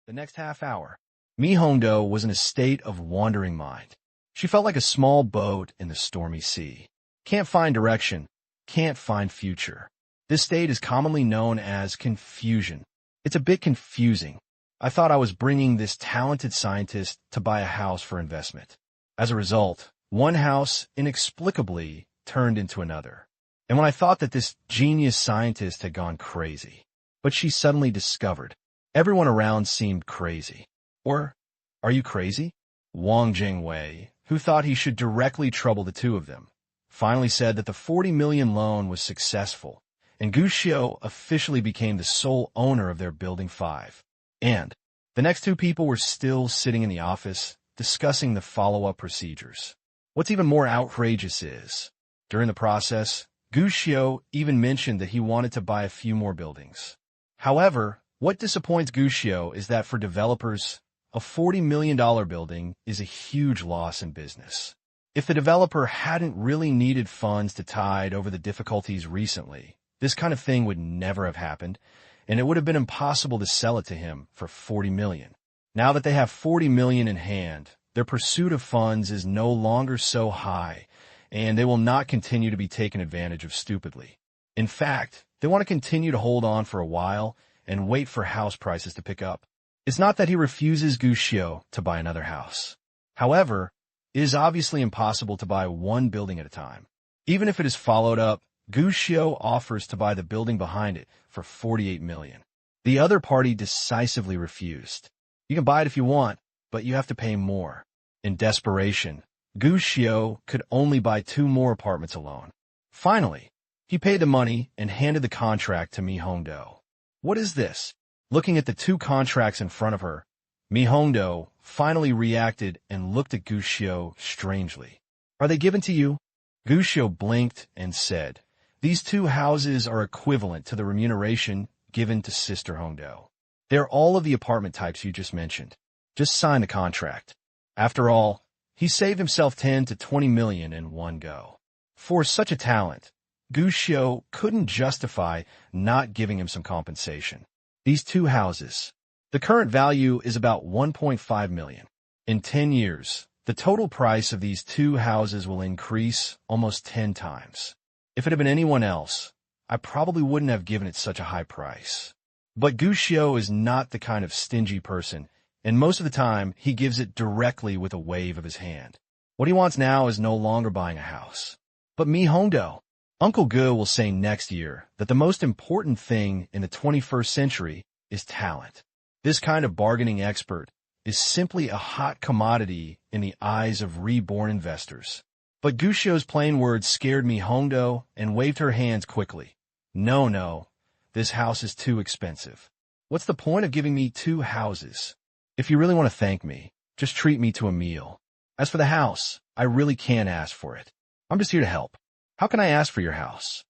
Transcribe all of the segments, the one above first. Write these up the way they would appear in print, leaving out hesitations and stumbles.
The next half hour, Mi Hongdo was in a state of wandering mind. She felt like a small boat in the stormy sea. Can't find direction, can't find future. This state is commonly known as confusion. It's a bit confusing. I thought I was bringing this talented scientist to buy a house for investment. As a result, one house inexplicably turned into another. And when I thought that this genius scientist had gone crazy, but she suddenly discovered everyone around seemed crazy. Or, are you crazy? Wang Jingwei, who thought he should directly trouble the two of them, finally said that the 40 million loan was successful, and Gu Xiu officially became the sole owner of their Building 5. And the next two people were still sitting in the office, discussing the follow-up procedures. What's even more outrageous is, during the process, Gu Xiu even mentioned that he wanted to buy a few more buildings. However, what disappoints Gu Xiu is that for developers, a $40 million building is a huge loss in business. If the developer hadn't really needed funds to tide over the difficulties recently, this kind of thing would never have happened, and it would have been impossible to sell it to him for $40 million. Now that they have $40 million in hand, their pursuit of funds is no longer so high, and they will not continue to be taken advantage of stupidly. In fact, they want to continue to hold on for a while and wait for house prices to pick up. It's not that he refuses Gu Xiu to buy another house. However, it is obviously impossible to buy one building at a time. Even if it is followed up, Gu Xiu offers to buy the building behind it for $48 million. The other party decisively refused. You can buy it if you want, but you have to pay more. In desperation, Gu Xiu could only buy 2 more apartments alone. Finally, he paid the money and handed the contract to Mi Hongdo. What is this? Looking at the 2 contracts in front of her, Mi Hongdo finally reacted and looked at Gu Xiu strangely. Are they given to you? Gu Xiu blinked and said, these 2 houses are equivalent to the remuneration given to Sister Hongdo. They're all of the apartment types you just mentioned. Just sign the contract. After all, he saved himself 10 to 20 million in one go. For such a talent, Gu Xiu couldn't justify not giving him some compensation. These 2 houses, the current value is about 1.5 million. In 10 years, the total price of these 2 houses will increase almost 10 times. If it had been anyone else, I probably wouldn't have given it such a high price. But Gu Xiu is not the kind of stingy person, and most of the time he gives it directly with a wave of his hand. What he wants now is no longer buying a house. But Mi Hongdo, Uncle Gu will say next year that the most important thing in the 21st century is talent. This kind of bargaining expert is simply a hot commodity in the eyes of reborn investors. But Gu Xiu's plain words scared Mi Hongdo and waved her hands quickly. No, this house is too expensive. What's the point of giving me 2 houses? If you really want to thank me, just treat me to a meal. As for the house, I really can't ask for it. I'm just here to help. How can I ask for your house?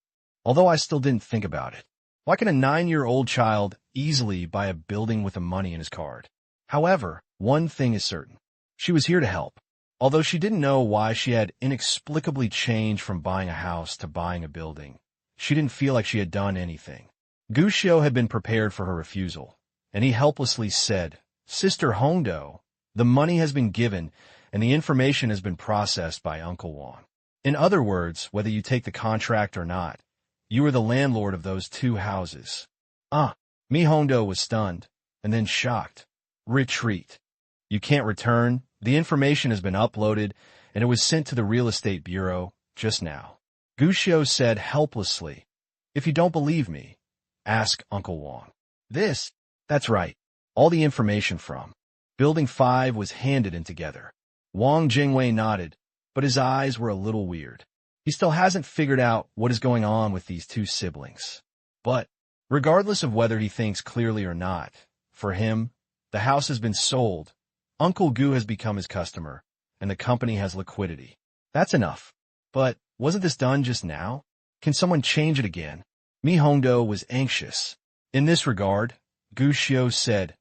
Although I still didn't think about it. Why can a 9-year-old child easily buy a building with the money in his card? However, one thing is certain. She was here to help. Although she didn't know why she had inexplicably changed from buying a house to buying a building, she didn't feel like she had done anything. Gu Xiu had been prepared for her refusal, and he helplessly said, Sister Hongdo, the money has been given, and the information has been processed by Uncle Wang. In other words, whether you take the contract or not, you are the landlord of those 2 houses. Mi Hongdo was stunned, and then shocked. Retreat. You can't return. The information has been uploaded, and it was sent to the real estate bureau just now. Gu Xiu said helplessly, if you don't believe me, ask Uncle Wang. That's right. All the information from Building 5 was handed in together. Wang Jingwei nodded, but his eyes were a little weird. He still hasn't figured out what is going on with these 2 siblings. But, regardless of whether he thinks clearly or not, for him, the house has been sold, Uncle Gu has become his customer, and the company has liquidity. That's enough. But, wasn't this done just now? Can someone change it again? Mi Hongdo was anxious. In this regard, Gu Xiu said,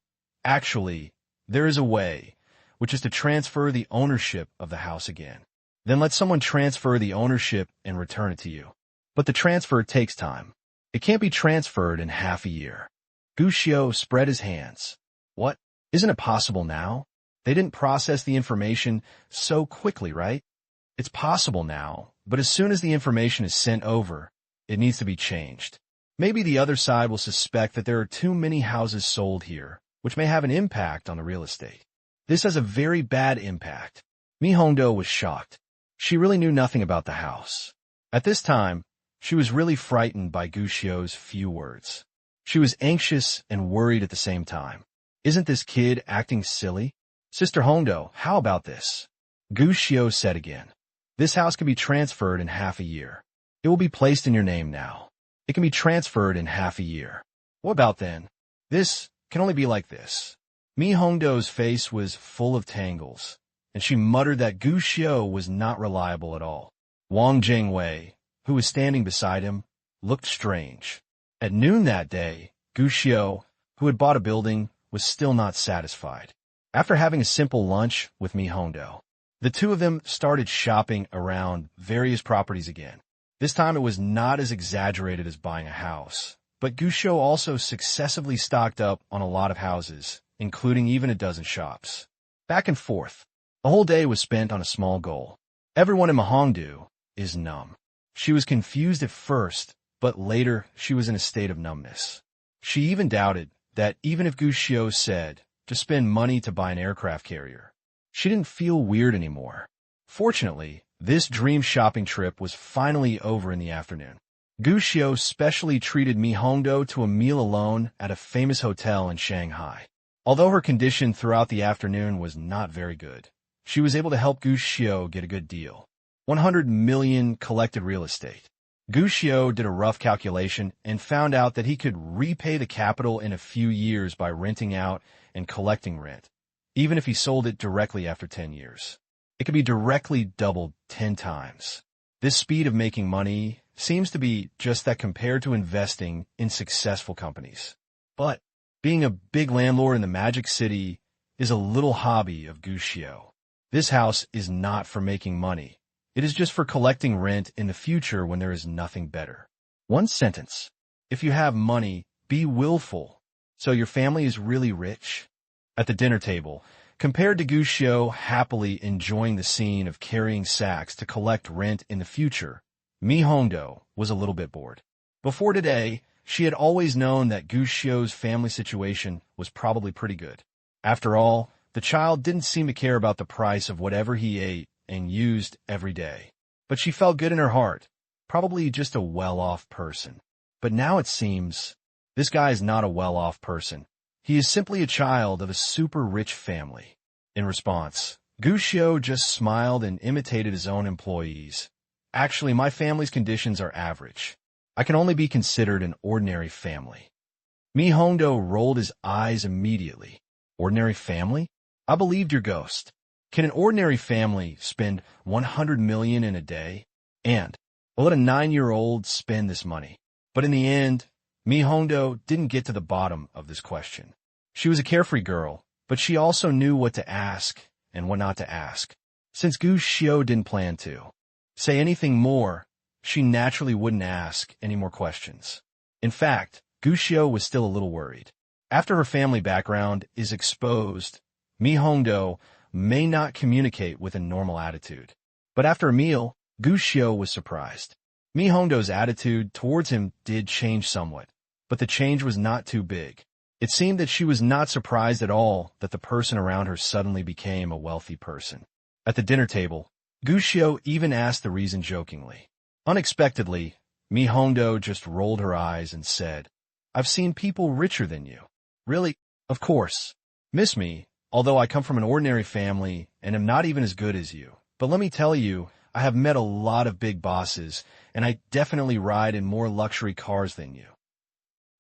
actually, there is a way, which is to transfer the ownership of the house again. Then let someone transfer the ownership and return it to you. But the transfer takes time. It can't be transferred in half a year. Gu Xiu spread his hands. What? Isn't it possible now? They didn't process the information so quickly, right? It's possible now, but as soon as the information is sent over, it needs to be changed. Maybe the other side will suspect that there are too many houses sold here, which may have an impact on the real estate. This has a very bad impact. Mi Hongdo was shocked. She really knew nothing about the house. At this time, she was really frightened by Gu Xiu's few words. She was anxious and worried at the same time. Isn't this kid acting silly? Sister Hongdo, how about this? Gu Xiu said again. This house can be transferred in half a year. It will be placed in your name now. It can be transferred in half a year. What about then? This can only be like this. Mi Hongdo's face was full of tangles, and she muttered that Gu Xiu was not reliable at all. Wang Jingwei, who was standing beside him, looked strange. At noon that day, Gu Xiu, who had bought a building, was still not satisfied. After having a simple lunch with Mi Hongdo, the two of them started shopping around various properties again. This time it was not as exaggerated as buying a house, but Gu Xiu also successively stocked up on a lot of houses, including even a dozen shops. Back and forth. The whole day was spent on a small goal. Everyone in Mahongdu is numb. She was confused at first, but later she was in a state of numbness. She even doubted that even if Gu Xiu said to spend money to buy an aircraft carrier, she didn't feel weird anymore. Fortunately, this dream shopping trip was finally over in the afternoon. Gu Xiu specially treated Mi Hongdo to a meal alone at a famous hotel in Shanghai. Although her condition throughout the afternoon was not very good, she was able to help Gu Xiu get a good deal. 100 million collected real estate. Gu Xiu did a rough calculation and found out that he could repay the capital in a few years by renting out and collecting rent, even if he sold it directly after 10 years. It could be directly doubled 10 times. This speed of making money seems to be just that compared to investing in successful companies. But being a big landlord in the Magic City is a little hobby of Gu Xiu. This house is not for making money. It is just for collecting rent in the future when there is nothing better. One sentence. If you have money, be willful. So your family is really rich? At the dinner table, compared to Gu Xiu happily enjoying the scene of carrying sacks to collect rent in the future, Mi Hongdo was a little bit bored. Before today, she had always known that Gu Xiu's family situation was probably pretty good. After all, the child didn't seem to care about the price of whatever he ate and used every day. But she felt good in her heart, probably just a well-off person. But now it seems, this guy is not a well-off person. He is simply a child of a super rich family. In response, Gu Xiu just smiled and imitated his own employees. Actually, my family's conditions are average. I can only be considered an ordinary family. Mi Hongdo rolled his eyes immediately. Ordinary family? I believed your ghost. Can an ordinary family spend 100 million in a day? And let a 9-year-old spend this money? But in the end, Mi Hongdo didn't get to the bottom of this question. She was a carefree girl, but she also knew what to ask and what not to ask. Since Gu Xiu didn't plan to say anything more, she naturally wouldn't ask any more questions. In fact, Gu Xiu was still a little worried. After her family background is exposed, Mi Hongdo may not communicate with a normal attitude. But after a meal, Gu Xiu was surprised. Mi Hongdo's attitude towards him did change somewhat, but the change was not too big. It seemed that she was not surprised at all that the person around her suddenly became a wealthy person. At the dinner table, Gu Xiu even asked the reason jokingly. Unexpectedly, Mi Hongdo just rolled her eyes and said, "I've seen people richer than you." Really? Of course. Miss me, although I come from an ordinary family and am not even as good as you. But let me tell you, I have met a lot of big bosses, and I definitely ride in more luxury cars than you.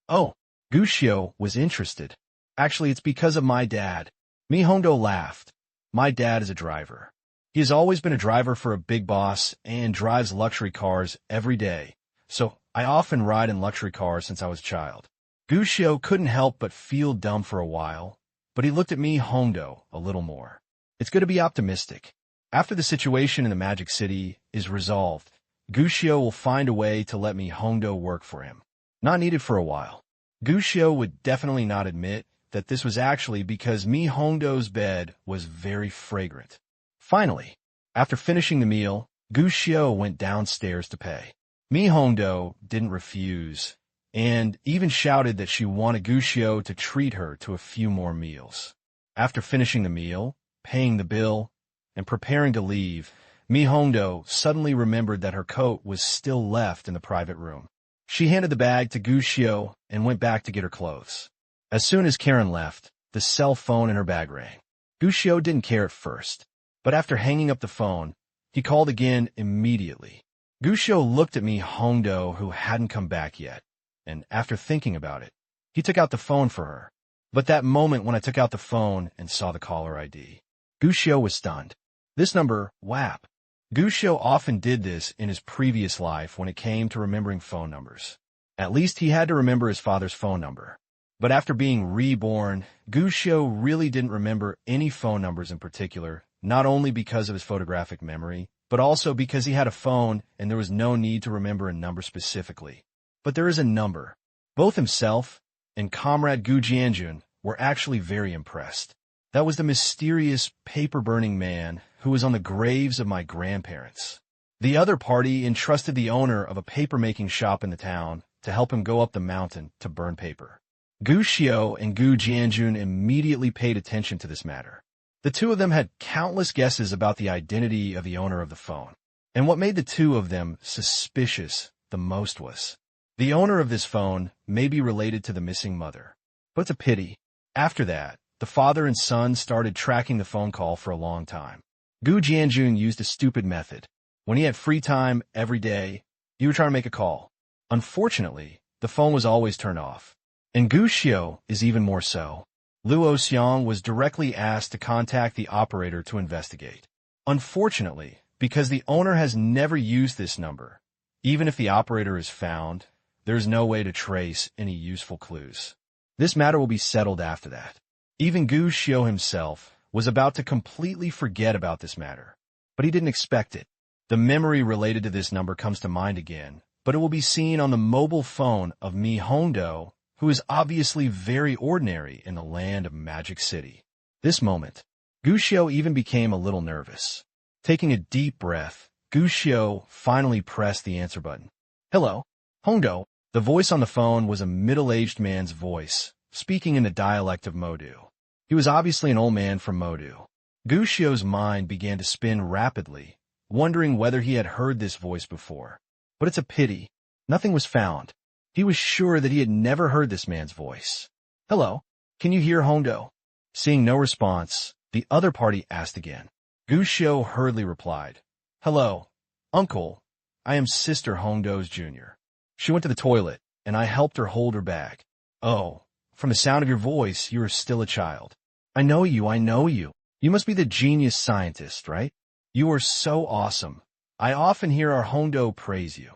Oh, Gu Xiu was interested. Actually, it's because of my dad. Mi Hongdo laughed. My dad is a driver. He has always been a driver for a big boss and drives luxury cars every day. So I often ride in luxury cars since I was a child. Gu Xiu couldn't help but feel dumb for a while, but he looked at Mi Hongdo a little more. It's good to be optimistic. After the situation in the Magic City is resolved, Gu Xiu will find a way to let Mi Hongdo work for him. Not needed for a while. Gu Xiu would definitely not admit that this was actually because Mi Hongdo's bed was very fragrant. Finally, after finishing the meal, Gu Xiu went downstairs to pay. Mi Hongdo didn't refuse, and even shouted that she wanted Gu Xiu to treat her to a few more meals. After finishing the meal, paying the bill, and preparing to leave, Mi Hongdo suddenly remembered that her coat was still left in the private room. She handed the bag to Gu Xiu and went back to get her clothes. As soon as Karen left, the cell phone in her bag rang. Gu Xiu didn't care at first, but after hanging up the phone, he called again immediately. Gu Xiu looked at Mi Hongdo, who hadn't come back yet, and after thinking about it, he took out the phone for her. But that moment when I took out the phone and saw the caller ID, Gu Xiu was stunned. This number, WAP. Gu Xiu often did this in his previous life when it came to remembering phone numbers. At least he had to remember his father's phone number. But after being reborn, Gu Xiu really didn't remember any phone numbers in particular, not only because of his photographic memory, but also because he had a phone and there was no need to remember a number specifically. But there is a number. Both himself and comrade Gu Jianjun were actually very impressed. That was the mysterious paper-burning man who was on the graves of my grandparents. The other party entrusted the owner of a paper-making shop in the town to help him go up the mountain to burn paper. Gu Xiu and Gu Jianjun immediately paid attention to this matter. The two of them had countless guesses about the identity of the owner of the phone. And what made the two of them suspicious the most was, the owner of this phone may be related to the missing mother. But it's a pity. After that, the father and son started tracking the phone call for a long time. Gu Jianjun used a stupid method. When he had free time every day, he would try to make a call. Unfortunately, the phone was always turned off. And Gu Xiu is even more so. Luo Xiang was directly asked to contact the operator to investigate. Unfortunately, because the owner has never used this number, even if the operator is found, there's no way to trace any useful clues. This matter will be settled after that. Even Gu Xiu himself was about to completely forget about this matter, but he didn't expect it. The memory related to this number comes to mind again, but it will be seen on the mobile phone of Mi Hongdo, who is obviously very ordinary in the land of Magic City. This moment, Gu Xiu even became a little nervous. Taking a deep breath, Gu Xiu finally pressed the answer button. Hello, Hongdo. The voice on the phone was a middle-aged man's voice, speaking in the dialect of Modu. He was obviously an old man from Modu. Gu Xiu's mind began to spin rapidly, wondering whether he had heard this voice before. But it's a pity. Nothing was found. He was sure that he had never heard this man's voice. Hello, can you hear Hongdo? Seeing no response, the other party asked again. Gu Xiu hurriedly replied, Hello, Uncle. I am Sister Hongdo's Jr. She went to the toilet, and I helped her hold her bag. Oh, from the sound of your voice, you are still a child. I know you. You must be the genius scientist, right? You are so awesome. I often hear our Hongdo praise you.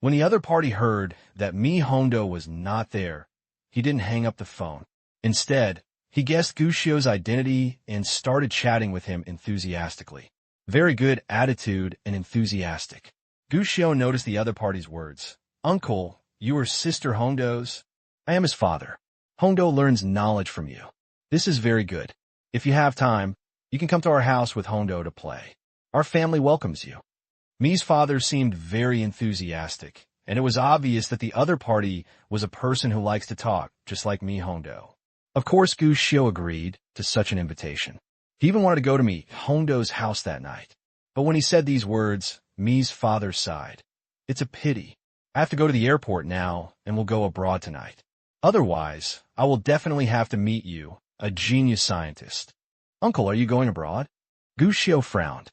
When the other party heard that Mi Hongdo was not there, he didn't hang up the phone. Instead, he guessed Gu Xiu's identity and started chatting with him enthusiastically. Very good attitude and enthusiastic. Gu Xiu noticed the other party's words. Uncle, you are Sister Hongdo's? I am his father. Hongdo learns knowledge from you. This is very good. If you have time, you can come to our house with Hongdo to play. Our family welcomes you. Mi's father seemed very enthusiastic, and it was obvious that the other party was a person who likes to talk, just like Mi Hongdo. Of course, Gu Xiu agreed to such an invitation. He even wanted to go to Mi Hongdo's house that night. But when he said these words, Mi's father sighed. It's a pity. I have to go to the airport now, and we'll go abroad tonight. Otherwise, I will definitely have to meet you, a genius scientist. Uncle, are you going abroad? Gu Xiu frowned.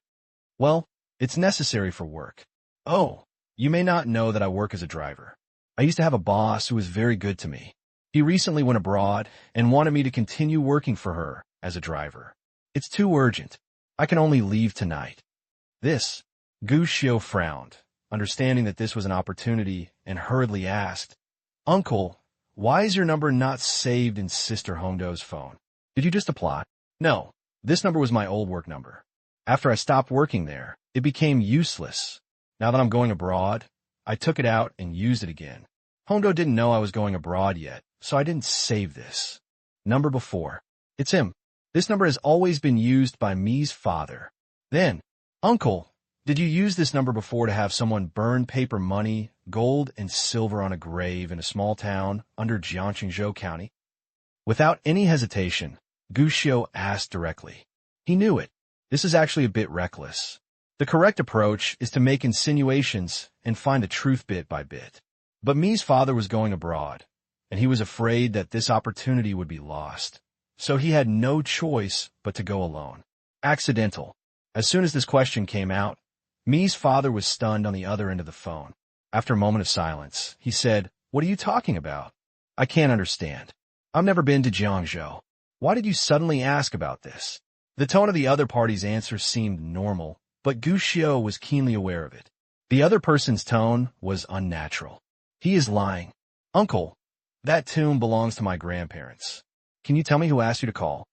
Well, it's necessary for work. Oh, you may not know that I work as a driver. I used to have a boss who was very good to me. He recently went abroad and wanted me to continue working for her as a driver. It's too urgent. I can only leave tonight. This, Gu Xiu frowned, understanding that this was an opportunity, and hurriedly asked, Uncle, why is your number not saved in Sister Hongdo's phone? Did you just apply? No, this number was my old work number. After I stopped working there, it became useless. Now that I'm going abroad, I took it out and used it again. Hongdo didn't know I was going abroad yet, so I didn't save this. Number before. It's him. This number has always been used by me's father. Then, Uncle, did you use this number before to have someone burn paper money, gold, and silver on a grave in a small town under Jiangxingzhou County? Without any hesitation, Guxiu asked directly. He knew it. This is actually a bit reckless. The correct approach is to make insinuations and find the truth bit by bit. But me's father was going abroad, and he was afraid that this opportunity would be lost. So he had no choice but to go alone. Accidental. As soon as this question came out, me's father was stunned on the other end of the phone. After a moment of silence, he said, "What are you talking about? I can't understand. I've never been to Jiangzhou. Why did you suddenly ask about this?" The tone of the other party's answer seemed normal, but Guxiu was keenly aware of it. The other person's tone was unnatural. He is lying. "Uncle, that tomb belongs to my grandparents. Can you tell me who asked you to call?"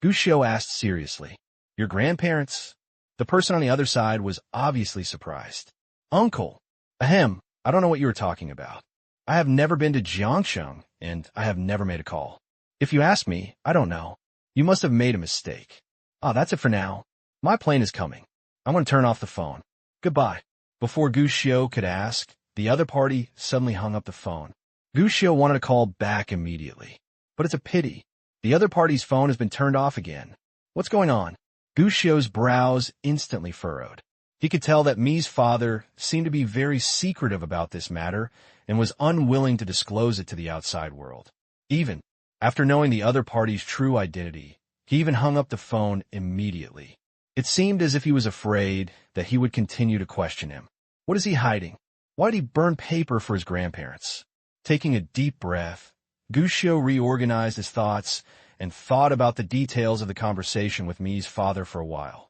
Guxiu asked seriously. "Your grandparents?" The person on the other side was obviously surprised. "Uncle, ahem, I don't know what you were talking about. I have never been to Jiangxing, and I have never made a call. If you ask me, I don't know. You must have made a mistake. Ah, that's it for now. My plane is coming. I'm going to turn off the phone. Goodbye." Before Guxiu could ask, the other party suddenly hung up the phone. Guxiu wanted to call back immediately. But it's a pity. The other party's phone has been turned off again. What's going on? Guxiu's brows instantly furrowed. He could tell that me's father seemed to be very secretive about this matter and was unwilling to disclose it to the outside world. Even after knowing the other party's true identity, he even hung up the phone immediately. It seemed as if he was afraid that he would continue to question him. What is he hiding? Why did he burn paper for his grandparents? Taking a deep breath, Guxiu reorganized his thoughts and thought about the details of the conversation with me's father for a while.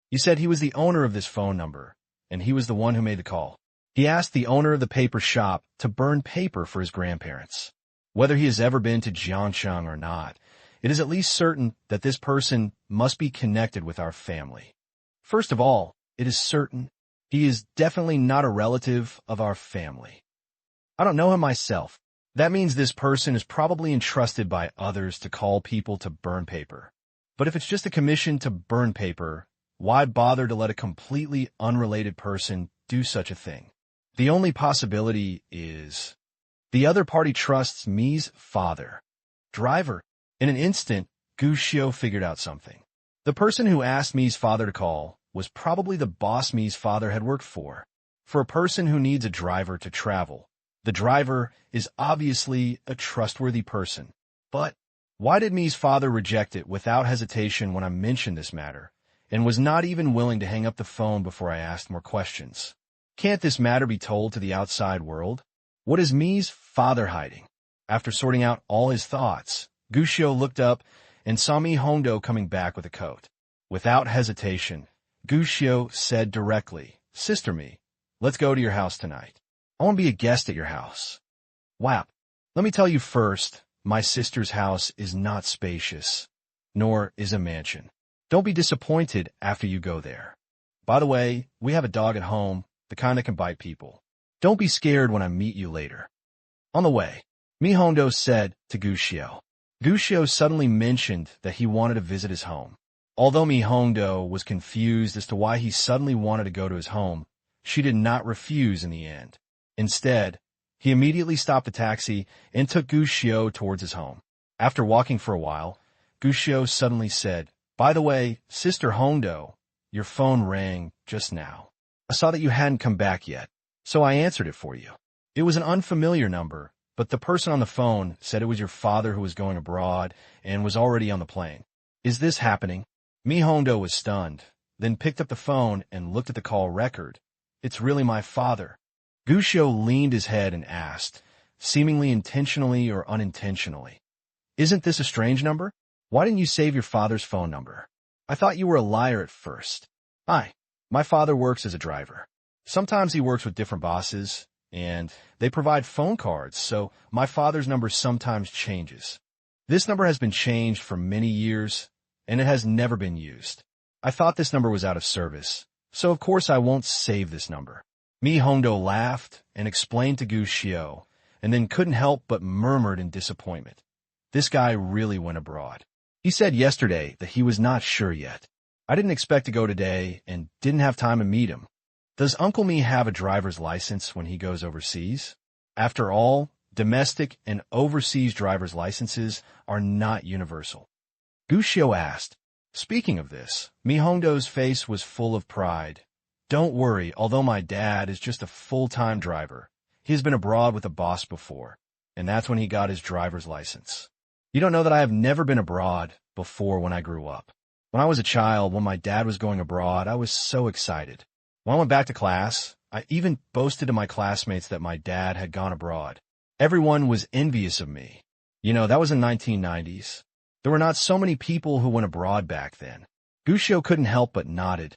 He said he was the owner of this phone number, and he was the one who made the call. He asked the owner of the paper shop to burn paper for his grandparents. Whether he has ever been to Jiangxing or not, it is at least certain that this person must be connected with our family. First of all, it is certain he is definitely not a relative of our family. I don't know him myself. That means this person is probably entrusted by others to call people to burn paper. But if it's just a commission to burn paper, why bother to let a completely unrelated person do such a thing? The only possibility is the other party trusts me's father. Driver. In an instant, Guxiu figured out something. The person who asked me's father to call was probably the boss me's father had worked for. For a person who needs a driver to travel, the driver is obviously a trustworthy person. But why did me's father reject it without hesitation when I mentioned this matter, and was not even willing to hang up the phone before I asked more questions? Can't this matter be told to the outside world? What is me's father hiding? After sorting out all his thoughts, Guxiu looked up and saw Mi Hongdo coming back with a coat. Without hesitation, Guxiu said directly, "Sister Mi, let's go to your house tonight. I want to be a guest at your house." Wow. Let me tell you first, my sister's house is not spacious, nor is a mansion. Don't be disappointed after you go there. By the way, we have a dog at home, the kind that can bite people. Don't be scared when I meet you later. On the way, Mi Hongdo said to Guxiu. Guxiu suddenly mentioned that he wanted to visit his home. Although Mi Hongdo was confused as to why he suddenly wanted to go to his home, she did not refuse in the end. Instead, he immediately stopped the taxi and took Guxiu towards his home. After walking for a while, Guxiu suddenly said, "By the way, Sister Hongdo, your phone rang just now. I saw that you hadn't come back yet, so I answered it for you. It was an unfamiliar number, but the person on the phone said it was your father who was going abroad and was already on the plane. Is this happening?" Mi Hongdo was stunned, then picked up the phone and looked at the call record. "It's really my father." Guxiu leaned his head and asked, seemingly intentionally or unintentionally, "Isn't this a strange number? Why didn't you save your father's phone number? I thought you were a liar at first." "Hi, my father works as a driver. Sometimes he works with different bosses, and they provide phone cards, so my father's number sometimes changes. This number has been changed for many years, and it has never been used. I thought this number was out of service, so of course I won't save this number." Mi Hongdo laughed and explained to Guxiu, and then couldn't help but murmured in disappointment, This guy really went abroad. He said yesterday that he was not sure yet. I didn't expect to go today and didn't have time to meet him. Does Uncle Me have a driver's license when he goes overseas? After all, domestic and overseas driver's licenses are not universal. Gushio asked. Speaking of this, Mihongdo's face was full of pride. Don't worry, although my dad is just a full-time driver. He has been abroad with a boss before, and that's when he got his driver's license. You don't know that I have never been abroad before when I grew up. When I was a child, when my dad was going abroad, I was so excited. When I went back to class, I even boasted to my classmates that my dad had gone abroad. Everyone was envious of me. You know, that was in 1990s. There were not so many people who went abroad back then. Gushio couldn't help but nodded.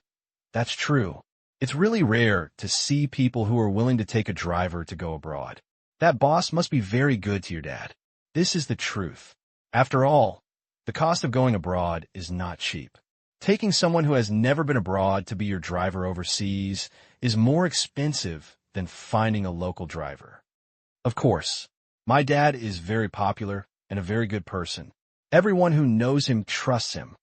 That's true. It's really rare to see people who are willing to take a driver to go abroad. That boss must be very good to your dad. This is the truth. After all, the cost of going abroad is not cheap. Taking someone who has never been abroad to be your driver overseas is more expensive than finding a local driver. Of course, my dad is very popular and a very good person. Everyone who knows him trusts him.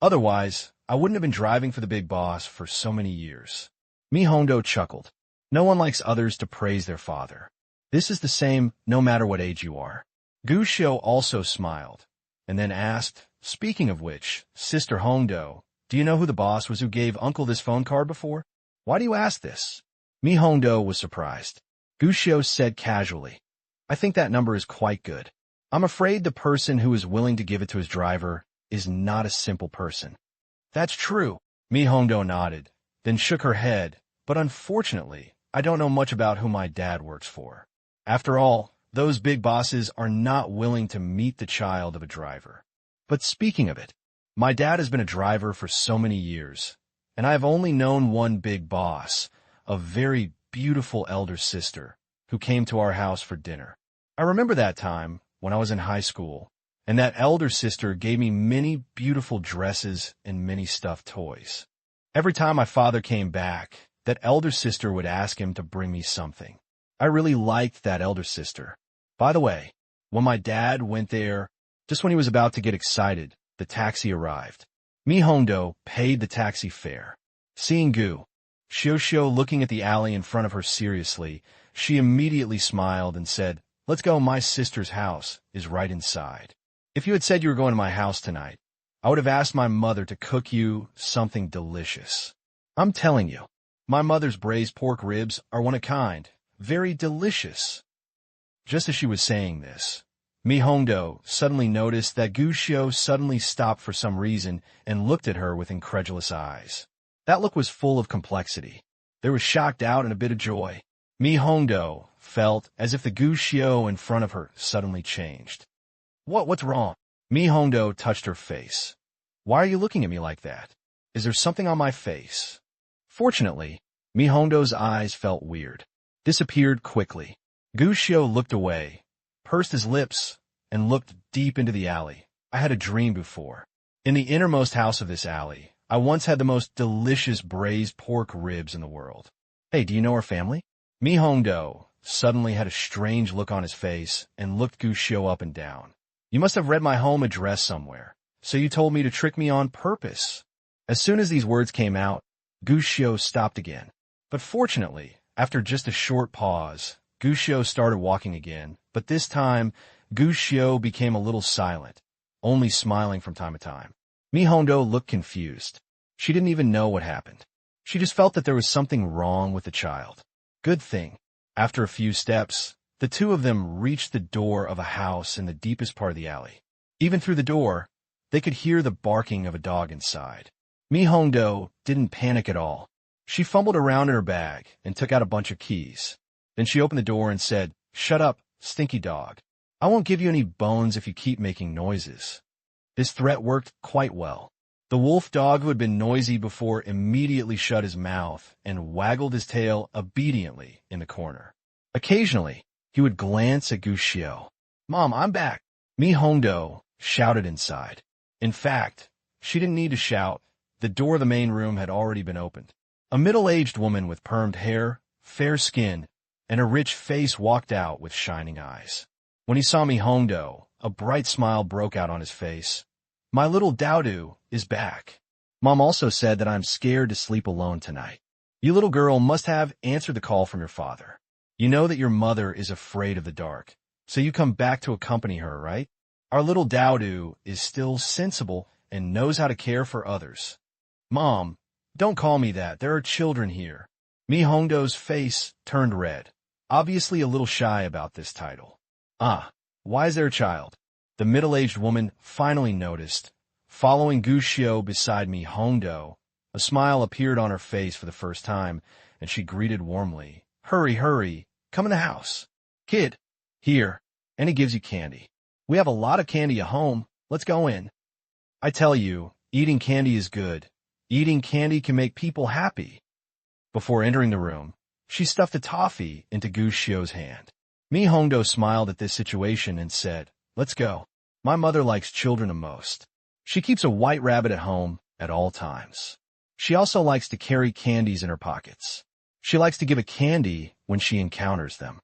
Otherwise, I wouldn't have been driving for the big boss for so many years. Mihongdo chuckled. No one likes others to praise their father. This is the same no matter what age you are. Gushio also smiled, and then asked, speaking of which, Sister Hongdo, do you know who the boss was who gave Uncle this phone card before? Why do you ask this? Mihongdo was surprised. Gushio said casually, I think that number is quite good. I'm afraid the person who is willing to give it to his driver is not a simple person. That's true. Mihongdo nodded, then shook her head, but unfortunately, I don't know much about who my dad works for. After all, those big bosses are not willing to meet the child of a driver. But speaking of it, my dad has been a driver for so many years, and I have only known one big boss, a very beautiful elder sister, who came to our house for dinner. I remember that time when I was in high school, and that elder sister gave me many beautiful dresses and many stuffed toys. Every time my father came back, that elder sister would ask him to bring me something. I really liked that elder sister. By the way, when my dad went there, just when he was about to get excited, the taxi arrived. Mihongdo paid the taxi fare. Seeing Gushio looking at the alley in front of her seriously, she immediately smiled and said, Let's go, my sister's house is right inside. If you had said you were going to my house tonight, I would have asked my mother to cook you something delicious. I'm telling you, my mother's braised pork ribs are one of a kind, very delicious. Just as she was saying this, Mihongdo suddenly noticed that Gushio suddenly stopped for some reason and looked at her with incredulous eyes. That look was full of complexity. There was shocked doubt and a bit of joy. Mihongdo felt as if the Gushio in front of her suddenly changed. What's wrong? Mihongdo touched her face. Why are you looking at me like that? Is there something on my face? Fortunately, Mihongdo's eyes felt weird. Disappeared quickly. Gushio looked away, pursed his lips, and looked deep into the alley. I had a dream before. In the innermost house of this alley, I once had the most delicious braised pork ribs in the world. Hey, do you know our family? Mihongdo suddenly had a strange look on his face and looked Gushio up and down. You must have read my home address somewhere, so you told me to trick me on purpose. As soon as these words came out, Gushio stopped again. But fortunately, after just a short pause, Gushio started walking again, but this time, Gushio became a little silent, only smiling from time to time. Mihongdo looked confused. She didn't even know what happened. She just felt that there was something wrong with the child. Good thing. After a few steps, the two of them reached the door of a house in the deepest part of the alley. Even through the door, they could hear the barking of a dog inside. Mihongdo didn't panic at all. She fumbled around in her bag and took out a bunch of keys. Then she opened the door and said, Shut up, stinky dog. I won't give you any bones if you keep making noises. This threat worked quite well. The wolf dog who had been noisy before immediately shut his mouth and waggled his tail obediently in the corner. Occasionally, he would glance at Gushio. Mom, I'm back. Mihongdo shouted inside. In fact, she didn't need to shout. The door of the main room had already been opened. A middle-aged woman with permed hair, fair skin, and a rich face walked out with shining eyes. When he saw Mihongdo, a bright smile broke out on his face. My little Dowdo is back. Mom also said that I'm scared to sleep alone tonight. You little girl must have answered the call from your father. You know that your mother is afraid of the dark, so you come back to accompany her, right? Our little Dowdo is still sensible and knows how to care for others. Mom, don't call me that. There are children here. Mi Hongdo's face turned red, obviously a little shy about this title. Ah, why is there a child? The middle-aged woman finally noticed. Following Gu Xiao beside Mi Hongdo, a smile appeared on her face for the first time, and she greeted warmly. Hurry, hurry, come in the house. Kid, here, and he gives you candy. We have a lot of candy at home. Let's go in. I tell you, eating candy is good. Eating candy can make people happy. Before entering the room, she stuffed a toffee into Gu Xiao's hand. Mi Hongdo smiled at this situation and said, Let's go. My mother likes children the most. She keeps a white rabbit at home at all times. She also likes to carry candies in her pockets. She likes to give a candy when she encounters them.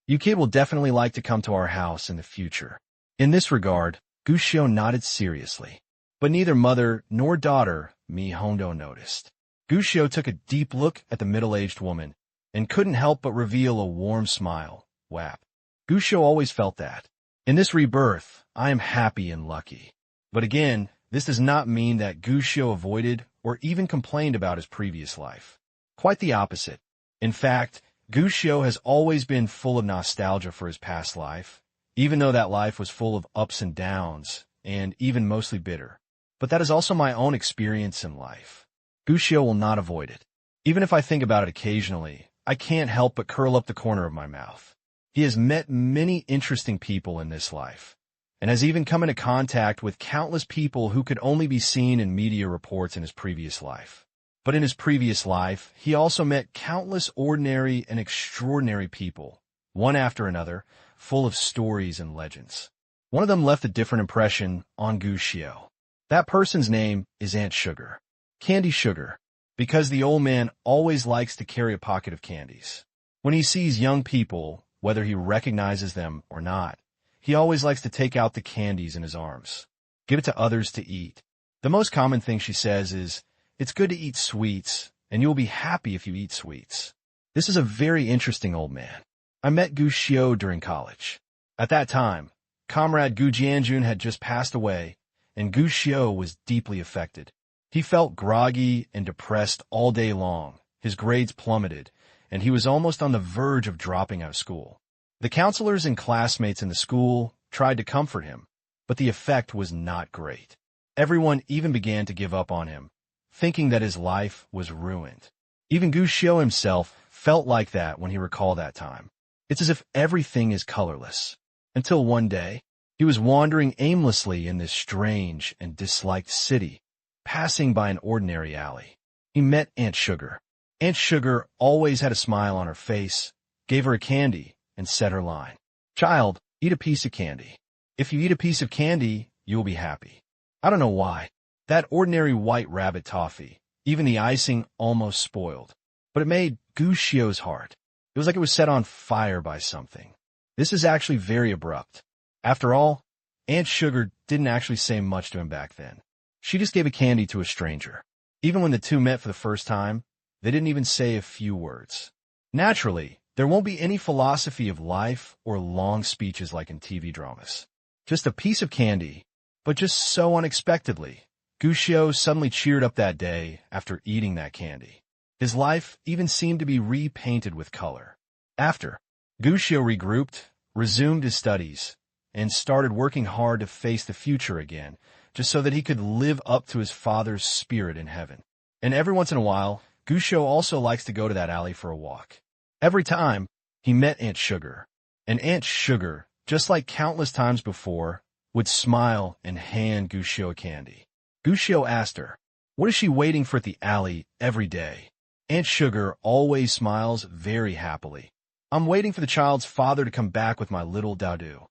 You kid will definitely like to come to our house in the future. In this regard, Gu Xiao nodded seriously. But neither mother nor daughter, Mi Hongdo noticed. Gu Xiao took a deep look at the middle-aged woman and couldn't help but reveal a warm smile. Wap. Gu Xiao always felt that. In this rebirth, I am happy and lucky. But again, this does not mean that Gu Xiao avoided or even complained about his previous life. Quite the opposite. In fact, Gu Xiao has always been full of nostalgia for his past life, even though that life was full of ups and downs, and even mostly bitter. But that is also my own experience in life. Gu Xiao will not avoid it. Even if I think about it occasionally, I can't help but curl up the corner of my mouth. He has met many interesting people in this life, and has even come into contact with countless people who could only be seen in media reports in his previous life. But in his previous life, he also met countless ordinary and extraordinary people, one after another, full of stories and legends. One of them left a different impression on Gu Xiao. That person's name is Aunt Sugar. Candy Sugar, because the old man always likes to carry a pocket of candies. When he sees young people, whether he recognizes them or not, he always likes to take out the candies in his arms, give it to others to eat. The most common thing she says is, it's good to eat sweets, and you will be happy if you eat sweets. This is a very interesting old man. I met Gu Xiao during college. At that time, comrade Gu Jianjun had just passed away, and Gu Xiao was deeply affected. He felt groggy and depressed all day long, his grades plummeted, and he was almost on the verge of dropping out of school. The counselors and classmates in the school tried to comfort him, but the effect was not great. Everyone even began to give up on him, thinking that his life was ruined. Even Gu Xiao himself felt like that when he recalled that time. It's as if everything is colorless. Until one day, he was wandering aimlessly in this strange and disliked city, passing by an ordinary alley. He met Aunt Sugar. Aunt Sugar always had a smile on her face, gave her a candy, and said her line. Child, eat a piece of candy. If you eat a piece of candy, you will be happy. I don't know why. That ordinary white rabbit toffee, even the icing almost spoiled. But it made Gu Xiao's heart. It was like it was set on fire by something. This is actually very abrupt. After all, Aunt Sugar didn't actually say much to him back then. She just gave a candy to a stranger. Even when the two met for the first time, they didn't even say a few words. Naturally, there won't be any philosophy of life or long speeches like in TV dramas. Just a piece of candy, but just so unexpectedly, Gu Xiao suddenly cheered up that day after eating that candy. His life even seemed to be repainted with color. After, Gu Xiao regrouped, resumed his studies, and started working hard to face the future again, just so that he could live up to his father's spirit in heaven. And every once in a while, Gu Xiao also likes to go to that alley for a walk. Every time, he met Aunt Sugar. And Aunt Sugar, just like countless times before, would smile and hand Gu Xiao a candy. Gu Xiao asked her, what is she waiting for at the alley every day? Aunt Sugar always smiles very happily. I'm waiting for the child's father to come back with my little Dowdo.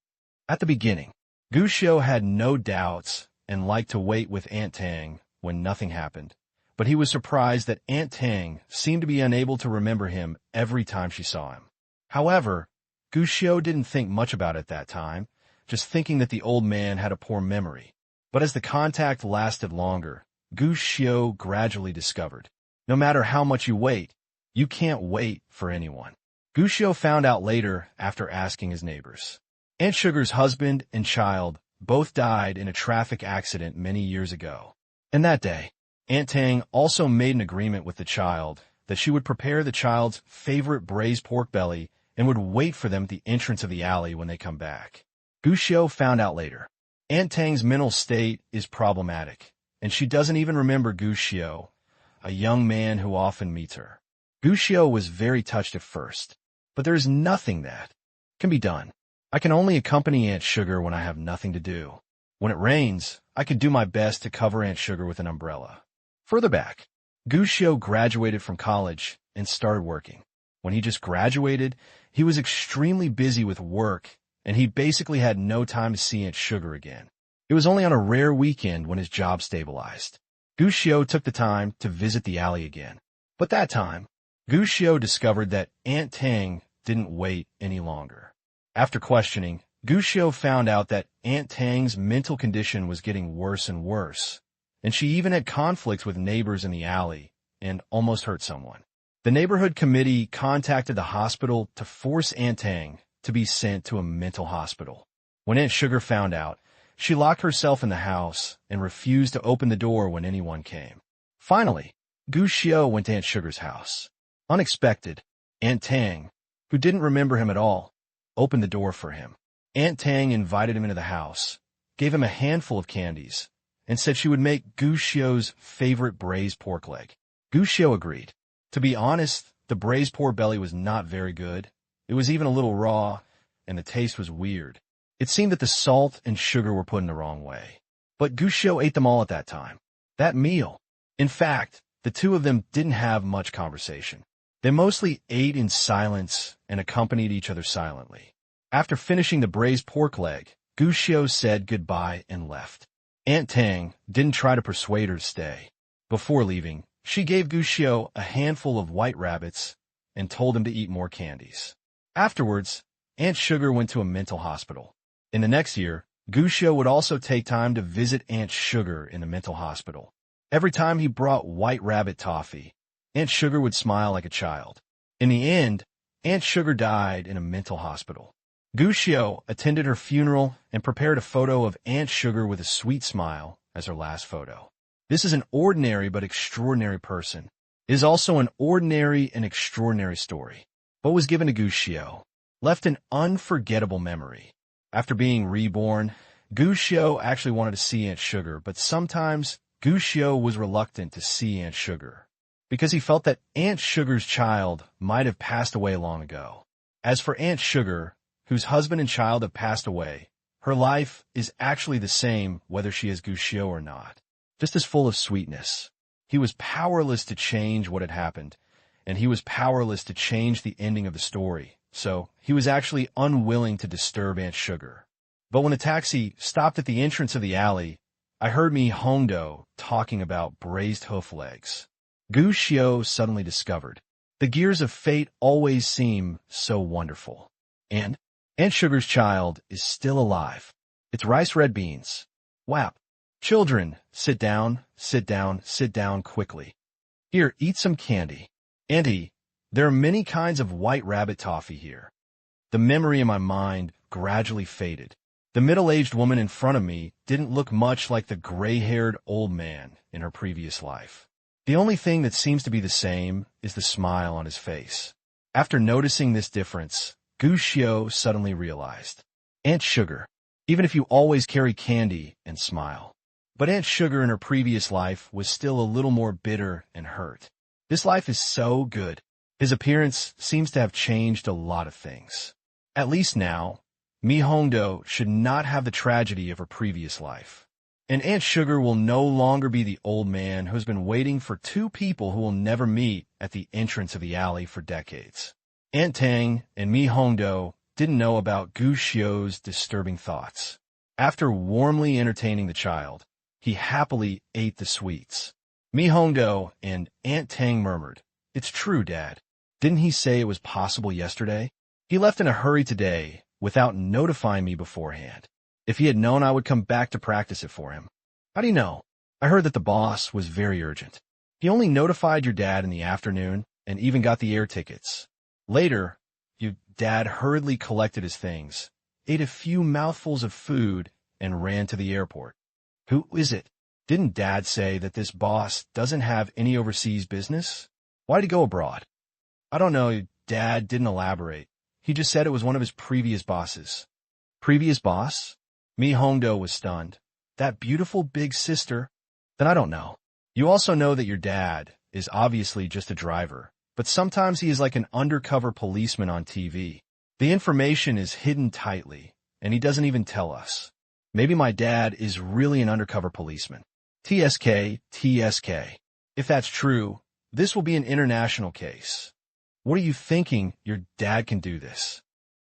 At the beginning, Gu Xiao had no doubts and liked to wait with Aunt Tang when nothing happened. But he was surprised that Aunt Tang seemed to be unable to remember him every time she saw him. However, Gu Xiao didn't think much about it that time, just thinking that the old man had a poor memory. But as the contact lasted longer, Gu Xiu gradually discovered, no matter how much you wait, you can't wait for anyone. Gu Xiu found out later after asking his neighbors. Aunt Sugar's husband and child both died in a traffic accident many years ago. And that day, Aunt Tang also made an agreement with the child that she would prepare the child's favorite braised pork belly and would wait for them at the entrance of the alley when they come back. Gu Xiu found out later. Aunt Tang's mental state is problematic, and she doesn't even remember Gu Xiu, a young man who often meets her. Gu Xiu was very touched at first, but there is nothing that can be done. I can only accompany Aunt Sugar when I have nothing to do. When it rains, I can do my best to cover Aunt Sugar with an umbrella. Further back, Gu Xiu graduated from college and started working. When he just graduated, he was extremely busy with work, and he basically had no time to see Aunt Sugar again. It was only on a rare weekend when his job stabilized. Gu Xiu took the time to visit the alley again. But that time, Gu Xiu discovered that Aunt Tang didn't wait any longer. After questioning, Gu Xiu found out that Aunt Tang's mental condition was getting worse and worse, and she even had conflicts with neighbors in the alley and almost hurt someone. The neighborhood committee contacted the hospital to force Aunt Tang to be sent to a mental hospital. When Aunt Sugar found out, she locked herself in the house and refused to open the door when anyone came. Finally, Gu Xiu went to Aunt Sugar's house. Unexpected, Aunt Tang, who didn't remember him at all, opened the door for him. Aunt Tang invited him into the house, gave him a handful of candies, and said she would make Gu Xiu's favorite braised pork leg. Gu Xiu agreed. To be honest, the braised pork belly was not very good. It was even a little raw, and the taste was weird. It seemed that the salt and sugar were put in the wrong way. But Gu Xiu ate them all at that time. That meal. In fact, the two of them didn't have much conversation. They mostly ate in silence and accompanied each other silently. After finishing the braised pork leg, Gu Xiu said goodbye and left. Aunt Tang didn't try to persuade her to stay. Before leaving, she gave Gu Xiu a handful of white rabbits and told him to eat more candies. Afterwards, Aunt Sugar went to a mental hospital. In the next year, Gu Xiu would also take time to visit Aunt Sugar in the mental hospital. Every time he brought white rabbit toffee, Aunt Sugar would smile like a child. In the end, Aunt Sugar died in a mental hospital. Gu Xiu attended her funeral and prepared a photo of Aunt Sugar with a sweet smile as her last photo. This is an ordinary but extraordinary person. It is also an ordinary and extraordinary story. What was given to Gu Xiu left an unforgettable memory. After being reborn, Gu Xiu actually wanted to see Aunt Sugar, but sometimes Gu Xiu was reluctant to see Aunt Sugar because he felt that Aunt Sugar's child might have passed away long ago. As for Aunt Sugar, whose husband and child have passed away, her life is actually the same whether she is Gu Xiu or not, just as full of sweetness. He was powerless to change what had happened, and he was powerless to change the ending of the story, so he was actually unwilling to disturb Aunt Sugar. But when the taxi stopped at the entrance of the alley, I heard Mi Hongdo talking about braised hoof legs. Gu Xiu suddenly discovered, the gears of fate always seem so wonderful. And Aunt Sugar's child is still alive. It's rice red beans. Whap. Children, sit down, sit down, sit down quickly. Here, eat some candy. Auntie, there are many kinds of white rabbit toffee here. The memory in my mind gradually faded. The middle-aged woman in front of me didn't look much like the gray-haired old man in her previous life. The only thing that seems to be the same is the smile on his face. After noticing this difference, Gu Xiu suddenly realized, Aunt Sugar, even if you always carry candy and smile. But Aunt Sugar in her previous life was still a little more bitter and hurt. This life is so good. His appearance seems to have changed a lot of things. At least now, Mi Hongdo should not have the tragedy of her previous life. And Aunt Sugar will no longer be the old man who's been waiting for two people who will never meet at the entrance of the alley for decades. Aunt Tang and Mi Hongdo didn't know about Gu Xiu's disturbing thoughts. After warmly entertaining the child, he happily ate the sweets. Mi Hongdo and Aunt Tang murmured, It's true, Dad. Didn't he say it was possible yesterday? He left in a hurry today without notifying me beforehand. If he had known I would come back to practice it for him. How do you know? I heard that the boss was very urgent. He only notified your dad in the afternoon and even got the air tickets. Later, your dad hurriedly collected his things, ate a few mouthfuls of food, and ran to the airport. Who is it? Didn't Dad say that this boss doesn't have any overseas business? Why'd he go abroad? I don't know. Dad didn't elaborate. He just said it was one of his previous bosses. Previous boss? Mi Hongdo was stunned. That beautiful big sister? Then I don't know. You also know that your dad is obviously just a driver, but sometimes he is like an undercover policeman on TV. The information is hidden tightly, and he doesn't even tell us. Maybe my dad is really an undercover policeman. TSK. If that's true, this will be an international case. What are you thinking your dad can do this?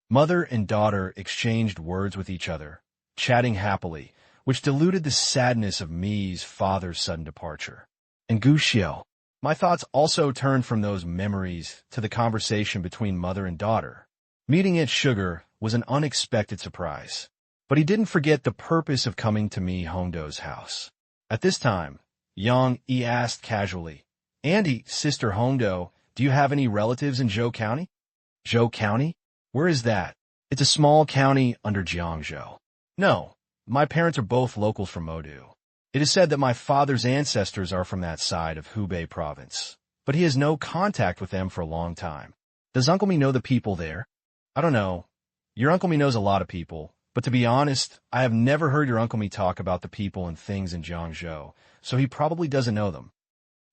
Mother and daughter exchanged words with each other, chatting happily, which diluted the sadness of Mi's father's sudden departure. And Guxiao. My thoughts also turned from those memories to the conversation between mother and daughter. Meeting Aunt Sugar was an unexpected surprise, but he didn't forget the purpose of coming to Mi Hongdo's house. At this time, Yang Yi asked casually, Andy, Sister Hongdo, do you have any relatives in Zhou County? Zhou County? Where is that? It's a small county under Jiangzhou. No, my parents are both locals from Modu. It is said that my father's ancestors are from that side of Hubei province, but he has no contact with them for a long time. Does Uncle Mi know the people there? I don't know. Your Uncle Mi knows a lot of people, but to be honest, I have never heard your Uncle Mi talk about the people and things in Jiangzhou, so he probably doesn't know them.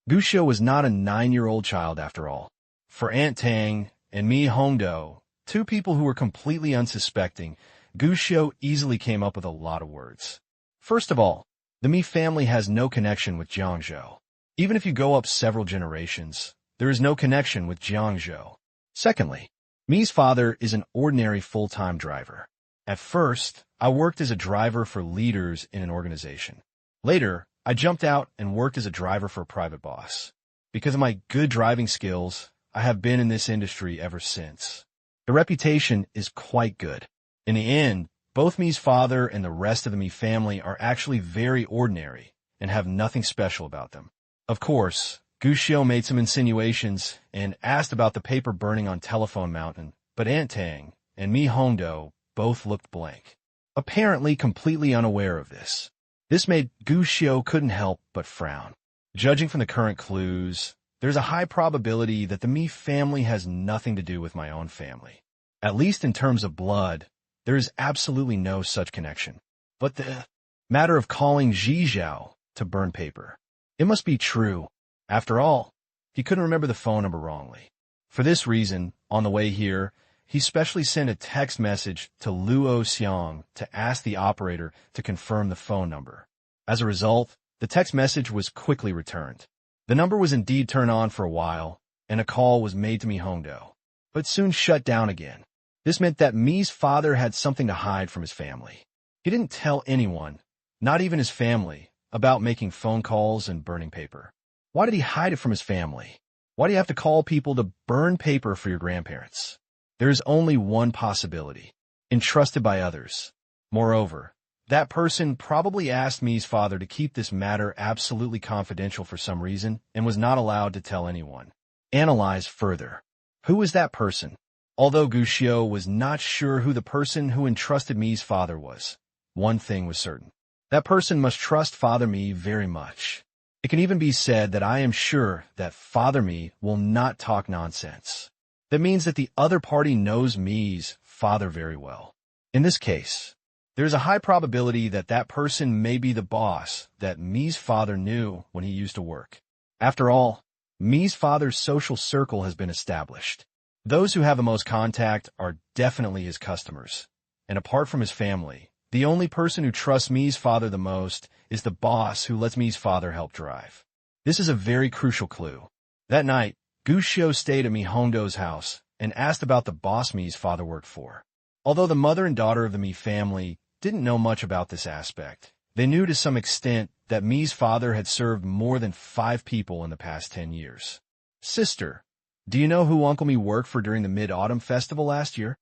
Guxiao was not a 9-year-old child after all. For Aunt Tang and Mi Hongdo, two people who were completely unsuspecting, Guxiao easily came up with a lot of words. First of all, the Mi family has no connection with Jiangzhou. Even if you go up several generations, there is no connection with Jiangzhou. Secondly, Mi's father is an ordinary full-time driver. At first, I worked as a driver for leaders in an organization. Later, I jumped out and worked as a driver for a private boss. Because of my good driving skills, I have been in this industry ever since. The reputation is quite good. In the end, both Mi's father and the rest of the Mi family are actually very ordinary and have nothing special about them. Of course, Guxiao made some insinuations and asked about the paper burning on Telephone Mountain, but Aunt Tang and Mi Hongdo both looked blank, apparently completely unaware of this. This made Guxiao couldn't help but frown. Judging from the current clues, there's a high probability that the Mi family has nothing to do with my own family. At least in terms of blood, there is absolutely no such connection. But the matter of calling Zhizhao to burn paper, it must be true. After all, he couldn't remember the phone number wrongly. For this reason, on the way here, he specially sent a text message to Luo Xiang to ask the operator to confirm the phone number. As a result, the text message was quickly returned. The number was indeed turned on for a while, and a call was made to Mi Hongdo, but soon shut down again. This meant that Mi's father had something to hide from his family. He didn't tell anyone, not even his family, about making phone calls and burning paper. Why did he hide it from his family? Why do you have to call people to burn paper for your grandparents? There is only one possibility: entrusted by others. Moreover, that person probably asked Mi's father to keep this matter absolutely confidential for some reason and was not allowed to tell anyone. Analyze further. Who is that person? Although Guxiao was not sure who the person who entrusted Mi's father was, one thing was certain. That person must trust Father Mi very much. It can even be said that I am sure that Father Mi will not talk nonsense. That means that the other party knows Mi's father very well. In this case, there is a high probability that that person may be the boss that Mi's father knew when he used to work. After all, Mi's father's social circle has been established. Those who have the most contact are definitely his customers. And apart from his family, the only person who trusts Mi's father the most is the boss who lets Mi's father help drive. This is a very crucial clue. That night, Guxiao stayed at Mi Hongdo's house and asked about the boss Mi's father worked for. Although the mother and daughter of the Mi family didn't know much about this aspect, they knew to some extent that Mi's father had served more than 5 people in the past 10 years. Sister, do you know who Uncle Mi worked for during the Mid-Autumn Festival last year?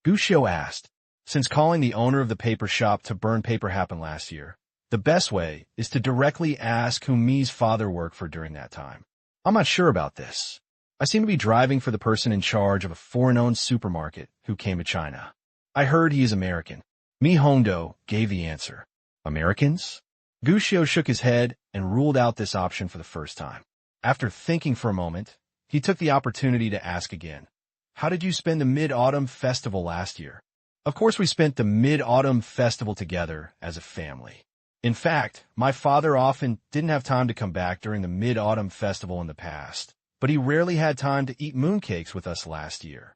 Guxiao asked. Since calling the owner of the paper shop to burn paper happened last year, the best way is to directly ask who Mi's father worked for during that time. I'm not sure about this. I seem to be driving for the person in charge of a foreign-owned supermarket who came to China. I heard he is American. Mi Hongdo gave the answer. Americans? Gu Xiu shook his head and ruled out this option for the first time. After thinking for a moment, he took the opportunity to ask again. How did you spend the Mid-Autumn Festival last year? Of course we spent the Mid-Autumn Festival together as a family. In fact, my father often didn't have time to come back during the Mid-Autumn Festival in the past, but he rarely had time to eat mooncakes with us last year.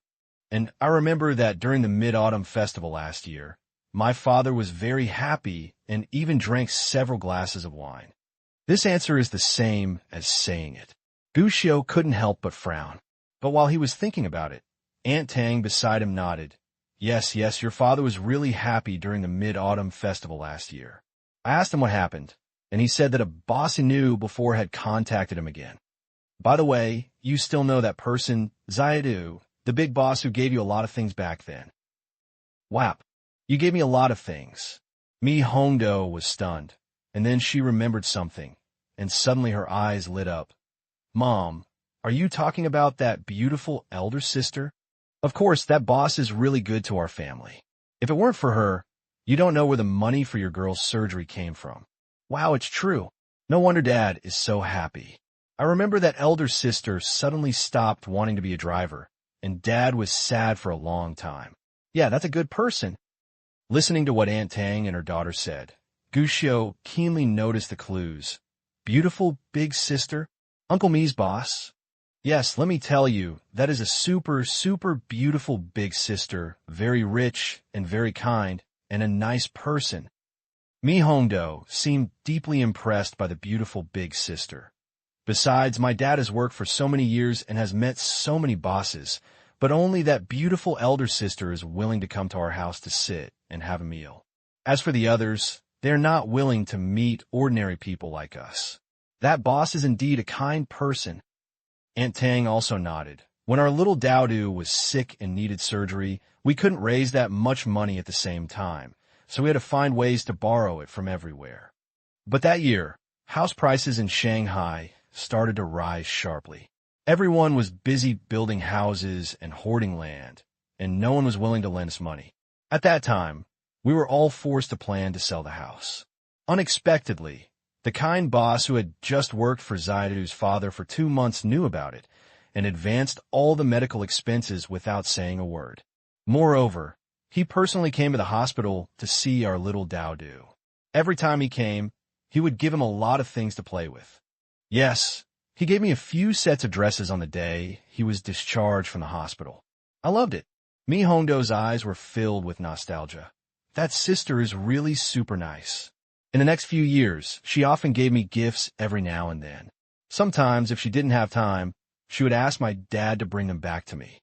And I remember that during the Mid-Autumn Festival last year, my father was very happy and even drank several glasses of wine. This answer is the same as saying it. Gu Xiu couldn't help but frown. But while he was thinking about it, Aunt Tang beside him nodded. Yes, your father was really happy during the Mid-Autumn Festival last year. I asked him what happened, and he said that a boss he knew before had contacted him again. By the way, you still know that person, Zaidu, the big boss who gave you a lot of things back then. Whap! You gave me a lot of things. Mi Hongdo was stunned, and then she remembered something, and suddenly her eyes lit up. Mom, are you talking about that beautiful elder sister? Of course, that boss is really good to our family. If it weren't for her, you don't know where the money for your girl's surgery came from. Wow, it's true. No wonder Dad is so happy. I remember that elder sister suddenly stopped wanting to be a driver, and Dad was sad for a long time. Yeah, that's a good person. Listening to what Aunt Tang and her daughter said, Gu Xiu keenly noticed the clues. Beautiful big sister? Uncle Mi's boss? Yes, let me tell you, that is a super beautiful big sister, very rich and very kind, and a nice person. Mi Hongdo seemed deeply impressed by the beautiful big sister. Besides, my dad has worked for so many years and has met so many bosses, but only that beautiful elder sister is willing to come to our house to sit and have a meal. As for the others, they're not willing to meet ordinary people like us. That boss is indeed a kind person. Aunt Tang also nodded. When our little Daodu was sick and needed surgery, we couldn't raise that much money at the same time, so we had to find ways to borrow it from everywhere. But that year, house prices in Shanghai started to rise sharply. Everyone was busy building houses and hoarding land, and no one was willing to lend us money. At that time, we were all forced to plan to sell the house. Unexpectedly, the kind boss who had just worked for Zaidu's father for 2 months knew about it and advanced all the medical expenses without saying a word. Moreover, he personally came to the hospital to see our little Daodu. Every time he came, he would give him a lot of things to play with. Yes, he gave me a few sets of dresses on the day he was discharged from the hospital. I loved it. Mi Hongdo's eyes were filled with nostalgia. That sister is really super nice. In the next few years, she often gave me gifts every now and then. Sometimes, if she didn't have time, she would ask my dad to bring them back to me.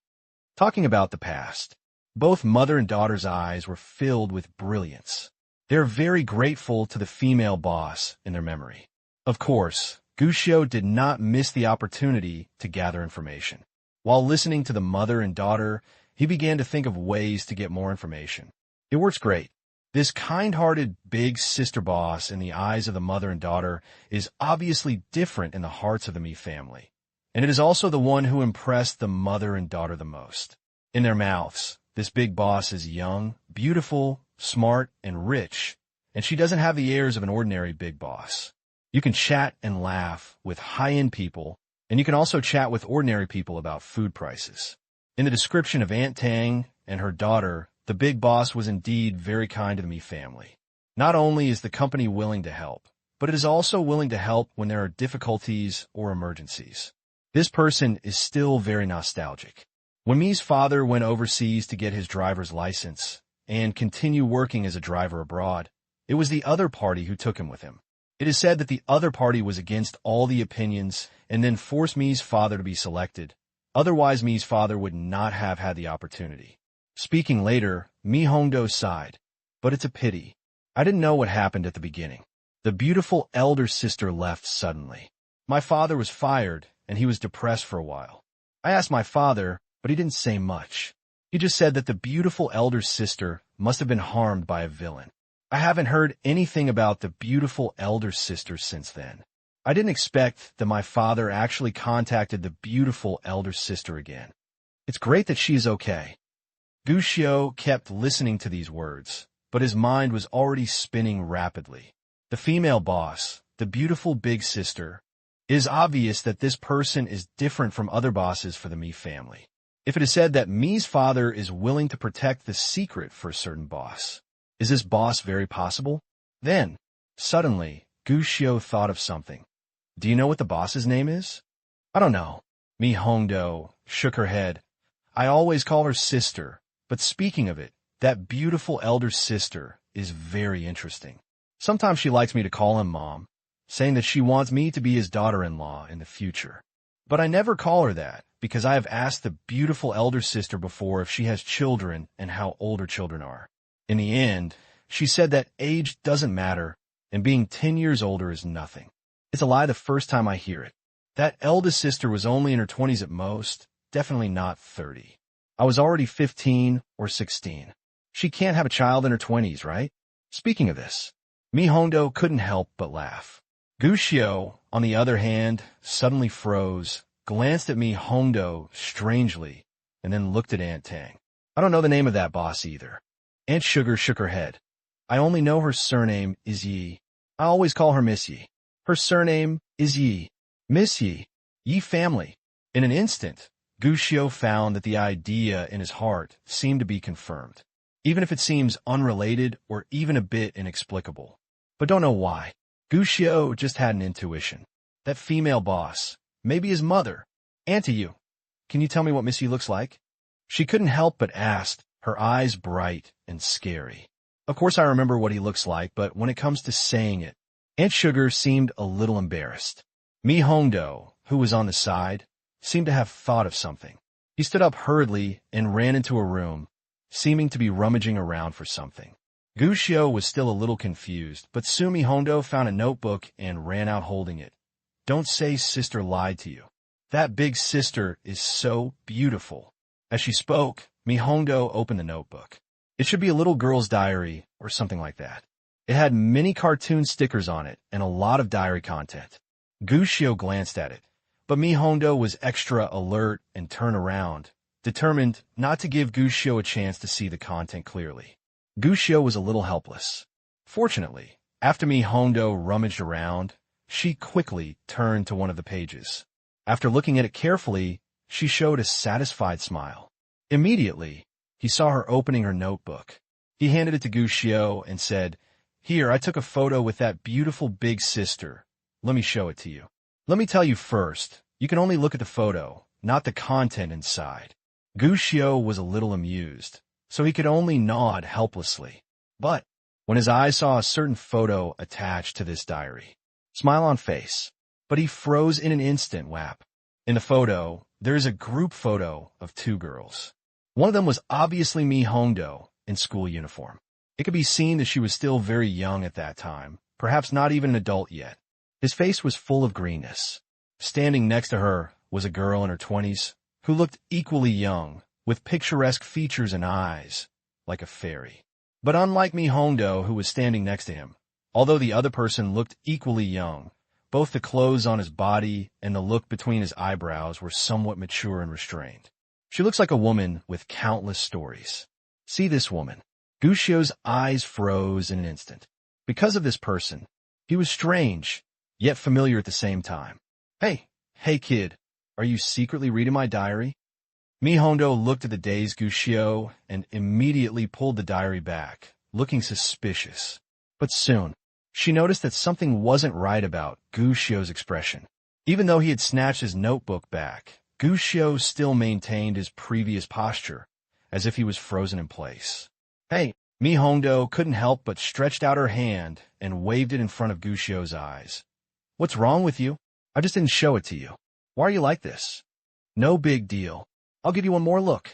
Talking about the past, both mother and daughter's eyes were filled with brilliance. They are very grateful to the female boss in their memory. Of course, Gu Xiu did not miss the opportunity to gather information. While listening to the mother and daughter, he began to think of ways to get more information. It works great. This kind-hearted big sister boss in the eyes of the mother and daughter is obviously different in the hearts of the Mi family. And it is also the one who impressed the mother and daughter the most. In their mouths, this big boss is young, beautiful, smart, and rich, and she doesn't have the airs of an ordinary big boss. You can chat and laugh with high-end people, and you can also chat with ordinary people about food prices. In the description of Aunt Tang and her daughter, the big boss was indeed very kind to the Mi family. Not only is the company willing to help, but it is also willing to help when there are difficulties or emergencies. This person is still very nostalgic. When Mi's father went overseas to get his driver's license and continue working as a driver abroad, it was the other party who took him with him. It is said that the other party was against all the opinions and then forced Mi's father to be selected. Otherwise, Mi's father would not have had the opportunity. Speaking later, Mi Hongdo sighed. But it's a pity. I didn't know what happened at the beginning. The beautiful elder sister left suddenly. My father was fired, and he was depressed for a while. I asked my father, but he didn't say much. He just said that the beautiful elder sister must have been harmed by a villain. I haven't heard anything about the beautiful elder sister since then. I didn't expect that my father actually contacted the beautiful elder sister again. It's great that she's okay. Gushio kept listening to these words, but his mind was already spinning rapidly. The female boss, the beautiful big sister. It is obvious that this person is different from other bosses for the Mi family. If it is said that Mi's father is willing to protect the secret for a certain boss, is this boss very possible? Then, suddenly, Gushio thought of something. Do you know what the boss's name is? I don't know. Mi Hongdo shook her head. I always call her sister, but speaking of it, that beautiful elder sister is very interesting. Sometimes she likes me to call him Mom, saying that she wants me to be his daughter-in-law in the future. But I never call her that, because I have asked the beautiful elder sister before if she has children and how old her children are. In the end, she said that age doesn't matter, and being 10 years older is nothing. It's a lie the first time I hear it. That eldest sister was only in her 20s at most, definitely not 30. I was already 15 or 16. She can't have a child in her 20s, right? Speaking of this, Mi Hongdo couldn't help but laugh. Gushio, on the other hand, suddenly froze, glanced at Mi Hongdo strangely, and then looked at Aunt Tang. I don't know the name of that boss either. Aunt Sugar shook her head. I only know her surname is Yi. I always call her Miss Yi. Her surname is Yi. Miss Yi. Yi family. In an instant, Gushio found that the idea in his heart seemed to be confirmed, even if it seems unrelated or even a bit inexplicable. But don't know why. Gushio just had an intuition. That female boss, maybe his mother. Auntie Yu, can you tell me what Miss Yi looks like? She couldn't help but ask, her eyes bright and scary. Of course I remember what he looks like, but when it comes to saying it, Aunt Sugar seemed a little embarrassed. Mi Hongdo, who was on the side, seemed to have thought of something. He stood up hurriedly and ran into a room, seeming to be rummaging around for something. Gushio was still a little confused, but soon Mi Hongdo found a notebook and ran out holding it. Don't say sister lied to you. That big sister is so beautiful. As she spoke, Mi Hongdo opened the notebook. It should be a little girl's diary or something like that. It had many cartoon stickers on it and a lot of diary content. Gushio glanced at it, but Mi Hongdo was extra alert and turned around, determined not to give Gushio a chance to see the content clearly. Gushio was a little helpless. Fortunately, after Mi Hongdo rummaged around, she quickly turned to one of the pages. After looking at it carefully, she showed a satisfied smile. Immediately, he saw her opening her notebook. He handed it to Gushio and said, Here, I took a photo with that beautiful big sister. Let me show it to you. Let me tell you first, you can only look at the photo, not the content inside. Gushio was a little amused, so he could only nod helplessly. But when his eyes saw a certain photo attached to this diary, smile on face, but he froze in an instant, whap. In the photo, there is a group photo of two girls. One of them was obviously Mi Hongdo in school uniform. It could be seen that she was still very young at that time, perhaps not even an adult yet. His face was full of greenness. Standing next to her was a girl in her 20s who looked equally young, with picturesque features and eyes, like a fairy. But unlike Mi Hongdo, who was standing next to him, although the other person looked equally young, both the clothes on his body and the look between his eyebrows were somewhat mature and restrained. She looks like a woman with countless stories. See this woman. Gushio's eyes froze in an instant. Because of this person, he was strange, yet familiar at the same time. Hey kid, are you secretly reading my diary? Mi Hongdo looked at the dazed Gushio and immediately pulled the diary back, looking suspicious. But soon, she noticed that something wasn't right about Gushio's expression. Even though he had snatched his notebook back, Gushio still maintained his previous posture, as if he was frozen in place. Hey, Mi Hongdo couldn't help but stretched out her hand and waved it in front of Gushio's eyes. What's wrong with you? I just didn't show it to you. Why are you like this? No big deal. I'll give you one more look.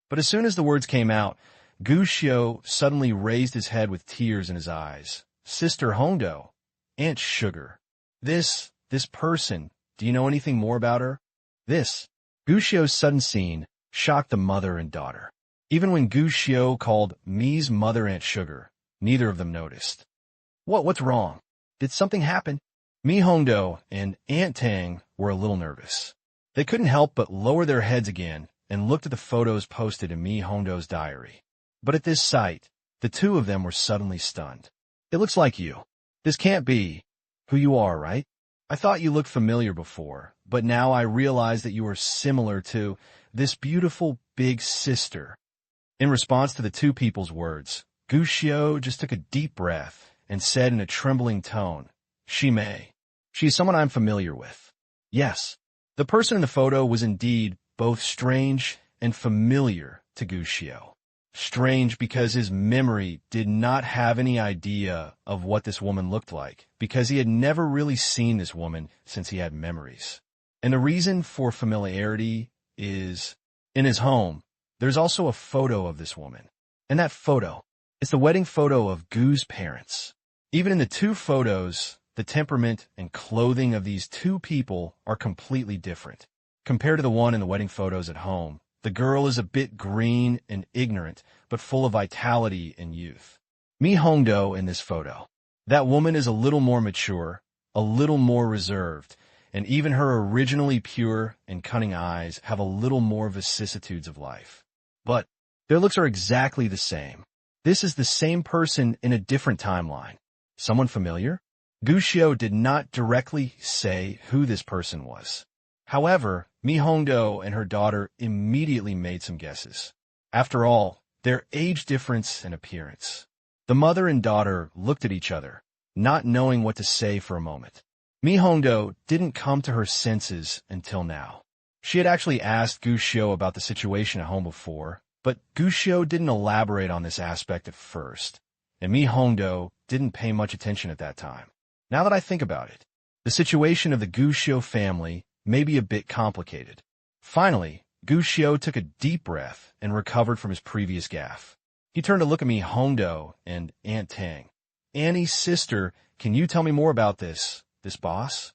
But as soon as the words came out, Gushio suddenly raised his head with tears in his eyes. Sister Hongdo, Aunt Sugar. This person, do you know anything more about her? Gushio's sudden scene shocked the mother and daughter. Even when Gu Xiu called Mi's mother Aunt Sugar, neither of them noticed. What's wrong? Did something happen? Mi Hongdo and Aunt Tang were a little nervous. They couldn't help but lower their heads again and looked at the photos posted in Mi Hongdo's diary. But at this sight, the two of them were suddenly stunned. It looks like you. This can't be who you are, right? I thought you looked familiar before, but now I realize that you are similar to this beautiful big sister. In response to the two people's words, Gu Xiu just took a deep breath and said in a trembling tone, She may. She is someone I'm familiar with. Yes. The person in the photo was indeed both strange and familiar to Gu Xiu. Strange because his memory did not have any idea of what this woman looked like, because he had never really seen this woman since he had memories. And the reason for familiarity is, in his home, there's also a photo of this woman. And that photo is the wedding photo of Gu's parents. Even in the two photos, the temperament and clothing of these two people are completely different. Compared to the one in the wedding photos at home, the girl is a bit green and ignorant, but full of vitality and youth. Mi Hongdo in this photo. That woman is a little more mature, a little more reserved, and even her originally pure and cunning eyes have a little more vicissitudes of life. But their looks are exactly the same. This is the same person in a different timeline. Someone familiar? Gu Xiu did not directly say who this person was. However, Mi Hongdo and her daughter immediately made some guesses. After all, their age difference and appearance. The mother and daughter looked at each other, not knowing what to say for a moment. Mi Hongdo didn't come to her senses until now. She had actually asked Gu Xiu about the situation at home before, but Gu Xiu didn't elaborate on this aspect at first, and Mi Hongdo didn't pay much attention at that time. Now that I think about it, the situation of the Gu Xiu family may be a bit complicated. Finally, Gu Xiu took a deep breath and recovered from his previous gaffe. He turned to look at Mi Hongdo and Aunt Tang. Annie's sister, can you tell me more about this boss?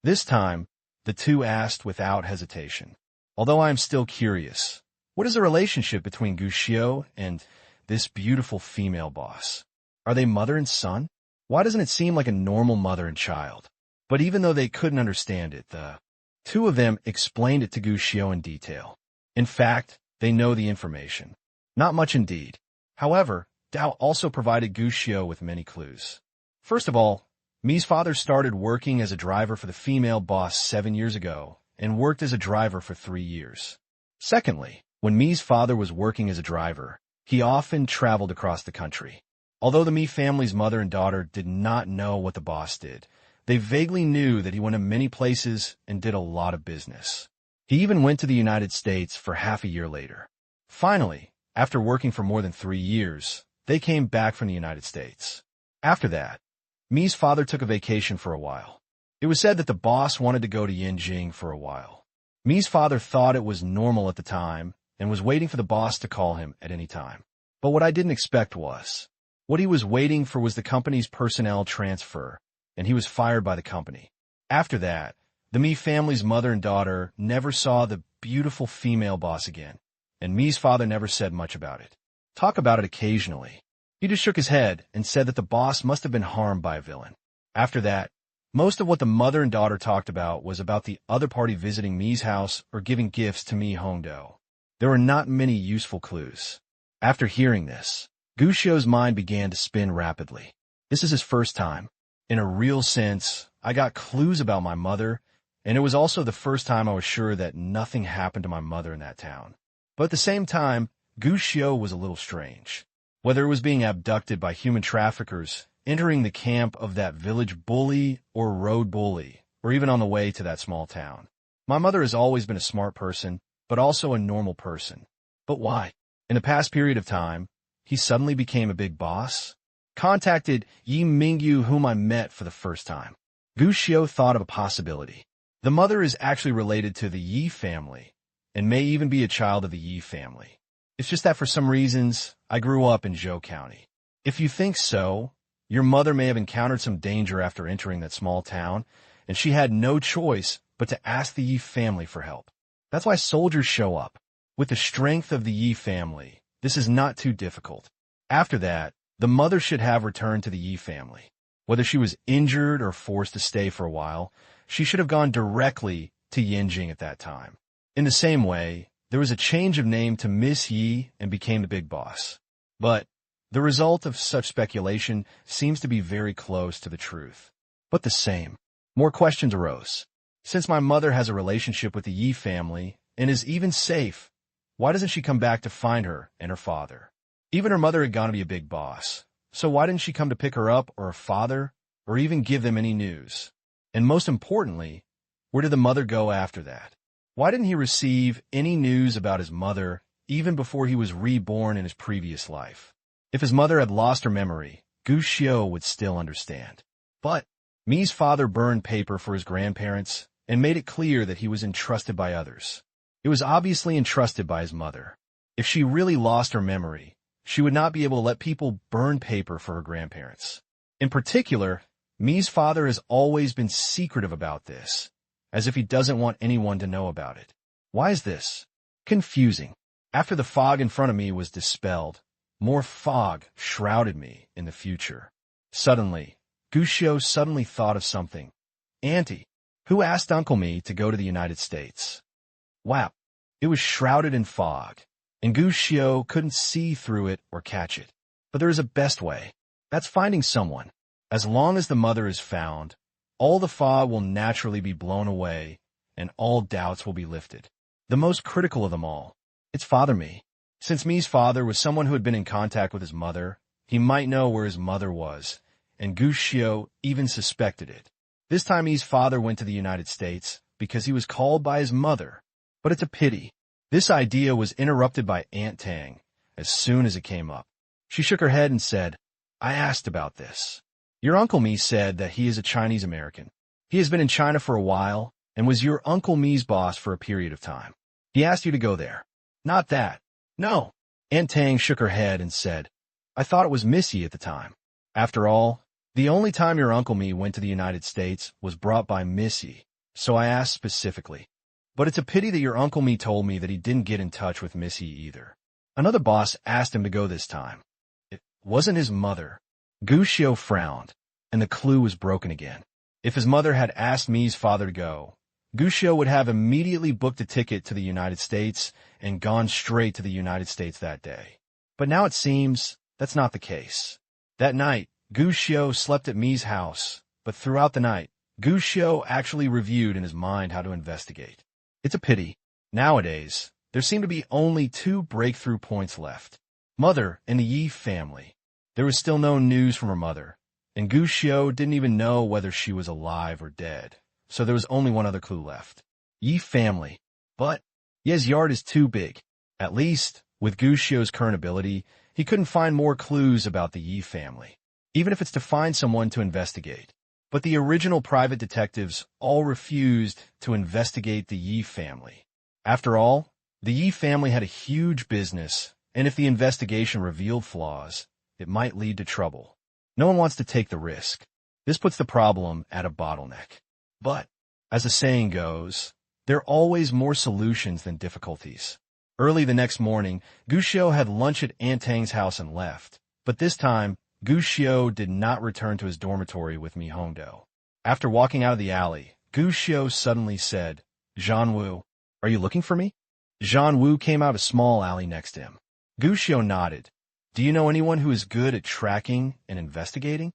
This time, the two asked without hesitation. Although I am still curious, what is the relationship between Gu Xiu and this beautiful female boss? Are they mother and son? Why doesn't it seem like a normal mother and child? But even though they couldn't understand it, the two of them explained it to Gu Xiu in detail. In fact, they know the information. Not much indeed. However, Dao also provided Gu Xiu with many clues. First of all, Mi's father started working as a driver for the female boss 7 years ago and worked as a driver for 3 years. Secondly, when Mi's father was working as a driver, he often traveled across the country. Although the Mi family's mother and daughter did not know what the boss did, they vaguely knew that he went to many places and did a lot of business. He even went to the United States for half a year later. Finally, after working for more than 3 years, they came back from the United States. After that, Mi's father took a vacation for a while. It was said that the boss wanted to go to Yinjing for a while. Mi's father thought it was normal at the time and was waiting for the boss to call him at any time. But what I didn't expect was, what he was waiting for was the company's personnel transfer, and he was fired by the company. After that, the Mi family's mother and daughter never saw the beautiful female boss again, and Mi's father never said much about it. Talk about it occasionally. He just shook his head and said that the boss must have been harmed by a villain. After that, most of what the mother and daughter talked about was about the other party visiting Mi's house or giving gifts to Mi Hongdo. There were not many useful clues. After hearing this, Gu Xiu's mind began to spin rapidly. This is his first time. In a real sense, I got clues about my mother, and it was also the first time I was sure that nothing happened to my mother in that town. But at the same time, Gu Xiu was a little strange. Whether it was being abducted by human traffickers, entering the camp of that village bully or road bully, or even on the way to that small town. My mother has always been a smart person, but also a normal person. But why? In the past period of time, he suddenly became a big boss? Contacted Yi Mingyu, whom I met for the first time. Gu Xiu thought of a possibility. The mother is actually related to the Yi family, and may even be a child of the Yi family. It's just that for some reasons, I grew up in Zhou County. If you think so, your mother may have encountered some danger after entering that small town, and she had no choice but to ask the Yi family for help. That's why soldiers show up. With the strength of the Yi family, This is not too difficult. After that, the mother should have returned to the Yi family. Whether she was injured or forced to stay for a while, she should have gone directly to Yinjing at that time. In the same way, there was a change of name to Miss Yi and became the big boss. But the result of such speculation seems to be very close to the truth. But the same. More questions arose. Since my mother has a relationship with the Yi family and is even safe, why doesn't she come back to find her and her father? Even her mother had gone to be a big boss. So why didn't she come to pick her up or her father or even give them any news? And most importantly, where did the mother go after that? Why didn't he receive any news about his mother even before he was reborn in his previous life? If his mother had lost her memory, Gu Xiu would still understand. But Mi's father burned paper for his grandparents and made it clear that he was entrusted by others. It was obviously entrusted by his mother. If she really lost her memory, she would not be able to let people burn paper for her grandparents. In particular, Mi's father has always been secretive about this, as if he doesn't want anyone to know about it. Why is this? Confusing. After the fog in front of me was dispelled, more fog shrouded me in the future. Suddenly, Gu Xiu suddenly thought of something. Auntie, who asked Uncle Mi to go to the United States? Wow, it was shrouded in fog, and Gu Xiu couldn't see through it or catch it. But there is a best way. That's finding someone. As long as the mother is found, all the fog will naturally be blown away, and all doubts will be lifted. The most critical of them all, it's Father Mi. Since Mi's father was someone who had been in contact with his mother, he might know where his mother was, and Gu Xiu even suspected it. This time Mi's father went to the United States because he was called by his mother. But it's a pity. This idea was interrupted by Aunt Tang as soon as it came up. She shook her head and said, I asked about this. Your Uncle Mi said that he is a Chinese American. He has been in China for a while and was your Uncle Mi's boss for a period of time. He asked you to go there. Not that. No. Aunt Tang shook her head and said, I thought it was Missy at the time. After all, the only time your Uncle Mi went to the United States was brought by Missy, so I asked specifically. But it's a pity that your Uncle Mi told me that he didn't get in touch with Missy either. Another boss asked him to go this time. It wasn't his mother. Gu Xiu frowned, and the clue was broken again. If his mother had asked Mi's father to go, Gu Xiu would have immediately booked a ticket to the United States and gone straight to the United States that day. But now it seems that's not the case. That night, Gu Xiu slept at Mi's house, but throughout the night, Gu Xiu actually reviewed in his mind how to investigate. It's a pity. Nowadays, there seem to be only 2 breakthrough points left. Mother and the Yi family. There was still no news from her mother, and Gu Xiu didn't even know whether she was alive or dead. So there was only one other clue left. Yi family. But Ye's yard is too big. At least, with Gu Xiu's current ability, he couldn't find more clues about the Yi family, even if it's to find someone to investigate. But the original private detectives all refused to investigate the Yi family. After all, the Yi family had a huge business, and if the investigation revealed flaws, it might lead to trouble. No one wants to take the risk. This puts the problem at a bottleneck. But, as the saying goes, there are always more solutions than difficulties. Early the next morning, Gu Xiu had lunch at Aunt Tang's house and left. But this time, Gu Xiu did not return to his dormitory with Mi Hongdou. After walking out of the alley, Gu Xiu suddenly said, Zhan Wu, are you looking for me? Zhan Wu came out a small alley next to him. Gu Xiu nodded. Do you know anyone who is good at tracking and investigating?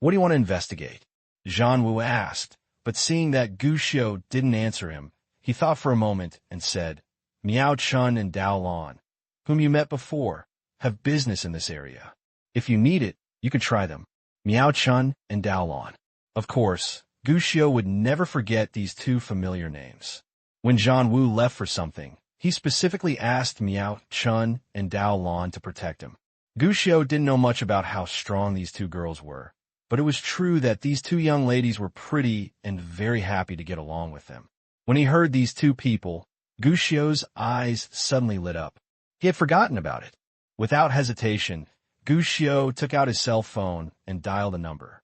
What do you want to investigate? Zhan Wu asked, but seeing that Gu Xiu didn't answer him, he thought for a moment and said, Miao Chun and Dao Lan, whom you met before, have business in this area. If you need it, you can try them. Miao Chun and Dao Lan. Of course, Gu Xiu would never forget these 2 familiar names. When Zhan Wu left for something, he specifically asked Miao Chun and Dao Lan to protect him. Gu Xiu didn't know much about how strong these 2 girls were, but it was true that these 2 young ladies were pretty and very happy to get along with them. When he heard these 2 people, Gu Xiu's eyes suddenly lit up. He had forgotten about it. Without hesitation, Gu Xiu took out his cell phone and dialed a number.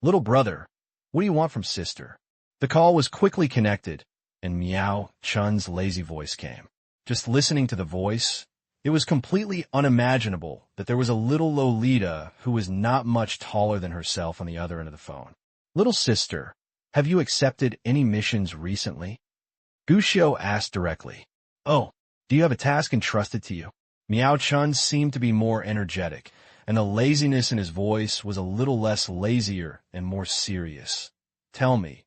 Little brother, what do you want from sister? The call was quickly connected, and Miao Chun's lazy voice came. Just listening to the voice, It was completely unimaginable that there was a little Lolita who was not much taller than herself on the other end of the phone. Little sister, have you accepted any missions recently? Guxiu asked directly. Oh, do you have a task entrusted to you? Miao Chun seemed to be more energetic, and the laziness in his voice was a little less lazier and more serious. Tell me,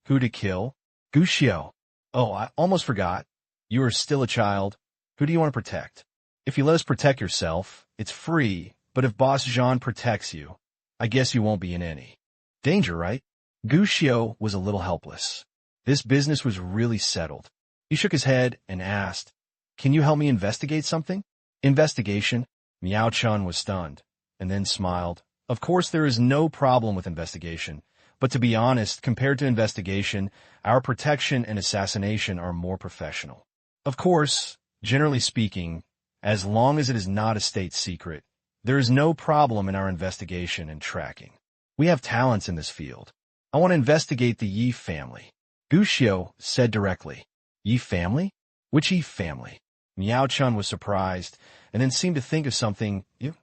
who to kill? Guxiu. Oh, I almost forgot. You are still a child. Who do you want to protect? If you let us protect yourself, it's free, but if Boss Jean protects you, I guess you won't be in any danger, right? Guxiu was a little helpless. This business was really settled. He shook his head and asked, can you help me investigate something? Investigation? Miao Chun was stunned, and then smiled. Of course there is no problem with investigation, but to be honest, compared to investigation, our protection and assassination are more professional. Of course, generally speaking, as long as it is not a state secret, there is no problem in our investigation and tracking. We have talents in this field. I want to investigate the Yi family. Guxiu said directly. Yi family? Which Yi family? Miao Chun was surprised, and then seemed to think of something. You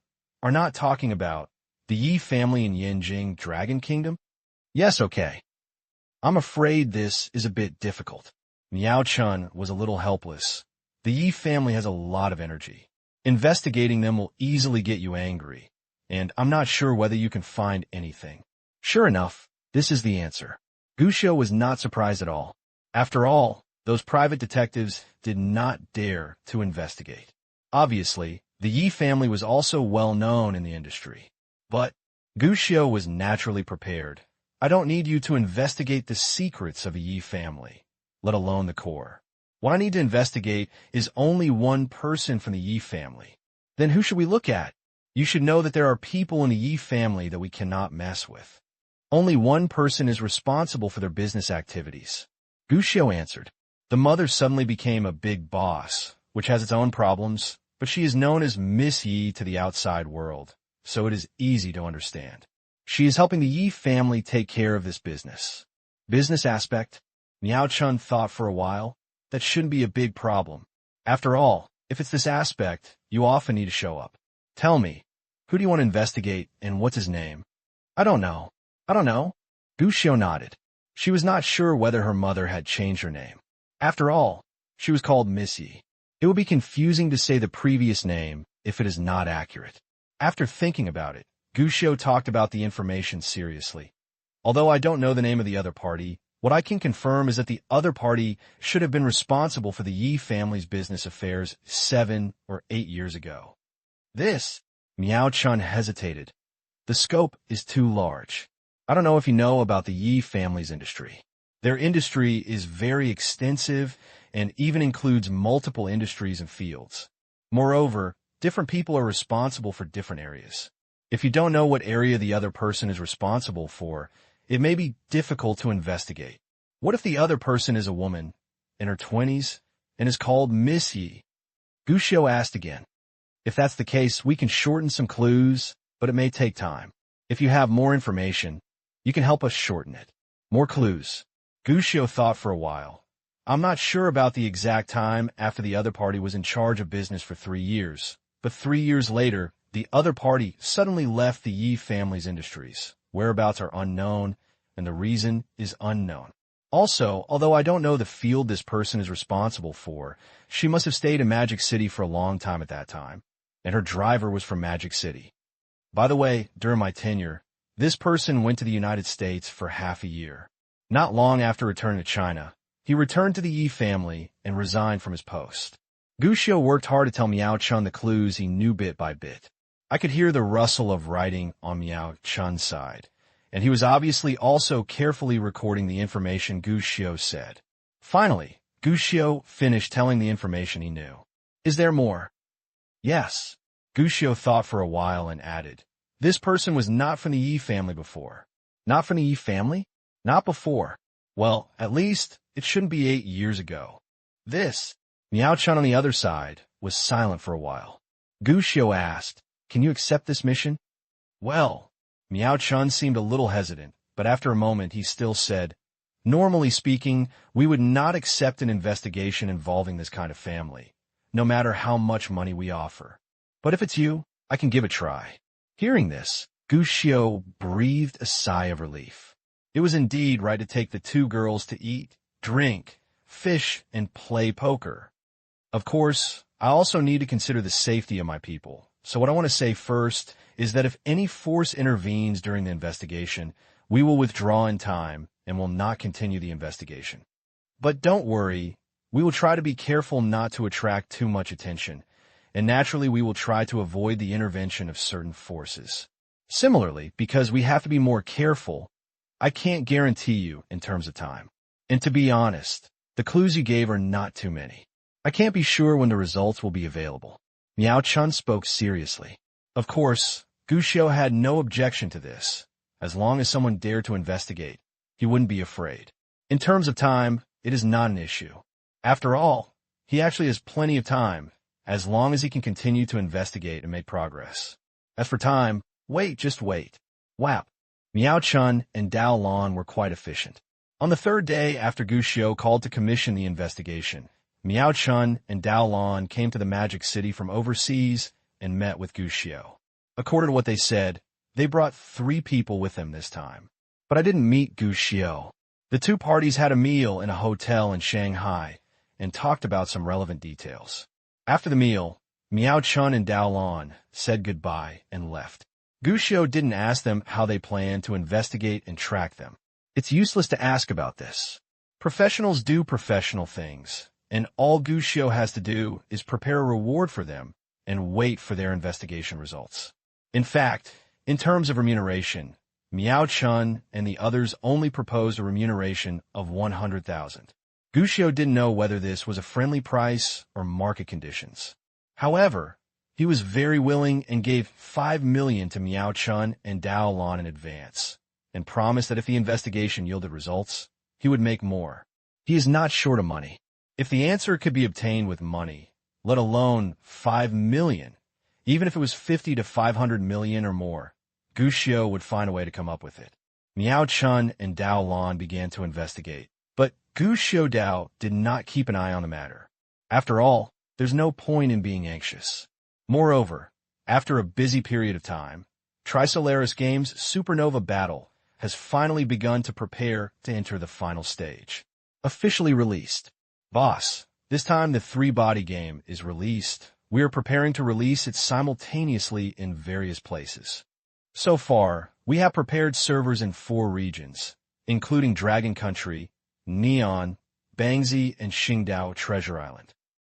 are not talking about the Yi family in Yanjing Dragon Kingdom? Yes, okay. I'm afraid this is a bit difficult. Miao Chun was a little helpless. The Yi family has a lot of energy. Investigating them will easily get you angry, and I'm not sure whether you can find anything. Sure enough, this is the answer. Guxiu was not surprised at all. After all, those private detectives did not dare to investigate. Obviously, the Yi family was also well known in the industry. But Guxiu was naturally prepared. I don't need you to investigate the secrets of a Yi family, let alone the core. What I need to investigate is only one person from the Yi family. Then who should we look at? You should know that there are people in the Yi family that we cannot mess with. Only one person is responsible for their business activities. Guxiu answered. The mother suddenly became a big boss, which has its own problems, but she is known as Miss Yi to the outside world, so it is easy to understand. She is helping the Yi family take care of this business. Business aspect? Miao Chun thought for a while. That shouldn't be a big problem. After all, if it's this aspect, you often need to show up. Tell me, who do you want to investigate and what's his name? I don't know. Guxiu nodded. She was not sure whether her mother had changed her name. After all, she was called Miss Yi. It would be confusing to say the previous name if it is not accurate. After thinking about it, Guxiu talked about the information seriously. Although I don't know the name of the other party, what I can confirm is that the other party should have been responsible for the Yi family's business affairs 7 or 8 years ago. This, Miao Chun hesitated. The scope is too large. I don't know if you know about the Yi family's industry. Their industry is very extensive and even includes multiple industries and fields. Moreover, different people are responsible for different areas. If you don't know what area the other person is responsible for, it may be difficult to investigate. What if the other person is a woman, in her 20s, and is called Miss Yi? Guxiu asked again. If that's the case, we can shorten some clues, but it may take time. If you have more information, you can help us shorten it. More clues. Guxiu thought for a while. I'm not sure about the exact time after the other party was in charge of business for 3 years, but 3 years later, the other party suddenly left the Yi family's industries. Whereabouts are unknown, and the reason is unknown. Also, although I don't know the field this person is responsible for, she must have stayed in Magic City for a long time at that time, and her driver was from Magic City. By the way, during my tenure, this person went to the United States for half a year. Not long after returning to China, he returned to the Yi family and resigned from his post. Guxiu worked hard to tell Miao Chun the clues he knew bit by bit. I could hear the rustle of writing on Miao Chun's side, and he was obviously also carefully recording the information Guxiu said. Finally, Guxiu finished telling the information he knew. Is there more? Yes. Guxiu thought for a while and added, this person was not from the Yi family before. Not from the Yi family? Not before. Well, at least it shouldn't be 8 years ago. This, Miao Chun on the other side, was silent for a while. Guxiu asked, can you accept this mission? Well, Miao Chun seemed a little hesitant, but after a moment he still said, normally speaking, we would not accept an investigation involving this kind of family. no matter how much money we offer. But if it's you, I can give it a try. Hearing this, Gu Xiu breathed a sigh of relief. It was indeed right to take the two girls to eat, drink, fish, and play poker. Of course, I also need to consider the safety of my people. So what I want to say first is that if any force intervenes during the investigation, we will withdraw in time and will not continue the investigation. But don't worry, we will try to be careful not to attract too much attention, and naturally we will try to avoid the intervention of certain forces. Similarly, because we have to be more careful, I can't guarantee you in terms of time. And to be honest, the clues you gave are not too many. I can't be sure when the results will be available. Miao Chun spoke seriously. Of course, Gu Xiu had no objection to this. As long as someone dared to investigate, he wouldn't be afraid. In terms of time, it is not an issue. After all, he actually has plenty of time, as long as he can continue to investigate and make progress. As for time, just wait. Wow. Miao Chun and Dao Lan were quite efficient. On the third day after Gu Xiu called to commission the investigation, Miao Chun and Dao Lan came to the Magic City from overseas and met with Gu Xiu. According to what they said, they brought 3 people with them this time. But I didn't meet Gu Xiu. The two parties had a meal in a hotel in Shanghai and talked about some relevant details. After the meal, Miao Chun and Dao Lan said goodbye and left. Gu Xiu didn't ask them how they planned to investigate and track them. It's useless to ask about this. Professionals do professional things, and all Gu Xiu has to do is prepare a reward for them and wait for their investigation results. In fact, in terms of remuneration, Miao Chun and the others only proposed a remuneration of 100,000. Gu Xiu didn't know whether this was a friendly price or market conditions. However, he was very willing and gave 5 million to Miao Chun and Dao Lan in advance, and promised that if the investigation yielded results, he would make more. He is not short of money. If the answer could be obtained with money, let alone 5 million, even if it was 50 to 500 million or more, Gu Xiu would find a way to come up with it. Miao Chun and Dao Lan began to investigate, but Gu Xiu Dao did not keep an eye on the matter. After all, there's no point in being anxious. Moreover, after a busy period of time, Spoliers Games' Supernova Battle has finally begun to prepare to enter the final stage. Officially released. Boss, this time the 3-body game is released. We are preparing to release it simultaneously in various places. So far, we have prepared servers in 4 regions, including Dragon Country, Neon, Bangzi, and Qingdao Treasure Island.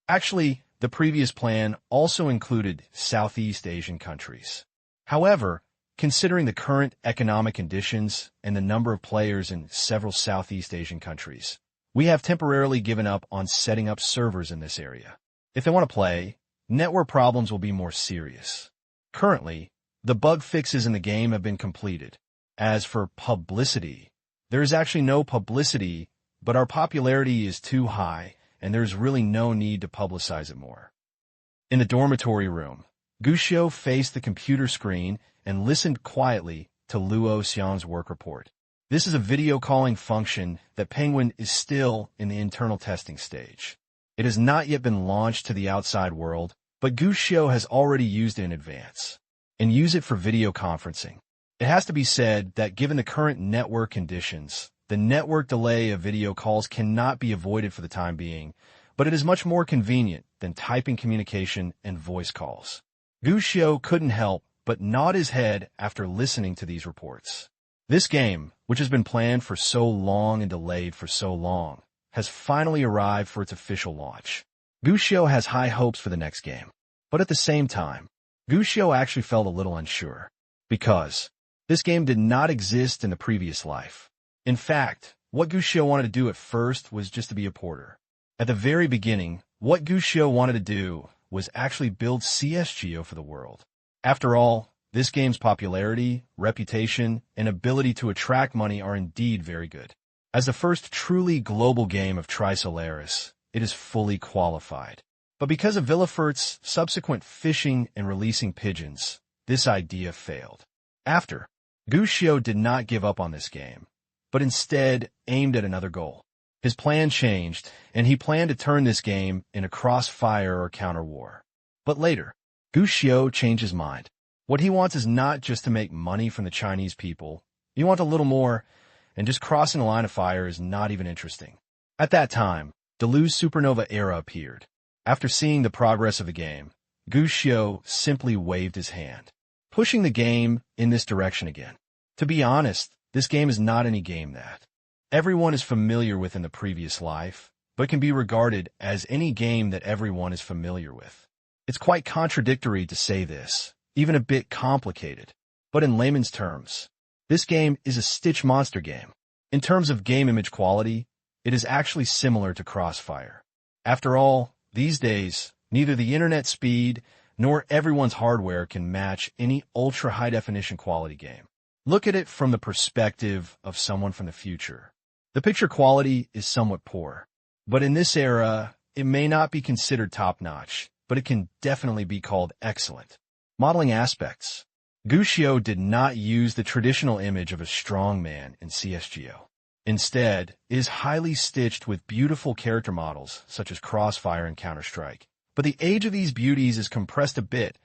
Actually, the previous plan also included Southeast Asian countries. However, considering the current economic conditions and the number of players in several Southeast Asian countries, we have temporarily given up on setting up servers in this area. If they want to play, network problems will be more serious. Currently, the bug fixes in the game have been completed. As for publicity, there is actually no publicity, but our popularity is too high, and there's really no need to publicize it more. In the dormitory room, Gu Xiu faced the computer screen and listened quietly to Luo Xiang's work report. This is a video calling function that Penguin is still in the internal testing stage. It has not yet been launched to the outside world, but Gu Xiu has already used it in advance and use it for video conferencing. It has to be said that given the current network conditions, the network delay of video calls cannot be avoided for the time being, but it is much more convenient than typing communication and voice calls. Gu Xiu couldn't help but nod his head after listening to these reports. This game, which has been planned for so long and delayed for so long, has finally arrived for its official launch. Gu Xiu has high hopes for the next game, but at the same time, Gu Xiu actually felt a little unsure, because this game did not exist in the previous life. In fact, what Gu Xiu wanted to do at first was just to be a porter. At the very beginning, what Gu Xiu wanted to do was actually build CSGO for the world. After all, this game's popularity, reputation, and ability to attract money are indeed very good. As the first truly global game of Spoliers, it is fully qualified. But because of Villafert's subsequent fishing and releasing pigeons, this idea failed. After, Gu Xiu did not give up on this game, but instead aimed at another goal. His plan changed, and he planned to turn this game into crossfire or counter-war. But later, Gu Xiu changed his mind. What he wants is not just to make money from the Chinese people. He wants a little more, and just crossing a line of fire is not even interesting. At that time, Delu's supernova era appeared. After seeing the progress of the game, Gu Xiu simply waved his hand, pushing the game in this direction again. To be honest, this game is not any game that everyone is familiar with in the previous life, but can be regarded as any game that everyone is familiar with. It's quite contradictory to say this, even a bit complicated, but in layman's terms, this game is a Stitch monster game. In terms of game image quality, it is actually similar to Crossfire. After all, these days, neither the internet speed nor everyone's hardware can match any ultra-high-definition quality game. Look at it from the perspective of someone from the future. The picture quality is somewhat poor, but in this era, it may not be considered top-notch, but it can definitely be called excellent. Modeling aspects. Gu Xiu did not use the traditional image of a strong man in CSGO. Instead, it is highly stitched with beautiful character models such as Crossfire and Counter-Strike. But the age of these beauties is compressed a bit,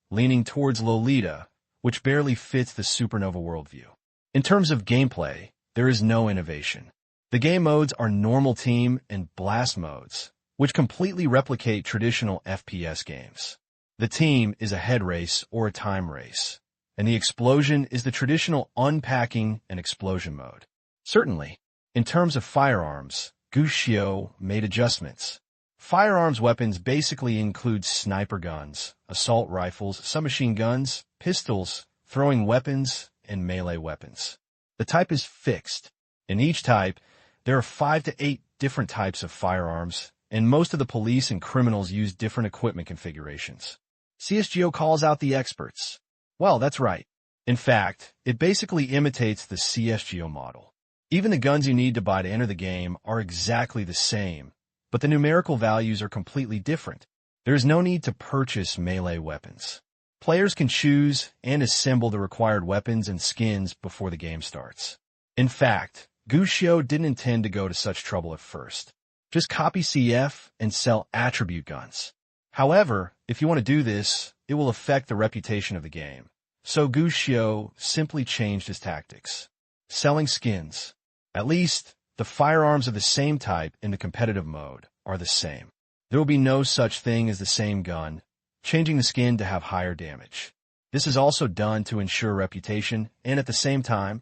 leaning towards Lolita, which barely fits the supernova worldview. In terms of gameplay, there is no innovation. The game modes are normal team and blast modes, which completely replicate traditional FPS games. The team is a head race or a time race, and the explosion is the traditional unpacking and explosion mode. Certainly, in terms of firearms, Gu Xiu made adjustments. Firearms weapons basically include sniper guns, assault rifles, submachine guns, pistols, throwing weapons, and melee weapons. The type is fixed. In each type, there are 5 to 8 different types of firearms, and most of the police and criminals use different equipment configurations. CSGO calls out the experts. Well, that's right. In fact, it basically imitates the CSGO model. Even the guns you need to buy to enter the game are exactly the same, but the numerical values are completely different. There is no need to purchase melee weapons. Players can choose and assemble the required weapons and skins before the game starts. In fact, Gu Xiu didn't intend to go to such trouble at first. Just copy CF and sell attribute guns. However, if you want to do this, it will affect the reputation of the game. So Gu Xiu simply changed his tactics. Selling skins. At least, the firearms of the same type in the competitive mode are the same. There will be no such thing as the same gun, changing the skin to have higher damage. This is also done to ensure reputation and at the same time,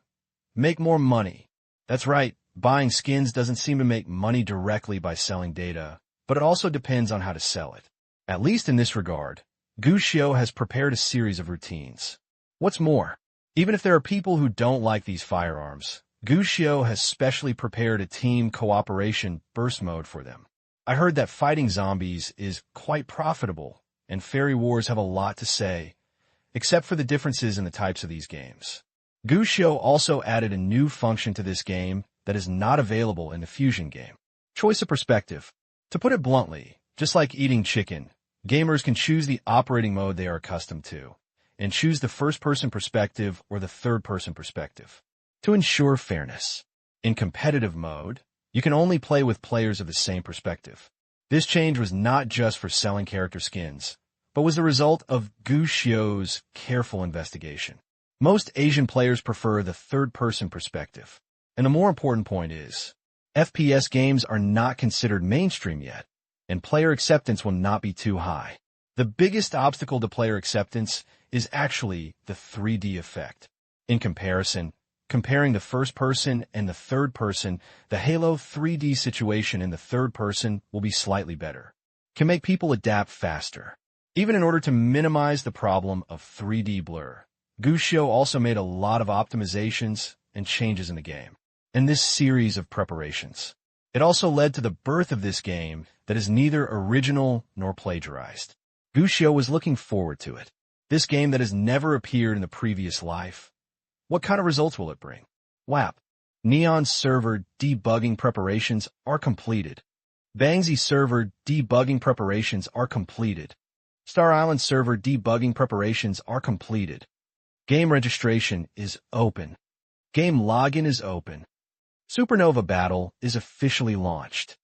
make more money. That's right, buying skins doesn't seem to make money directly by selling data, but it also depends on how to sell it. At least in this regard, Gu Xiu has prepared a series of routines. What's more, even if there are people who don't like these firearms, Gu Xiu has specially prepared a team cooperation burst mode for them. I heard that fighting zombies is quite profitable, and fairy wars have a lot to say, except for the differences in the types of these games. Gu Xiu also added a new function to this game that is not available in the Fusion game. Choice of perspective. To put it bluntly, just like eating chicken, gamers can choose the operating mode they are accustomed to, and choose the first-person perspective or the third-person perspective. To ensure fairness, in competitive mode, you can only play with players of the same perspective. This change was not just for selling character skins, but was the result of Gu Xiu's careful investigation. Most Asian players prefer the third-person perspective, and the more important point is, FPS games are not considered mainstream yet, and player acceptance will not be too high. The biggest obstacle to player acceptance is actually the 3D effect. In comparison, comparing the first person and the third person, the Halo 3D situation in the third person will be slightly better. Can make people adapt faster. Even in order to minimize the problem of 3D blur, Gu Xiu also made a lot of optimizations and changes in the game. In this series of preparations, it also led to the birth of this game that is neither original nor plagiarized. Gu Xiu was looking forward to it. This game that has never appeared in the previous life. What kind of results will it bring? WAP. Neon server debugging preparations are completed. Bangzy server debugging preparations are completed. Star Island server debugging preparations are completed. Game registration is open. Game login is open. Supernova Battle is officially launched.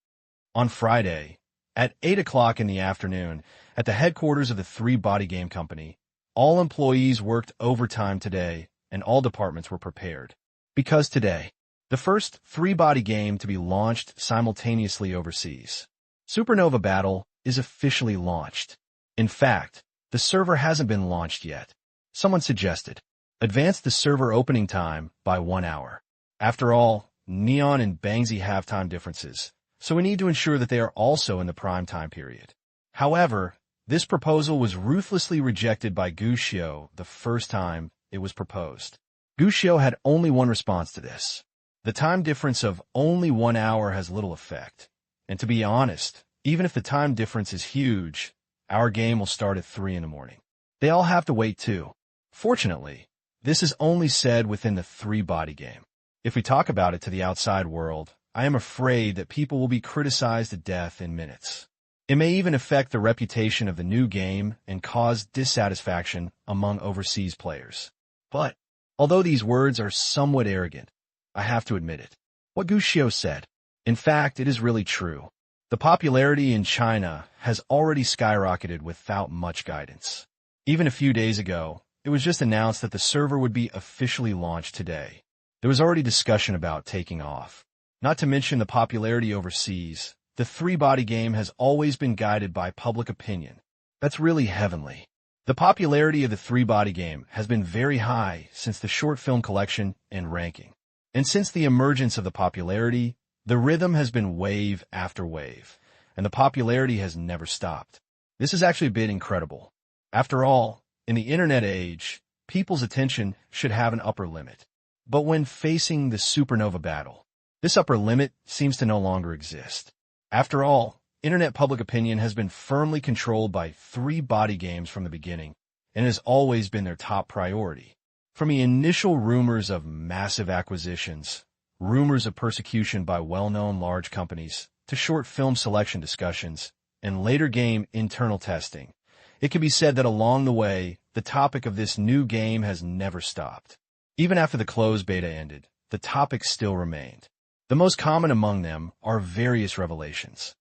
On Friday, at 8 o'clock in the afternoon, at the headquarters of the Three-Body Game Company, all employees worked overtime today, and all departments were prepared. Because today, the first three-body game to be launched simultaneously overseas. Supernova Battle is officially launched. In fact, the server hasn't been launched yet. Someone suggested, advance the server opening time by 1 hour. After all, Neon and Bangzy have time differences, so we need to ensure that they are also in the prime time period. However, this proposal was ruthlessly rejected by Gushio the first time it was proposed. Gushio had only one response to this. The time difference of only 1 hour has little effect. And to be honest, even if the time difference is huge, our game will start at 3 in the morning. They all have to wait too. Fortunately, this is only said within the three-body game. If we talk about it to the outside world, I am afraid that people will be criticized to death in minutes. It may even affect the reputation of the new game and cause dissatisfaction among overseas players. But, although these words are somewhat arrogant, I have to admit it. What Gushio said, in fact, it is really true. The popularity in China has already skyrocketed without much guidance. Even a few days ago, it was just announced that the server would be officially launched today. There was already discussion about taking off. Not to mention the popularity overseas, the three-body game has always been guided by public opinion. That's really heavenly. The popularity of the three-body game has been very high since the short film collection and ranking. And since the emergence of the popularity, the rhythm has been wave after wave, and the popularity has never stopped. This has actually been incredible. After all, in the internet age, people's attention should have an upper limit. But when facing the Supernova Battle, this upper limit seems to no longer exist. After all, internet public opinion has been firmly controlled by three-body games from the beginning, and has always been their top priority. From the initial rumors of massive acquisitions, rumors of persecution by well-known large companies, to short film selection discussions, and later game internal testing, it can be said that along the way, the topic of this new game has never stopped. Even after the closed beta ended, the topic still remained. The most common among them are various revelations.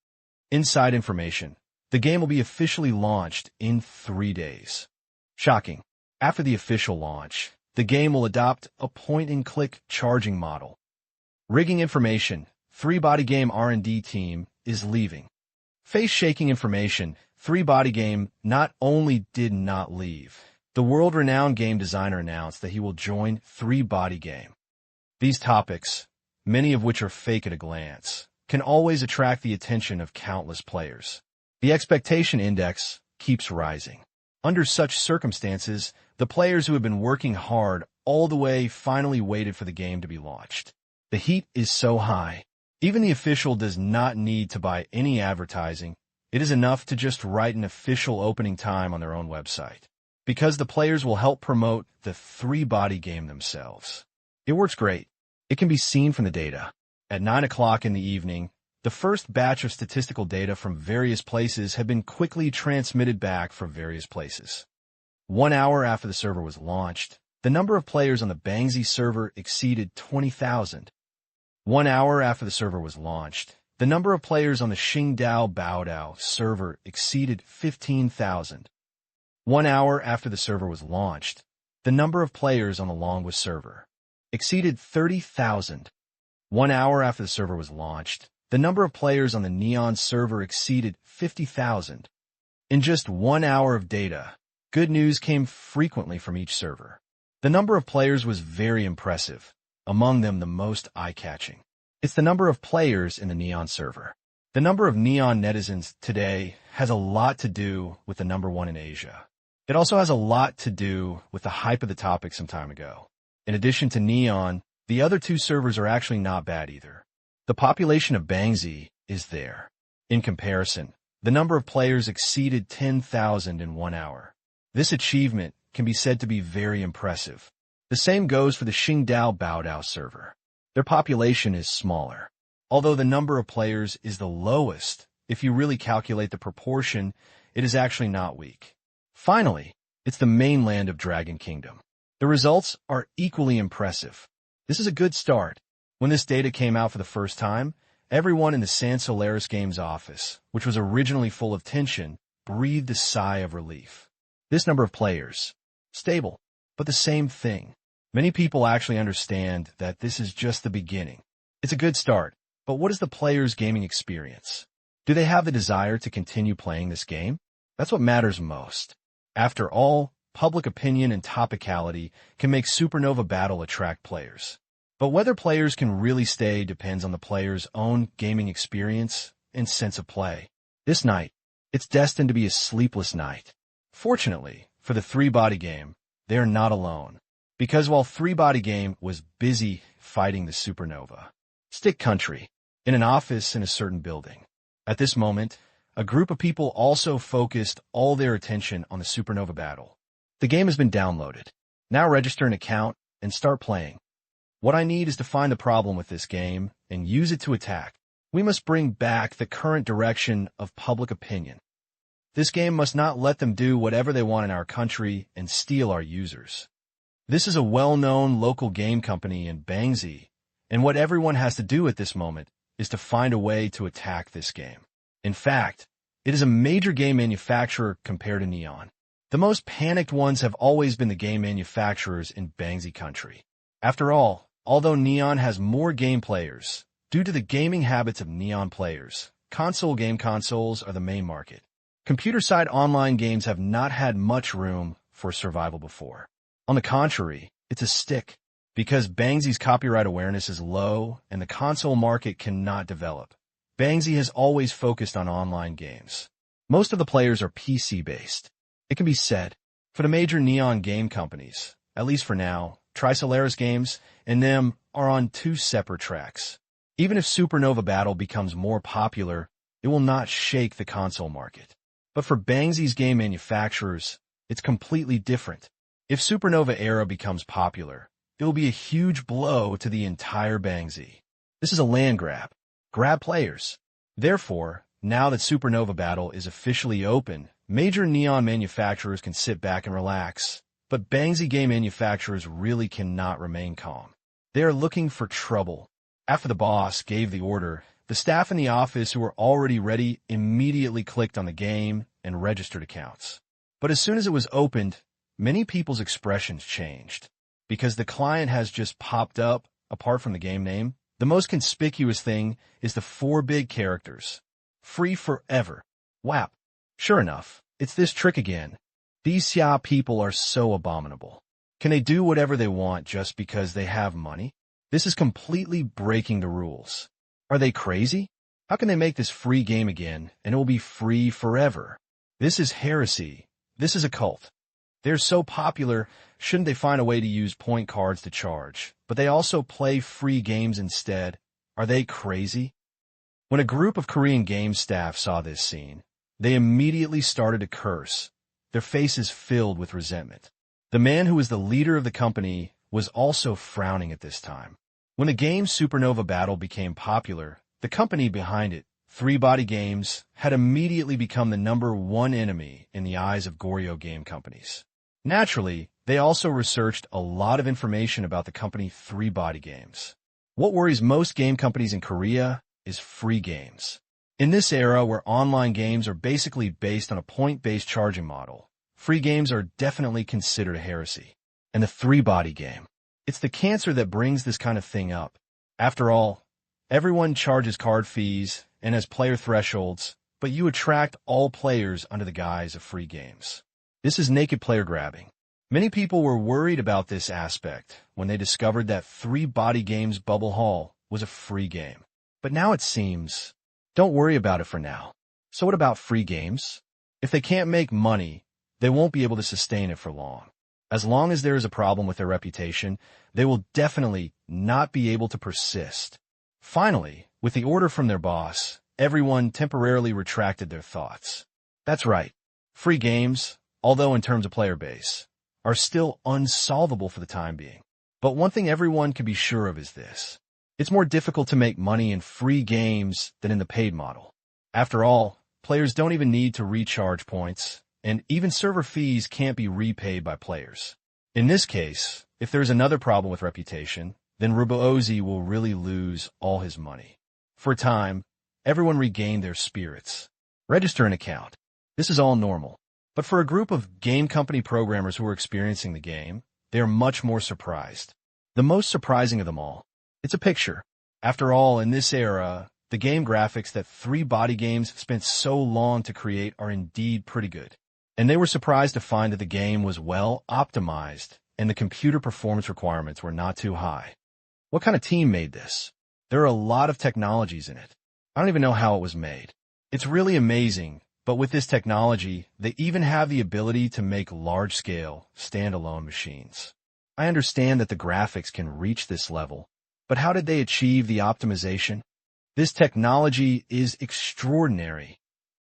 Inside information. The game will be officially launched in 3 days. Shocking. After the official launch, the game will adopt a point-and-click charging model. Rigging information. Three-body game R&D team is leaving. Face-shaking information. Three-body game not only did not leave, the world-renowned game designer announced that he will join Three-Body Game. These topics, many of which are fake at a glance, can always attract the attention of countless players. The expectation index keeps rising. Under such circumstances, the players who have been working hard all the way finally waited for the game to be launched. The heat is so high. Even the official does not need to buy any advertising. It is enough to just write an official opening time on their own website, because the players will help promote the three-body game themselves. It works great. It can be seen from the data. At 9 o'clock in the evening, the first batch of statistical data from various places had been quickly transmitted back from various places. 1 hour after the server was launched, the number of players on the Bangzy server exceeded 20,000. 1 hour after the server was launched, the number of players on the Qingdao Baodao server exceeded 15,000. 1 hour after the server was launched, the number of players on the Longwa server exceeded 30,000. 1 hour after the server was launched, the number of players on the Neon server exceeded 50,000. In just 1 hour of data, good news came frequently from each server. The number of players was very impressive, among them the most eye-catching. It's the number of players in the Neon server. The number of Neon netizens today has a lot to do with the number one in Asia. It also has a lot to do with the hype of the topic some time ago. In addition to Neon, the other two servers are actually not bad either. The population of Bangzy is there. In comparison, the number of players exceeded 10,000 in 1 hour. This achievement can be said to be very impressive. The same goes for the Qingdao Baodao server. Their population is smaller. Although the number of players is the lowest, if you really calculate the proportion, it is actually not weak. Finally, it's the mainland of Dragon Kingdom. The results are equally impressive. This is a good start. When this data came out for the first time, everyone in the Spoliers Games office, which was originally full of tension, breathed a sigh of relief. This number of players. Stable, but the same thing. Many people actually understand that this is just the beginning. It's a good start, but what is the player's gaming experience? Do they have the desire to continue playing this game? That's what matters most. After all, public opinion and topicality can make Supernova Battle attract players. But whether players can really stay depends on the player's own gaming experience and sense of play. This night, it's destined to be a sleepless night. Fortunately, for the three-body game, they are not alone. Because while three-body game was busy fighting the supernova, stick country, in an office in a certain building. At this moment, a group of people also focused all their attention on the supernova battle. The game has been downloaded. Now register an account and start playing. What I need is to find the problem with this game and use it to attack. We must bring back the current direction of public opinion. This game must not let them do whatever they want in our country and steal our users. This is a well-known local game company in Bangzi, and what everyone has to do at this moment is to find a way to attack this game. In fact, it is a major game manufacturer compared to Neon. The most panicked ones have always been the game manufacturers in Bangzi country. After all, although Neon has more game players, due to the gaming habits of Neon players, game consoles are the main market. Computer-side online games have not had much room for survival before. On the contrary, it's a stick, because Bangzi's copyright awareness is low and the console market cannot develop. Bangzi has always focused on online games. Most of the players are PC-based. It can be said, for the major Neon game companies, at least for now, Spoliers Games and them are on two separate tracks. Even if Supernova Battle becomes more popular, it will not shake the console market. But for Bangzi's game manufacturers, it's completely different. If Supernova Era becomes popular, it will be a huge blow to the entire Bangzi. This is a land grab. Grab players. Therefore, now that Supernova Battle is officially open, major Neon manufacturers can sit back and relax. But Bangzi game manufacturers really cannot remain calm. They are looking for trouble. After the boss gave the order, the staff in the office who were already ready immediately clicked on the game and registered accounts. But as soon as it was opened, many people's expressions changed. Because the client has just popped up, apart from the game name, the most conspicuous thing is the 4 big characters. Free forever. WAP. Sure enough, it's this trick again. These Xia people are so abominable. Can they do whatever they want just because they have money? This is completely breaking the rules. Are they crazy? How can they make this free game again and it will be free forever? This is heresy. This is a cult. They're so popular, shouldn't they find a way to use point cards to charge? But they also play free games instead. Are they crazy? When a group of Korean game staff saw this scene, they immediately started to curse, their faces filled with resentment. The man who was the leader of the company was also frowning at this time. When the game Supernova Battle became popular, the company behind it, Three Body Games, had immediately become the #1 enemy in the eyes of Goryeo game companies. Naturally, they also researched a lot of information about the company Three Body Games. What worries most game companies in Korea is free games. In this era where online games are basically based on a point-based charging model, free games are definitely considered a heresy. And the three-body game. It's the cancer that brings this kind of thing up. After all, everyone charges card fees and has player thresholds, but you attract all players under the guise of free games. This is naked player grabbing. Many people were worried about this aspect when they discovered that Three Body Games Bubble Hall was a free game. But now it seems, don't worry about it for now. So what about free games? If they can't make money, they won't be able to sustain it for long. As long as there is a problem with their reputation, they will definitely not be able to persist. Finally, with the order from their boss, everyone temporarily retracted their thoughts. That's right. Free games, although in terms of player base, are still unsolvable for the time being. But one thing everyone can be sure of is this. It's more difficult to make money in free games than in the paid model. After all, players don't even need to recharge points, and even server fees can't be repaid by players. In this case, if there's another problem with reputation, then Rubozi will really lose all his money. For a time, everyone regained their spirits. Register an account. This is all normal. But for a group of game company programmers who are experiencing the game, they are much more surprised. The most surprising of them all, it's a picture. After all, in this era, the game graphics that 3-body games spent so long to create are indeed pretty good. And they were surprised to find that the game was well optimized and the computer performance requirements were not too high. What kind of team made this? There are a lot of technologies in it. I don't even know how it was made. It's really amazing, but with this technology, they even have the ability to make large-scale, standalone machines. I understand that the graphics can reach this level, but how did they achieve the optimization? This technology is extraordinary.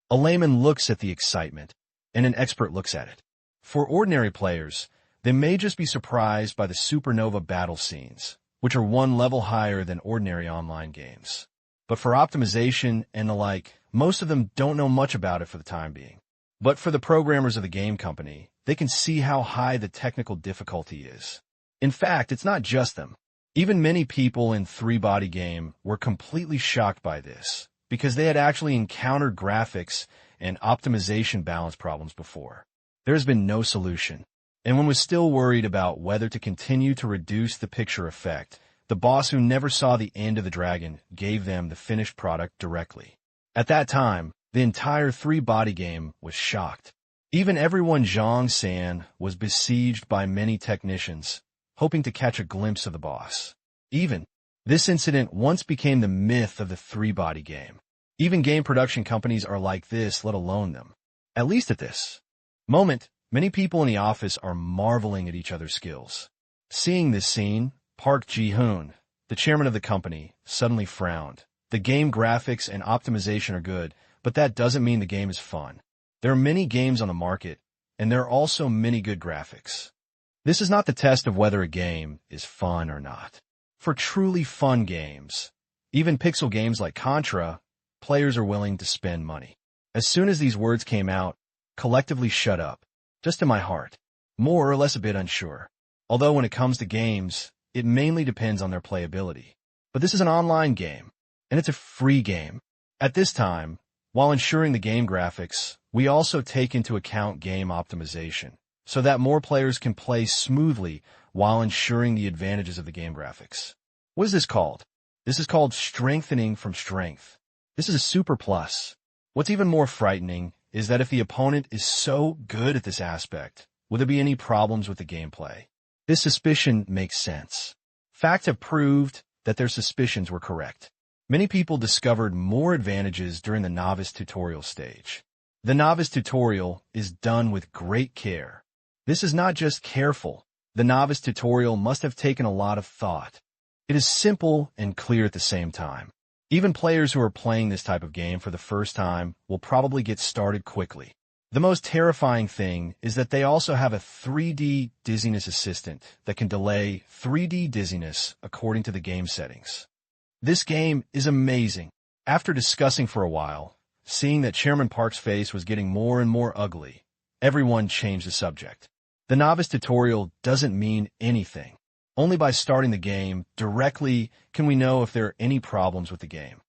A layman looks at the excitement, and an expert looks at it. For ordinary players, they may just be surprised by the supernova battle scenes, which are one level higher than ordinary online games. But for optimization and the like, most of them don't know much about it for the time being. But for the programmers of the game company, they can see how high the technical difficulty is. In fact, it's not just them. Even many people in 3-body game were completely shocked by this, because they had actually encountered graphics and optimization balance problems before. There has been no solution. And one was still worried about whether to continue to reduce the picture effect. The boss who never saw the end of the dragon gave them the finished product directly. At that time, the entire 3-body game was shocked. Even everyone Zhang-san was besieged by many technicians, hoping to catch a glimpse of the boss. This incident once became the myth of the 3-body game. Even game production companies are like this, let alone them. At least at this moment, many people in the office are marveling at each other's skills. Seeing this scene, Park Ji-hoon, the chairman of the company, suddenly frowned. The game graphics and optimization are good, but that doesn't mean the game is fun. There are many games on the market, and there are also many good graphics. This is not the test of whether a game is fun or not. For truly fun games, even pixel games like Contra, players are willing to spend money. As soon as these words came out, collectively shut up, just in my heart, more or less a bit unsure. Although when it comes to games, it mainly depends on their playability. But this is an online game, and it's a free game. At this time, while ensuring the game graphics, we also take into account game optimization, so that more players can play smoothly while ensuring the advantages of the game graphics. What is this called? This is called strengthening from strength. This is a super plus. What's even more frightening is that if the opponent is so good at this aspect, will there be any problems with the gameplay? This suspicion makes sense. Facts have proved that their suspicions were correct. Many people discovered more advantages during the novice tutorial stage. The novice tutorial is done with great care. This is not just careful. The novice tutorial must have taken a lot of thought. It is simple and clear at the same time. Even players who are playing this type of game for the first time will probably get started quickly. The most terrifying thing is that they also have a 3D dizziness assistant that can delay 3D dizziness according to the game settings. This game is amazing. After discussing for a while, seeing that Chairman Park's face was getting more and more ugly, everyone changed the subject. The novice tutorial doesn't mean anything. Only by starting the game directly can we know if there are any problems with the game.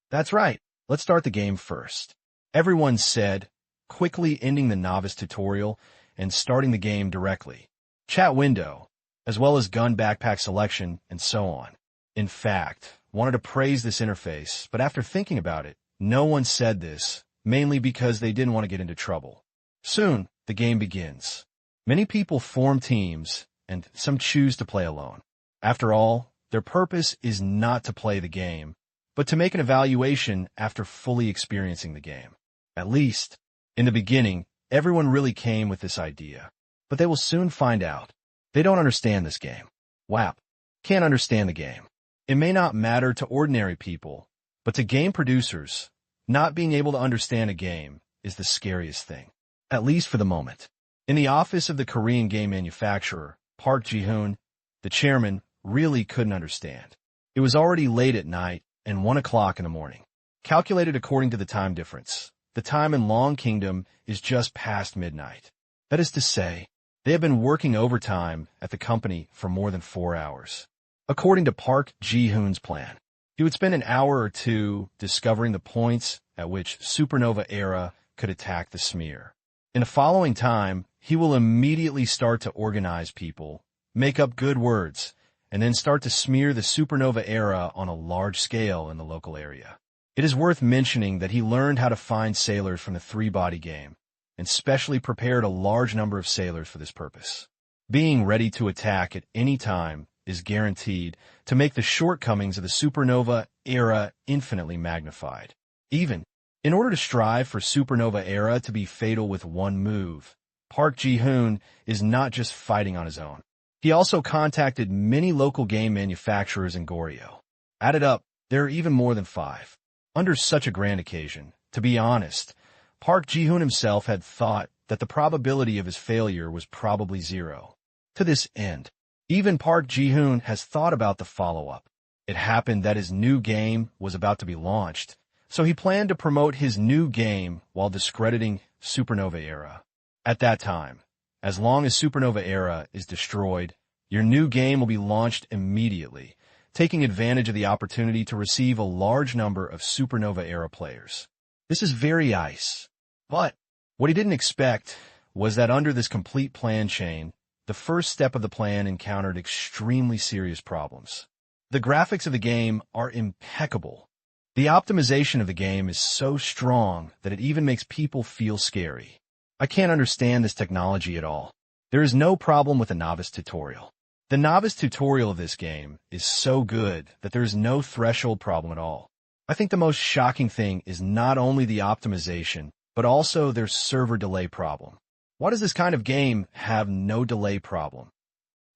That's right, let's start the game first. Everyone said, quickly ending the novice tutorial and starting the game directly. Chat window, as well as gun backpack selection, and so on. In fact, wanted to praise this interface, but after thinking about it, no one said this, mainly because they didn't want to get into trouble. Soon, the game begins. Many people form teams, and some choose to play alone. After all, their purpose is not to play the game, but to make an evaluation after fully experiencing the game. At least, in the beginning, everyone really came with this idea. But they will soon find out. They don't understand this game. WAP. Can't understand the game. It may not matter to ordinary people, but to game producers, not being able to understand a game is the scariest thing. At least for the moment. In the office of the Korean game manufacturer, Park Ji-hoon, the chairman, really couldn't understand. It was already late at night and 1 o'clock in the morning. Calculated according to the time difference, the time in Long Kingdom is just past midnight. That is to say, they have been working overtime at the company for more than 4 hours. According to Park Ji-hoon's plan, he would spend an hour or two discovering the points at which supernova era could attack the smear. In the following time, he will immediately start to organize people, make up good words, and then start to smear the supernova era on a large scale in the local area. It is worth mentioning that he learned how to find sailors from the three-body game, and specially prepared a large number of sailors for this purpose. Being ready to attack at any time is guaranteed to make the shortcomings of the supernova era infinitely magnified. Even in order to strive for supernova era to be fatal with one move, Park Ji-hoon is not just fighting on his own. He also contacted many local game manufacturers in Goryeo. Added up, there are even more than 5. Under such a grand occasion, to be honest, Park Ji-hoon himself had thought that the probability of his failure was probably 0. To this end, even Park Ji-hoon has thought about the follow-up. It happened that his new game was about to be launched, so he planned to promote his new game while discrediting Supernova Era. At that time, as long as Supernova Era is destroyed, your new game will be launched immediately, taking advantage of the opportunity to receive a large number of Supernova Era players. This is very ice. But what he didn't expect was that under this complete plan chain, the first step of the plan encountered extremely serious problems. The graphics of the game are impeccable. The optimization of the game is so strong that it even makes people feel scary. I can't understand this technology at all. There is no problem with a novice tutorial. The novice tutorial of this game is so good that there is no threshold problem at all. I think the most shocking thing is not only the optimization, but also their server delay problem. Why does this kind of game have no delay problem?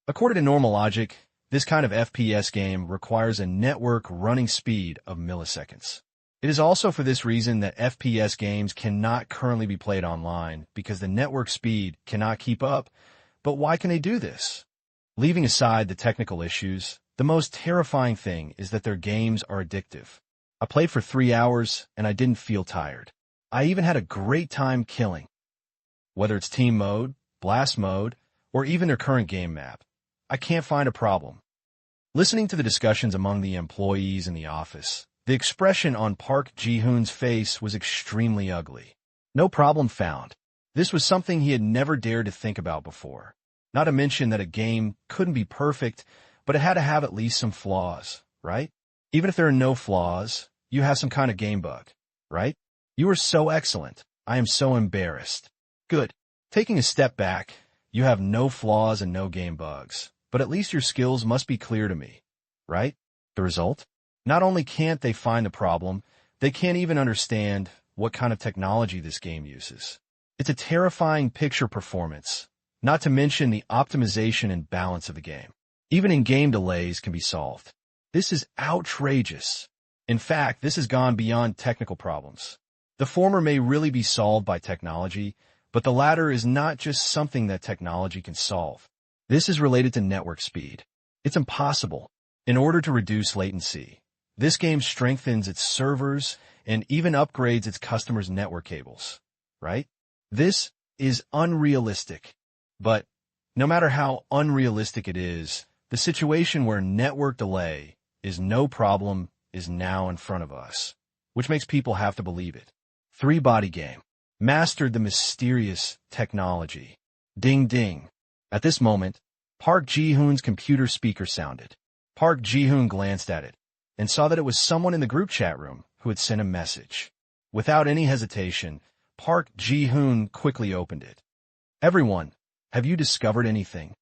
According to normal logic, this kind of FPS game requires a network running speed of milliseconds. It is also for this reason that FPS games cannot currently be played online because the network speed cannot keep up. But why can they do this? Leaving aside the technical issues, the most terrifying thing is that their games are addictive. I played for 3 hours and I didn't feel tired. I even had a great time killing. Whether it's team mode, blast mode, or even their current game map, I can't find a problem. Listening to the discussions among the employees in the office, the expression on Park Ji-hoon's face was extremely ugly. No problem found. This was something he had never dared to think about before. Not to mention that a game couldn't be perfect, but it had to have at least some flaws, right? Even if there are no flaws, you have some kind of game bug, right? You are so excellent. I am so embarrassed. Good. Taking a step back, you have no flaws and no game bugs, but at least your skills must be clear to me, right? The result? Not only can't they find the problem, they can't even understand what kind of technology this game uses. It's a terrifying picture performance, not to mention the optimization and balance of the game. Even in-game delays can be solved. This is outrageous. In fact, this has gone beyond technical problems. The former may really be solved by technology, but the latter is not just something that technology can solve. This is related to network speed. It's impossible. In order to reduce latency, this game strengthens its servers and even upgrades its customers' network cables, right? This is unrealistic. But no matter how unrealistic it is, the situation where network delay is no problem is now in front of us, which makes people have to believe it. Three-body game. Mastered the mysterious technology. Ding ding. At this moment, Park Ji-hoon's computer speaker sounded. Park Ji-hoon glanced at it and saw that it was someone in the group chat room who had sent a message. Without any hesitation, Park Ji-hoon quickly opened it. Everyone, have you discovered anything?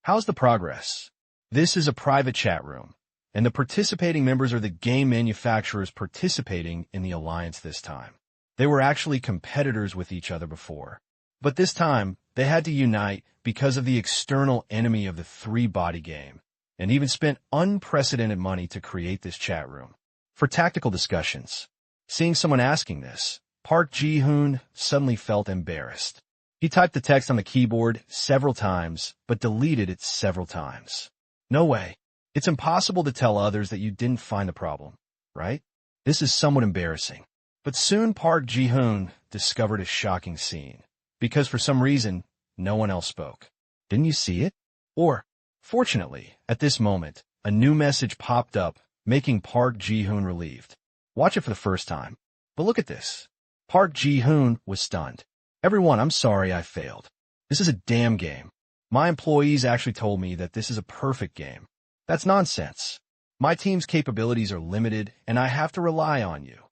How's the progress? This is a private chat room, and the participating members are the game manufacturers participating in the alliance this time. They were actually competitors with each other before. But this time, they had to unite because of the external enemy of the three-body game, and even spent unprecedented money to create this chat room. For tactical discussions, seeing someone asking this, Park Ji-hoon suddenly felt embarrassed. He typed the text on the keyboard several times, but deleted it several times. No way. It's impossible to tell others that you didn't find the problem, right? This is somewhat embarrassing. But soon Park Ji-hoon discovered a shocking scene, because for some reason, no one else spoke. Didn't you see it? Or, fortunately, at this moment, a new message popped up, making Park Ji-hoon relieved. Watch it for the first time. But look at this. Park Ji-hoon was stunned. Everyone, I'm sorry I failed. This is a damn game. My employees actually told me that this is a perfect game. That's nonsense. My team's capabilities are limited, and I have to rely on you.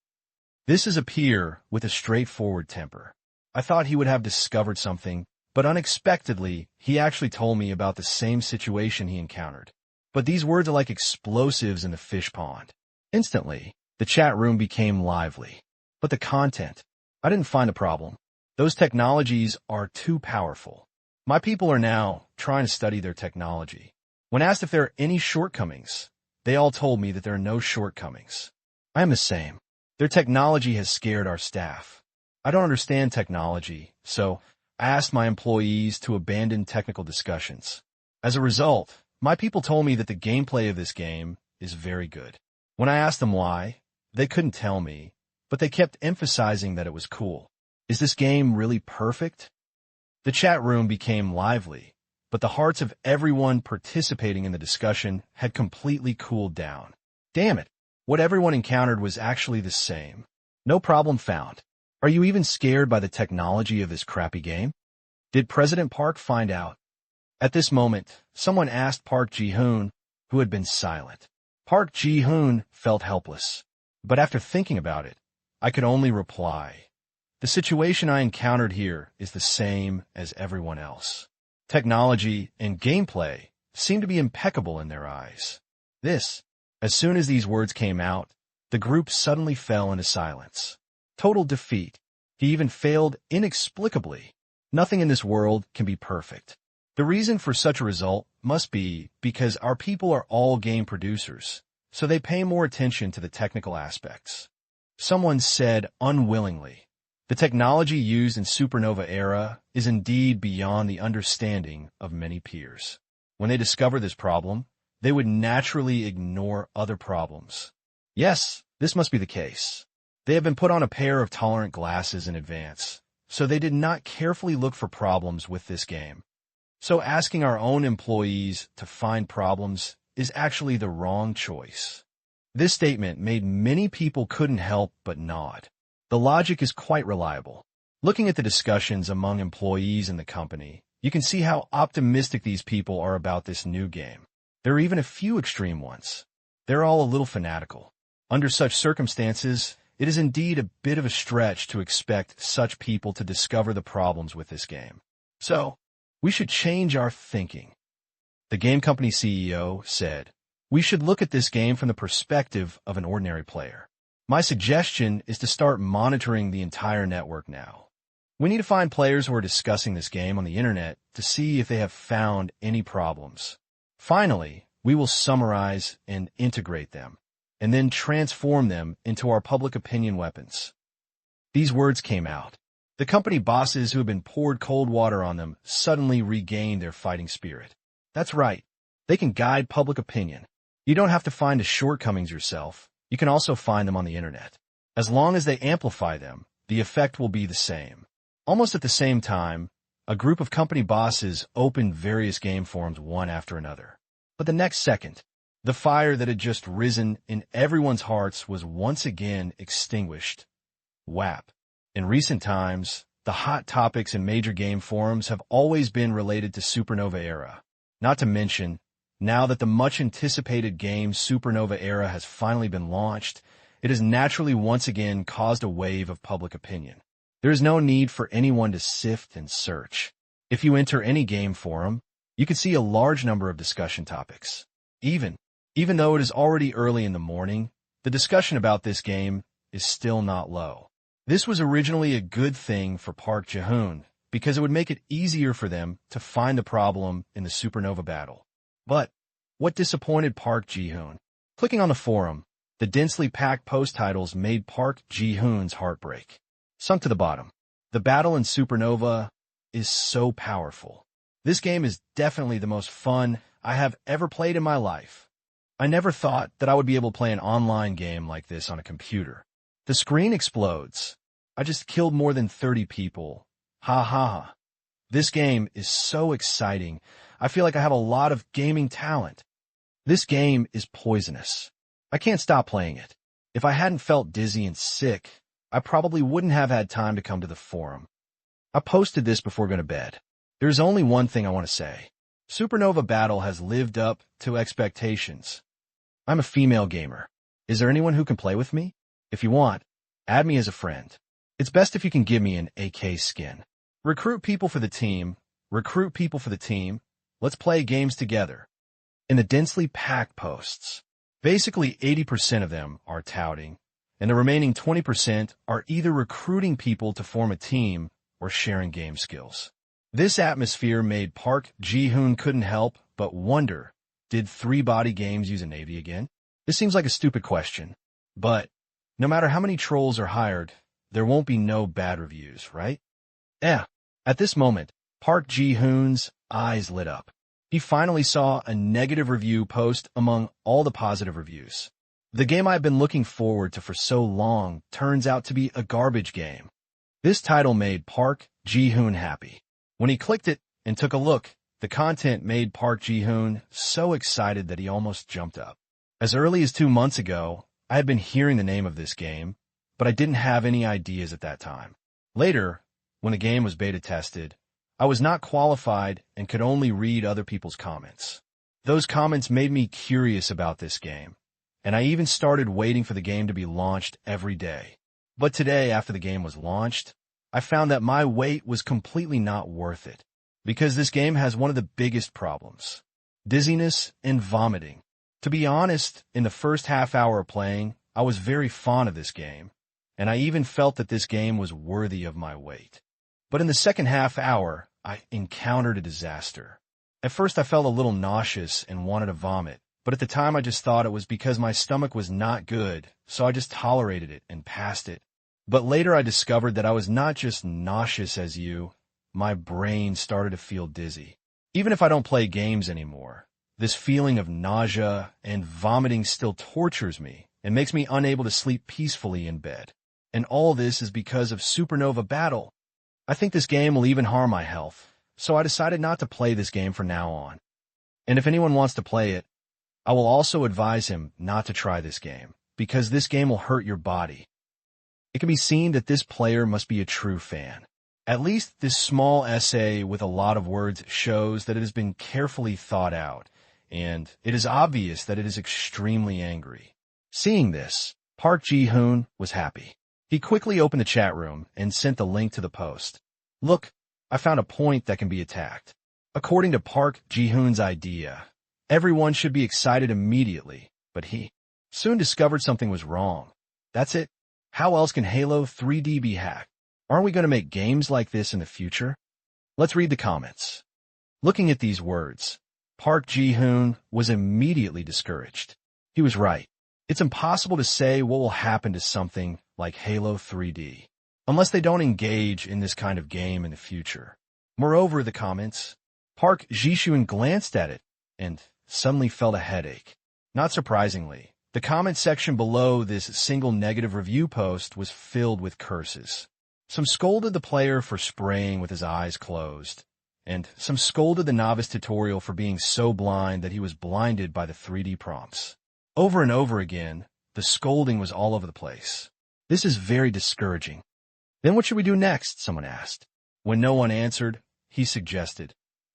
This is a peer with a straightforward temper. I thought he would have discovered something, but unexpectedly, he actually told me about the same situation he encountered. But these words are like explosives in the fish pond. Instantly, the chat room became lively. But the content, I didn't find a problem. Those technologies are too powerful. My people are now trying to study their technology. When asked if there are any shortcomings, they all told me that there are no shortcomings. I am the same. Their technology has scared our staff. I don't understand technology, so I asked my employees to abandon technical discussions. As a result, my people told me that the gameplay of this game is very good. When I asked them why, they couldn't tell me, but they kept emphasizing that it was cool. Is this game really perfect? The chat room became lively, but the hearts of everyone participating in the discussion had completely cooled down. Damn it! What everyone encountered was actually the same. No problem found. Are you even scared by the technology of this crappy game? Did President Park find out? At this moment, someone asked Park Ji-hoon, who had been silent. Park Ji-hoon felt helpless. But after thinking about it, I could only reply, the situation I encountered here is the same as everyone else. Technology and gameplay seem to be impeccable in their eyes. As soon as these words came out, the group suddenly fell into silence. Total defeat. He even failed inexplicably. Nothing in this world can be perfect. The reason for such a result must be because our people are all game producers, so they pay more attention to the technical aspects. Someone said unwillingly, the technology used in Supernova era is indeed beyond the understanding of many peers. When they discover this problem, they would naturally ignore other problems. Yes, this must be the case. They have been put on a pair of tolerant glasses in advance, so they did not carefully look for problems with this game. So asking our own employees to find problems is actually the wrong choice. This statement made many people couldn't help but nod. The logic is quite reliable. Looking at the discussions among employees in the company, you can see how optimistic these people are about this new game. There are even a few extreme ones. They're all a little fanatical. Under such circumstances, it is indeed a bit of a stretch to expect such people to discover the problems with this game. So, we should change our thinking. The game company CEO said, we should look at this game from the perspective of an ordinary player. My suggestion is to start monitoring the entire network now. We need to find players who are discussing this game on the internet to see if they have found any problems. Finally, we will summarize and integrate them, and then transform them into our public opinion weapons. These words came out. The company bosses who had been poured cold water on them suddenly regained their fighting spirit. That's right. They can guide public opinion. You don't have to find the shortcomings yourself. You can also find them on the internet. As long as they amplify them, the effect will be the same. Almost at the same time, a group of company bosses opened various game forums one after another. But the next second, the fire that had just risen in everyone's hearts was once again extinguished. WAP. In recent times, the hot topics in major game forums have always been related to Supernova era. Not to mention, now that the much-anticipated game Supernova era has finally been launched, it has naturally once again caused a wave of public opinion. There is no need for anyone to sift and search. If you enter any game forum, you can see a large number of discussion topics. Even though it is already early in the morning, the discussion about this game is still not low. This was originally a good thing for Park Ji-hoon because it would make it easier for them to find the problem in the Supernova battle. But what disappointed Park Ji-hoon? Clicking on the forum, the densely packed post titles made Park Ji-hoon's heart break. Sunk to the bottom. The battle in Supernova is so powerful. This game is definitely the most fun I have ever played in my life. I never thought that I would be able to play an online game like this on a computer. The screen explodes. I just killed more than 30 people. Ha ha ha. This game is so exciting. I feel like I have a lot of gaming talent. This game is poisonous. I can't stop playing it. If I hadn't felt dizzy and sick, I probably wouldn't have had time to come to the forum. I posted this before going to bed. There's only one thing I want to say. Supernova Battle has lived up to expectations. I'm a female gamer. Is there anyone who can play with me? If you want, add me as a friend. It's best if you can give me an AK skin. Recruit people for the team. Recruit people for the team. Let's play games together. In the densely packed posts, basically 80% of them are touting, and the remaining 20% are either recruiting people to form a team or sharing game skills. This atmosphere made Park Ji-hoon couldn't help but wonder, did three-body games use a navy again? This seems like a stupid question, but no matter how many trolls are hired, there won't be no bad reviews, right? At this moment, Park Ji-hoon's eyes lit up. He finally saw a negative review post among all the positive reviews. The game I've been looking forward to for so long turns out to be a garbage game. This title made Park Ji-hoon happy. When he clicked it and took a look, the content made Park Ji-hoon so excited that he almost jumped up. As early as 2 months ago, I had been hearing the name of this game, but I didn't have any ideas at that time. Later, when the game was beta tested, I was not qualified and could only read other people's comments. Those comments made me curious about this game, and I even started waiting for the game to be launched every day. But today, after the game was launched, I found that my wait was completely not worth it, because this game has one of the biggest problems: dizziness and vomiting. To be honest, in the first half hour of playing, I was very fond of this game, and I even felt that this game was worthy of my wait. But in the second half hour, I encountered a disaster. At first I felt a little nauseous and wanted to vomit, but at the time I just thought it was because my stomach was not good, so I just tolerated it and passed it. But later I discovered that I was not just nauseous as you, my brain started to feel dizzy. Even if I don't play games anymore, this feeling of nausea and vomiting still tortures me and makes me unable to sleep peacefully in bed. And all this is because of Supernova Battle. I think this game will even harm my health, so I decided not to play this game from now on. And if anyone wants to play it, I will also advise him not to try this game, because this game will hurt your body. It can be seen that this player must be a true fan. At least this small essay with a lot of words shows that it has been carefully thought out, and it is obvious that it is extremely angry. Seeing this, Park Ji-hoon was happy. He quickly opened the chat room and sent the link to the post. Look, I found a point that can be attacked. According to Park Ji-hoon's idea, everyone should be excited immediately, but he soon discovered something was wrong. That's it. How else can Halo 3D be hacked? Aren't we going to make games like this in the future? Let's read the comments. Looking at these words, Park Ji-hoon was immediately discouraged. He was right. It's impossible to say what will happen to something like Halo 3D, unless they don't engage in this kind of game in the future. Moreover, the comments, Park Ji-hoon glanced at it and suddenly felt a headache. Not surprisingly, the comment section below this single negative review post was filled with curses. Some scolded the player for spraying with his eyes closed, and some scolded the novice tutorial for being so blind that he was blinded by the 3D prompts. Over and over again, the scolding was all over the place. This is very discouraging. Then what should we do next? Someone asked. When no one answered, he suggested,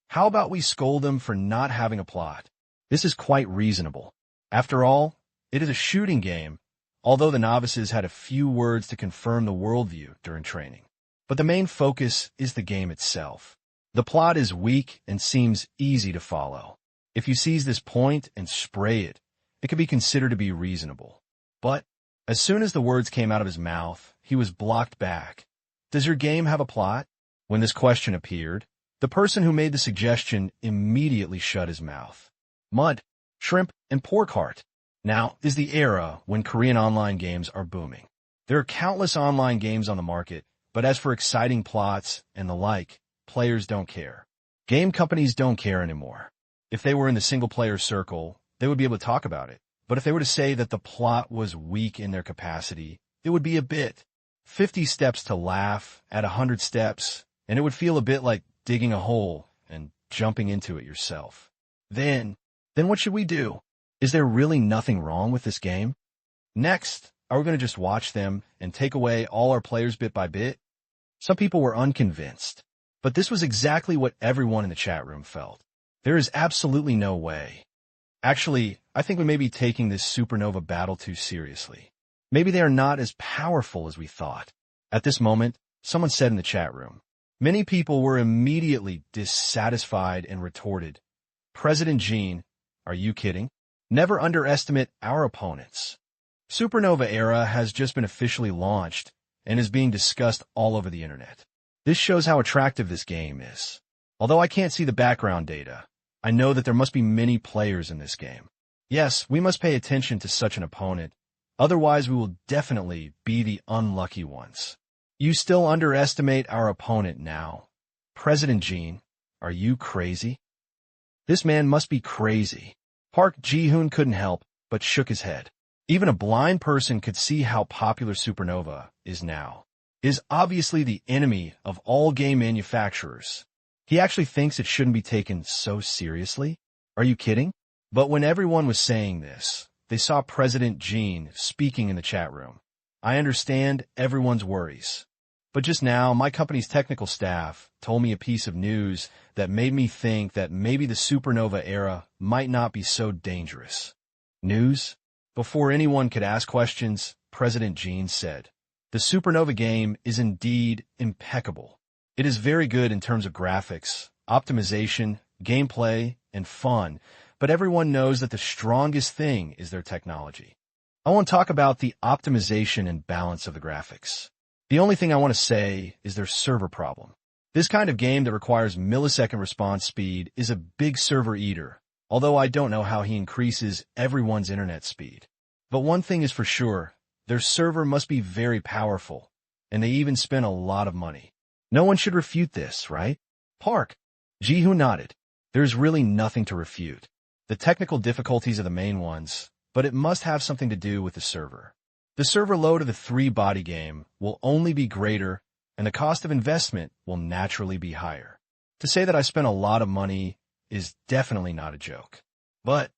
how about we scold them for not having a plot? This is quite reasonable. After all, it is a shooting game, although the novices had a few words to confirm the worldview during training. But the main focus is the game itself. The plot is weak and seems easy to follow. If you seize this point and spray it, it could be considered to be reasonable. But as soon as the words came out of his mouth, he was blocked back. Does your game have a plot? When this question appeared, the person who made the suggestion immediately shut his mouth. Mud, shrimp, and pork heart. Now is the era when Korean online games are booming. There are countless online games on the market, but as for exciting plots and the like, players don't care. Game companies don't care anymore. If they were in the single-player circle, they would be able to talk about it. But if they were to say that the plot was weak in their capacity, it would be a bit. 50 steps to laugh at 100 steps, and it would feel a bit like digging a hole and jumping into it yourself. Then what should we do? Is there really nothing wrong with this game? Next, are we going to just watch them and take away all our players bit by bit? Some people were unconvinced, but this was exactly what everyone in the chat room felt. There is absolutely no way. Actually, I think we may be taking this supernova battle too seriously. Maybe they are not as powerful as we thought. At this moment, someone said in the chat room. Many people were immediately dissatisfied and retorted, President Gene, are you kidding? Never underestimate our opponents. Supernova Era has just been officially launched and is being discussed all over the internet. This shows how attractive this game is. Although I can't see the background data, I know that there must be many players in this game. Yes, we must pay attention to such an opponent, otherwise we will definitely be the unlucky ones. You still underestimate our opponent now. President Gene, are you crazy? This man must be crazy. Park Ji-hoon couldn't help but shook his head. Even a blind person could see how popular Supernova is now. It is obviously the enemy of all game manufacturers. He actually thinks it shouldn't be taken so seriously? Are you kidding? But when everyone was saying this, they saw President Gene speaking in the chat room. I understand everyone's worries. But just now, my company's technical staff told me a piece of news that made me think that maybe the Supernova Era might not be so dangerous. News? Before anyone could ask questions, President Gene said, the Supernova game is indeed impeccable. It is very good in terms of graphics, optimization, gameplay, and fun, but everyone knows that the strongest thing is their technology. I want to talk about the optimization and balance of the graphics. The only thing I want to say is their server problem. This kind of game that requires millisecond response speed is a big server eater, although I don't know how he increases everyone's internet speed. But one thing is for sure, their server must be very powerful, and they even spend a lot of money. No one should refute this, right? Park Ji-hoon nodded. There's really nothing to refute. The technical difficulties are the main ones, but it must have something to do with the server. The server load of the three-body game will only be greater, and the cost of investment will naturally be higher. To say that I spent a lot of money is definitely not a joke. But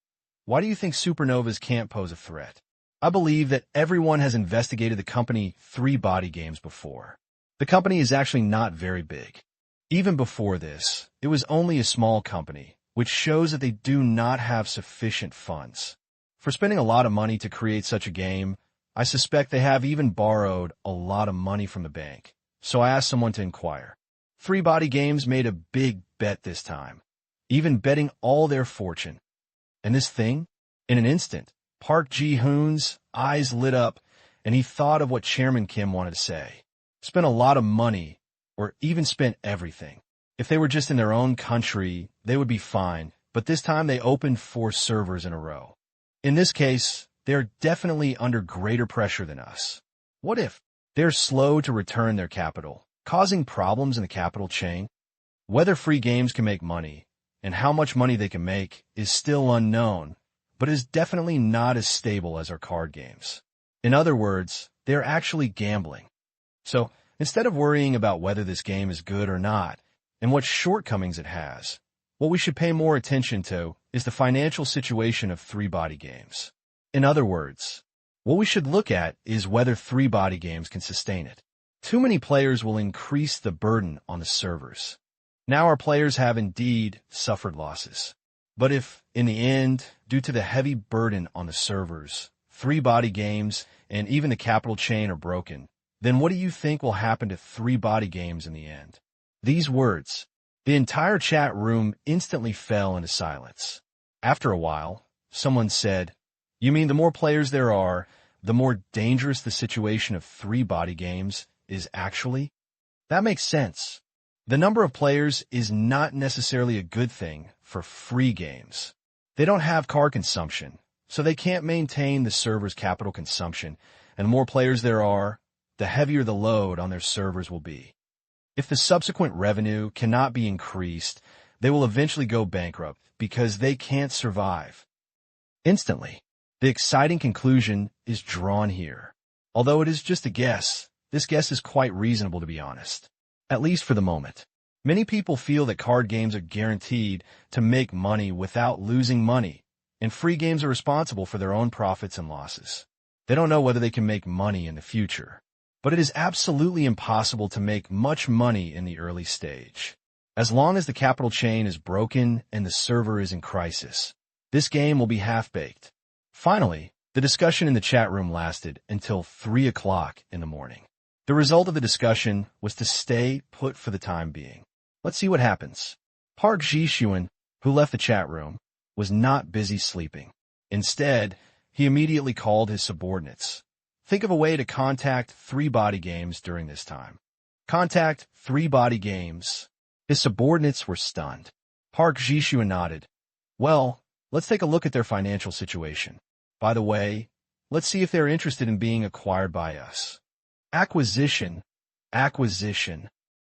why do you think supernovas can't pose a threat? I believe that everyone has investigated the company three-body games before. The company is actually not very big. Even before this, it was only a small company, which shows that they do not have sufficient funds. For spending a lot of money to create such a game, I suspect they have even borrowed a lot of money from the bank. So I asked someone to inquire. Three-body games made a big bet this time, even betting all their fortune. And this thing? In an instant, Park Ji-hoon's eyes lit up, and he thought of what Chairman Kim wanted to say. Spent a lot of money, or even spent everything. If they were just in their own country, they would be fine, but this time they opened 4 servers in a row. In this case, they're definitely under greater pressure than us. What if they're slow to return their capital, causing problems in the capital chain? Whether free games can make money, and how much money they can make, is still unknown, but is definitely not as stable as our card games. In other words, they're actually gambling. So, instead of worrying about whether this game is good or not, and what shortcomings it has, what we should pay more attention to is the financial situation of three-body games. In other words, what we should look at is whether three-body games can sustain it. Too many players will increase the burden on the servers. Now our players have indeed suffered losses. But if, in the end, due to the heavy burden on the servers, three-body games and even the capital chain are broken, then what do you think will happen to three-body games in the end? These words, the entire chat room instantly fell into silence. After a while, someone said, you mean the more players there are, the more dangerous the situation of three-body games is actually? That makes sense. The number of players is not necessarily a good thing for free games. They don't have card consumption, so they can't maintain the server's capital consumption, and the more players there are, the heavier the load on their servers will be. If the subsequent revenue cannot be increased, they will eventually go bankrupt because they can't survive. Instantly, the exciting conclusion is drawn here. Although it is just a guess, this guess is quite reasonable to be honest. At least for the moment. Many people feel that card games are guaranteed to make money without losing money, and free games are responsible for their own profits and losses. They don't know whether they can make money in the future. But it is absolutely impossible to make much money in the early stage. As long as the capital chain is broken and the server is in crisis, this game will be half-baked. Finally, the discussion in the chat room lasted until 3 o'clock in the morning. The result of the discussion was to stay put for the time being. Let's see what happens. Park Ji-hyun, who left the chat room, was not busy sleeping. Instead, he immediately called his subordinates. Think of a way to contact 3 body games during this time. Contact 3 body games. His subordinates were stunned. Park Ji-hyun nodded. Well, let's take a look at their financial situation. By the way, let's see if they're interested in being acquired by us. Acquisition.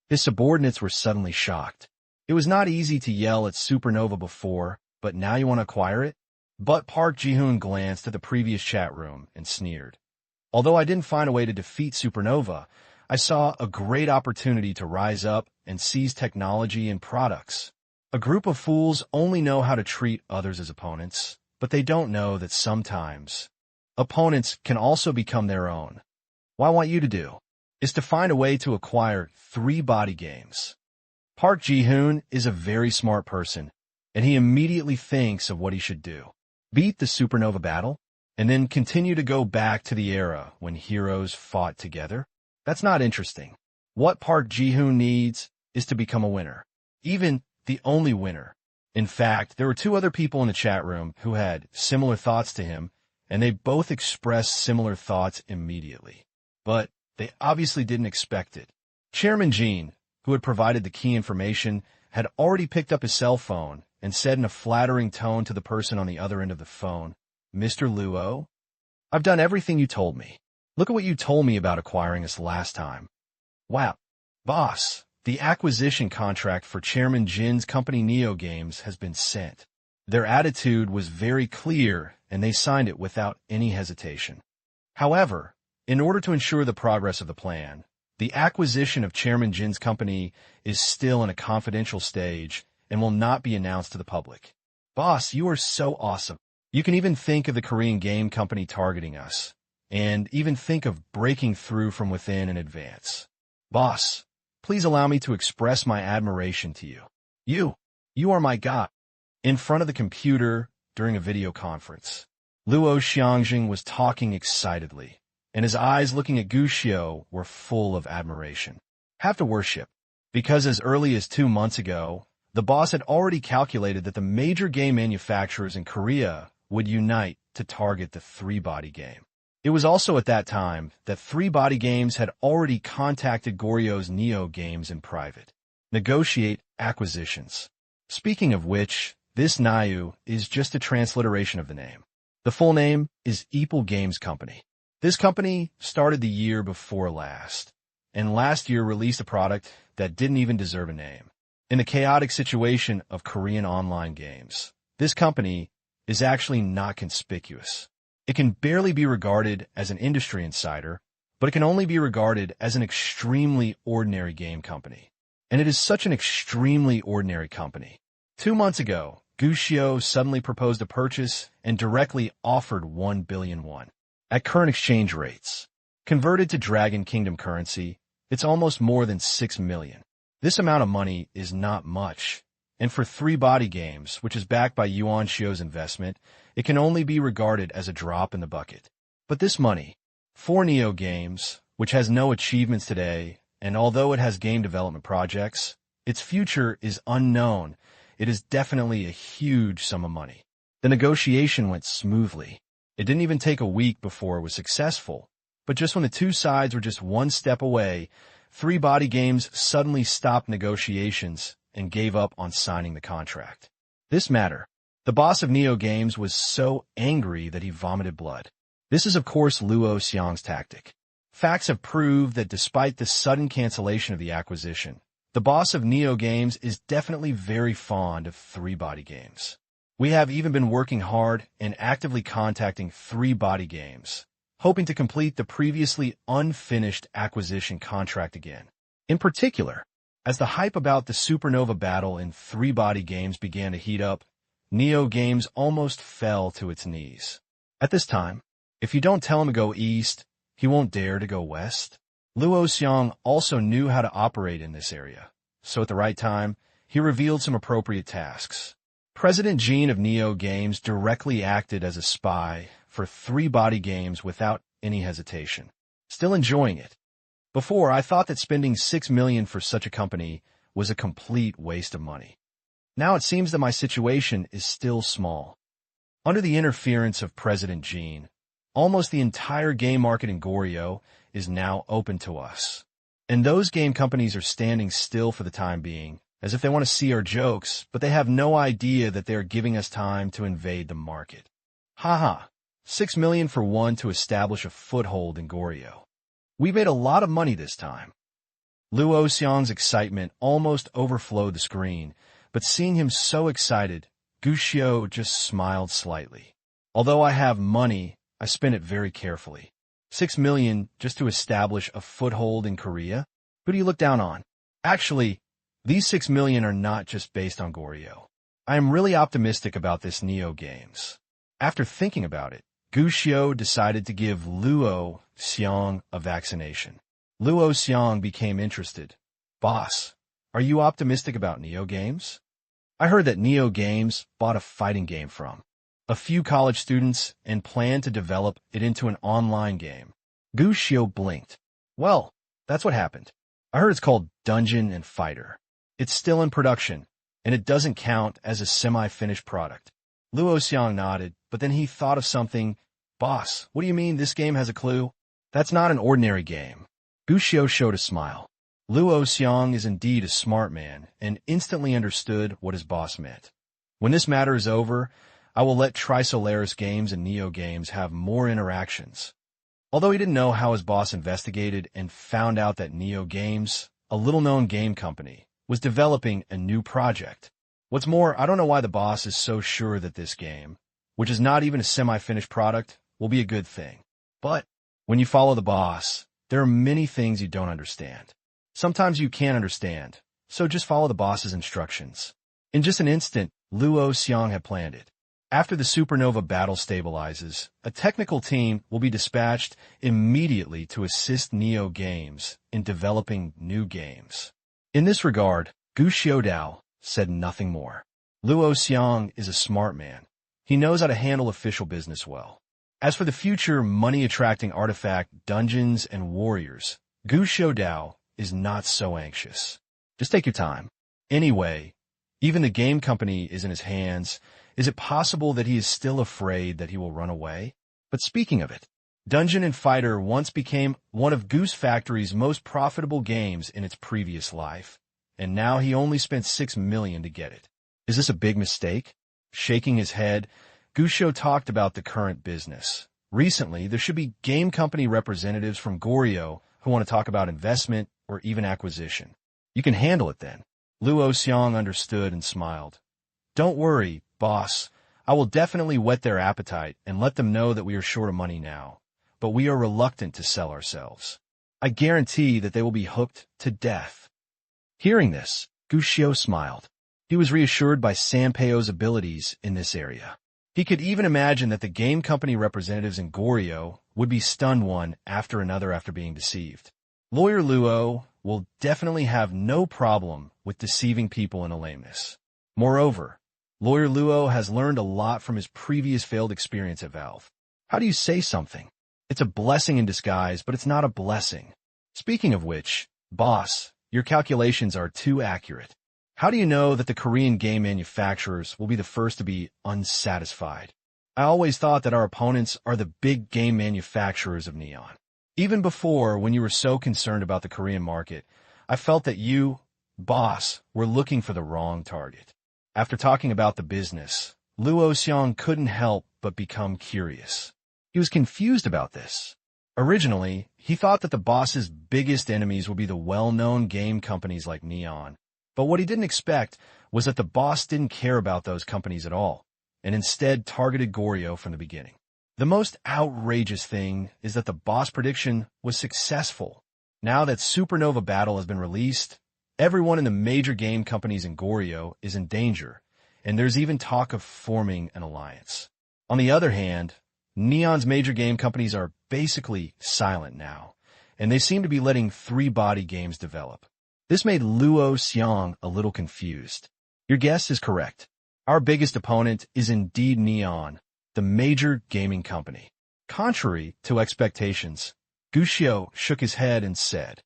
His subordinates were suddenly shocked. It was not easy to yell at Supernova before, but now you want to acquire it? But Park Ji-hyun glanced at the previous chat room and sneered. Although I didn't find a way to defeat Supernova, I saw a great opportunity to rise up and seize technology and products. A group of fools only know how to treat others as opponents, but they don't know that sometimes opponents can also become their own. What I want you to do is to find a way to acquire 3 body games. Park Ji-hyun is a very smart person, and he immediately thinks of what he should do. Beat the Supernova battle, and then continue to go back to the era when heroes fought together? That's not interesting. What Park Ji-hyun needs is to become a winner. Even the only winner. In fact, there were 2 other people in the chat room who had similar thoughts to him, and they both expressed similar thoughts immediately. But they obviously didn't expect it. Chairman Jean, who had provided the key information, had already picked up his cell phone and said in a flattering tone to the person on the other end of the phone, Mr. Luo, I've done everything you told me. Look at what you told me about acquiring us last time. Wow. Boss, the acquisition contract for Chairman Jin's company Neo Games has been sent. Their attitude was very clear, and they signed it without any hesitation. However, in order to ensure the progress of the plan, the acquisition of Chairman Jin's company is still in a confidential stage and will not be announced to the public. Boss, you are so awesome. You can even think of the Korean game company targeting us, and even think of breaking through from within in advance. Boss, please allow me to express my admiration to you. You are my god. In front of the computer during a video conference, Luo Xiangjing was talking excitedly, and his eyes looking at Guxiu were full of admiration. Have to worship, because as early as 2 months ago, the boss had already calculated that the major game manufacturers in Korea would unite to target the 3-body game. It was also at that time that 3-body games had already contacted Goryeo Neo Games in private. Negotiate acquisitions. Speaking of which, this Nayu is just a transliteration of the name. The full name is Eaple Games Company. This company started the year before last, and last year released a product that didn't even deserve a name. In the chaotic situation of Korean online games, this company is actually not conspicuous. It can barely be regarded as an industry insider, but it can only be regarded as an extremely ordinary game company. And it is such an extremely ordinary company. 2 months ago, Guxiu suddenly proposed a purchase and directly offered 1 billion won. At current exchange rates, converted to Dragon Kingdom currency, it's almost more than 6 million. This amount of money is not much, and for 3-body games, which is backed by Yuan Xiu's investment, it can only be regarded as a drop in the bucket. But this money, for Neo Games, which has no achievements today, and although it has game development projects, its future is unknown. It is definitely a huge sum of money. The negotiation went smoothly. It didn't even take a week before it was successful. But just when the 2 sides were just 1 step away, 3-body games suddenly stopped negotiations and gave up on signing the contract. This matter, the boss of Neo Games was so angry that he vomited blood. This is of course Luo Xiang's tactic. Facts have proved that despite the sudden cancellation of the acquisition, the boss of Neo Games is definitely very fond of 3-body games. We have even been working hard and actively contacting 3-body games, hoping to complete the previously unfinished acquisition contract again. In particular, as the hype about the Supernova battle in 3-body games began to heat up, Neo Games almost fell to its knees. At this time, if you don't tell him to go east, he won't dare to go west. Luo Xiong also knew how to operate in this area, so at the right time, he revealed some appropriate tasks. President Jean of Neo Games directly acted as a spy for 3 body games without any hesitation. Still enjoying it. Before, I thought that spending $6 million for such a company was a complete waste of money. Now it seems that my situation is still small. Under the interference of President Jean, almost the entire game market in Goryeo is now open to us. And those game companies are standing still for the time being, as if they want to see our jokes, but they have no idea that they are giving us time to invade the market. Haha, $6 million for one to establish a foothold in Goryeo. We made a lot of money this time. Luo Xiong's excitement almost overflowed the screen, but seeing him so excited, Gu Xiu just smiled slightly. Although I have money, I spend it very carefully. $6 million just to establish a foothold in Korea? Who do you look down on? Actually, these $6 million are not just based on Goryeo. I am really optimistic about this Neo Games. After thinking about it, Gu Xiu decided to give Luo Xiong a vaccination. Luo Xiong became interested. Boss, are you optimistic about Neo Games? I heard that Neo Games bought a fighting game from a few college students and planned to develop it into an online game. Gu Xiu blinked. Well, that's what happened. I heard it's called Dungeon and Fighter. It's still in production, and it doesn't count as a semi-finished product. Luo Xiong nodded, but then he thought of something. Boss, what do you mean this game has a clue? That's not an ordinary game. Gu Xiu showed a smile. Luo Xiong is indeed a smart man and instantly understood what his boss meant. When this matter is over, I will let Spoliers Games and Neo Games have more interactions. Although he didn't know how his boss investigated and found out that Neo Games, a little-known game company, was developing a new project. What's more, I don't know why the boss is so sure that this game, which is not even a semi-finished product, will be a good thing. But when you follow the boss, there are many things you don't understand. Sometimes you can't understand, so just follow the boss's instructions. In just an instant, Luo Xiong had planned it. After the supernova battle stabilizes, a technical team will be dispatched immediately to assist Neo Games in developing new games. In this regard, Gu Xiudao said nothing more. Luo Xiong is a smart man. He knows how to handle official business well. As for the future money-attracting artifact Dungeons and Warriors, Gu Xiudao is not so anxious. Just take your time. Anyway, even the game company is in his hands. Is it possible that he is still afraid that he will run away? But speaking of it, Dungeon and Fighter once became one of Goose Factory's most profitable games in its previous life, and now he only spent $6 million to get it. Is this a big mistake? Shaking his head, Gu Xiu talked about the current business. Recently, there should be game company representatives from Goryeo who want to talk about investment or even acquisition. You can handle it then. Luo Xiong understood and smiled. Don't worry, boss. I will definitely whet their appetite and let them know that we are short of money now, but we are reluctant to sell ourselves. I guarantee that they will be hooked to death. Hearing this, Gu Xiu smiled. He was reassured by Sanpeo's abilities in this area. He could even imagine that the game company representatives in Goryeo would be stunned one after another after being deceived. Lawyer Luo will definitely have no problem with deceiving people in a lameness. Moreover, Lawyer Luo has learned a lot from his previous failed experience at Valve. How do you say something? It's a blessing in disguise, but it's not a blessing. Speaking of which, boss, your calculations are too accurate. How do you know that the Korean game manufacturers will be the first to be unsatisfied? I always thought that our opponents are the big game manufacturers of Neon. Even before, when you were so concerned about the Korean market, I felt that you, boss, were looking for the wrong target. After talking about the business, Luo Xiong couldn't help but become curious. He was confused about this. Originally, he thought that the boss's biggest enemies would be the well-known game companies like Neon. But what he didn't expect was that the boss didn't care about those companies at all, and instead targeted Goryeo from the beginning. The most outrageous thing is that the boss prediction was successful. Now that Supernova Battle has been released, everyone in the major game companies in Goryeo is in danger, and there's even talk of forming an alliance. On the other hand, Neon's major game companies are basically silent now, and they seem to be letting three-body games develop. This made Luo Xiang a little confused. Your guess is correct. Our biggest opponent is indeed Neon, the major gaming company. Contrary to expectations, Guxiu shook his head and said,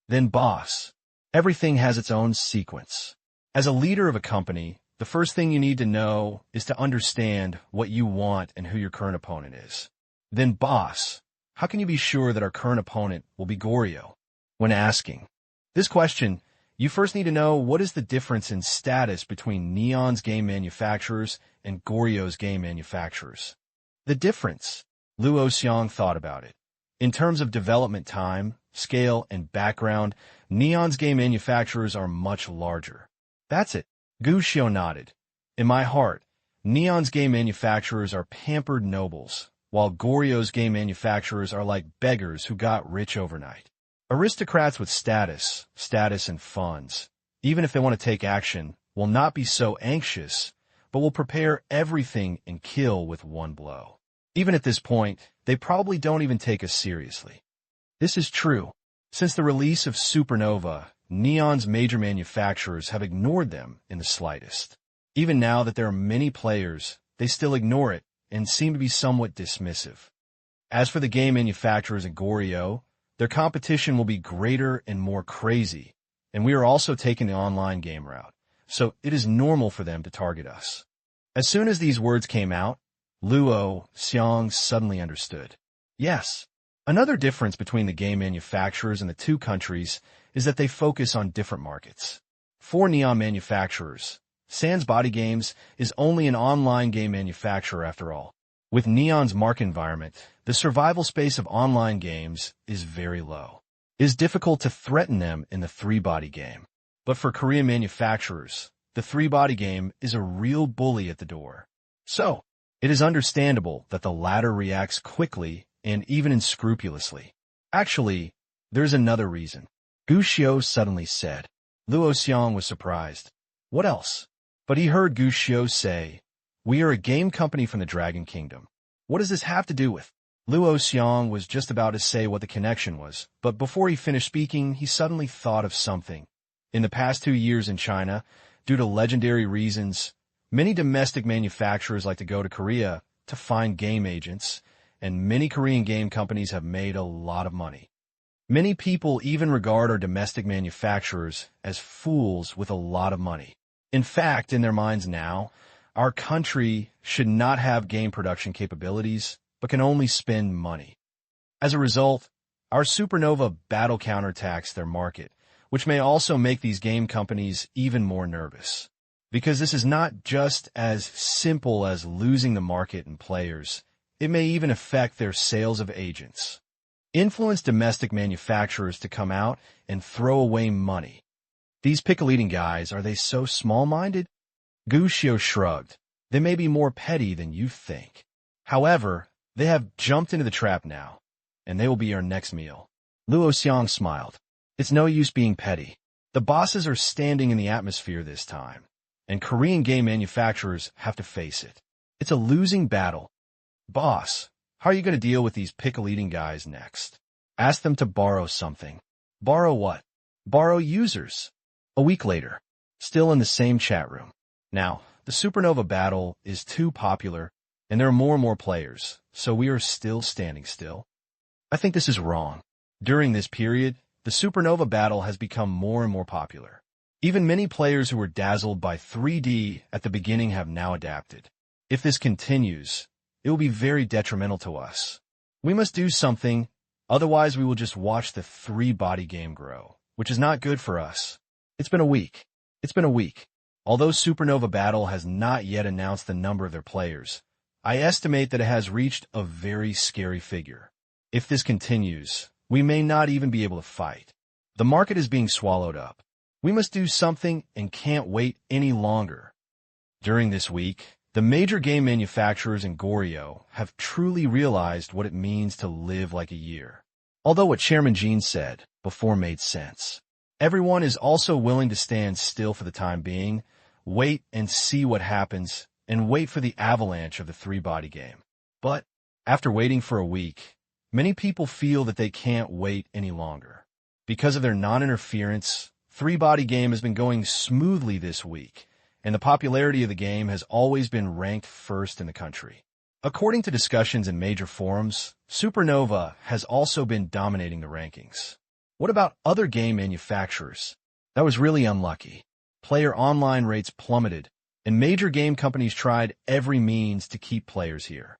Then boss, everything has its own sequence. As a leader of a company, the first thing you need to know is to understand what you want and who your current opponent is. Then boss, how can you be sure that our current opponent will be Goryeo? When asking this question, you first need to know what is the difference in status between Neon's game manufacturers and Goryeo's game manufacturers. The difference, Luo Xiang thought about it. In terms of development time, scale, and background, Neon's game manufacturers are much larger. That's it. Guxiu nodded. In my heart, Neon's game manufacturers are pampered nobles, while Goryeo's game manufacturers are like beggars who got rich overnight. Aristocrats with status and funds, even if they want to take action, will not be so anxious, but will prepare everything and kill with one blow. Even at this point, they probably don't even take us seriously. This is true. Since the release of Supernova, Neon's major manufacturers have ignored them in the slightest. Even now that there are many players, they still ignore it and seem to be somewhat dismissive. As for the game manufacturers at Goryeo, their competition will be greater and more crazy, and we are also taking the online game route, so it is normal for them to target us. As soon as these words came out, Luo Xiang suddenly understood. Yes, another difference between the game manufacturers in the two countries is that they focus on different markets. For Neon manufacturers, Sans Body Games is only an online game manufacturer after all. With Neon's market environment, the survival space of online games is very low. It is difficult to threaten them in the three-body game. But for Korean manufacturers, the three-body game is a real bully at the door. So, it is understandable that the latter reacts quickly and even unscrupulously. Actually, there's another reason. Guxiu suddenly said. Luo Xiang was surprised. What else? But he heard Guxiu say, "We are a game company from the Dragon Kingdom." What does this have to do with? Luo Xiang was just about to say what the connection was, but before he finished speaking, he suddenly thought of something. In the past 2 years in China, due to legendary reasons, many domestic manufacturers like to go to Korea to find game agents, and many Korean game companies have made a lot of money. Many people even regard our domestic manufacturers as fools with a lot of money. In fact, in their minds now, our country should not have game production capabilities, but can only spend money. As a result, our Supernova battle counterattacks their market, which may also make these game companies even more nervous. Because this is not just as simple as losing the market and players, it may even affect their sales of agents. Influence domestic manufacturers to come out and throw away money. These pickle-eating guys, are they so small-minded? Guxiu shrugged. They may be more petty than you think. However, they have jumped into the trap now, and they will be our next meal. Luo Xiang smiled. It's no use being petty. The bosses are standing in the atmosphere this time, and Korean game manufacturers have to face it. It's a losing battle. Boss, how are you going to deal with these pickle-eating guys next? Ask them to borrow something. Borrow what? Borrow users. A week later, still in the same chat room. Now, the Supernova battle is too popular, and there are more and more players, so we are still standing still. I think this is wrong. During this period, the Supernova battle has become more and more popular. Even many players who were dazzled by 3D at the beginning have now adapted. If this continues, it will be very detrimental to us. We must do something, otherwise we will just watch the three-body game grow, which is not good for us. It's been a week. Although Supernova Battle has not yet announced the number of their players, I estimate that it has reached a very scary figure. If this continues, we may not even be able to fight. The market is being swallowed up. We must do something and can't wait any longer. During this week, the major game manufacturers in Goryeo have truly realized what it means to live like a year. Although what Chairman Jean said before made sense. Everyone is also willing to stand still for the time being, wait and see what happens, and wait for the avalanche of the three-body game. But after waiting for a week, many people feel that they can't wait any longer. Because of their non-interference, three-body game has been going smoothly this week, and the popularity of the game has always been ranked first in the country. According to discussions in major forums, Supernova has also been dominating the rankings. What about other game manufacturers? That was really unlucky. Player online rates plummeted, and major game companies tried every means to keep players here.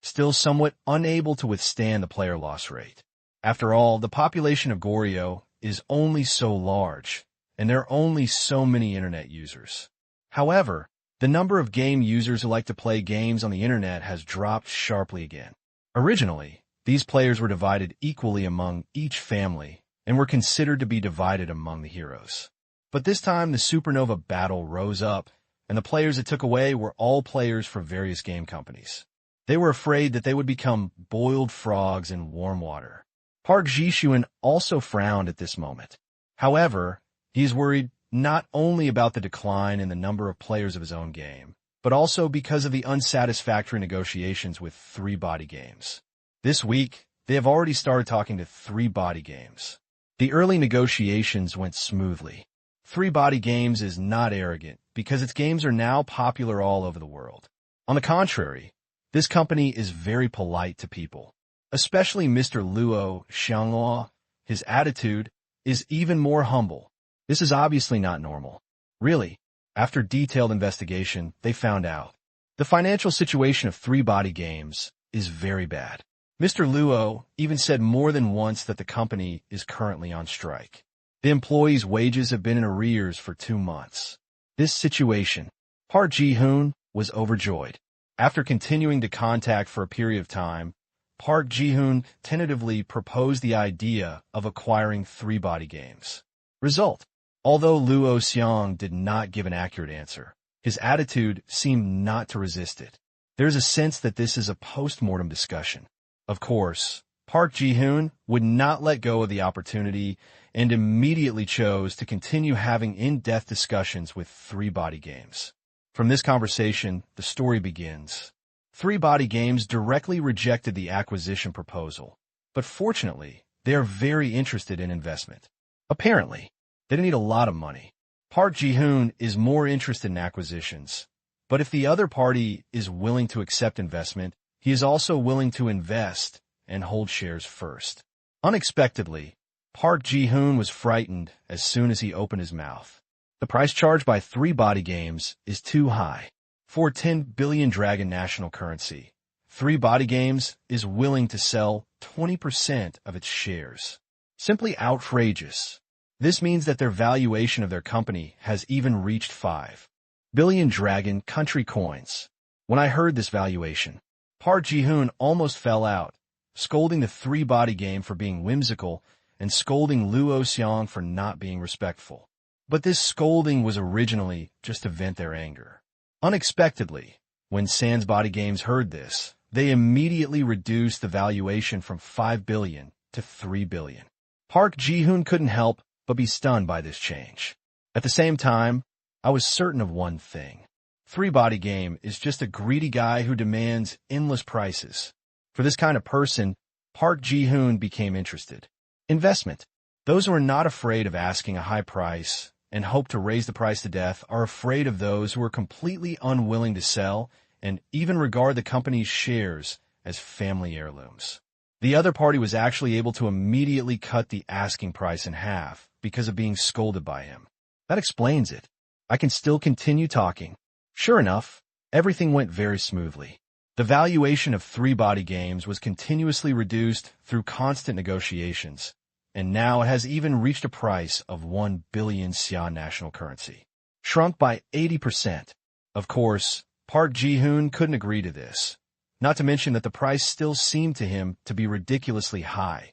Still somewhat unable to withstand the player loss rate. After all, the population of Goryeo is only so large, and there are only so many internet users. However, the number of game users who like to play games on the internet has dropped sharply again. Originally, these players were divided equally among each family and were considered to be divided among the heroes. But this time, the Supernova battle rose up, and the players it took away were all players for various game companies. They were afraid that they would become boiled frogs in warm water. Park Ji-hyun also frowned at this moment. However, he is worried not only about the decline in the number of players of his own game, but also because of the unsatisfactory negotiations with three-body games. This week, they have already started talking to three-body games. The early negotiations went smoothly. Three-body games is not arrogant because its games are now popular all over the world. On the contrary, this company is very polite to people, especially Mr. Luo Xianghua. His attitude is even more humble. This is obviously not normal. Really, after detailed investigation, they found out. The financial situation of three-body games is very bad. Mr. Luo even said more than once that the company is currently on strike. The employees' wages have been in arrears for 2 months. This situation, Park Ji-hyun was overjoyed. After continuing to contact for a period of time, Park Ji-hyun tentatively proposed the idea of acquiring three-body games. Result: although Luo Xiang did not give an accurate answer, his attitude seemed not to resist it. There is a sense that this is a post-mortem discussion. Of course, Park Ji-hyun would not let go of the opportunity and immediately chose to continue having in-depth discussions with three-body games. From this conversation, the story begins. Three-body games directly rejected the acquisition proposal, but fortunately, they are very interested in investment. Apparently, they need a lot of money. Park Ji-hyun is more interested in acquisitions, but if the other party is willing to accept investment, he is also willing to invest and hold shares first. Unexpectedly, Park Ji-hyun was frightened as soon as he opened his mouth. The price charged by three-body games is too high. For 10 billion dragon national currency, three-body games is willing to sell 20% of its shares. Simply outrageous. This means that their valuation of their company has even reached 5 billion dragon country coins. When I heard this valuation, Park Ji-hyun almost fell out, scolding the three-body game for being whimsical and scolding Luo Xiang for not being respectful. But this scolding was originally just to vent their anger. Unexpectedly, when Sans Body Games heard this, they immediately reduced the valuation from 5 billion to 3 billion. Park Ji-hyun couldn't help but be stunned by this change. At the same time, I was certain of one thing. Three-body game is just a greedy guy who demands endless prices. For this kind of person, Park Ji-hyun became interested. Investment. Those who are not afraid of asking a high price and hope to raise the price to death are afraid of those who are completely unwilling to sell and even regard the company's shares as family heirlooms. The other party was actually able to immediately cut the asking price in half because of being scolded by him. That explains it. I can still continue talking. Sure enough, everything went very smoothly. The valuation of three-body games was continuously reduced through constant negotiations, and now it has even reached a price of 1 billion Xia national currency, shrunk by 80%. Of course, Park Ji-hyun couldn't agree to this, not to mention that the price still seemed to him to be ridiculously high,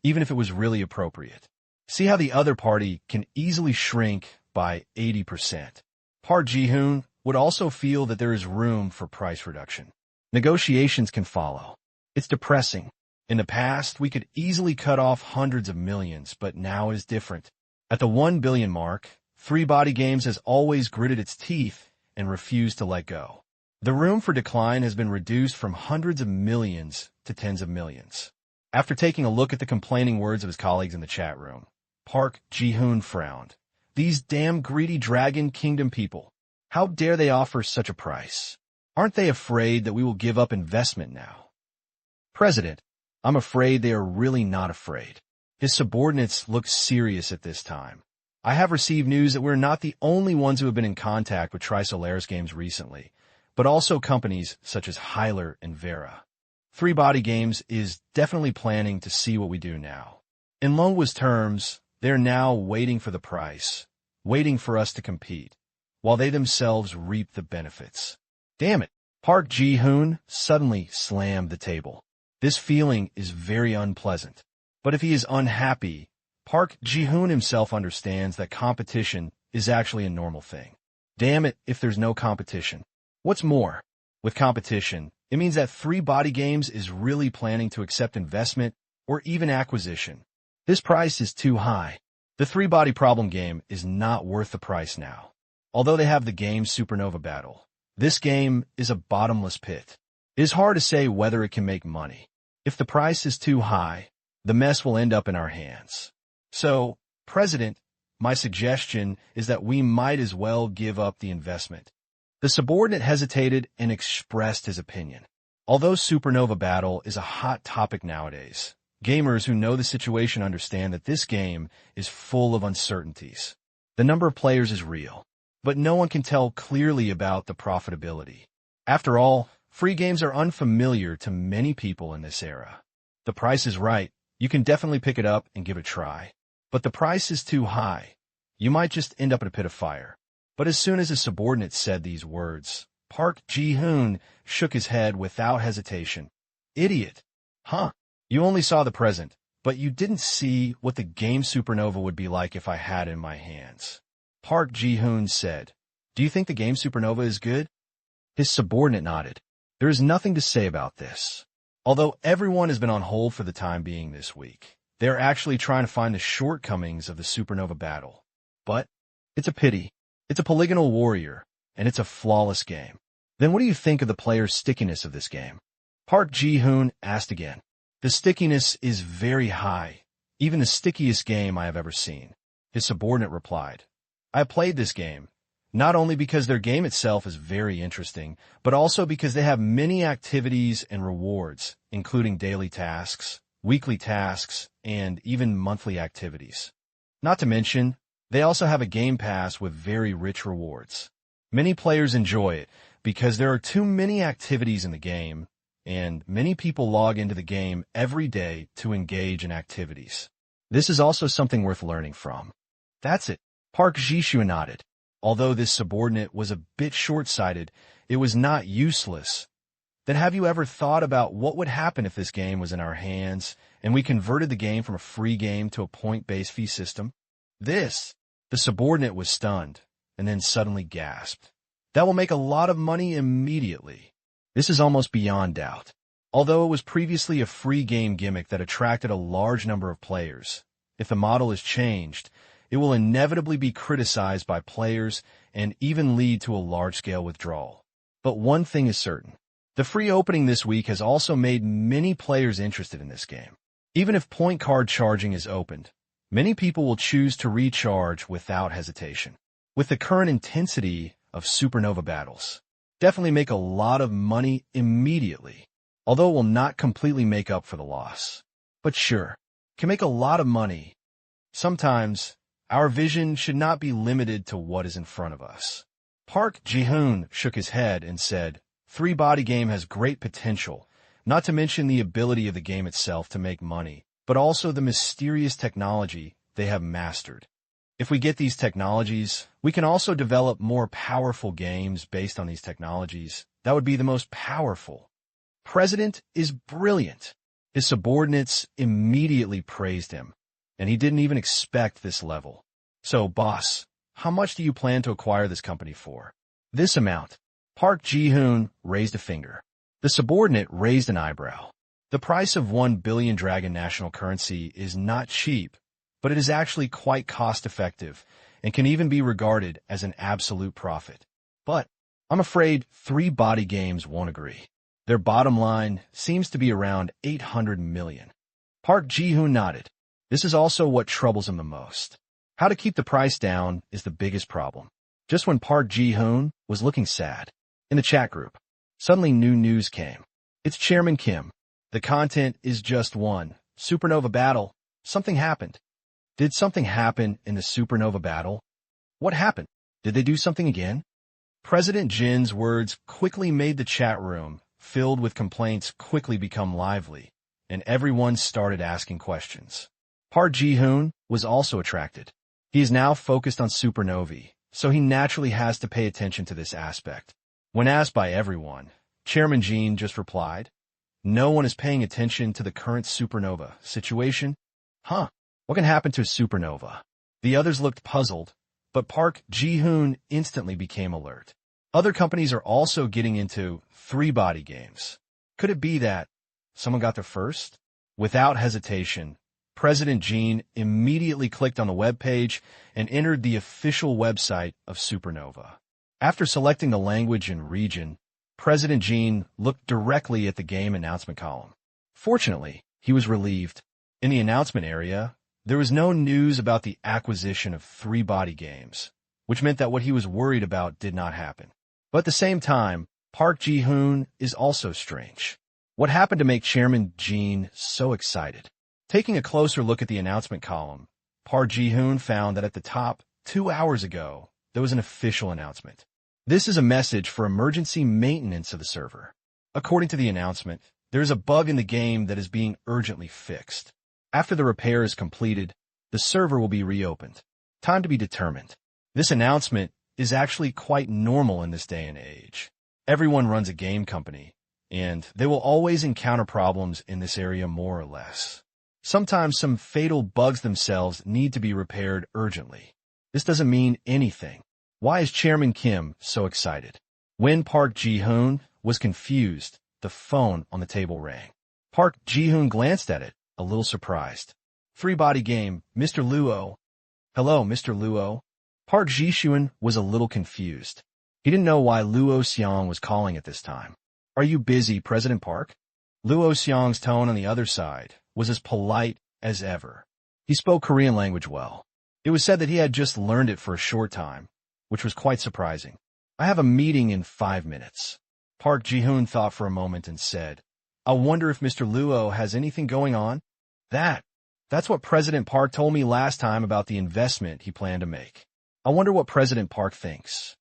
even if it was really appropriate. See how the other party can easily shrink by 80%. Park Ji-hyun would also feel that there is room for price reduction. Negotiations can follow. It's depressing. In the past, we could easily cut off hundreds of millions, but now it is different. At the 1 billion mark, Three Body Games has always gritted its teeth and refused to let go. The room for decline has been reduced from hundreds of millions to tens of millions. After taking a look at the complaining words of his colleagues in the chat room, Park Ji-hoon frowned. These damn greedy Dragon Kingdom people. How dare they offer such a price? Aren't they afraid that we will give up investment now? President, I'm afraid they are really not afraid. His subordinates look serious at this time. I have received news that we're not the only ones who have been in contact with Spoliers Games recently, but also companies such as Hyler and Vera. Three Body Games is definitely planning to see what we do now. In Longwa's terms, they're now waiting for the price, waiting for us to compete, while they themselves reap the benefits. Damn it! Park Ji-hoon suddenly slammed the table. This feeling is very unpleasant. But if he is unhappy, Park Ji-hoon himself understands that competition is actually a normal thing. Damn it if there's no competition. What's more, with competition, it means that Three Body Games is really planning to accept investment or even acquisition. This price is too high. The Three Body Problem game is not worth the price now. Although they have the game Supernova Battle, this game is a bottomless pit. It is hard to say whether it can make money. If the price is too high, the mess will end up in our hands. So, President, my suggestion is that we might as well give up the investment. The subordinate hesitated and expressed his opinion. Although Supernova Battle is a hot topic nowadays, gamers who know the situation understand that this game is full of uncertainties. The number of players is real, but no one can tell clearly about the profitability. After all, free games are unfamiliar to many people in this era. The price is right. You can definitely pick it up and give it a try. But the price is too high. You might just end up in a pit of fire. But as soon as his subordinate said these words, Park Ji-hoon shook his head without hesitation. Idiot. Huh? You only saw the present, but you didn't see what the game Supernova would be like if I had it in my hands. Park Ji-hoon said, Do you think the game Supernova is good? His subordinate nodded. There is nothing to say about this. Although everyone has been on hold for the time being this week, they're actually trying to find the shortcomings of the Supernova Battle. But it's a pity. It's a polygonal warrior, and it's a flawless game. Then what do you think of the player's stickiness of this game? Park Ji-hoon asked again. The stickiness is very high, even the stickiest game I have ever seen. His subordinate replied. I played this game, not only because their game itself is very interesting, but also because they have many activities and rewards, including daily tasks, weekly tasks, and even monthly activities. Not to mention, they also have a game pass with very rich rewards. Many players enjoy it because there are too many activities in the game, and many people log into the game every day to engage in activities. This is also something worth learning from. That's it. Park Ji-hoon nodded. Although this subordinate was a bit short-sighted, it was not useless. Then have you ever thought about what would happen if this game was in our hands and we converted the game from a free game to a point-based fee system? The subordinate was stunned, and then suddenly gasped. That will make a lot of money immediately. This is almost beyond doubt. Although it was previously a free game gimmick that attracted a large number of players, if the model is changed, it will inevitably be criticized by players and even lead to a large-scale withdrawal. But one thing is certain. The free opening this week has also made many players interested in this game. Even if point card charging is opened, many people will choose to recharge without hesitation. With the current intensity of Supernova battles, definitely make a lot of money immediately, although it will not completely make up for the loss. But sure, can make a lot of money. Sometimes, our vision should not be limited to what is in front of us. Park Ji-hoon shook his head and said, Three Body Game has great potential, not to mention the ability of the game itself to make money, but also the mysterious technology they have mastered. If we get these technologies, we can also develop more powerful games based on these technologies. That would be the most powerful. President is brilliant. His subordinates immediately praised him, and he didn't even expect this level. So, boss, how much do you plan to acquire this company for? This amount. Park Ji-hoon raised a finger. The subordinate raised an eyebrow. The price of 1 billion dragon national currency is not cheap, but it is actually quite cost-effective, and can even be regarded as an absolute profit. But I'm afraid 3 body games won't agree. Their bottom line seems to be around 800 million. Park Ji-hoon nodded. This is also what troubles him the most. How to keep the price down is the biggest problem. Just when Park Ji-hoon was looking sad, in the chat group, suddenly new news came. It's Chairman Kim. The content is just one. Supernova battle. Something happened. Did something happen in the supernova battle? What happened? Did they do something again? President Jin's words quickly made the chat room, filled with complaints, quickly become lively, and everyone started asking questions. Park Ji-hoon was also attracted. He is now focused on supernovae, so he naturally has to pay attention to this aspect. When asked by everyone, Chairman Jin just replied, "No one is paying attention to the current supernova situation." Huh? What can happen to a supernova? The others looked puzzled, but Park Ji-hoon instantly became alert. Other companies are also getting into 3-body games. Could it be that someone got there first? Without hesitation, President Jin immediately clicked on the web page and entered the official website of Supernova. After selecting the language and region, President Jin looked directly at the game announcement column. Fortunately, he was relieved. In the announcement area, there was no news about the acquisition of 3-body games, which meant that what he was worried about did not happen. But at the same time, Park Ji-hoon is also strange. What happened to make Chairman Jin so excited? Taking a closer look at the announcement column, Park Ji-hoon found that at the top, 2 hours ago, there was an official announcement. This is a message for emergency maintenance of the server. According to the announcement, there is a bug in the game that is being urgently fixed. After the repair is completed, the server will be reopened. Time to be determined. This announcement is actually quite normal in this day and age. Everyone runs a game company, and they will always encounter problems in this area more or less. Sometimes some fatal bugs themselves need to be repaired urgently. This doesn't mean anything. Why is Chairman Kim so excited? When Park Ji-hoon was confused, the phone on the table rang. Park Ji-hoon glanced at it, a little surprised. 3-body game, Mr. Luo. Hello, Mr. Luo. Park Ji-hoon was a little confused. He didn't know why Luo Xiong was calling at this time. Are you busy, President Park? Luo Xiong's tone on the other side was as polite as ever. He spoke Korean language well. It was said that he had just learned it for a short time, which was quite surprising. I have a meeting in 5 minutes. Park Ji-hoon thought for a moment and said, I wonder if Mr. Luo has anything going on? That's what President Park told me last time about the investment he planned to make. I wonder what President Park thinks.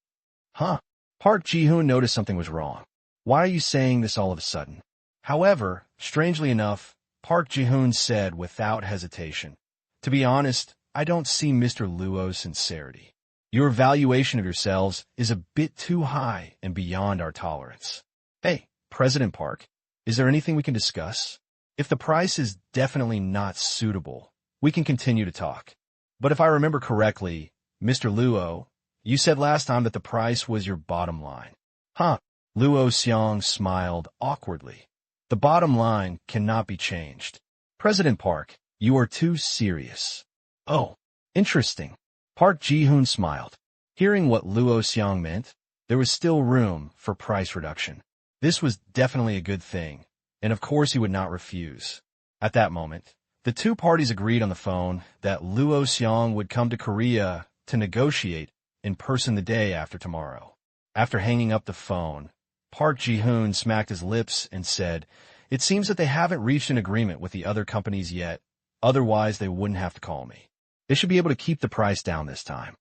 Huh? Park Ji-hoon noticed something was wrong. Why are you saying this all of a sudden? However, strangely enough, Park Ji-hoon said without hesitation, to be honest, I don't see Mr. Luo's sincerity. Your valuation of yourselves is a bit too high and beyond our tolerance. Hey, President Park, is there anything we can discuss? If the price is definitely not suitable, we can continue to talk. But if I remember correctly, Mr. Luo, you said last time that the price was your bottom line. Huh? Luo Xiong smiled awkwardly. The bottom line cannot be changed. President Park, you are too serious. Oh, interesting. Park Ji-hoon smiled. Hearing what Luo Xiong meant, there was still room for price reduction. This was definitely a good thing, and of course he would not refuse. At that moment, the two parties agreed on the phone that Luo Xiong would come to Korea to negotiate in person the day after tomorrow. After hanging up the phone, Park Ji-hoon smacked his lips and said, it seems that they haven't reached an agreement with the other companies yet, otherwise they wouldn't have to call me. They should be able to keep the price down this time.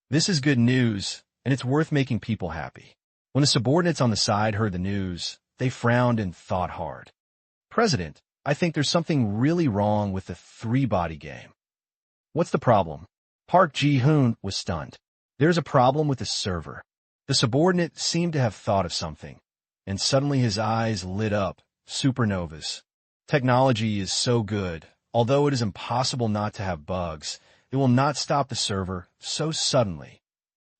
This is good news, and it's worth making people happy. When the subordinates on the side heard the news, they frowned and thought hard. President, I think there's something really wrong with the 3-body game. What's the problem? Park Ji-hoon was stunned. There's a problem with the server. The subordinate seemed to have thought of something, and suddenly his eyes lit up. Supernovas. Technology is so good, although it is impossible not to have bugs, it will not stop the server so suddenly.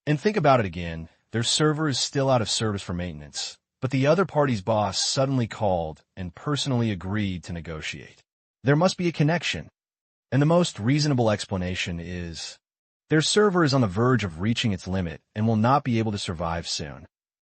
And think about it again, their server is still out of service for maintenance, but the other party's boss suddenly called and personally agreed to negotiate. There must be a connection. And the most reasonable explanation is, Their server is on the verge of reaching its limit and will not be able to survive soon.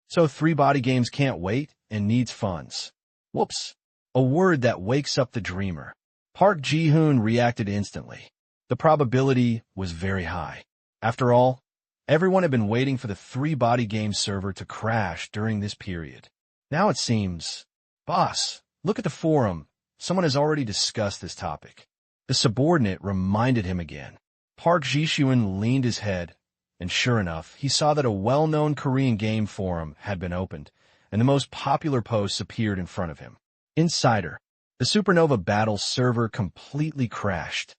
So 3-body games can't wait and needs funds. Whoops. A word that wakes up the dreamer. Park Ji-hoon reacted instantly. The probability was very high. After all, everyone had been waiting for the 3-body game server to crash during this period. Now it seems, boss, look at the forum. Someone has already discussed this topic. The subordinate reminded him again. Park Ji-hoon leaned his head, and sure enough, he saw that a well-known Korean game forum had been opened, and the most popular posts appeared in front of him. Insider. The Supernova Battle server completely crashed.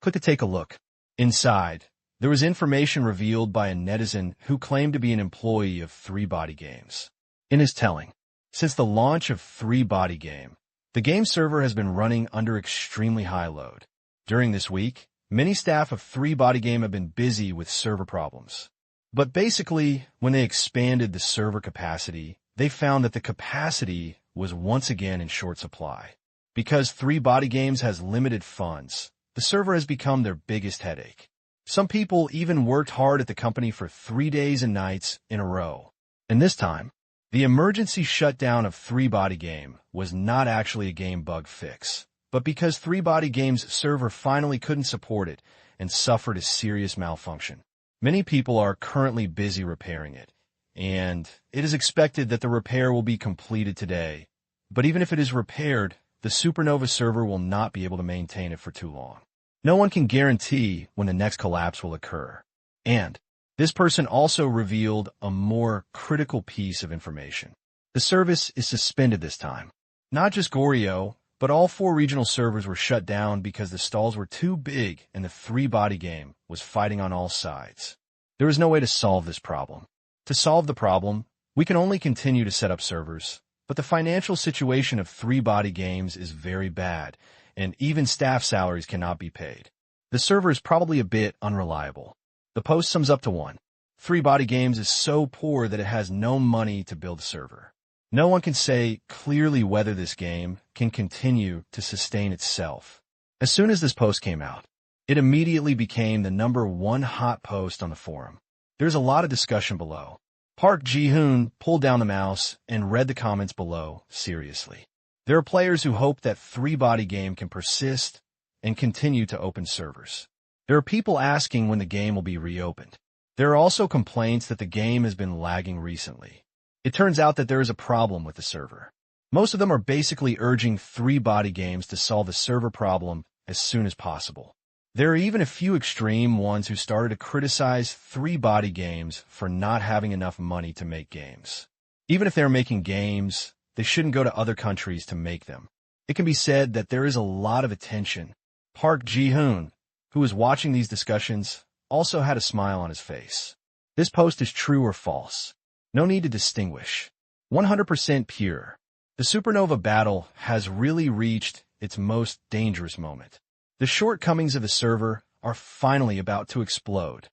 Click to take a look. Inside, there was information revealed by a netizen who claimed to be an employee of 3-body games. In his telling, since the launch of 3-body game, the game server has been running under extremely high load. During this week, many staff of 3-body game have been busy with server problems. But basically, when they expanded the server capacity, they found that the capacity was once again in short supply. Because 3-body games has limited funds, the server has become their biggest headache. Some people even worked hard at the company for 3 days and nights in a row. And this time, the emergency shutdown of 3-body game was not actually a game bug fix, but because 3-body game's server finally couldn't support it and suffered a serious malfunction. Many people are currently busy repairing it, and it is expected that the repair will be completed today. But even if it is repaired, the Supernova server will not be able to maintain it for too long. No one can guarantee when the next collapse will occur. And this person also revealed a more critical piece of information. The service is suspended this time. Not just Goryeo, but all 4 regional servers were shut down because the stalls were too big and the 3-body game was fighting on all sides. There is no way to solve this problem. To solve the problem, we can only continue to set up servers, but the financial situation of 3-body games is very bad, and even staff salaries cannot be paid. The server is probably a bit unreliable. The post sums up to 1. 3-body games is so poor that it has no money to build a server. No one can say clearly whether this game can continue to sustain itself. As soon as this post came out, it immediately became the #1 hot post on the forum. There's a lot of discussion below. Park Ji-hoon pulled down the mouse and read the comments below seriously. There are players who hope that 3-body game can persist and continue to open servers. There are people asking when the game will be reopened. There are also complaints that the game has been lagging recently. It turns out that there is a problem with the server. Most of them are basically urging 3-body games to solve the server problem as soon as possible. There are even a few extreme ones who started to criticize 3-body games for not having enough money to make games. Even if they're making games, they shouldn't go to other countries to make them. It can be said that there is a lot of attention. Park Ji-hoon, who was watching these discussions, also had a smile on his face. This post is true or false. No need to distinguish. 100% pure. The Supernova Battle has really reached its most dangerous moment. The shortcomings of the server are finally about to explode.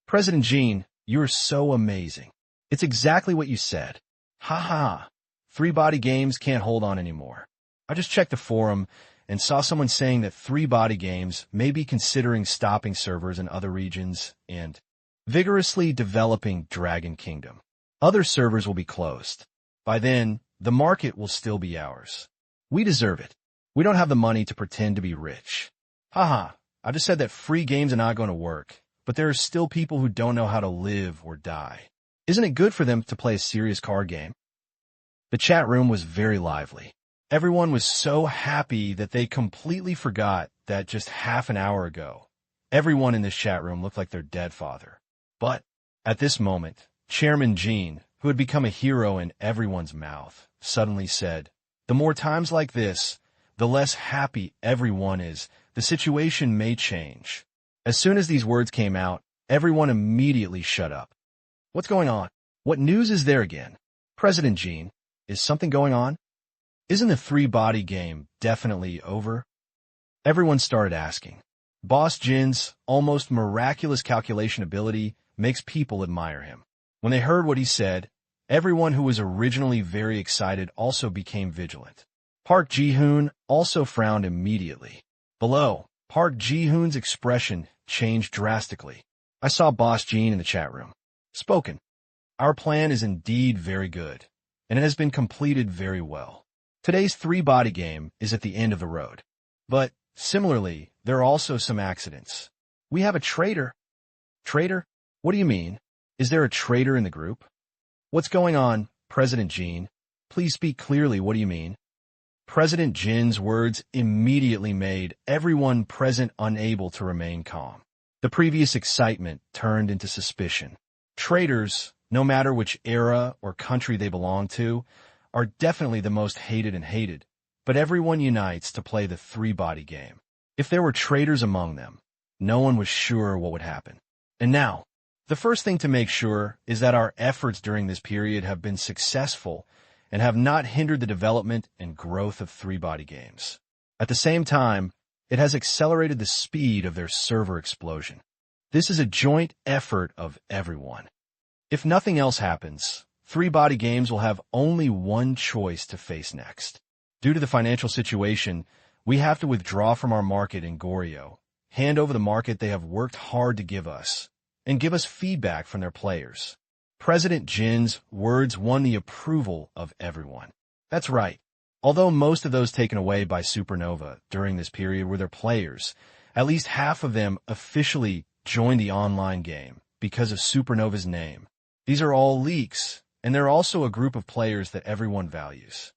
President Jean, you are so amazing. It's exactly what you said. Ha ha. 3-body games can't hold on anymore. I just checked the forum and saw someone saying that 3-body games may be considering stopping servers in other regions and vigorously developing Dragon Kingdom. Other servers will be closed. By then, the market will still be ours. We deserve it. We don't have the money to pretend to be rich. Haha, I just said that free games are not going to work, but there are still people who don't know how to live or die. Isn't it good for them to play a serious card game? The chat room was very lively. Everyone was so happy that they completely forgot that just half an hour ago, everyone in this chat room looked like their dead father. But at this moment, Chairman Jean, who had become a hero in everyone's mouth, suddenly said, "The more times like this, the less happy everyone is. The situation may change." As soon as these words came out, everyone immediately shut up. What's going on? What news is there again? President Jean, is something going on? Isn't the 3-body game definitely over? Everyone started asking. Boss Jin's almost miraculous calculation ability makes people admire him. When they heard what he said, everyone who was originally very excited also became vigilant. Park Ji-hoon also frowned immediately. Below, Park Ji-hoon's expression changed drastically. I saw Boss Gene in the chat room. Spoken. Our plan is indeed very good, and it has been completed very well. Today's three-body game is at the end of the road. But, similarly, there are also some accidents. We have a traitor. Traitor? What do you mean? Is there a traitor in the group? What's going on, President Gene? Please speak clearly. What do you mean? President Jin's words immediately made everyone present unable to remain calm. The previous excitement turned into suspicion. Traitors, no matter which era or country they belong to, are definitely the most hated, but everyone unites to play the three-body game. If there were traitors among them, no one was sure what would happen. And now, the first thing to make sure is that our efforts during this period have been successful and have not hindered the development and growth of three-body games. At the same time, it has accelerated the speed of their server explosion. This is a joint effort of everyone. If nothing else happens, three-body games will have only one choice to face next. Due to the financial situation, we have to withdraw from our market in Goryeo, hand over the market they have worked hard to give us, and give us feedback from their players. President Jin's words won the approval of everyone. That's right. Although most of those taken away by Supernova during this period were their players, at least half of them officially joined the online game because of Supernova's name. These are all leaks, and they're also a group of players that everyone values.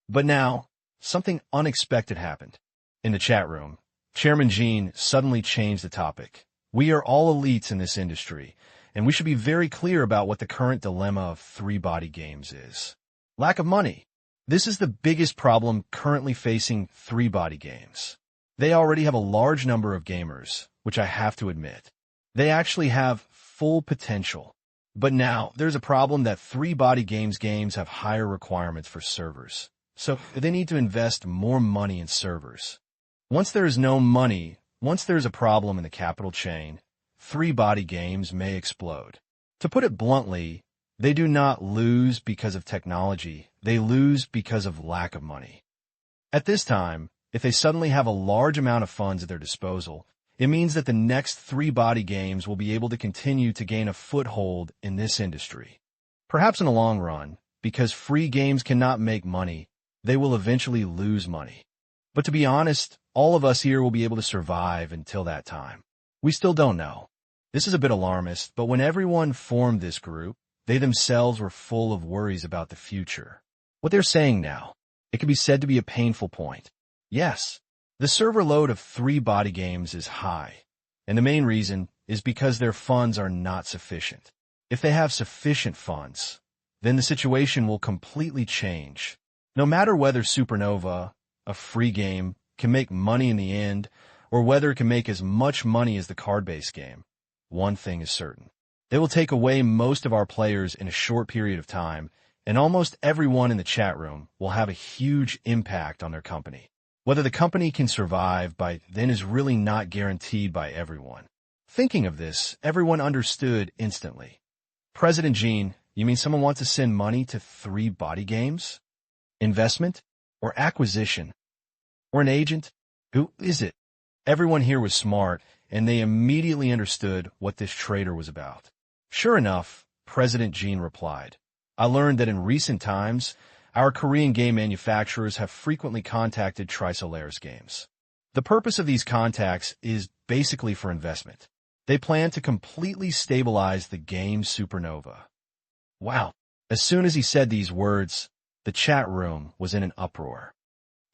But now, something unexpected happened. In the chat room, Chairman Gene suddenly changed the topic. We are all elites in this industry, and we should be very clear about what the current dilemma of three-body games is. Lack of money. This is the biggest problem currently facing three-body games. They already have a large number of gamers, which I have to admit. They actually have full potential. But now, there's a problem that three-body games have higher requirements for servers. So they need to invest more money in servers. Once there is no money, once there's a problem in the capital chain, three-body games may explode. To put it bluntly, they do not lose because of technology, they lose because of lack of money. At this time, if they suddenly have a large amount of funds at their disposal, it means that the next three-body games will be able to continue to gain a foothold in this industry. Perhaps in the long run, because free games cannot make money, they will eventually lose money. But to be honest, all of us here will be able to survive until that time. We still don't know. This is a bit alarmist, but when everyone formed this group, they themselves were full of worries about the future. What they're saying now, it can be said to be a painful point. Yes, the server load of three-body games is high, and the main reason is because their funds are not sufficient. If they have sufficient funds, then the situation will completely change. No matter whether Supernova, a free game, can make money in the end, or whether it can make as much money as the card-based game, one thing is certain. They will take away most of our players in a short period of time, and almost everyone in the chat room will have a huge impact on their company. Whether the company can survive by then is really not guaranteed by everyone. Thinking of this, everyone understood instantly. President Gene, you mean someone wants to send money to three-body games? Investment? Or acquisition? Or an agent? Who is it? Everyone here was smart, and they immediately understood what this traitor was about. Sure enough, President Gene replied, I learned that in recent times, our Korean game manufacturers have frequently contacted Spoliers games. The purpose of these contacts is basically for investment. They plan to completely stabilize the game Supernova. Wow. As soon as he said these words, the chat room was in an uproar.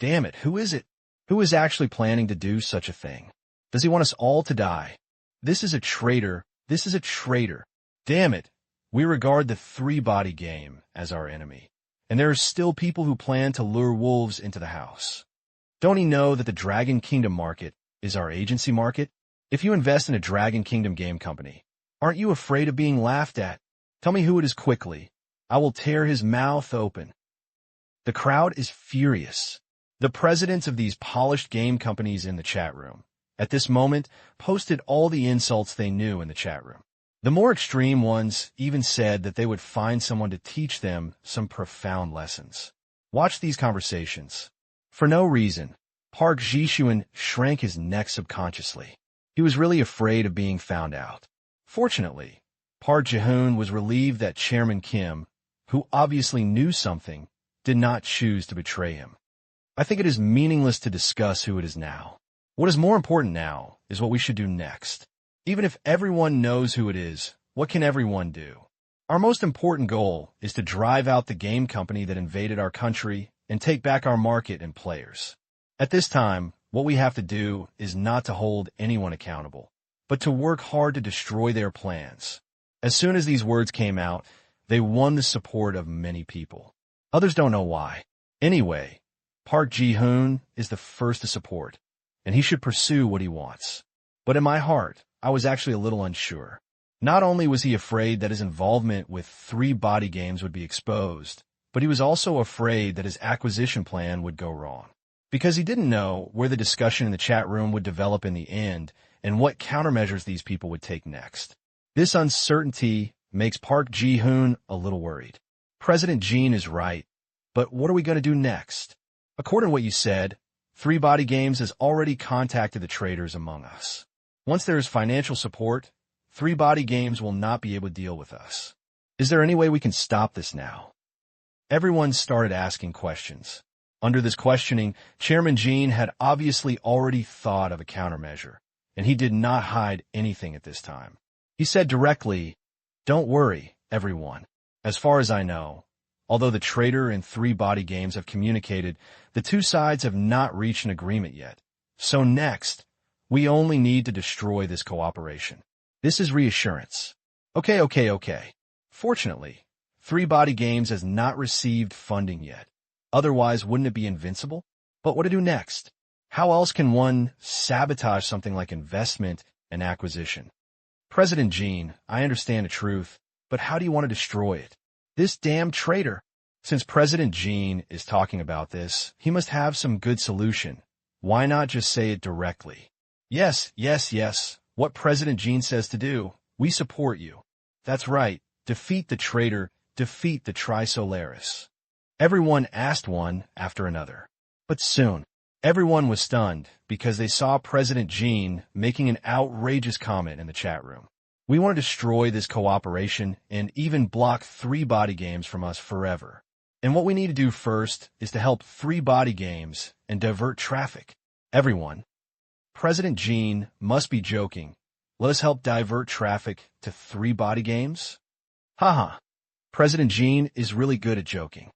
Damn it, who is it? Who is actually planning to do such a thing? Does he want us all to die? This is a traitor. This is a traitor. Damn it. We regard the three-body game as our enemy. And there are still people who plan to lure wolves into the house. Don't he know that the Dragon Kingdom market is our agency market? If you invest in a Dragon Kingdom game company, aren't you afraid of being laughed at? Tell me who it is quickly. I will tear his mouth open. The crowd is furious. The presidents of these polished game companies in the chat room, at this moment, posted all the insults they knew in the chat room. The more extreme ones even said that they would find someone to teach them some profound lessons. Watch these conversations. For no reason, Park Ji-Shuan shrank his neck subconsciously. He was really afraid of being found out. Fortunately, Park Ji-hoon was relieved that Chairman Kim, who obviously knew something, did not choose to betray him. I think it is meaningless to discuss who it is now. What is more important now is what we should do next. Even if everyone knows who it is, what can everyone do? Our most important goal is to drive out the game company that invaded our country and take back our market and players. At this time, what we have to do is not to hold anyone accountable, but to work hard to destroy their plans. As soon as these words came out, they won the support of many people. Others don't know why. Anyway, Park Ji-hoon is the first to support, and he should pursue what he wants. But in my heart, I was actually a little unsure. Not only was he afraid that his involvement with 3 body games would be exposed, but he was also afraid that his acquisition plan would go wrong. Because he didn't know where the discussion in the chat room would develop in the end and what countermeasures these people would take next. This uncertainty makes Park Ji-hoon a little worried. President Jean is right, but what are we going to do next? According to what you said, 3 body games has already contacted the traders among us. Once there is financial support, 3 body games will not be able to deal with us. Is there any way we can stop this now? Everyone started asking questions. Under this questioning, Chairman Jean had obviously already thought of a countermeasure, and he did not hide anything at this time. He said directly, "Don't worry, everyone. As far as I know, although the trader and 3 body games have communicated, the 2 sides have not reached an agreement yet. So next, we only need to destroy this cooperation. This is reassurance." Okay. Fortunately, 3 body games has not received funding yet. Otherwise, wouldn't it be invincible? But what to do next? How else can one sabotage something like investment and acquisition? President Jean, I understand the truth, but how do you want to destroy it? This damn traitor. Since President Jean is talking about this, he must have some good solution. Why not just say it directly? Yes. What President Jean says to do, we support you. That's right. Defeat the traitor. Defeat the Spoliers. Everyone asked one after another. But soon, everyone was stunned because they saw President Jean making an outrageous comment in the chat room. We want to destroy this cooperation and even block 3 body games from us forever. And what we need to do first is to help 3 body games and divert traffic. Everyone. President Jean must be joking. Let us help divert traffic to 3 body games? Haha. President Jean is really good at joking.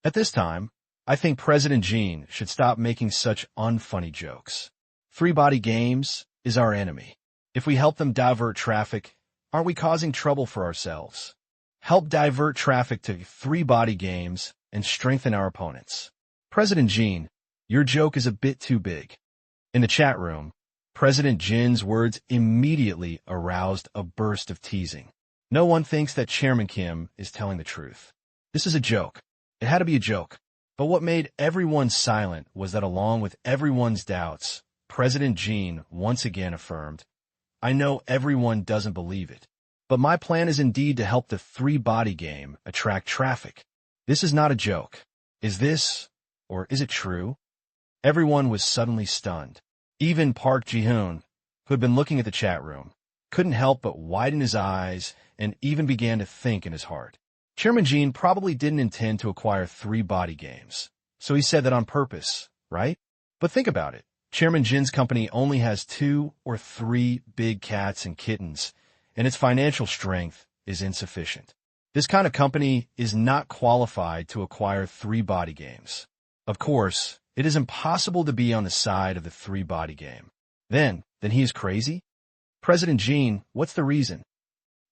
At this time, I think President Jean should stop making such unfunny jokes. 3 body games is our enemy. If we help them divert traffic, aren't we causing trouble for ourselves? Help divert traffic to 3 body games and strengthen our opponents. President Jean, your joke is a bit too big. In the chat room, President Jin's words immediately aroused a burst of teasing. No one thinks that Chairman Kim is telling the truth. This is a joke. It had to be a joke. But what made everyone silent was that along with everyone's doubts, President Jean once again affirmed, "I know everyone doesn't believe it, but my plan is indeed to help the 3 body game attract traffic. This is not a joke. Is this, or is it true?" Everyone was suddenly stunned. Even Park Ji-hoon, who had been looking at the chat room, couldn't help but widen his eyes and even began to think in his heart. Chairman Jean probably didn't intend to acquire 3 body games, so he said that on purpose, right? But think about it. Chairman Jin's company only has 2 or 3 big cats and kittens, and its financial strength is insufficient. This kind of company is not qualified to acquire 3 body games. Of course, it is impossible to be on the side of the 3 body game. Then he is crazy? President Jean, what's the reason?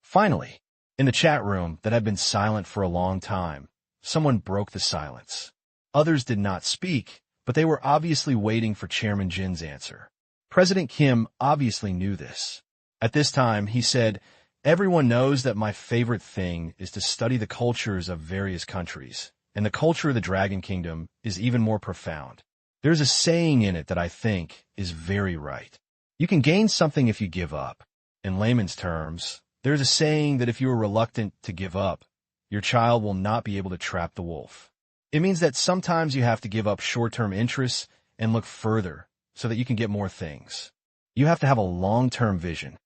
Finally, in the chat room that had been silent for a long time, someone broke the silence. Others did not speak, but they were obviously waiting for Chairman Jin's answer. President Kim obviously knew this. At this time, he said, "Everyone knows that my favorite thing is to study the cultures of various countries, and the culture of the Dragon Kingdom is even more profound. There's a saying in it that I think is very right. You can gain something if you give up. In layman's terms, there's a saying that if you are reluctant to give up, your child will not be able to trap the wolf. It means that sometimes you have to give up short-term interests and look further so that you can get more things. You have to have a long-term vision.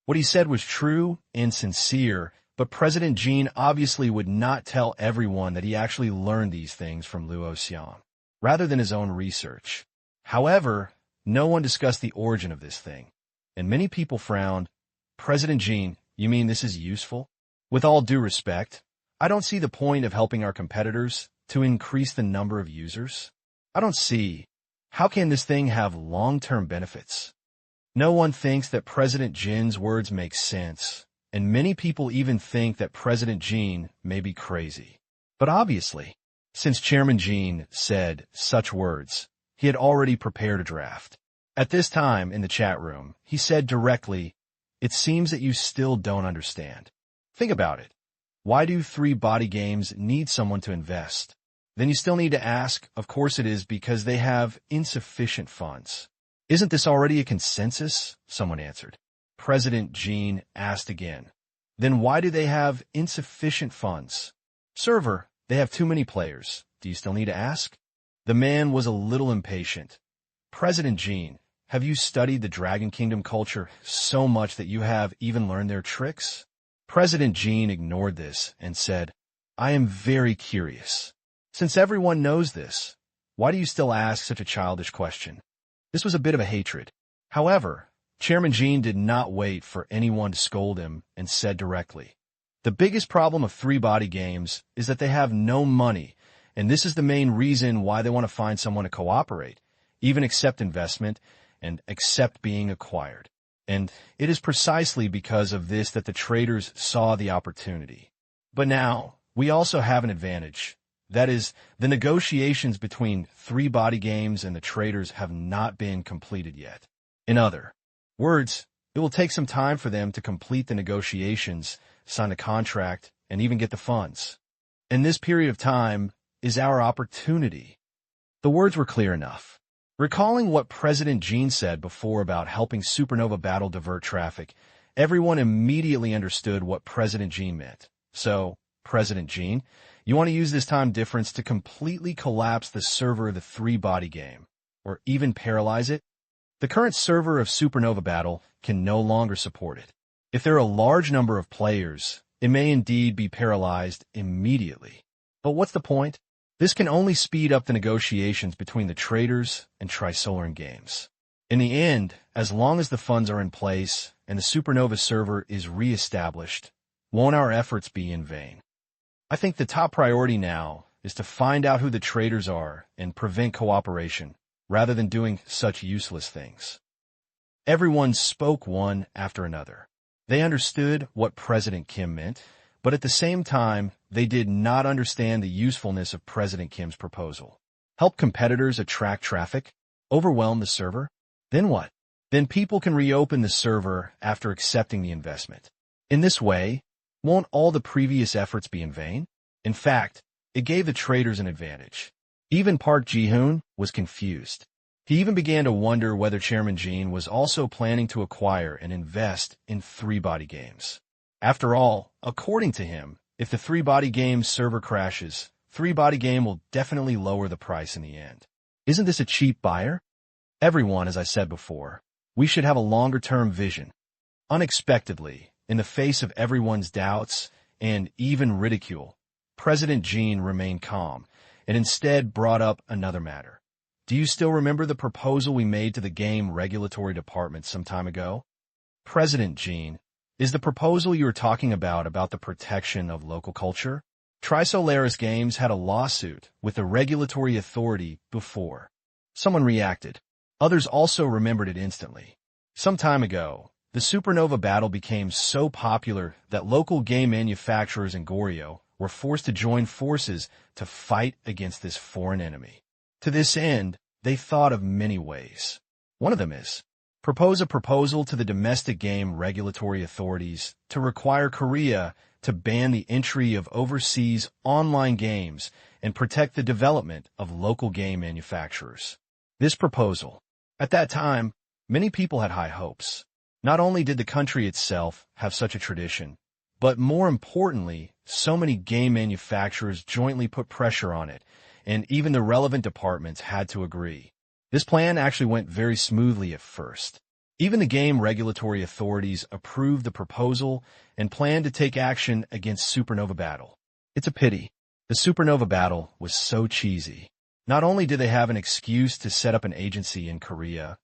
What he said was true and sincere, but President Jean obviously would not tell everyone that he actually learned these things from Luo Xiang, rather than his own research. However, no one discussed the origin of this thing, and many people frowned. President Jean, you mean this is useful? With all due respect, I don't see the point of helping our competitors to increase the number of users. I don't see. How can this thing have long-term benefits? No one thinks that President Jin's words make sense, and many people even think that President Jean may be crazy. But obviously, since Chairman Jean said such words, he had already prepared a draft. At this time in the chat room, he said directly, "It seems that you still don't understand. Think about it. Why do 3 body games need someone to invest? Then you still need to ask, of course it is because they have insufficient funds. Isn't this already a consensus?" Someone answered. President Jean asked again, "Then why do they have insufficient funds?" "Server, they have too many players. Do you still need to ask?" The man was a little impatient. "President Jean, have you studied the Dragon Kingdom culture so much that you have even learned their tricks?" President Jean ignored this and said, "I am very curious. Since everyone knows this, why do you still ask such a childish question?" This was a bit of a hatred. However, Chairman Jean did not wait for anyone to scold him and said directly, "The biggest problem of 3 body games is that they have no money, and this is the main reason why they want to find someone to cooperate, even accept investment, and accept being acquired. And it is precisely because of this that the traders saw the opportunity. But now, we also have an advantage. That is, the negotiations between 3 body games and the traders have not been completed yet. In other words, it will take some time for them to complete the negotiations, sign the contract, and even get the funds. And this period of time is our opportunity." The words were clear enough. Recalling what President Jean said before about helping Supernova Battle divert traffic, everyone immediately understood what President Jean meant. So, President Jean, you want to use this time difference to completely collapse the server of the 3 body game, or even paralyze it? The current server of Supernova Battle can no longer support it. If there are a large number of players, it may indeed be paralyzed immediately. But what's the point? This can only speed up the negotiations between the traders and Trisolaran Games. In the end, as long as the funds are in place and the Supernova server is re-established, won't our efforts be in vain? I think the top priority now is to find out who the traders are and prevent cooperation, rather than doing such useless things. Everyone spoke one after another. They understood what President Kim meant, but at the same time, they did not understand the usefulness of President Kim's proposal. Help competitors attract traffic? Overwhelm the server? Then what? Then people can reopen the server after accepting the investment. In this way, won't all the previous efforts be in vain? In fact, it gave the traders an advantage. Even Park Ji-hoon was confused. He even began to wonder whether Chairman Jean was also planning to acquire and invest in 3 body games. After all, according to him, if the 3 body game server crashes, 3 body game will definitely lower the price in the end. Isn't this a cheap buyer? Everyone, as I said before, we should have a longer-term vision. Unexpectedly, in the face of everyone's doubts and even ridicule, President Jean remained calm and instead brought up another matter. Do you still remember the proposal we made to the game regulatory department some time ago? President Jean, is the proposal you were talking about the protection of local culture? Trisolaris Games had a lawsuit with the regulatory authority before. Someone reacted. Others also remembered it instantly. Some time ago, the Supernova Battle became so popular that local game manufacturers in Goryeo were forced to join forces to fight against this foreign enemy. To this end, they thought of many ways. One of them is propose a proposal to the domestic game regulatory authorities to require Korea to ban the entry of overseas online games and protect the development of local game manufacturers. This proposal, at that time, many people had high hopes. Not only did the country itself have such a tradition, but more importantly, so many game manufacturers jointly put pressure on it, and even the relevant departments had to agree. This plan actually went very smoothly at first. Even the game regulatory authorities approved the proposal and planned to take action against Supernova Battle. It's a pity. The Supernova Battle was so cheesy. Not only did they have an excuse to set up an agency in Korea,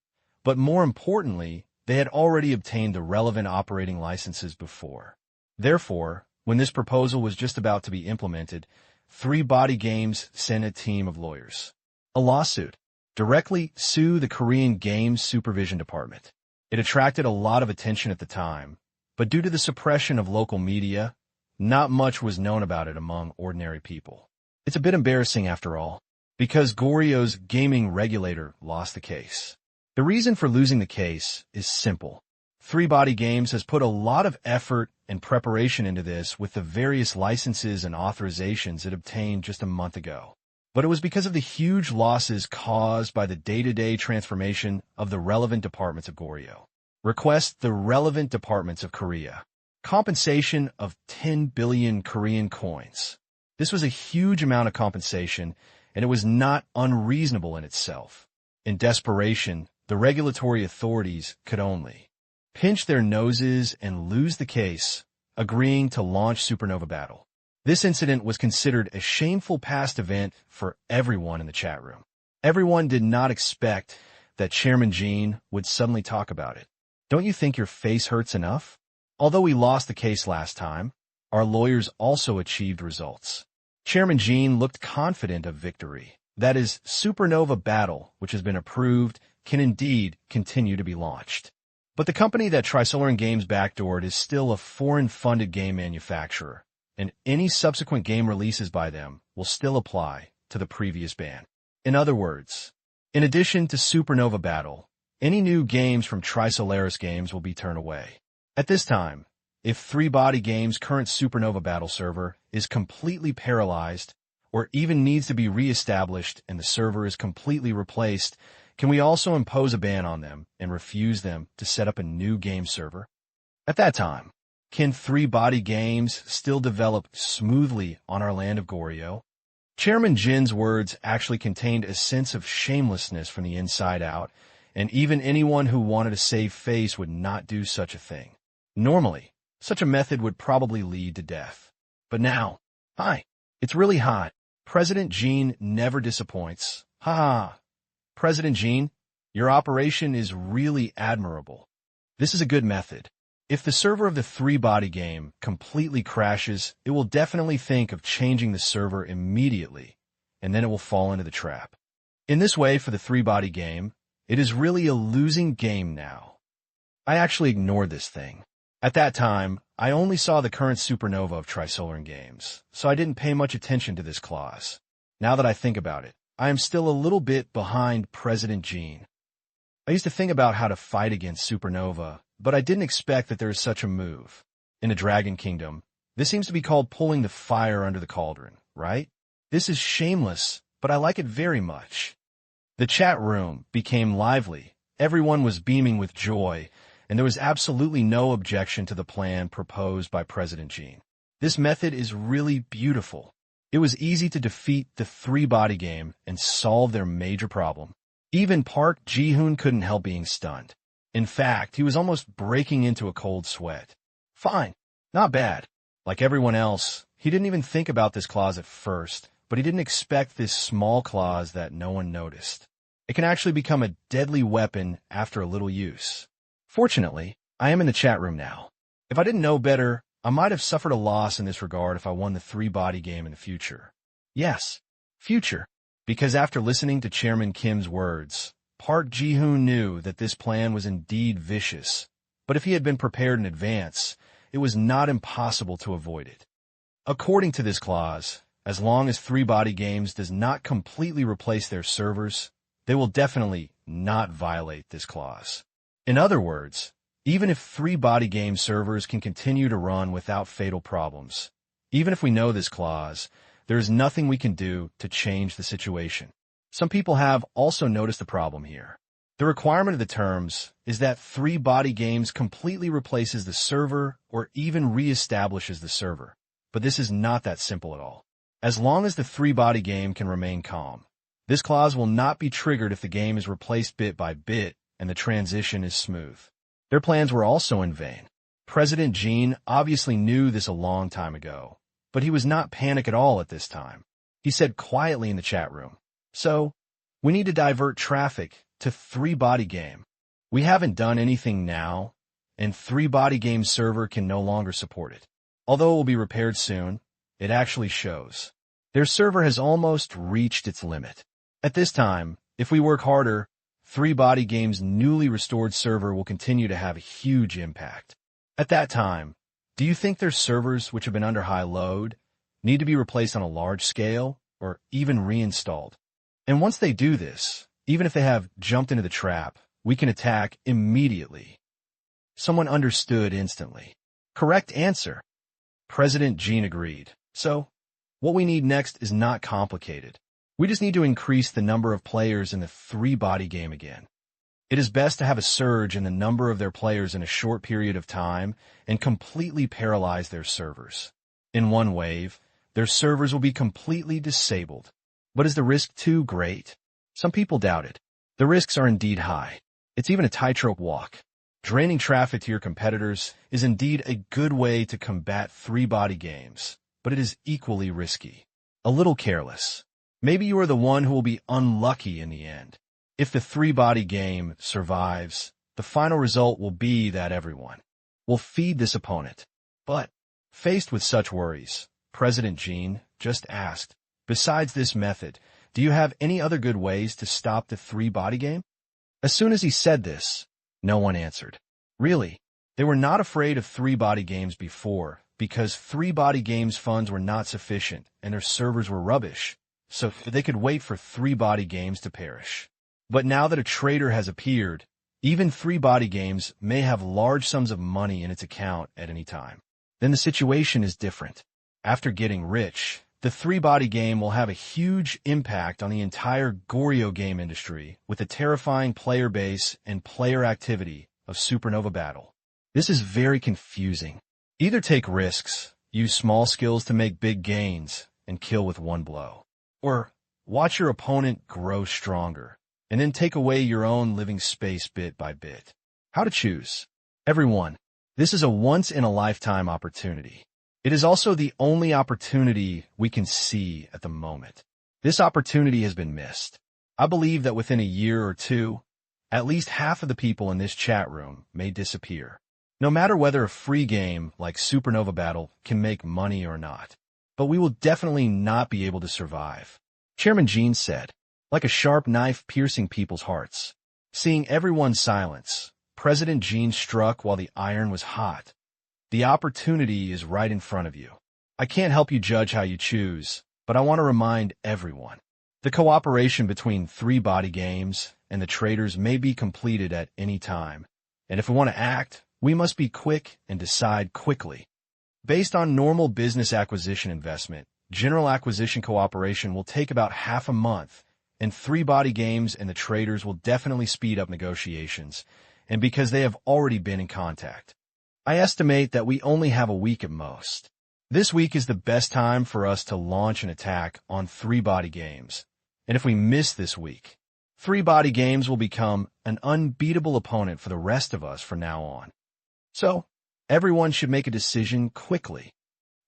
but more importantly, they had already obtained the relevant operating licenses before. Therefore, when this proposal was just about to be implemented, 3 Body Games sent a team of lawyers. A lawsuit. Directly sue the Korean Games Supervision Department. It attracted a lot of attention at the time, but due to the suppression of local media, not much was known about it among ordinary people. It's a bit embarrassing after all, because Goryeo's gaming regulator lost the case. The reason for losing the case is simple. 3 Body Games has put a lot of effort and preparation into this with the various licenses and authorizations it obtained just a month ago. But it was because of the huge losses caused by the day-to-day transformation of the relevant departments of Goryeo. Request the relevant departments of Korea. Compensation of 10 billion Korean coins. This was a huge amount of compensation, and it was not unreasonable in itself. In desperation, the regulatory authorities could only pinch their noses and lose the case, agreeing to launch Supernova Battle. This incident was considered a shameful past event for everyone in the chat room. Everyone did not expect that Chairman Jean would suddenly talk about it. Don't you think your face hurts enough? Although we lost the case last time, our lawyers also achieved results. Chairman Jean looked confident of victory. That is, Supernova Battle, which has been approved, can indeed continue to be launched. But the company that Trisolar Games backdoored is still a foreign-funded game manufacturer, and any subsequent game releases by them will still apply to the previous ban. In other words, in addition to Supernova Battle, any new games from Spoliers Games will be turned away. At this time, if 3 Body Games' current Supernova Battle server is completely paralyzed or even needs to be re-established and the server is completely replaced, can we also impose a ban on them and refuse them to set up a new game server? At that time, can 3 Body Games still develop smoothly on our land of Goryeo? Chairman Jin's words actually contained a sense of shamelessness from the inside out, and even anyone who wanted to save face would not do such a thing. Normally, such a method would probably lead to death. But now, hi, it's really hot. President Jean never disappoints. Ha ha. President Jean, your operation is really admirable. This is a good method. If the server of the 3 Body game completely crashes, it will definitely think of changing the server immediately, and then it will fall into the trap. In this way, for the 3 Body game, it is really a losing game now. I actually ignored this thing. At that time, I only saw the current Supernova of Trisolar Games, so I didn't pay much attention to this clause. Now that I think about it, I am still a little bit behind President Jean. I used to think about how to fight against Supernova, but I didn't expect that there is such a move. In the Dragon Kingdom, this seems to be called pulling the fire under the cauldron, right? This is shameless, but I like it very much. The chat room became lively. Everyone was beaming with joy, and there was absolutely no objection to the plan proposed by President Jean. This method is really beautiful. It was easy to defeat the 3 Body game and solve their major problem. Even Park Ji-hoon couldn't help being stunned. In fact, he was almost breaking into a cold sweat. Fine. Not bad. Like everyone else, he didn't even think about this clause at first, but he didn't expect this small clause that no one noticed. It can actually become a deadly weapon after a little use. Fortunately, I am in the chat room now. If I didn't know better, I might have suffered a loss in this regard if I won the 3 Body game in the future. Yes, future. Because after listening to Chairman Kim's words, Park Ji-hoon knew that this plan was indeed vicious, but if he had been prepared in advance, it was not impossible to avoid it. According to this clause, as long as 3 Body Games does not completely replace their servers, they will definitely not violate this clause. In other words, even if 3 Body Game servers can continue to run without fatal problems, even if we know this clause, there is nothing we can do to change the situation. Some people have also noticed the problem here. The requirement of the terms is that 3 Body Games completely replaces the server or even re-establishes the server. But this is not that simple at all. As long as the 3 Body game can remain calm, this clause will not be triggered if the game is replaced bit by bit and the transition is smooth. Their plans were also in vain. President Gene obviously knew this a long time ago, but he was not panicked at all at this time. He said quietly in the chat room, "So, we need to divert traffic to 3-body game. We haven't done anything now, and 3-body game server can no longer support it. Although it will be repaired soon, it actually shows. Their server has almost reached its limit. At this time, if we work harder, 3-body game's newly restored server will continue to have a huge impact. At that time, do you think their servers, which have been under high load, need to be replaced on a large scale or even reinstalled? And once they do this, even if they have jumped into the trap, we can attack immediately." Someone understood instantly. Correct answer. President Gene agreed. So, what we need next is not complicated. We just need to increase the number of players in the 3-body game again. It is best to have a surge in the number of their players in a short period of time and completely paralyze their servers. In one wave, their servers will be completely disabled. But is the risk too great? Some people doubt it. The risks are indeed high. It's even a tightrope walk. Draining traffic to your competitors is indeed a good way to combat 3-body games, but it is equally risky. A little careless. Maybe you are the one who will be unlucky in the end. If the 3-body game survives, the final result will be that everyone will feed this opponent. But, faced with such worries, President Gene just asked, "Besides this method, do you have any other good ways to stop the 3-body game?" As soon as he said this, no one answered. Really, they were not afraid of 3-body games before, because 3-body games funds were not sufficient and their servers were rubbish, so they could wait for 3-body games to perish. But now that a traitor has appeared, even 3-body games may have large sums of money in its account at any time. Then the situation is different. After getting rich, the 3-body game will have a huge impact on the entire Goryo game industry with the terrifying player base and player activity of Supernova Battle. This is very confusing. Either take risks, use small skills to make big gains, and kill with one blow. Or watch your opponent grow stronger, and then take away your own living space bit by bit. How to choose? Everyone, this is a once-in-a-lifetime opportunity. It is also the only opportunity we can see at the moment. This opportunity has been missed. I believe that within a year or two, at least half of the people in this chat room may disappear. No matter whether a free game like Supernova Battle can make money or not. But we will definitely not be able to survive. Chairman Gene said, like a sharp knife piercing people's hearts. Seeing everyone's silence, President Gene struck while the iron was hot. The opportunity is right in front of you. I can't help you judge how you choose, but I want to remind everyone. The cooperation between 3-body games and the traders may be completed at any time. And if we want to act, we must be quick and decide quickly. Based on normal business acquisition investment, general acquisition cooperation will take about half a month, and 3-body games and the traders will definitely speed up negotiations, and because they have already been in contact. I estimate that we only have a week at most. This week is the best time for us to launch an attack on 3-body games. And if we miss this week, 3-body games will become an unbeatable opponent for the rest of us from now on. So, everyone should make a decision quickly.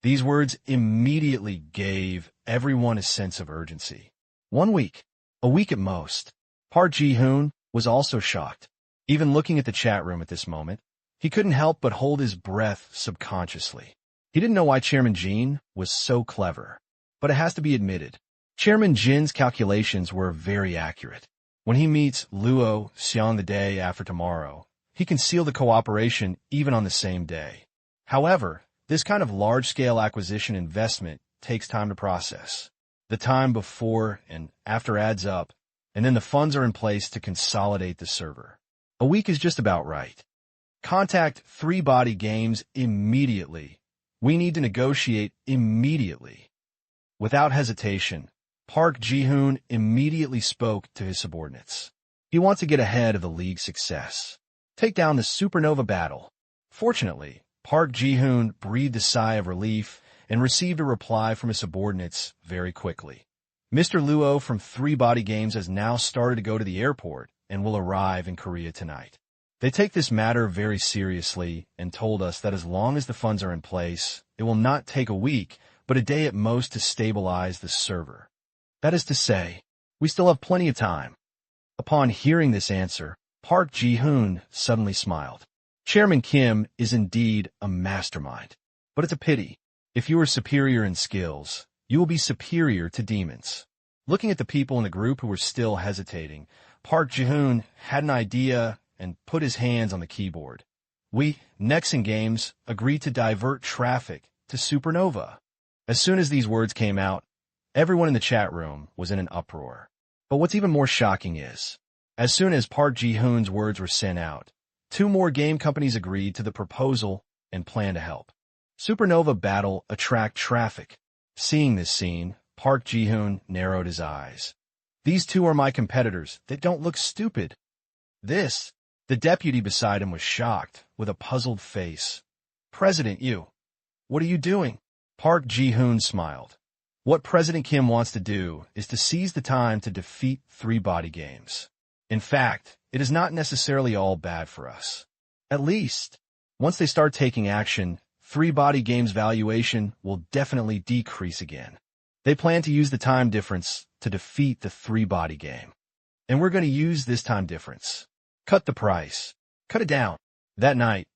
These words immediately gave everyone a sense of urgency. 1 week, a week at most. Park Ji-hoon was also shocked. Even looking at the chat room at this moment, he couldn't help but hold his breath subconsciously. He didn't know why Chairman Gene was so clever. But it has to be admitted, Chairman Jin's calculations were very accurate. When he meets Luo Xiang the day after tomorrow, he can seal the cooperation even on the same day. However, this kind of large-scale acquisition investment takes time to process. The time before and after adds up, and then the funds are in place to consolidate the server. A week is just about right. Contact 3-body games immediately. We need to negotiate immediately. Without hesitation, Park Ji-hoon immediately spoke to his subordinates. He wants to get ahead of the league's success. Take down the Supernova Battle. Fortunately, Park Ji-hoon breathed a sigh of relief and received a reply from his subordinates very quickly. Mr. Luo from 3-body games has now started to go to the airport and will arrive in Korea tonight. They take this matter very seriously and told us that as long as the funds are in place, it will not take a week, but a day at most to stabilize the server. That is to say, we still have plenty of time. Upon hearing this answer, Park Ji-hoon suddenly smiled. Chairman Kim is indeed a mastermind. But it's a pity. If you are superior in skills, you will be superior to demons. Looking at the people in the group who were still hesitating, Park Ji-hoon had an idea and put his hands on the keyboard. We, Nexon Games, agreed to divert traffic to Supernova. As soon as these words came out, everyone in the chat room was in an uproar. But what's even more shocking is, as soon as Park Ji-hoon's words were sent out, 2 more game companies agreed to the proposal and planned to help. Supernova Battle attract traffic. Seeing this scene, Park Ji-hoon narrowed his eyes. These 2 are my competitors. They don't look stupid. The deputy beside him was shocked, with a puzzled face. President, what are you doing? Park Ji-hoon smiled. What President Kim wants to do is to seize the time to defeat 3 body games. In fact, it is not necessarily all bad for us. At least, once they start taking action, 3 body games valuation will definitely decrease again. They plan to use the time difference to defeat the 3 body game. And we're going to use this time difference. Cut the price. Cut it down. That night,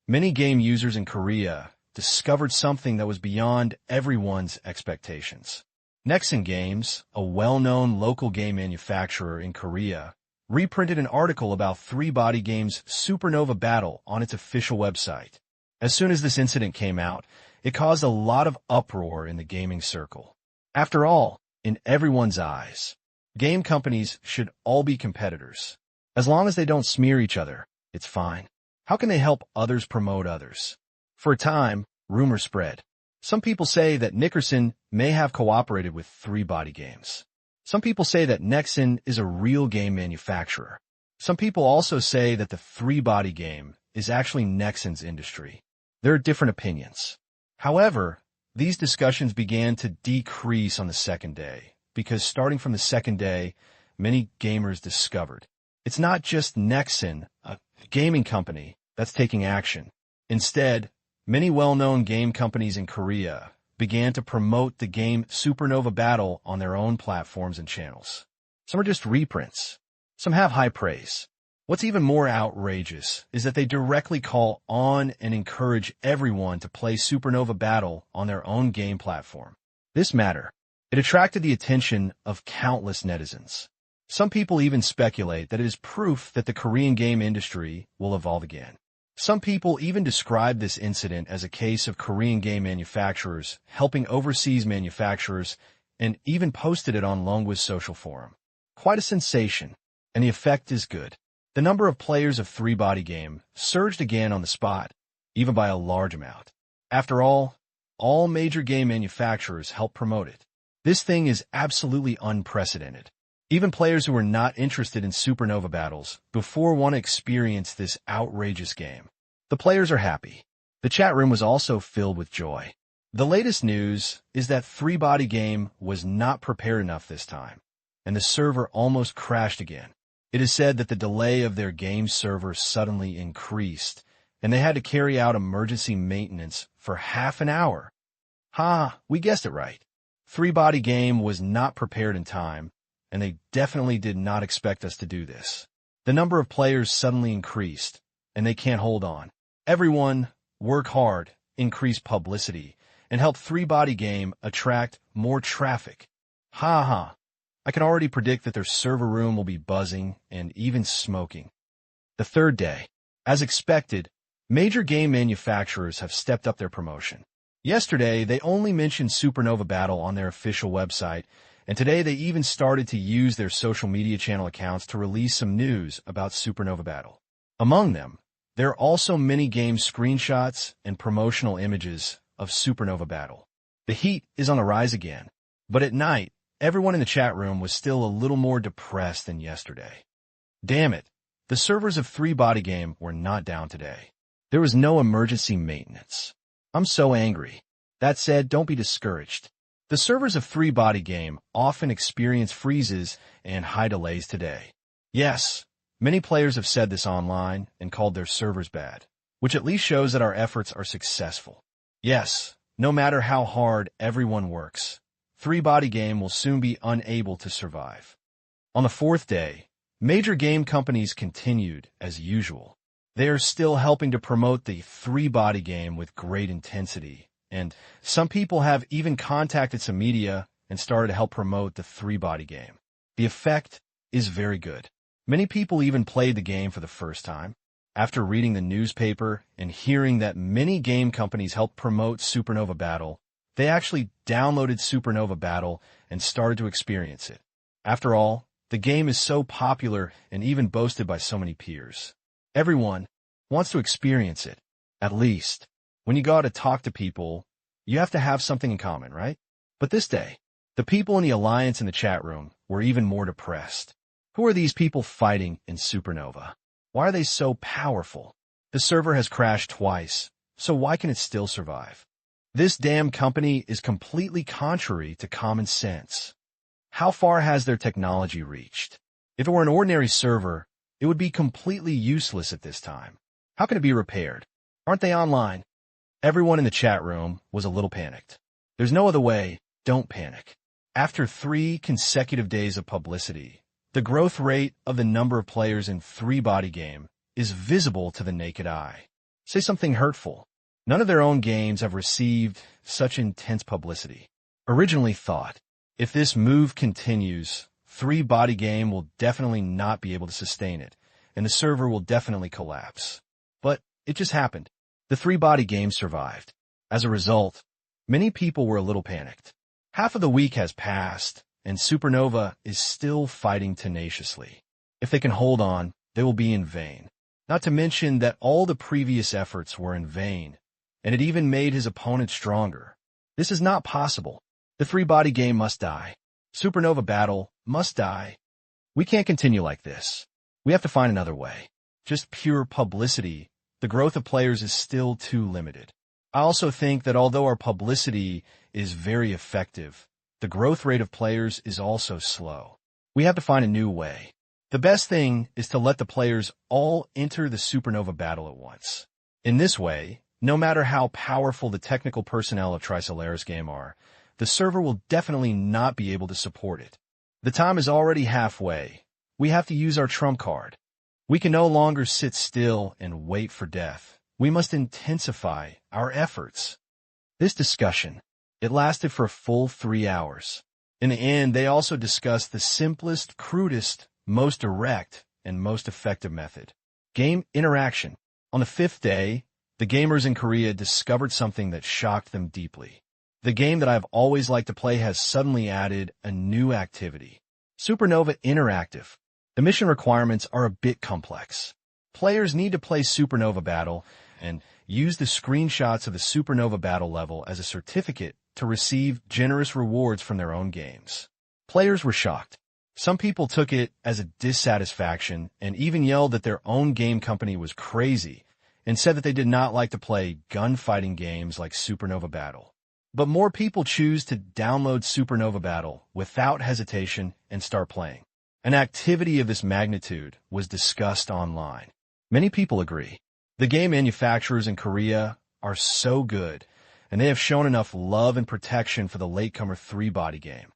many game users in Korea discovered something that was beyond everyone's expectations. Nexon Games, a well-known local game manufacturer in Korea, reprinted an article about 3 body games' Supernova Battle on its official website. As soon as this incident came out, it caused a lot of uproar in the gaming circle. After all, in everyone's eyes, game companies should all be competitors. As long as they don't smear each other, it's fine. How can they help others promote others? For a time, rumors spread. Some people say that Nickerson may have cooperated with 3 body games. Some people say that Nexon is a real game manufacturer. Some people also say that the 3 body game is actually Nexon's industry. There are different opinions. However, these discussions began to decrease on the second day, because starting from the second day, many gamers discovered it's not just Nexon, a gaming company, that's taking action. Instead, many well-known game companies in Korea began to promote the game Supernova Battle on their own platforms and channels. Some are just reprints. Some have high praise. What's even more outrageous is that they directly call on and encourage everyone to play Supernova Battle on their own game platform. This matter, it attracted the attention of countless netizens. Some people even speculate that it is proof that the Korean game industry will evolve again. Some people even describe this incident as a case of Korean game manufacturers helping overseas manufacturers and even posted it on Longwa's social forum. Quite a sensation, and the effect is good. The number of players of 3 body game surged again on the spot, even by a large amount. After all major game manufacturers help promote it. This thing is absolutely unprecedented. Even players who are not interested in Supernova battles before want to experience this outrageous game. The players are happy. The chat room was also filled with joy. The latest news is that 3 body game was not prepared enough this time, and the server almost crashed again. It is said that the delay of their game server suddenly increased, and they had to carry out emergency maintenance for half an hour. We guessed it right. 3 body game was not prepared in time, and they definitely did not expect us to do this. The number of players suddenly increased, and they can't hold on. Everyone, work hard, increase publicity, and help 3 body game attract more traffic. I can already predict that their server room will be buzzing and even smoking. The third day. As expected, major game manufacturers have stepped up their promotion. Yesterday, they only mentioned Supernova Battle on their official website, and today they even started to use their social media channel accounts to release some news about Supernova Battle. Among them, there are also many game screenshots and promotional images of Supernova Battle. The heat is on the rise again, but at night, everyone in the chat room was still a little more depressed than yesterday. Damn it, the servers of 3 body game were not down today. There was no emergency maintenance. I'm so angry. That said, don't be discouraged. The servers of 3 body game often experience freezes and high delays today. Yes, Many players have said this online and called their servers bad, which at least shows that our efforts are successful. Yes, no matter how hard everyone works, three-body game will soon be unable to survive. On the fourth day, major game companies continued as usual. They are still helping to promote the three-body game with great intensity, and some people have even contacted some media and started to help promote the three-body game. The effect is very good. Many people even played the game for the first time. After reading the newspaper and hearing that many game companies helped promote Supernova Battle, they actually downloaded Supernova Battle and started to experience it. After all, the game is so popular and even boasted by so many peers. Everyone wants to experience it, at least. When you go out to talk to people, you have to have something in common, right? But this day, the people in the Alliance in the chat room were even more depressed. Who are these people fighting in Supernova? Why are they so powerful? The server has crashed twice, so why can it still survive? This damn company is completely contrary to common sense. How far has their technology reached? If it were an ordinary server, it would be completely useless at this time. How can it be repaired? Aren't they online? Everyone in the chat room was a little panicked. There's no other way, don't panic. After 3 consecutive days of publicity, the growth rate of the number of players in three-body game is visible to the naked eye. Say something hurtful. None of their own games have received such intense publicity. Originally thought, if this move continues, three-body game will definitely not be able to sustain it, and the server will definitely collapse. But it just happened. The three-body game survived. As a result, many people were a little panicked. Half of the week has passed, and Supernova is still fighting tenaciously. If they can hold on, they will be in vain. Not to mention that all the previous efforts were in vain, and it even made his opponent stronger. This is not possible. The three-body game must die. Supernova Battle must die. We can't continue like this. We have to find another way. Just pure publicity, the growth of players is still too limited. I also think that although our publicity is very effective, the growth rate of players is also slow. We have to find a new way. The best thing is to let the players all enter the Supernova Battle at once. In this way, no matter how powerful the technical personnel of Spoliers game are, the server will definitely not be able to support it. The time is already halfway. We have to use our trump card. We can no longer sit still and wait for death. We must intensify our efforts. This discussion, it lasted for a full 3 hours. In the end, they also discussed the simplest, crudest, most direct, and most effective method. Game interaction. On the 5th day, the gamers in Korea discovered something that shocked them deeply. The game that I've always liked to play has suddenly added a new activity. Supernova Interactive. The mission requirements are a bit complex. Players need to play Supernova Battle and use the screenshots of the Supernova Battle level as a certificate to receive generous rewards from their own games. Players were shocked. Some people took it as a dissatisfaction and even yelled that their own game company was crazy and said that they did not like to play gunfighting games like Supernova Battle. But more people choose to download Supernova Battle without hesitation and start playing. An activity of this magnitude was discussed online. Many people agree. The game manufacturers in Korea are so good, and they have shown enough love and protection for the latecomer three-body game.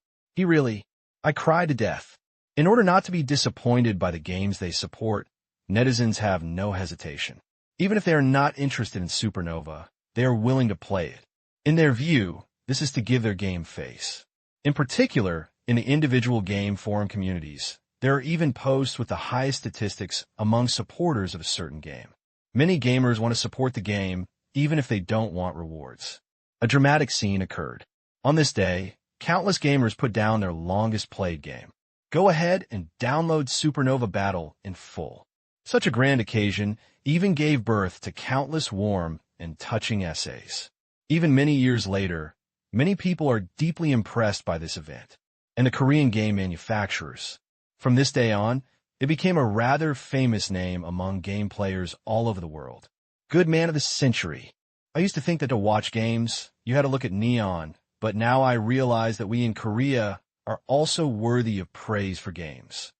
I cried to death. In order not to be disappointed by the games they support, netizens have no hesitation. Even if they are not interested in Supernova, they are willing to play it. In their view, this is to give their game face. In particular, in the individual game forum communities, there are even posts with the highest statistics among supporters of a certain game. Many gamers want to support the game, even if they don't want rewards. A dramatic scene occurred. On this day, countless gamers put down their longest played game. Go ahead and download Supernova Battle in full. Such a grand occasion even gave birth to countless warm and touching essays. Even many years later, many people are deeply impressed by this event and the Korean game manufacturers. From this day on, it became a rather famous name among game players all over the world. Good man of the century. I used to think that to watch games, you had to look at Neon, but now I realize that we in Korea are also worthy of praise for games.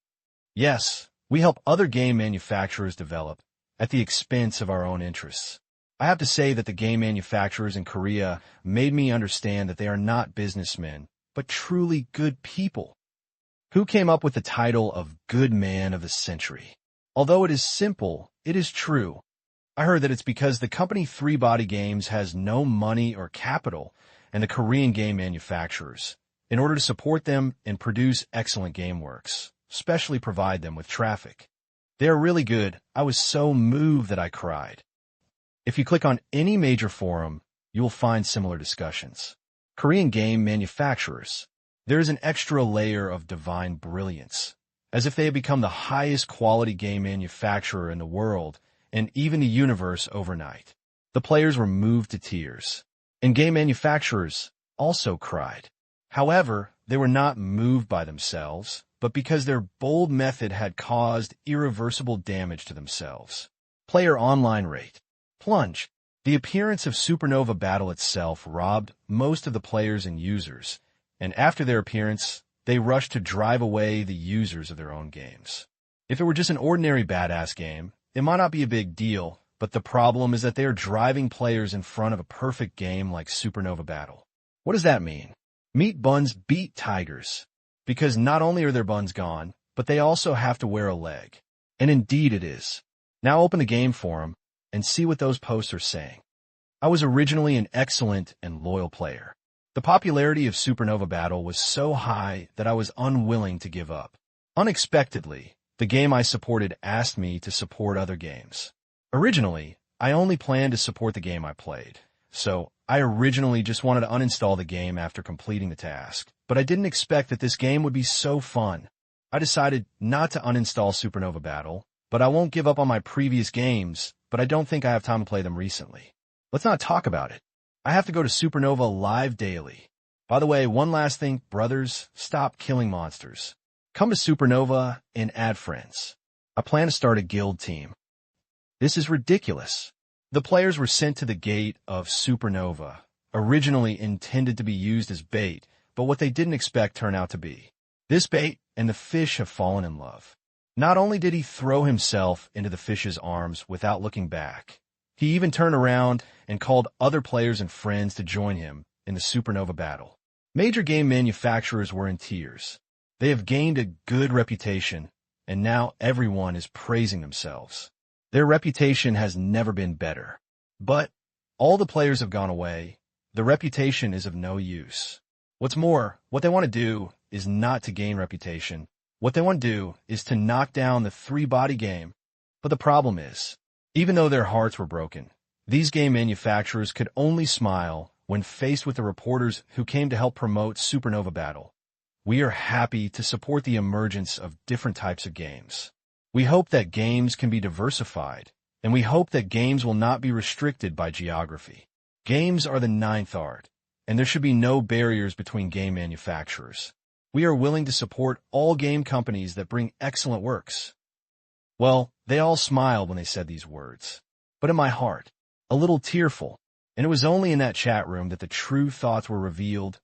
Yes, We help other game manufacturers develop at the expense of our own interests. I have to say that the game manufacturers in Korea made me understand that they are not businessmen, but truly good people. Who came up with the title of Good Man of the Century? Although it is simple, it is true. I heard that it's because the company Three Body Games has no money or capital, and the Korean game manufacturers, in order to support them and produce excellent game works, especially provide them with traffic. They are really good. I was so moved that I cried. If you click on any major forum, you will find similar discussions. Korean game manufacturers. There is an extra layer of divine brilliance, as if they have become the highest quality game manufacturer in the world and even the universe overnight. The players were moved to tears, and game manufacturers also cried. However, they were not moved by themselves, but because their bold method had caused irreversible damage to themselves. Player online rate. Plunge. The appearance of Supernova Battle itself robbed most of the players and users, and after their appearance, they rushed to drive away the users of their own games. If it were just an ordinary badass game, it might not be a big deal, but the problem is that they are driving players in front of a perfect game like Supernova Battle. What does that mean? Meat buns beat tigers, because not only are their buns gone, but they also have to wear a leg. And indeed it is. Now open the game forum and see what those posts are saying. I was originally an excellent and loyal player. The popularity of Supernova Battle was so high that I was unwilling to give up. Unexpectedly, the game I supported asked me to support other games. Originally, I only planned to support the game I played, so I originally just wanted to uninstall the game after completing the task, but I didn't expect that this game would be so fun. I decided not to uninstall Supernova Battle, but I won't give up on my previous games, but I don't think I have time to play them recently. Let's not talk about it. I have to go to Supernova Live daily. By the way, one last thing, brothers, stop killing monsters. Come to Supernova and add friends. I plan to start a guild team. This is ridiculous. The players were sent to the gate of Supernova, originally intended to be used as bait, but what they didn't expect turned out to be. This bait and the fish have fallen in love. Not only did he throw himself into the fish's arms without looking back, he even turned around and called other players and friends to join him in the Supernova Battle. Major game manufacturers were in tears. They have gained a good reputation, and now everyone is praising themselves. Their reputation has never been better. But all the players have gone away. The reputation is of no use. What's more, what they want to do is not to gain reputation. What they want to do is to knock down the three-body game. But the problem is, even though their hearts were broken, these game manufacturers could only smile when faced with the reporters who came to help promote Supernova Battle. We are happy to support the emergence of different types of games. We hope that games can be diversified, and we hope that games will not be restricted by geography. Games are the ninth art, and there should be no barriers between game manufacturers. We are willing to support all game companies that bring excellent works. Well, they all smiled when they said these words, but in my heart, a little tearful, and it was only in that chat room that the true thoughts were revealed.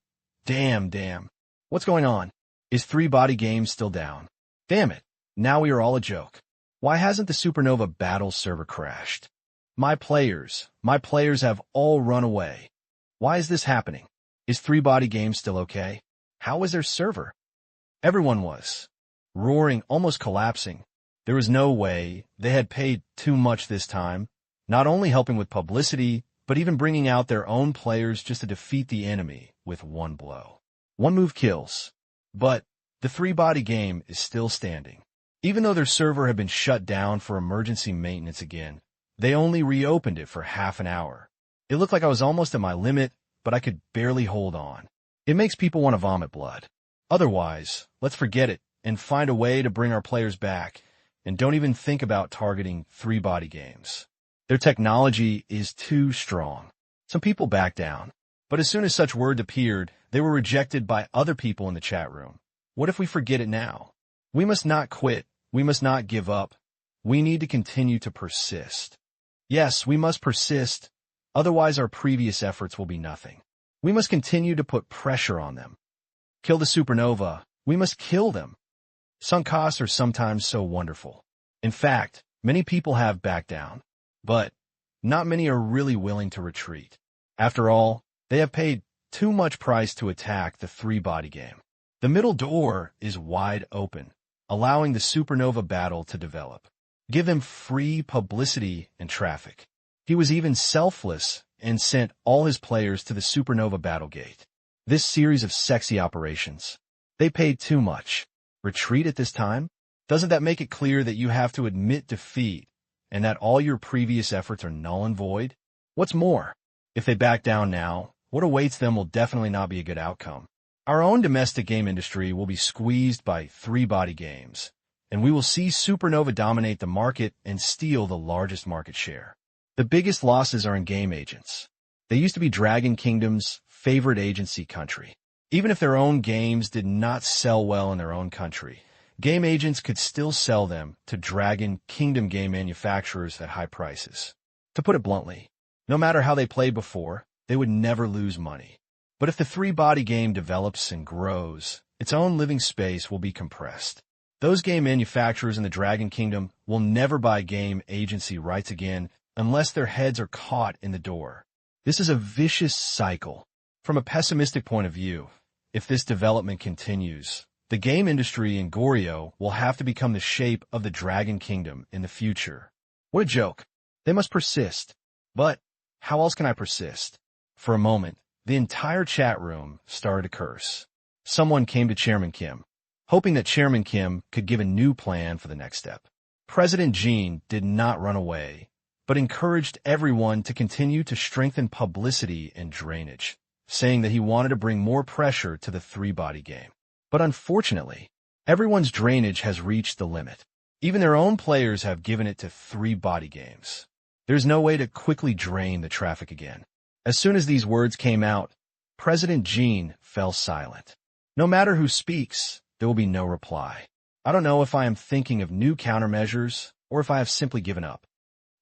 Damn. What's going on? Is Three Body Games still down? Damn it, now we are all a joke. Why hasn't the Supernova Battle server crashed? My players have all run away. Why is this happening? Is Three Body Games still okay? How was their server? Everyone was roaring, almost collapsing. There was no way. They had paid too much this time, not only helping with publicity, but even bringing out their own players just to defeat the enemy with one blow. One move kills. But the three-body game is still standing. Even though their server had been shut down for emergency maintenance again, they only reopened it for half an hour. It looked like I was almost at my limit, but I could barely hold on. It makes people want to vomit blood. Otherwise, let's forget it and find a way to bring our players back, and don't even think about targeting three-body games. Their technology is too strong. Some people backed down, but as soon as such words appeared, they were rejected by other people in the chat room. What if we forget it now? We must not quit. We must not give up. We need to continue to persist. Yes, we must persist. Otherwise, our previous efforts will be nothing. We must continue to put pressure on them. Kill the Supernova. We must kill them. Sunk costs are sometimes so wonderful. In fact, many people have backed down, but not many are really willing to retreat. After all, they have paid too much price to attack the three-body game. The middle door is wide open, allowing the supernova battle to develop. Give him free publicity and traffic. He was even selfless and sent all his players to the supernova battle gate. This series of sexy operations. They paid too much. Retreat at this time? Doesn't that make it clear that you have to admit defeat and that all your previous efforts are null and void? What's more, if they back down now, what awaits them will definitely not be a good outcome. Our own domestic game industry will be squeezed by three-body games, and we will see Supernova dominate the market and steal the largest market share. The biggest losses are in game agents. They used to be Dragon Kingdom's favorite agency country. Even if their own games did not sell well in their own country, game agents could still sell them to Dragon Kingdom game manufacturers at high prices. To put it bluntly, no matter how they played before, they would never lose money. But if the three-body game develops and grows, its own living space will be compressed. Those game manufacturers in the Dragon Kingdom will never buy game agency rights again unless their heads are caught in the door. This is a vicious cycle. From a pessimistic point of view, if this development continues, the game industry in Goryeo will have to become the shape of the Dragon Kingdom in the future. What a joke. They must persist. But how else can I persist? For a moment, the entire chat room started to curse. Someone came to Chairman Kim, hoping that Chairman Kim could give a new plan for the next step. President Jean did not run away, but encouraged everyone to continue to strengthen publicity and drainage, saying that he wanted to bring more pressure to the three-body game. But unfortunately, everyone's drainage has reached the limit. Even their own players have given it to three-body games. There's no way to quickly drain the traffic again. As soon as these words came out, President Jean fell silent. No matter who speaks, there will be no reply. I don't know if I am thinking of new countermeasures or if I have simply given up.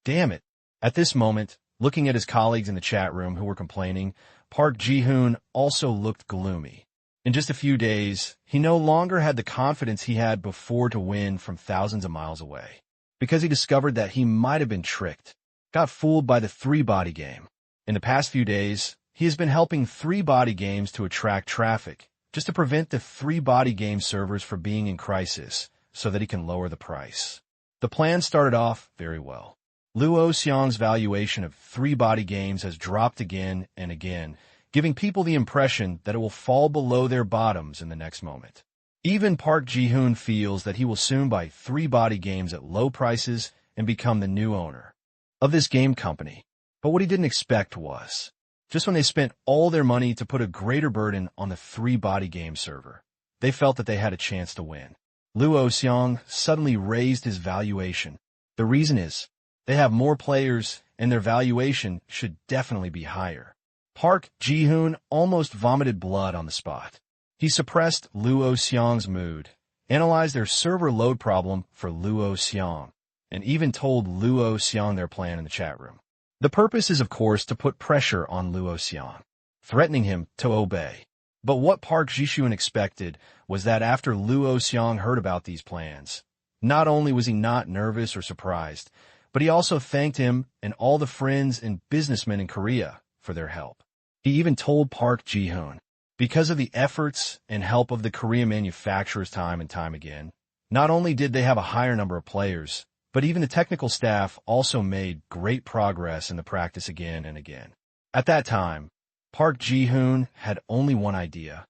Damn it. At this moment, looking at his colleagues in the chat room who were complaining, Park Ji-hoon also looked gloomy. In just a few days, he no longer had the confidence he had before to win from thousands of miles away, because he discovered that he might have been tricked, got fooled by the three-body game. In the past few days, he has been helping three-body games to attract traffic, just to prevent the three-body game servers from being in crisis, so that he can lower the price. The plan started off very well. Luo Xiang's valuation of three-body games has dropped again and again, giving people the impression that it will fall below their bottoms in the next moment. Even Park Ji-hoon feels that he will soon buy three-body games at low prices and become the new owner of this game company. But what he didn't expect was, just when they spent all their money to put a greater burden on the three-body game server, they felt that they had a chance to win. Luo Xiang suddenly raised his valuation. The reason is, they have more players and their valuation should definitely be higher. Park Ji-hoon almost vomited blood on the spot. He suppressed Luo Xiang's mood, analyzed their server load problem for Luo Xiang, and even told Luo Xiang their plan in the chat room. The purpose is, of course, to put pressure on Luo Xiang, threatening him to obey. But what Park Ji-hoon expected was that after Luo Xiang heard about these plans, not only was he not nervous or surprised, but he also thanked him and all the friends and businessmen in Korea for their help. He even told Park Ji-hoon, because of the efforts and help of the Korean manufacturers time and time again, not only did they have a higher number of players, but even the technical staff also made great progress in the practice again and again. At that time, Park Ji-hoon had only one idea.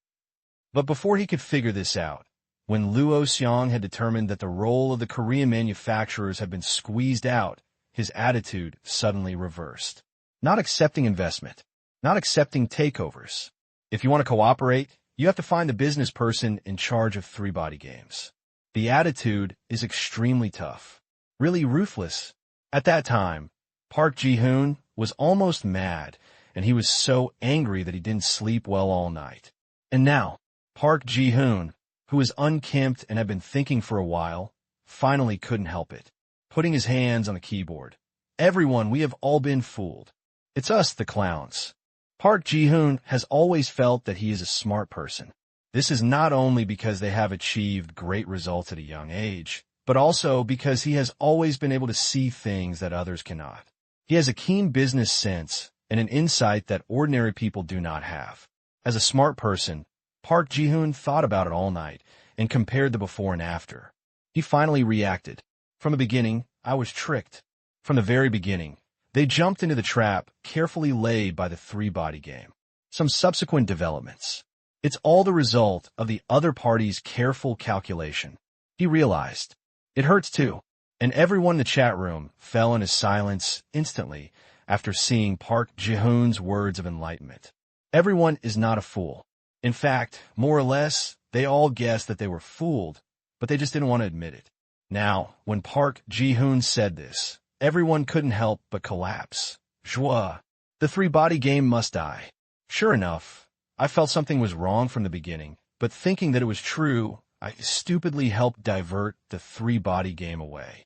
But before he could figure this out, when Luo Xiang had determined that the role of the Korean manufacturers had been squeezed out, his attitude suddenly reversed. Not accepting investment, not accepting takeovers. If you want to cooperate, you have to find the business person in charge of three-body games. The attitude is extremely tough. Really ruthless. At that time, Park Ji-hoon was almost mad, and he was so angry that he didn't sleep well all night. And now, Park Ji-hoon, who was unkempt and had been thinking for a while, finally couldn't help it, putting his hands on the keyboard. Everyone, we have all been fooled. It's us, the clowns. Park Ji-hoon has always felt that he is a smart person. This is not only because they have achieved great results at a young age, but also because he has always been able to see things that others cannot. He has a keen business sense and an insight that ordinary people do not have. As a smart person, Park Ji-hoon thought about it all night and compared the before and after. He finally reacted. From the beginning, I was tricked. From the very beginning, they jumped into the trap carefully laid by the three-body game. Some subsequent developments. It's all the result of the other party's careful calculation. He realized. It hurts too. And everyone in the chat room fell into silence instantly after seeing Park Ji-hoon's words of enlightenment. Everyone is not a fool. In fact, more or less, they all guessed that they were fooled, but they just didn't want to admit it. Now, when Park Ji-hoon said this, everyone couldn't help but collapse. Joie. The three-body game must die. Sure enough, I felt something was wrong from the beginning, but thinking that it was true, I stupidly helped divert the three-body game away.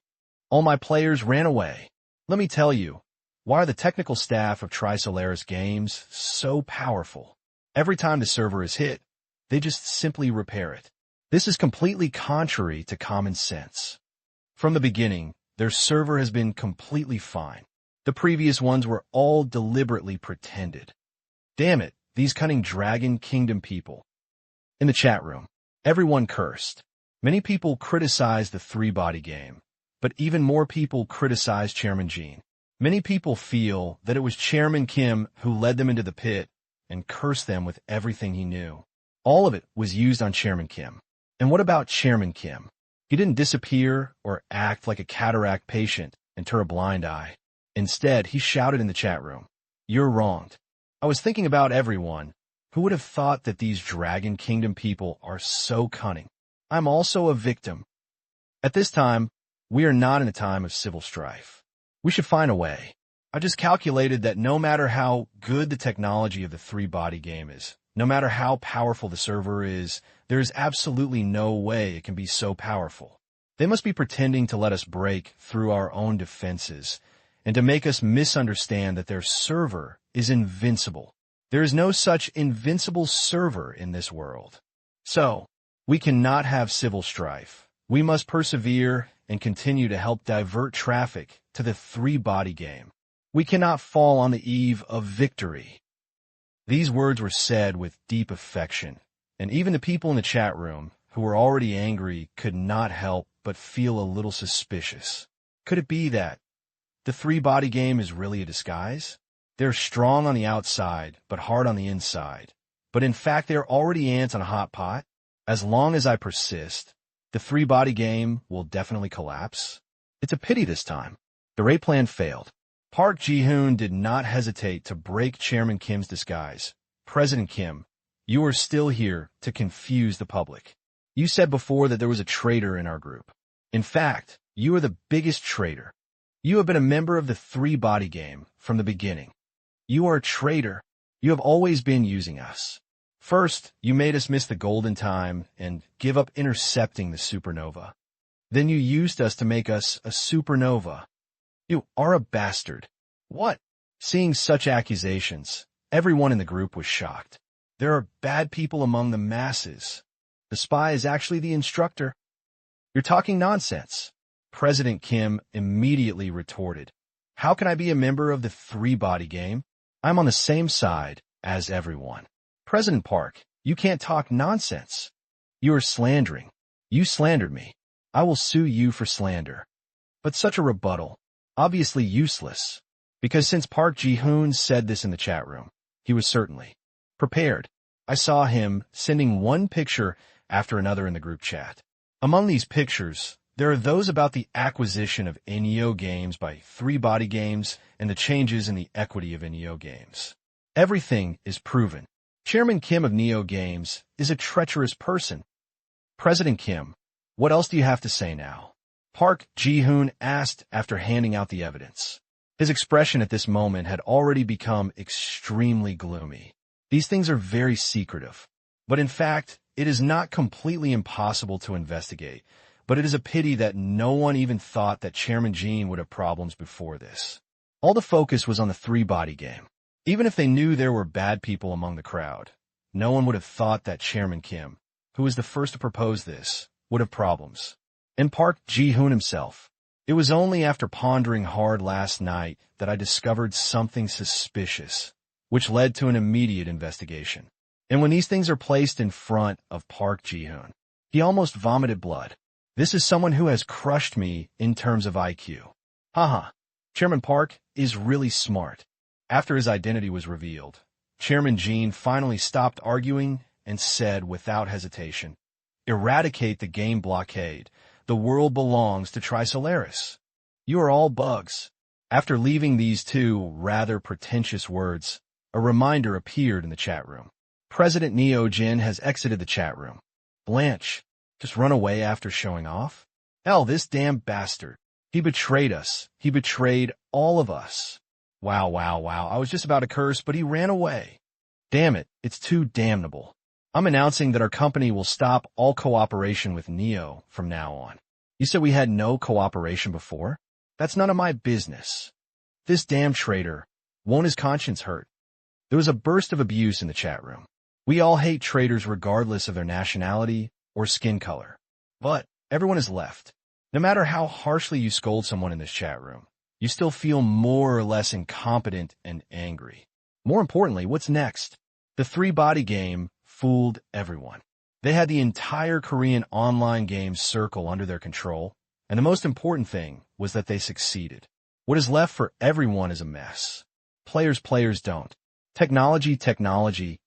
All my players ran away. Let me tell you, why are the technical staff of Spoliers games so powerful? Every time the server is hit, they just simply repair it. This is completely contrary to common sense. From the beginning, their server has been completely fine. The previous ones were all deliberately pretended. Damn it, these cunning Dragon Kingdom people. In the chat room, everyone cursed. Many people criticized the three-body game, but even more people criticized Chairman Jean. Many people feel that it was Chairman Kim who led them into the pit and cursed them with everything he knew. All of it was used on Chairman Kim. And what about Chairman Kim? He didn't disappear or act like a cataract patient and turn a blind eye. Instead, he shouted in the chat room, "You're wronged." I was thinking about everyone. Who would have thought that these Dragon Kingdom people are so cunning? I'm also a victim. At this time, we are not in a time of civil strife. We should find a way. I just calculated that no matter how good the technology of the three-body game is, no matter how powerful the server is, there is absolutely no way it can be so powerful. They must be pretending to let us break through our own defenses and to make us misunderstand that their server is invincible. There is no such invincible server in this world. So, we cannot have civil strife. We must persevere and continue to help divert traffic to the three-body game. We cannot fall on the eve of victory. These words were said with deep affection, and even the people in the chat room, who were already angry, could not help but feel a little suspicious. Could it be that the three-body game is really a disguise? They're strong on the outside, but hard on the inside. But in fact, they're already ants on a hot pot. As long as I persist, the three-body game will definitely collapse. It's a pity this time. The raid plan failed. Park Ji-hoon did not hesitate to break Chairman Kim's disguise. President Kim, you are still here to confuse the public. You said before that there was a traitor in our group. In fact, you are the biggest traitor. You have been a member of the three-body game from the beginning. You are a traitor. You have always been using us. First, you made us miss the golden time and give up intercepting the supernova. Then you used us to make us a supernova. You are a bastard. What? Seeing such accusations, everyone in the group was shocked. There are bad people among the masses. The spy is actually the instructor. You're talking nonsense. President Kim immediately retorted. How can I be a member of the three-body game? I'm on the same side as everyone. President Park, you can't talk nonsense. You are slandering. You slandered me. I will sue you for slander. But such a rebuttal, obviously useless, because since Park Ji-hoon said this in the chat room, he was certainly prepared. I saw him sending one picture after another in the group chat. Among these pictures, there are those about the acquisition of NEO games by three-body games and the changes in the equity of NEO games. Everything is proven. Chairman Kim of NEO Games is a treacherous person. President Kim, what else do you have to say now? Park Ji-hoon asked after handing out the evidence. His expression at this moment had already become extremely gloomy. These things are very secretive. But in fact, it is not completely impossible to investigate. But it is a pity that no one even thought that Chairman Jean would have problems before this. All the focus was on the three-body game. Even if they knew there were bad people among the crowd, no one would have thought that Chairman Kim, who was the first to propose this, would have problems. And Park Ji-hoon himself. It was only after pondering hard last night that I discovered something suspicious, which led to an immediate investigation. And when these things are placed in front of Park Ji-hoon, he almost vomited blood. This is someone who has crushed me in terms of IQ. Haha. Chairman Park is really smart. After his identity was revealed, Chairman Jean finally stopped arguing and said without hesitation, "Eradicate the game blockade. The world belongs to Spoliers. You are all bugs." After leaving these two rather pretentious words, a reminder appeared in the chat room. President Neo Jin has exited the chat room. Blanche, just run away after showing off? Hell, this damn bastard. He betrayed us. He betrayed all of us. Wow. I was just about to curse, but he ran away. Damn it, it's too damnable. I'm announcing that our company will stop all cooperation with Neo from now on. You said we had no cooperation before? That's none of my business. This damn traitor, won't his conscience hurt? There was a burst of abuse in the chat room. We all hate traitors regardless of their nationality or skin color. But everyone is left. No matter how harshly you scold someone in this chat room, you still feel more or less incompetent and angry. More importantly, what's next? The three-body game fooled everyone. They had the entire Korean online game circle under their control, and the most important thing was that they succeeded. What is left for everyone is a mess. Players don't. Technology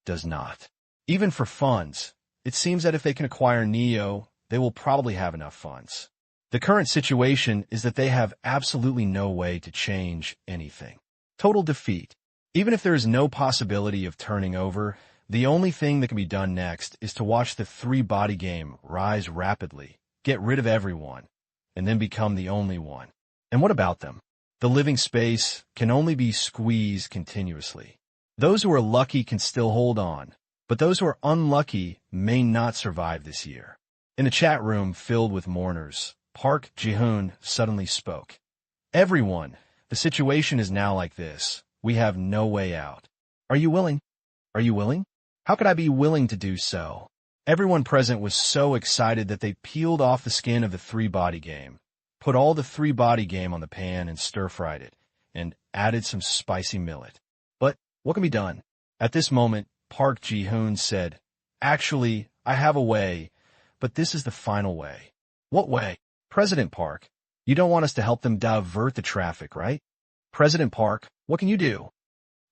does not. Even for funds, it seems that if they can acquire Neo, they will probably have enough funds. The current situation is that they have absolutely no way to change anything. Total defeat. Even if there is no possibility of turning over, the only thing that can be done next is to watch the three-body game rise rapidly, get rid of everyone, and then become the only one. And what about them? The living space can only be squeezed continuously. Those who are lucky can still hold on, but those who are unlucky may not survive this year. In a chat room filled with mourners, Park Ji-hoon suddenly spoke. Everyone, the situation is now like this. We have no way out. Are you willing? Are you willing? How could I be willing to do so? Everyone present was so excited that they peeled off the skin of the three-body game, put all the three-body game on the pan and stir-fried it, and added some spicy millet. But what can be done? At this moment, Park Ji-hoon said, "Actually, I have a way, but this is the final way." What way? President Park, you don't want us to help them divert the traffic, right? President Park, what can you do?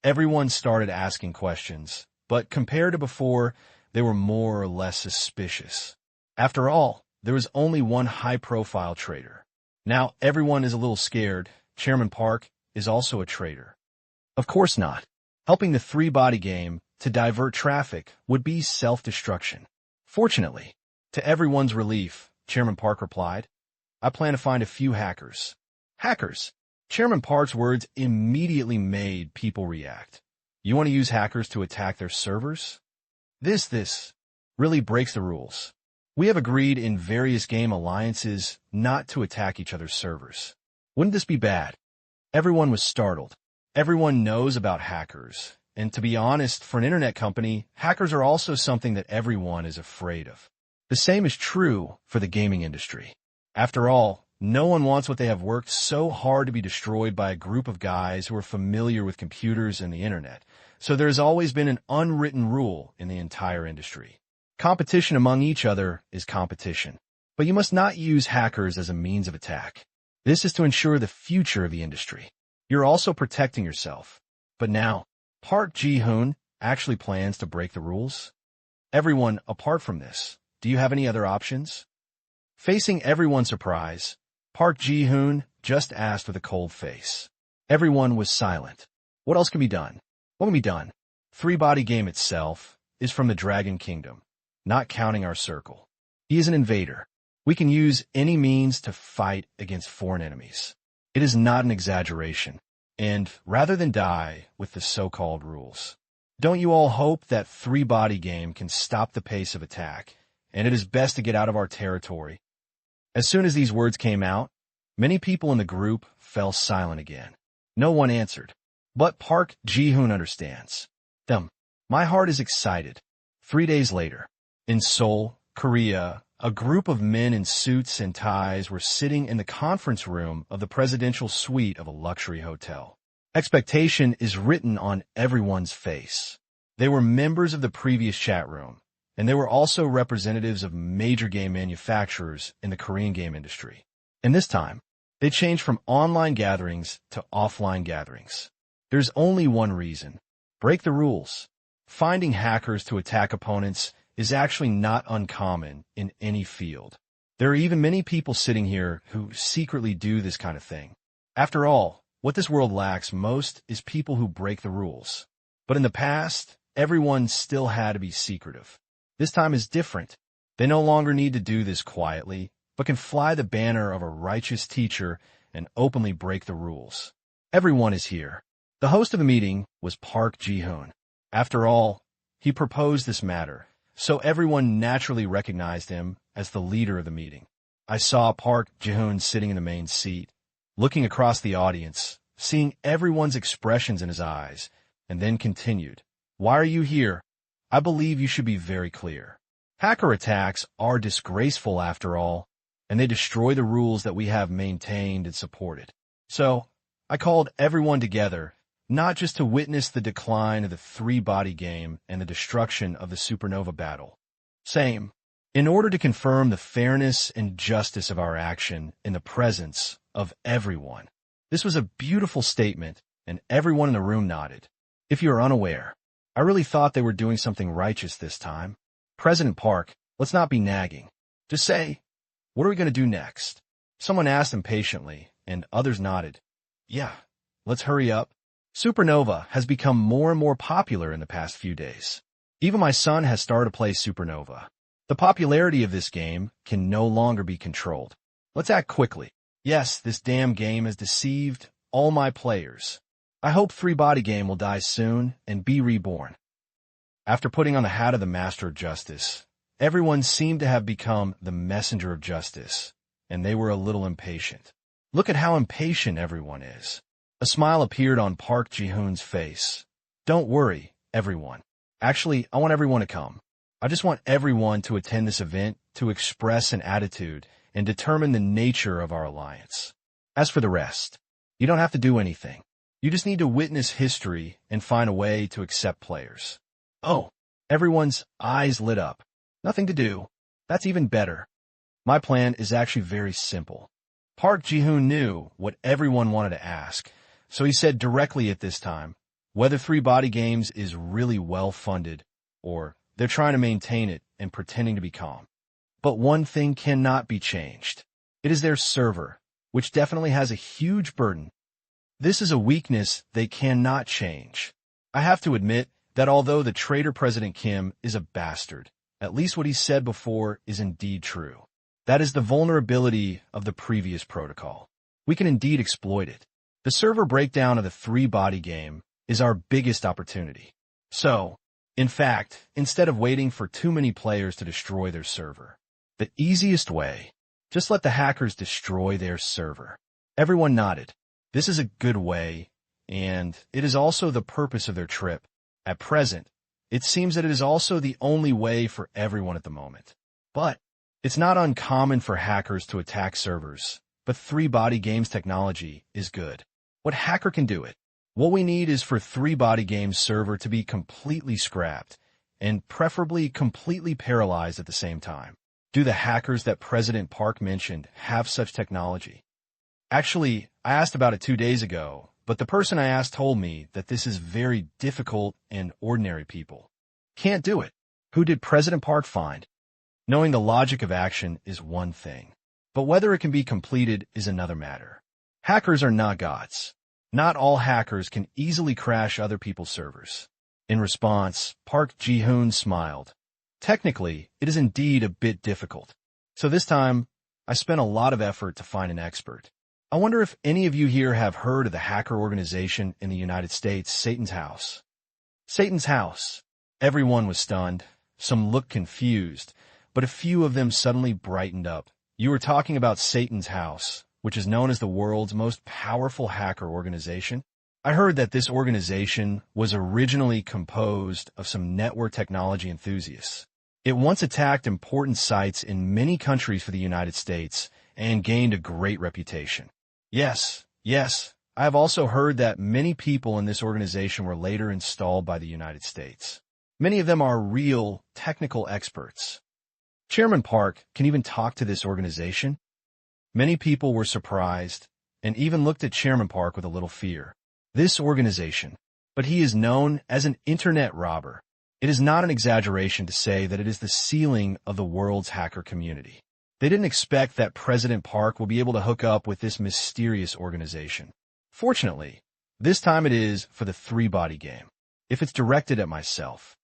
Everyone started asking questions, but compared to before, they were more or less suspicious. After all, there was only one high-profile traitor. Now everyone is a little scared. Chairman Park is also a traitor. Of course not. Helping the three-body game to divert traffic would be self-destruction. Fortunately, to everyone's relief, Chairman Park replied, "I plan to find a few hackers." Hackers? Chairman Park's words immediately made people react. You want to use hackers to attack their servers? This really breaks the rules. We have agreed in various game alliances not to attack each other's servers. Wouldn't this be bad? Everyone was startled. Everyone knows about hackers. And to be honest, for an internet company, hackers are also something that everyone is afraid of. The same is true for the gaming industry. After all, no one wants what they have worked so hard to be destroyed by a group of guys who are familiar with computers and the internet. So there has always been an unwritten rule in the entire industry. Competition among each other is competition. But you must not use hackers as a means of attack. This is to ensure the future of the industry. You're also protecting yourself. But now, Park Ji-hoon actually plans to break the rules? Everyone, apart from this, do you have any other options? Facing everyone's surprise, Park Ji-hoon just asked with a cold face. Everyone was silent. What else can be done? What can be done? Three-body game itself is from the Dragon Kingdom, not counting our circle. He is an invader. We can use any means to fight against foreign enemies. It is not an exaggeration. And rather than die with the so-called rules, don't you all hope that three-body game can stop the pace of attack, and it is best to get out of our territory? As soon as these words came out, many people in the group fell silent again. No one answered. But Park Ji-hoon understands. My heart is excited. 3 days later, in Seoul, Korea, a group of men in suits and ties were sitting in the conference room of the presidential suite of a luxury hotel. Expectation is written on everyone's face. They were members of the previous chat room, and they were also representatives of major game manufacturers in the Korean game industry. And this time, they changed from online gatherings to offline gatherings. There's only one reason: break the rules. Finding hackers to attack opponents is actually not uncommon in any field. There are even many people sitting here who secretly do this kind of thing. After all, what this world lacks most is people who break the rules. But in the past, everyone still had to be secretive. This time is different. They no longer need to do this quietly, but can fly the banner of a righteous teacher and openly break the rules. Everyone is here. The host of the meeting was Park Ji-hoon. After all, he proposed this matter, so everyone naturally recognized him as the leader of the meeting. I saw Park Ji-hoon sitting in the main seat, looking across the audience, seeing everyone's expressions in his eyes, and then continued. Why are you here? I believe you should be very clear. Hacker attacks are disgraceful after all, and they destroy the rules that we have maintained and supported. So, I called everyone together, not just to witness the decline of the three-body game and the destruction of the supernova battle. Same. In order to confirm the fairness and justice of our action in the presence of everyone. This was a beautiful statement, and everyone in the room nodded. If you are unaware, I really thought they were doing something righteous this time. President Park, let's not be nagging. Just say, what are we going to do next? Someone asked impatiently, and others nodded. Yeah, let's hurry up. Supernova has become more and more popular in the past few days. Even my son has started to play Supernova. The popularity of this game can no longer be controlled. Let's act quickly. Yes, this damn game has deceived all my players. I hope three-body game will die soon and be reborn. After putting on the hat of the Master of Justice, everyone seemed to have become the messenger of justice, and they were a little impatient. Look at how impatient everyone is. A smile appeared on Park Ji-hoon's face. Don't worry, everyone. Actually, I want everyone to come. I just want everyone to attend this event to express an attitude and determine the nature of our alliance. As for the rest, you don't have to do anything. You just need to witness history and find a way to accept players. Oh, everyone's eyes lit up. Nothing to do. That's even better. My plan is actually very simple. Park Ji-hoon knew what everyone wanted to ask, so he said directly at this time, whether three-body games is really well-funded, or they're trying to maintain it and pretending to be calm. But one thing cannot be changed. It is their server, which definitely has a huge burden. This is a weakness they cannot change. I have to admit that although the traitor President Kim is a bastard, at least what he said before is indeed true. That is the vulnerability of the previous protocol. We can indeed exploit it. The server breakdown of the three-body game is our biggest opportunity. So, in fact, instead of waiting for too many players to destroy their server, the easiest way, just let the hackers destroy their server. Everyone nodded. This is a good way, and it is also the purpose of their trip. At present, it seems that it is also the only way for everyone at the moment. But it's not uncommon for hackers to attack servers, but three-body games technology is good. What hacker can do it? What we need is for three-body games server to be completely scrapped, and preferably completely paralyzed at the same time. Do the hackers that President Park mentioned have such technology? Actually, I asked about it 2 days ago, but the person I asked told me that this is very difficult and ordinary people can't do it. Who did President Park find? Knowing the logic of action is one thing, but whether it can be completed is another matter. Hackers are not gods. Not all hackers can easily crash other people's servers. In response, Park Ji-hoon smiled. Technically, it is indeed a bit difficult. So this time, I spent a lot of effort to find an expert. I wonder if any of you here have heard of the hacker organization in the United States, Satan's House. Satan's House. Everyone was stunned. Some looked confused, but a few of them suddenly brightened up. You were talking about Satan's House, which is known as the world's most powerful hacker organization. I heard that this organization was originally composed of some network technology enthusiasts. It once attacked important sites in many countries for the United States and gained a great reputation. Yes, I have also heard that many people in this organization were later installed by the United States. Many of them are real technical experts. Chairman Park can even talk to this organization. Many people were surprised and even looked at Chairman Park with a little fear. This organization, but he is known as an internet robber. It is not an exaggeration to say that it is the ceiling of the world's hacker community. They didn't expect that President Park will be able to hook up with this mysterious organization. Fortunately, this time it is for the three-body game. If it's directed at myself,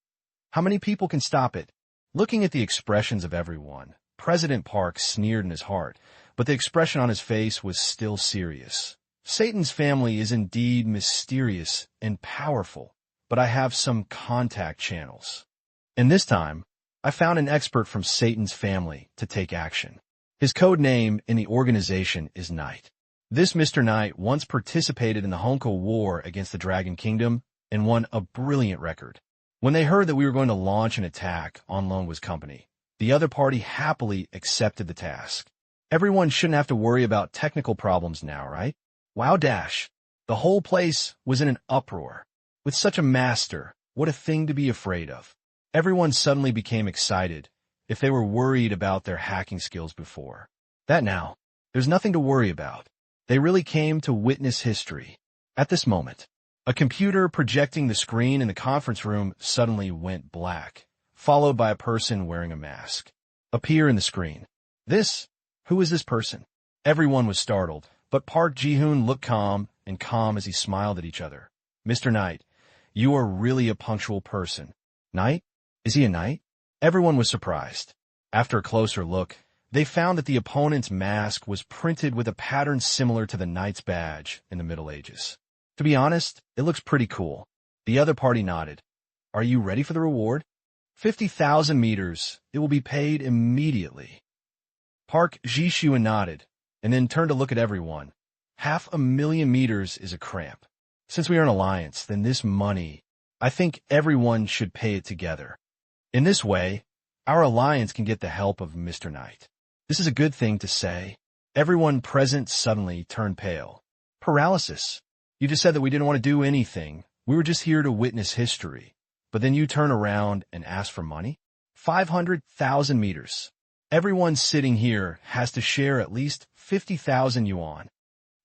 how many people can stop it? Looking at the expressions of everyone, President Park sneered in his heart, but the expression on his face was still serious. Satan's family is indeed mysterious and powerful, but I have some contact channels. And this time, I found an expert from Satan's family to take action. His code name in the organization is Knight. This Mr. Knight once participated in the Honko War against the Dragon Kingdom and won a brilliant record. When they heard that we were going to launch an attack on Longwa's company, the other party happily accepted the task. Everyone shouldn't have to worry about technical problems now, right? Wow dash. The whole place was in an uproar. With such a master, what a thing to be afraid of. Everyone suddenly became excited if they were worried about their hacking skills before. That now, there's nothing to worry about. They really came to witness history. At this moment, a computer projecting the screen in the conference room suddenly went black, followed by a person wearing a mask appear in the screen. Who is this person? Everyone was startled, but Park Ji-hoon looked calm as he smiled at each other. Mr. Knight, you are really a punctual person. Knight? Is he a knight? Everyone was surprised. After a closer look, they found that the opponent's mask was printed with a pattern similar to the knight's badge in the Middle Ages. To be honest, it looks pretty cool. The other party nodded. Are you ready for the reward? 50,000 meters. It will be paid immediately. Park Ji-hoon nodded, and then turned to look at everyone. 500,000 meters is a cramp. Since we are an alliance, then this money, I think everyone should pay it together. In this way, our alliance can get the help of Mr. Knight. This is a good thing to say. Everyone present suddenly turned pale. Paralysis. You just said that we didn't want to do anything. We were just here to witness history. But then you turn around and ask for money? 500,000 meters. Everyone sitting here has to share at least 50,000 yuan.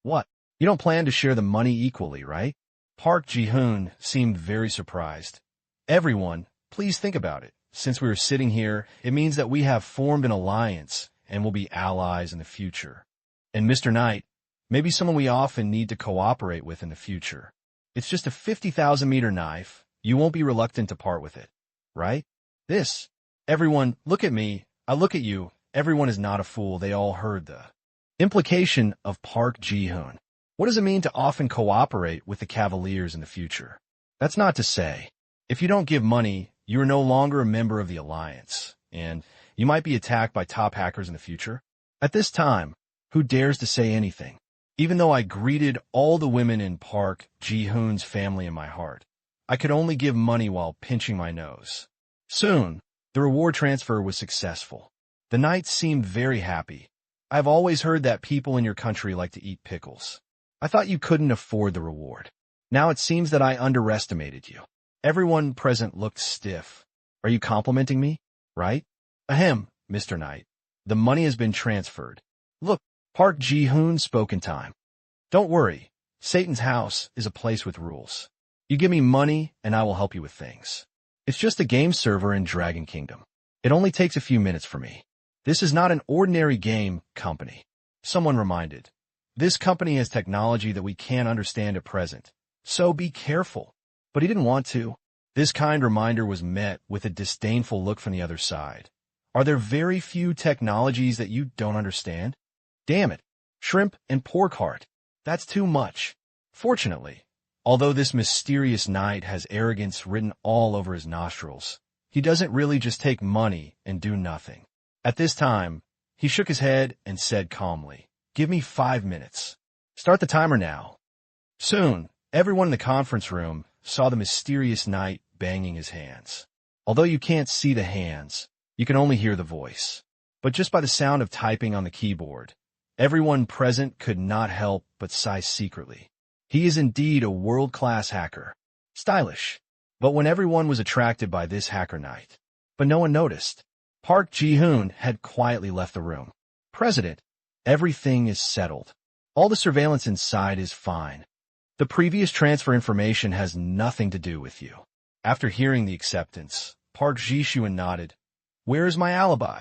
What? You don't plan to share the money equally, right? Park Ji-hoon seemed very surprised. Everyone, please think about it. Since we are sitting here, it means that we have formed an alliance and will be allies in the future. And Mr. Knight, maybe someone we often need to cooperate with in the future. It's just a 50,000-meter knife. You won't be reluctant to part with it, right? Everyone, look at me. I look at you. Everyone is not a fool. They all heard the implication of Park Ji-hoon. What does it mean to often cooperate with the Cavaliers in the future? That's not to say, if you don't give money, you are no longer a member of the alliance, and you might be attacked by top hackers in the future. At this time, who dares to say anything? Even though I greeted all the women in Park Ji-hoon's family in my heart, I could only give money while pinching my nose. Soon, the reward transfer was successful. The knights seemed very happy. I've always heard that people in your country like to eat pickles. I thought you couldn't afford the reward. Now it seems that I underestimated you. Everyone present looked stiff. Are you complimenting me? Right? Ahem, Mr. Knight. The money has been transferred. Look, Park Ji-hoon spoke in time. Don't worry. Satan's house is a place with rules. You give me money, and I will help you with things. It's just a game server in Dragon Kingdom. It only takes a few minutes for me. This is not an ordinary game company. Someone reminded. This company has technology that we can't understand at present. So be careful. But he didn't want to. This kind reminder was met with a disdainful look from the other side. Are there very few technologies that you don't understand? Damn it. Shrimp and pork heart. That's too much. Fortunately, although this mysterious knight has arrogance written all over his nostrils, he doesn't really just take money and do nothing. At this time, he shook his head and said calmly, Give me 5 minutes. Start the timer now. Soon, Everyone in the conference room saw the mysterious knight banging his hands. Although you can't see the hands, you can only hear the voice. But just by the sound of typing on the keyboard, everyone present could not help but sigh secretly. He is indeed a world-class hacker. Stylish. But when everyone was attracted by this hacker knight, but no one noticed, Park Ji-hoon had quietly left the room. President, everything is settled. All the surveillance inside is fine. The previous transfer information has nothing to do with you. After hearing the acceptance, Park Ji-hoon nodded. Where is my alibi?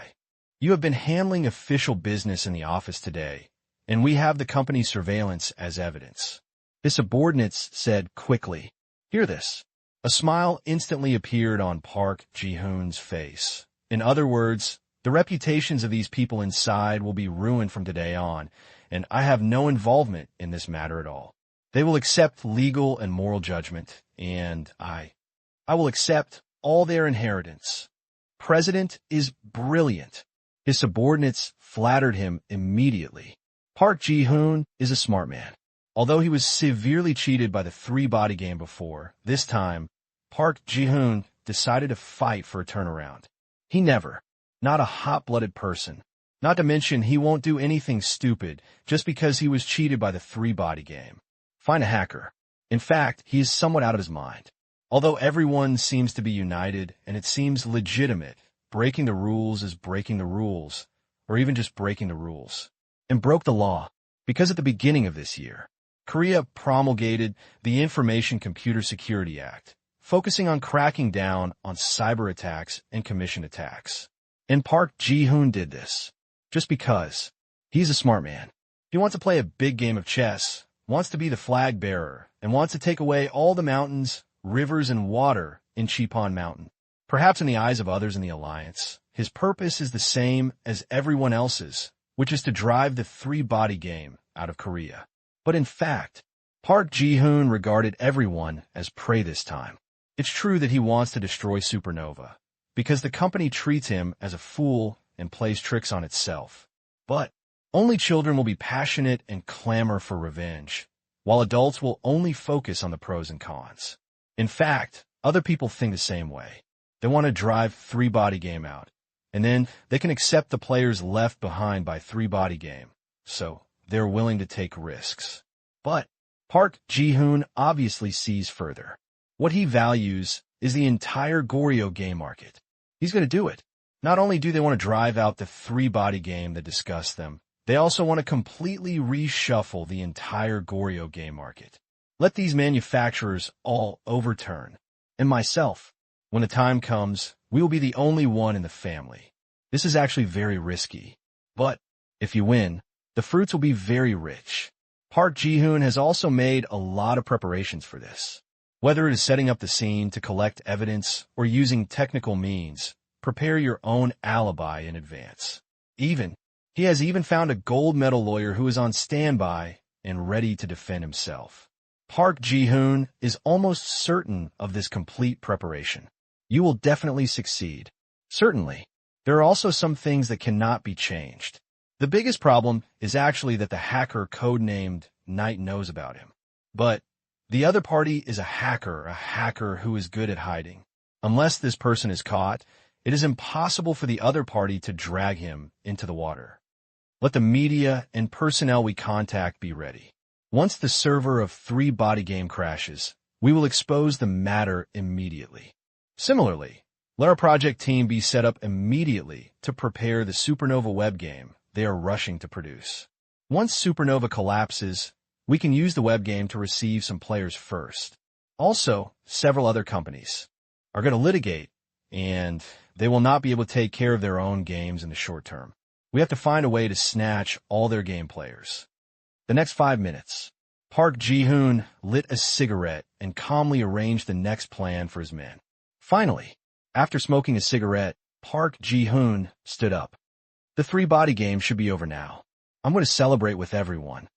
You have been handling official business in the office today, and we have the company's surveillance as evidence. His subordinates said quickly, Hear this. A smile instantly appeared on Park Ji-hoon's face. In other words, the reputations of these people inside will be ruined from today on, and I have no involvement in this matter at all. They will accept legal and moral judgment, and I will accept all their inheritance. President is brilliant. His subordinates flattered him immediately. Park Ji-hoon is a smart man. Although he was severely cheated by the three-body game before, this time, Park Ji-hoon decided to fight for a turnaround. He never, not a hot-blooded person, not to mention he won't do anything stupid just because he was cheated by the three-body game. Find a hacker. In fact, he is somewhat out of his mind. Although everyone seems to be united and it seems legitimate, breaking the rules is breaking the rules, or even just breaking the rules. And broke the law, because at the beginning of this year, Korea promulgated the Information Computer Security Act, focusing on cracking down on cyber attacks and commission attacks. And Park Ji-hoon did this, just because. He's a smart man. He wants to play a big game of chess, wants to be the flag bearer, and wants to take away all the mountains, rivers, and water in Chipon Mountain. Perhaps in the eyes of others in the alliance, his purpose is the same as everyone else's, which is to drive the three-body game out of Korea. But in fact, Park Ji-hoon regarded everyone as prey this time. It's true that he wants to destroy Supernova, because the company treats him as a fool and plays tricks on itself. But only children will be passionate and clamor for revenge, while adults will only focus on the pros and cons. In fact, other people think the same way. They want to drive three-body game out, and then they can accept the players left behind by three-body game, so they're willing to take risks. But Park Ji-hoon obviously sees further. What he values is the entire Goryeo game market. He's going to do it. Not only do they want to drive out the three-body game that disgusts them, they also want to completely reshuffle the entire Goryeo game market. Let these manufacturers all overturn. And myself, when the time comes, we will be the only one in the family. This is actually very risky. But if you win, the fruits will be very rich. Park Ji-hoon has also made a lot of preparations for this. Whether it is setting up the scene to collect evidence or using technical means, prepare your own alibi in advance. He has even found a gold medal lawyer who is on standby and ready to defend himself. Park Ji-hoon is almost certain of this complete preparation. You will definitely succeed. Certainly, there are also some things that cannot be changed. The biggest problem is actually that the hacker codenamed Knight knows about him. But the other party is a hacker who is good at hiding. Unless this person is caught, it is impossible for the other party to drag him into the water. Let the media and personnel we contact be ready. Once the server of three-body game crashes, we will expose the matter immediately. Similarly, let our project team be set up immediately to prepare the Supernova web game they are rushing to produce. Once Supernova collapses, we can use the web game to receive some players first. Also, several other companies are going to litigate, and they will not be able to take care of their own games in the short term. We have to find a way to snatch all their game players. The next 5 minutes, Park Ji-hoon lit a cigarette and calmly arranged the next plan for his men. Finally, after smoking a cigarette, Park Ji-hoon stood up. The three-body game should be over now. I'm going to celebrate with everyone.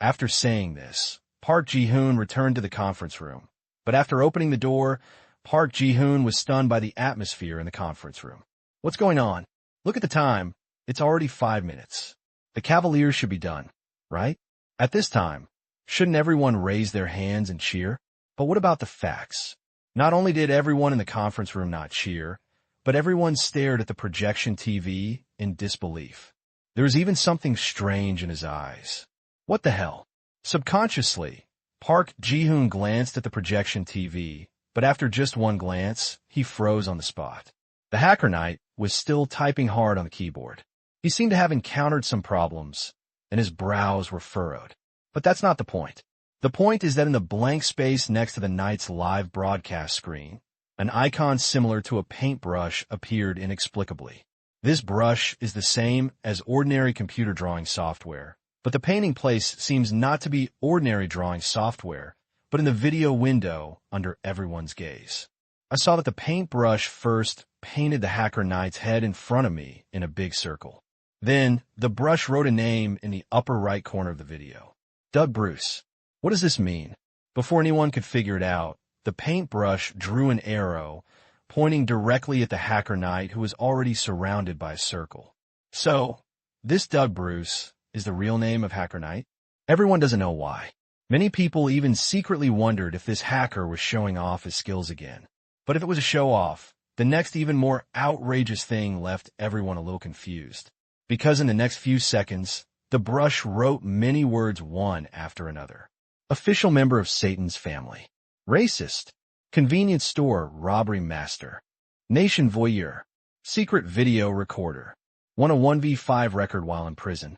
After saying this, Park Ji-hoon returned to the conference room. But after opening the door, Park Ji-hoon was stunned by the atmosphere in the conference room. What's going on? Look at the time. It's already 5 minutes. The Cavaliers should be done, right? At this time, Shouldn't everyone raise their hands and cheer? But what about the facts? Not only did everyone in the conference room not cheer, but everyone stared at the projection TV in disbelief. There was even something strange in his eyes. What the hell? Subconsciously, Park Ji-hoon glanced at the projection TV, but after just one glance, he froze on the spot. The hacker knight was still typing hard on the keyboard. He seemed to have encountered some problems, and his brows were furrowed. But that's not the point. The point is that in the blank space next to the knight's live broadcast screen, an icon similar to a paintbrush appeared inexplicably. This brush is the same as ordinary computer drawing software, but the painting place seems not to be ordinary drawing software, but in the video window under everyone's gaze. I saw that the paintbrush first painted the hacker knight's head in front of me in a big circle. Then, the brush wrote a name in the upper right corner of the video. Doug Bruce. What does this mean? Before anyone could figure it out, the paintbrush drew an arrow pointing directly at the hacker knight who was already surrounded by a circle. So, this Doug Bruce is the real name of Hacker Knight? Everyone doesn't know why. Many people even secretly wondered if this hacker was showing off his skills again. But if it was a show-off, the next even more outrageous thing left everyone a little confused. Because in the next few seconds, the brush wrote many words one after another. Official member of Satan's family. Racist. Convenience store robbery master. Nation voyeur. Secret video recorder. Won a 1v5 record while in prison.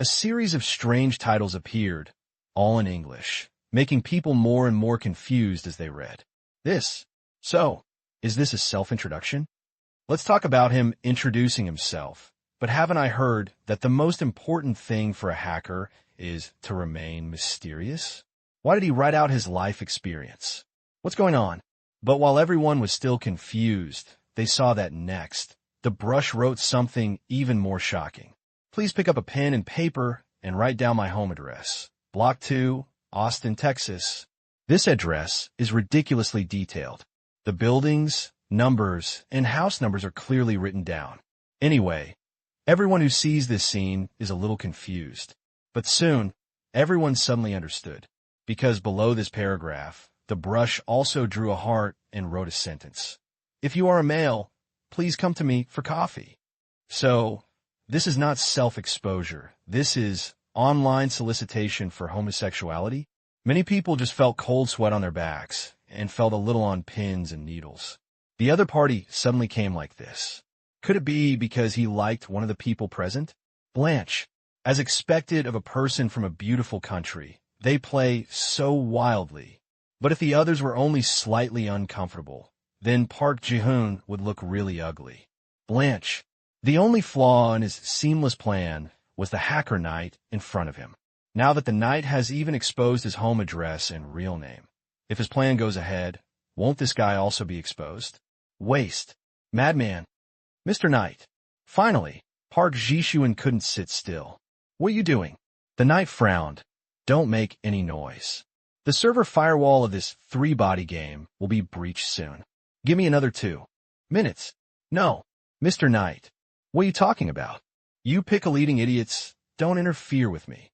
A series of strange titles appeared, all in English, making people more and more confused as they read. So, is this a self-introduction? Let's talk about him introducing himself. But haven't I heard that the most important thing for a hacker is to remain mysterious? Why did he write out his life experience? What's going on? But while everyone was still confused, they saw that next, the brush wrote something even more shocking. Please pick up a pen and paper and write down my home address. Block 2, Austin, Texas. This address is ridiculously detailed. The buildings, numbers, and house numbers are clearly written down. Anyway, everyone who sees this scene is a little confused. But soon, everyone suddenly understood. Because below this paragraph, the brush also drew a heart and wrote a sentence. If you are a male, please come to me for coffee. So, this is not self-exposure. This is online solicitation for homosexuality. Many people just felt cold sweat on their backs and felt a little on pins and needles. The other party suddenly came like this. Could it be because he liked one of the people present? Blanche. As expected of a person from a beautiful country, they play so wildly. But if the others were only slightly uncomfortable, then Park Ji-hoon would look really ugly. Blanche. The only flaw in his seamless plan was the hacker knight in front of him. Now that the knight has even exposed his home address and real name, if his plan goes ahead, won't this guy also be exposed? Waste. Madman. Mr. Knight. Finally, Park Ji-hoon couldn't sit still. What are you doing? The knight frowned. Don't make any noise. The server firewall of this 3-body game will be breached soon. Give me another 2 minutes. No. Mr. Knight. What are you talking about? You pickle-eating idiots, don't interfere with me.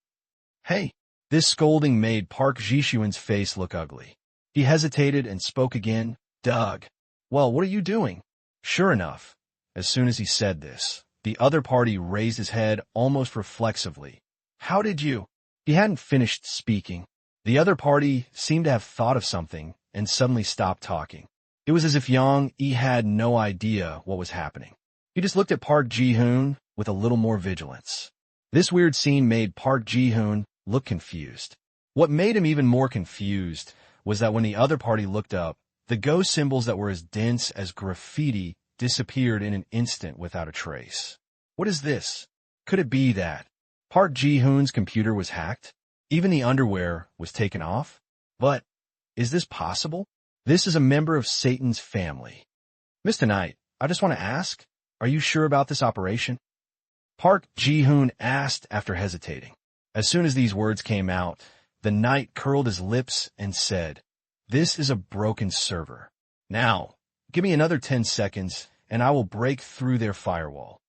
Hey. This scolding made Park Ji-hoon's face look ugly. He hesitated and spoke again. Doug. Well, what are you doing? Sure enough, as soon as he said this, the other party raised his head almost reflexively. How did you? He hadn't finished speaking. The other party seemed to have thought of something and suddenly stopped talking. It was as if Yang Yi had no idea what was happening. He just looked at Park Ji-hoon with a little more vigilance. This weird scene made Park Ji-hoon look confused. What made him even more confused was that when the other party looked up, the ghost symbols that were as dense as graffiti disappeared in an instant without a trace. What is this? Could it be that Park Ji-hoon's computer was hacked? Even the underwear was taken off? But is this possible? This is a member of Satan's family. Mr. Knight, I just want to ask, are you sure about this operation? Park Ji-hoon asked after hesitating. As soon as these words came out, the knight curled his lips and said, "This is a broken server. Now, give me another 10 seconds, and I will break through their firewall."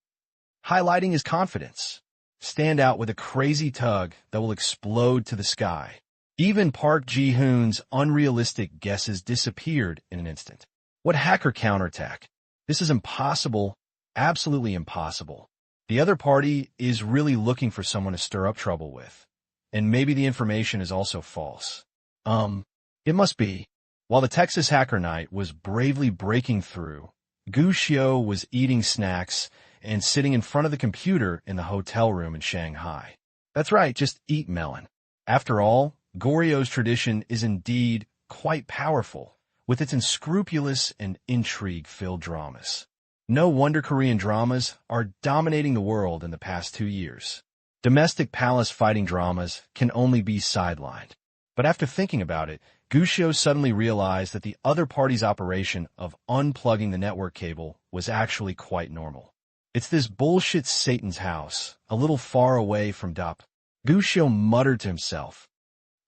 Highlighting his confidence. Stand out with a crazy tug that will explode to the sky. Even Park Ji-hoon's unrealistic guesses disappeared in an instant. What hacker counterattack? This is impossible, absolutely impossible. The other party is really looking for someone to stir up trouble with. And maybe the information is also false. It must be. While the Texas Hacker Night was bravely breaking through, Gu Xiao was eating snacks and sitting in front of the computer in the hotel room in Shanghai. That's right, just eat melon. After all, Goryeo tradition is indeed quite powerful, with its unscrupulous and intrigue-filled dramas. No wonder Korean dramas are dominating the world in the past 2 years. Domestic palace fighting dramas can only be sidelined. But after thinking about it, Gu Xiao suddenly realized that the other party's operation of unplugging the network cable was actually quite normal. It's this bullshit Satan's house, a little far away from Dup. Gu Xiao muttered to himself,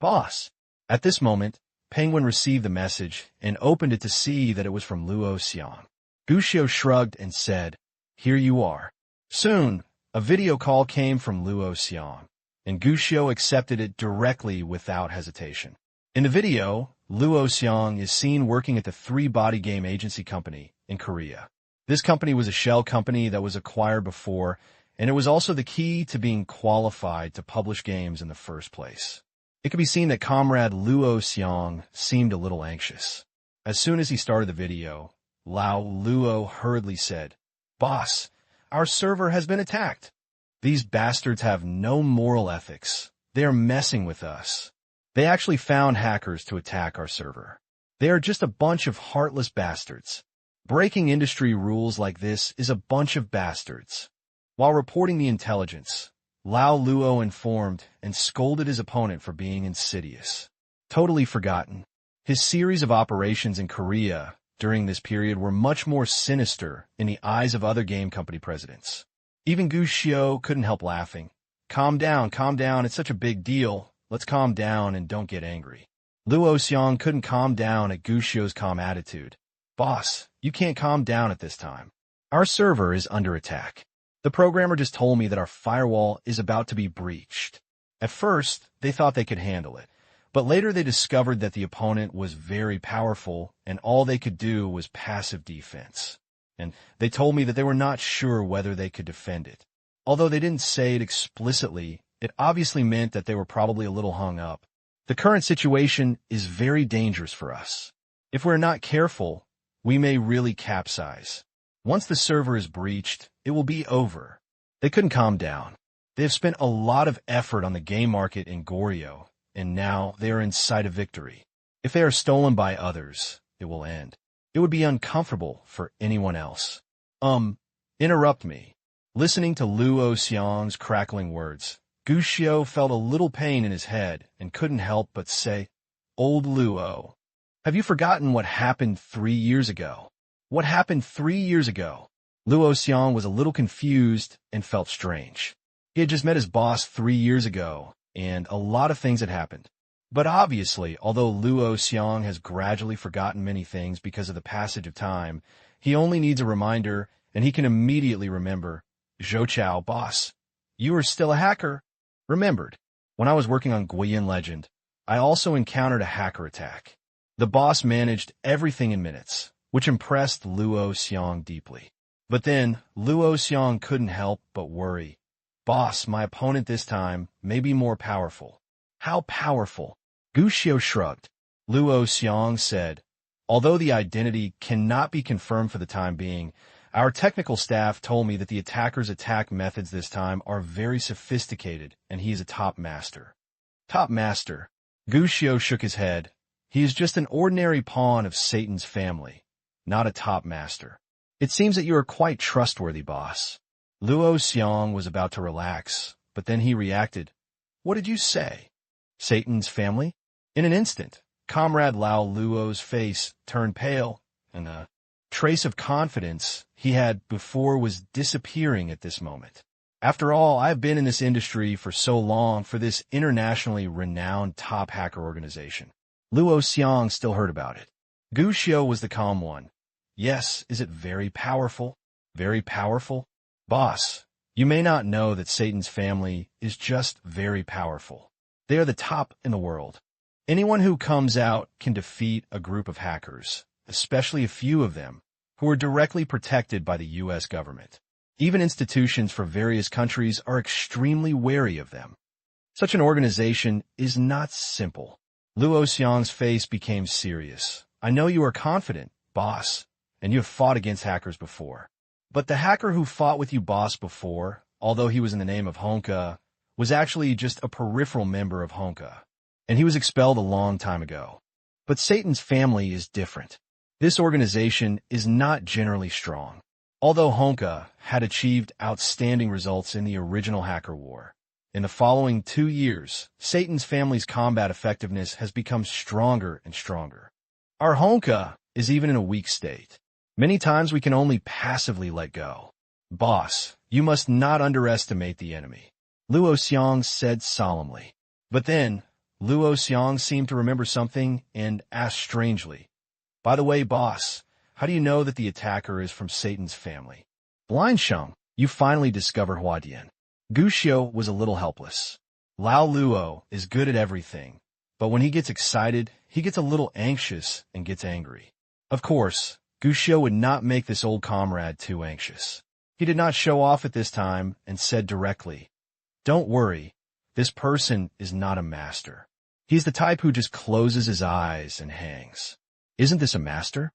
"Boss." At this moment, Penguin received the message and opened it to see that it was from Luo Xiang. Gu Xiao shrugged and said, "Here you are." Soon, a video call came from Luo Xiang, and Gu Xiao accepted it directly without hesitation. In the video, Luo Xiang is seen working at the three-body game agency company in Korea. This company was a shell company that was acquired before, and it was also the key to being qualified to publish games in the first place. It could be seen that comrade Luo Xiang seemed a little anxious. As soon as he started the video, Lao Luo hurriedly said, "Boss, our server has been attacked. These bastards have no moral ethics. They are messing with us. They actually found hackers to attack our server. They are just a bunch of heartless bastards. Breaking industry rules like this is a bunch of bastards." While reporting the intelligence, Lao Luo informed and scolded his opponent for being insidious. Totally forgotten. His series of operations in Korea during this period were much more sinister in the eyes of other game company presidents. Even Gu Xiao couldn't help laughing. Calm down, it's such a big deal. Let's calm down and don't get angry." Luo Xiang couldn't calm down at Gu Xiao's calm attitude. "Boss, you can't calm down at this time. Our server is under attack. The programmer just told me that our firewall is about to be breached." At first, they thought they could handle it, but later they discovered that the opponent was very powerful and all they could do was passive defense. And they told me that they were not sure whether they could defend it. Although they didn't say it explicitly, it obviously meant that they were probably a little hung up. The current situation is very dangerous for us. If we're not careful, we may really capsize. Once the server is breached, it will be over. They couldn't calm down. They have spent a lot of effort on the game market in Goryeo, and now they are in sight of victory. If they are stolen by others, it will end. It would be uncomfortable for anyone else. Interrupt me. Listening to Luo Xiang's crackling words, Gu Xiao felt a little pain in his head and couldn't help but say, "Old Luo, have you forgotten what happened 3 years ago?" What happened 3 years ago? Luo Xiang was a little confused and felt strange. He had just met his boss 3 years ago, and a lot of things had happened. But obviously, although Luo Xiang has gradually forgotten many things because of the passage of time, he only needs a reminder, and he can immediately remember, "Zhou Chao, boss, you are still a hacker." Remembered. When I was working on Guiyin Legend, I also encountered a hacker attack. The boss managed everything in minutes, which impressed Luo Xiang deeply. But then, Luo Xiang couldn't help but worry. "Boss, my opponent this time may be more powerful." "How powerful?" Gu Xiao shrugged. Luo Xiang said, "Although the identity cannot be confirmed for the time being, our technical staff told me that the attacker's attack methods this time are very sophisticated, and he is a top master." Top master? Gu Xiao shook his head. "He is just an ordinary pawn of Satan's family, not a top master." "It seems that you are quite trustworthy, boss." Luo Xiang was about to relax, but then he reacted. "What did you say? Satan's family?" In an instant, Comrade Lao Luo's face turned pale, and a trace of confidence he had before was disappearing at this moment. "After all, I have been in this industry for so long for this internationally renowned top hacker organization." Luo Xiang still heard about it. Gu Xiao was the calm one. "Yes, is it very powerful? Very powerful?" "Boss, you may not know that Satan's family is just very powerful. They are the top in the world. Anyone who comes out can defeat a group of hackers, especially a few of them, who are directly protected by the U.S. government. Even institutions from various countries are extremely wary of them. Such an organization is not simple. Luo Xiang's face became serious. I know you are confident, boss, and you have fought against hackers before. But the hacker who fought with you, boss, before, although he was in the name of Honka, was actually just a peripheral member of Honka, and he was expelled a long time ago. But Satan's family is different. This organization is not generally strong. Although Honka had achieved outstanding results in the original hacker war, in the following 2 years, Satan's family's combat effectiveness has become stronger and stronger. Our Honka is even in a weak state. Many times we can only passively let go. Boss, you must not underestimate the enemy, Luo Xiang said solemnly. But then, Luo Xiang seemed to remember something and asked strangely, by the way, boss, how do you know that the attacker is from Satan's family? Blind Sheng, you finally discover Huadian. Gu Xiu was a little helpless. Lao Luo is good at everything, but when he gets excited, he gets a little anxious and gets angry. Of course, Gu Xiu would not make this old comrade too anxious. He did not show off at this time and said directly, don't worry, this person is not a master. He's the type who just closes his eyes and hangs. Isn't this a master?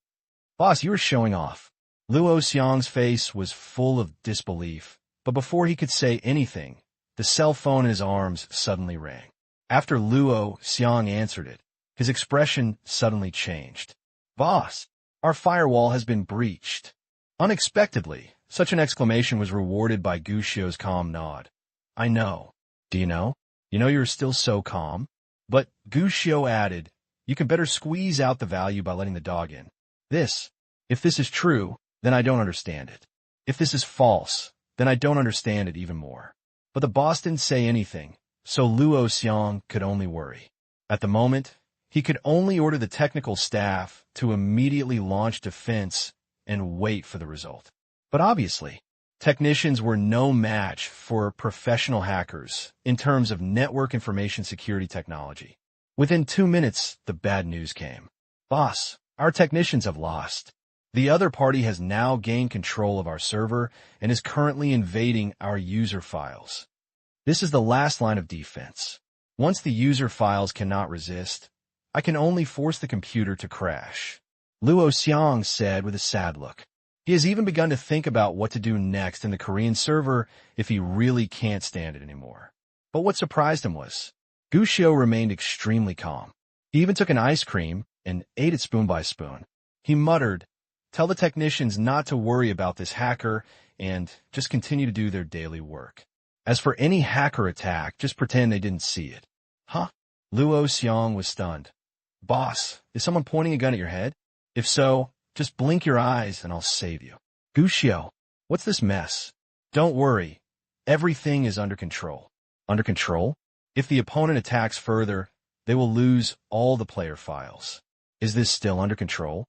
Boss, you are showing off. Luo Xiang's face was full of disbelief, but before he could say anything, the cell phone in his arms suddenly rang. After Luo Xiang answered it, his expression suddenly changed. Boss, our firewall has been breached. Unexpectedly, such an exclamation was rewarded by Gu Xiu's calm nod. I know. Do you know? You know you're still so calm? But Gu Xiu added, you can better squeeze out the value by letting the dog in. If this is true, then I don't understand it. If this is false, then I don't understand it even more. But the boss didn't say anything, so Luo Xiang could only worry. At the moment, he could only order the technical staff to immediately launch defense and wait for the result. But obviously, technicians were no match for professional hackers in terms of network information security technology. Within 2 minutes, the bad news came. Boss, our technicians have lost. The other party has now gained control of our server and is currently invading our user files. This is the last line of defense. Once the user files cannot resist, I can only force the computer to crash. Luo Xiang said with a sad look. He has even begun to think about what to do next in the Korean server if he really can't stand it anymore. But what surprised him was, Gu Xiu remained extremely calm. He even took an ice cream and ate it spoon by spoon. He muttered, tell the technicians not to worry about this hacker and just continue to do their daily work. As for any hacker attack, just pretend they didn't see it. Huh? Luo Xiang was stunned. Boss, is someone pointing a gun at your head? If so, just blink your eyes and I'll save you. Gu Xiu, what's this mess? Don't worry. Everything is under control. Under control? If the opponent attacks further, they will lose all the player files. Is this still under control?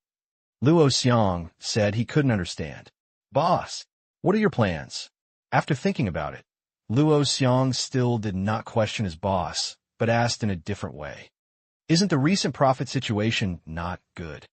Luo Xiang said he couldn't understand. Boss, what are your plans? After thinking about it, Luo Xiang still did not question his boss, but asked in a different way. Isn't the recent profit situation not good?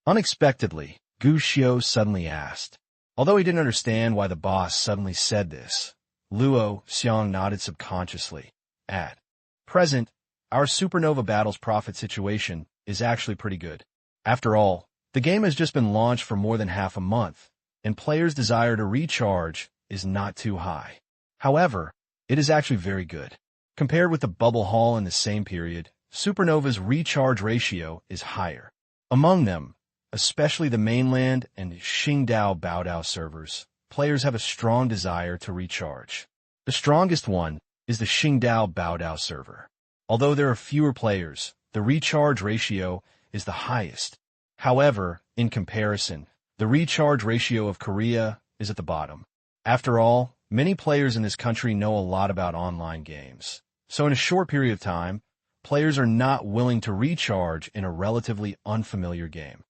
Unexpectedly, Gu Xiu suddenly asked. Although he didn't understand why the boss suddenly said this, Luo Xiang nodded subconsciously. At present, our Supernova Battle's profit situation is actually pretty good. After all, the game has just been launched for more than half a month, and players' desire to recharge is not too high. However, it is actually very good. Compared with the Bubble Hall in the same period, Supernova's recharge ratio is higher. Among them, especially the mainland and Qingdao Baodao servers, players have a strong desire to recharge. The strongest one is the Qingdao Baodao server. Although there are fewer players, the recharge ratio is the highest. However, in comparison, the recharge ratio of Korea is at the bottom. After all, many players in this country know a lot about online games. So in a short period of time, players are not willing to recharge in a relatively unfamiliar game.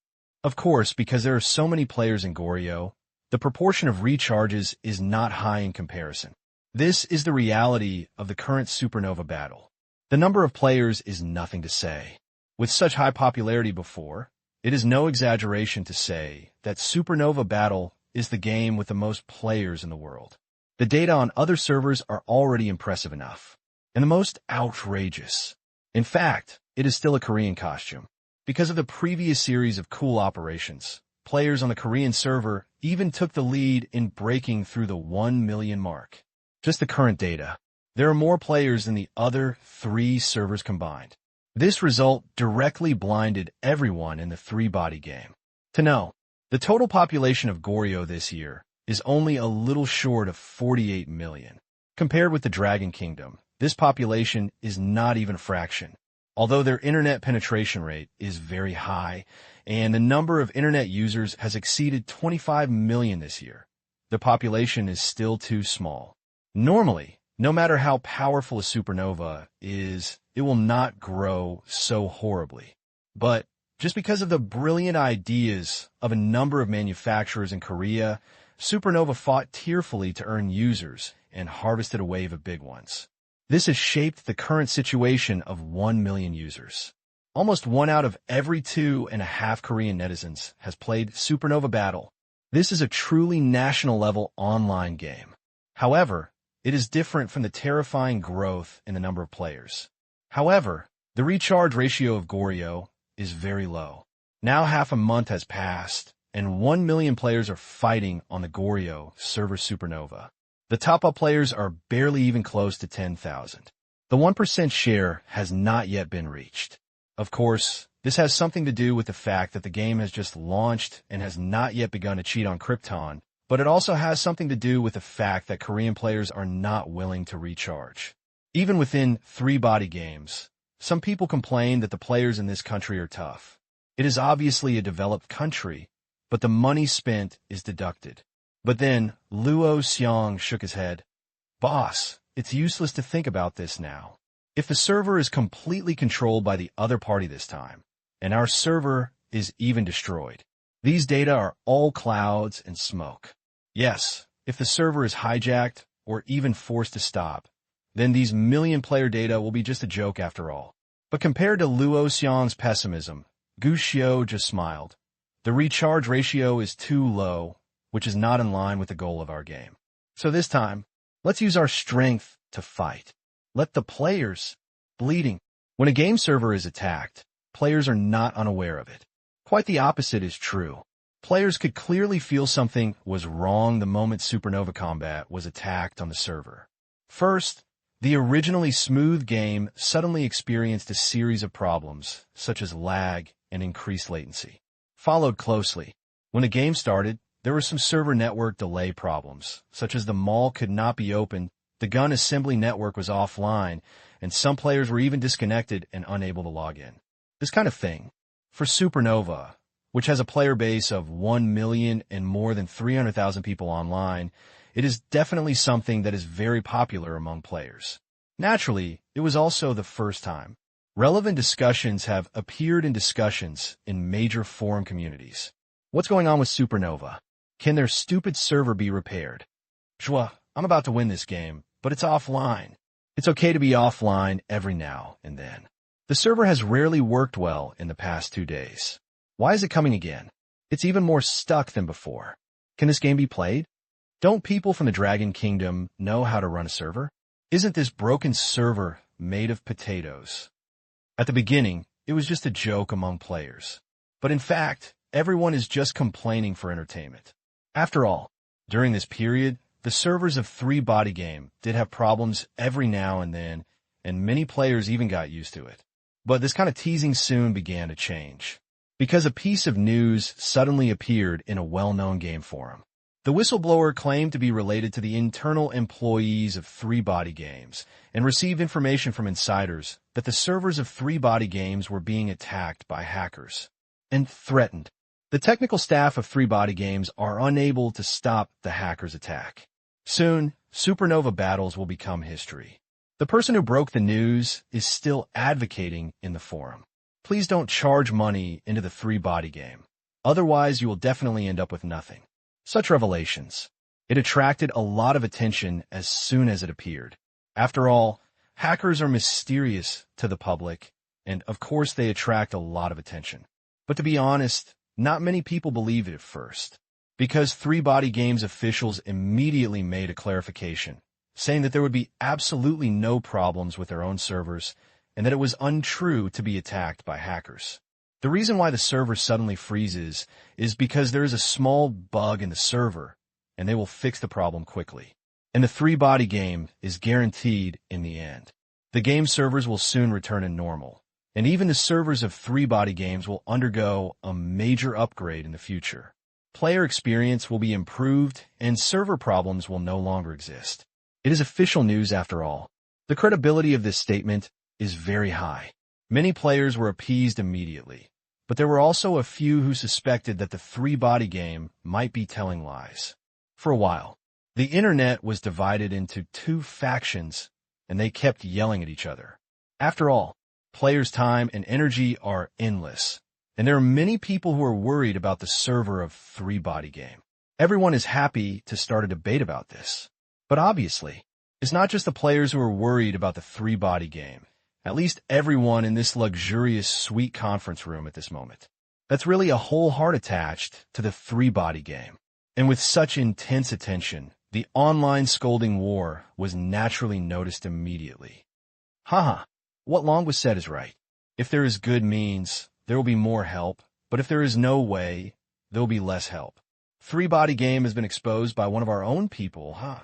Of course, because there are so many players in Goryeo, the proportion of recharges is not high in comparison. This is the reality of the current Supernova battle. The number of players is nothing to say. With such high popularity before, it is no exaggeration to say that Supernova Battle is the game with the most players in the world. The data on other servers are already impressive enough, and the most outrageous. In fact, it is still a Korean costume. Because of the previous series of cool operations, players on the Korean server even took the lead in breaking through the 1 million mark. Just the current data. There are more players than the other 3 servers combined. This result directly blinded everyone in the 3-body game. To know, the total population of Goryeo this year is only a little short of 48 million. Compared with the Dragon Kingdom, this population is not even a fraction. Although their internet penetration rate is very high, and the number of internet users has exceeded 25 million this year, the population is still too small. Normally, no matter how powerful a supernova is, it will not grow so horribly. But just because of the brilliant ideas of a number of manufacturers in Korea, Supernova fought tearfully to earn users and harvested a wave of big ones. This has shaped the current situation of 1 million users. Almost 1 out of every 2.5 Korean netizens has played Supernova Battle. This is a truly national-level online game. However, it is different from the terrifying growth in the number of players. However, the recharge ratio of Goryeo is very low. Now half a month has passed, and 1 million players are fighting on the Goryeo server Supernova. The top-up players are barely even close to 10,000. The 1% share has not yet been reached. Of course, this has something to do with the fact that the game has just launched and has not yet begun to cheat on Krypton, but it also has something to do with the fact that Korean players are not willing to recharge. Even within 3-body games, some people complain that the players in this country are tough. It is obviously a developed country, but the money spent is deducted. But then, Luo Xiong shook his head. Boss, it's useless to think about this now. If the server is completely controlled by the other party this time, and our server is even destroyed, these data are all clouds and smoke. Yes, if the server is hijacked or even forced to stop, then these million-player data will be just a joke after all. But compared to Luo Xiong's pessimism, Gu Xiao just smiled. The recharge ratio is too low, which is not in line with the goal of our game. So this time, let's use our strength to fight. Let the players bleeding. When a game server is attacked, players are not unaware of it. Quite the opposite is true. Players could clearly feel something was wrong the moment Supernova Combat was attacked on the server. First, the originally smooth game suddenly experienced a series of problems, such as lag and increased latency. Followed closely, when a game started, there were some server network delay problems, such as the mall could not be opened, the gun assembly network was offline, and some players were even disconnected and unable to log in. This kind of thing. For Supernova, which has a player base of 1 million and more than 300,000 people online, it is definitely something that is very popular among players. Naturally, it was also the first time. Relevant discussions have appeared in discussions in major forum communities. What's going on with Supernova? Can their stupid server be repaired? Shwa, I'm about to win this game, but it's offline. It's okay to be offline every now and then. The server has rarely worked well in the past 2 days. Why is it coming again? It's even more stuck than before. Can this game be played? Don't people from the Dragon Kingdom know how to run a server? Isn't this broken server made of potatoes? At the beginning, it was just a joke among players. But in fact, everyone is just complaining for entertainment. After all, during this period, the servers of 3-body game did have problems every now and then, and many players even got used to it. But this kind of teasing soon began to change, because a piece of news suddenly appeared in a well-known game forum. The whistleblower claimed to be related to the internal employees of 3-body games and received information from insiders that the servers of 3-body games were being attacked by hackers and threatened. The technical staff of 3-body games are unable to stop the hackers' attack. Soon, Supernova battles will become history. The person who broke the news is still advocating in the forum. Please don't charge money into the 3-body game. Otherwise, you will definitely end up with nothing. Such revelations. It attracted a lot of attention as soon as it appeared. After all, Hackers are mysterious to the public, and of course they attract a lot of attention. But to be honest, not many people believe it at first, because Three Body Games officials immediately made a clarification, saying that there would be absolutely no problems with their own servers, and that it was untrue to be attacked by hackers. The reason why the server suddenly freezes is because there is a small bug in the server, and they will fix the problem quickly. And the Three Body Game is guaranteed in the end. The game servers will soon return to normal, and even the servers of Three Body Games will undergo a major upgrade in the future. Player experience will be improved, and server problems will no longer exist. It is official news after all. The credibility of this statement is very high. Many players were appeased immediately, but there were also a few who suspected that the Three Body Game might be telling lies. For a while, the internet was divided into two factions, and they kept yelling at each other. After all, players' time and energy are endless, and there are many people who are worried about the server of Three Body Game. Everyone is happy to start a debate about this. But obviously, it's not just the players who are worried about the Three Body Game. At least everyone in this luxurious suite conference room at this moment. That's really a whole heart attached to the Three Body Game. And with such intense attention, the online scolding war was naturally noticed immediately. Haha, what long was said is right. If there is good means, there will be more help, but if there is no way, there will be less help. Three Body Game has been exposed by one of our own people, huh?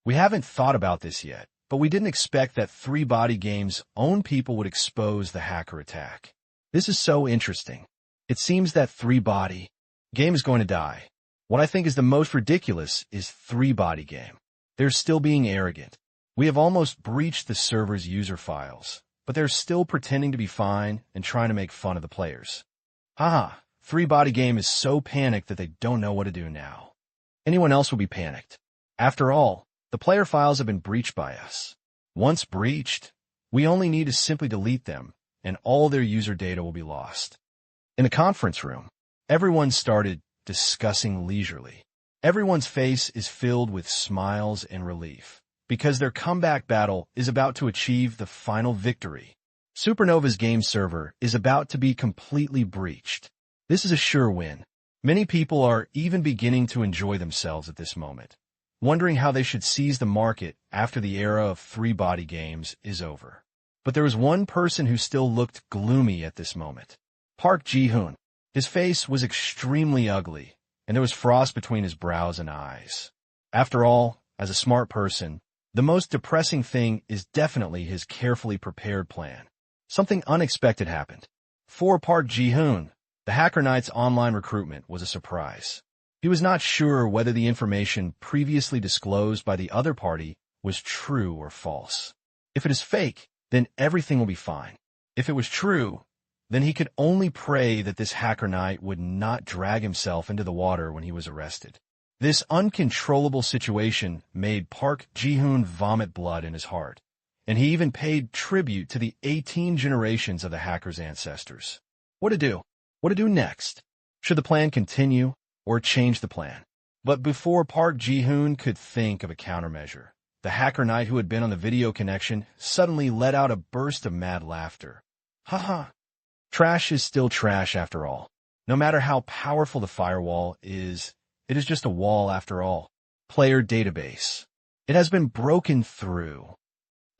We haven't thought about this yet, but we didn't expect that Three Body Game's own people would expose the hacker attack. This is so interesting. It seems that Three Body Game is going to die. What I think is the most ridiculous is Three Body Game. They're still being arrogant. We have almost breached the server's user files, but they're still pretending to be fine and trying to make fun of the players. Haha, Three Body Game is so panicked that they don't know what to do now. Anyone else will be panicked. After all, the player files have been breached by us. Once breached, we only need to simply delete them, and all their user data will be lost. In the conference room, everyone started discussing leisurely. Everyone's face is filled with smiles and relief, because their comeback battle is about to achieve the final victory. Supernova's game server is about to be completely breached. This is a sure win. Many people are even beginning to enjoy themselves at this moment, wondering how they should seize the market after the era of Three Body Games is over. But there was one person who still looked gloomy at this moment. Park Ji-hoon. His face was extremely ugly, and there was frost between his brows and eyes. After all, as a smart person, the most depressing thing is definitely his carefully prepared plan. Something unexpected happened. For Park Ji-hoon, the Hacker Knight's online recruitment was a surprise. He was not sure whether the information previously disclosed by the other party was true or false. If it is fake, then everything will be fine. If it was true, then he could only pray that this Hacker Knight would not drag himself into the water when he was arrested. This uncontrollable situation made Park Ji-hoon vomit blood in his heart, and he even paid tribute to the 18 generations of the hacker's ancestors. What to do? What to do next? Should the plan continue or change the plan? But before Park Ji-hoon could think of a countermeasure, the Hacker Knight who had been on the video connection suddenly let out a burst of mad laughter. Haha. Trash is still trash after all. No matter how powerful the firewall is, it is just a wall after all. Player database. It has been broken through.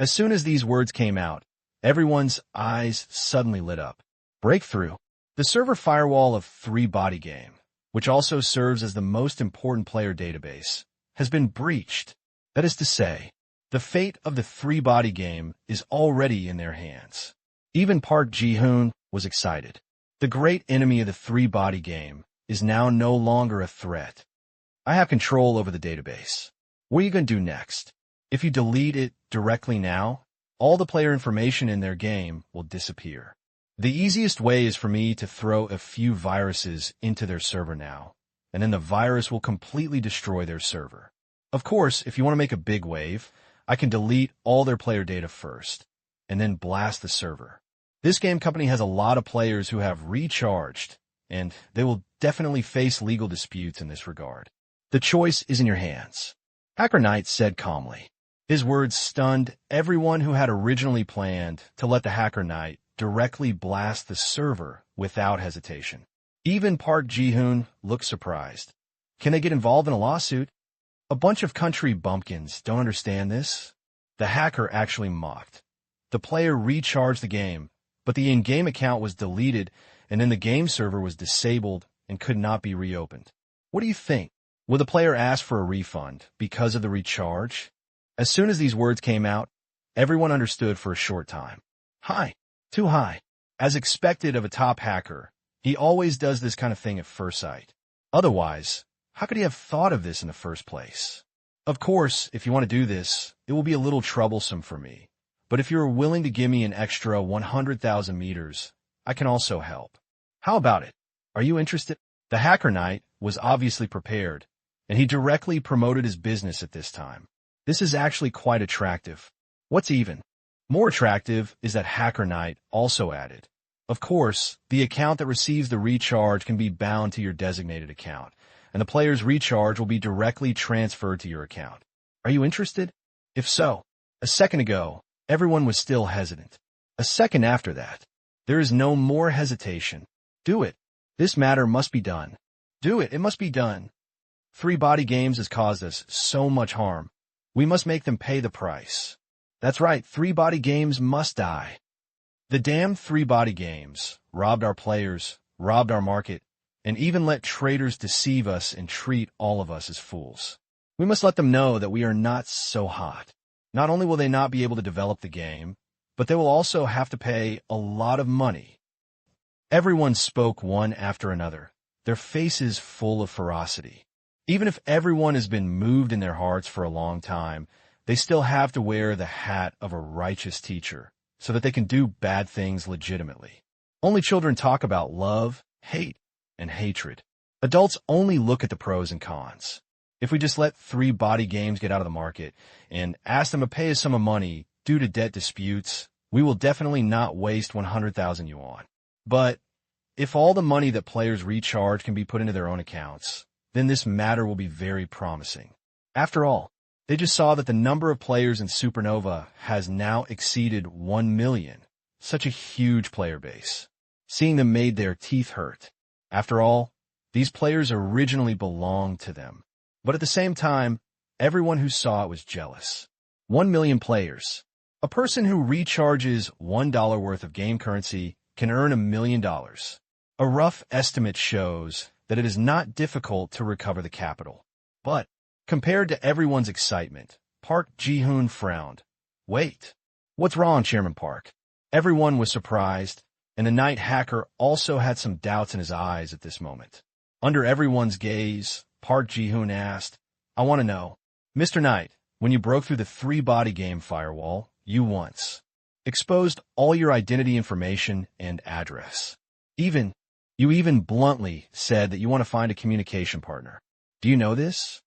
As soon as these words came out, everyone's eyes suddenly lit up. Breakthrough. The server firewall of Three Body Game, which also serves as the most important player database, has been breached. That is to say, the fate of the Three Body Game is already in their hands. Even Park Ji-hoon was excited. The great enemy of the Three Body Game is now no longer a threat. I have control over the database. What are you going to do next? If you delete it directly now, all the player information in their game will disappear. The easiest way is for me to throw a few viruses into their server now, and then the virus will completely destroy their server. Of course, if you want to make a big wave, I can delete all their player data first, and then blast the server. This game company has a lot of players who have recharged, and they will definitely face legal disputes in this regard. The choice is in your hands. Hacker Knight said calmly. His words stunned everyone who had originally planned to let the hacker knight directly blast the server without hesitation. Even Park Ji-hoon looked surprised. Can they get involved in a lawsuit? A bunch of country bumpkins don't understand this. The hacker actually mocked. The player recharged the game, but the in-game account was deleted, and then the game server was disabled and could not be reopened. What do you think? Will the player ask for a refund because of the recharge? As soon as these words came out, everyone understood for a short time. High. Too high. As expected of a top hacker, he always does this kind of thing at first sight. Otherwise, how could he have thought of this in the first place? Of course, if you want to do this, it will be a little troublesome for me. But if you're willing to give me an extra 100,000 meters, I can also help. How about it? Are you interested? The hacker knight was obviously prepared, and he directly promoted his business at this time. This is actually quite attractive. What's even more attractive is that hacker knight also added, of course, the account that receives the recharge can be bound to your designated account, and the player's recharge will be directly transferred to your account. Are you interested? If so, a second ago, everyone was still hesitant. A second after that, there is no more hesitation. Do it. This matter must be done. Do it. It must be done. 3 Body Games has caused us so much harm. We must make them pay the price. That's right. 3 Body Games must die. The damned 3 Body Games robbed our players, robbed our market, and even let traders deceive us and treat all of us as fools. We must let them know that we are not so hot. Not only will they not be able to develop the game, but they will also have to pay a lot of money. Everyone spoke one after another, their faces full of ferocity. Even if everyone has been moved in their hearts for a long time, they still have to wear the hat of a righteous teacher so that they can do bad things legitimately. Only children talk about love, hate, and hatred. Adults only look at the pros and cons. If we just let 3 Body Games get out of the market and ask them to pay a sum of money due to debt disputes, we will definitely not waste 100,000 yuan. But if all the money that players recharge can be put into their own accounts, then this matter will be very promising. After all, they just saw that the number of players in Supernova has now exceeded 1 million. Such a huge player base. Seeing them made their teeth hurt. After all, these players originally belonged to them. But at the same time, everyone who saw it was jealous. 1 million players. A person who recharges $1 worth of game currency can earn $1 million. A rough estimate shows that it is not difficult to recover the capital. But, compared to everyone's excitement, Park Ji-hoon frowned. Wait. What's wrong, Chairman Park? Everyone was surprised, and the night hacker also had some doubts in his eyes at this moment. Under everyone's gaze, Park Ji-hoon asked, I want to know, Mr. Knight, when you broke through the 3 Body Game firewall, you once exposed all your identity information and address. You even bluntly said that you want to find a communication partner. Do you know this?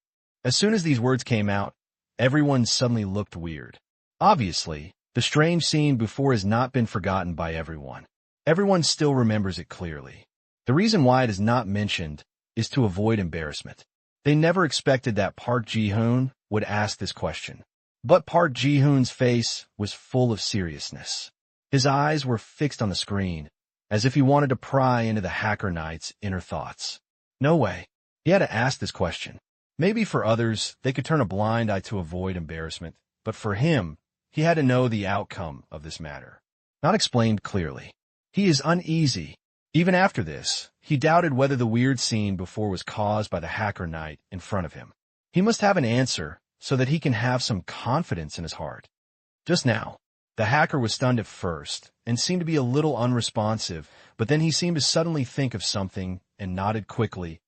As soon as these words came out, everyone suddenly looked weird. Obviously, the strange scene before has not been forgotten by everyone. Everyone still remembers it clearly. The reason why it is not mentioned is to avoid embarrassment. They never expected that Park Ji-hoon would ask this question. But Park Ji-hoon's face was full of seriousness. His eyes were fixed on the screen, as if he wanted to pry into the hacker knight's inner thoughts. No way. He had to ask this question. Maybe for others, they could turn a blind eye to avoid embarrassment, but for him, he had to know the outcome of this matter. Not explained clearly. He is uneasy. Even after this, he doubted whether the weird scene before was caused by the hacker knight in front of him. He must have an answer so that he can have some confidence in his heart. Just now, the hacker was stunned at first and seemed to be a little unresponsive, but then he seemed to suddenly think of something and nodded quickly.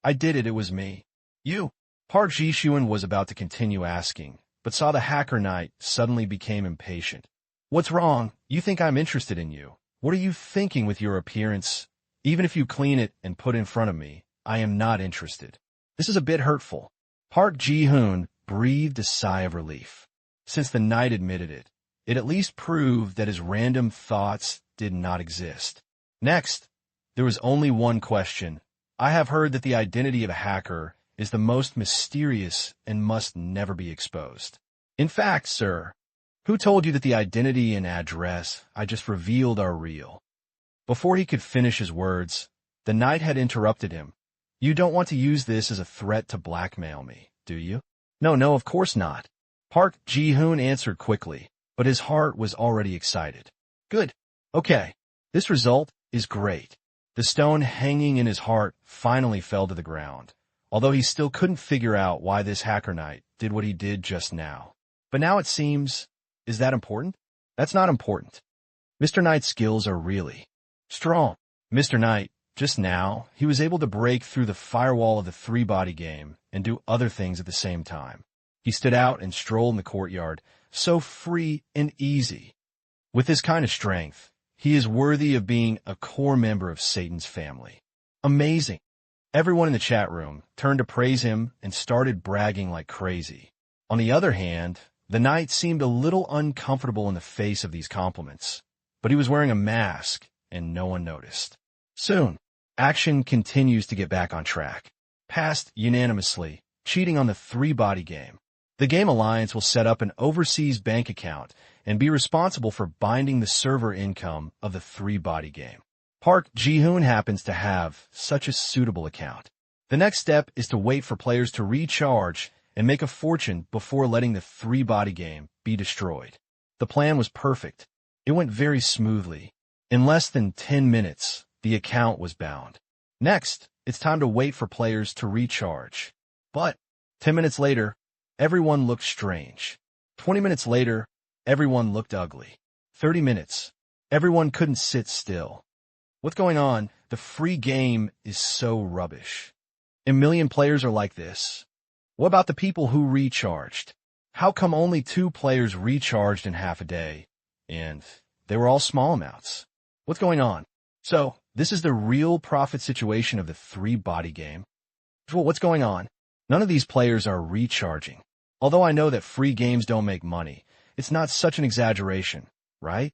I did it. It was me. You. Park Ji-hoon was about to continue asking, but saw the hacker knight suddenly became impatient. What's wrong? You think I'm interested in you. What are you thinking with your appearance? Even if you clean it and put it in front of me, I am not interested. This is a bit hurtful. Park Ji-hoon breathed a sigh of relief. Since the knight admitted it, it at least proved that his random thoughts did not exist. Next, there was only one question. I have heard that the identity of a hacker is the most mysterious and must never be exposed. In fact, sir, who told you that the identity and address I just revealed are real? Before he could finish his words, the knight had interrupted him. You don't want to use this as a threat to blackmail me, do you? No, of course not. Park Ji-hoon answered quickly, but his heart was already excited. Good. Okay. This result is great. The stone hanging in his heart finally fell to the ground, although he still couldn't figure out why this hacker knight did what he did just now. But now it seems, is that important? That's not important. Mr. Knight's skills are really strong. Mr. Knight, just now, he was able to break through the firewall of the three-body game and do other things at the same time. He stood out and strolled in the courtyard, so free and easy. With this kind of strength, he is worthy of being a core member of Satan's family. Amazing. Everyone in the chat room turned to praise him and started bragging like crazy. On the other hand, the knight seemed a little uncomfortable in the face of these compliments, but he was wearing a mask and no one noticed. Soon, action continues to get back on track. Passed unanimously, cheating on the three-body game. The Game Alliance will set up an overseas bank account and be responsible for binding the server income of the three-body game. Park Ji-hoon happens to have such a suitable account. The next step is to wait for players to recharge and make a fortune before letting the three-body game be destroyed. The plan was perfect. It went very smoothly. In less than 10 minutes, the account was bound. Next, it's time to wait for players to recharge. But 10 minutes later, everyone looked strange. 20 minutes later, everyone looked ugly. 30 minutes, everyone couldn't sit still. What's going on? The free game is so rubbish. A million players are like this. What about the people who recharged? How come only 2 players recharged in half a day? And they were all small amounts. What's going on? So, this is the real profit situation of the three-body game. Well, what's going on? None of these players are recharging. Although I know that free games don't make money, it's not such an exaggeration, right?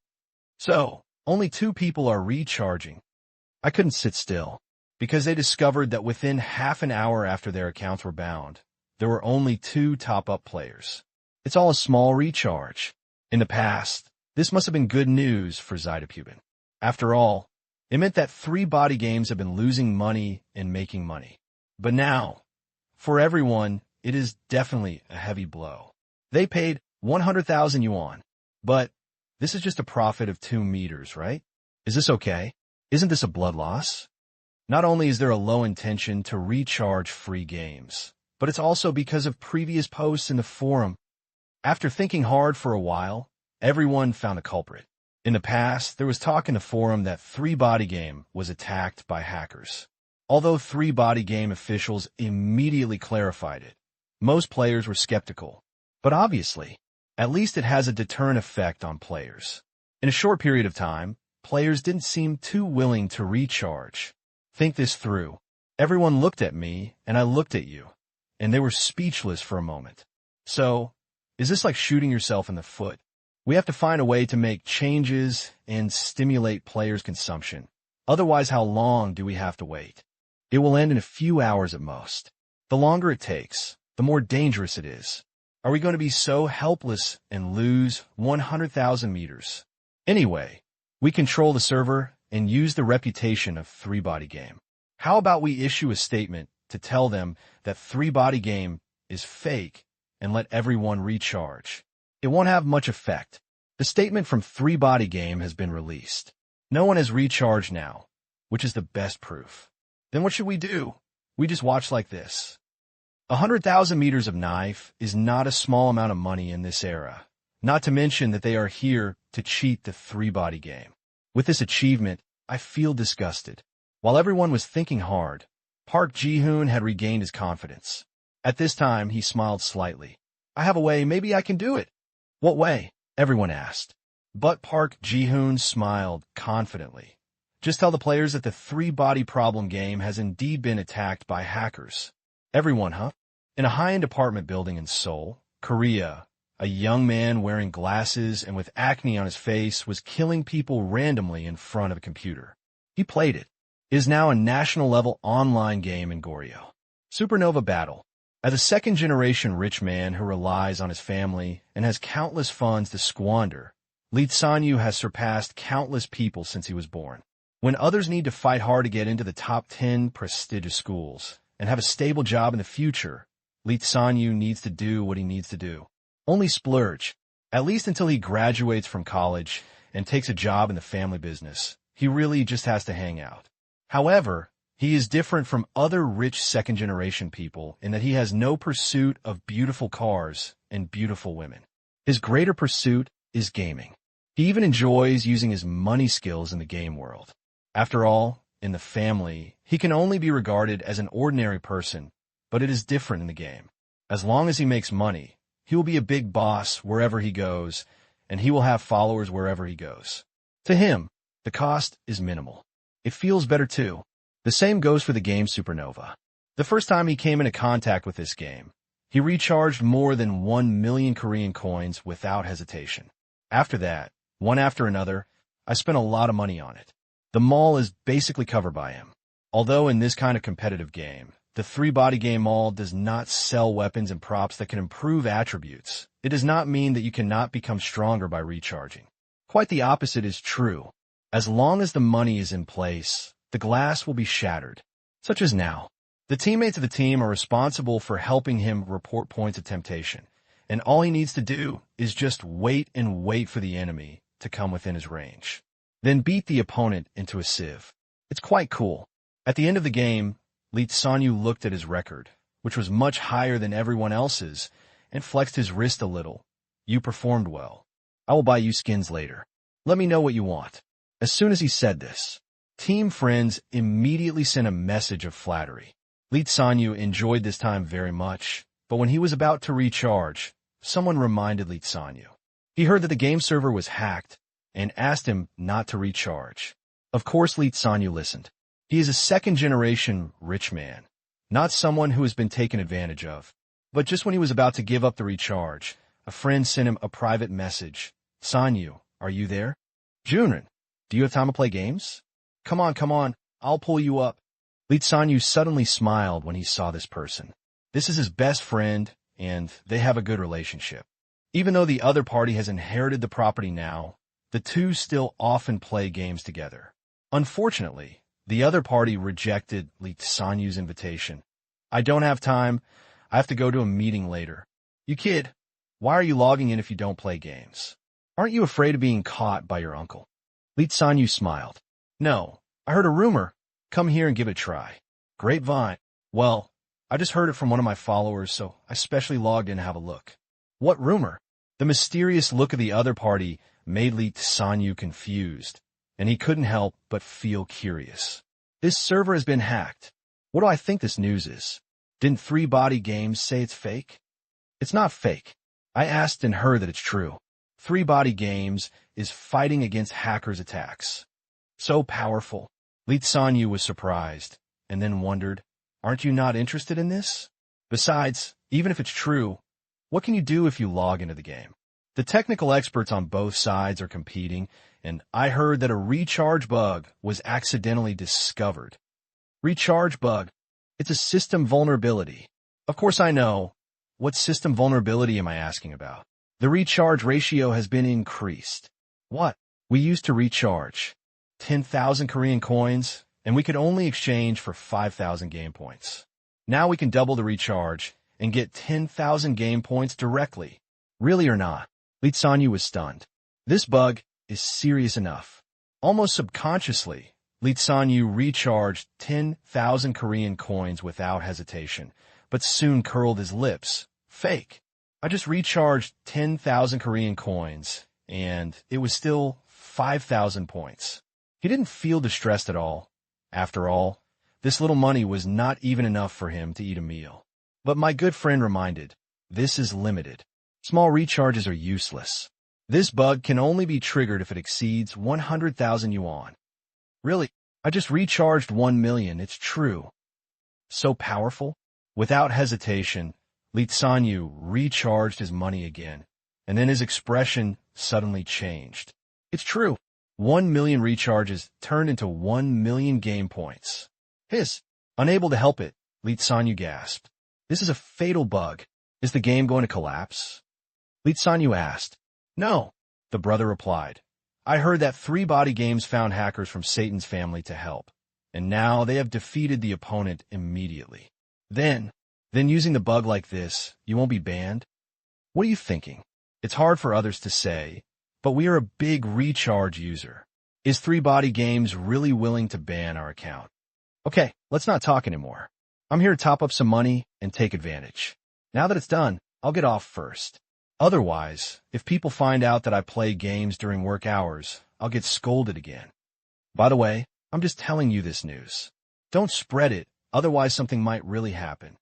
So, only 2 people are recharging. I couldn't sit still, because they discovered that within half an hour after their accounts were bound, there were only 2 top-up players. It's all a small recharge. In the past, this must have been good news for Zytopubin. After all, it meant that three-body games have been losing money and making money. But now, for everyone, it is definitely a heavy blow. They paid 100,000 yuan, but this is just a profit of 2 meters, right? Is this okay? Isn't this a blood loss? Not only is there a low intention to recharge free games, but it's also because of previous posts in the forum. After thinking hard for a while, everyone found a culprit. In the past, there was talk in the forum that three-body game was attacked by hackers. Although three-body game officials immediately clarified it, most players were skeptical. But obviously, at least it has a deterrent effect on players. In a short period of time, players didn't seem too willing to recharge. Think this through. Everyone looked at me, and I looked at you, and they were speechless for a moment. So, is this like shooting yourself in the foot? We have to find a way to make changes and stimulate players' consumption. Otherwise, how long do we have to wait? It will end in a few hours at most. The longer it takes, the more dangerous it is. Are we going to be so helpless and lose 100,000 meters? Anyway, we control the server and use the reputation of three-body game. How about we issue a statement to tell them that three-body game is fake and let everyone recharge? It won't have much effect. The statement from three-body game has been released. No one has recharged now, which is the best proof. Then what should we do? We just watch like this. 100,000 meters of knife is not a small amount of money in this era, not to mention that they are here to cheat the three-body game. With this achievement, I feel disgusted. While everyone was thinking hard, Park Ji-hoon had regained his confidence. At this time, he smiled slightly. I have a way, maybe I can do it. What way? Everyone asked. But Park Ji-hoon smiled confidently. Just tell the players that the three-body problem game has indeed been attacked by hackers. Everyone, huh? In a high-end apartment building in Seoul, Korea, a young man wearing glasses and with acne on his face was killing people randomly in front of a computer. He played it. It is now a national-level online game in Goryeo. Supernova Battle. As a second-generation rich man who relies on his family and has countless funds to squander, Lee Sanyu has surpassed countless people since he was born. When others need to fight hard to get into the top 10 prestigious schools and have a stable job in the future, Lee Sanyu needs to do what he needs to do. Only splurge, at least until he graduates from college and takes a job in the family business. He really just has to hang out. However, he is different from other rich second-generation people in that he has no pursuit of beautiful cars and beautiful women. His greater pursuit is gaming. He even enjoys using his money skills in the game world. After all, in the family, he can only be regarded as an ordinary person, but it is different in the game. As long as he makes money, he will be a big boss wherever he goes, and he will have followers wherever he goes. To him, the cost is minimal. It feels better too. The same goes for the game Supernova. The first time he came into contact with this game, he recharged more than 1 million Korean coins without hesitation. After that, one after another, I spent a lot of money on it. The mall is basically covered by him. Although in this kind of competitive game, the three-body game mall does not sell weapons and props that can improve attributes, it does not mean that you cannot become stronger by recharging. Quite the opposite is true. As long as the money is in place, the glass will be shattered, such as now. The teammates of the team are responsible for helping him report points of temptation, and all he needs to do is just wait and wait for the enemy to come within his range. Then beat the opponent into a sieve. It's quite cool. At the end of the game, Lee Sanyu looked at his record, which was much higher than everyone else's, and flexed his wrist a little. You performed well. I will buy you skins later. Let me know what you want. As soon as he said this, team friends immediately sent a message of flattery. Lee Sanyu enjoyed this time very much, but when he was about to recharge, someone reminded Lee Sanyu. He heard that the game server was hacked and asked him not to recharge. Of course, Lee Sanyu listened. He is a second-generation rich man, not someone who has been taken advantage of. But just when he was about to give up the recharge, a friend sent him a private message. Sanyu, are you there? Junrin, do you have time to play games? Come on, I'll pull you up. Lee Sanyu suddenly smiled when he saw this person. This is his best friend, and they have a good relationship. Even though the other party has inherited the property now, the two still often play games together. Unfortunately, the other party rejected Lee Sanyu's invitation. I don't have time. I have to go to a meeting later. You kid, why are you logging in if you don't play games? Aren't you afraid of being caught by your uncle? Lee Sanyu smiled. No, I heard a rumor. Come here and give it a try. Grapevine. Well, I just heard it from one of my followers, so I specially logged in to have a look. What rumor? The mysterious look of the other party made Lee Sanyu confused, and he couldn't help but feel curious. This server has been hacked. What do I think this news is? Didn't Three Body Games say it's fake? It's not fake. I asked and heard that it's true. Three Body Games is fighting against hackers' attacks. So powerful. Lee Sanyu was surprised, and then wondered, aren't you not interested in this? Besides, even if it's true, what can you do if you log into the game? The technical experts on both sides are competing, and I heard that a recharge bug was accidentally discovered. Recharge bug. It's a system vulnerability. Of course I know. What system vulnerability am I asking about? The recharge ratio has been increased. What? We used to recharge 10,000 Korean coins, and we could only exchange for 5,000 game points. Now we can double the recharge and get 10,000 game points directly. Really or not? Lee Sanyu was stunned. This bug is serious enough. Almost subconsciously, Lee Sanyu recharged 10,000 Korean coins without hesitation, but soon curled his lips. Fake. I just recharged 10,000 Korean coins, and it was still 5,000 points. He didn't feel distressed at all. After all, this little money was not even enough for him to eat a meal. But my good friend reminded, this is limited. Small recharges are useless. This bug can only be triggered if it exceeds 100,000 yuan. Really, I just recharged 1 million, it's true. So powerful? Without hesitation, Lee Sanyu recharged his money again, and then his expression suddenly changed. It's true. 1 million recharges turned into 1 million game points. Unable to help it, Lee Sanyu gasped. This is a fatal bug. Is the game going to collapse? Litsanyu asked. No, the brother replied. I heard that 3-Body Games found hackers from Satan's family to help, and now they have defeated the opponent immediately. Then using the bug like this, you won't be banned? What are you thinking? It's hard for others to say, but we are a big recharge user. Is 3-Body Games really willing to ban our account? Okay, let's not talk anymore. I'm here to top up some money and take advantage. Now that it's done, I'll get off first. Otherwise, if people find out that I play games during work hours, I'll get scolded again. By the way, I'm just telling you this news. Don't spread it, otherwise something might really happen.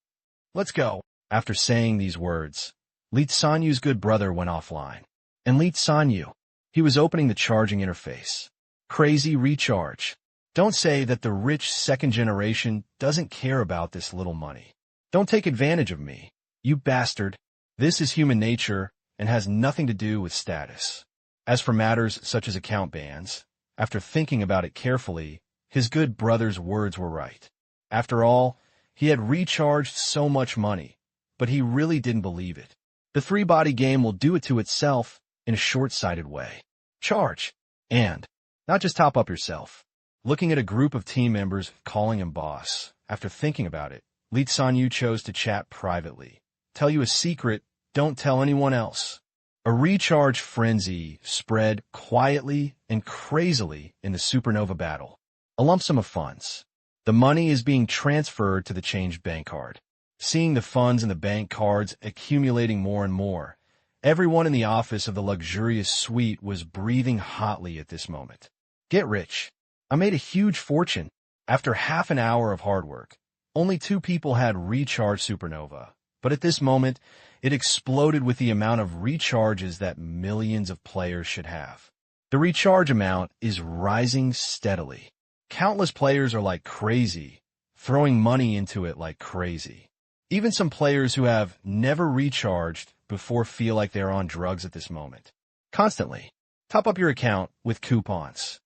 Let's go. After saying these words, Litsanyu's good brother went offline. And Litsanyu, he was opening the charging interface. Crazy recharge. Don't say that the rich second generation doesn't care about this little money. Don't take advantage of me, you bastard. This is human nature and has nothing to do with status. As for matters such as account bans, after thinking about it carefully, his good brother's words were right. After all, he had recharged so much money, but he really didn't believe it. The 3-Body Game will do it to itself in a short-sighted way. Charge. And not just top up yourself. Looking at a group of team members calling him boss, after thinking about it, Litsanyu chose to chat privately. Tell you a secret, don't tell anyone else. A recharge frenzy spread quietly and crazily in the supernova battle. A lump sum of funds. The money is being transferred to the changed bank card. Seeing the funds in the bank cards accumulating more and more, everyone in the office of the luxurious suite was breathing hotly at this moment. Get rich. I made a huge fortune. After half an hour of hard work, only 2 people had recharged supernova. But at this moment, it exploded with the amount of recharges that millions of players should have. The recharge amount is rising steadily. Countless players are like crazy, throwing money into it like crazy. Even some players who have never recharged before feel like they're on drugs at this moment. Constantly. Top up your account with coupons.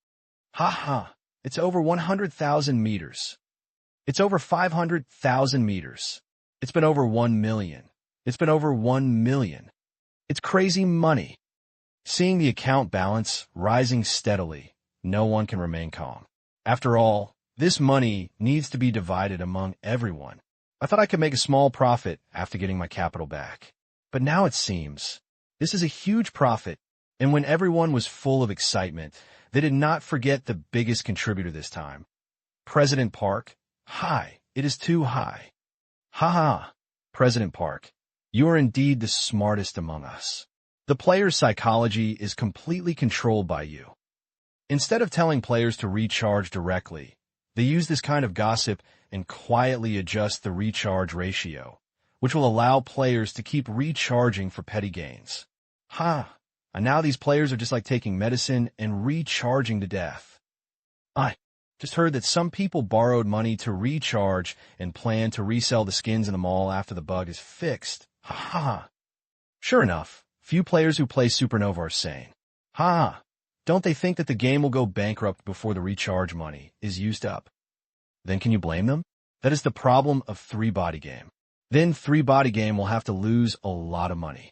Ha, it's over 100,000 meters. It's over 500,000 meters. It's been over 1 million. It's been over 1 million. It's crazy money. Seeing the account balance rising steadily, no one can remain calm. After all, this money needs to be divided among everyone. I thought I could make a small profit after getting my capital back. But now it seems this is a huge profit, and when everyone was full of excitement, they did not forget the biggest contributor this time. President Park, hi, it is too high. Ha, President Park, you are indeed the smartest among us. The player's psychology is completely controlled by you. Instead of telling players to recharge directly, they use this kind of gossip and quietly adjust the recharge ratio, which will allow players to keep recharging for petty gains. And now these players are just like taking medicine and recharging to death. I just heard that some people borrowed money to recharge and plan to resell the skins in the mall after the bug is fixed. Sure enough, few players who play Supernova are sane. Don't they think that the game will go bankrupt before the recharge money is used up? Then can you blame them? That is the problem of 3-Body Game. Then 3-Body Game will have to lose a lot of money.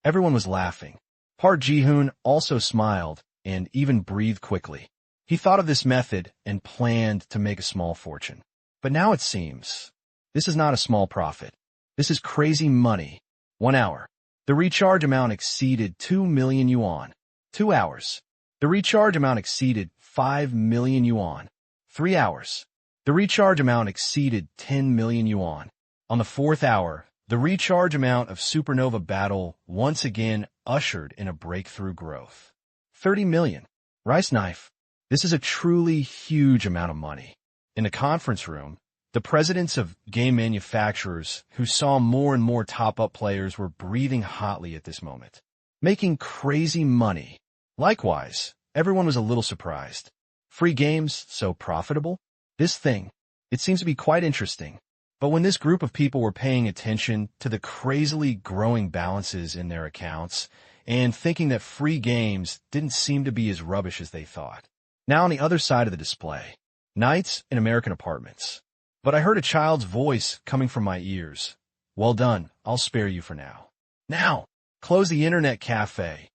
Everyone was laughing. Park Ji-hoon also smiled and even breathed quickly. He thought of this method and planned to make a small fortune. But now it seems this is not a small profit. This is crazy money. 1 hour. The recharge amount exceeded 2 million yuan. 2 hours. The recharge amount exceeded 5 million yuan. 3 hours. The recharge amount exceeded 10 million yuan. On the 4th hour, the recharge amount of Supernova Battle once again ushered in a breakthrough growth. 30 million. Rice knife. This is a truly huge amount of money. In the conference room, the presidents of game manufacturers who saw more and more top-up players were breathing hotly at this moment, making crazy money. Likewise, everyone was a little surprised. Free games so profitable? This thing, it seems to be quite interesting. But when this group of people were paying attention to the crazily growing balances in their accounts and thinking that free games didn't seem to be as rubbish as they thought. Now on the other side of the display, nights in American apartments. But I heard a child's voice coming from my ears. Well done, I'll spare you for now. Now, close the internet cafe.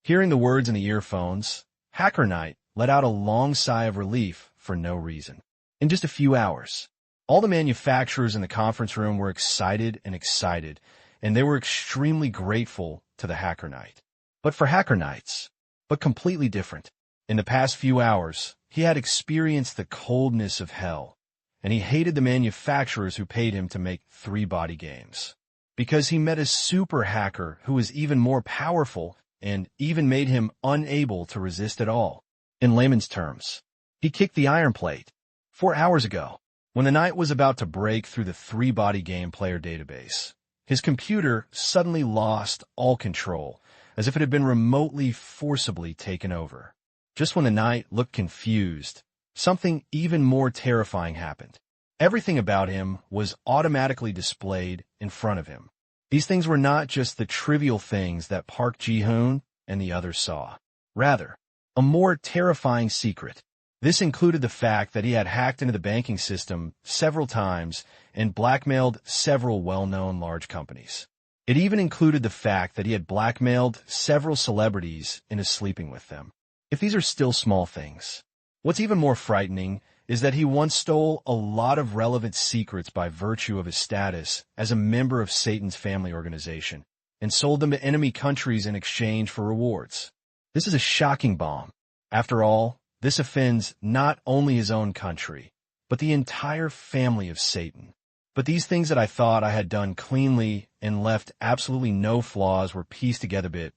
Hearing the words in the earphones, Hacker Knight let out a long sigh of relief for no reason. In just a few hours, all the manufacturers in the conference room were excited, and they were extremely grateful to the Hacker Knight. But for Hacker Knights, but completely different. In the past few hours, he had experienced the coldness of hell, and he hated the manufacturers who paid him to make 3-body games. Because he met a super hacker who was even more powerful and even made him unable to resist at all. In layman's terms, he kicked the iron plate. 4 hours ago, when the knight was about to break through the 3-body game player database, his computer suddenly lost all control, as if it had been remotely forcibly taken over. Just when the knight looked confused, something even more terrifying happened. Everything about him was automatically displayed in front of him. These things were not just the trivial things that Park Ji-hoon and the others saw. Rather, a more terrifying secret. This included the fact that he had hacked into the banking system several times and blackmailed several well-known large companies. It even included the fact that he had blackmailed several celebrities into sleeping with them. If these are still small things, what's even more frightening is that he once stole a lot of relevant secrets by virtue of his status as a member of Satan's family organization and sold them to enemy countries in exchange for rewards. This is a shocking bomb. After all, this offends not only his own country, but the entire family of Satan. But these things that I thought I had done cleanly and left absolutely no flaws were pieced together bit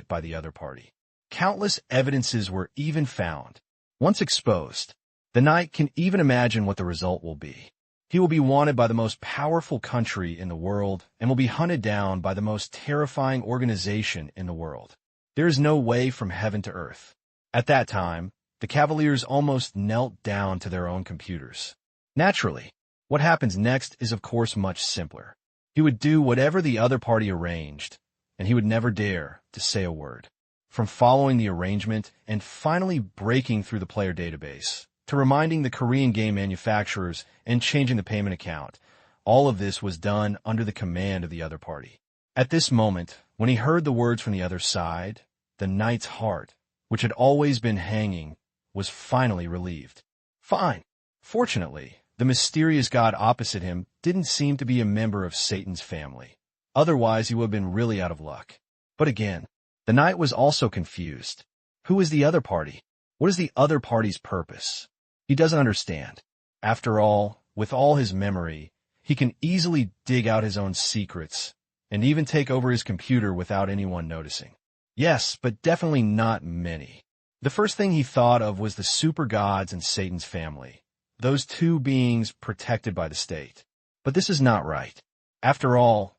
by the other party. Countless evidences were even found. Once exposed, the knight can even imagine what the result will be. He will be wanted by the most powerful country in the world and will be hunted down by the most terrifying organization in the world. There is no way from heaven to earth. At that time, the Cavaliers almost knelt down to their own computers. Naturally, what happens next is of course much simpler. He would do whatever the other party arranged, and he would never dare to say a word. From following the arrangement and finally breaking through the player database, to reminding the Korean game manufacturers and changing the payment account, all of this was done under the command of the other party. At this moment, when he heard the words from the other side, the knight's heart, which had always been hanging, was finally relieved. Fine. Fortunately, the mysterious god opposite him didn't seem to be a member of Satan's family. Otherwise, he would have been really out of luck. But again, the knight was also confused. Who is the other party? What is the other party's purpose? He doesn't understand. After all, with all his memory, he can easily dig out his own secrets and even take over his computer without anyone noticing. Yes, but definitely not many. The first thing he thought of was the super gods and Satan's family, those two beings protected by the state. But this is not right. After all,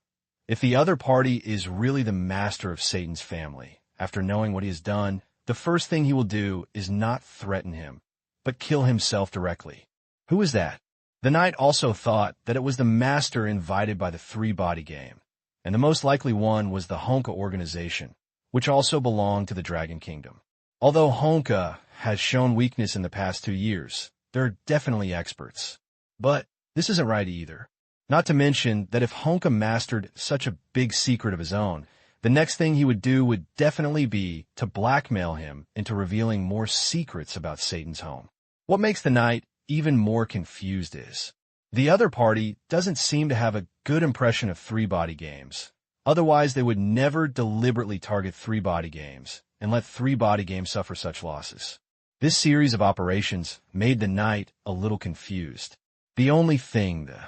if the other party is really the master of Satan's family, after knowing what he has done, the first thing he will do is not threaten him, but kill himself directly. Who is that? The knight also thought that it was the master invited by the 3-body game, and the most likely one was the Honka organization, which also belonged to the Dragon Kingdom. Although Honka has shown weakness in the past 2 years, they're definitely experts. But this isn't right either. Not to mention that if Honka mastered such a big secret of his own, the next thing he would do would definitely be to blackmail him into revealing more secrets about Satan's home. What makes the knight even more confused is, the other party doesn't seem to have a good impression of 3-body games. Otherwise, they would never deliberately target 3-body games and let 3-body games suffer such losses. This series of operations made the knight a little confused. The only thing the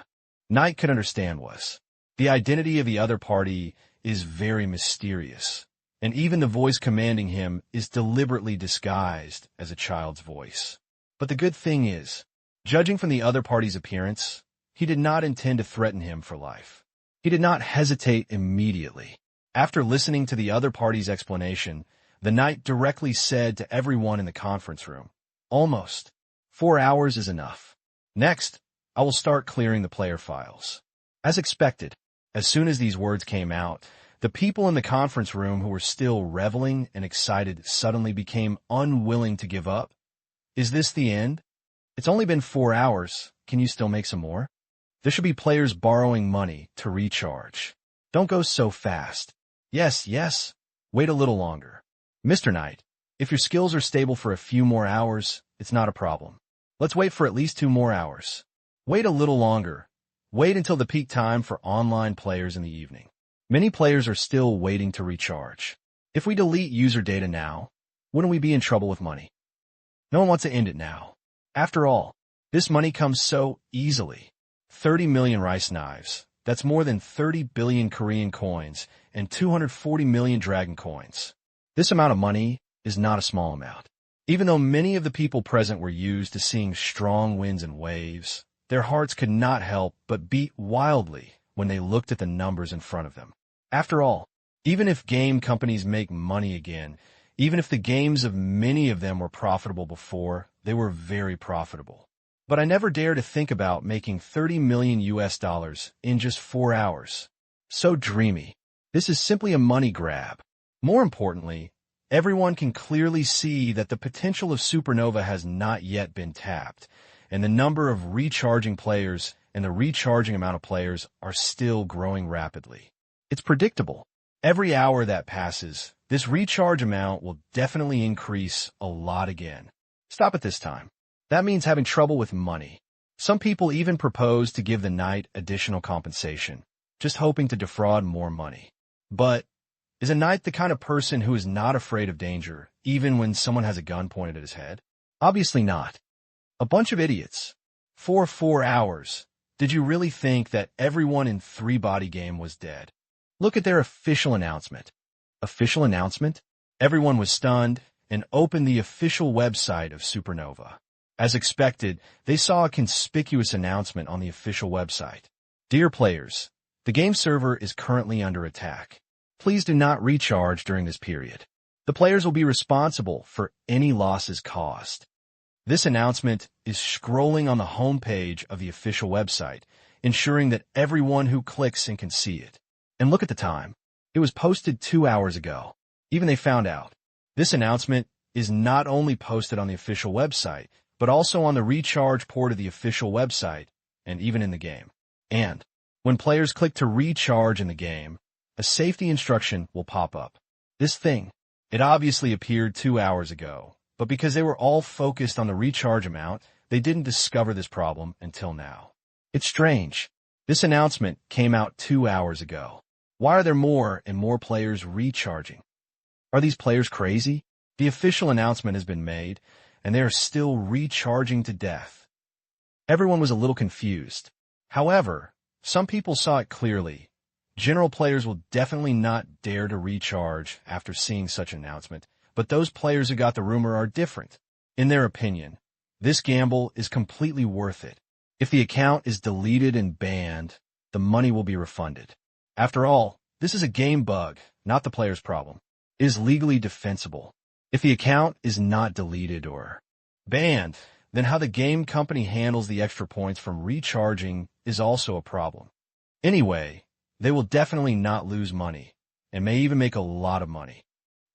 knight could understand was, the identity of the other party is very mysterious, and even the voice commanding him is deliberately disguised as a child's voice. But the good thing is, judging from the other party's appearance, he did not intend to threaten him for life. He did not hesitate immediately. After listening to the other party's explanation, the knight directly said to everyone in the conference room, "Almost. 4 hours is enough. Next, I will start clearing the player files." As expected, as soon as these words came out, the people in the conference room who were still reveling and excited suddenly became unwilling to give up. Is this the end? It's only been 4 hours. Can you still make some more? There should be players borrowing money to recharge. Don't go so fast. Yes. Wait a little longer. Mr. Knight, if your skills are stable for a few more hours, it's not a problem. Let's wait for at least 2 more hours. Wait a little longer. Wait until the peak time for online players in the evening. Many players are still waiting to recharge. If we delete user data now, wouldn't we be in trouble with money? No one wants to end it now. After all, this money comes so easily. 30 million rice knives. That's more than 30 billion Korean coins and 240 million dragon coins. This amount of money is not a small amount. Even though many of the people present were used to seeing strong winds and waves, their hearts could not help but beat wildly when they looked at the numbers in front of them. After all, even if game companies make money again, even if the games of many of them were profitable before, they were very profitable. But I never dare to think about making 30 million US dollars in just 4 hours. So dreamy. This is simply a money grab. More importantly, everyone can clearly see that the potential of Supernova has not yet been tapped, and the number of recharging players and the recharging amount of players are still growing rapidly. It's predictable. Every hour that passes, this recharge amount will definitely increase a lot again. Stop at this time. That means having trouble with money. Some people even propose to give the knight additional compensation, just hoping to defraud more money. But is a knight the kind of person who is not afraid of danger, even when someone has a gun pointed at his head? Obviously not. A bunch of idiots. For 4 hours, did you really think that everyone in 3-body game was dead? Look at their official announcement. Official announcement? Everyone was stunned and opened the official website of Supernova. As expected, they saw a conspicuous announcement on the official website. Dear players, the game server is currently under attack. Please do not recharge during this period. The players will be responsible for any losses caused. This announcement is scrolling on the home page of the official website, ensuring that everyone who clicks and can see it. And look at the time. It was posted 2 hours ago. Even they found out. This announcement is not only posted on the official website, but also on the recharge port of the official website, and even in the game. And when players click to recharge in the game, a safety instruction will pop up. This thing, it obviously appeared 2 hours ago, but because they were all focused on the recharge amount, they didn't discover this problem until now. It's strange. This announcement came out 2 hours ago. Why are there more and more players recharging? Are these players crazy? The official announcement has been made, and they are still recharging to death. Everyone was a little confused. However, some people saw it clearly. General players will definitely not dare to recharge after seeing such an announcement, but those players who got the rumor are different. In their opinion, this gamble is completely worth it. If the account is deleted and banned, the money will be refunded. After all, this is a game bug, not the player's problem. It is legally defensible. If the account is not deleted or banned, then how the game company handles the extra points from recharging is also a problem. Anyway, they will definitely not lose money, and may even make a lot of money.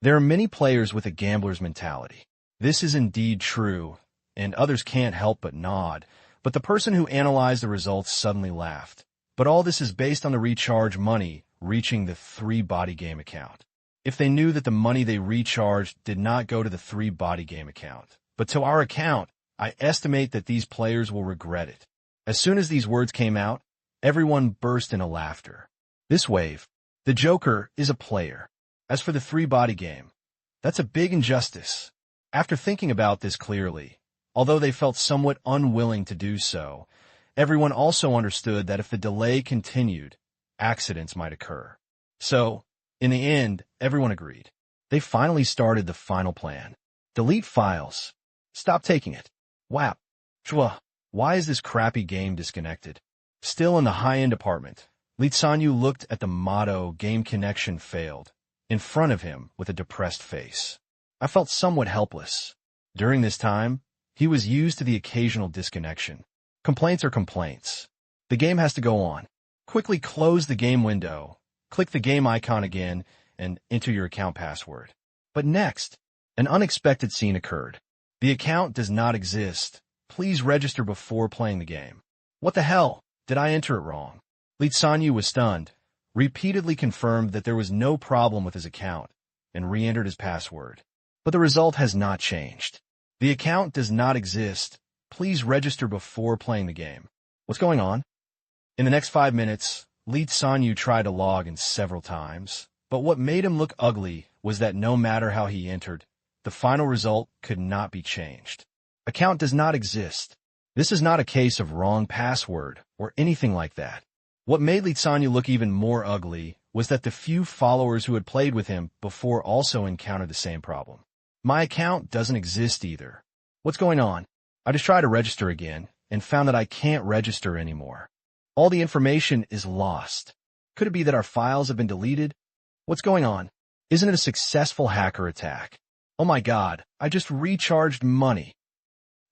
There are many players with a gambler's mentality. This is indeed true, and others can't help but nod, but the person who analyzed the results suddenly laughed. But all this is based on the recharge money reaching the 3-body game account. If they knew that the money they recharged did not go to the 3-body game account, but to our account, I estimate that these players will regret it. As soon as these words came out, everyone burst into laughter. This wave, the Joker is a player. As for the 3-body game, that's a big injustice. After thinking about this clearly, although they felt somewhat unwilling to do so, everyone also understood that if the delay continued, accidents might occur. So, in the end, everyone agreed. They finally started the final plan. Delete files. Stop taking it. Wow. Chua. Why is this crappy game disconnected? Still in the high-end apartment, Lee Sanyu looked at the motto "Game Connection Failed" in front of him with a depressed face. I felt somewhat helpless. During this time, he was used to the occasional disconnection. Complaints are complaints. The game has to go on. Quickly close the game window, click the game icon again, and enter your account password. But next, an unexpected scene occurred. The account does not exist. Please register before playing the game. What the hell? Did I enter it wrong? Lee Sanyu was stunned, repeatedly confirmed that there was no problem with his account, and re-entered his password. But the result has not changed. The account does not exist. Please register before playing the game. What's going on? In the next 5 minutes, Lee Sanyu tried to log in several times, but what made him look ugly was that no matter how he entered, the final result could not be changed. Account does not exist. This is not a case of wrong password or anything like that. What made Lee Sanyu look even more ugly was that the few followers who had played with him before also encountered the same problem. My account doesn't exist either. What's going on? I just tried to register again and found that I can't register anymore. All the information is lost. Could it be that our files have been deleted? What's going on? Isn't it a successful hacker attack? Oh my God, I just recharged money.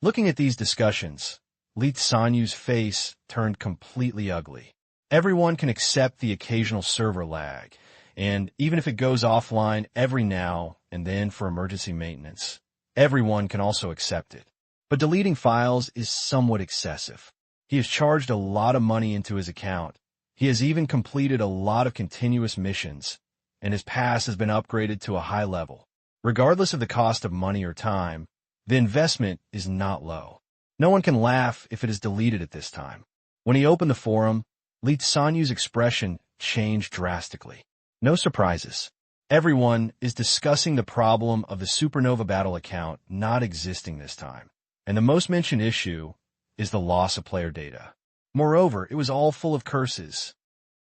Looking at these discussions, Lee Sanyu's face turned completely ugly. Everyone can accept the occasional server lag, and even if it goes offline every now and then for emergency maintenance, everyone can also accept it. But deleting files is somewhat excessive. He has charged a lot of money into his account. He has even completed a lot of continuous missions, and his pass has been upgraded to a high level. Regardless of the cost of money or time, the investment is not low. No one can laugh if it is deleted at this time. When he opened the forum, Lee Sanyu's expression changed drastically. No surprises. Everyone is discussing the problem of the Supernova Battle account not existing this time, and the most mentioned issue is the loss of player data. Moreover, it was all full of curses.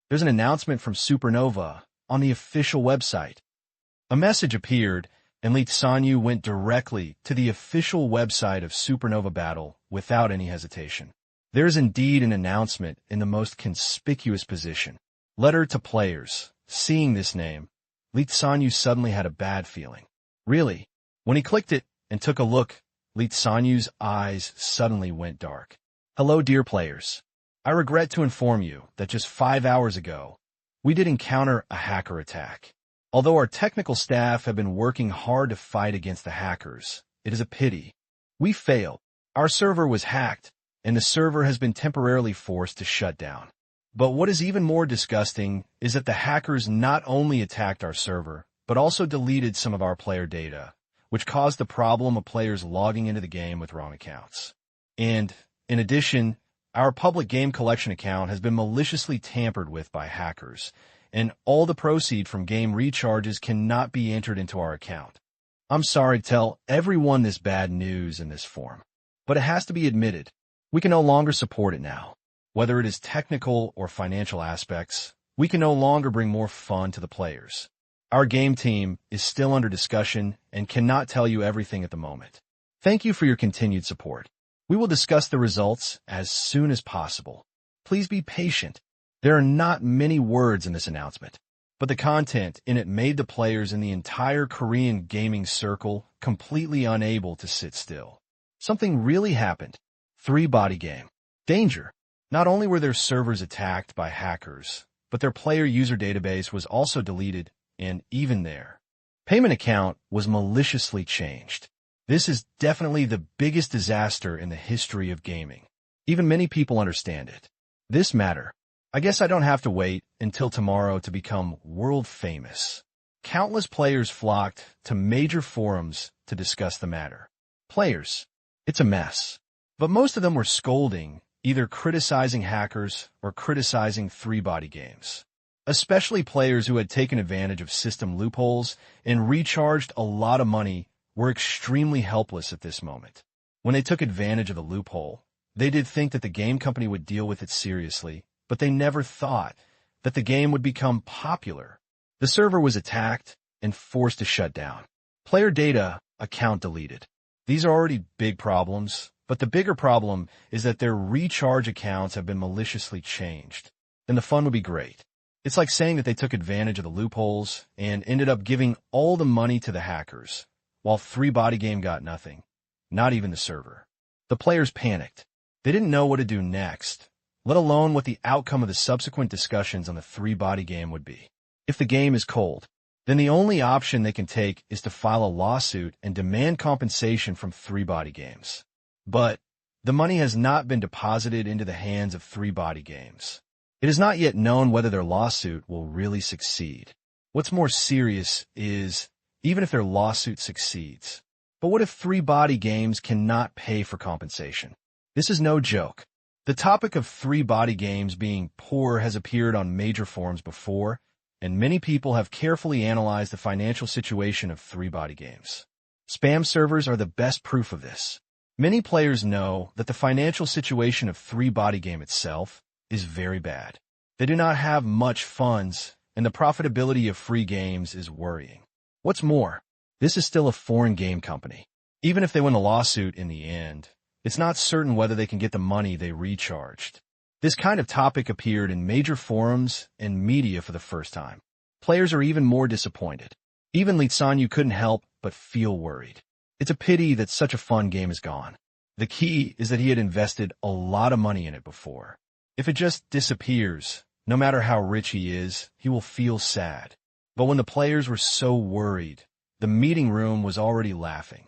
There's an announcement from Supernova on the official website. A message appeared, and Lee Sanyu went directly to the official website of Supernova Battle without any hesitation. There is indeed an announcement in the most conspicuous position. Letter to players. Seeing this name, Lee Sanyu suddenly had a bad feeling. Really? When he clicked it and took a look, Lee Sanyu's eyes suddenly went dark. Hello, dear players. I regret to inform you that just 5 hours ago, we did encounter a hacker attack. Although our technical staff have been working hard to fight against the hackers, it is a pity. We failed. Our server was hacked, and the server has been temporarily forced to shut down. But what is even more disgusting is that the hackers not only attacked our server, but also deleted some of our player data, which caused the problem of players logging into the game with wrong accounts. And, in addition, our public game collection account has been maliciously tampered with by hackers, and all the proceeds from game recharges cannot be entered into our account. I'm sorry to tell everyone this bad news in this form, but it has to be admitted. We can no longer support it now. Whether it is technical or financial aspects, we can no longer bring more fun to the players. Our game team is still under discussion and cannot tell you everything at the moment. Thank you for your continued support. We will discuss the results as soon as possible. Please be patient. There are not many words in this announcement, but the content in it made the players in the entire Korean gaming circle completely unable to sit still. Something really happened. 3-body game. Danger. Not only were their servers attacked by hackers, but their player user database was also deleted, and even their payment account was maliciously changed. This is definitely the biggest disaster in the history of gaming. Even many people understand it. This matter. I guess I don't have to wait until tomorrow to become world famous. Countless players flocked to major forums to discuss the matter. Players. It's a mess. But most of them were scolding, either criticizing hackers or criticizing 3-body games. Especially players who had taken advantage of system loopholes and recharged a lot of money were extremely helpless at this moment. When they took advantage of the loophole, they did think that the game company would deal with it seriously, but they never thought that the game would become popular. The server was attacked and forced to shut down. Player data, account deleted. These are already big problems, but the bigger problem is that their recharge accounts have been maliciously changed. Then the fun would be great. It's like saying that they took advantage of the loopholes and ended up giving all the money to the hackers, while 3-body game got nothing, not even the server. The players panicked. They didn't know what to do next, let alone what the outcome of the subsequent discussions on the 3-body game would be. If the game is cold, then the only option they can take is to file a lawsuit and demand compensation from 3-body games. But the money has not been deposited into the hands of Three Body Games. It is not yet known whether their lawsuit will really succeed. What's more serious is, even if their lawsuit succeeds, but what if Three Body Games cannot pay for compensation? This is no joke. The topic of Three Body Games being poor has appeared on major forums before, and many people have carefully analyzed the financial situation of Three Body Games. Spam servers are the best proof of this. Many players know that the financial situation of Three Body Game itself is very bad. They do not have much funds, and the profitability of free games is worrying. What's more, this is still a foreign game company. Even if they win the lawsuit in the end, it's not certain whether they can get the money they recharged. This kind of topic appeared in major forums and media for the first time. Players are even more disappointed. Even Litsanyu couldn't help but feel worried. It's a pity that such a fun game is gone. The key is that he had invested a lot of money in it before. If it just disappears, no matter how rich he is, he will feel sad. But when the players were so worried, the meeting room was already laughing.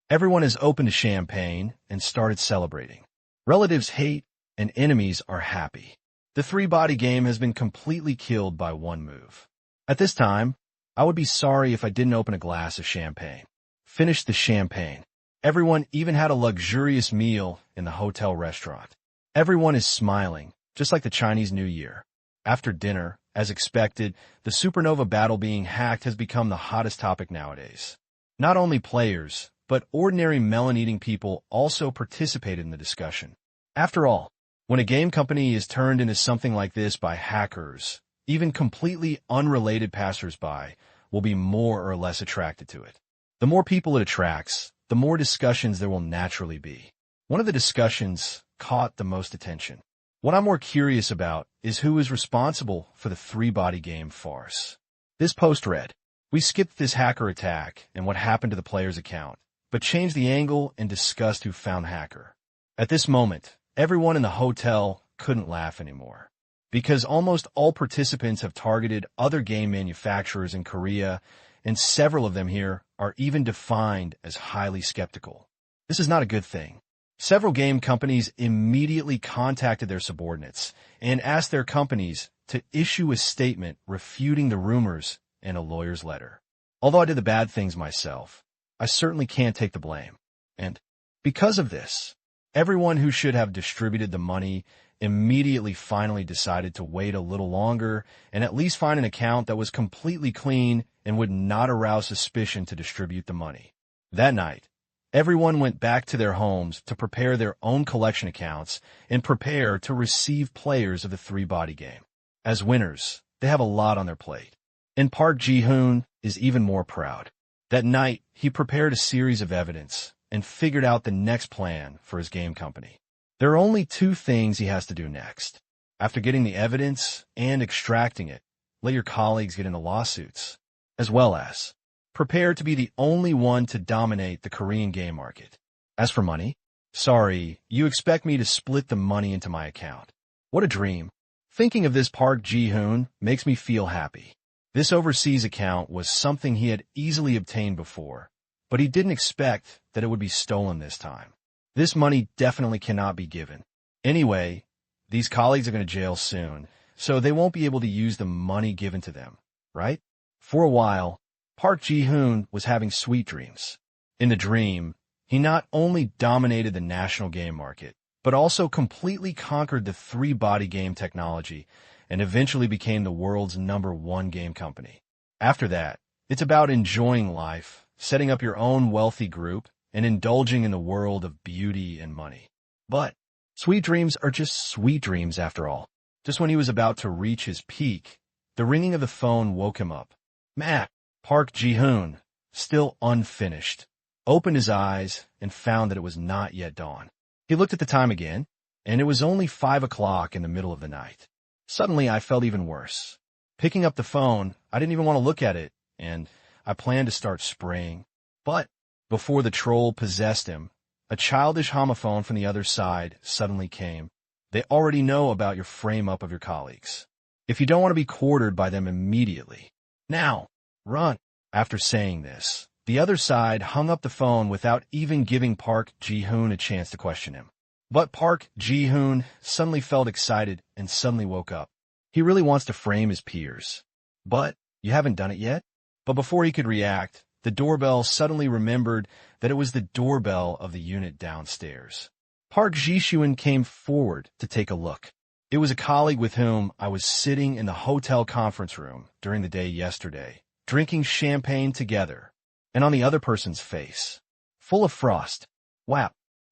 Everyone has opened a champagne and started celebrating. Relatives hate and enemies are happy. The Three Body Game has been completely killed by one move. At this time, I would be sorry if I didn't open a glass of champagne. Finish the champagne. Everyone even had a luxurious meal in the hotel restaurant. Everyone is smiling, just like the Chinese New Year. After dinner, as expected, the supernova battle being hacked has become the hottest topic nowadays. Not only players, but ordinary melon-eating people also participated in the discussion. After all, when a game company is turned into something like this by hackers, even completely unrelated passers-by will be more or less attracted to it. The more people it attracts, the more discussions there will naturally be. One of the discussions caught the most attention. What I'm more curious about is who is responsible for the Three Body Game farce. This post read, "We skipped this hacker attack and what happened to the player's account, but changed the angle and discussed who found hacker." At this moment, everyone in the hotel couldn't laugh anymore, because almost all participants have targeted other game manufacturers in Korea, and several of them here are even defined as highly skeptical. This is not a good thing. Several game companies immediately contacted their subordinates and asked their companies to issue a statement refuting the rumors and a lawyer's letter. Although I did the bad things myself, I certainly can't take the blame. And because of this, everyone who should have distributed the money immediately finally decided to wait a little longer and at least find an account that was completely clean and would not arouse suspicion to distribute the money. That night, everyone went back to their homes to prepare their own collection accounts and prepare to receive players of the Three Body Game. As winners, they have a lot on their plate. And Park Ji-hoon is even more proud. That night, he prepared a series of evidence and figured out the next plan for his game company. There are only two things he has to do next. After getting the evidence and extracting it, let your colleagues get into lawsuits, as well as prepare to be the only one to dominate the Korean game market. As for money, sorry, you expect me to split the money into my account. What a dream. Thinking of this Park Ji-hoon makes me feel happy. This overseas account was something he had easily obtained before, but he didn't expect that it would be stolen this time. This money definitely cannot be given. Anyway, these colleagues are going to jail soon, so they won't be able to use the money given to them, right? For a while, Park Ji-hoon was having sweet dreams. In the dream, he not only dominated the national game market, but also completely conquered the Three Body Game technology and eventually became the world's #1 game company. After that, it's about enjoying life, setting up your own wealthy group, and indulging in the world of beauty and money. But sweet dreams are just sweet dreams after all. Just when he was about to reach his peak, the ringing of the phone woke him up. Matt, Park Ji-hoon, still unfinished, opened his eyes and found that it was not yet dawn. He looked at the time again, and it was only 5 o'clock in the middle of the night. Suddenly, I felt even worse. Picking up the phone, I didn't even want to look at it, and I planned to start spraying. But before the troll possessed him, a childish homophone from the other side suddenly came. They already know about your frame-up of your colleagues. If you don't want to be quartered by them immediately, now, run. After saying this, The other side hung up the phone without even giving Park Ji-hoon a chance to question him. But Park Ji-hoon suddenly felt excited and suddenly woke up. He really wants to frame his peers. But you haven't done it yet? But before he could react, the doorbell suddenly remembered that it was the doorbell of the unit downstairs. Park Ji-hoon came forward to take a look. It was a colleague with whom I was sitting in the hotel conference room during the day yesterday, drinking champagne together, and on the other person's face, full of frost. Wow.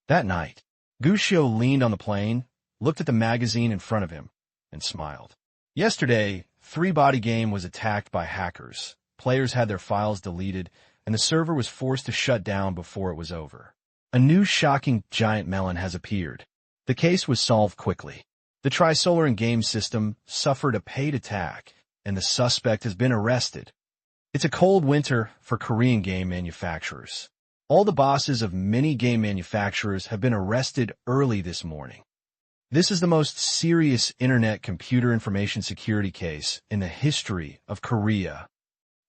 That night, Gushio leaned on the plane, looked at the magazine in front of him, and smiled. Yesterday, Three Body Game was attacked by hackers. Players had their files deleted, and the server was forced to shut down before it was over. A new shocking giant melon has appeared. The case was solved quickly. The Trisolar game system suffered a paid attack, and the suspect has been arrested. It's a cold winter for Korean game manufacturers. All the bosses of many game manufacturers have been arrested early this morning. This is the most serious internet computer information security case in the history of Korea.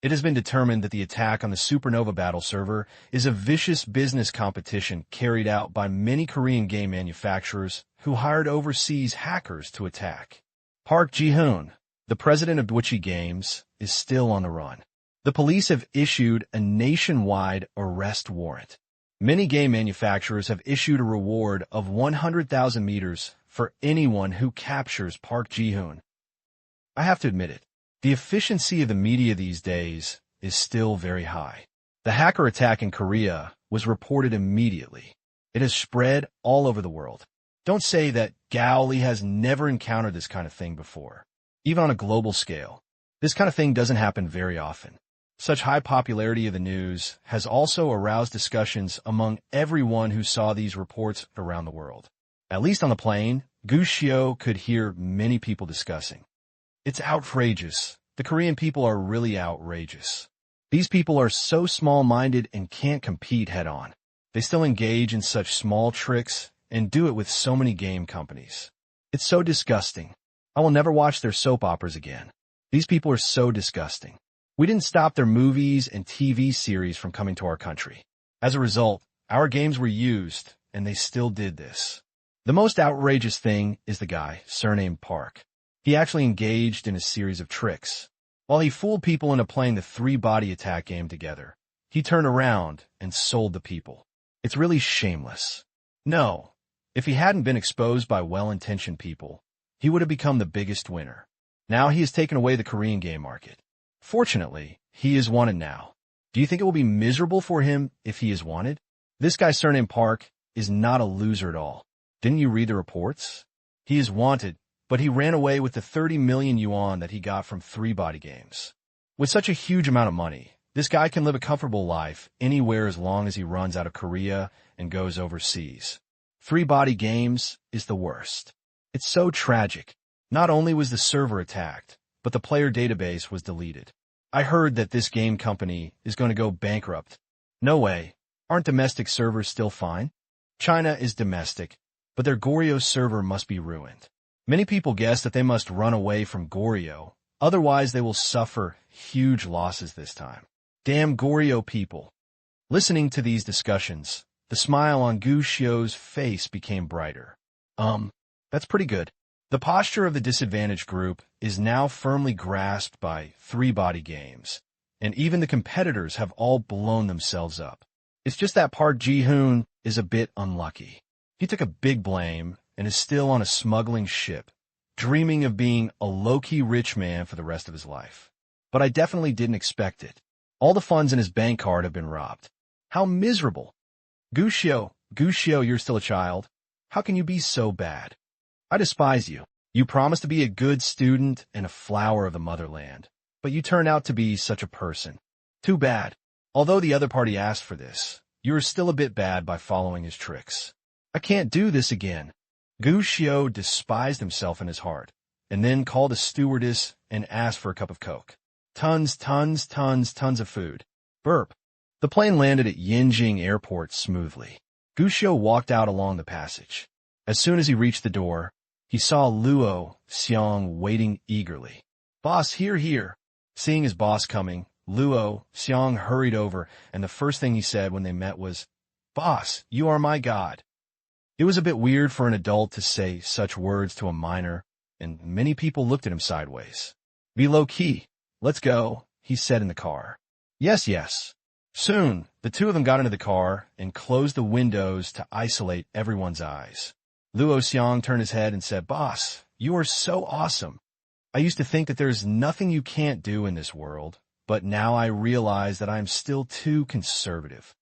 It has been determined that the attack on the Supernova Battle server is a vicious business competition carried out by many Korean game manufacturers who hired overseas hackers to attack. Park Ji-hoon, the president of Dwichi Games, is still on the run. The police have issued a nationwide arrest warrant. Many game manufacturers have issued a reward of 100,000 meters for anyone who captures Park Ji-hoon. I have to admit it. The efficiency of the media these days is still very high. The hacker attack in Korea was reported immediately. It has spread all over the world. Don't say that Gaoli has never encountered this kind of thing before. Even on a global scale, this kind of thing doesn't happen very often. Such high popularity of the news has also aroused discussions among everyone who saw these reports around the world. At least on the plane, Gushio could hear many people discussing. It's outrageous. The Korean people are really outrageous. These people are so small-minded and can't compete head-on. They still engage in such small tricks and do it with so many game companies. It's so disgusting. I will never watch their soap operas again. These people are so disgusting. We didn't stop their movies and TV series from coming to our country. As a result, our games were used, and they still did this. The most outrageous thing is the guy, surnamed Park. He actually engaged in a series of tricks. While he fooled people into playing the three-body attack game together, he turned around and sold the people. It's really shameless. No, if he hadn't been exposed by well-intentioned people, he would have become the biggest winner. Now he has taken away the Korean game market. Fortunately, he is wanted now. Do you think it will be miserable for him if he is wanted? This guy surnamed Park is not a loser at all. Didn't you read the reports? He is wanted, but he ran away with the 30 million yuan that he got from Three Body Games. With such a huge amount of money, this guy can live a comfortable life anywhere as long as he runs out of Korea and goes overseas. Three Body Games is the worst. It's so tragic. Not only was the server attacked, but the player database was deleted. I heard that this game company is going to go bankrupt. No way. Aren't domestic servers still fine? China is domestic, but their Goryeo server must be ruined. Many people guess that they must run away from Goryeo, otherwise they will suffer huge losses this time. Damn Goryeo people. Listening to these discussions, the smile on Gushio's face became brighter. That's pretty good. The posture of the disadvantaged group is now firmly grasped by Three Body Games, and even the competitors have all blown themselves up. It's just that Park Ji-hoon is a bit unlucky. He took a big blame and is still on a smuggling ship, dreaming of being a low-key rich man for the rest of his life. But I definitely didn't expect it. All the funds in his bank card have been robbed. How miserable. Gushio, you're still a child. How can you be so bad? I despise you. You promised to be a good student and a flower of the motherland, but you turn out to be such a person. Too bad. Although the other party asked for this, you are still a bit bad by following his tricks. I can't do this again. Gushio despised himself in his heart, and then called a stewardess and asked for a cup of Coke. Tons of food. Burp. The plane landed at Yinjing Airport smoothly. Gushio walked out along the passage. As soon as he reached the door, he saw Luo Xiong waiting eagerly. Boss, here. Seeing his boss coming, Luo Xiang hurried over, and the first thing he said when they met was, "Boss, you are my god." It was a bit weird for an adult to say such words to a minor, and many people looked at him sideways. "Be low-key. Let's go," he said in the car. Yes, yes. Soon, the two of them got into the car and closed the windows to isolate everyone's eyes. Luo Xiang turned his head and said, "Boss, you are so awesome. I used to think that there's nothing you can't do in this world, but now I realize that I'm still too conservative.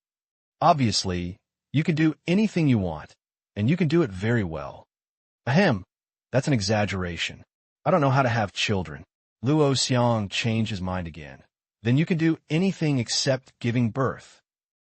Obviously, you can do anything you want, and you can do it very well." Ahem, that's an exaggeration. I don't know how to have children. Luo Xiang changed his mind again. Then you can do anything except giving birth.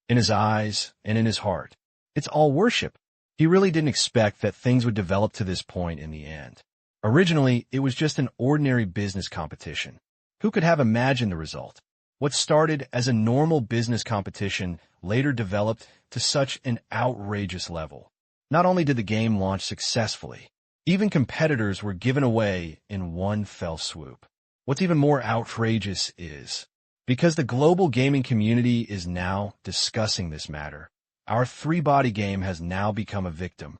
In his eyes and in his heart, it's all worship. He really didn't expect that things would develop to this point in the end. Originally, it was just an ordinary business competition. Who could have imagined the result? What started as a normal business competition later developed to such an outrageous level. Not only did the game launch successfully, even competitors were given away in one fell swoop. What's even more outrageous is, because the global gaming community is now discussing this matter, our three-body game has now become a victim.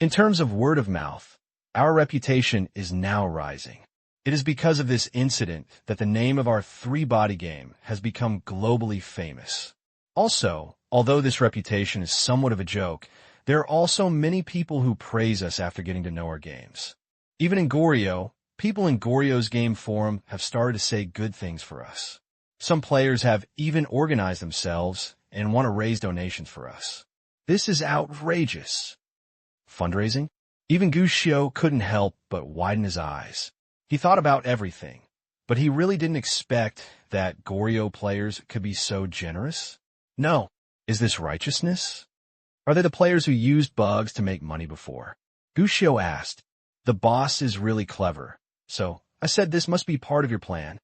In terms of word of mouth, our reputation is now rising. It is because of this incident that the name of our three-body game has become globally famous. Also, although this reputation is somewhat of a joke, there are also many people who praise us after getting to know our games. Even in Goryo, people in Goryo's game forum have started to say good things for us. Some players have even organized themselves and want to raise donations for us. This is outrageous. Fundraising? Even Gushio couldn't help but widen his eyes. He thought about everything, but he really didn't expect that Goryo players could be so generous. No. Is this righteousness? Are they the players who used bugs to make money before? Gushio asked. The boss is really clever, so I said this must be part of your plan.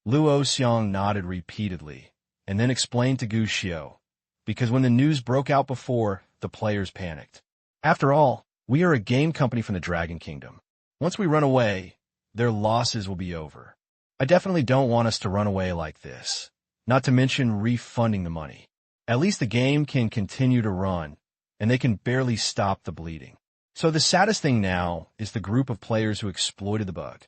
Luo Xiang nodded repeatedly, and then explained to Gushio, because when the news broke out before, the players panicked. After all, we are a game company from the Dragon Kingdom. Once we run away, their losses will be over. I definitely don't want us to run away like this, not to mention refunding the money. At least the game can continue to run, and they can barely stop the bleeding. So the saddest thing now is the group of players who exploited the bug.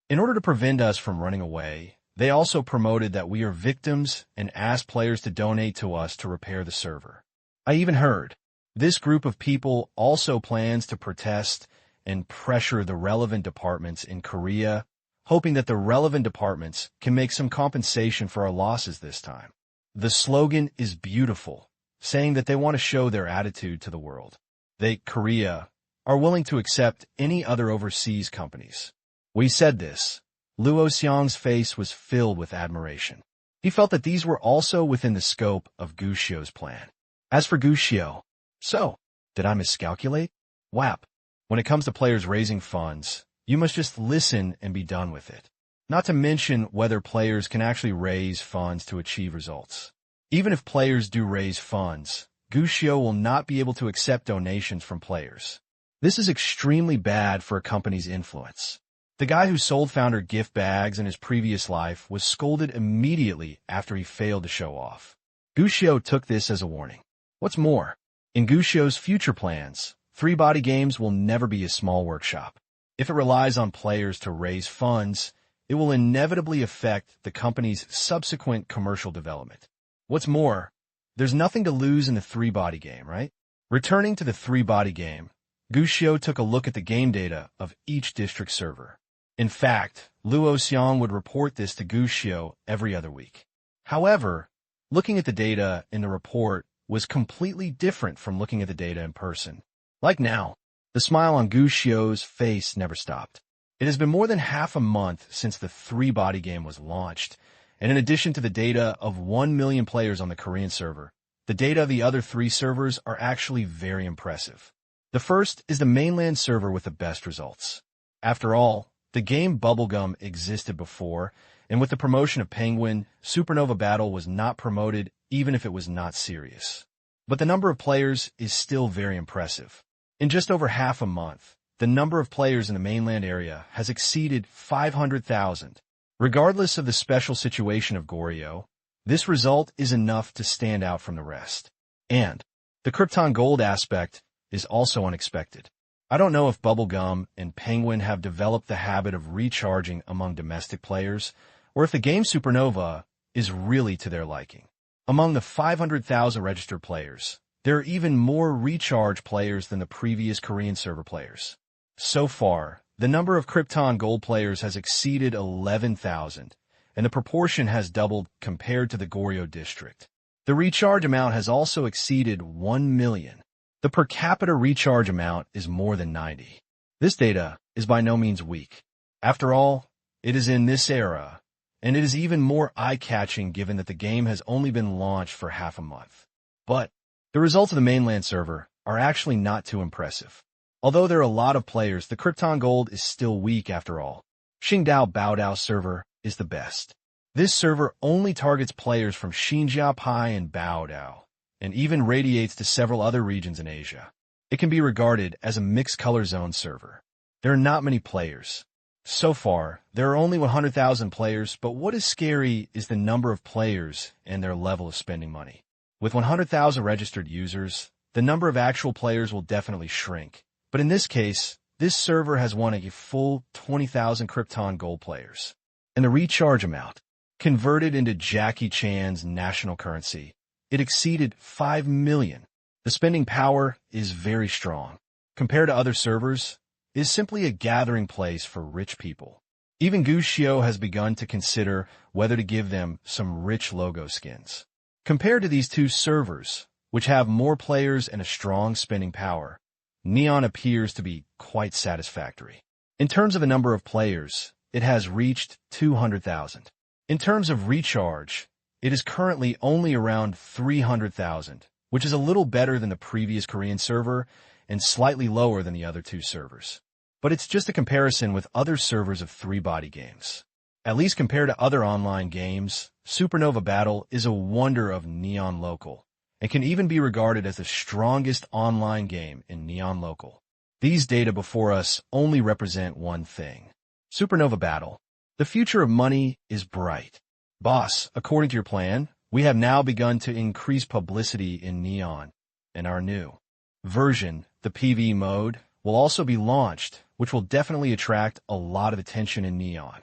In order to prevent us from running away, they also promoted that we are victims and asked players to donate to us to repair the server. I even heard this group of people also plans to protest and pressure the relevant departments in Korea, hoping that the relevant departments can make some compensation for our losses this time. The slogan is beautiful, saying that they want to show their attitude to the world. They, Korea, are willing to accept any other overseas companies. We said this. Luo Xiang's face was filled with admiration. He felt that these were also within the scope of Gushio's plan. As for Gushio, so, did I miscalculate? WAP. When it comes to players raising funds, you must just listen and be done with it. Not to mention whether players can actually raise funds to achieve results. Even if players do raise funds, Gushio will not be able to accept donations from players. This is extremely bad for a company's influence. The guy who sold founder gift bags in his previous life was scolded immediately after he failed to show off. Gushio took this as a warning. What's more, in Gushio's future plans, three-body games will never be a small workshop. If it relies on players to raise funds, it will inevitably affect the company's subsequent commercial development. What's more, there's nothing to lose in the three-body game, right? Returning to the three-body game, Gushio took a look at the game data of each district server. In fact, Luo Xiang would report this to Gushio every other week. However, looking at the data in the report was completely different from looking at the data in person. Like now, the smile on Gushio's face never stopped. It has been more than half a month since the three-body game was launched, and in addition to the data of 1 million players on the Korean server, the data of the other 3 servers are actually very impressive. The first is the mainland server with the best results. After all, the game Bubblegum existed before, and with the promotion of Penguin, Supernova Battle was not promoted even if it was not serious. But the number of players is still very impressive. In just over half a month, the number of players in the mainland area has exceeded 500,000. Regardless of the special situation of Goryo, this result is enough to stand out from the rest. And the Krypton Gold aspect is also unexpected. I don't know if Bubblegum and Penguin have developed the habit of recharging among domestic players, or if the game Supernova is really to their liking. Among the 500,000 registered players, there are even more recharge players than the previous Korean server players. So far, the number of Krypton Gold players has exceeded 11,000, and the proportion has doubled compared to the Goryo district. The recharge amount has also exceeded 1 million. The per capita recharge amount is more than 90. This data is by no means weak. After all, it is in this era, and it is even more eye-catching given that the game has only been launched for half a month. But the results of the mainland server are actually not too impressive. Although there are a lot of players, the Krypton Gold is still weak after all. Qingdao Baodao server is the best. This server only targets players from Xinjiapai and Baodao, and even radiates to several other regions in Asia. It can be regarded as a mixed color zone server. There are not many players. So far, there are only 100,000 players, but what is scary is the number of players and their level of spending money. With 100,000 registered users, the number of actual players will definitely shrink. But in this case, this server has won a full 20,000 Krypton Gold players. And the recharge amount, converted into Jackie Chan's national currency, it exceeded 5 million. The spending power is very strong. Compared to other servers, it is simply a gathering place for rich people. Even Gushio has begun to consider whether to give them some rich logo skins. Compared to these two servers, which have more players and a strong spending power, Neon appears to be quite satisfactory. In terms of the number of players, it has reached 200,000. In terms of recharge, it is currently only around 300,000, which is a little better than the previous Korean server and slightly lower than the other two servers. But it's just a comparison with other servers of three-body games. At least compared to other online games, Supernova Battle is a wonder of Neon Local, and can even be regarded as the strongest online game in Neon Local. These data before us only represent one thing. Supernova Battle. The future of money is bright. Boss, according to your plan, we have now begun to increase publicity in Neon, and our new version, the PvE mode, will also be launched, which will definitely attract a lot of attention in Neon.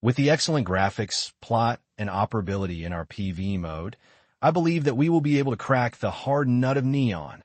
With the excellent graphics, plot, and operability in our PvE mode, I believe that we will be able to crack the hard nut of Neon.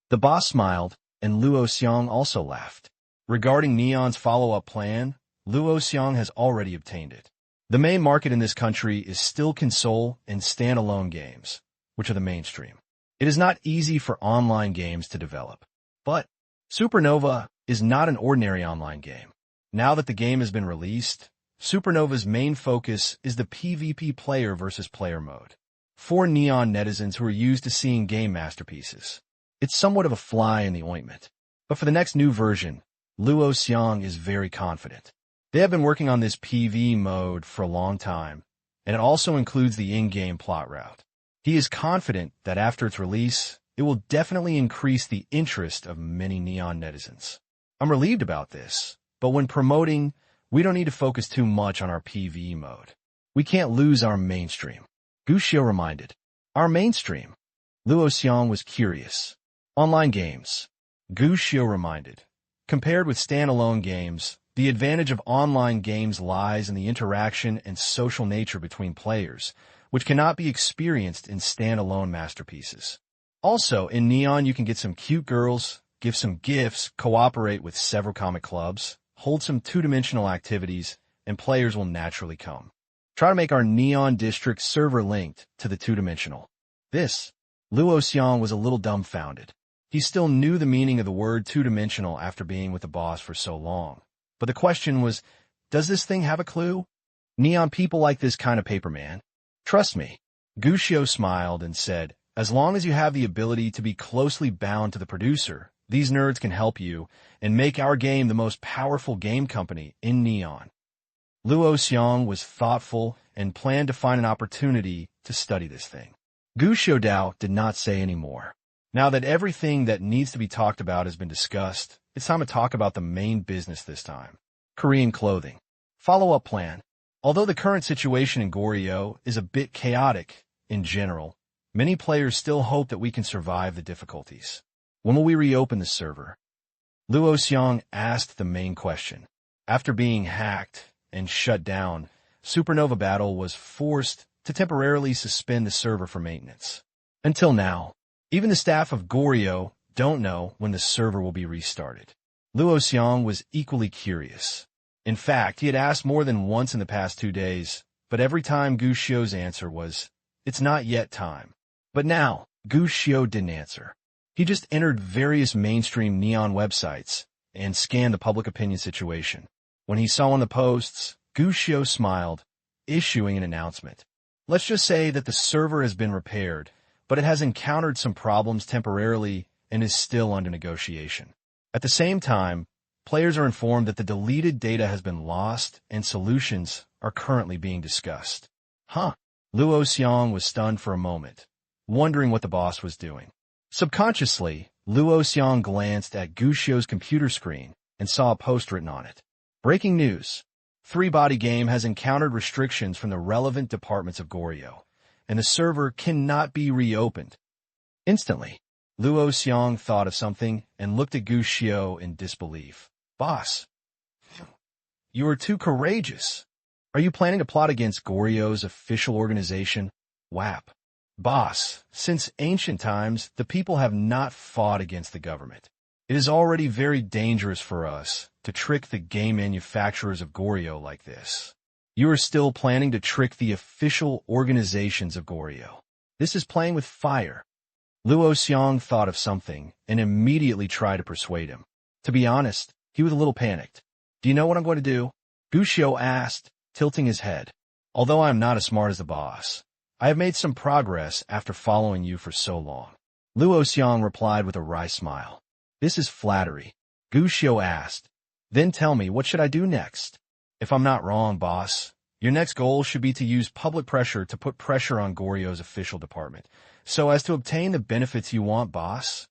The boss smiled, and Luo Xiong also laughed. Regarding Neon's follow-up plan, Luo Xiong has already obtained it. The main market in this country is still console and standalone games, which are the mainstream. It is not easy for online games to develop. But Supernova is not an ordinary online game. Now that the game has been released, Supernova's main focus is the PvP player versus player mode. For Neon netizens who are used to seeing game masterpieces, it's somewhat of a fly in the ointment. But for the next new version, Luo Xiong is very confident. They have been working on this PvE mode for a long time, and it also includes the in-game plot route. He is confident that after its release, it will definitely increase the interest of many Neon netizens. I'm relieved about this, but when promoting, we don't need to focus too much on our PvE mode. We can't lose our mainstream. Gushio reminded. Our mainstream. Luo Xiong was curious. Online games. Gushio reminded. Compared with standalone games, the advantage of online games lies in the interaction and social nature between players, which cannot be experienced in standalone masterpieces. Also, in Neon you can get some cute girls, give some gifts, cooperate with several comic clubs, hold some two-dimensional activities, and players will naturally come. Try to make our Neon District server linked to the two-dimensional. This, Luo Xiong was a little dumbfounded. He still knew the meaning of the word two-dimensional after being with the boss for so long. But the question was, does this thing have a clue? Neon people like this kind of paper, man. Trust me. Gushio smiled and said, as long as you have the ability to be closely bound to the producer, these nerds can help you and make our game the most powerful game company in Neon. Luo Xiong was thoughtful and planned to find an opportunity to study this thing. Gushio Dao did not say any more. Now that everything that needs to be talked about has been discussed, it's time to talk about the main business this time. Korean clothing. Follow-up plan. Although the current situation in Goryeo is a bit chaotic in general, many players still hope that we can survive the difficulties. When will we reopen the server? Luo Xiong asked the main question. After being hacked and shut down, Supernova Battle was forced to temporarily suspend the server for maintenance. Until now, even the staff of Goryeo don't know when the server will be restarted. Luo Xiong was equally curious. In fact, he had asked more than once in the past 2 days, but every time Gu Xiu's answer was, "It's not yet time." But now, Gu Xiu didn't answer. He just entered various mainstream neon websites and scanned the public opinion situation. When he saw one of the posts, Gu Xiu smiled, issuing an announcement. Let's just say that the server has been repaired, but it has encountered some problems temporarily and is still under negotiation. At the same time, players are informed that the deleted data has been lost and solutions are currently being discussed. Luo Xiong was stunned for a moment, wondering what the boss was doing. Subconsciously, Luo Xiong glanced at Gu Xiu's computer screen and saw a post written on it. Breaking news. Three-Body Game has encountered restrictions from the relevant departments of Goryeo, and the server cannot be reopened. Instantly, Luo Xiong thought of something and looked at Gu Xiu in disbelief. Boss, you are too courageous. Are you planning to plot against Goryeo's official organization, WAP? Boss, since ancient times, the people have not fought against the government. It is already very dangerous for us to trick the game manufacturers of Goryeo like this. You are still planning to trick the official organizations of Goryeo. This is playing with fire. Luo Xiong thought of something and immediately tried to persuade him. To be honest, he was a little panicked. Do you know what I'm going to do? Gu Xiu asked, tilting his head. Although I am not as smart as the boss, I have made some progress after following you for so long. Luo Xiong replied with a wry smile. This is flattery. Gu Xiu asked. Then tell me, what should I do next? If I'm not wrong, boss, your next goal should be to use public pressure to put pressure on Goryeo's official department, so as to obtain the benefits you want, boss.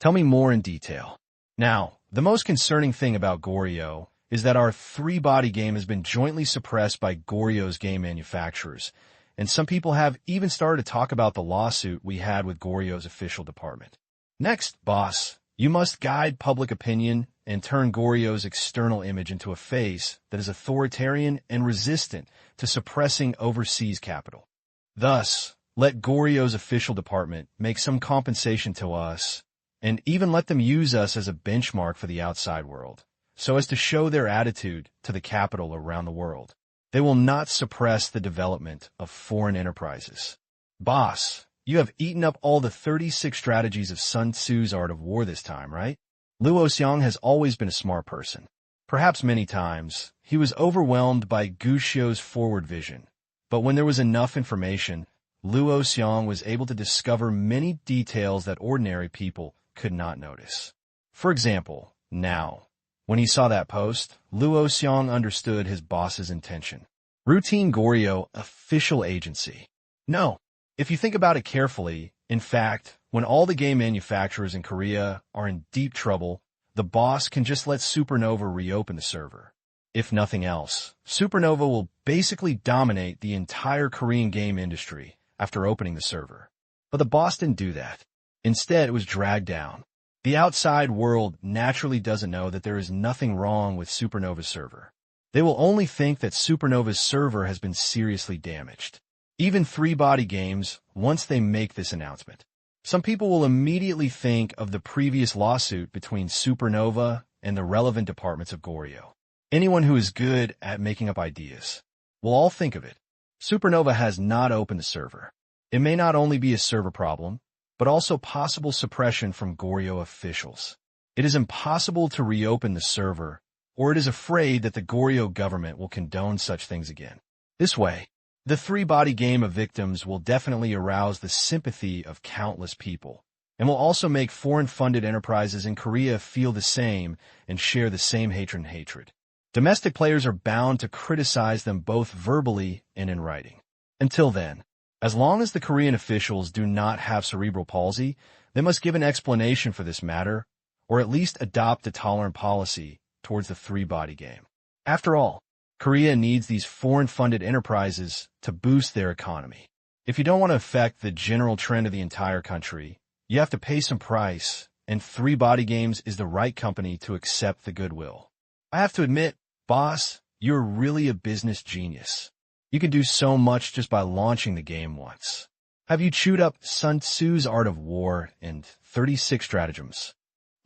Tell me more in detail. Now, the most concerning thing about Goryeo is that our three-body game has been jointly suppressed by Goryeo's game manufacturers, and some people have even started to talk about the lawsuit we had with Goryeo's official department. Next, boss, you must guide public opinion and turn Goryeo's external image into a face that is authoritarian and resistant to suppressing overseas capital. Thus, let Goryeo's official department make some compensation to us, and even let them use us as a benchmark for the outside world, so as to show their attitude to the capital around the world. They will not suppress the development of foreign enterprises. Boss, you have eaten up all the 36 strategies of Sun Tzu's Art of War this time, right? Luo Xiong has always been a smart person. Perhaps many times, he was overwhelmed by Gu Xiu's forward vision, but when there was enough information, Luo Xiong was able to discover many details that ordinary people could not notice. For example, now, when he saw that post, Luo Xiong understood his boss's intention. Routine Goryeo official agency. No, if you think about it carefully, in fact, when all the game manufacturers in Korea are in deep trouble, the boss can just let Supernova reopen the server. If nothing else, Supernova will basically dominate the entire Korean game industry after opening the server. But the boss didn't do that. Instead, it was dragged down. The outside world naturally doesn't know that there is nothing wrong with Supernova's server. They will only think that Supernova's server has been seriously damaged. Even three-body games, once they make this announcement, some people will immediately think of the previous lawsuit between Supernova and the relevant departments of Goryeo. Anyone who is good at making up ideas will all think of it. Supernova has not opened the server. It may not only be a server problem, but also possible suppression from Goryeo officials. It is impossible to reopen the server, or it is afraid that the Goryeo government will condone such things again. This way, the three-body game of victims will definitely arouse the sympathy of countless people, and will also make foreign-funded enterprises in Korea feel the same and share the same hatred. Domestic players are bound to criticize them both verbally and in writing. Until then, as long as the Korean officials do not have cerebral palsy, they must give an explanation for this matter, or at least adopt a tolerant policy towards the three-body game. After all, Korea needs these foreign-funded enterprises to boost their economy. If you don't want to affect the general trend of the entire country, you have to pay some price, and Three Body Games is the right company to accept the goodwill. I have to admit, boss, you're really a business genius. You can do so much just by launching the game once. Have you chewed up Sun Tzu's Art of War and 36 Stratagems?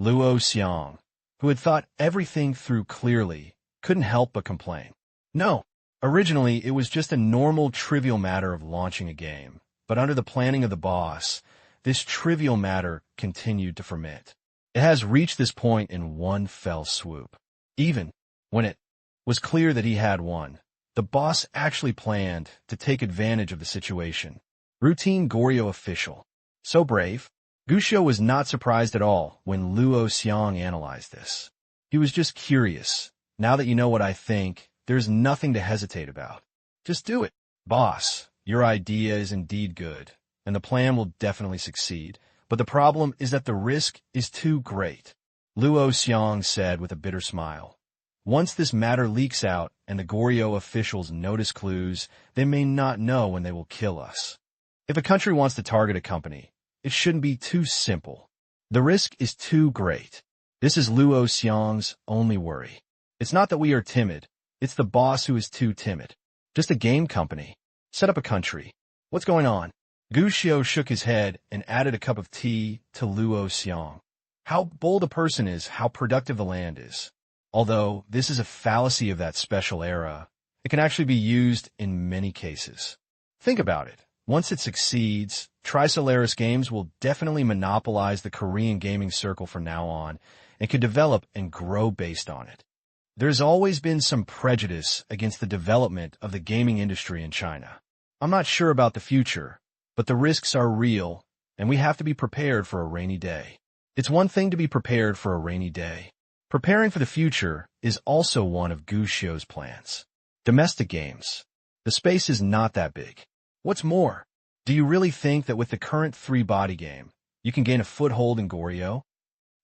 Luo Xiang, who had thought everything through clearly, couldn't help but complain. No, originally it was just a normal, trivial matter of launching a game, but under the planning of the boss, this trivial matter continued to ferment. It has reached this point in one fell swoop. Even when it was clear that he had won, the boss actually planned to take advantage of the situation. Routine Goryeo official. So brave. Gushio was not surprised at all when Luo Xiang analyzed this. He was just curious. Now that you know what I think, there's nothing to hesitate about. Just do it. Boss, your idea is indeed good, and the plan will definitely succeed. But the problem is that the risk is too great, Luo Xiang said with a bitter smile. Once this matter leaks out and the Goryeo officials notice clues, they may not know when they will kill us. If a country wants to target a company, it shouldn't be too simple. The risk is too great. This is Luo Xiang's only worry. It's not that we are timid. It's the boss who is too timid. Just a game company. Set up a country. What's going on? Gushio shook his head and added a cup of tea to Luo Xiang. How bold a person is, how productive the land is. Although this is a fallacy of that special era, it can actually be used in many cases. Think about it. Once it succeeds, Spoliers Games will definitely monopolize the Korean gaming circle from now on and could develop and grow based on it. There's always been some prejudice against the development of the gaming industry in China. I'm not sure about the future, but the risks are real, and we have to be prepared for a rainy day. It's one thing to be prepared for a rainy day. Preparing for the future is also one of Gushio's plans. Domestic games. The space is not that big. What's more, do you really think that with the current three-body game, you can gain a foothold in Goryeo?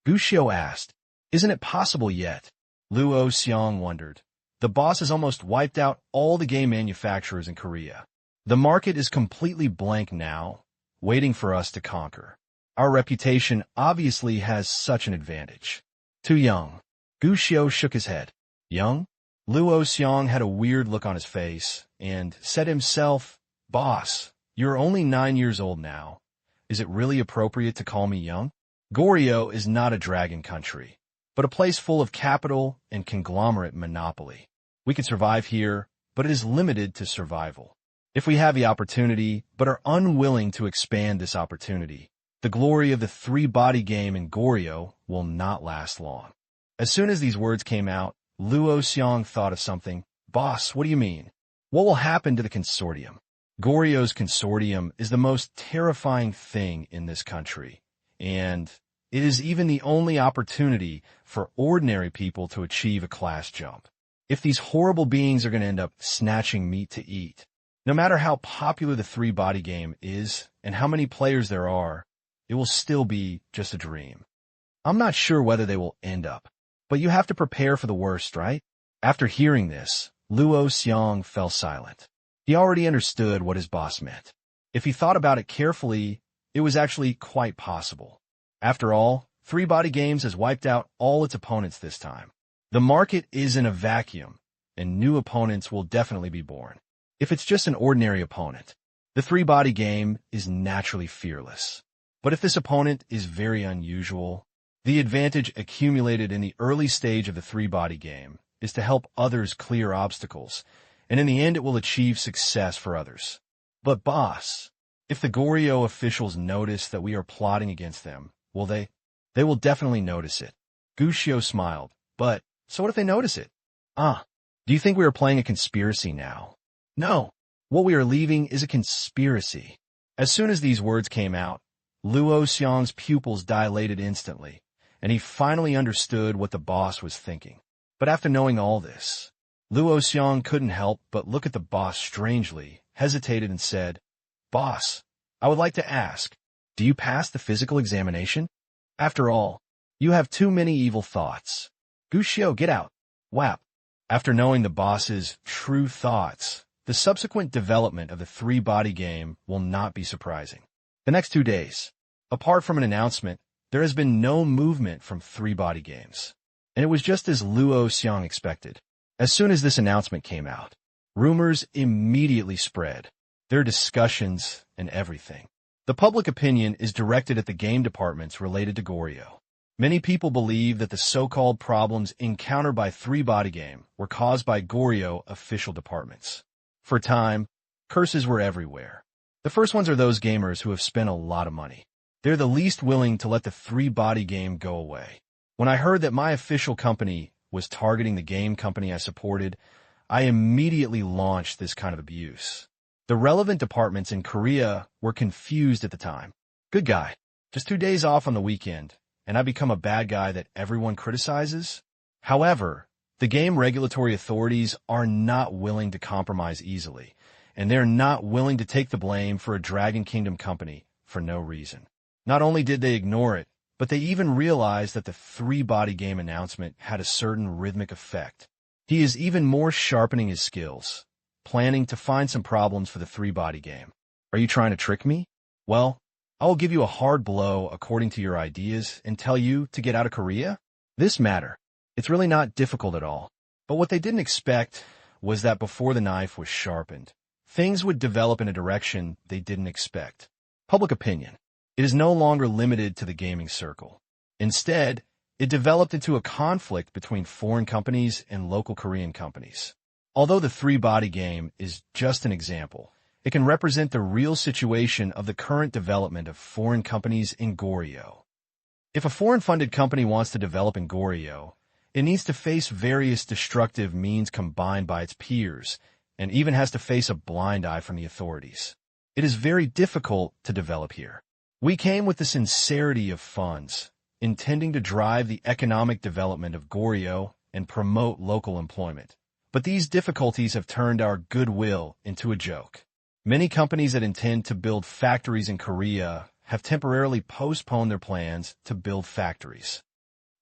Gushio asked. Isn't it possible yet? Luo Xiang wondered. The boss has almost wiped out all the game manufacturers in Korea. The market is completely blank now, waiting for us to conquer. Our reputation obviously has such an advantage. Too young. Gushio shook his head. Young? Luo Xiang had a weird look on his face and said to himself, Boss, you're only 9 years old now. Is it really appropriate to call me young? Goryeo is not a dragon country, but a place full of capital and conglomerate monopoly. We can survive here, but it is limited to survival. If we have the opportunity, but are unwilling to expand this opportunity, the glory of the three-body game in Goryeo will not last long. As soon as these words came out, Luo Xiang thought of something. Boss, what do you mean? What will happen to the consortium? Goryeo's consortium is the most terrifying thing in this country, and it is even the only opportunity for ordinary people to achieve a class jump. If these horrible beings are going to end up snatching meat to eat, no matter how popular the three-body game is and how many players there are, it will still be just a dream. I'm not sure whether they will end up, but you have to prepare for the worst, right? After hearing this, Luo Xiang fell silent. He already understood what his boss meant. If he thought about it carefully, it was actually quite possible. After all, three-body games has wiped out all its opponents this time. The market is in a vacuum, and new opponents will definitely be born. If it's just an ordinary opponent, the three-body game is naturally fearless. But if this opponent is very unusual, the advantage accumulated in the early stage of the three-body game is to help others clear obstacles, and in the end it will achieve success for others. But boss, if the Goryeo officials notice that we are plotting against them, will they? They will definitely notice it. Gushio smiled. But, so what if they notice it? Do you think we are playing a conspiracy now? No. What we are leaving is a conspiracy. As soon as these words came out, Luo Xiang's pupils dilated instantly, and he finally understood what the boss was thinking. But after knowing all this, Luo Xiang couldn't help but look at the boss strangely, hesitated and said, Boss, I would like to ask, do you pass the physical examination? After all, you have too many evil thoughts. Gushio, get out. Whap. After knowing the boss's true thoughts, the subsequent development of the three-body game will not be surprising. The next 2 days, apart from an announcement, there has been no movement from three-body games. And it was just as Luo Xiang expected. As soon as this announcement came out, rumors immediately spread. There are discussions and everything. The public opinion is directed at the game departments related to Goryo. Many people believe that the so-called problems encountered by three-body game were caused by Goryo official departments. For a time, curses were everywhere. The first ones are those gamers who have spent a lot of money. They're the least willing to let the three-body game go away. When I heard that my official company was targeting the game company I supported, I immediately launched this kind of abuse. The relevant departments in Korea were confused at the time. Good guy. Just 2 days off on the weekend, and I become a bad guy that everyone criticizes? However, the game regulatory authorities are not willing to compromise easily, and they're not willing to take the blame for a Dragon Kingdom company for no reason. Not only did they ignore it, but they even realized that the three-body game announcement had a certain rhythmic effect. He is even more sharpening his skills, planning to find some problems for the three-body game. Are you trying to trick me? Well, I will give you a hard blow according to your ideas and tell you to get out of Korea? This matter. It's really not difficult at all. But what they didn't expect was that before the knife was sharpened, things would develop in a direction they didn't expect. Public opinion. It is no longer limited to the gaming circle. Instead, it developed into a conflict between foreign companies and local Korean companies. Although the three-body game is just an example, it can represent the real situation of the current development of foreign companies in Goryo. If a foreign-funded company wants to develop in Goryo, it needs to face various destructive means combined by its peers, and even has to face a blind eye from the authorities. It is very difficult to develop here. We came with the sincerity of funds, intending to drive the economic development of Goryo and promote local employment. But these difficulties have turned our goodwill into a joke. Many companies that intend to build factories in Korea have temporarily postponed their plans to build factories.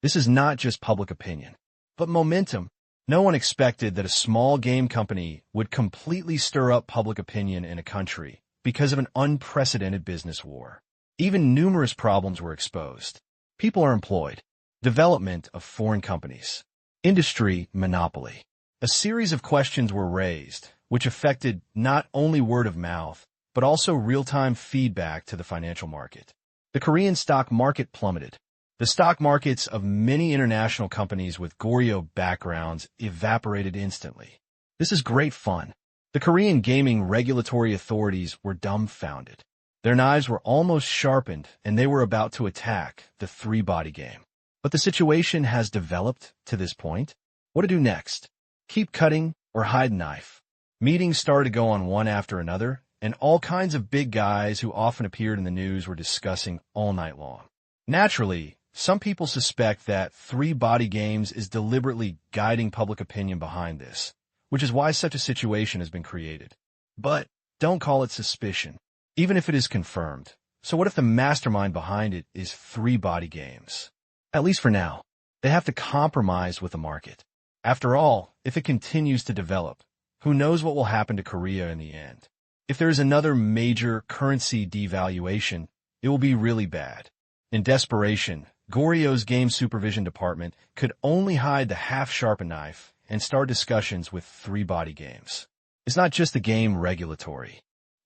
This is not just public opinion, but momentum. No one expected that a small game company would completely stir up public opinion in a country because of an unprecedented business war. Even numerous problems were exposed. People are employed. Development of foreign companies. Industry monopoly. A series of questions were raised, which affected not only word of mouth, but also real-time feedback to the financial market. The Korean stock market plummeted. The stock markets of many international companies with Goryo backgrounds evaporated instantly. This is great fun. The Korean gaming regulatory authorities were dumbfounded. Their knives were almost sharpened, and they were about to attack the three-body game. But the situation has developed to this point. What to do next? Keep cutting or hide knife? Meetings started to go on one after another, and all kinds of big guys who often appeared in the news were discussing all night long. Naturally, some people suspect that three-body games is deliberately guiding public opinion behind this, which is why such a situation has been created. But don't call it suspicion, even if it is confirmed. So what if the mastermind behind it is three-body games? At least for now, they have to compromise with the market. After all, if it continues to develop, who knows what will happen to Korea in the end? If there is another major currency devaluation, it will be really bad. In desperation, Goryo's game supervision department could only hide the half-sharpened knife and start discussions with three-body games. It's not just the game regulatory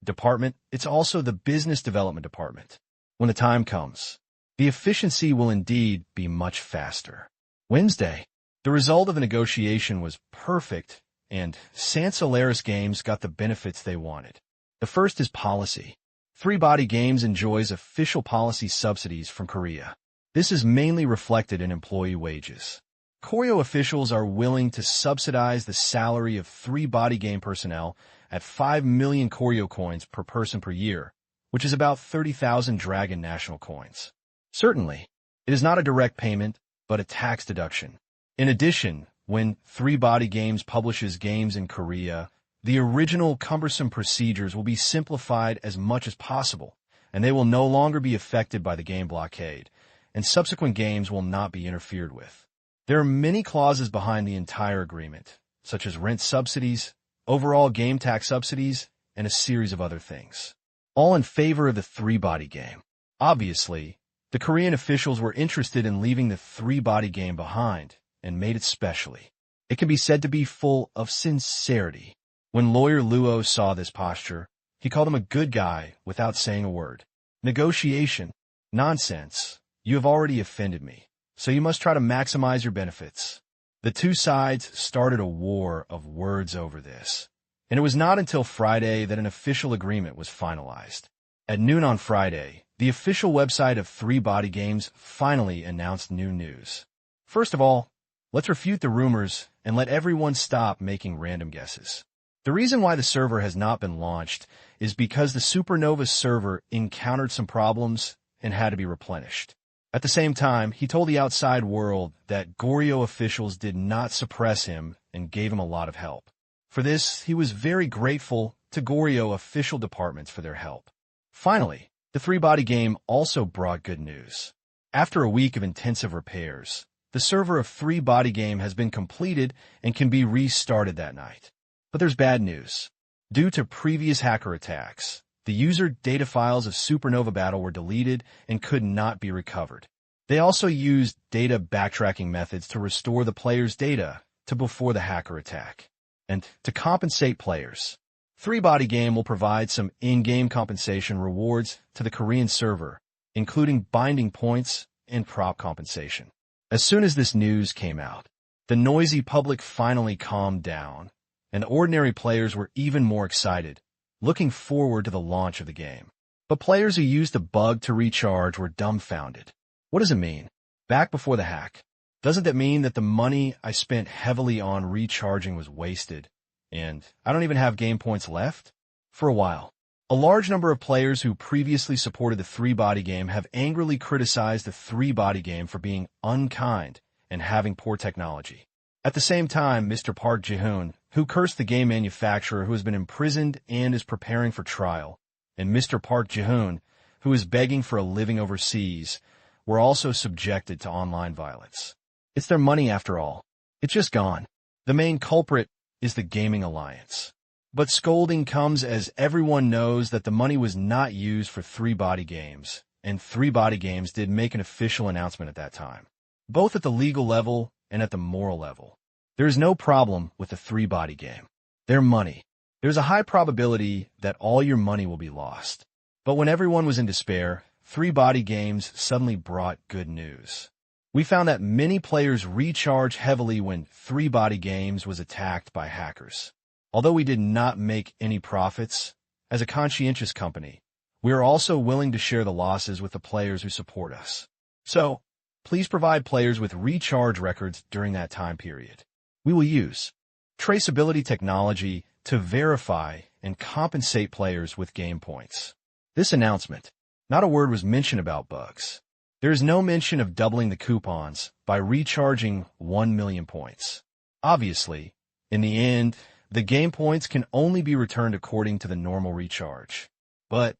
department, it's also the business development department. When the time comes, the efficiency will indeed be much faster. Wednesday, the result of a negotiation was perfect, and Spoliers Games got the benefits they wanted. The first is policy. Three-body games enjoys official policy subsidies from Korea. This is mainly reflected in employee wages. Koryo officials are willing to subsidize the salary of three-body game personnel at 5 million Koryo coins per person per year, which is about 30,000 Dragon national coins. Certainly, it is not a direct payment, but a tax deduction. In addition, when three-body games publishes games in Korea, the original cumbersome procedures will be simplified as much as possible, and they will no longer be affected by the game blockade, and subsequent games will not be interfered with. There are many clauses behind the entire agreement, such as rent subsidies, overall game tax subsidies, and a series of other things, all in favor of the three-body game. Obviously, the Korean officials were interested in leaving the three-body game behind and made it specially. It can be said to be full of sincerity. When lawyer Luo saw this posture, he called him a good guy without saying a word. Negotiation. Nonsense. You have already offended me, so you must try to maximize your benefits. The two sides started a war of words over this, and it was not until Friday that an official agreement was finalized. At noon on Friday, the official website of Three Body Games finally announced new news. First of all, let's refute the rumors and let everyone stop making random guesses. The reason why the server has not been launched is because the Supernova server encountered some problems and had to be replenished. At the same time, he told the outside world that Goryeo officials did not suppress him and gave him a lot of help. For this, he was very grateful to Goryeo official departments for their help. Finally, the three-body game also brought good news. After a week of intensive repairs, the server of Three Body Game has been completed and can be restarted that night. But there's bad news. Due to previous hacker attacks, the user data files of Supernova Battle were deleted and could not be recovered. They also used data backtracking methods to restore the player's data to before the hacker attack. And to compensate players, Three Body Game will provide some in-game compensation rewards to the Korean server, including binding points and prop compensation. As soon as this news came out, the noisy public finally calmed down, and ordinary players were even more excited, looking forward to the launch of the game. But players who used the bug to recharge were dumbfounded. What does it mean? Back before the hack, doesn't that mean that the money I spent heavily on recharging was wasted, and I don't even have game points left? For a while, a large number of players who previously supported the Three Body Game have angrily criticized the Three Body Game for being unkind and having poor technology. At the same time, Mr. Park Ji-hoon, who cursed the game manufacturer who has been imprisoned and is preparing for trial, and Mr. Park Ji-hoon, who is begging for a living overseas, were also subjected to online violence. It's their money after all. It's just gone. The main culprit is the Gaming Alliance. But scolding comes as everyone knows that the money was not used for Three Body Games, and Three Body Games did make an official announcement at that time, both at the legal level and at the moral level. There is no problem with the Three Body Game. Their money. There's a high probability that all your money will be lost. But when everyone was in despair, Three Body Games suddenly brought good news. We found that many players recharged heavily when Three Body Games was attacked by hackers. Although we did not make any profits, as a conscientious company, we are also willing to share the losses with the players who support us. So, please provide players with recharge records during that time period. We will use traceability technology to verify and compensate players with game points. This announcement, not a word was mentioned about bugs. There is no mention of doubling the coupons by recharging 1 million points. Obviously, in the end, the game points can only be returned according to the normal recharge. But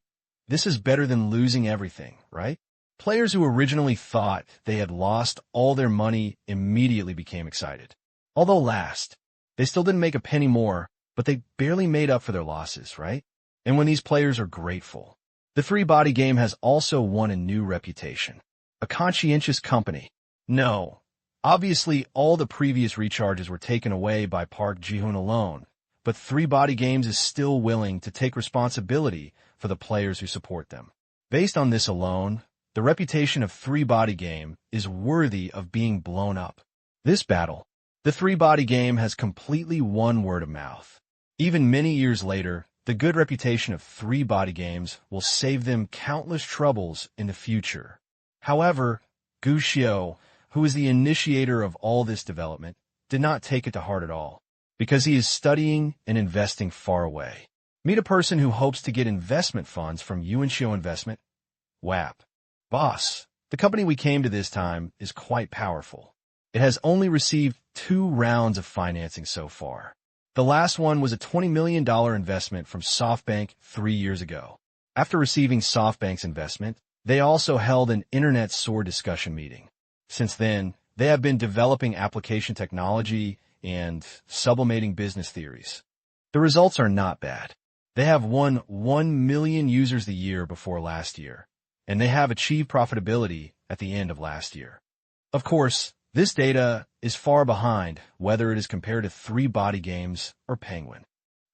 this is better than losing everything, right? Players who originally thought they had lost all their money immediately became excited. Although last, they still didn't make a penny more, but they barely made up for their losses, right? And when these players are grateful, the Three Body Game has also won a new reputation. A conscientious company. No. Obviously, all the previous recharges were taken away by Park Ji-hoon alone, but Three Body Games is still willing to take responsibility for the players who support them. Based on this alone, the reputation of Three Body Game is worthy of being blown up. This battle, the Three Body Game has completely won word of mouth. Even many years later, the good reputation of Three Body Games will save them countless troubles in the future. However, Gu Xiao, who is the initiator of all this development, did not take it to heart at all, because he is studying and investing far away. Meet a person who hopes to get investment funds from Yuan Xiao Investment, WAP. Boss, the company we came to this time is quite powerful. It has only received 2 rounds of financing so far. The last one was a $20 million investment from SoftBank 3 years ago. After receiving SoftBank's investment, they also held an internet SOAR discussion meeting. Since then, they have been developing application technology and sublimating business theories. The results are not bad. They have won 1 million users a year before last year, and they have achieved profitability at the end of last year. Of course, this data is far behind whether it is compared to Three Body Games or Penguin.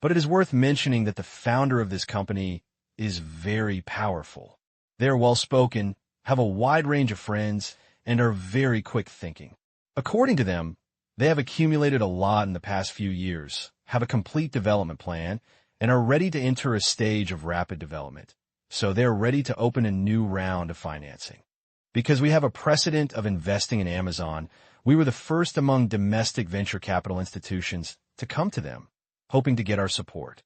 But it is worth mentioning that the founder of this company is very powerful. They are well-spoken, have a wide range of friends, and are very quick thinking. According to them, they have accumulated a lot in the past few years, have a complete development plan, and are ready to enter a stage of rapid development. So they're ready to open a new round of financing. Because we have a precedent of investing in Amazon, we were the first among domestic venture capital institutions to come to them, hoping to get our support.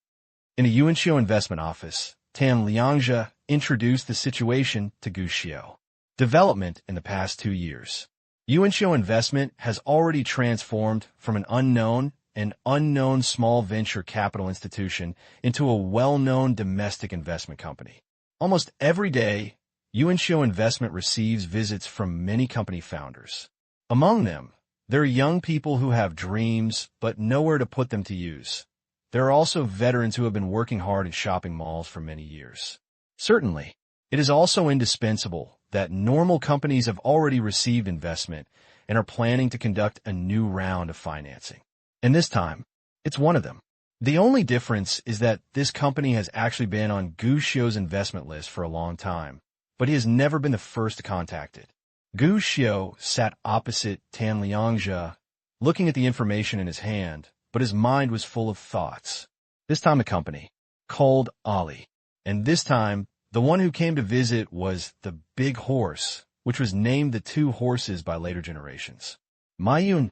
In a Yuanxiu investment office, Tan Liangzhe introduced the situation to Guxiu. Development in the past 2 years. Yuanxiu Investment has already transformed from an unknown small venture capital institution into a well-known domestic investment company. Almost every day, Yuanxiu Investment receives visits from many company founders. Among them, there are young people who have dreams but nowhere to put them to use. There are also veterans who have been working hard in shopping malls for many years. Certainly, it is also indispensable that normal companies have already received investment and are planning to conduct a new round of financing. And this time, it's one of them. The only difference is that this company has actually been on Guxiu's investment list for a long time, but he has never been the first to contact it. Guxiu sat opposite Tan Liangzhe, looking at the information in his hand, but his mind was full of thoughts. This time a company, called Ali. And this time, the one who came to visit was the Big Horse, which was named the Two Horses by later generations. Mayun,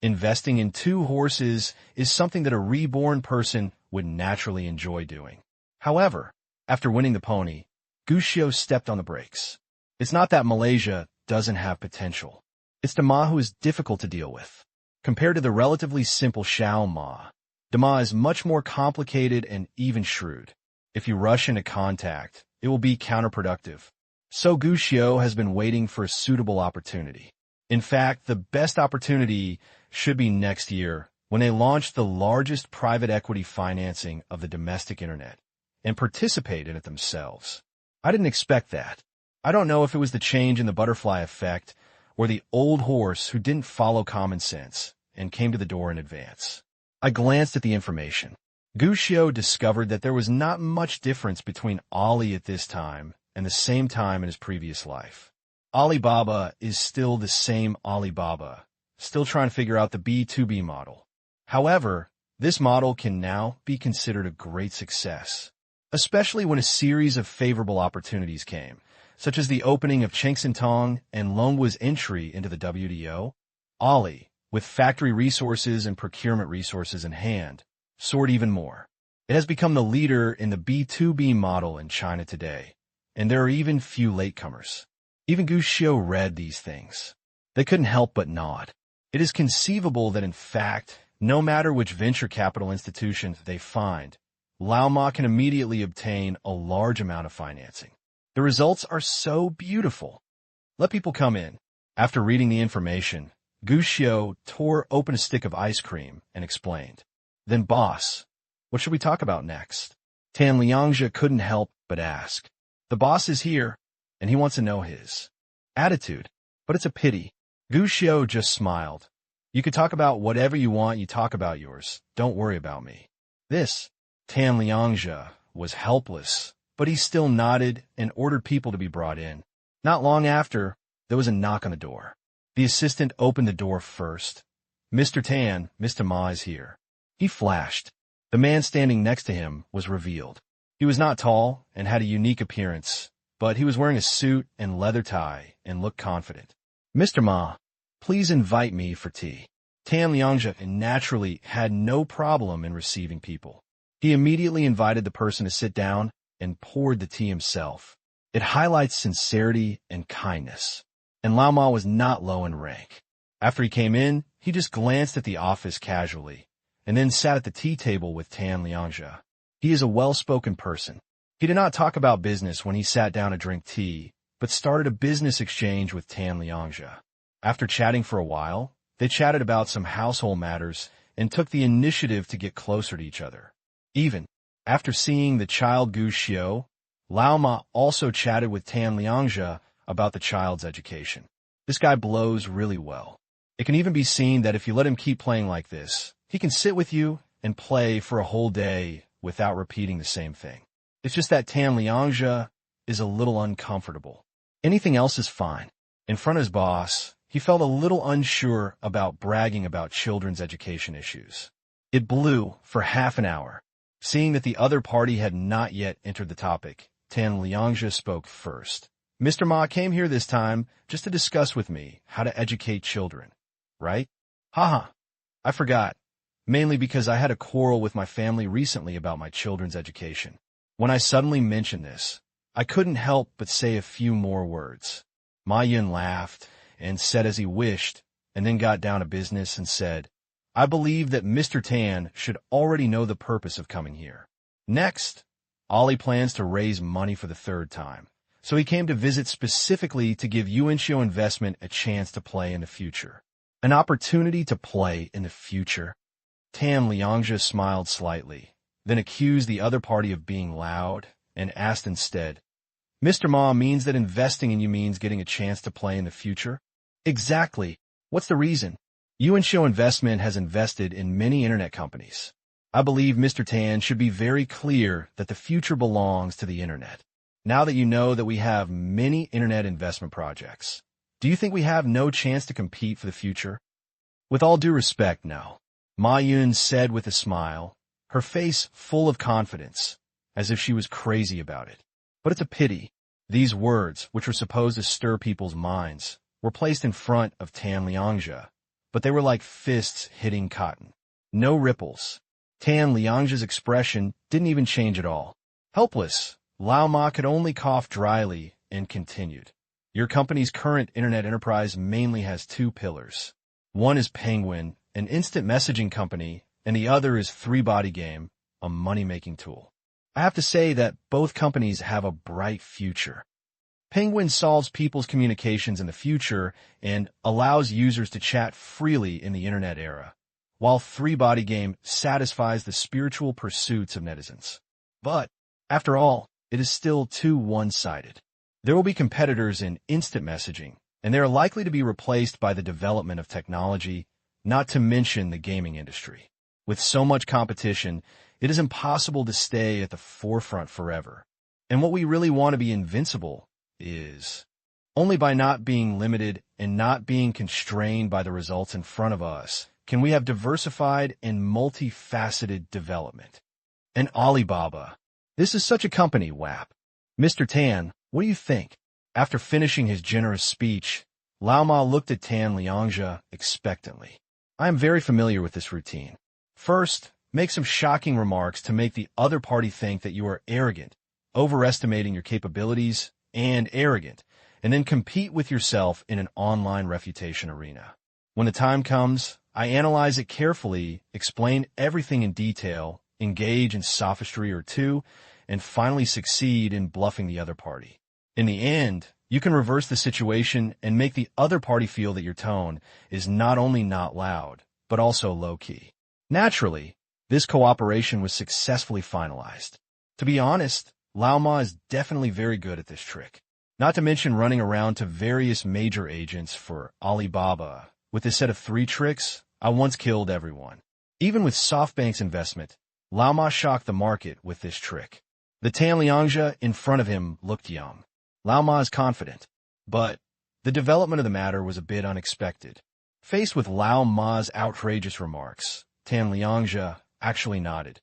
investing in two horses is something that a reborn person would naturally enjoy doing. However, after winning the pony, Guxiu stepped on the brakes. It's not that Malaysia doesn't have potential. It's the Ma who is difficult to deal with. Compared to the relatively simple Xiao Ma, the Ma is much more complicated and even shrewd. If you rush into contact, it will be counterproductive. So Guxiu has been waiting for a suitable opportunity. In fact, the best opportunity should be next year when they launch the largest private equity financing of the domestic internet and participate in it themselves. I didn't expect that. I don't know if it was the change in the butterfly effect or the old horse who didn't follow common sense and came to the door in advance. I glanced at the information. Guxiu discovered that there was not much difference between Ali at this time and the same time in his previous life. Alibaba is still the same Alibaba, still trying to figure out the B2B model. However, this model can now be considered a great success, especially when a series of favorable opportunities came, such as the opening of Chengsintong and Longwu's entry into the WTO. Ali, with factory resources and procurement resources in hand, soared even more. It has become the leader in the B2B model in China today, and there are even few latecomers. Even Guxiu read these things. They couldn't help but nod. It is conceivable that, in fact, no matter which venture capital institution they find, Lao Ma can immediately obtain a large amount of financing. The results are so beautiful. Let people come in. After reading the information, Guxiu tore open a stick of ice cream and explained. Then, boss, what should we talk about next? Tan Liangzhe couldn't help but ask. The boss is here, and he wants to know his attitude, but it's a pity. Guxiu just smiled. You could talk about whatever you want, you talk about yours. Don't worry about me. This, Tan Liangzhe, was helpless, but he still nodded and ordered people to be brought in. Not long after, there was a knock on the door. The assistant opened the door first. Mr. Tan, Mr. Ma is here. He flashed. The man standing next to him was revealed. He was not tall and had a unique appearance, but he was wearing a suit and leather tie and looked confident. Mr. Ma, please invite me for tea. Tan Liangzhe naturally had no problem in receiving people. He immediately invited the person to sit down and poured the tea himself. It highlights sincerity and kindness. And Lao Ma was not low in rank. After he came in, he just glanced at the office casually, and then sat at the tea table with Tan Liangzhe. He is a well-spoken person. He did not talk about business when he sat down to drink tea, but started a business exchange with Tan Liangzhe. After chatting for a while, They chatted about some household matters and took the initiative to get closer to each other. Even after seeing the child Gu Xiu, Lao Ma also chatted with Tan Liangzhe about the child's education. This guy blows really well. It can even be seen that if you let him keep playing like this, he can sit with you and play for a whole day without repeating the same thing. It's just that Tan Liangzhe is a little uncomfortable. Anything else is fine. In front of his boss, he felt a little unsure about bragging about children's education issues. It blew for half an hour. Seeing that the other party had not yet entered the topic, Tan Liangzhe spoke first. Mr. Ma came here this time just to discuss with me how to educate children, right? Haha, I forgot. Mainly because I had a quarrel with my family recently about my children's education. When I suddenly mentioned this, I couldn't help but say a few more words. Ma Yun laughed and said as he wished, and then got down to business and said, I believe that Mr. Tan should already know the purpose of coming here. Next, Ollie plans to raise money for the third time, so he came to visit specifically to give Yuanxiu Investment a chance to play in the future. An opportunity to play in the future? Tan Liangzhe smiled slightly, then accused the other party of being loud, and asked instead, Mr. Ma means that investing in you means getting a chance to play in the future? Exactly. What's the reason? Yuanxiu Investment has invested in many internet companies. I believe Mr. Tan should be very clear that the future belongs to the internet. Now that you know that we have many internet investment projects, do you think we have no chance to compete for the future? With all due respect, no. Ma Yun said with a smile, her face full of confidence, as if she was crazy about it. But it's a pity. These words, which were supposed to stir people's minds, were placed in front of Tan Liangzhe, but they were like fists hitting cotton. No ripples. Tan Liangzhe's expression didn't even change at all. Helpless, Lao Ma could only cough dryly and continued. Your company's current internet enterprise mainly has two pillars. One is Penguin, an instant messaging company, and the other is Three Body Game, a money-making tool. I have to say that both companies have a bright future. Penguin solves people's communications in the future and allows users to chat freely in the internet era, while Three Body Game satisfies the spiritual pursuits of netizens. But, after all, it is still too one-sided. There will be competitors in instant messaging, and they are likely to be replaced by the development of technology, not to mention the gaming industry. With so much competition, it is impossible to stay at the forefront forever. And what we really want to be invincible is only by not being limited and not being constrained by the results in front of us can we have diversified and multifaceted development. And Alibaba. This is such a company, WAP. Mr. Tan, what do you think? After finishing his generous speech, Lao Ma looked at Tan Liangzhe expectantly. I am very familiar with this routine. First, make some shocking remarks to make the other party think that you are arrogant, overestimating your capabilities, and arrogant, and then compete with yourself in an online refutation arena. When the time comes, I analyze it carefully, explain everything in detail, engage in sophistry or two, and finally succeed in bluffing the other party. In the end, you can reverse the situation and make the other party feel that your tone is not only not loud, but also low-key. Naturally, this cooperation was successfully finalized. To be honest, Lao Ma is definitely very good at this trick. Not to mention running around to various major agents for Alibaba. With this set of 3 tricks, I once killed everyone. Even with SoftBank's investment, Lao Ma shocked the market with this trick. The Tan Liangzhe in front of him looked young. Lao Ma is confident, but the development of the matter was a bit unexpected. Faced with Lao Ma's outrageous remarks, Tan Liangzhe actually nodded.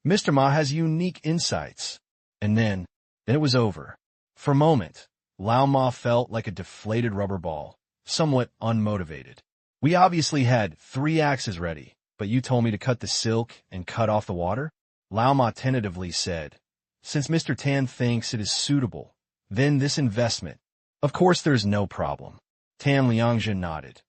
Mr. Ma has unique insights. And then it was over. For a moment, Lao Ma felt like a deflated rubber ball, somewhat unmotivated. We obviously had 3 axes ready, but you told me to cut the silk and cut off the water? Lao Ma tentatively said, since Mr. Tan thinks it is suitable, then this investment. Of course there's no problem. Tan Liangzhe nodded.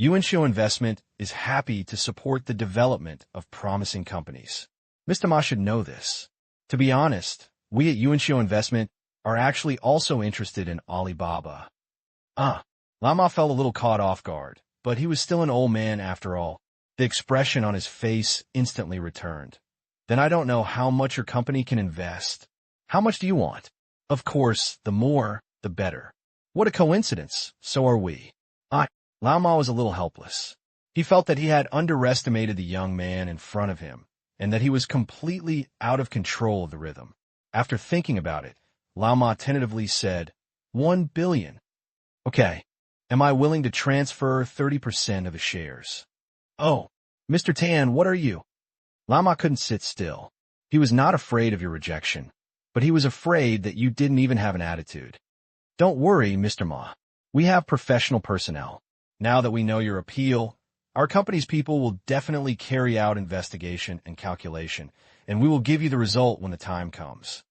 Yuanxiu Investment is happy to support the development of promising companies. Mr. Ma should know this. To be honest, we at Yuanxiu Investment are actually also interested in Alibaba. Lao Ma felt a little caught off guard, but he was still an old man after all. The expression on his face instantly returned. Then I don't know how much your company can invest. How much do you want? Of course, the more, the better. What a coincidence. So are we. Lao Ma was a little helpless. He felt that he had underestimated the young man in front of him, and that he was completely out of control of the rhythm. After thinking about it, Lao Ma tentatively said, 1 billion. Okay. Am I willing to transfer 30% of the shares? Oh, Mr. Tan, what are you? Lao Ma couldn't sit still. He was not afraid of your rejection, but he was afraid that you didn't even have an attitude. Don't worry, Mr. Ma. We have professional personnel. Now that we know your appeal, our company's people will definitely carry out investigation and calculation, and we will give you the result when the time comes.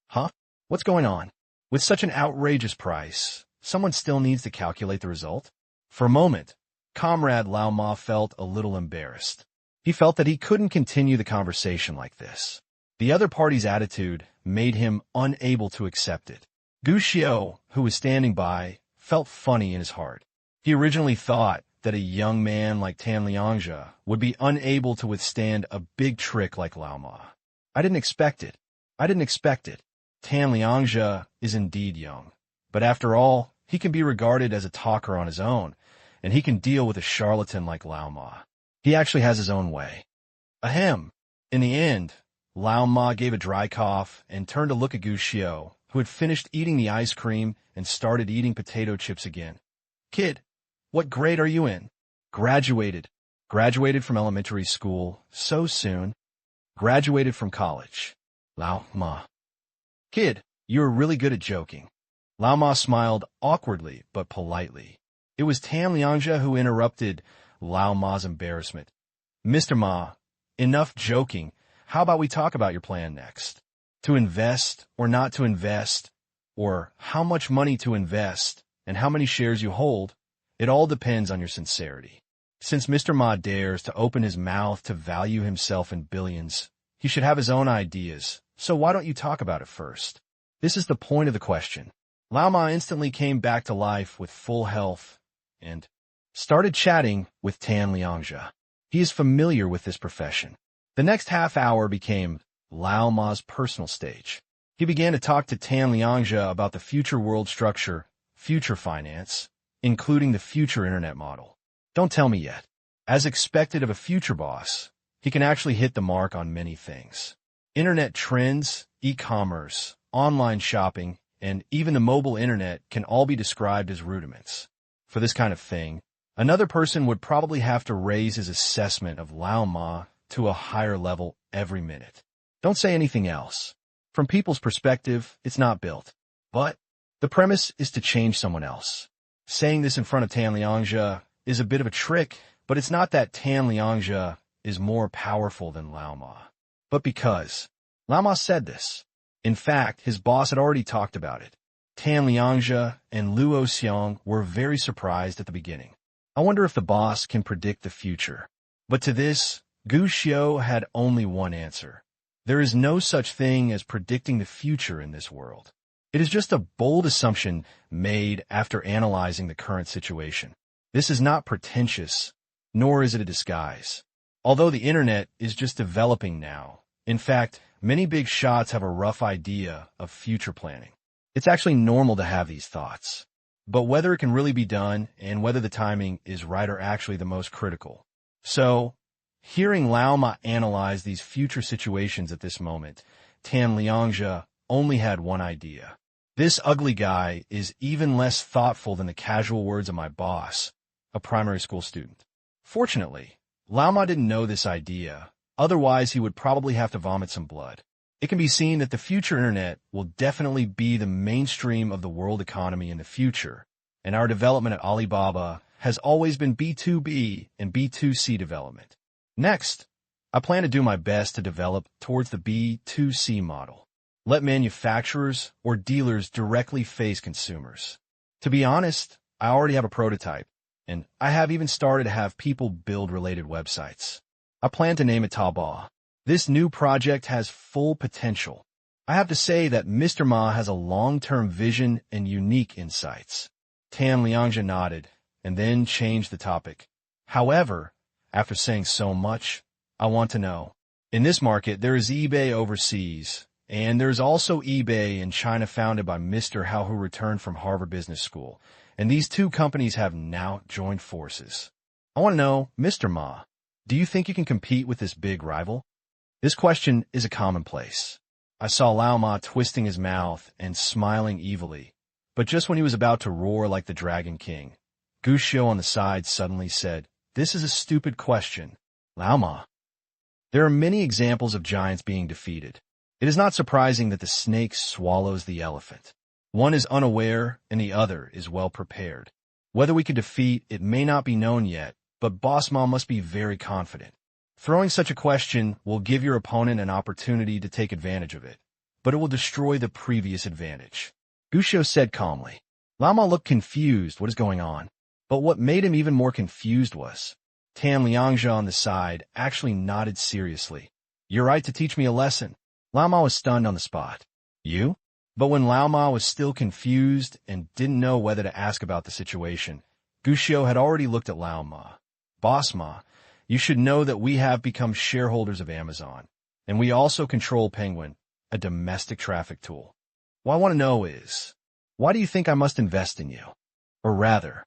Huh? What's going on? With such an outrageous price, someone still needs to calculate the result? For a moment, Comrade Lao Ma felt a little embarrassed. He felt that he couldn't continue the conversation like this. The other party's attitude made him unable to accept it. Gu Xiao, who was standing by, felt funny in his heart. He originally thought that a young man like Tan Liangzhe would be unable to withstand a big trick like Lao Ma. I didn't expect it. Tan Liangzhe is indeed young. But after all, he can be regarded as a talker on his own, and he can deal with a charlatan like Lao Ma. He actually has his own way. Ahem. In the end, Lao Ma gave a dry cough and turned to look at Gu Xiao, who had finished eating the ice cream and started eating potato chips again. Kid, what grade are you in? Graduated. Graduated from elementary school. So soon. Graduated from college. Lao Ma. Kid, you are really good at joking. Lao Ma smiled awkwardly but politely. It was Tan Liangzhe who interrupted Lao Ma's embarrassment. Mr. Ma, enough joking. How about we talk about your plan next? To invest or not to invest, or how much money to invest and how many shares you hold, it all depends on your sincerity. Since Mr. Ma dares to open his mouth to value himself in billions, he should have his own ideas, so why don't you talk about it first? This is the point of the question. Lao Ma instantly came back to life with full health and started chatting with Tan Liangzhe. He is familiar with this profession. The next half hour became Lao Ma's personal stage. He began to talk to Tan Liangzhe about the future world structure, future finance, including the future internet model. Don't tell me yet. As expected of a future boss, he can actually hit the mark on many things. Internet trends, e-commerce, online shopping, and even the mobile internet can all be described as rudiments. For this kind of thing, another person would probably have to raise his assessment of Lao Ma to a higher level every minute. Don't say anything else. From people's perspective, it's not built. But the premise is to change someone else. Saying this in front of Tan Liangzhe is a bit of a trick, but it's not that Tan Liangzhe is more powerful than Lao Ma, but because Lao Ma said this. In fact, his boss had already talked about it. Tan Liangzhe and Luo Xiong were very surprised at the beginning. I wonder if the boss can predict the future. But to this, Gu Xiao had only one answer. There is no such thing as predicting the future in this world. It is just a bold assumption made after analyzing the current situation. This is not pretentious, nor is it a disguise. Although the internet is just developing now, in fact, many big shots have a rough idea of future planning. It's actually normal to have these thoughts. But whether it can really be done and whether the timing is right are actually the most critical. So, hearing Lao Ma analyze these future situations at this moment, Tan Liangzhe only had one idea. This ugly guy is even less thoughtful than the casual words of my boss, a primary school student. Fortunately, Lao Ma didn't know this idea, otherwise he would probably have to vomit some blood. It can be seen that the future internet will definitely be the mainstream of the world economy in the future, and our development at Alibaba has always been B2B and B2C development. Next, I plan to do my best to develop towards the B2C model. Let manufacturers or dealers directly face consumers. To be honest, I already have a prototype, and I have even started to have people build related websites. I plan to name it Taobao. This new project has full potential. I have to say that Mr. Ma has a long-term vision and unique insights. Tan Liangzhe nodded, and then changed the topic. However, after saying so much, I want to know. In this market, there is eBay overseas, and there's also eBay in China founded by Mr. Hao who returned from Harvard Business School. And these two companies have now joined forces. I want to know, Mr. Ma, do you think you can compete with this big rival? This question is a commonplace. I saw Lao Ma twisting his mouth and smiling evilly, but just when he was about to roar like the Dragon King, Gu Xiu on the side suddenly said, "This is a stupid question, Lao Ma." There are many examples of giants being defeated. It is not surprising that the snake swallows the elephant. One is unaware and the other is well prepared. Whether we can defeat it may not be known yet, but Boss Ma must be very confident. Throwing such a question will give your opponent an opportunity to take advantage of it, but it will destroy the previous advantage. Gu Xiu said calmly. Lao Ma looked confused. What is going on? But what made him even more confused was Tan Liangzhe on the side actually nodded seriously. You're right to teach me a lesson. Lao Ma was stunned on the spot. You? But when Lao Ma was still confused and didn't know whether to ask about the situation, Gu Xiu had already looked at Lao Ma. Boss Ma, you should know that we have become shareholders of Amazon, and we also control Penguin, a domestic traffic tool. What I want to know is, why do you think I must invest in you? Or rather,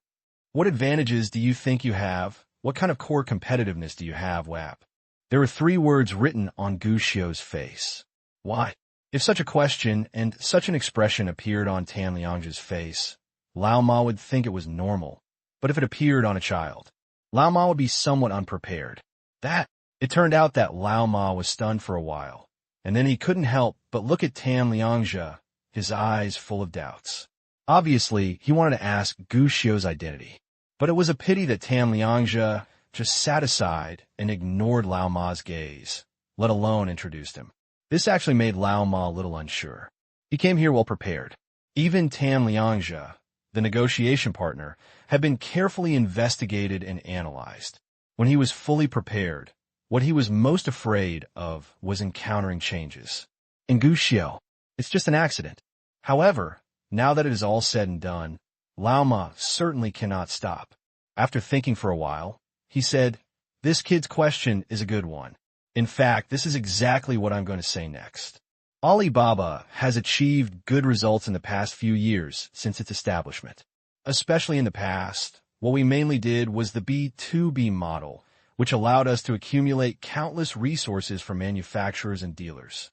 what advantages do you think you have? What kind of core competitiveness do you have, WAP? There were 3 words written on Gu Xiu's face. Why? If such a question and such an expression appeared on Tan Liangzhe's face, Lao Ma would think it was normal. But if it appeared on a child, Lao Ma would be somewhat unprepared. It turned out that Lao Ma was stunned for a while, and then he couldn't help but look at Tan Liangzhe, his eyes full of doubts. Obviously, he wanted to ask Gu Xiu's identity. But it was a pity that Tan Liangzhe just sat aside and ignored Lao Ma's gaze, let alone introduced him. This actually made Lao Ma a little unsure. He came here well prepared. Even Tan Liangzhe, the negotiation partner, had been carefully investigated and analyzed. When he was fully prepared, what he was most afraid of was encountering changes. In Gu Xiu, it's just an accident. However, now that it is all said and done, Lao Ma certainly cannot stop. After thinking for a while, he said, "This kid's question is a good one. In fact, this is exactly what I'm going to say next. Alibaba has achieved good results in the past few years since its establishment. Especially in the past, what we mainly did was the B2B model, which allowed us to accumulate countless resources from manufacturers and dealers.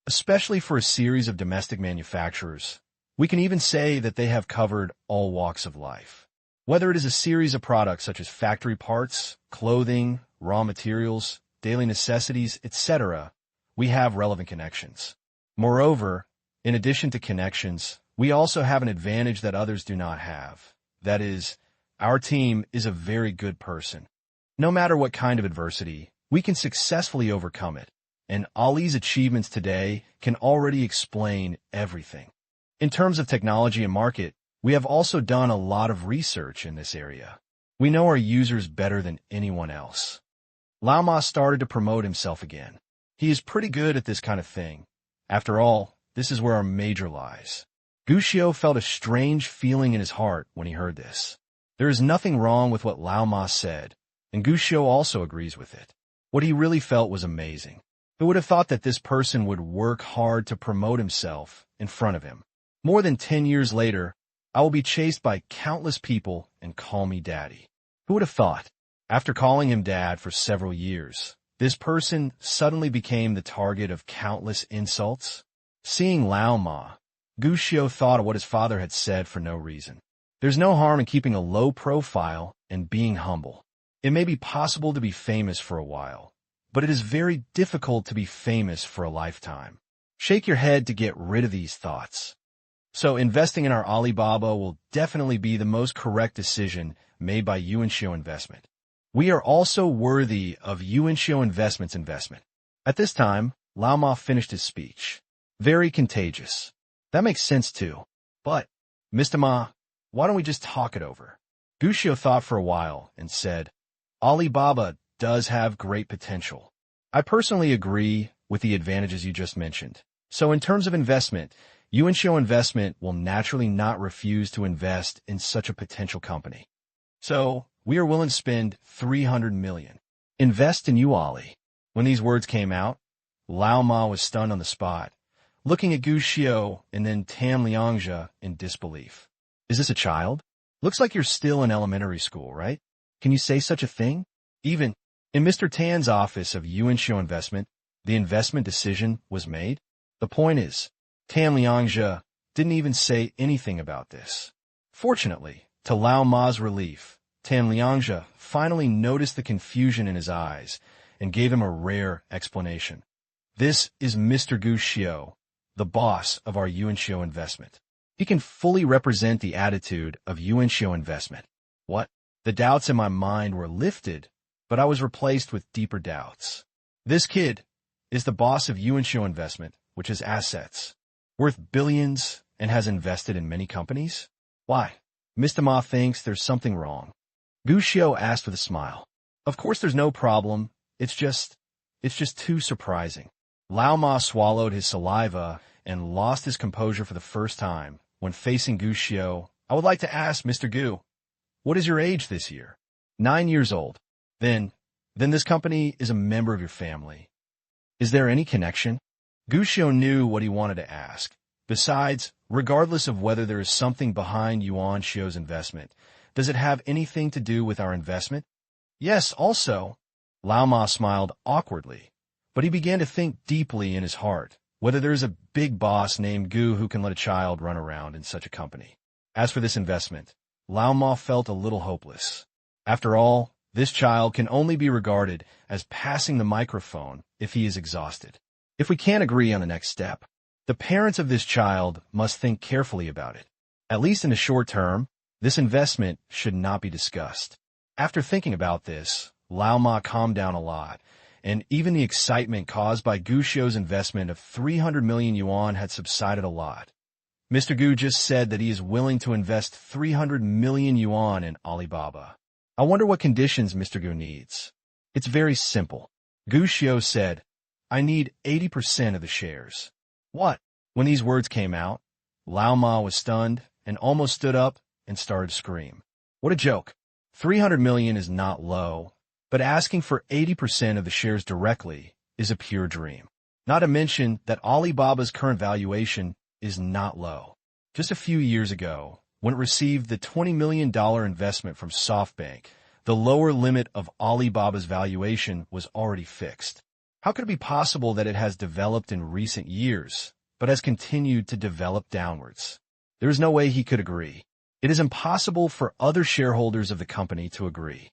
Especially for a series of domestic manufacturers, we can even say that they have covered all walks of life. Whether it is a series of products such as factory parts, clothing, raw materials, daily necessities, etc., we have relevant connections. Moreover, in addition to connections, we also have an advantage that others do not have. That is, our team is a very good person. No matter what kind of adversity, we can successfully overcome it, and Ali's achievements today can already explain everything. In terms of technology and market, we have also done a lot of research in this area. We know our users better than anyone else." Lao Ma started to promote himself again. He is pretty good at this kind of thing. After all, this is where our major lies. Gu Xiu felt a strange feeling in his heart when he heard this. There is nothing wrong with what Lao Ma said, and Gu Xiu also agrees with it. What he really felt was amazing. Who would have thought that this person would work hard to promote himself in front of him? More than 10 years later, I will be chased by countless people and call me daddy. Who would have thought? After calling him dad for several years, this person suddenly became the target of countless insults. Seeing Lao Ma, Gu Xiu thought of what his father had said for no reason. There's no harm in keeping a low profile and being humble. It may be possible to be famous for a while, but it is very difficult to be famous for a lifetime. Shake your head to get rid of these thoughts. So investing in our Alibaba will definitely be the most correct decision made by Yuan Xiu Investment. We are also worthy of Yuan Xiu Investment's investment. At this time, Lao Ma finished his speech. Very contagious. That makes sense too. But, Mr. Ma, why don't we just talk it over? Gu Xiu thought for a while and said, Alibaba does have great potential. I personally agree with the advantages you just mentioned. So in terms of investment, Yuan Xiu Investment will naturally not refuse to invest in such a potential company. So, we are willing to spend 300 million. Invest in you, Ollie. When these words came out, Lao Ma was stunned on the spot, looking at Gu Xiao and then Tam Liangzhe in disbelief. Is this a child? Looks like you're still in elementary school, right? Can you say such a thing? Even in Mr. Tan's office of Yuanxiu Investment, the investment decision was made. The point is, Tam Liangzhe didn't even say anything about this. Fortunately, to Lao Ma's relief, Tam Liangzhe finally noticed the confusion in his eyes and gave him a rare explanation. This is Mr. Gu Xiao, the boss of our Yuanxiu Investment. He can fully represent the attitude of Yuanxiu Investment. What? The doubts in my mind were lifted, but I was replaced with deeper doubts. This kid is the boss of Yuanxiu Investment, which has assets worth billions and has invested in many companies? Why? Mr. Ma thinks there's something wrong. Gu Xiao asked with a smile. Of course there's no problem. It's just too surprising. Lao Ma swallowed his saliva and lost his composure for the first time. When facing Gu Xiao, I would like to ask Mr. Gu, what is your age this year? 9 years old. Then this company is a member of your family. Is there any connection? Gu Xiao knew what he wanted to ask. Besides, regardless of whether there is something behind Yuan Xiao's investment, does it have anything to do with our investment? Yes, also. Lao Ma smiled awkwardly, but he began to think deeply in his heart whether there is a big boss named Gu who can let a child run around in such a company. As for this investment, Lao Ma felt a little hopeless. After all, this child can only be regarded as passing the microphone if he is exhausted. If we can't agree on the next step, the parents of this child must think carefully about it. At least in the short term, this investment should not be discussed. After thinking about this, Lao Ma calmed down a lot, and even the excitement caused by Gu Xiao's investment of 300 million yuan had subsided a lot. Mr. Gu just said that he is willing to invest 300 million yuan in Alibaba. I wonder what conditions Mr. Gu needs. It's very simple. Gu Xiao said, I need 80% of the shares. What? When these words came out, Lao Ma was stunned and almost stood up and started to scream. What a joke. 300 million is not low, but asking for 80% of the shares directly is a pure dream. Not to mention that Alibaba's current valuation is not low. Just a few years ago, when it received the $20 million investment from SoftBank, the lower limit of Alibaba's valuation was already fixed. How could it be possible that it has developed in recent years, but has continued to develop downwards? There is no way he could agree. It is impossible for other shareholders of the company to agree.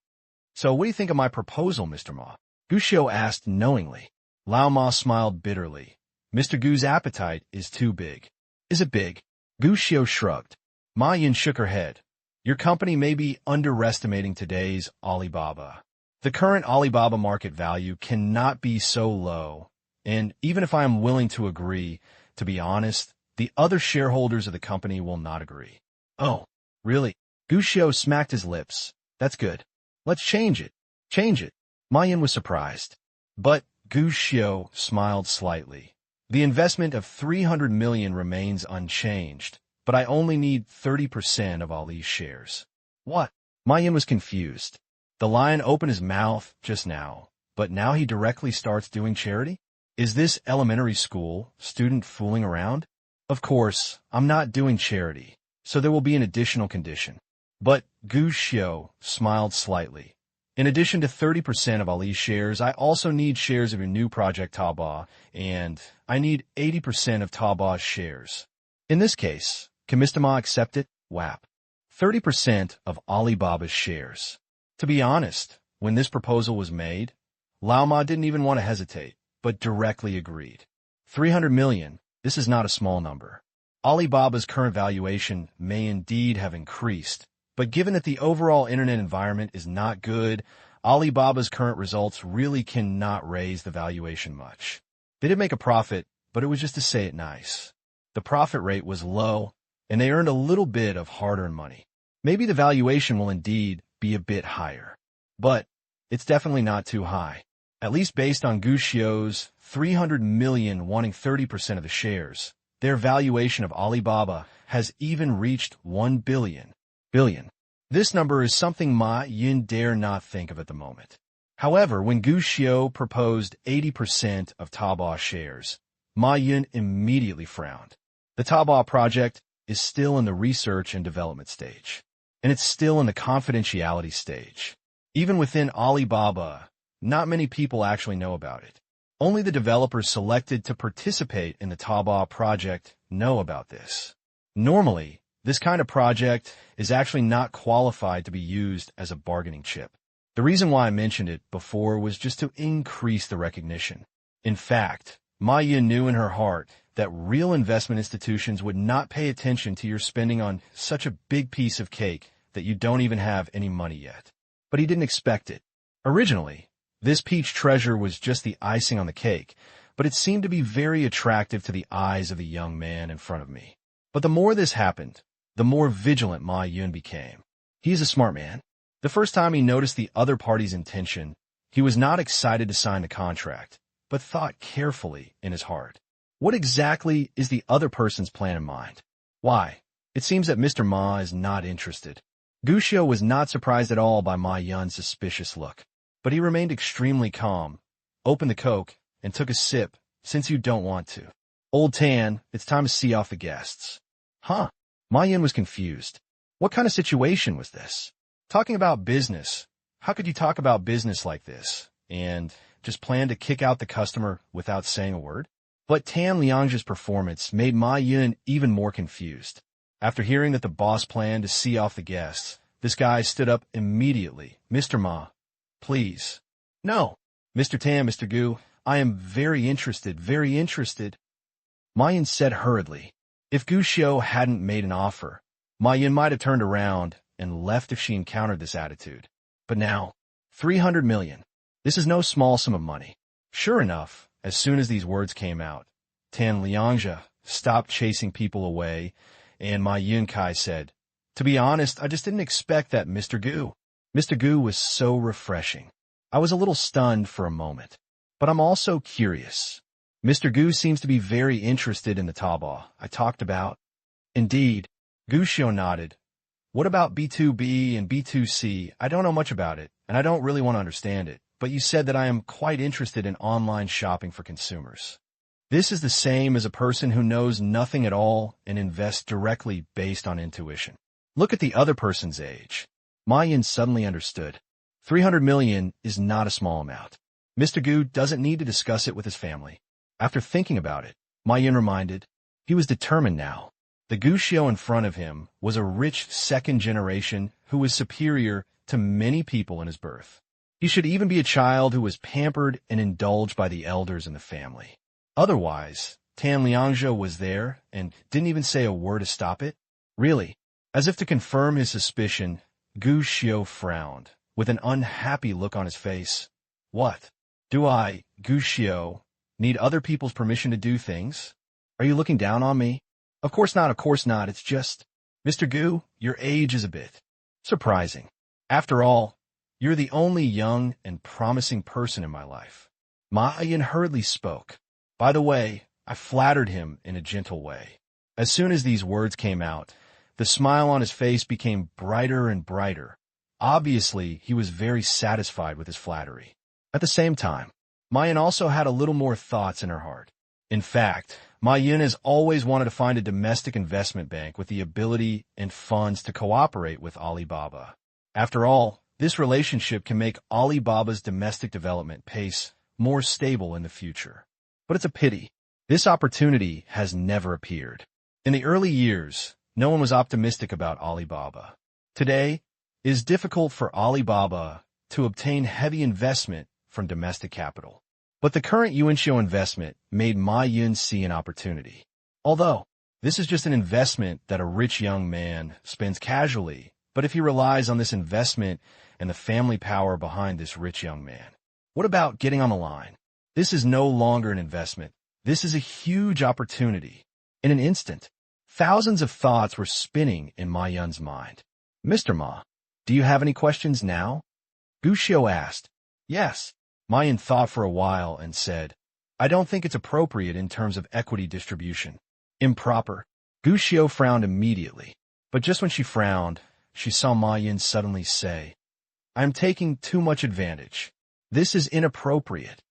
So what do you think of my proposal, Mr. Ma? Gu Xiao asked knowingly. Lao Ma smiled bitterly. Mr. Gu's appetite is too big. Is it big? Gu Xiao shrugged. Ma Yin shook her head. Your company may be underestimating today's Alibaba. The current Alibaba market value cannot be so low, and even if I am willing to agree, to be honest, the other shareholders of the company will not agree. Oh, really? Gu Xiao smacked his lips. That's good. Let's change it. Change it. Ma Yin was surprised. But Gu Xiao smiled slightly. The investment of 300 million remains unchanged, but I only need 30% of all these shares. What? Ma Yin was confused. The lion opened his mouth just now, but now he directly starts doing charity? Is this elementary school student fooling around? Of course, I'm not doing charity, so there will be an additional condition. But Gu Xiao smiled slightly. In addition to 30% of Ali's shares, I also need shares of your new project Taobao, and I need 80% of Taobao's shares. In this case, can Mr. Ma accept it? WAP. 30% of Alibaba's shares. To be honest, when this proposal was made, Lao Ma didn't even want to hesitate, but directly agreed. 300 million, this is not a small number. Alibaba's current valuation may indeed have increased, but given that the overall internet environment is not good, Alibaba's current results really cannot raise the valuation much. They did make a profit, but it was just to say it nice. The profit rate was low, and they earned a little bit of hard-earned money. Maybe the valuation will indeed be a bit higher, but it's definitely not too high. At least based on Gu Xiao's 300 million wanting 30% of the shares, their valuation of Alibaba has even reached 1 billion. This number is something Ma Yun dare not think of at the moment. However, when Gu Xiu proposed 80% of Taobao shares, Ma Yun immediately frowned. The Taobao project is still in the research and development stage, and it's still in the confidentiality stage. Even within Alibaba, not many people actually know about it. Only the developers selected to participate in the Taobao project know about this. Normally, this kind of project is actually not qualified to be used as a bargaining chip. The reason why I mentioned it before was just to increase the recognition. In fact, Ma Yun knew in her heart that real investment institutions would not pay attention to your spending on such a big piece of cake that you don't even have any money yet. But he didn't expect it. Originally, this peach treasure was just the icing on the cake, but it seemed to be very attractive to the eyes of the young man in front of me. But the more this happened, the more vigilant Ma Yun became. He is a smart man. The first time he noticed the other party's intention, he was not excited to sign the contract, but thought carefully in his heart. What exactly is the other person's plan in mind? Why? It seems that Mr. Ma is not interested. Gu Xiu was not surprised at all by Ma Yun's suspicious look, but he remained extremely calm, opened the Coke, and took a sip, since you don't want to. Old Tan, it's time to see off the guests. Huh? Ma Yun was confused. What kind of situation was this? Talking about business. How could you talk about business like this and just plan to kick out the customer without saying a word? But Tan Liang's performance made Ma Yun even more confused. After hearing that the boss planned to see off the guests, this guy stood up immediately. Mr. Ma, please. No. Mr. Tan, Mr. Gu, I am very interested, very interested. Ma Yun said hurriedly. If Gu Xiu hadn't made an offer, Ma Yun might have turned around and left if she encountered this attitude. But now, 300 million. This is no small sum of money. Sure enough, as soon as these words came out, Tan Liangja stopped chasing people away, and Ma Yunkai said, to be honest, I just didn't expect that, Mr. Gu. Mr. Gu was so refreshing. I was a little stunned for a moment, but I'm also curious. Mr. Gu seems to be very interested in the Taobao I talked about. Indeed, Gu Xiu nodded. What about B2B and B2C? I don't know much about it, and I don't really want to understand it, but you said that I am quite interested in online shopping for consumers. This is the same as a person who knows nothing at all and invests directly based on intuition. Look at the other person's age. Ma Yun suddenly understood. 300 million is not a small amount. Mr. Gu doesn't need to discuss it with his family. After thinking about it, Ma Yun reminded, he was determined now. The Gu Xiu in front of him was a rich second generation who was superior to many people in his birth. He should even be a child who was pampered and indulged by the elders in the family. Otherwise, Tan Liangja was there and didn't even say a word to stop it. Really, as if to confirm his suspicion, Gu Xiu frowned, with an unhappy look on his face. What? Do I, Gu Xiu, need other people's permission to do things? Are you looking down on me? Of course not, it's just, Mr. Gu, your age is a bit surprising. After all, you're the only young and promising person in my life. Ma Yun hurriedly spoke. By the way, I flattered him in a gentle way. As soon as these words came out, the smile on his face became brighter and brighter. Obviously, he was very satisfied with his flattery. At the same time, Ma Yun also had a little more thoughts in her heart. In fact, Ma Yun has always wanted to find a domestic investment bank with the ability and funds to cooperate with Alibaba. After all, this relationship can make Alibaba's domestic development pace more stable in the future. But it's a pity. This opportunity has never appeared. In the early years, no one was optimistic about Alibaba. Today, it is difficult for Alibaba to obtain heavy investment from domestic capital. But the current Yuanxiu investment made Ma Yun see an opportunity. Although, this is just an investment that a rich young man spends casually, but if he relies on this investment and the family power behind this rich young man. What about getting on the line? This is no longer an investment. This is a huge opportunity. In an instant, thousands of thoughts were spinning in Ma Yun's mind. Mr. Ma, do you have any questions now? Gu Xiu asked. Yes. Ma Yun thought for a while and said, I don't think it's appropriate in terms of equity distribution. Improper. Gu Xiu frowned immediately. But just when she frowned, she saw Ma Yin suddenly say, "I am taking too much advantage. This is inappropriate.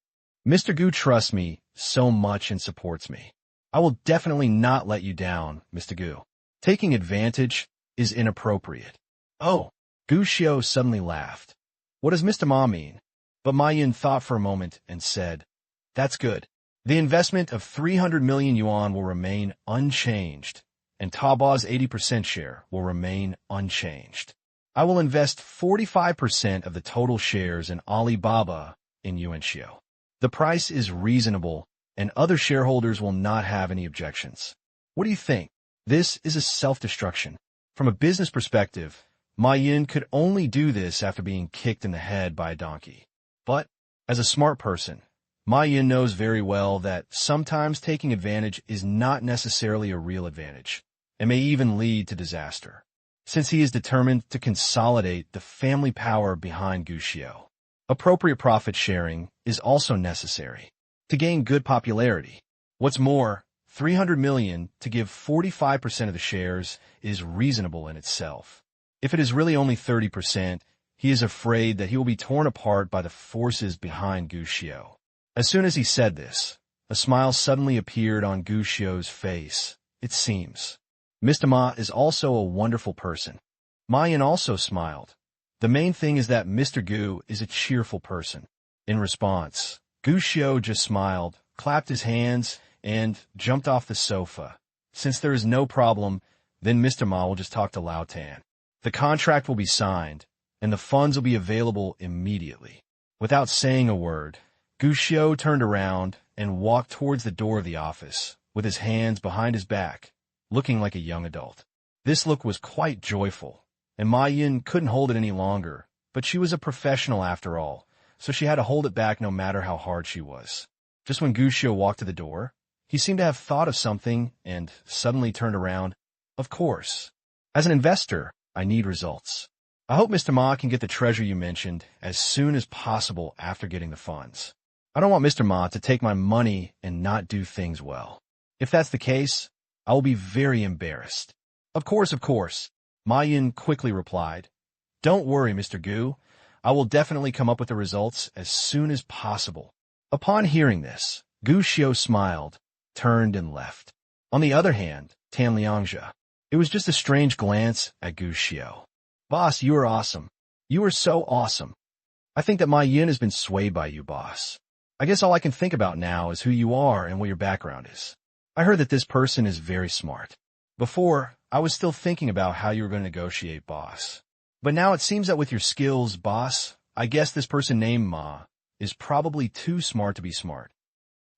Mr. Gu trusts me so much and supports me. I will definitely not let you down, Mr. Gu. Taking advantage is inappropriate." "Oh." Gu Xiao suddenly laughed. "What does Mr. Ma mean?" But Ma Yin thought for a moment and said, "That's good. The investment of 300 million yuan will remain unchanged, and Taobao's 80% share will remain unchanged. I will invest 45% of the total shares in Alibaba in Yuanxiu. The price is reasonable, and other shareholders will not have any objections. What do you think? This is a self-destruction." From a business perspective, Ma Yin could only do this after being kicked in the head by a donkey. But, as a smart person, Ma Yin knows very well that sometimes taking advantage is not necessarily a real advantage, and may even lead to disaster, since he is determined to consolidate the family power behind Gu Xiao. Appropriate profit sharing is also necessary to gain good popularity. What's more, 300 million to give 45% of the shares is reasonable in itself. If it is really only 30%, he is afraid that he will be torn apart by the forces behind Gu Xiao. As soon as he said this, a smile suddenly appeared on Gu Xiao's face. It seems Mr. Ma is also a wonderful person. Ma Yin also smiled. The main thing is that Mr. Gu is a cheerful person. In response, Gu Xiao just smiled, clapped his hands, and jumped off the sofa. Since there is no problem, then Mr. Ma will just talk to Lao Tan. The contract will be signed, and the funds will be available immediately. Without saying a word, Gu Xiao turned around and walked towards the door of the office, with his hands behind his back, looking like a young adult. This look was quite joyful, and Ma Yin couldn't hold it any longer, but she was a professional after all, so she had to hold it back no matter how hard she was. Just when Gu Xiao walked to the door, he seemed to have thought of something and suddenly turned around. "Of course. As an investor, I need results. I hope Mr. Ma can get the treasure you mentioned as soon as possible after getting the funds. I don't want Mr. Ma to take my money and not do things well. If that's the case, I will be very embarrassed." Of course, Ma Yin quickly replied. "Don't worry, Mr. Gu. I will definitely come up with the results as soon as possible." Upon hearing this, Gu Xiao smiled, turned, and left. On the other hand, Tan Liangzhe, it was just a strange glance at Gu Xiao. "Boss, you are awesome. You are so awesome. I think that Ma Yin has been swayed by you, boss. I guess all I can think about now is who you are and what your background is. I heard that this person is very smart. Before, I was still thinking about how you were going to negotiate, boss. But now it seems that with your skills, boss, I guess this person named Ma is probably too smart to be smart."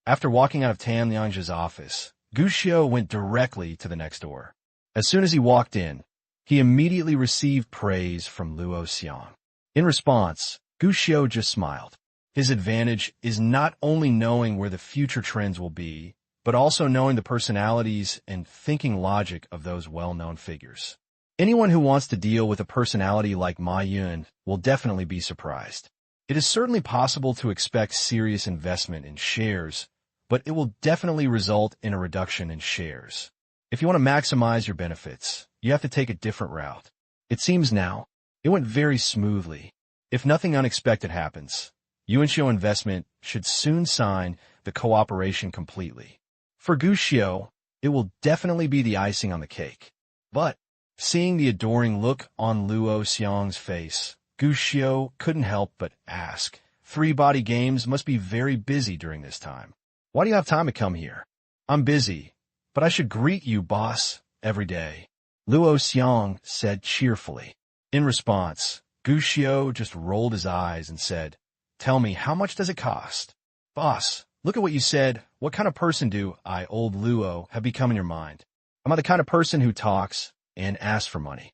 After walking out of Tan Liangzhe's office, Gu Xiao went directly to the next door. As soon as he walked in, he immediately received praise from Luo Xiang. In response, Gu Xiao just smiled. His advantage is not only knowing where the future trends will be, but also knowing the personalities and thinking logic of those well-known figures. Anyone who wants to deal with a personality like Ma Yin will definitely be surprised. It is certainly possible to expect serious investment in shares, but it will definitely result in a reduction in shares. If you want to maximize your benefits, you have to take a different route. It seems now, it went very smoothly. If nothing unexpected happens, Yuanxiu Investment should soon sign the cooperation completely. For Gu Xiao, it will definitely be the icing on the cake. But, seeing the adoring look on Luo Xiang's face, Gu Xiao couldn't help but ask, "Three Body Games must be very busy during this time. Why do you have time to come here?" "I'm busy, but I should greet you, boss, every day," Luo Xiang said cheerfully. In response, Gu Xiao just rolled his eyes and said, "Tell me, how much does it cost?" "Boss, look at what you said. What kind of person do I, old Luo, have become in your mind? Am I the kind of person who talks and asks for money?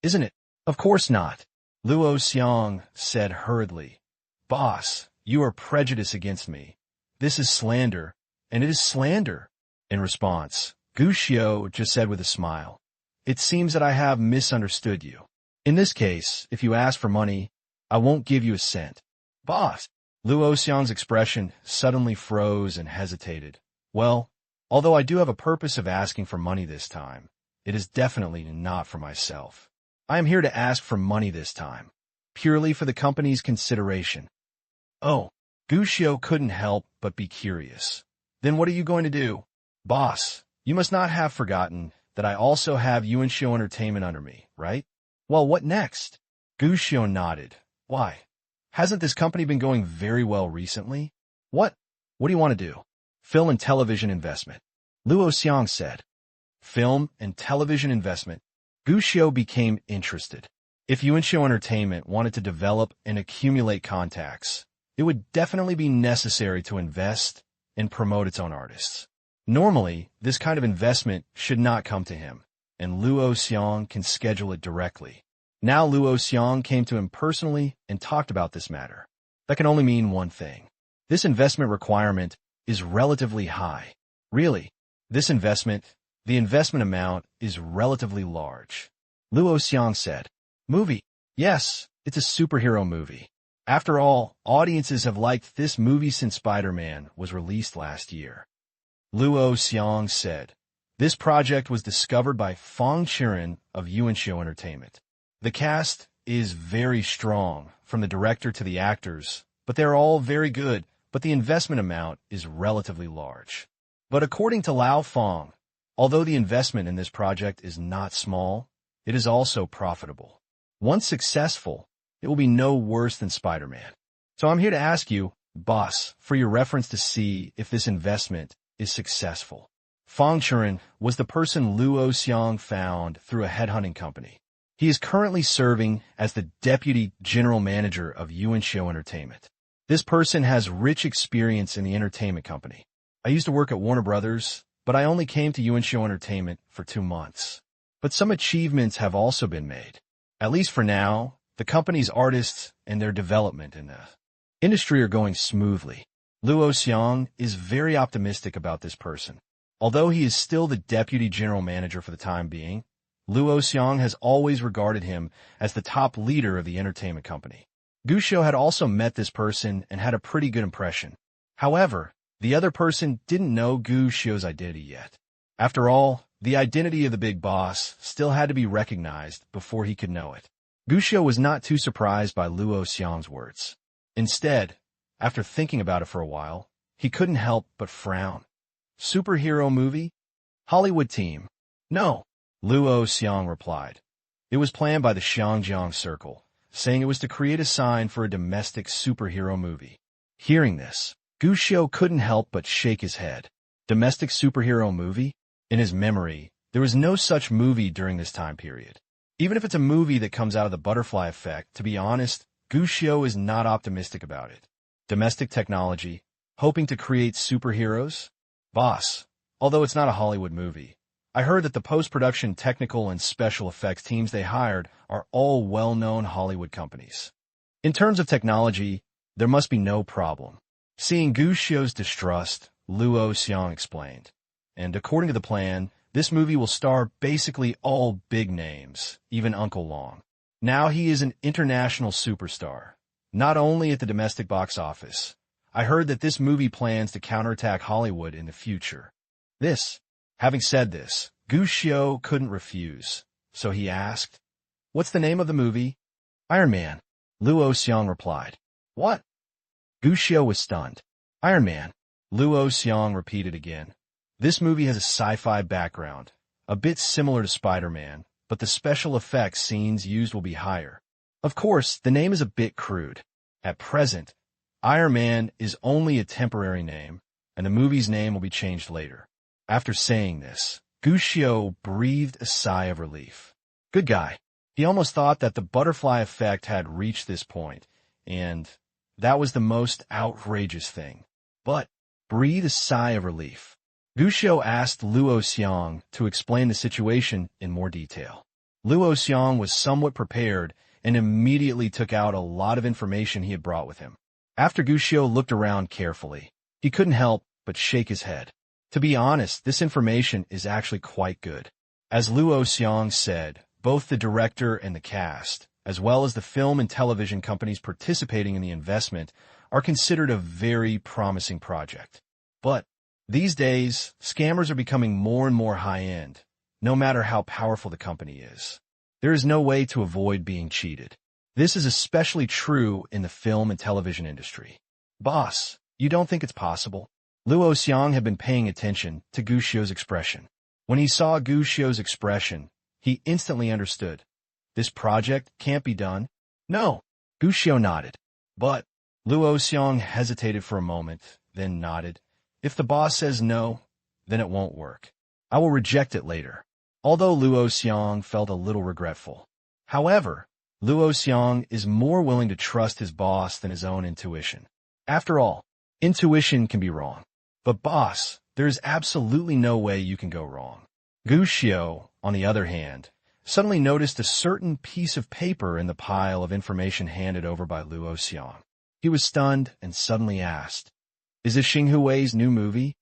Isn't it?" "Of course not," Luo Xiang said hurriedly. "Boss, you are prejudiced against me. This is slander, and it is slander." In response, Gu Xiao just said with a smile, "It seems that I have misunderstood you. In this case, if you ask for money, I won't give you a cent." "Boss!" Luo Xiang's expression suddenly froze and hesitated. "Well, although I do have a purpose of asking for money this time, it is definitely not for myself. I am here to ask for money this time, purely for the company's consideration. Oh, Gushio couldn't help but be curious. Then what are you going to do? Boss, you must not have forgotten that I also have Yuanshio Entertainment under me, right? Well, what next? Gushio nodded. Why? Hasn't this company been going very well recently? What do you want to do? Film and television investment. Luo Xiang said. Film and television investment. Gushio became interested. If Yuanshio Entertainment wanted to develop and accumulate contacts, it would definitely be necessary to invest and promote its own artists. Normally, this kind of investment should not come to him, and Luo Xiang can schedule it directly. Now Luo Xiang came to him personally and talked about this matter. That can only mean one thing. This investment requirement is relatively high. Really, the investment amount is relatively large. Luo Xiang said. Movie. Yes, it's a superhero movie. After all, audiences have liked this movie since Spider-Man was released last year. Luo Xiang said. This project was discovered by Fong Qiren of Yuanshio Entertainment. The cast is very strong, from the director to the actors, but they're all very good, but the investment amount is relatively large. But according to Lao Fong, although the investment in this project is not small, it is also profitable. Once successful, it will be no worse than Spider-Man. So I'm here to ask you, boss, for your reference to see if this investment is successful. Fong Qiren was the person Luo Xiang found through a headhunting company. He is currently serving as the deputy general manager of Yuanshio Entertainment. This person has rich experience in the entertainment company. I used to work at Warner Brothers, but I only came to Yuanshio Entertainment for 2 months. But some achievements have also been made. At least for now, the company's artists and their development in the industry are going smoothly. Luo Xiang is very optimistic about this person. Although he is still the deputy general manager for the time being, Luo Xiang has always regarded him as the top leader of the entertainment company. Gushio had also met this person and had a pretty good impression. However, the other person didn't know Gushio's identity yet. After all, the identity of the big boss still had to be recognized before he could know it. Gushio was not too surprised by Luo Xiang's words. Instead, after thinking about it for a while, he couldn't help but frown. Superhero movie? Hollywood team? No, Luo Xiang replied. It was planned by the Xiangjiang Circle, saying it was to create a sign for a domestic superhero movie. Hearing this, Gushio couldn't help but shake his head. Domestic superhero movie? In his memory, there was no such movie during this time period. Even if it's a movie that comes out of the butterfly effect, to be honest, Gushio is not optimistic about it. Domestic technology, hoping to create superheroes? Boss, although it's not a Hollywood movie, I heard that the post-production technical and special effects teams they hired are all well-known Hollywood companies. In terms of technology, there must be no problem. Seeing Gushio's distrust, Luo Xiang explained. And according to the plan, this movie will star basically all big names, even Uncle Long. Now he is an international superstar, not only at the domestic box office. I heard that this movie plans to counterattack Hollywood in the future. Having said this, Gushio couldn't refuse, so he asked, "What's the name of the movie?" Iron Man, Luo Xiang replied. What? Gushio was stunned. Iron Man, Luo Xiang repeated again. This movie has a sci-fi background, a bit similar to Spider-Man, but the special effects scenes used will be higher. Of course, the name is a bit crude. At present, Iron Man is only a temporary name, and the movie's name will be changed later. After saying this, Gushio breathed a sigh of relief. Good guy. He almost thought that the butterfly effect had reached this point, and that was the most outrageous thing. But, breathe a sigh of relief. Gushio asked Luo Xiang to explain the situation in more detail. Luo Xiang was somewhat prepared and immediately took out a lot of information he had brought with him. After Gushio looked around carefully, he couldn't help but shake his head. To be honest, this information is actually quite good. As Luo Xiang said, both the director and the cast, as well as the film and television companies participating in the investment, are considered a very promising project. But these days, scammers are becoming more and more high-end, no matter how powerful the company is. There is no way to avoid being cheated. This is especially true in the film and television industry. Boss, you don't think it's possible? Luo Xiang had been paying attention to Gu Xiu's expression. When he saw Gu Xiu's expression, he instantly understood. This project can't be done? No. Gu Xiu nodded. But Luo Xiang hesitated for a moment, then nodded. If the boss says no, then it won't work. I will reject it later. Although Luo Xiang felt a little regretful. However, Luo Xiang is more willing to trust his boss than his own intuition. After all, intuition can be wrong. But boss, there is absolutely no way you can go wrong. Gu Xiu, on the other hand, suddenly noticed a certain piece of paper in the pile of information handed over by Luo Xiang. He was stunned and suddenly asked, "Is this Xing Hui's new movie?"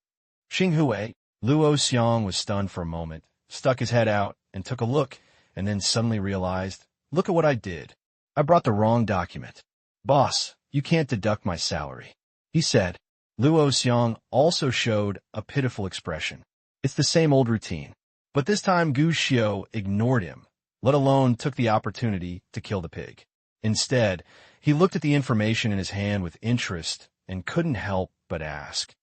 Xing Hui? Luo Xiang was stunned for a moment, stuck his head out, and took a look, and then suddenly realized, "Look at what I did. I brought the wrong document. Boss, you can't deduct my salary," he said. Luo Xiang also showed a pitiful expression. It's the same old routine. But this time Gu Xiu ignored him, let alone took the opportunity to kill the pig. Instead, he looked at the information in his hand with interest and couldn't help but ask,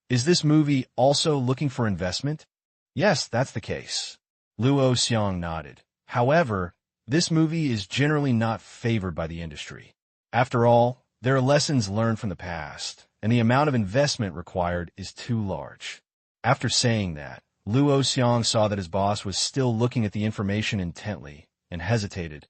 "Is this movie also looking for investment?" "Yes, that's the case." Luo Xiang nodded. "However, this movie is generally not favored by the industry. After all, there are lessons learned from the past, and the amount of investment required is too large." After saying that, Luo Xiang saw that his boss was still looking at the information intently and hesitated.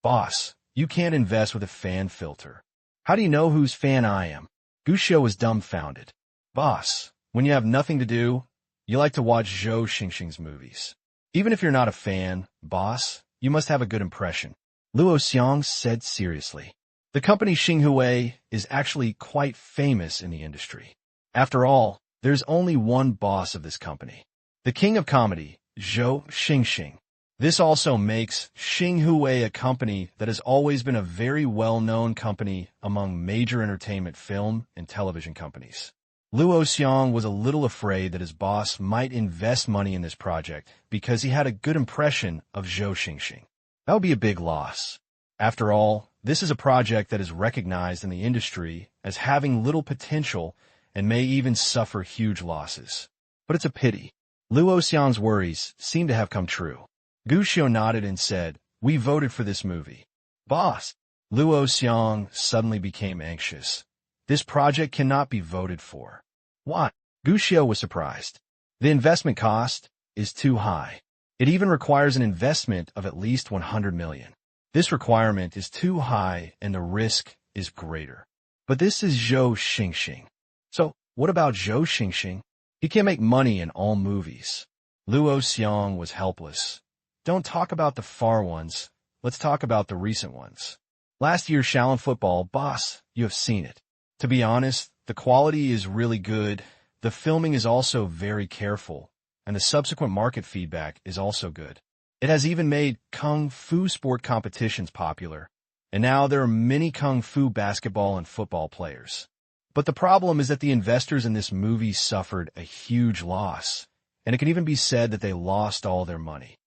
"Boss, you can't invest with a fan filter. How do you know whose fan I am?" Gu Xiu was dumbfounded. "Boss, when you have nothing to do, you like to watch Zhou Xingxing's movies. Even if you're not a fan, boss, you must have a good impression," Luo Xiang said seriously. The company Xing Hui is actually quite famous in the industry. After all, there's only one boss of this company. The king of comedy, Zhou Xingxing. This also makes Xing Hui a company that has always been a very well-known company among major entertainment film and television companies. Luo Xiang was a little afraid that his boss might invest money in this project because he had a good impression of Zhou Xingxing. That would be a big loss. After all, this is a project that is recognized in the industry as having little potential and may even suffer huge losses. But it's a pity. Luo Xiang's worries seem to have come true. Gu Xiu nodded and said, "We voted for this movie." "Boss!" Luo Xiang suddenly became anxious. "This project cannot be voted for." "Why?" Gu Xiu was surprised. "The investment cost is too high. It even requires an investment of at least 100 million. This requirement is too high and the risk is greater." "But this is Zhou Xingxing." "So, what about Zhou Xingxing? He can't make money in all movies." Luo Xiang was helpless. "Don't talk about the far ones. Let's talk about the recent ones. Last year's Shaolin football, boss, you have seen it. To be honest, the quality is really good, the filming is also very careful, and the subsequent market feedback is also good. It has even made kung fu sport competitions popular, and now there are many kung fu basketball and football players. But the problem is that the investors in this movie suffered a huge loss, and it can even be said that they lost all their money.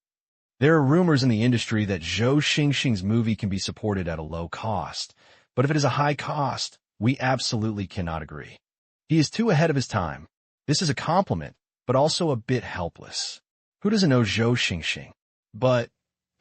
There are rumors in the industry that Zhou Xingxing's movie can be supported at a low cost, but if it is a high cost, we absolutely cannot agree. He is too ahead of his time. This is a compliment, but also a bit helpless. Who doesn't know Zhou Xingxing? But,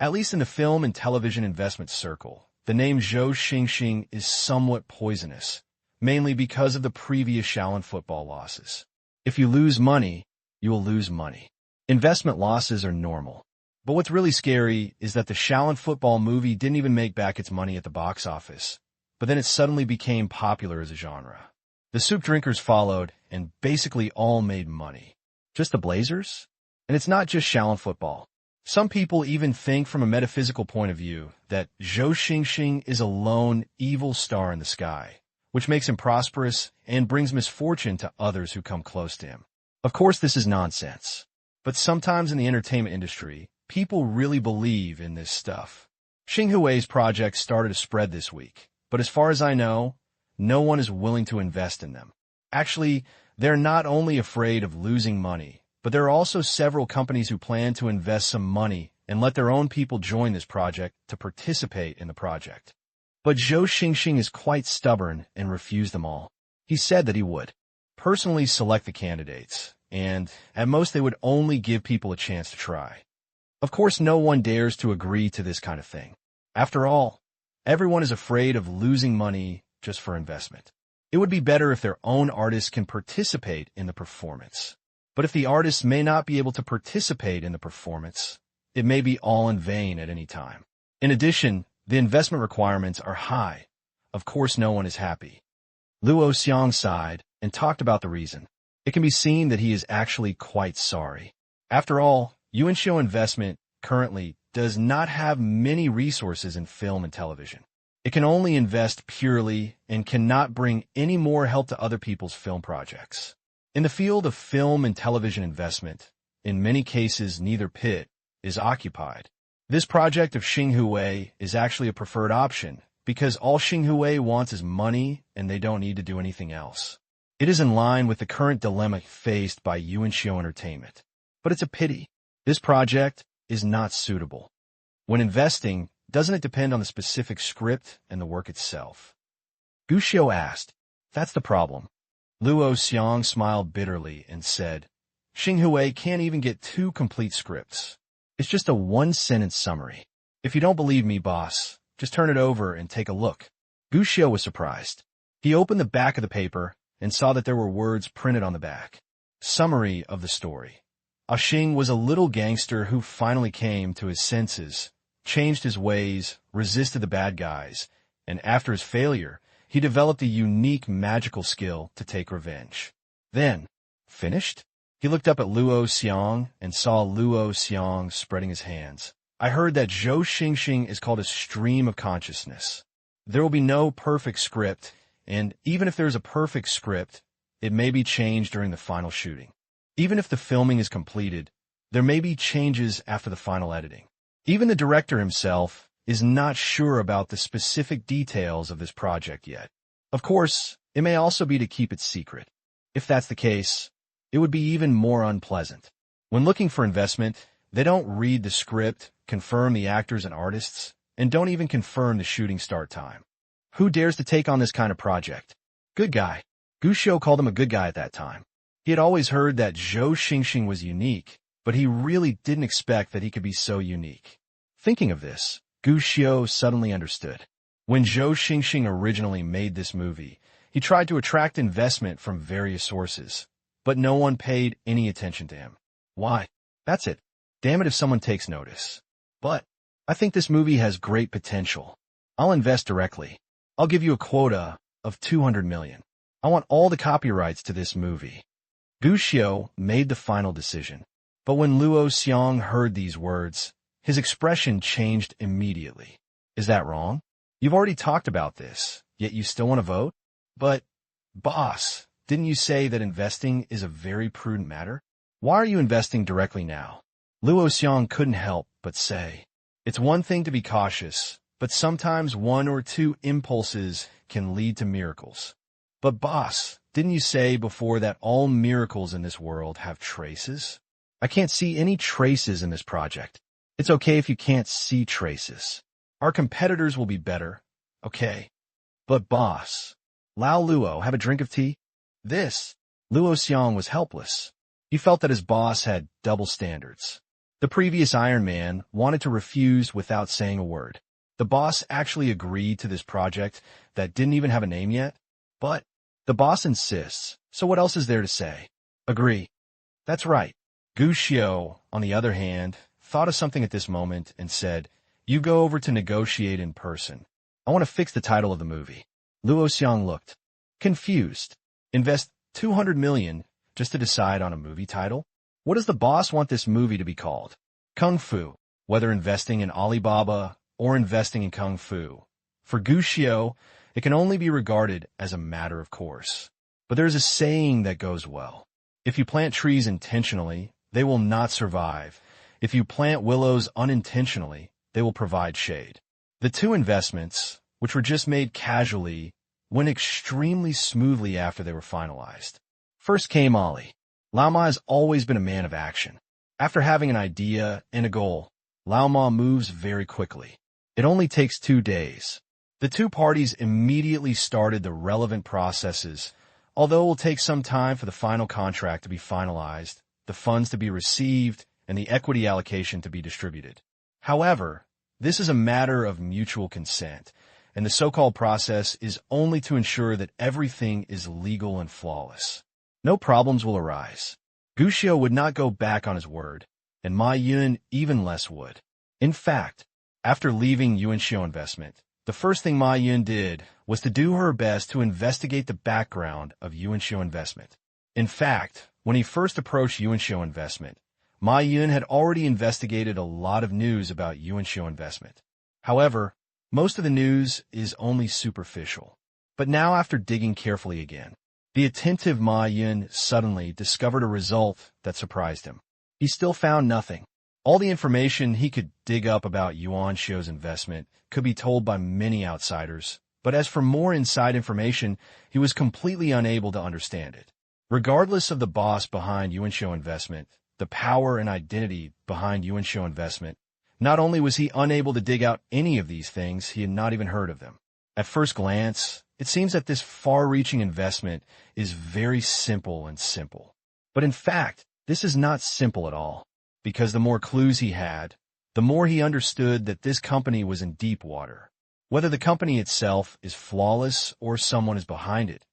at least in the film and television investment circle, the name Zhou Xingxing is somewhat poisonous, mainly because of the previous Shaolin football losses. If you lose money, you will lose money. Investment losses are normal. But what's really scary is that the Shaolin football movie didn't even make back its money at the box office, but then it suddenly became popular as a genre. The soup drinkers followed and basically all made money. Just the Blazers? And it's not just Shaolin football. Some people even think from a metaphysical point of view that Zhou Xingxing is a lone, evil star in the sky, which makes him prosperous and brings misfortune to others who come close to him. Of course, this is nonsense. But sometimes in the entertainment industry, people really believe in this stuff. Xing Hui's project started to spread this week, but as far as I know, no one is willing to invest in them. Actually, they're not only afraid of losing money, but there are also several companies who plan to invest some money and let their own people join this project to participate in the project. But Zhou Xingxing is quite stubborn and refused them all. He said that he would personally select the candidates, and at most they would only give people a chance to try. Of course, no one dares to agree to this kind of thing. After all, everyone is afraid of losing money just for investment. It would be better if their own artists can participate in the performance. But if the artists may not be able to participate in the performance, it may be all in vain at any time. In addition, the investment requirements are high. Of course, no one is happy. Luo Xiang sighed and talked about the reason. It can be seen that he is actually quite sorry. After all, Yuanxiu Investment currently does not have many resources in film and television. It can only invest purely and cannot bring any more help to other people's film projects. In the field of film and television investment, in many cases neither pit is occupied. This project of Xinghui is actually a preferred option because all Xinghui wants is money and they don't need to do anything else. It is in line with the current dilemma faced by Yuanxiu Entertainment. But it's a pity. This project is not suitable. When investing, doesn't it depend on the specific script and the work itself? Gu Xiu asked. That's the problem. Luo Xiang smiled bitterly and said, Xinghui can't even get 2 complete scripts. It's just a 1-sentence summary. If you don't believe me, boss, just turn it over and take a look. Gu Xiu was surprised. He opened the back of the paper and saw that there were words printed on the back. Summary of the story. Xing was a little gangster who finally came to his senses, changed his ways, resisted the bad guys, and after his failure, he developed a unique magical skill to take revenge. Then, finished? He looked up at Luo Xiang and saw Luo Xiang spreading his hands. I heard that Zhou Xingxing is called a stream of consciousness. There will be no perfect script, and even if there is a perfect script, it may be changed during the final shooting. Even if the filming is completed, there may be changes after the final editing. Even the director himself is not sure about the specific details of this project yet. Of course, it may also be to keep it secret. If that's the case, it would be even more unpleasant. When looking for investment, they don't read the script, confirm the actors and artists, and don't even confirm the shooting start time. Who dares to take on this kind of project? Good guy. Gu Xiu called him a good guy at that time. He had always heard that Zhou Xingxing was unique, but he really didn't expect that he could be so unique. Thinking of this, Gu Xiu suddenly understood. When Zhou Xingxing originally made this movie, he tried to attract investment from various sources, but no one paid any attention to him. Why? That's it. Damn it if someone takes notice. But I think this movie has great potential. I'll invest directly. I'll give you a quota of 200 million. I want all the copyrights to this movie. Gu Xiu made the final decision. But when Luo Xiang heard these words, his expression changed immediately. Is that wrong? You've already talked about this, yet you still want to vote? But, boss, didn't you say that investing is a very prudent matter? Why are you investing directly now? Luo Xiang couldn't help but say, it's one thing to be cautious, but sometimes 1 or 2 impulses can lead to miracles. But boss, didn't you say before that all miracles in this world have traces? I can't see any traces in this project. It's okay if you can't see traces. Our competitors will be better. Okay. But boss, Lao Luo, have a drink of tea? This, Luo Xiang was helpless. He felt that his boss had double standards. The previous Iron Man wanted to refuse without saying a word. The boss actually agreed to this project that didn't even have a name yet. But the boss insists, so what else is there to say? Agree. That's right. Gu Xiu, on the other hand, thought of something at this moment and said, you go over to negotiate in person. I want to fix the title of the movie. Luo Xiang looked confused. Invest 200 million just to decide on a movie title? What does the boss want this movie to be called? Kung Fu, whether investing in Alibaba or investing in Kung Fu. For Gu Xiu, it can only be regarded as a matter of course. But there's a saying that goes well. If you plant trees intentionally, they will not survive. If you plant willows unintentionally, they will provide shade. The 2 investments, which were just made casually, went extremely smoothly after they were finalized. First came Ali. Lao Ma has always been a man of action. After having an idea and a goal, Lao Ma moves very quickly. It only takes 2 days. The two parties immediately started the relevant processes, although it will take some time for the final contract to be finalized, the funds to be received, and the equity allocation to be distributed. However, this is a matter of mutual consent, and the so-called process is only to ensure that everything is legal and flawless. No problems will arise. Gu Xiao would not go back on his word, and Ma Yun even less would. In fact, after leaving Yuanxiu Investment, the first thing Ma Yun did was to do her best to investigate the background of Yuanxiu Investment. In fact, when he first approached Yuanxiu Investment, Ma Yun had already investigated a lot of news about Yuanxiu Investment. However, most of the news is only superficial. But now, after digging carefully again, the attentive Ma Yun suddenly discovered a result that surprised him. He still found nothing. All the information he could dig up about Yuanxiu's investment could be told by many outsiders, but as for more inside information, he was completely unable to understand it. Regardless of the boss behind Yuanxiu Investment, the power and identity behind Yuanxiu Investment, not only was he unable to dig out any of these things, he had not even heard of them. At first glance, it seems that this far-reaching investment is very simple and simple. But in fact, this is not simple at all, because the more clues he had, the more he understood that this company was in deep water. Whether the company itself is flawless or someone is behind it,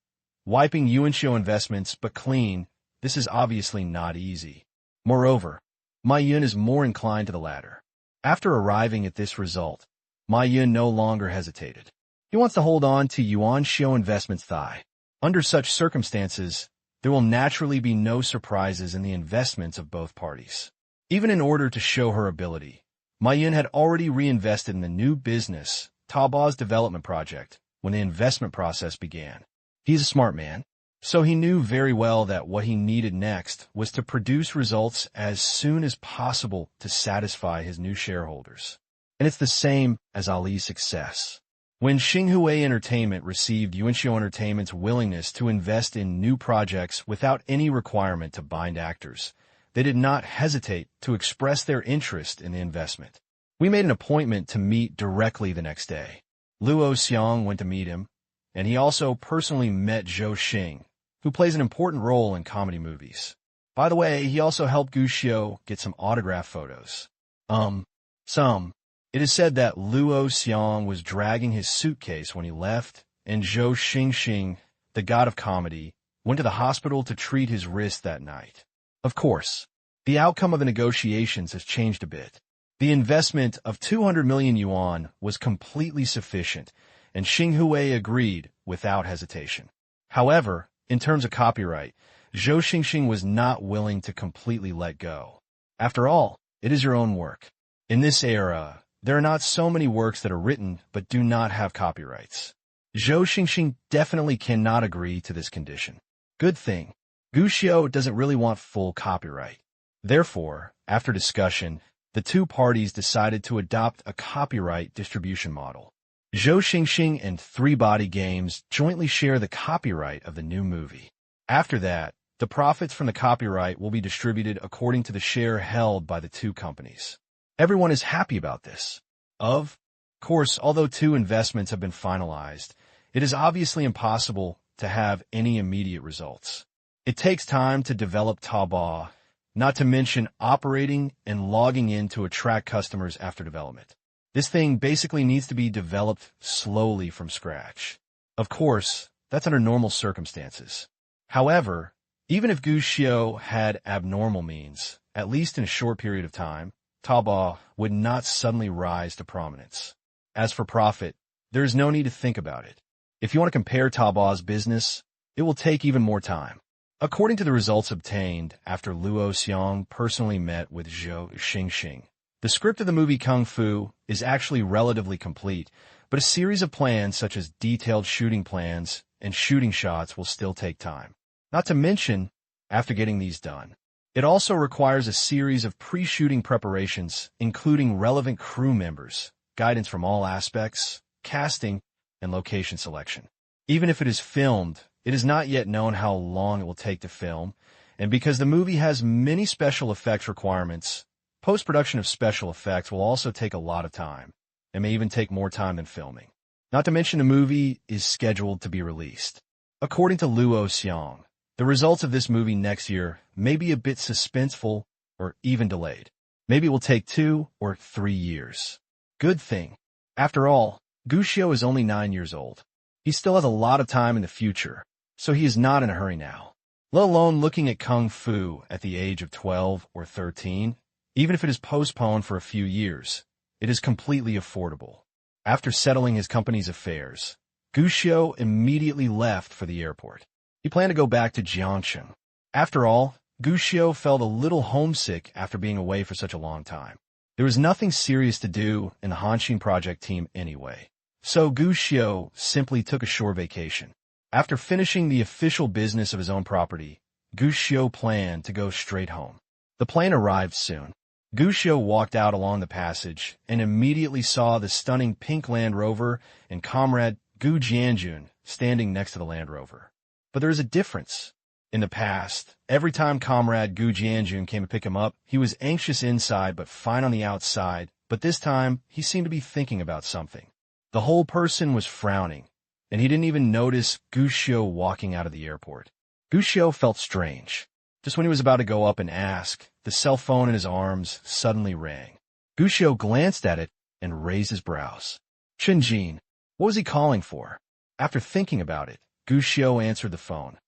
wiping Yuanxiu Investments but clean, this is obviously not easy. Moreover, Ma Yun is more inclined to the latter. After arriving at this result, Ma Yun no longer hesitated. He wants to hold on to Yuanxiu Investment's thigh. Under such circumstances, there will naturally be no surprises in the investments of both parties. Even in order to show her ability, Ma Yun had already reinvested in the new business, Taobao's development project, when the investment process began. He's a smart man, so he knew very well that what he needed next was to produce results as soon as possible to satisfy his new shareholders. And it's the same as Ali's success. When Xinghui Entertainment received Yuanxiu Entertainment's willingness to invest in new projects without any requirement to bind actors, they did not hesitate to express their interest in the investment. We made an appointment to meet directly the next day. Luo Xiang went to meet him, and he also personally met Zhou Xing, who plays an important role in comedy movies. By the way, he also helped Gu Xiao get some autograph photos. It is said that Luo Xiang was dragging his suitcase when he left, and Zhou Xing, the god of comedy, went to the hospital to treat his wrist that night. Of course, the outcome of the negotiations has changed a bit. The investment of 200 million yuan was completely sufficient, and Xinghui agreed without hesitation. However, in terms of copyright, Zhou Xing was not willing to completely let go. After all, it is your own work. In this era, there are not so many works that are written but do not have copyrights. Zhou Xing definitely cannot agree to this condition. Good thing, Gu Xiao doesn't really want full copyright. Therefore, after discussion, the two parties decided to adopt a copyright distribution model. Zhou Xing and Three Body Games jointly share the copyright of the new movie. After that, the profits from the copyright will be distributed according to the share held by the two companies. Everyone is happy about this. Of course, although two investments have been finalized, it is obviously impossible to have any immediate results. It takes time to develop Taobao, not to mention operating and logging in to attract customers after development. This thing basically needs to be developed slowly from scratch. Of course, that's under normal circumstances. However, even if Gu Xiao had abnormal means, at least in a short period of time, Taobao would not suddenly rise to prominence. As for profit, there is no need to think about it. If you want to compare Taobao's business, it will take even more time. According to the results obtained after Luo Xiang personally met with Zhou Xing, the script of the movie Kung Fu is actually relatively complete, but a series of plans such as detailed shooting plans and shooting shots will still take time. Not to mention, after getting these done, it also requires a series of pre-shooting preparations, including relevant crew members, guidance from all aspects, casting, and location selection. Even if it is filmed, it is not yet known how long it will take to film, and because the movie has many special effects requirements, Post-production of special effects will also take a lot of time, and may even take more time than filming. Not to mention the movie is scheduled to be released. According to Luo Xiong, the results of this movie next year may be a bit suspenseful or even delayed. Maybe it will take 2 or 3 years. Good thing. After all, Gushio is only 9 years old. He still has a lot of time in the future, so he is not in a hurry now. Let alone looking at Kung Fu at the age of 12 or 13, even if it is postponed for a few years, it is completely affordable. After settling his company's affairs, Gushio immediately left for the airport. He planned to go back to Jiangxing. After all, Gushio felt a little homesick after being away for such a long time. There was nothing serious to do in the Hanshin project team anyway, so Gushio simply took a short vacation. After finishing the official business of his own property, Gushio planned to go straight home. The plane arrived soon. Gushio walked out along the passage and immediately saw the stunning pink Land Rover and comrade Gu Jianjun standing next to the Land Rover. But there is a difference. In the past, every time comrade Gu Jianjun came to pick him up, he was anxious inside but fine on the outside, but this time he seemed to be thinking about something. The whole person was frowning, and he didn't even notice Gushio walking out of the airport. Gushio felt strange. Just when he was about to go up and ask, the cell phone in his arms suddenly rang. Gushio glanced at it and raised his brows. Chunjin. What was he calling for? After thinking about it, Gushio answered the phone.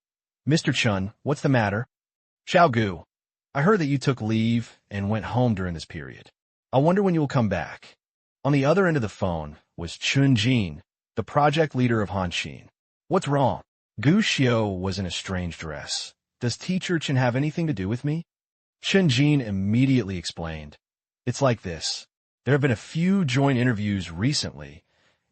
Mr. Chun, what's the matter? Xiao Gu, I heard that you took leave and went home during this period. I wonder when you will come back. On the other end of the phone was Chunjin, the project leader of Hanshin. What's wrong? Gushio was in a strange dress. Does Teacher Chen have anything to do with me? Chunjin immediately explained. It's like this. There have been a few joint interviews recently,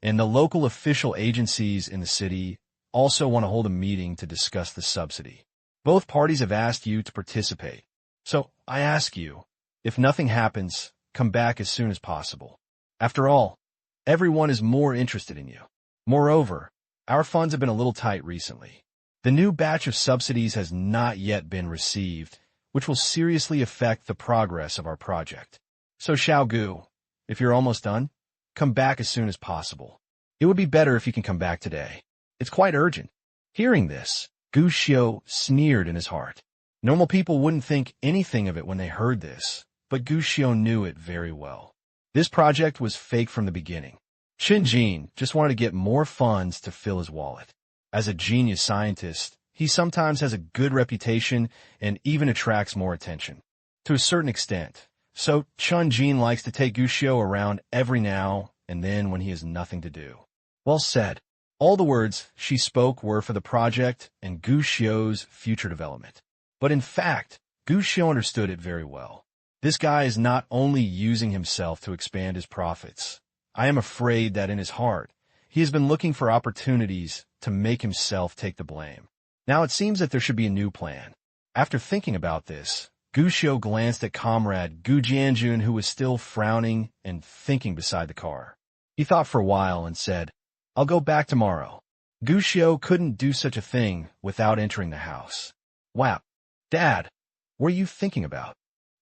and the local official agencies in the city also want to hold a meeting to discuss the subsidy. Both parties have asked you to participate. So I ask you, if nothing happens, come back as soon as possible. After all, everyone is more interested in you. Moreover, our funds have been a little tight recently. The new batch of subsidies has not yet been received, which will seriously affect the progress of our project. So Xiao Gu, if you're almost done, come back as soon as possible. It would be better if you can come back today. It's quite urgent. Hearing this, Gushio sneered in his heart. Normal people wouldn't think anything of it when they heard this, but Gushio knew it very well. This project was fake from the beginning. Chunjin just wanted to get more funds to fill his wallet. As a genius scientist, he sometimes has a good reputation and even attracts more attention. To a certain extent. So Chunjin likes to take Gushio around every now and then when he has nothing to do. Well said. All the words she spoke were for the project and Gushio's future development. But in fact, Gushio understood it very well. This guy is not only using himself to expand his profits. I am afraid that in his heart, he has been looking for opportunities to make himself take the blame. Now it seems that there should be a new plan. After thinking about this, Gushio glanced at comrade Gu Jianjun, who was still frowning and thinking beside the car. He thought for a while and said, I'll go back tomorrow. Gushio couldn't do such a thing without entering the house. Wow. Dad, what are you thinking about?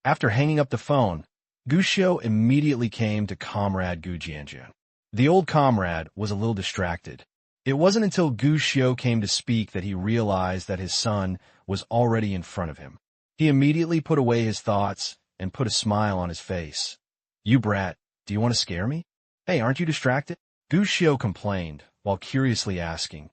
After hanging up the phone, Gushio immediately came to comrade Gu Jianjun. The old comrade was a little distracted. It wasn't until Gushio came to speak that he realized that his son was already in front of him. He immediately put away his thoughts and put a smile on his face. You brat, do you want to scare me? Hey, aren't you distracted? Gushio complained, while curiously asking,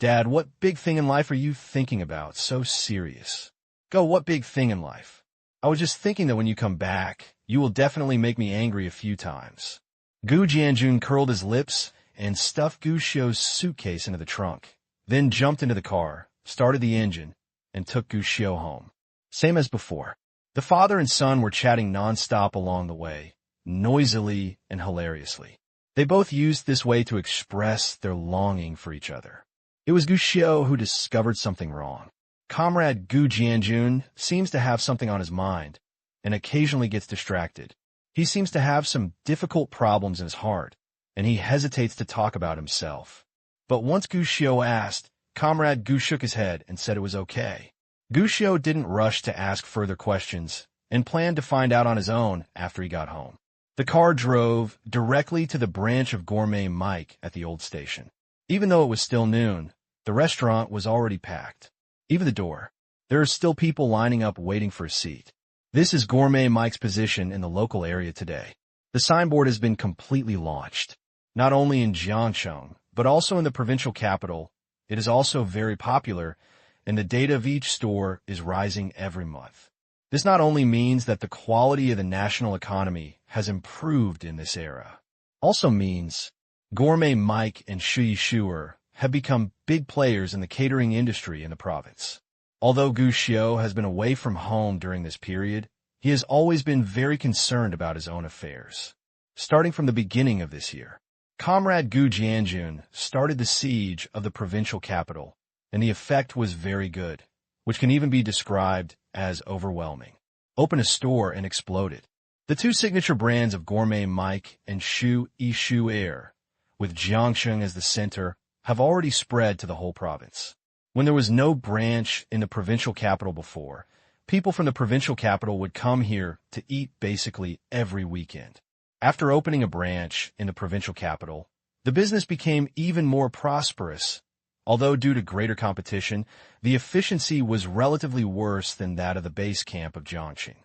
Dad, what big thing in life are you thinking about? So serious. Go, what big thing in life? I was just thinking that when you come back, you will definitely make me angry a few times. Gu Jianjun curled his lips and stuffed Gushio's suitcase into the trunk, then jumped into the car, started the engine, and took Gushio home. Same as before. The father and son were chatting nonstop along the way, noisily and hilariously. They both used this way to express their longing for each other. It was Gushio who discovered something wrong. Comrade Gu Jianjun seems to have something on his mind, and occasionally gets distracted. He seems to have some difficult problems in his heart, and he hesitates to talk about himself. But once Gushio asked, Comrade Gu shook his head and said it was okay. Gushio didn't rush to ask further questions, and planned to find out on his own after he got home. The car drove directly to the branch of Gourmet Mike at the old station. Even though it was still noon, the restaurant was already packed. Even the door. There are still people lining up waiting for a seat. This is Gourmet Mike's position in the local area today. The signboard has been completely launched. Not only in Jiangcheng, but also in the provincial capital. It is also very popular, and the data of each store is rising every month. This not only means that the quality of the national economy has improved in this era, also means Gourmet Mike and Shui Shuer have become big players in the catering industry in the province. Although Gu Xiu has been away from home during this period, he has always been very concerned about his own affairs. Starting from the beginning of this year, Comrade Gu Jianjun started the siege of the provincial capital, and the effect was very good, which can even be described as overwhelming. Open a store and exploded. The two signature brands of Gourmet Mike and Shu Yishu Air, with Jiangcheng as the center, have already spread to the whole province. When there was no branch in the provincial capital before, people from the provincial capital would come here to eat basically every weekend. After opening a branch in the provincial capital, the business became even more prosperous. Although due to greater competition, the efficiency was relatively worse than that of the base camp of Jiangxing.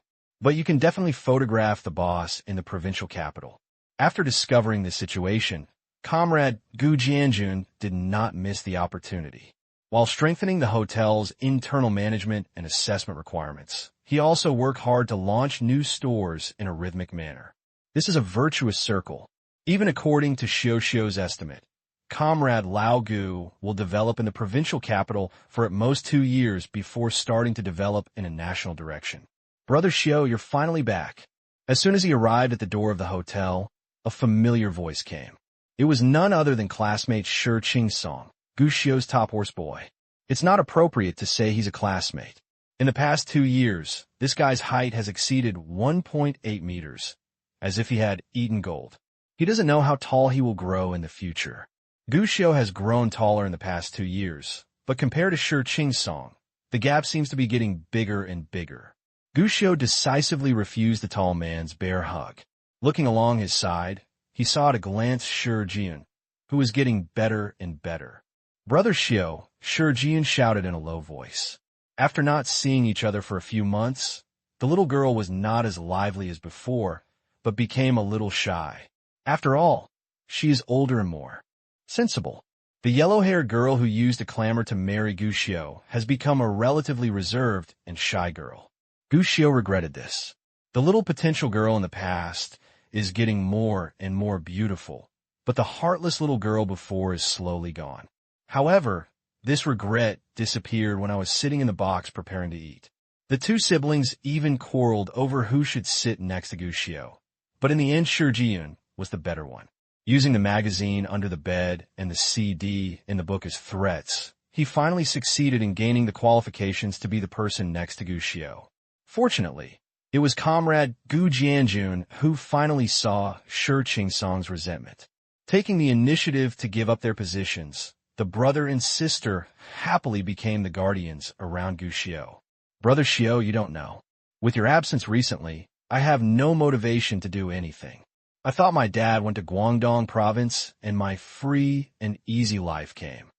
But you can definitely photograph the boss in the provincial capital. After discovering this situation, Comrade Gu Jianjun did not miss the opportunity. While strengthening the hotel's internal management and assessment requirements, he also worked hard to launch new stores in a rhythmic manner. This is a virtuous circle. Even according to Xiu's estimate, Comrade Lao Gu will develop in the provincial capital for at most 2 years before starting to develop in a national direction. Brother Xiu, you're finally back. As soon as he arrived at the door of the hotel, a familiar voice came. It was none other than classmate Shi Qingsong, Gu Xiu's top horse boy. It's not appropriate to say he's a classmate. In the past 2 years, this guy's height has exceeded 1.8 meters, as if he had eaten gold. He doesn't know how tall he will grow in the future. Gu Xiu has grown taller in the past 2 years, but compared to Shi Qingsong, the gap seems to be getting bigger and bigger. Gu Xiu decisively refused the tall man's bear hug. Looking along his side, he saw at a glance Shi Jian, who was getting better and better. Brother Xiu, Shi Jian shouted in a low voice. After not seeing each other for a few months, the little girl was not as lively as before, but became a little shy. After all, she is older and more sensible. The yellow-haired girl who used to clamor to marry Gu Xiu has become a relatively reserved and shy girl. Gu Xiu regretted this. The little potential girl in the past is getting more and more beautiful, but the heartless little girl before is slowly gone. However, this regret disappeared when I was sitting in the box preparing to eat. The two siblings even quarreled over who should sit next to Gu Xiu, but in the end Shi Jian was the better one. Using the magazine under the bed and the CD in the book as threats, he finally succeeded in gaining the qualifications to be the person next to Gu Xiu. Fortunately, it was Comrade Gu Jianjun who finally saw Shi Qingsong's resentment. Taking the initiative to give up their positions, the brother and sister happily became the guardians around Gu Xiu. Brother Xiu, you don't know. With your absence recently, I have no motivation to do anything. I thought my dad went to Guangdong province and my free and easy life came.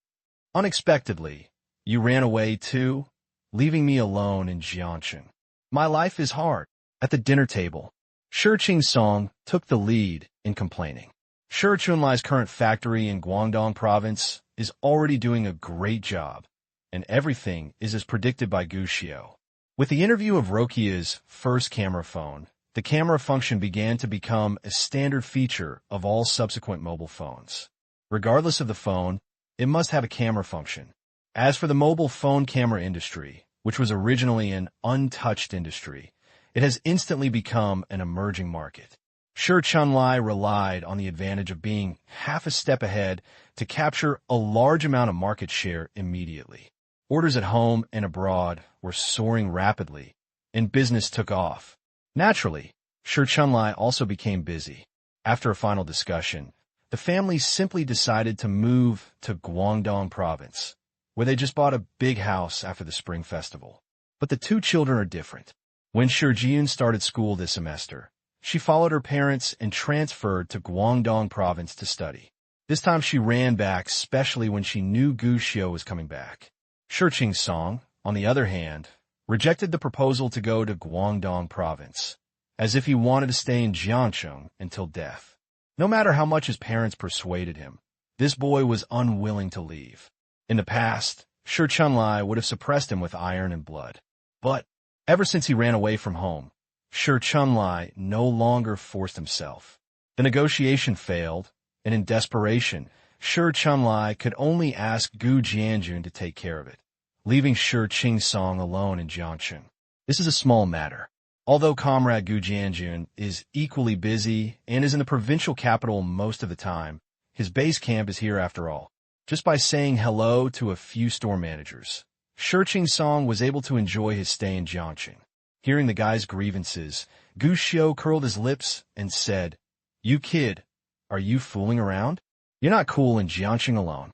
Unexpectedly, you ran away too, leaving me alone in Jiangcheng. My life is hard. At the dinner table, Shi Qingsong took the lead in complaining. Shi Chunlai's current factory in Guangdong province is already doing a great job, and everything is as predicted by Gu Xiu. With the interview of Rokia's first camera phone, the camera function began to become a standard feature of all subsequent mobile phones. Regardless of the phone, it must have a camera function. As for the mobile phone camera industry, which was originally an untouched industry, it has instantly become an emerging market. Shi Chunlai relied on the advantage of being half a step ahead to capture a large amount of market share immediately. Orders at home and abroad were soaring rapidly, and business took off. Naturally, Shi Chunlai also became busy. After a final discussion, the family simply decided to move to Guangdong province, where they just bought a big house after the Spring Festival. But the two children are different. When Shi started school this semester, she followed her parents and transferred to Guangdong province to study. This time she ran back, especially when she knew Gu Xiu was coming back. Shi Song, on the other hand, rejected the proposal to go to Guangdong province, as if he wanted to stay in Jiangcheng until death. No matter how much his parents persuaded him, this boy was unwilling to leave. In the past, Shi Chunlai would have suppressed him with iron and blood. But ever since he ran away from home, Shi Chunlai no longer forced himself. The negotiation failed, and in desperation, Shi Chunlai could only ask Gu Jianjun to take care of it, leaving Shi Song alone in Jiangcheng. This is a small matter. Although Comrade Gu Jianjun is equally busy and is in the provincial capital most of the time, his base camp is here after all. Just by saying hello to a few store managers, Shi Song was able to enjoy his stay in Jiangcheng. Hearing the guy's grievances, Gu Xiu curled his lips and said, "You kid, are you fooling around? You're not cool in Jiangcheng alone.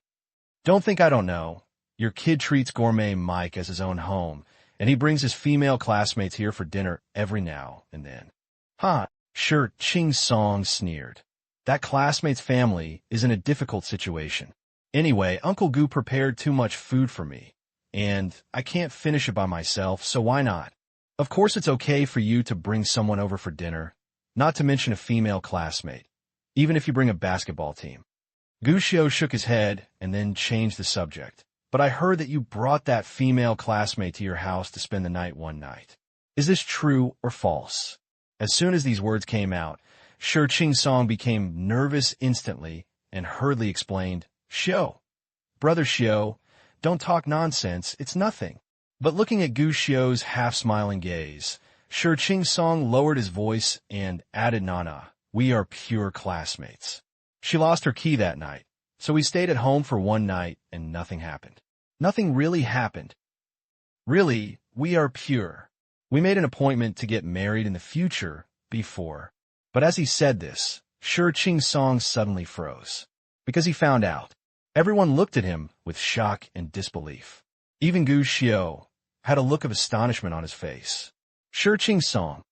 Don't think I don't know. Your kid treats Gourmet Mike as his own home, and he brings his female classmates here for dinner every now and then." "Huh," Shi Song sneered. "That classmate's family is in a difficult situation. Anyway, Uncle Gu prepared too much food for me, and I can't finish it by myself, so why not? Of course it's okay for you to bring someone over for dinner, not to mention a female classmate, even if you bring a basketball team." Gu Xiu shook his head and then changed the subject. "But I heard that you brought that female classmate to your house to spend the night one night. Is this true or false?" As soon as these words came out, Shi Song became nervous instantly and hurriedly explained, "Xiu, brother Xiu, don't talk nonsense, it's nothing." But looking at Gu Xiu's half-smiling gaze, Shi Song lowered his voice and added, "Nana, we are pure classmates. She lost her key that night, so we stayed at home for one night and nothing happened. Nothing really happened. Really, we are pure. We made an appointment to get married in the future before." But as he said this, Shi Song suddenly froze, because he found out. Everyone looked at him with shock and disbelief. Even Gu Xiu had a look of astonishment on his face. Shi Song.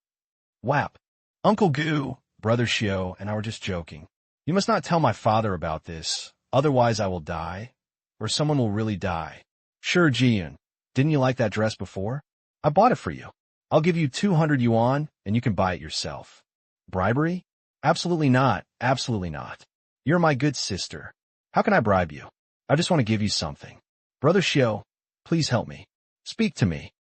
"Wap. Uncle Gu, brother Xiu, and I were just joking. You must not tell my father about this, otherwise I will die, or someone will really die. Shi Jian, didn't you like that dress before? I bought it for you. I'll give you 200 yuan, and you can buy it yourself. Bribery? Absolutely not, absolutely not. You're my good sister. How can I bribe you? I just want to give you something. Brother Xiu, please help me. Speak to me."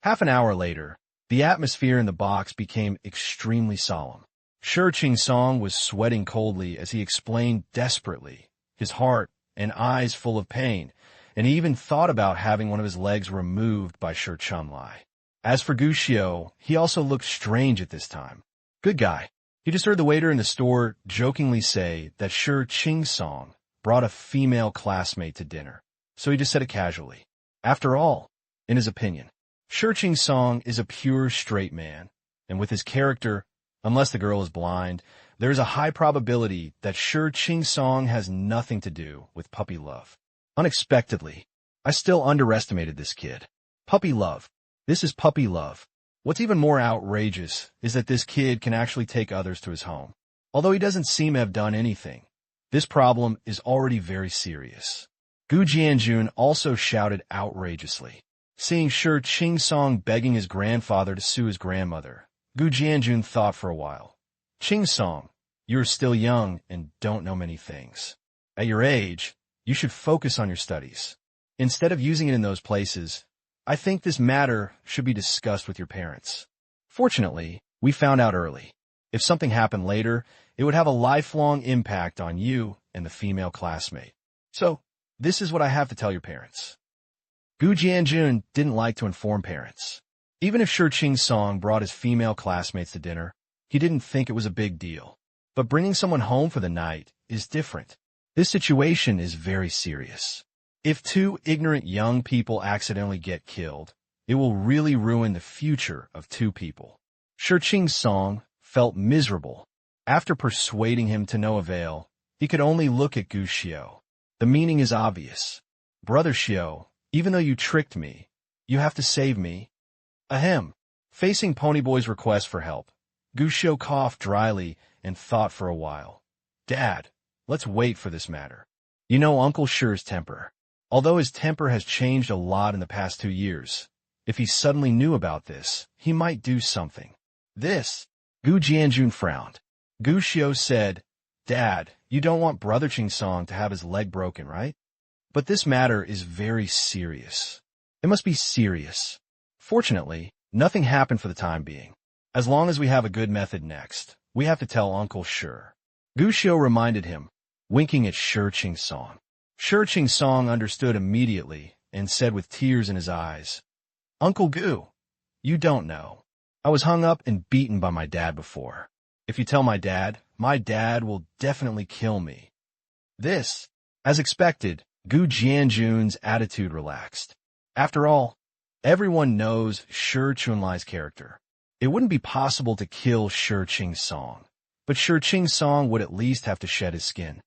Half an hour later, the atmosphere in the box became extremely solemn. Shi Song was sweating coldly as he explained desperately, his heart and eyes full of pain, and he even thought about having one of his legs removed by Shi Chunlai. As for Gu Xiu, he also looked strange at this time. Good guy. He just heard the waiter in the store jokingly say that Shi Song brought a female classmate to dinner, so he just said it casually. After all, in his opinion, Shi Song is a pure straight man, and with his character, unless the girl is blind, there is a high probability that Shi Song has nothing to do with puppy love. Unexpectedly, I still underestimated this kid. Puppy love. This is puppy love. What's even more outrageous is that this kid can actually take others to his home. Although he doesn't seem to have done anything, this problem is already very serious. Gu Jianjun also shouted outrageously. Seeing Shi Song begging his grandfather to sue his grandmother, Gu Jianjun thought for a while. "Ching Song, you're still young and don't know many things. At your age, you should focus on your studies. Instead of using it in those places, I think this matter should be discussed with your parents." Fortunately, we found out early. If something happened later, it would have a lifelong impact on you and the female classmate. So, this is what I have to tell your parents. Gu Jianjun didn't like to inform parents. Even if Shi Song brought his female classmates to dinner, he didn't think it was a big deal. But bringing someone home for the night is different. This situation is very serious. If two ignorant young people accidentally get killed, it will really ruin the future of two people. Shi Song felt miserable. After persuading him to no avail, he could only look at Gu Xiu. The meaning is obvious. "Brother Xiu, even though you tricked me, you have to save me." Ahem. Facing Ponyboy's request for help, Gu Xiu coughed dryly and thought for a while. Dad, let's wait for this matter. You know Uncle Shi's temper. Although his temper has changed a lot in the past 2 years, if he suddenly knew about this, he might do something. This, Gu Jianjun frowned. Gu Xiu said, Dad, you don't want Brother Song to have his leg broken, right? But this matter is very serious. It must be serious. Fortunately, nothing happened for the time being. As long as we have a good method next, we have to tell Uncle Shi. Gu Xiu reminded him, winking at Shi Song. Shi Song understood immediately and said with tears in his eyes, Uncle Gu, you don't know. I was hung up and beaten by my dad before. If you tell my dad will definitely kill me. This, as expected, Gu Jianjun's attitude relaxed. After all, everyone knows Shi Chunlai's character. It wouldn't be possible to kill Shi Song, but Shi Song would at least have to shed his skin.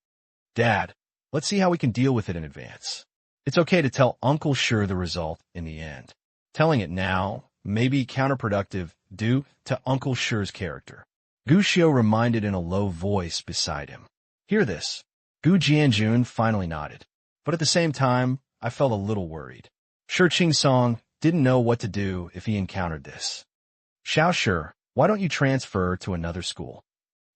Dad, let's see how we can deal with it in advance. It's okay to tell Uncle Shi the result in the end. Telling it now may be counterproductive due to Uncle Shi's character. Gu Xiu reminded in a low voice beside him. Hear this. Gu Jianjun finally nodded. But at the same time, I felt a little worried. Shi Song didn't know what to do if he encountered this. Xiao Shi, why don't you transfer to another school?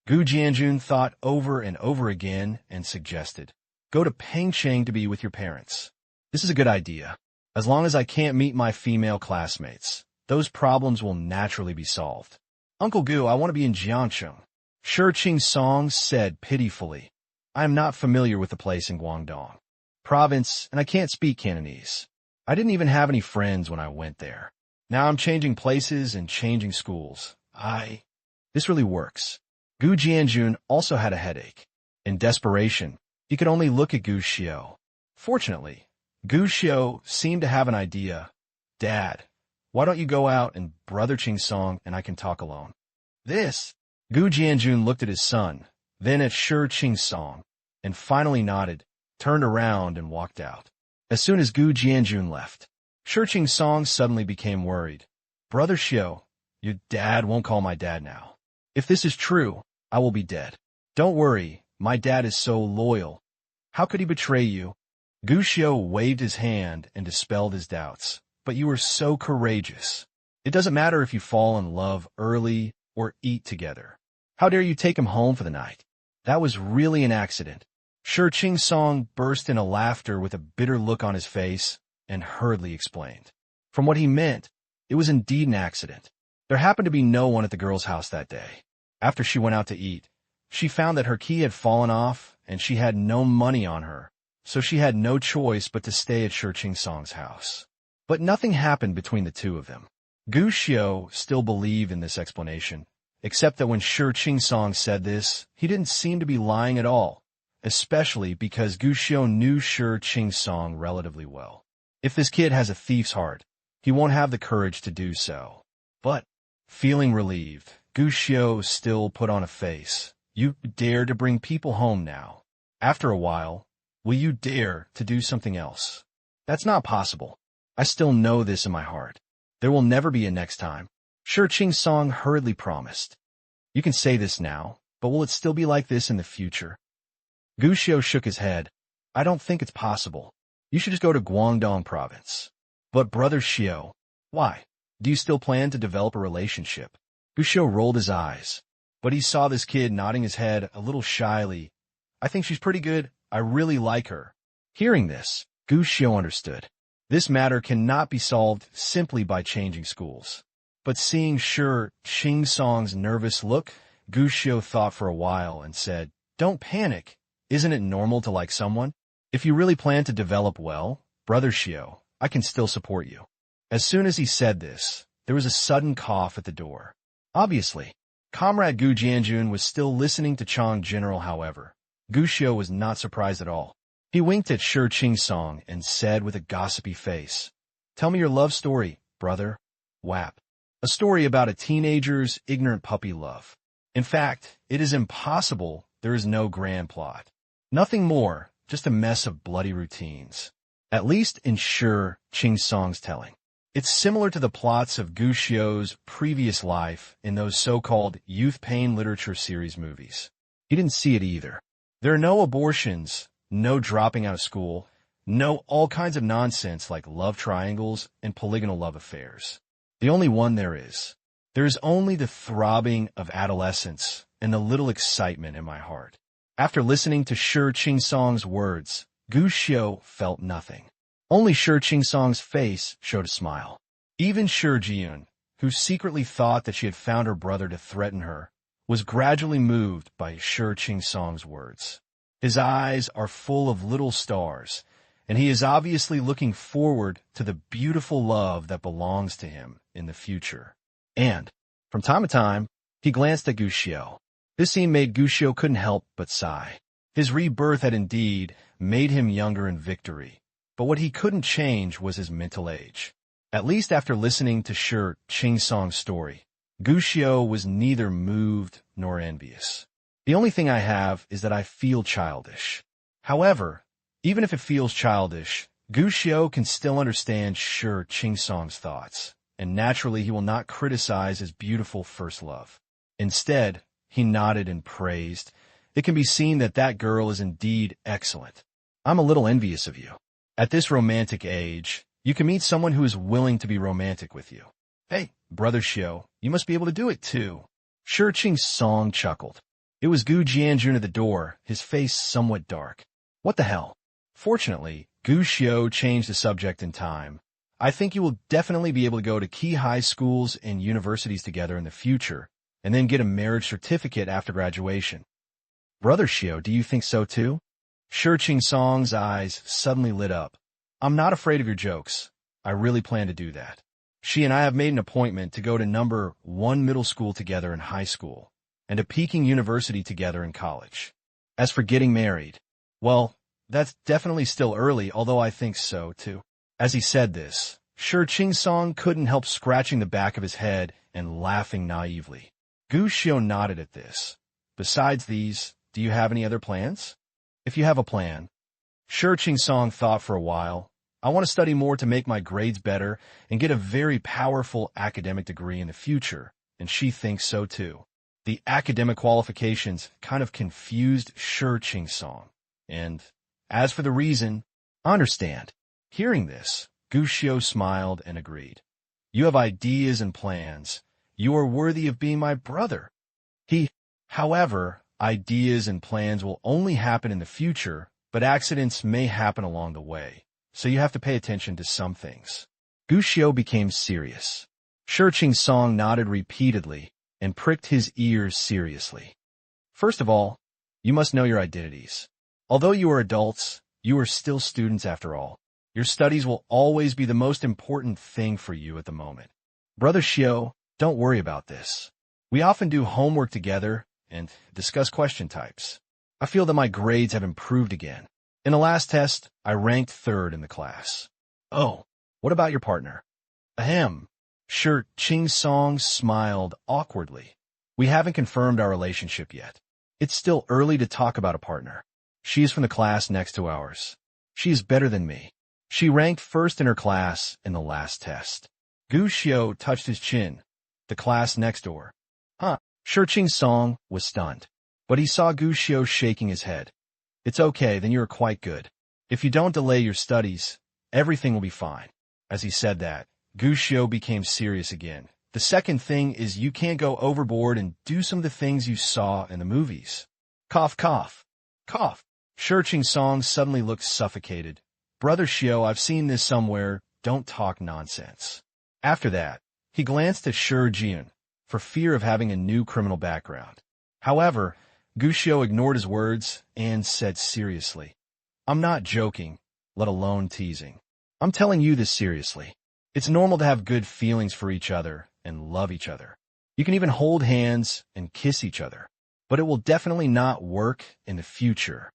Gu Jianjun thought over and over again and suggested, go to Pengcheng to be with your parents. This is a good idea. As long as I can't meet my female classmates, those problems will naturally be solved. Uncle Gu, I want to be in Jiangcheng. Shi Song said pitifully. I am not familiar with the place in Guangdong province, and I can't speak Cantonese. I didn't even have any friends when I went there. Now I'm changing places and changing schools. This really works. Gu Jianjun also had a headache. In desperation, he could only look at Gu Xiu. Fortunately, Gu Xiu seemed to have an idea. Dad, why don't you go out and Brother Song and I can talk alone? This. Gu Jianjun looked at his son, then at Shi Song, and finally nodded, turned around and walked out. As soon as Gu Jianjun left, Shi Song suddenly became worried. Brother Xiu, your dad won't call my dad now. If this is true, I will be dead. Don't worry, my dad is so loyal. How could he betray you? Gu Xiu waved his hand and dispelled his doubts. But you are so courageous. It doesn't matter if you fall in love early or eat together. How dare you take him home for the night? That was really an accident. Shi Song burst into laughter with a bitter look on his face and hurriedly explained. From what he meant, it was indeed an accident. There happened to be no one at the girl's house that day. After she went out to eat, she found that her key had fallen off and she had no money on her, so she had no choice but to stay at Shi Song's house. But nothing happened between the two of them. Gu Xiu still believed in this explanation, except that when Shi Song said this, he didn't seem to be lying at all, especially because Gu Xiu knew Shi Song relatively well. If this kid has a thief's heart, he won't have the courage to do so. But, feeling relieved, Gu Xiu still put on a face. You dare to bring people home now. After a while, will you dare to do something else? That's not possible. I still know this in my heart. There will never be a next time. Shi Song hurriedly promised. You can say this now, but will it still be like this in the future? Gu Xiu shook his head. I don't think it's possible. You should just go to Guangdong province. But Brother Xiu, why? Do you still plan to develop a relationship? Gu Xiu rolled his eyes, but he saw this kid nodding his head a little shyly. I think she's pretty good. I really like her. Hearing this, Gu Xiu understood. This matter cannot be solved simply by changing schools. But seeing Shi Song's nervous look, Gu Xiu thought for a while and said, Don't panic. Isn't it normal to like someone? If you really plan to develop well, Brother Xiu, I can still support you. As soon as he said this, there was a sudden cough at the door. Obviously, Comrade Gu Jianjun was still listening to Chang General, however. Gu Xiu was not surprised at all. He winked at Shi Song and said with a gossipy face, Tell me your love story, brother. Whap. A story about a teenager's ignorant puppy love. In fact, it is impossible. There is no grand plot. Nothing more, just a mess of bloody routines. At least in Shi Song's telling. It's similar to the plots of Gushio's previous life in those so-called youth pain literature series movies. He didn't see it either. There are no abortions, no dropping out of school, no all kinds of nonsense like love triangles and polygonal love affairs. The only one there is. There is only the throbbing of adolescence and a little excitement in my heart. After listening to Shi Qingsong's words, Gushio felt nothing. Only Shi Qingsong's face showed a smile. Even Shi Jiun, who secretly thought that she had found her brother to threaten her, was gradually moved by Shi Qingsong's words. His eyes are full of little stars, and he is obviously looking forward to the beautiful love that belongs to him in the future. And, from time to time, he glanced at Gushio. This scene made Gushio couldn't help but sigh. His rebirth had indeed made him younger in victory, but what he couldn't change was his mental age. At least after listening to Shi Qingsong's story, Gushio was neither moved nor envious. The only thing I have is that I feel childish. However, even if it feels childish, Gushio can still understand Shi Qingsong's thoughts, and naturally he will not criticize his beautiful first love. Instead, he nodded and praised. It can be seen that that girl is indeed excellent. I'm a little envious of you. At this romantic age, you can meet someone who is willing to be romantic with you. Hey, Brother Xiao, you must be able to do it too. Shi Qingsong chuckled. It was Gu Jianjun at the door, his face somewhat dark. What the hell? Fortunately, Gu Xiao changed the subject in time. I think you will definitely be able to go to key high schools and universities together in the future, and then get a marriage certificate after graduation. Brother Xiao, do you think so too? Shi Qingsong's eyes suddenly lit up. I'm not afraid of your jokes. I really plan to do that. She and I have made an appointment to go to number 1 middle school together in high school, and to Peking University together in college. As for getting married, well, that's definitely still early, although I think so too. As he said this, Shi Qingsong couldn't help scratching the back of his head and laughing naively. Gu Xiao nodded at this. Besides these, do you have any other plans? If you have a plan. Shi Qingsong thought for a while. I want to study more to make my grades better and get a very powerful academic degree in the future, and she thinks so too. The academic qualifications kind of confused Shi Qingsong. And as for the reason, I understand. Hearing this, Gu Xiao smiled and agreed. You have ideas and plans. You are worthy of being my brother. However, ideas and plans will only happen in the future, but accidents may happen along the way, so you have to pay attention to some things. Gu Xiao became serious. Shi Qingsong nodded repeatedly and pricked his ears seriously. First of all, you must know your identities. Although you are adults, you are still students after all. Your studies will always be the most important thing for you at the moment. Brother Xiao, don't worry about this. We often do homework together and discuss question types. I feel that my grades have improved again. In the last test, I ranked 3rd in the class. Oh, what about your partner? Ahem. Shi Qingsong smiled awkwardly. We haven't confirmed our relationship yet. It's still early to talk about a partner. She is from the class next to ours. She is better than me. She ranked 1st in her class in the last test. Gu Xiao touched his chin. The class next door. Huh. Shi Qingsong was stunned, but he saw Gu Xiao shaking his head. It's okay, then you are quite good. If you don't delay your studies, everything will be fine. As he said that, Gu Xiao became serious again. The second thing is you can't go overboard and do some of the things you saw in the movies. Cough, cough, cough. Shi Qingsong suddenly looked suffocated. Brother Xiao, I've seen this somewhere. Don't talk nonsense. After that, he glanced at Shi Jian, for fear of having a new criminal background. However, Gu Xiao ignored his words and said seriously, I'm not joking, let alone teasing. I'm telling you this seriously. It's normal to have good feelings for each other and love each other. You can even hold hands and kiss each other, but it will definitely not work in the future.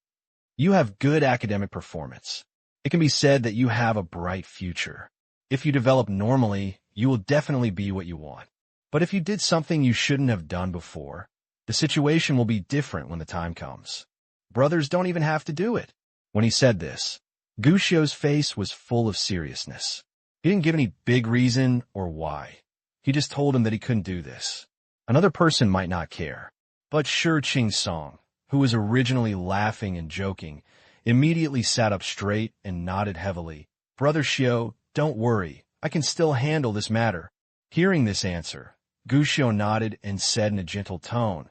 You have good academic performance. It can be said that you have a bright future. If you develop normally, you will definitely be what you want. But if you did something you shouldn't have done before, the situation will be different when the time comes. Brothers don't even have to do it. When he said this, Gu Xiao's face was full of seriousness. He didn't give any big reason or why. He just told him that he couldn't do this. Another person might not care. But Ching Song, who was originally laughing and joking, immediately sat up straight and nodded heavily. Brother Xiao, don't worry. I can still handle this matter. Hearing this answer, Gu Xiao nodded and said in a gentle tone,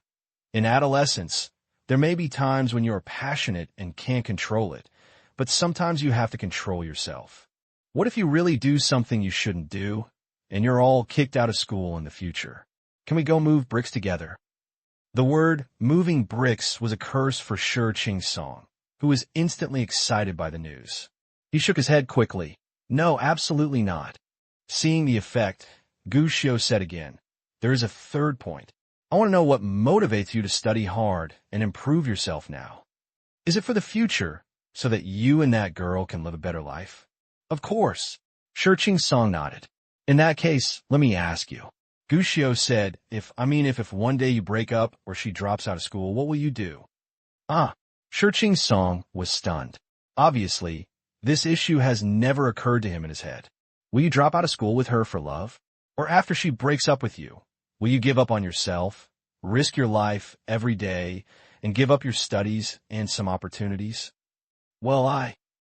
in adolescence, there may be times when you are passionate and can't control it, but sometimes you have to control yourself. What if you really do something you shouldn't do, and you're all kicked out of school in the future? Can we go move bricks together? The word moving bricks was a curse for Ching Song, who was instantly excited by the news. He shook his head quickly. No, absolutely not. Seeing the effect, Gu Xiao said again, there is a third point. I want to know what motivates you to study hard and improve yourself now. Is it for the future, so that you and that girl can live a better life? Of course. Ching Song nodded. In that case, let me ask you. Gu Xiao said, if one day you break up or she drops out of school, what will you do? Ching Song was stunned. Obviously, this issue has never occurred to him in his head. Will you drop out of school with her for love? Or after she breaks up with you, will you give up on yourself, risk your life every day, and give up your studies and some opportunities? Well,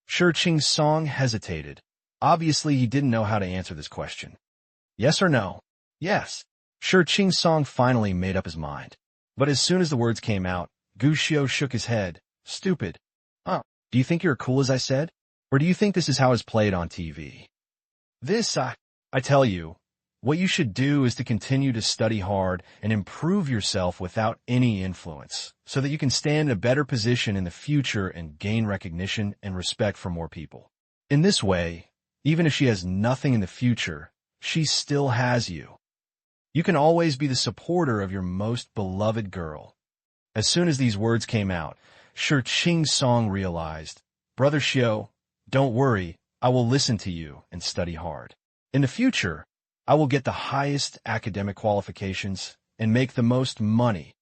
Ching Song hesitated. Obviously, he didn't know how to answer this question. Yes or no? Yes. Ching Song finally made up his mind. But as soon as the words came out, Gu Xiao shook his head. Stupid. Do you think you're cool as I said? Or do you think this is how it's played on TV? I tell you, what you should do is to continue to study hard and improve yourself without any influence, so that you can stand in a better position in the future and gain recognition and respect from more people. In this way, even if she has nothing in the future, she still has you. You can always be the supporter of your most beloved girl. As soon as these words came out, Ching Song realized, Brother Xiao, don't worry, I will listen to you and study hard. In the future, I will get the highest academic qualifications and make the most money.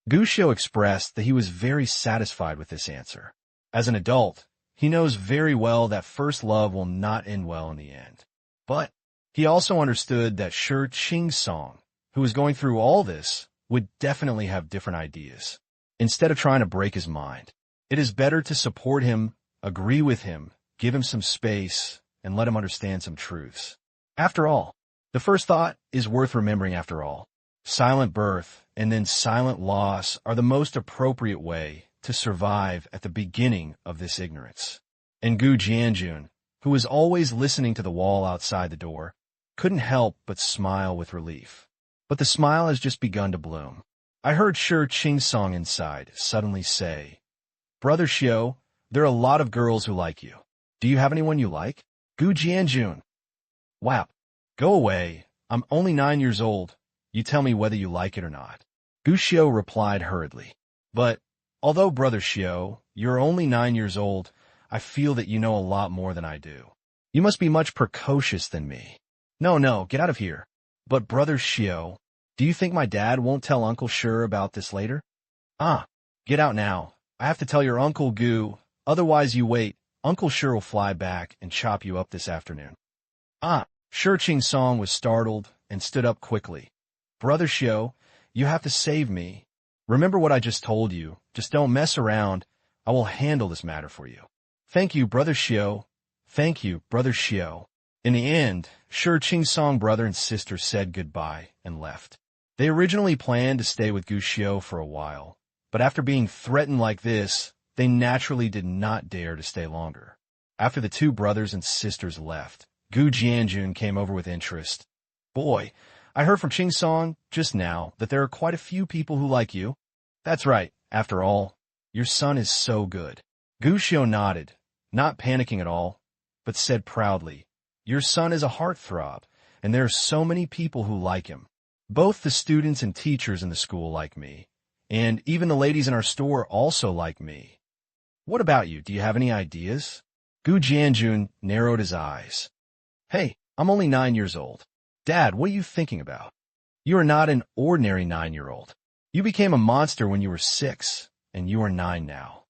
Gu Xiao expressed that he was very satisfied with this answer. As an adult, he knows very well that first love will not end well in the end. But he also understood that Ching Song, who was going through all this, would definitely have different ideas. Instead of trying to break his mind, it is better to support him, agree with him, give him some space, and let him understand some truths. After all, the first thought is worth remembering after all. Silent birth and then silent loss are the most appropriate way to survive at the beginning of this ignorance. And Gu Jianjun, who was always listening to the wall outside the door, couldn't help but smile with relief. But the smile has just begun to bloom. I heard Ching Song inside suddenly say, Brother Xiao, there are a lot of girls who like you. Do you have anyone you like? Gu Jianjun. Wow. Go away. I'm only 9 years old. You tell me whether you like it or not. Gu Xiao replied hurriedly. But, although Brother Xiao, you're only 9 years old, I feel that you know a lot more than I do. You must be much precocious than me. No, get out of here. But Brother Xiao, do you think my dad won't tell Uncle Shi about this later? Get out now. I have to tell your Uncle Gu, otherwise you wait. Uncle Shi will fly back and chop you up this afternoon. Ching Song was startled and stood up quickly. Brother Xiao, you have to save me. Remember what I just told you. Just don't mess around. I will handle this matter for you. Thank you, Brother Xiao. Thank you, Brother Xiao. In the end, Ching Song brother and sister said goodbye and left. They originally planned to stay with Gu Xiao for a while, but after being threatened like this, they naturally did not dare to stay longer. After the two brothers and sisters left, Gu Jianjun came over with interest. Boy, I heard from Ching Song just now that there are quite a few people who like you. That's right. After all, your son is so good. Gu Xiao nodded, not panicking at all, but said proudly, your son is a heartthrob, and there are so many people who like him. Both the students and teachers in the school like me, and even the ladies in our store also like me. What about you? Do you have any ideas? Gu Jianjun narrowed his eyes. Hey, I'm only 9 years old. Dad, what are you thinking about? You are not an ordinary 9-year-old. You became a monster when you were 6, and you are 9 now.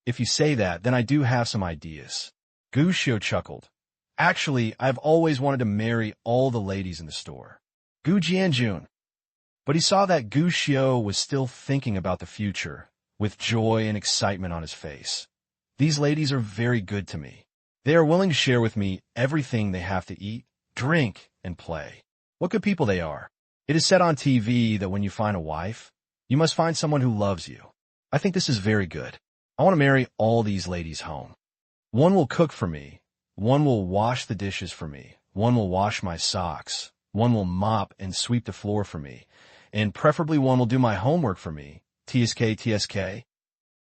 If you say that, then I do have some ideas. Gu Xiao chuckled. Actually, I've always wanted to marry all the ladies in the store. Gu Jianjun. But he saw that Gu Xiu was still thinking about the future, with joy and excitement on his face. These ladies are very good to me. They are willing to share with me everything they have to eat, drink, and play. What good people they are. It is said on TV that when you find a wife, you must find someone who loves you. I think this is very good. I want to marry all these ladies home. One will cook for me. One will wash the dishes for me. One will wash my socks. One will mop and sweep the floor for me. And preferably one will do my homework for me. TSK, TSK.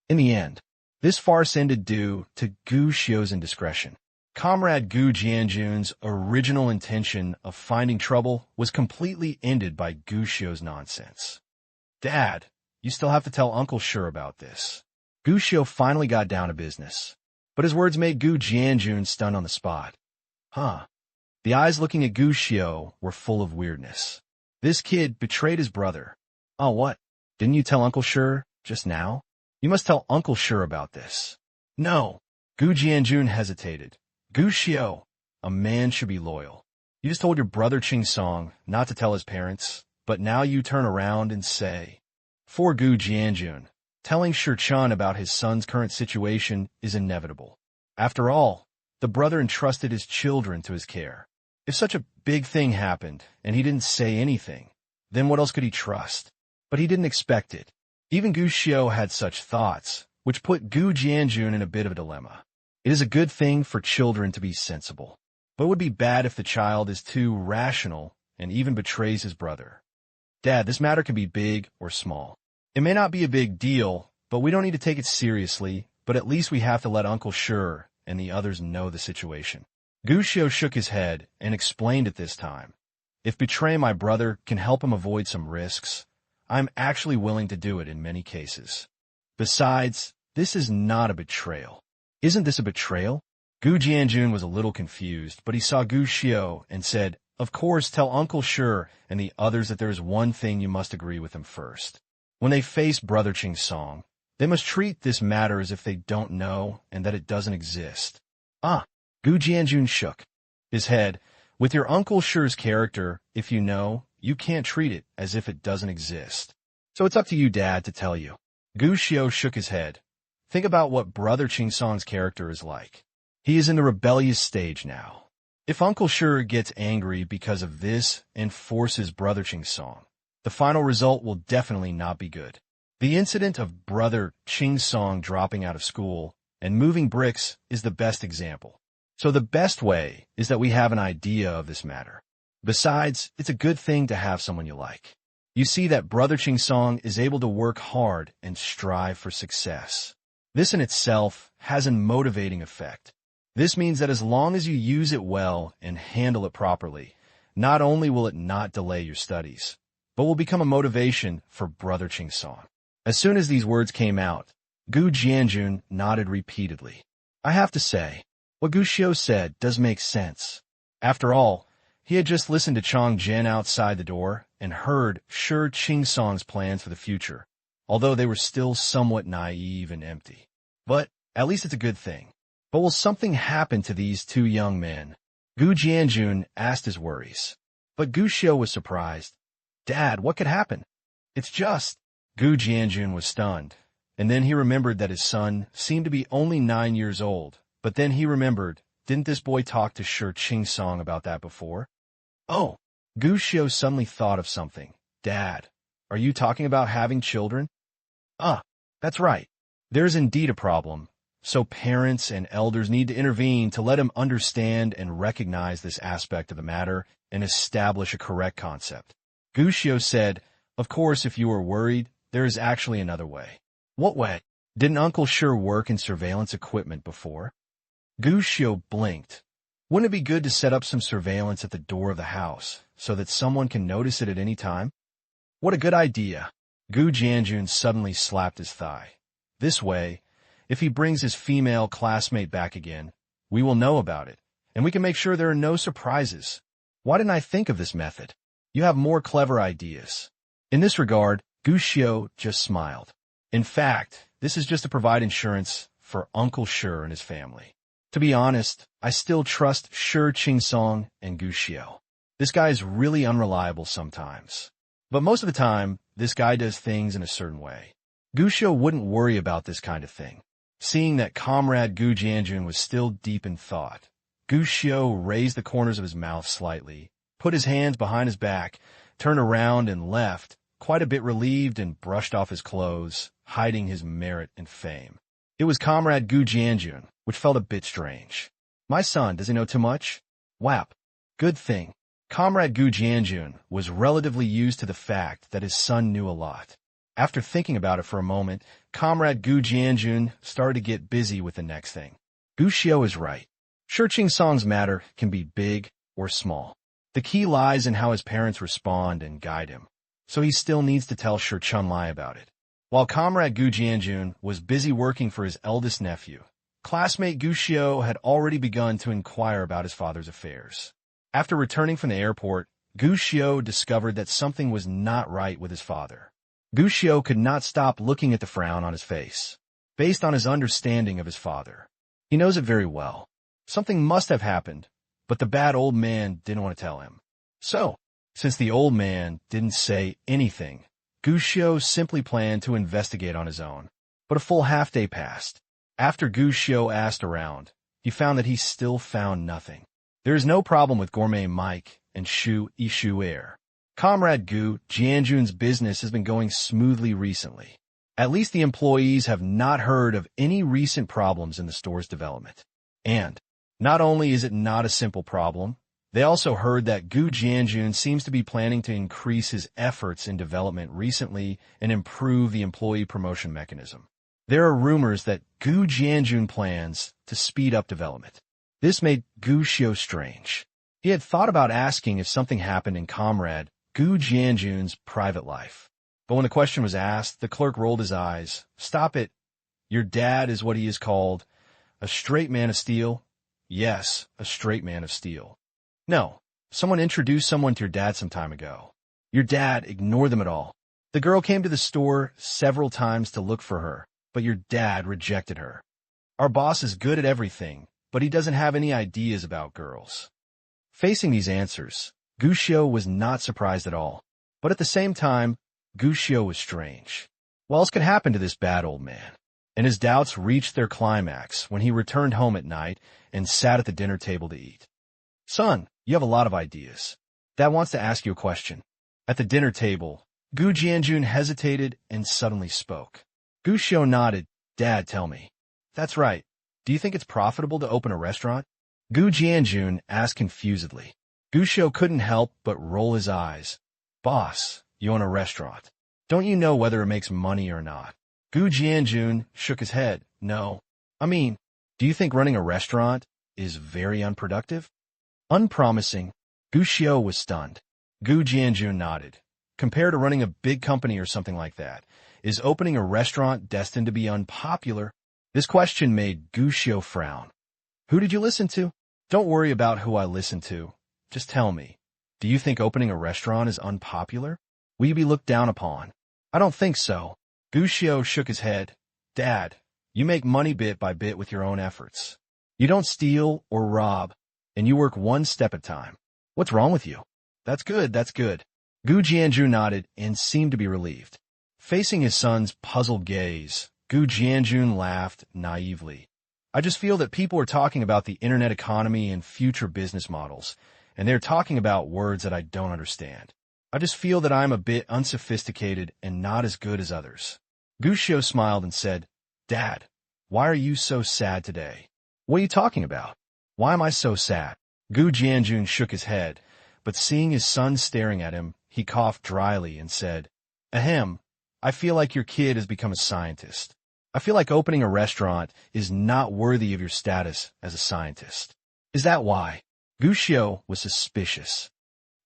In the end, this farce ended due to Gu Xiu's indiscretion. Comrade Gu Jianjun's original intention of finding trouble was completely ended by Gu Xiu's nonsense. Dad, you still have to tell Uncle Shi about this. Gu Xiu finally got down to business, but his words made Gu Jianjun stunned on the spot. Huh. The eyes looking at Gu Xiu were full of weirdness. This kid betrayed his brother. Oh, what? Didn't you tell Uncle Shi just now? You must tell Uncle Shi about this. No. Gu Jianjun hesitated. Gu Xiu, a man should be loyal. You just told your brother Ching Song not to tell his parents, but now you turn around and say. For Gu Jianjun, telling Shi Chun about his son's current situation is inevitable. After all, the brother entrusted his children to his care. If such a big thing happened and he didn't say anything, then what else could he trust? But he didn't expect it. Even Gu Xiu had such thoughts, which put Gu Jianjun in a bit of a dilemma. It is a good thing for children to be sensible, but it would be bad if the child is too rational and even betrays his brother. Dad, this matter can be big or small. It may not be a big deal, but we don't need to take it seriously, but at least we have to let Uncle Shi and the others know the situation. Gu Xiu shook his head and explained at this time. If betraying my brother can help him avoid some risks, I'm actually willing to do it in many cases. Besides, this is not a betrayal. Isn't this a betrayal? Gu Jianjun was a little confused, but he saw Gu Xiu and said, Of course, tell Uncle Shi and the others that there is one thing you must agree with him first. When they face Brother Ching Song, they must treat this matter as if they don't know and that it doesn't exist. Ah, Gu Jianjun shook his head. With your Uncle Shi's character, if you know, you can't treat it as if it doesn't exist. So it's up to you, Dad, to tell you. Gu Xiu shook his head. Think about what Brother Ching Song's character is like. He is in the rebellious stage now. If Uncle Shi gets angry because of this and forces Brother Ching Song, the final result will definitely not be good. The incident of Brother Ching Song dropping out of school and moving bricks is the best example. So the best way is that we have an idea of this matter. Besides, it's a good thing to have someone you like. You see that Brother Ching Song is able to work hard and strive for success. This in itself has a motivating effect. This means that as long as you use it well and handle it properly, not only will it not delay your studies, but will become a motivation for Brother Ching Song. As soon as these words came out, Gu Jianjun nodded repeatedly. I have to say, what Gu Xiu said does make sense. After all, he had just listened to Chong Jian outside the door and heard Shi Ching Song's plans for the future, although they were still somewhat naive and empty. But at least it's a good thing. But will something happen to these two young men? Gu Jianjun asked his worries. But Gu Xiu was surprised. Dad, what could happen? It's just... Gu Jianjun was stunned, and then he remembered that his son seemed to be only 9 years old. But then he remembered, didn't this boy talk to Shi Ching Song about that before? Oh, Gu Xiu suddenly thought of something. Dad, are you talking about having children? That's right. There's indeed a problem. So parents and elders need to intervene to let him understand and recognize this aspect of the matter and establish a correct concept. Gu Xiu said, Of course, if you are worried, there is actually another way. What way? Didn't Uncle Shi work in surveillance equipment before? Gu Xiu blinked. Wouldn't it be good to set up some surveillance at the door of the house so that someone can notice it at any time? What a good idea. Gu Jianjun suddenly slapped his thigh. This way, if he brings his female classmate back again, we will know about it, and we can make sure there are no surprises. Why didn't I think of this method? You have more clever ideas. In this regard, Gu Xiu just smiled. In fact, this is just to provide insurance for Uncle Shi and his family. To be honest, I still trust Shi Song and Gu Xiao. This guy is really unreliable sometimes. But most of the time, this guy does things in a certain way. Gu Xiao wouldn't worry about this kind of thing. Seeing that Comrade Gu Jianjun was still deep in thought, Gu Xiao raised the corners of his mouth slightly, put his hands behind his back, turned around and left, quite a bit relieved, and brushed off his clothes, hiding his merit and fame. It was Comrade Gu Jianjun, which felt a bit strange. My son, does he know too much? Whap. Good thing. Comrade Gu Jianjun was relatively used to the fact that his son knew a lot. After thinking about it for a moment, Comrade Gu Jianjun started to get busy with the next thing. Gu Xiao is right. Shi Song's matter can be big or small. The key lies in how his parents respond and guide him. So he still needs to tell Shi Chunlai about it. While Comrade Gu Jianjun was busy working for his eldest nephew, classmate Gu Xiao had already begun to inquire about his father's affairs. After returning from the airport, Gu Xiao discovered that something was not right with his father. Gu Xiao could not stop looking at the frown on his face. Based on his understanding of his father, he knows it very well. Something must have happened, but the bad old man didn't want to tell him. So, since the old man didn't say anything, Gu Xiao simply planned to investigate on his own. But a full half-day passed. After Gu Xiao asked around, he found that he still found nothing. There is no problem with Gourmet Mike and Shu Yishu Air. Comrade Gu Jianjun's business has been going smoothly recently. At least the employees have not heard of any recent problems in the store's development. And not only is it not a simple problem, they also heard that Gu Jianjun seems to be planning to increase his efforts in development recently and improve the employee promotion mechanism. There are rumors that Gu Jianjun plans to speed up development. This made Gu Xiao strange. He had thought about asking if something happened in Comrade Gu Jianjun's private life. But when the question was asked, the clerk rolled his eyes. Stop it. Your dad is what he is called. A straight man of steel? Yes, a straight man of steel. No, someone introduced someone to your dad some time ago. Your dad ignored them at all. The girl came to the store several times to look for her, but your dad rejected her. Our boss is good at everything, but he doesn't have any ideas about girls. Facing these answers, Gu Xiao was not surprised at all. But at the same time, Gu Xiao was strange. What else could happen to this bad old man? And his doubts reached their climax when he returned home at night and sat at the dinner table to eat. Son, you have a lot of ideas. Dad wants to ask you a question. At the dinner table, Gu Jianjun hesitated and suddenly spoke. Gu Xiao nodded. Dad, tell me. That's right. Do you think it's profitable to open a restaurant? Gu Jianjun asked confusedly. Gu Xiao couldn't help but roll his eyes. Boss, you own a restaurant. Don't you know whether it makes money or not? Gu Jianjun shook his head. No. I mean, do you think running a restaurant is very unproductive? Unpromising. Gu Xiao was stunned. Gu Jianjun nodded. Compared to running a big company or something like that, is opening a restaurant destined to be unpopular? This question made Gu Xiao frown. Who did you listen to? Don't worry about who I listened to. Just tell me, do you think opening a restaurant is unpopular? Will you be looked down upon? I don't think so. Gu Xiao shook his head. Dad, you make money bit by bit with your own efforts. You don't steal or rob, and you work one step at a time. What's wrong with you? That's good, that's good. Gu Jianjun nodded and seemed to be relieved. Facing his son's puzzled gaze, Gu Jianjun laughed naively. I just feel that people are talking about the internet economy and future business models, and they're talking about words that I don't understand. I just feel that I'm a bit unsophisticated and not as good as others. Gu Xiao smiled and said, Dad, why are you so sad today? What are you talking about? Why am I so sad? Gu Jianjun shook his head, but seeing his son staring at him, he coughed dryly and said, Ahem, I feel like your kid has become a scientist. I feel like opening a restaurant is not worthy of your status as a scientist. Is that why? Gu Xiao was suspicious.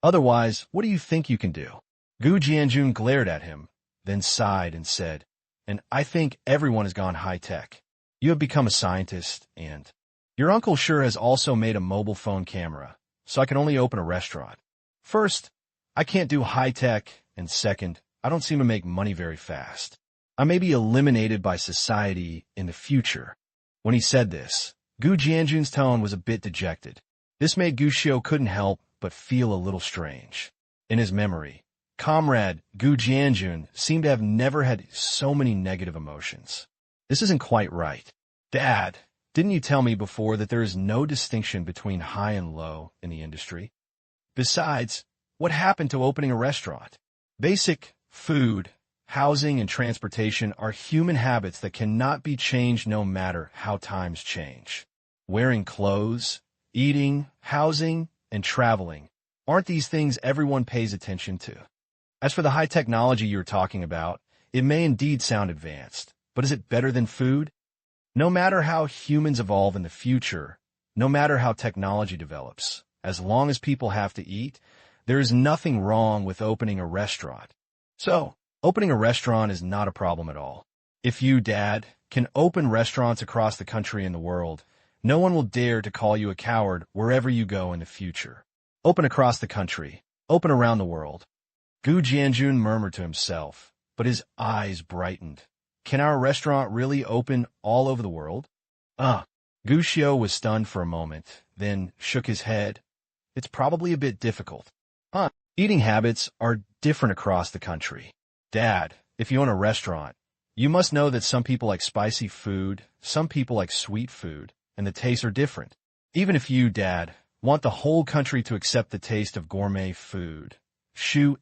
Otherwise, what do you think you can do? Gu Jianjun glared at him, then sighed and said, And I think everyone has gone high-tech. You have become a scientist, and your uncle sure has also made a mobile phone camera, so I can only open a restaurant. First, I can't do high-tech, and second, I don't seem to make money very fast. I may be eliminated by society in the future. When he said this, Gu Jianjun's tone was a bit dejected. This made Gu Xiu couldn't help but feel a little strange. In his memory, Comrade Gu Jianjun seemed to have never had so many negative emotions. This isn't quite right. Dad, didn't you tell me before that there is no distinction between high and low in the industry? Besides, what happened to opening a restaurant? Basic food, housing, and transportation are human habits that cannot be changed no matter how times change. Wearing clothes, eating, housing, and traveling, aren't these things everyone pays attention to? As for the high technology you're talking about, it may indeed sound advanced, but is it better than food? No matter how humans evolve in the future, no matter how technology develops, as long as people have to eat, there is nothing wrong with opening a restaurant. So, opening a restaurant is not a problem at all. If you, Dad, can open restaurants across the country and the world, no one will dare to call you a coward wherever you go in the future. Open across the country. Open around the world. Gu Jianjun murmured to himself, but his eyes brightened. Can our restaurant really open all over the world? Gu Xiu was stunned for a moment, then shook his head. It's probably a bit difficult. Eating habits are different across the country. Dad, if you own a restaurant, you must know that some people like spicy food, some people like sweet food, and the tastes are different. Even if you, Dad, want the whole country to accept the taste of gourmet food, shu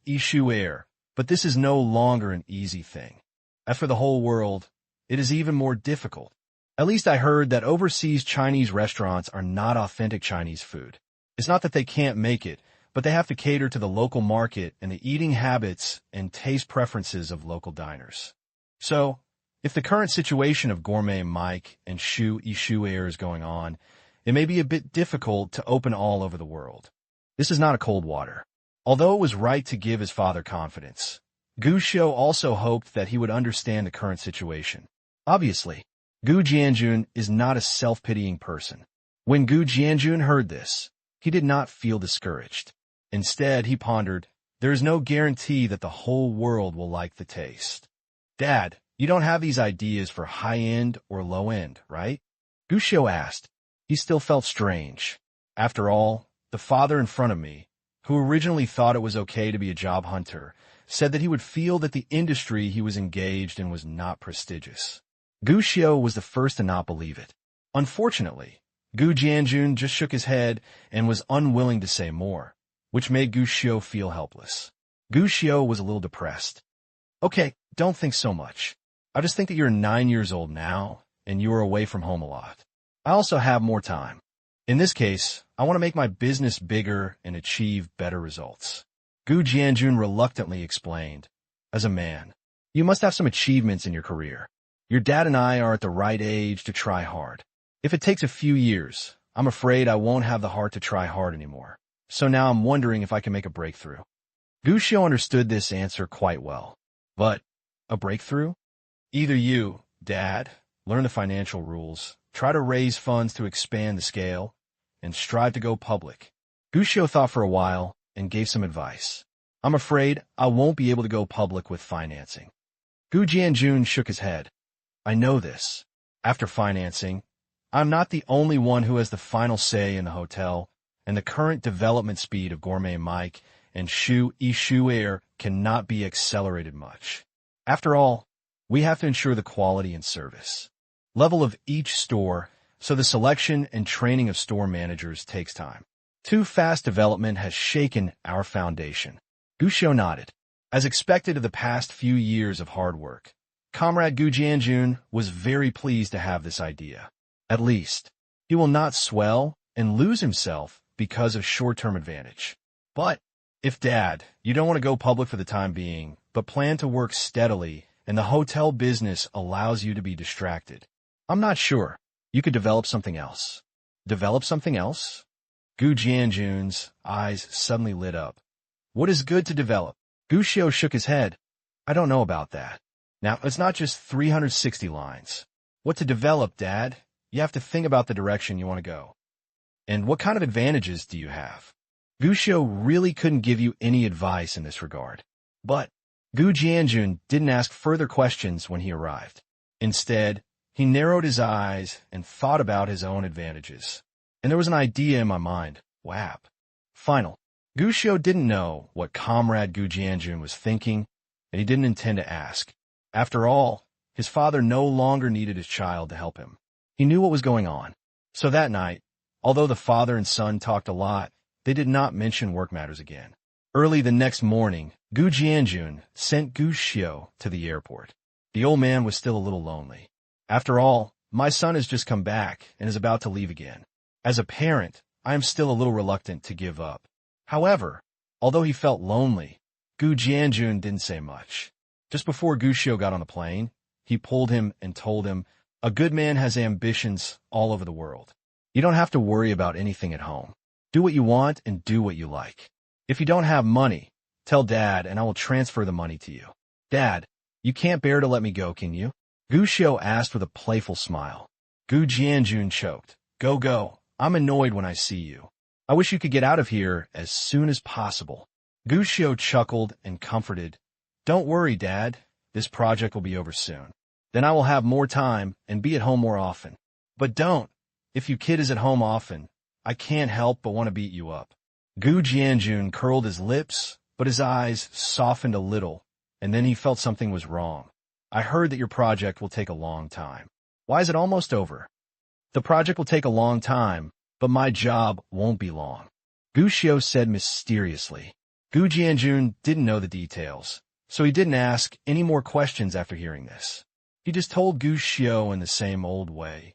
air, but this is no longer an easy thing. As for the whole world, it is even more difficult. At least I heard that overseas Chinese restaurants are not authentic Chinese food. It's not that they can't make it, but they have to cater to the local market and the eating habits and taste preferences of local diners. So, if the current situation of gourmet Mike and shu air is going on, it may be a bit difficult to open all over the world. This is not a cold water. Although it was right to give his father confidence, Gu Xiu also hoped that he would understand the current situation. Obviously, Gu Jianjun is not a self-pitying person. When Gu Jianjun heard this, he did not feel discouraged. Instead, he pondered, there is no guarantee that the whole world will like the taste. Dad, you don't have these ideas for high-end or low-end, right? Gu Xiu asked. He still felt strange. After all, the father in front of me, who originally thought it was okay to be a job hunter, said that he would feel that the industry he was engaged in was not prestigious. Gu Xiu was the first to not believe it. Unfortunately, Gu Jianjun just shook his head and was unwilling to say more, which made Gu Xiu feel helpless. Gu Xiu was a little depressed. Okay, don't think so much. I just think that you're 9 years old now, and you are away from home a lot. I also have more time. In this case, I want to make my business bigger and achieve better results. Gu Jianjun reluctantly explained. As a man, you must have some achievements in your career. Your dad and I are at the right age to try hard. If it takes a few years, I'm afraid I won't have the heart to try hard anymore. So now I'm wondering if I can make a breakthrough. Gu Xiu understood this answer quite well. But, a breakthrough? Either you, Dad, learn the financial rules, try to raise funds to expand the scale, and strive to go public. Gu Xiu thought for a while and gave some advice. I'm afraid I won't be able to go public with financing. Gu Jianjun shook his head. I know this. After financing, I'm not the only one who has the final say in the hotel, and the current development speed of Gourmet Mike and shu air cannot be accelerated much. After all, we have to ensure the quality and service level of each store, so the selection and training of store managers takes time. Too fast development has shaken our foundation. Gu Xiu nodded. As expected of the past few years of hard work, Comrade Gu Jianjun was very pleased to have this idea. At least, he will not swell and lose himself because of short-term advantage. But, if Dad, you don't want to go public for the time being, but plan to work steadily, and the hotel business allows you to be distracted, I'm not sure. You could develop something else. Develop something else? Gu Jianjun's eyes suddenly lit up. What is good to develop? Gu Xiu shook his head. I don't know about that. Now, it's not just 360 lines. What to develop, Dad? You have to think about the direction you want to go. And what kind of advantages do you have? Gu Xiu really couldn't give you any advice in this regard. But Gu Jianjun didn't ask further questions when he arrived. Instead, He narrowed his eyes and thought about his own advantages. And there was an idea in my mind. WAP. Final. Gu Xiu didn't know what Comrade Gu Jianjun was thinking, and he didn't intend to ask. After all, his father no longer needed his child to help him. He knew what was going on. So that night, although the father and son talked a lot, they did not mention work matters again. Early the next morning, Gu Jianjun sent Gu Xiu to the airport. The old man was still a little lonely. After all, my son has just come back and is about to leave again. As a parent, I am still a little reluctant to give up. However, although he felt lonely, Gu Jianjun didn't say much. Just before Gu Xiu got on the plane, he pulled him and told him, "A good man has ambitions all over the world. You don't have to worry about anything at home. Do what you want and do what you like. If you don't have money, tell Dad and I will transfer the money to you." "Dad, you can't bear to let me go, can you?" Gu Xiu asked with a playful smile. Gu Jianjun choked. Go. I'm annoyed when I see you. I wish you could get out of here as soon as possible." Gu Xiu chuckled and comforted. "Don't worry, Dad. This project will be over soon. Then I will have more time and be at home more often." "But don't. If your kid is at home often, I can't help but want to beat you up." Gu Jianjun curled his lips, but his eyes softened a little, and then he felt something was wrong. "I heard that your project will take a long time. Why is it almost over?" "The project will take a long time, but my job won't be long," Gu Xiu said mysteriously. Gu Jianjun didn't know the details, so he didn't ask any more questions after hearing this. He just told Gu Xiu in the same old way,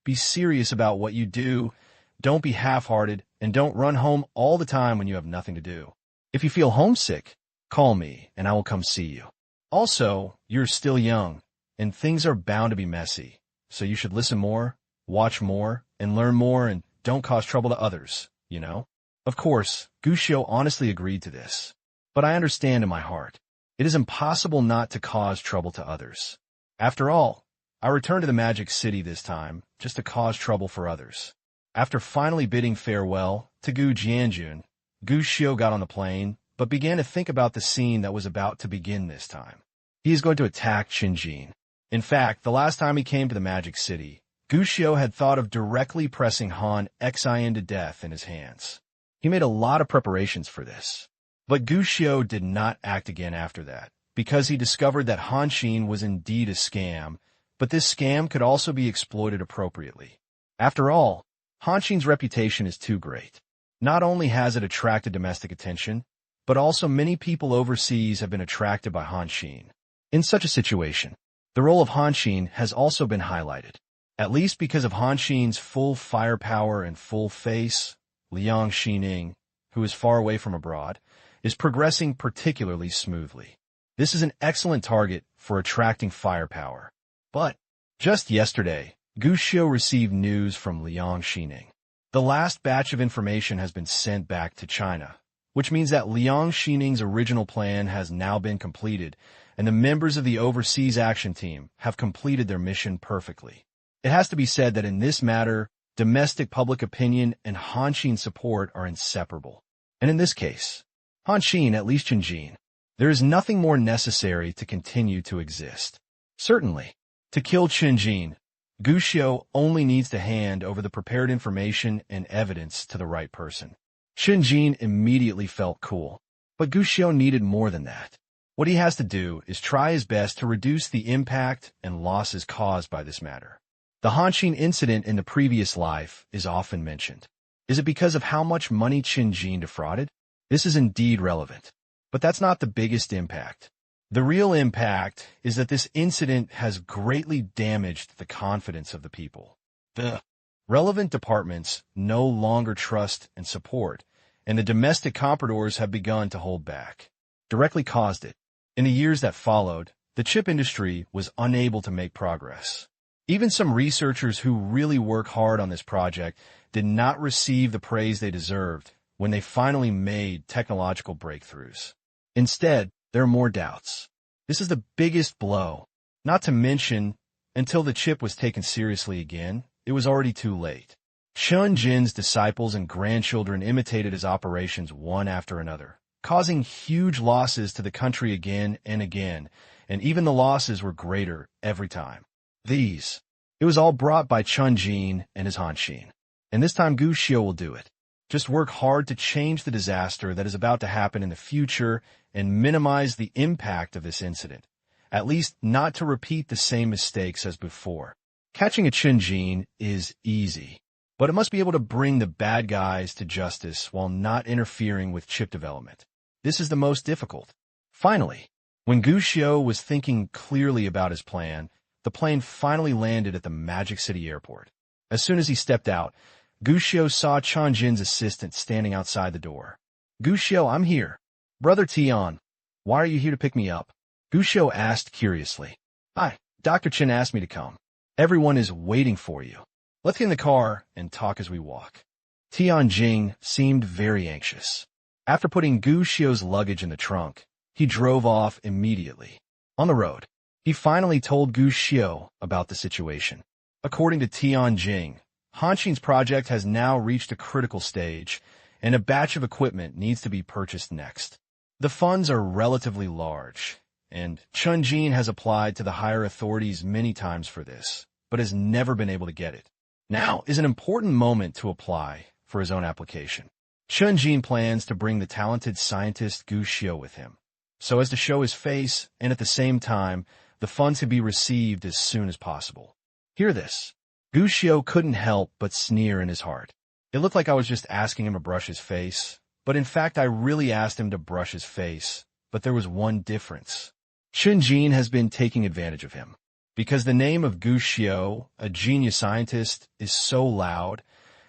"Be serious about what you do, don't be half-hearted, and don't run home all the time when you have nothing to do. If you feel homesick, call me and I will come see you. Also, you're still young, and things are bound to be messy, so you should listen more, watch more, and learn more, and don't cause trouble to others, you know?" Of course, Gu Xiu honestly agreed to this. But I understand in my heart, it is impossible not to cause trouble to others. After all, I returned to the Magic City this time just to cause trouble for others. After finally bidding farewell to Gu Jianjun, Gu Xiu got on the plane, but began to think about the scene that was about to begin this time. He is going to attack Qinjin. In fact, the last time he came to the Magic City, Gu Xiu had thought of directly pressing Han Xian to death in his hands. He made a lot of preparations for this. But Gu Xiu did not act again after that, because he discovered that Han Xin was indeed a scam, but this scam could also be exploited appropriately. After all, Han Xin's reputation is too great. Not only has it attracted domestic attention, but also many people overseas have been attracted by Han Xin. In such a situation, the role of Han Xin has also been highlighted. At least because of Han Xin's full firepower and full face, Liang Xining, who is far away from abroad, is progressing particularly smoothly. This is an excellent target for attracting firepower. But just yesterday, Gu Xiu received news from Liang Xining. The last batch of information has been sent back to China, which means that Liang Xining's original plan has now been completed, and the members of the Overseas Action Team have completed their mission perfectly. It has to be said that in this matter, domestic public opinion and Han Xin support are inseparable. And in this case, Han Xin, at least Qinjin, there is nothing more necessary to continue to exist. Certainly, to kill Qinjin, Gu Xiu only needs to hand over the prepared information and evidence to the right person. Qinjin immediately felt cool, but Gu Xiu needed more than that. What he has to do is try his best to reduce the impact and losses caused by this matter. The Han Xin incident in the previous life is often mentioned. Is it because of how much money Qinjin defrauded? This is indeed relevant. But that's not the biggest impact. The real impact is that this incident has greatly damaged the confidence of the people. The relevant departments no longer trust and support, and the domestic compradors have begun to hold back. Directly caused it. In the years that followed, the chip industry was unable to make progress. Even some researchers who really work hard on this project did not receive the praise they deserved when they finally made technological breakthroughs. Instead, there are more doubts. This is the biggest blow. Not to mention, until the chip was taken seriously again, it was already too late. Chen Jin's disciples and grandchildren imitated his operations one after another, causing huge losses to the country again and again, and even the losses were greater every time. These It was all brought by Chun-Jin and his Hanshin. And this time Gu Xiu will do it. Just work hard to change the disaster that is about to happen in the future and minimize the impact of this incident. At least not to repeat the same mistakes as before. Catching a Chun-Jin is easy, but it must be able to bring the bad guys to justice while not interfering with chip development. This is the most difficult. Finally, when Gu Xiu was thinking clearly about his plan, the plane finally landed at the Magic City airport. As soon as he stepped out, Gu Xiu saw Chun-Jin's assistant standing outside the door. Gu Xiu, I'm here. Brother Tian, why are you here to pick me up? Gu Xiu asked curiously. Hi, Dr. Chen asked me to come. Everyone is waiting for you. Let's get in the car and talk as we walk. Tianjing seemed very anxious. After putting Gu Xiu's luggage in the trunk, he drove off immediately. On the road, he finally told Gu Xiu about the situation. According to Tianjing, Hanshin's project has now reached a critical stage, and a batch of equipment needs to be purchased next. The funds are relatively large, and Chun-Jin has applied to the higher authorities many times for this, but has never been able to get it. Now is an important moment to apply for his own application. Chun-Jin plans to bring the talented scientist Gu Xiu with him, so as to show his face, and at the same time, the funds can be received as soon as possible. Hear this. Gu Xiu couldn't help but sneer in his heart. It looked like I was just asking him to brush his face, but in fact I really asked him to brush his face, but there was one difference. Chun-Jin has been taking advantage of him. Because the name of Gu Xiu, a genius scientist, is so loud,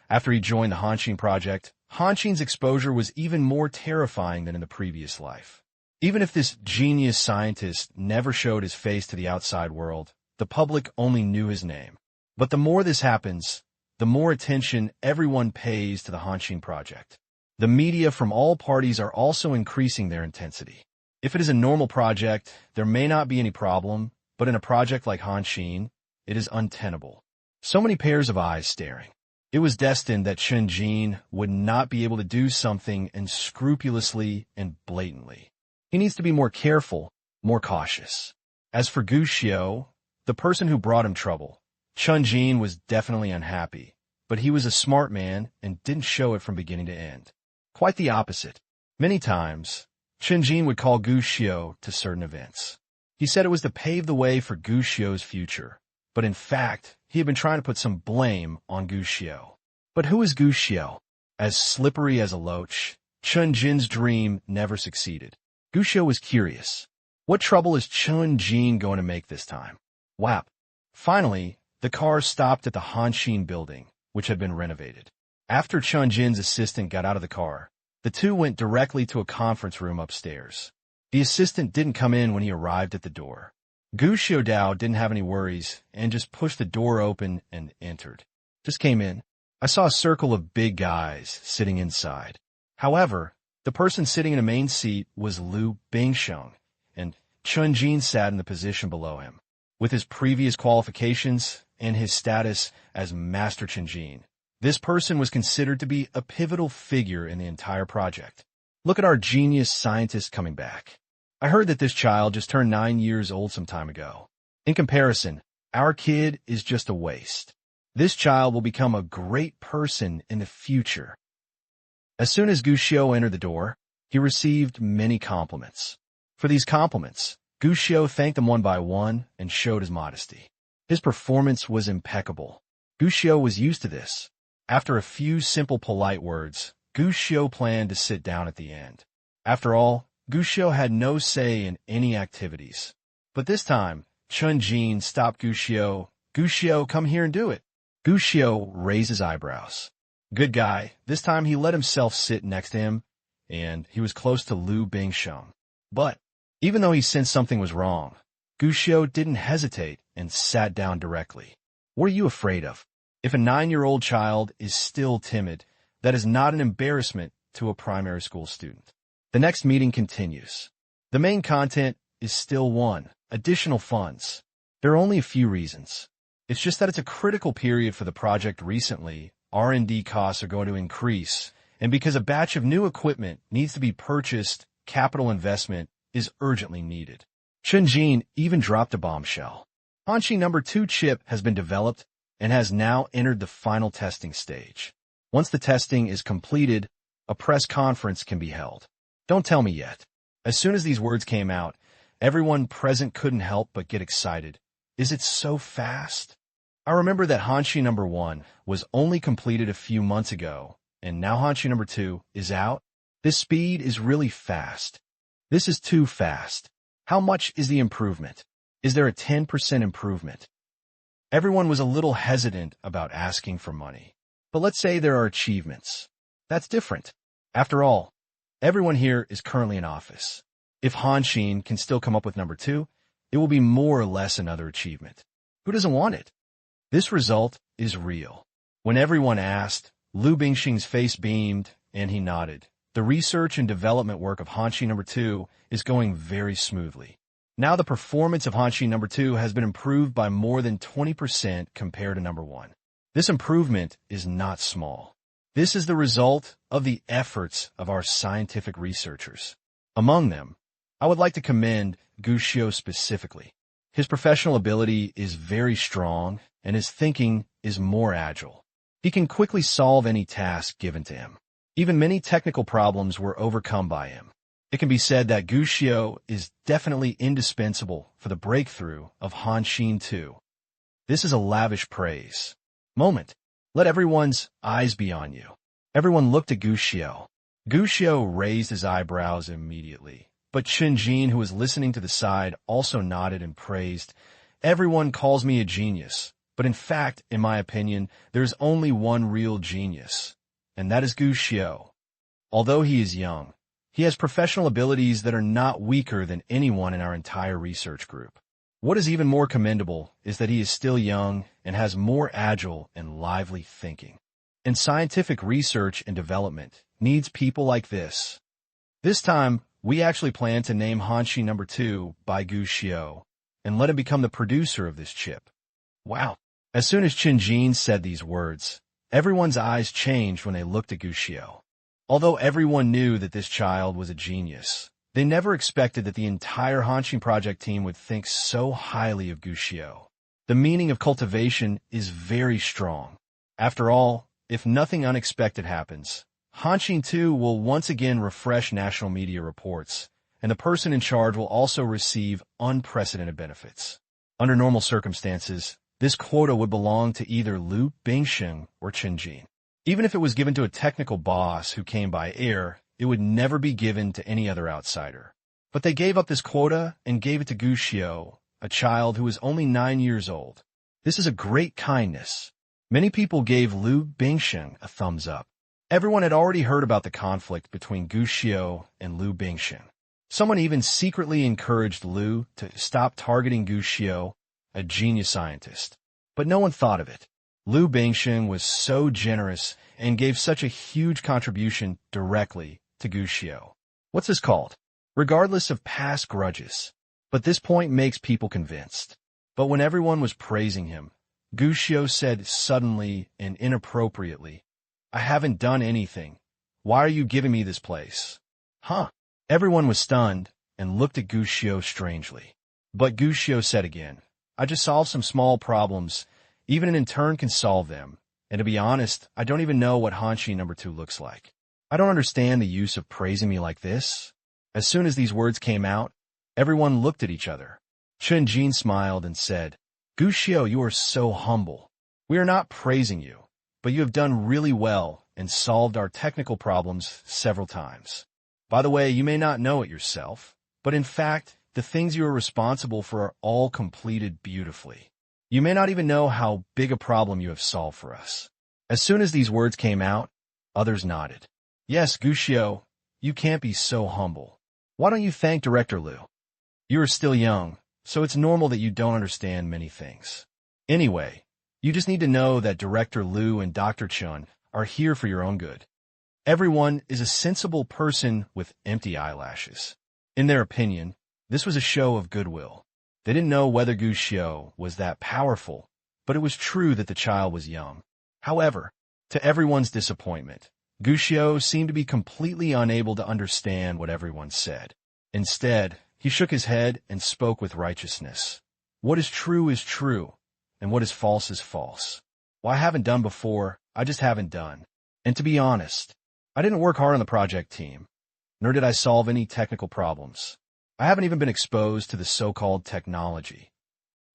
after he joined the Hanshin project, Hanshin's exposure was even more terrifying than in the previous life. Even if this genius scientist never showed his face to the outside world, the public only knew his name. But the more this happens, the more attention everyone pays to the Hanshin project. The media from all parties are also increasing their intensity. If it is a normal project, there may not be any problem, but in a project like Hanshin, it is untenable. So many pairs of eyes staring. It was destined that Chun-Jin would not be able to do something unscrupulously and blatantly. He needs to be more careful, more cautious. As for Gu Xiu, the person who brought him trouble, Chun-Jin was definitely unhappy, but he was a smart man and didn't show it from beginning to end. Quite the opposite. Many times, Chun-Jin would call Gu Xiu to certain events. He said it was to pave the way for Gu Xiu's future, but in fact, he had been trying to put some blame on Gu Xiu. But who is Gu Xiu? As slippery as a loach, Chun-Jin's dream never succeeded. Gu Xiu was curious. What trouble is Chun-Jin going to make this time? Whap. Finally, the car stopped at the Hanshin building, which had been renovated. After Chun-Jin's assistant got out of the car, the two went directly to a conference room upstairs. The assistant didn't come in when he arrived at the door. Gu Xiudao didn't have any worries and just pushed the door open and entered. Just came in. I saw a circle of big guys sitting inside. However, the person sitting in a main seat was Liu Bingsheng, and Chun-Jin sat in the position below him. With his previous qualifications and his status as Master Chun-Jin, this person was considered to be a pivotal figure in the entire project. Look at our genius scientist coming back. I heard that this child just turned 9 years old some time ago. In comparison, our kid is just a waste. This child will become a great person in the future. As soon as Gu Xiu entered the door, he received many compliments. For these compliments, Gu Xiu thanked them one by one and showed his modesty. His performance was impeccable. Gu Xiu was used to this. After a few simple polite words, Gu Xiu planned to sit down at the end. After all, Gu Xiu had no say in any activities. But this time, Chun-Jin stopped Gu Xiu. Gu Xiu, come here and do it. Gu Xiu raised his eyebrows. Good guy. This time he let himself sit next to him, and he was close to Liu Bingsheng. But, even though he sensed something was wrong, Gu Xiu didn't hesitate and sat down directly. What are you afraid of? If a 9-year-old child is still timid, that is not an embarrassment to a primary school student. The next meeting continues. The main content is still one, additional funds. There are only a few reasons. It's just that it's a critical period for the project recently. R&D costs are going to increase, and because a batch of new equipment needs to be purchased, capital investment is urgently needed. Chun-Jin even dropped a bombshell. Hanshi number 2 chip has been developed and has now entered the final testing stage. Once the testing is completed, a press conference can be held. Don't tell me yet. As soon as these words came out, everyone present couldn't help but get excited. Is it so fast? I remember that Hanshi number 1 was only completed a few months ago, and now Hanshi number 2 is out. This speed is really fast. This is too fast. How much is the improvement? Is there a 10% improvement? Everyone was a little hesitant about asking for money. But let's say there are achievements. That's different. After all, everyone here is currently in office. If Hanshin can still come up with number 2, it will be more or less another achievement. Who doesn't want it? This result is real. When everyone asked, Lu Bingxing's face beamed, and he nodded. The research and development work of Hanshi number 2 is going very smoothly. Now the performance of Hanshi number 2 has been improved by more than 20% compared to number 1. This improvement is not small. This is the result of the efforts of our scientific researchers. Among them, I would like to commend Gu Xiu specifically. His professional ability is very strong, and his thinking is more agile. He can quickly solve any task given to him. Even many technical problems were overcome by him. It can be said that Gu Xiu is definitely indispensable for the breakthrough of Hanshin 2. This is a lavish praise. Moment. Let everyone's eyes be on you. Everyone looked at Gu Xiu. Gu Xiu raised his eyebrows immediately, but Chen Jin, who was listening to the side, also nodded and praised. Everyone calls me a genius, but in fact, in my opinion, there's only one real genius, and that is Gu Xiu. Although he is young, he has professional abilities that are not weaker than anyone in our entire research group. What is even more commendable is that he is still young and has more agile and lively thinking. And scientific research and development needs people like this. This time, we actually plan to name Hanshi number 2 by Gu Xiu and let him become the producer of this chip. Wow. As soon as Chen Jin said these words, everyone's eyes changed when they looked at Gu Xiu. Although everyone knew that this child was a genius, they never expected that the entire Hanshin project team would think so highly of Gu Xiu. The meaning of cultivation is very strong. After all, if nothing unexpected happens, Hanshin 2 will once again refresh national media reports, and the person in charge will also receive unprecedented benefits. Under normal circumstances, this quota would belong to either Lu Bingxing or Chen Jin. Even if it was given to a technical boss who came by air, it would never be given to any other outsider. But they gave up this quota and gave it to Gu Xiu, a child who is only 9 years old. This is a great kindness. Many people gave Lu Bingxing a thumbs up. Everyone had already heard about the conflict between Gu Xiu and Lu Bingxing. Someone even secretly encouraged Lu to stop targeting Gu Xiu, a genius scientist. But no one thought of it. Lu Bingxing was so generous and gave such a huge contribution directly to Gu Xiu. What's this called? Regardless of past grudges. But this point makes people convinced. But when everyone was praising him, Gu Xiu said suddenly and inappropriately, I haven't done anything. Why are you giving me this place? Huh? Everyone was stunned and looked at Gu Xiu strangely. But Gu Xiu said again, I just solved some small problems. Even an intern can solve them. And to be honest, I don't even know what Hanshi number 2 looks like. I don't understand the use of praising me like this. As soon as these words came out, everyone looked at each other. Chen Jin smiled and said, Gu Xiu, you are so humble. We are not praising you, but you have done really well and solved our technical problems several times. By the way, you may not know it yourself, but in fact, the things you are responsible for are all completed beautifully. You may not even know how big a problem you have solved for us. As soon as these words came out, others nodded. Yes, Gu Xiu, you can't be so humble. Why don't you thank Director Lu? You are still young, so it's normal that you don't understand many things. Anyway, you just need to know that Director Lu and Dr. Chun are here for your own good. Everyone is a sensible person with empty eyelashes. In their opinion, this was a show of goodwill. They didn't know whether Gu Xiu was that powerful, but it was true that the child was young. However, to everyone's disappointment, Gu Xiu seemed to be completely unable to understand what everyone said. Instead, he shook his head and spoke with righteousness. What is true, and what is false. What I haven't done before, I just haven't done. And to be honest, I didn't work hard on the project team, nor did I solve any technical problems. I haven't even been exposed to the so-called technology.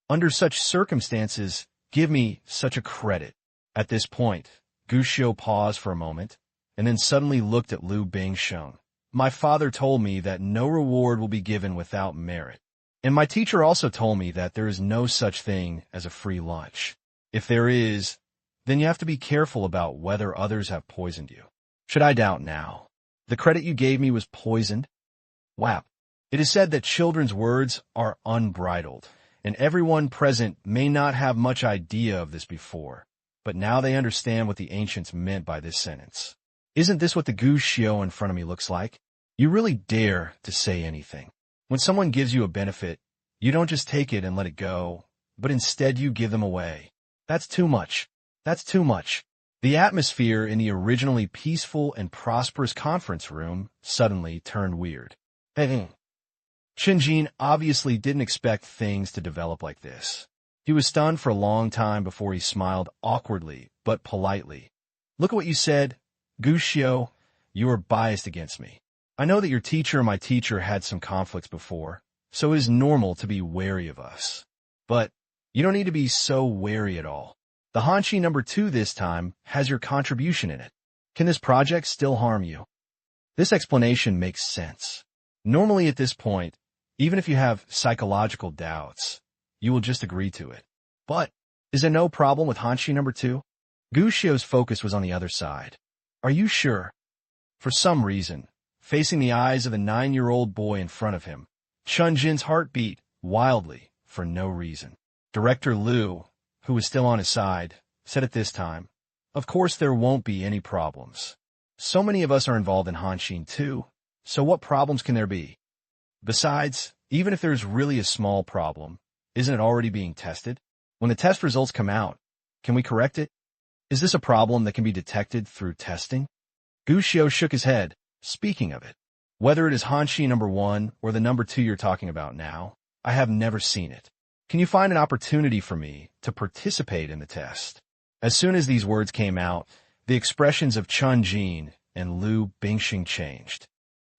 Under such circumstances, give me such a credit. At this point, Gu Xiu paused for a moment, and then suddenly looked at Lu Bingsheng. My father told me that no reward will be given without merit. And my teacher also told me that there is no such thing as a free lunch. If there is, then you have to be careful about whether others have poisoned you. Should I doubt now? The credit you gave me was poisoned? Wow. It is said that children's words are unbridled, and everyone present may not have much idea of this before, but now they understand what the ancients meant by this sentence. Isn't this what the Gu Xiu in front of me looks like? You really dare to say anything. When someone gives you a benefit, you don't just take it and let it go, but instead you give them away. That's too much. That's too much. The atmosphere in the originally peaceful and prosperous conference room suddenly turned weird. Qinjin obviously didn't expect things to develop like this. He was stunned for a long time before he smiled awkwardly but politely. Look at what you said. Gu Xiu, you are biased against me. I know that your teacher and my teacher had some conflicts before, so it is normal to be wary of us. But you don't need to be so wary at all. The Hanshi number 2 this time has your contribution in it. Can this project still harm you? This explanation makes sense. Normally at this point, even if you have psychological doubts, you will just agree to it. But is there no problem with Hanshi number 2? Gu Xiu's focus was on the other side. Are you sure? For some reason, facing the eyes of the 9-year-old boy in front of him, Chunjin's heart beat wildly for no reason. Director Liu, who was still on his side, said at this time, of course there won't be any problems. So many of us are involved in Hanshin too, so what problems can there be? Besides, even if there's really a small problem, isn't it already being tested? When the test results come out, can we correct it? Is this a problem that can be detected through testing? Gu Xiu shook his head, speaking of it. Whether it is Hanshi number 1 or the number 2 you're talking about now, I have never seen it. Can you find an opportunity for me to participate in the test? As soon as these words came out, the expressions of Chun Jin and Lu Bingxing changed.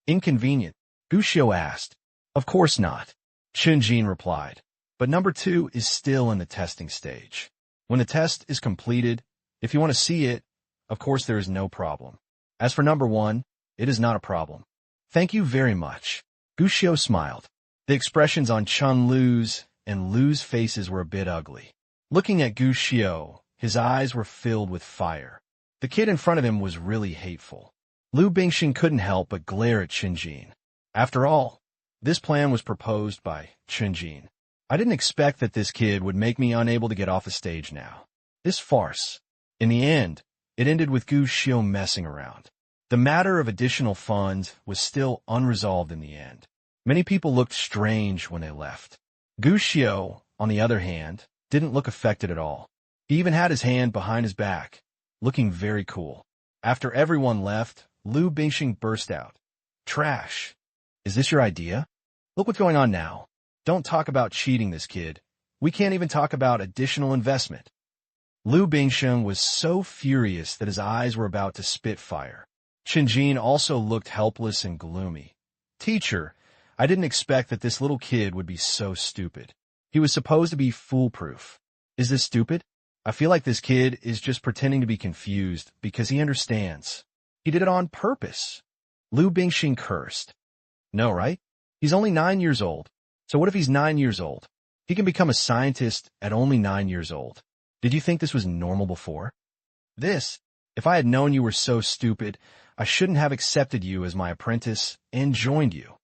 Inconvenient, Gu Xiu asked. Of course not, Chun Jin replied. But number 2 is still in the testing stage. When the test is completed, if you want to see it, of course there is no problem. As for number 1, it is not a problem. Thank you very much. Gu Xiu smiled. The expressions on Chun Lu's and Lu's faces were a bit ugly. Looking at Gu Xiu, his eyes were filled with fire. The kid in front of him was really hateful. Lu Bingxing couldn't help but glare at Qinjin. After all, this plan was proposed by Qinjin. I didn't expect that this kid would make me unable to get off the stage now. This farce. In the end, it ended with Gu Xiu messing around. The matter of additional funds was still unresolved in the end. Many people looked strange when they left. Gu Xiu, on the other hand, didn't look affected at all. He even had his hand behind his back, looking very cool. After everyone left, Lu Bingxing burst out. Trash. Is this your idea? Look what's going on now. Don't talk about cheating this kid. We can't even talk about additional investment. Lu Bingxing was so furious that his eyes were about to spit fire. Qinjin also looked helpless and gloomy. Teacher, I didn't expect that this little kid would be so stupid. He was supposed to be foolproof. Is this stupid? I feel like this kid is just pretending to be confused because he understands. He did it on purpose. Lu Bingxing cursed. No, right? He's only 9 years old. So what if he's 9 years old? He can become a scientist at only 9 years old. Did you think this was normal before? If I had known you were so stupid, I shouldn't have accepted you as my apprentice and joined you.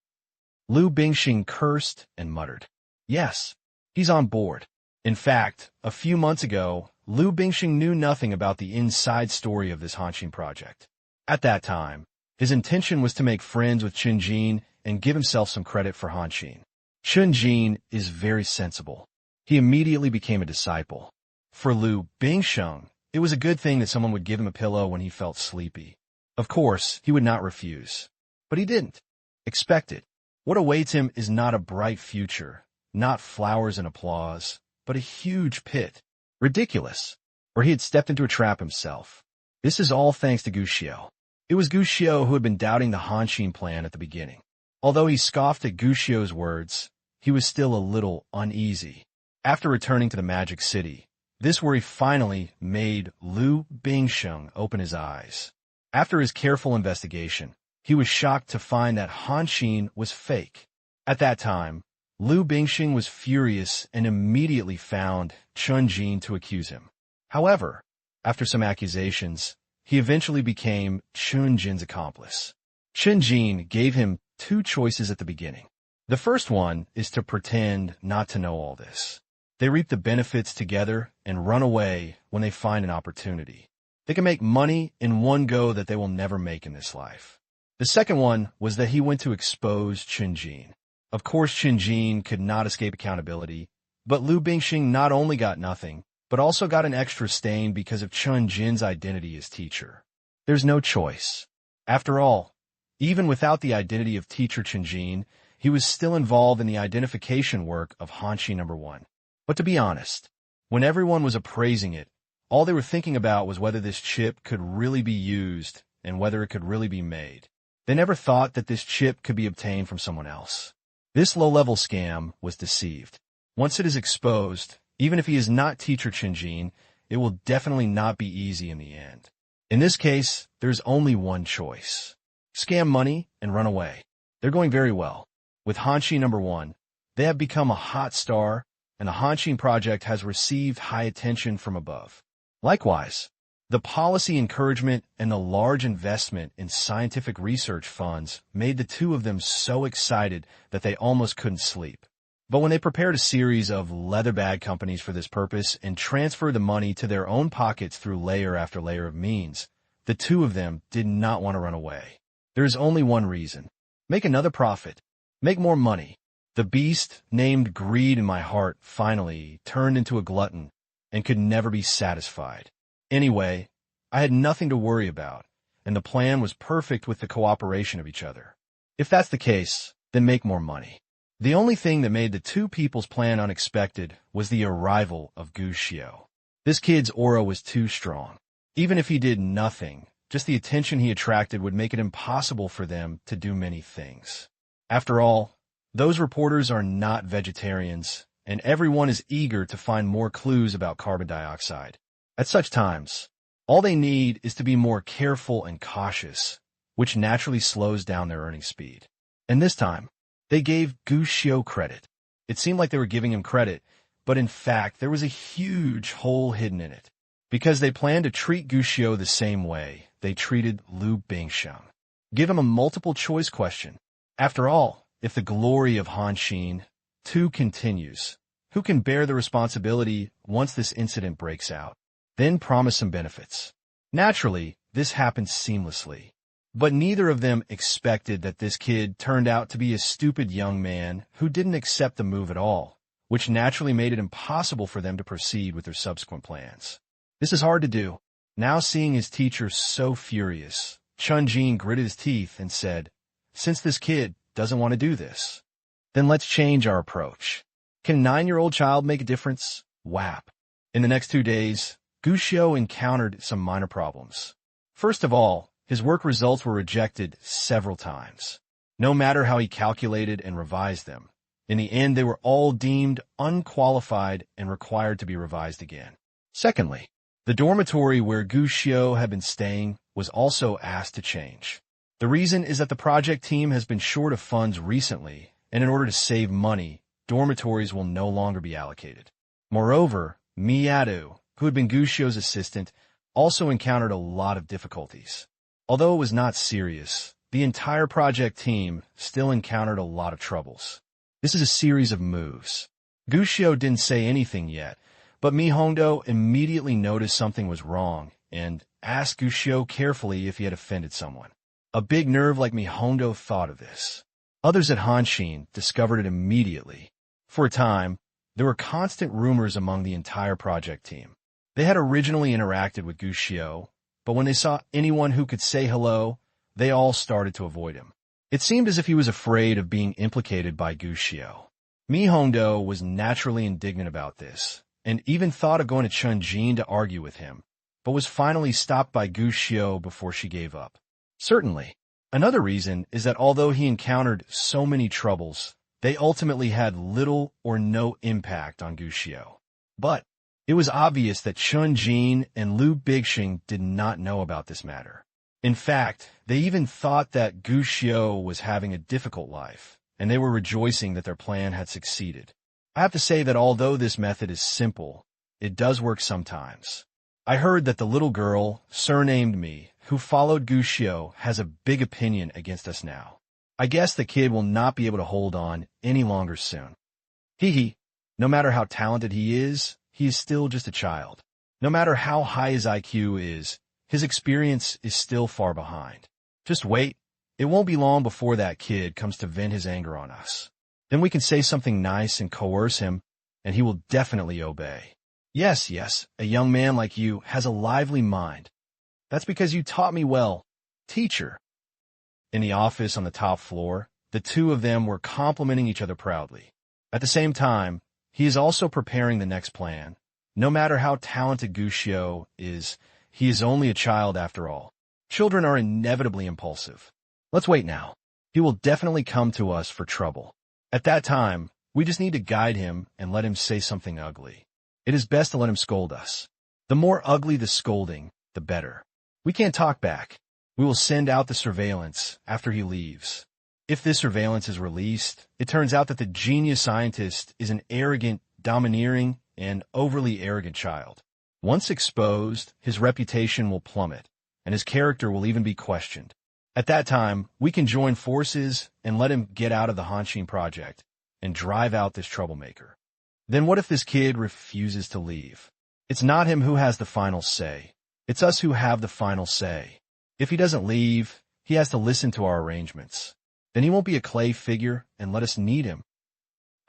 Lu Bingxing cursed and muttered. Yes, he's on board. In fact, a few months ago, Lu Bingxing knew nothing about the inside story of this Hanshin project. At that time, his intention was to make friends with Qinjin and give himself some credit for Hanshin. Qinjin is very sensible. He immediately became a disciple. For Lu Bingxing, it was a good thing that someone would give him a pillow when he felt sleepy. Of course, he would not refuse. But he didn't. Expect it. What awaits him is not a bright future, not flowers and applause, but a huge pit. Ridiculous. Where he had stepped into a trap himself. This is all thanks to Gushio. It was Gushio who had been doubting the Hanshin plan at the beginning. Although he scoffed at Gushio's words, he was still a little uneasy. After returning to the Magic City, this worry finally made Liu Bingsheng open his eyes. After his careful investigation, he was shocked to find that Hanshin was fake. At that time, Liu Bingsheng was furious and immediately found Chunjin to accuse him. However, after some accusations, he eventually became Chunjin's accomplice. Chunjin gave him two choices at the beginning. The first one is to pretend not to know all this. They reap the benefits together and run away when they find an opportunity. They can make money in one go that they will never make in this life. The second one was that he went to expose Chunjin. Of course, Chunjin could not escape accountability, but Liu Bingsheng not only got nothing, but also got an extra stain because of Chunjin's identity as teacher. There's no choice. After all, even without the identity of teacher Chunjin, he was still involved in the identification work of Hanshi No. 1. But to be honest, when everyone was appraising it, all they were thinking about was whether this chip could really be used and whether it could really be made. They never thought that this chip could be obtained from someone else. This low-level scam was deceived. Once it is exposed, even if he is not teacher Chunjin, it will definitely not be easy in the end. In this case, there's only one choice. Scam money and run away. They're going very well. With Hanshi No. 1, they have become a hot star, and the Hanshin project has received high attention from above. Likewise, the policy encouragement and the large investment in scientific research funds made the two of them so excited that they almost couldn't sleep. But when they prepared a series of leather bag companies for this purpose and transferred the money to their own pockets through layer after layer of means, the two of them did not want to run away. There is only one reason. Make another profit. Make more money. The beast, named Greed in my heart, finally turned into a glutton and could never be satisfied. Anyway, I had nothing to worry about, and the plan was perfect with the cooperation of each other. If that's the case, then make more money. The only thing that made the two people's plan unexpected was the arrival of Gushio. This kid's aura was too strong. Even if he did nothing, just the attention he attracted would make it impossible for them to do many things. After all, those reporters are not vegetarians, and everyone is eager to find more clues about carbon dioxide. At such times, all they need is to be more careful and cautious, which naturally slows down their earning speed. And this time, they gave Gushio credit. It seemed like they were giving him credit, but in fact, there was a huge hole hidden in it. Because they planned to treat Gushio the same way they treated Liu Bingsheng. Give him a multiple-choice question. After all, if the glory of Hanshin 2 continues, who can bear the responsibility once this incident breaks out? Then promise some benefits. Naturally, this happened seamlessly. But neither of them expected that this kid turned out to be a stupid young man who didn't accept the move at all, which naturally made it impossible for them to proceed with their subsequent plans. This is hard to do. Now seeing his teacher so furious, Chunjin gritted his teeth and said, "Since this kid doesn't want to do this, then let's change our approach. Can a 9-year-old child make a difference?" Whap. In the next 2 days, Gushio encountered some minor problems. First of all, his work results were rejected several times. No matter how he calculated and revised them, in the end they were all deemed unqualified and required to be revised again. Secondly, the dormitory where Gushio had been staying was also asked to change. The reason is that the project team has been short of funds recently, and in order to save money, dormitories will no longer be allocated. Moreover, Miyadu, who had been Gushio's assistant, also encountered a lot of difficulties. Although it was not serious, the entire project team still encountered a lot of troubles. This is a series of moves. Gushio didn't say anything yet, but Mihongdo immediately noticed something was wrong and asked Gushio carefully if he had offended someone. A big nerve like Mihongdo thought of this. Others at Hanshin discovered it immediately. For a time, there were constant rumors among the entire project team. They had originally interacted with Gushio, but when they saw anyone who could say hello, they all started to avoid him. It seemed as if he was afraid of being implicated by Gushio. Mi Hongdo was naturally indignant about this, and even thought of going to Chun Jin to argue with him, but was finally stopped by Gu Xiu before she gave up. Certainly. Another reason is that although he encountered so many troubles, they ultimately had little or no impact on Gu Xiu. But it was obvious that Chun Jin and Liu Bixing did not know about this matter. In fact, they even thought that Gu Xiu was having a difficult life, and they were rejoicing that their plan had succeeded. I have to say that although this method is simple, it does work sometimes. I heard that the little girl, surnamed Mi, who followed Gu Xiu, has a big opinion against us now. I guess the kid will not be able to hold on any longer soon. Hee. No matter how talented he is still just a child. No matter how high his IQ is, his experience is still far behind. Just wait. It won't be long before that kid comes to vent his anger on us. Then we can say something nice and coerce him, and he will definitely obey. Yes, a young man like you has a lively mind. That's because you taught me well, teacher. In the office on the top floor, the two of them were complimenting each other proudly. At the same time, he is also preparing the next plan. No matter how talented Gu Xiu is, he is only a child after all. Children are inevitably impulsive. Let's wait now. He will definitely come to us for trouble. At that time, we just need to guide him and let him say something ugly. It is best to let him scold us. The more ugly the scolding, the better. We can't talk back. We will send out the surveillance after he leaves. If this surveillance is released, it turns out that the genius scientist is an arrogant, domineering, and overly arrogant child. Once exposed, his reputation will plummet, and his character will even be questioned. At that time, we can join forces and let him get out of the Hanshin project and drive out this troublemaker. Then what if this kid refuses to leave? It's not him who has the final say. It's us who have the final say. If he doesn't leave, he has to listen to our arrangements. Then he won't be a clay figure and let us need him.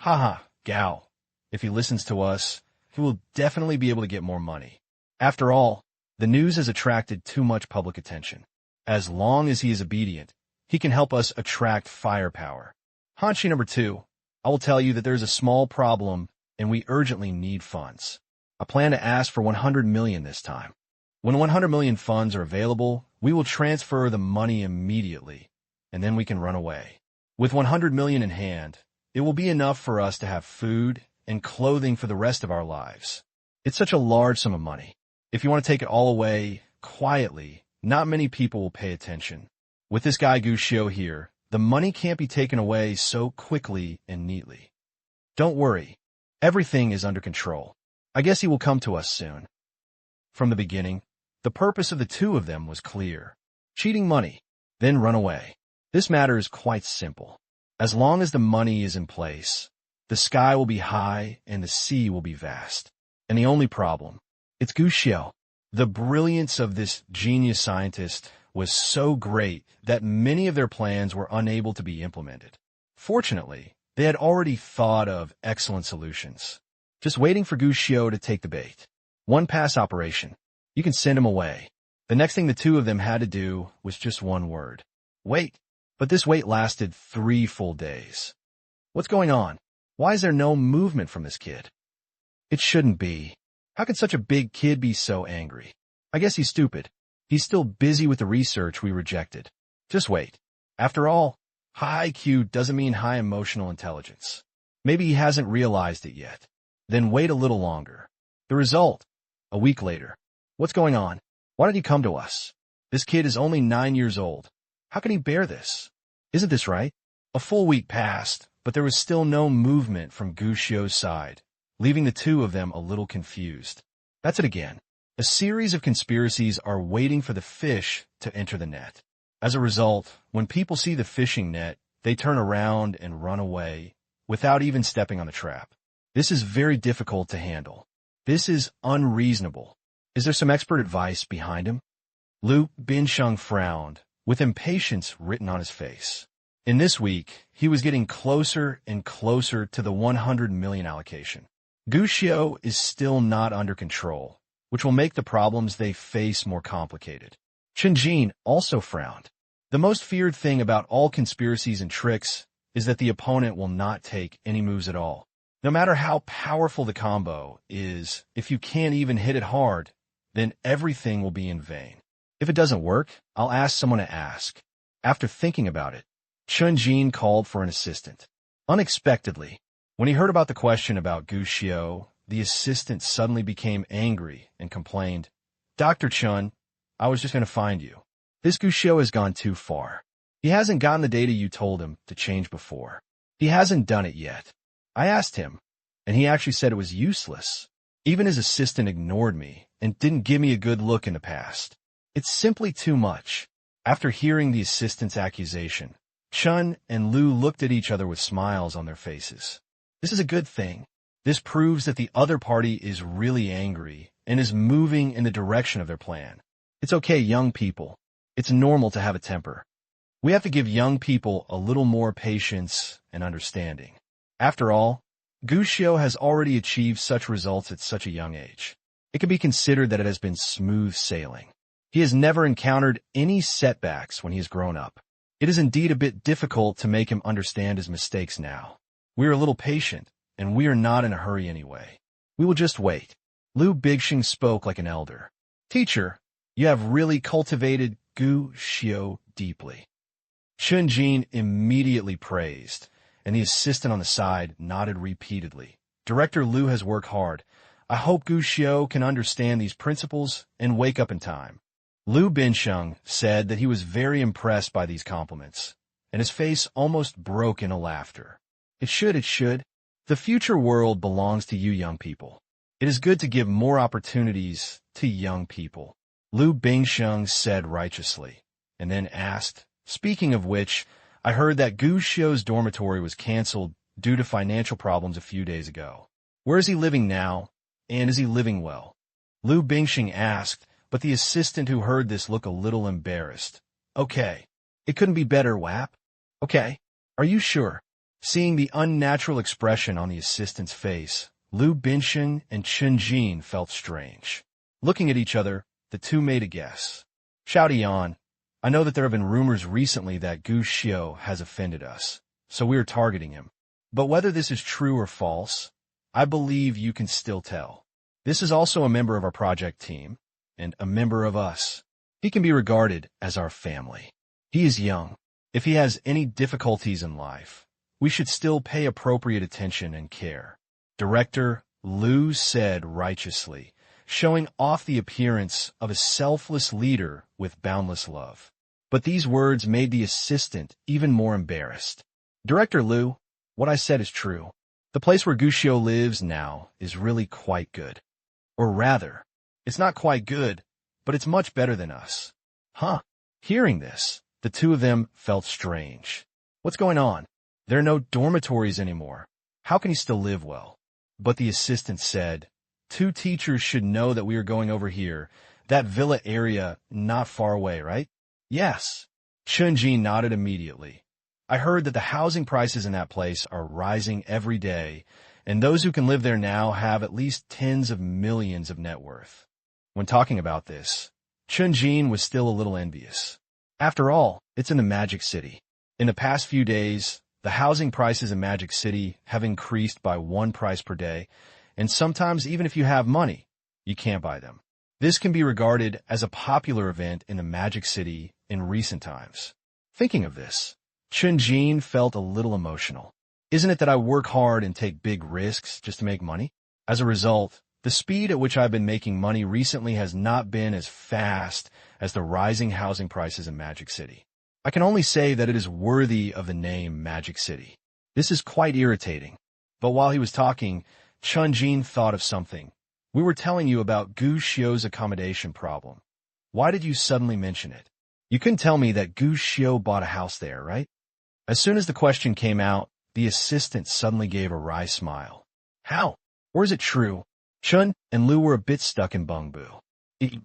Gao. If he listens to us, he will definitely be able to get more money. After all, the news has attracted too much public attention. As long as he is obedient, he can help us attract firepower. Hanshi number 2, I will tell you that there is a small problem and we urgently need funds. I plan to ask for 100 million this time. When 100 million funds are available, we will transfer the money immediately, and then we can run away. With 100 million in hand, it will be enough for us to have food and clothing for the rest of our lives. It's such a large sum of money. If you want to take it all away quietly, not many people will pay attention. With this guy Gu Xiu here, the money can't be taken away so quickly and neatly. Don't worry. Everything is under control. I guess he will come to us soon. From the beginning, the purpose of the two of them was clear. Cheating money, then run away. This matter is quite simple. As long as the money is in place, the sky will be high and the sea will be vast. And the only problem, it's Gu Xiu. The brilliance of this genius scientist was so great that many of their plans were unable to be implemented. Fortunately, they had already thought of excellent solutions. Just waiting for Gu Xiu to take the bait. One pass operation. You can send him away. The next thing the two of them had to do was just one word. Wait. But this wait lasted 3 full days. What's going on? Why is there no movement from this kid? It shouldn't be. How can such a big kid be so angry? I guess he's stupid. He's still busy with the research we rejected. Just wait. After all, high IQ doesn't mean high emotional intelligence. Maybe he hasn't realized it yet. Then wait a little longer. The result, a week later. What's going on? Why did he come to us? This kid is only 9 years old. How can he bear this? Isn't this right? A full week passed, but there was still no movement from Gu Xiu's side, leaving the two of them a little confused. That's it again. A series of conspiracies are waiting for the fish to enter the net. As a result, when people see the fishing net, they turn around and run away without even stepping on the trap. This is very difficult to handle. This is unreasonable. Is there some expert advice behind him? Liu Bixing frowned, with impatience written on his face. In this week, he was getting closer and closer to the 100 million allocation. Gu Xiu is still not under control, which will make the problems they face more complicated. Chun Jin also frowned. The most feared thing about all conspiracies and tricks is that the opponent will not take any moves at all. No matter how powerful the combo is, if you can't even hit it hard, then everything will be in vain. If it doesn't work, I'll ask someone to ask. After thinking about it, Chun-Jin called for an assistant. Unexpectedly, when he heard about the question about Gu Xiao, the assistant suddenly became angry and complained, "Dr. Chun, I was just going to find you. This Gu Xiao has gone too far. He hasn't gotten the data you told him to change before. He hasn't done it yet. I asked him, and he actually said it was useless. Even his assistant ignored me and didn't give me a good look in the past. It's simply too much." After hearing the assistant's accusation, Chun and Lu looked at each other with smiles on their faces. This is a good thing. This proves that the other party is really angry and is moving in the direction of their plan. It's okay, young people. It's normal to have a temper. We have to give young people a little more patience and understanding. After all, Gu Xiao has already achieved such results at such a young age. It can be considered that it has been smooth sailing. He has never encountered any setbacks when he has grown up. It is indeed a bit difficult to make him understand his mistakes now. We are a little patient, and we are not in a hurry anyway. We will just wait. Lu Bingxing spoke like an elder. "Teacher, you have really cultivated Gu Xiao deeply." Chun-Jin immediately praised, and the assistant on the side nodded repeatedly. "Director Lu has worked hard. I hope Gu Xiao can understand these principles and wake up in time." Lu Bingxing said that he was very impressed by these compliments, and his face almost broke into laughter. It should. The future world belongs to you young people. It is good to give more opportunities to young people, Lu Bingxing said righteously, and then asked, "Speaking of which, I heard that Gu Xiao's dormitory was canceled due to financial problems a few days ago. Where is he living now, and is he living well?" Lu Bingxing asked, but the assistant who heard this looked a little embarrassed. "Okay. It couldn't be better, Wap. Okay. Are you sure?" Seeing the unnatural expression on the assistant's face, Lu Bingxing and Chun-Jin felt strange. Looking at each other, the two made a guess. "Xiaodian, I know that there have been rumors recently that Gu Xiao has offended us, so we are targeting him. But whether this is true or false, I believe you can still tell. This is also a member of our project team, and a member of us. He can be regarded as our family. He is young. If he has any difficulties in life, we should still pay appropriate attention and care," Director Lu said righteously, showing off the appearance of a selfless leader with boundless love. But these words made the assistant even more embarrassed. "Director Lu, what I said is true. The place where Gu Xiao lives now is really quite good. Or rather, it's not quite good, but it's much better than us." Huh? Hearing this, the two of them felt strange. What's going on? There are no dormitories anymore. How can he still live well? But the assistant said, "Two teachers should know that we are going over here, that villa area not far away, right?" "Yes." Chun-Jin nodded immediately. "I heard that the housing prices in that place are rising every day, and those who can live there now have at least tens of millions of net worth." When talking about this, Chun-Jin was still a little envious. After all, it's in the Magic City. In the past few days, the housing prices in Magic City have increased by 1 price per day, and sometimes even if you have money, you can't buy them. This can be regarded as a popular event in the Magic City in recent times. Thinking of this, Chun-Jin felt a little emotional. Isn't it that I work hard and take big risks just to make money? As a result, the speed at which I've been making money recently has not been as fast as the rising housing prices in Magic City. I can only say that it is worthy of the name Magic City. This is quite irritating. But while he was talking, Chun-Jin thought of something. "We were telling you about Gu Xiao's accommodation problem. Why did you suddenly mention it? You couldn't tell me that Gu Xiao bought a house there, right?" As soon as the question came out, the assistant suddenly gave a wry smile. "How? Or is it true?" Chun and Lu were a bit stuck in Bungbu.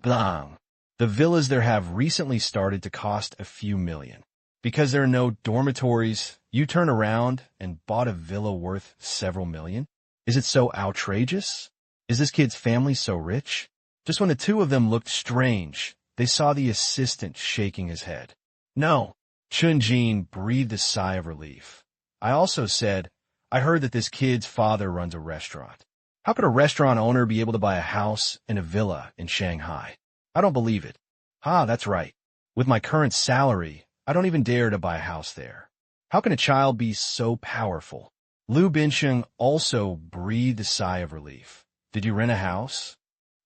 Blang. The villas there have recently started to cost a few million. Because there are no dormitories, you turn around and bought a villa worth several million? Is it so outrageous? Is this kid's family so rich? Just when the two of them looked strange, they saw the assistant shaking his head. "No." Chun-Jin breathed a sigh of relief. I also said, I heard that this kid's father runs a restaurant. How could a restaurant owner be able to buy a house and a villa in Shanghai? I don't believe it. That's right. With my current salary, I don't even dare to buy a house there. How can a child be so powerful? Liu Binsheng also breathed a sigh of relief. Did you rent a house?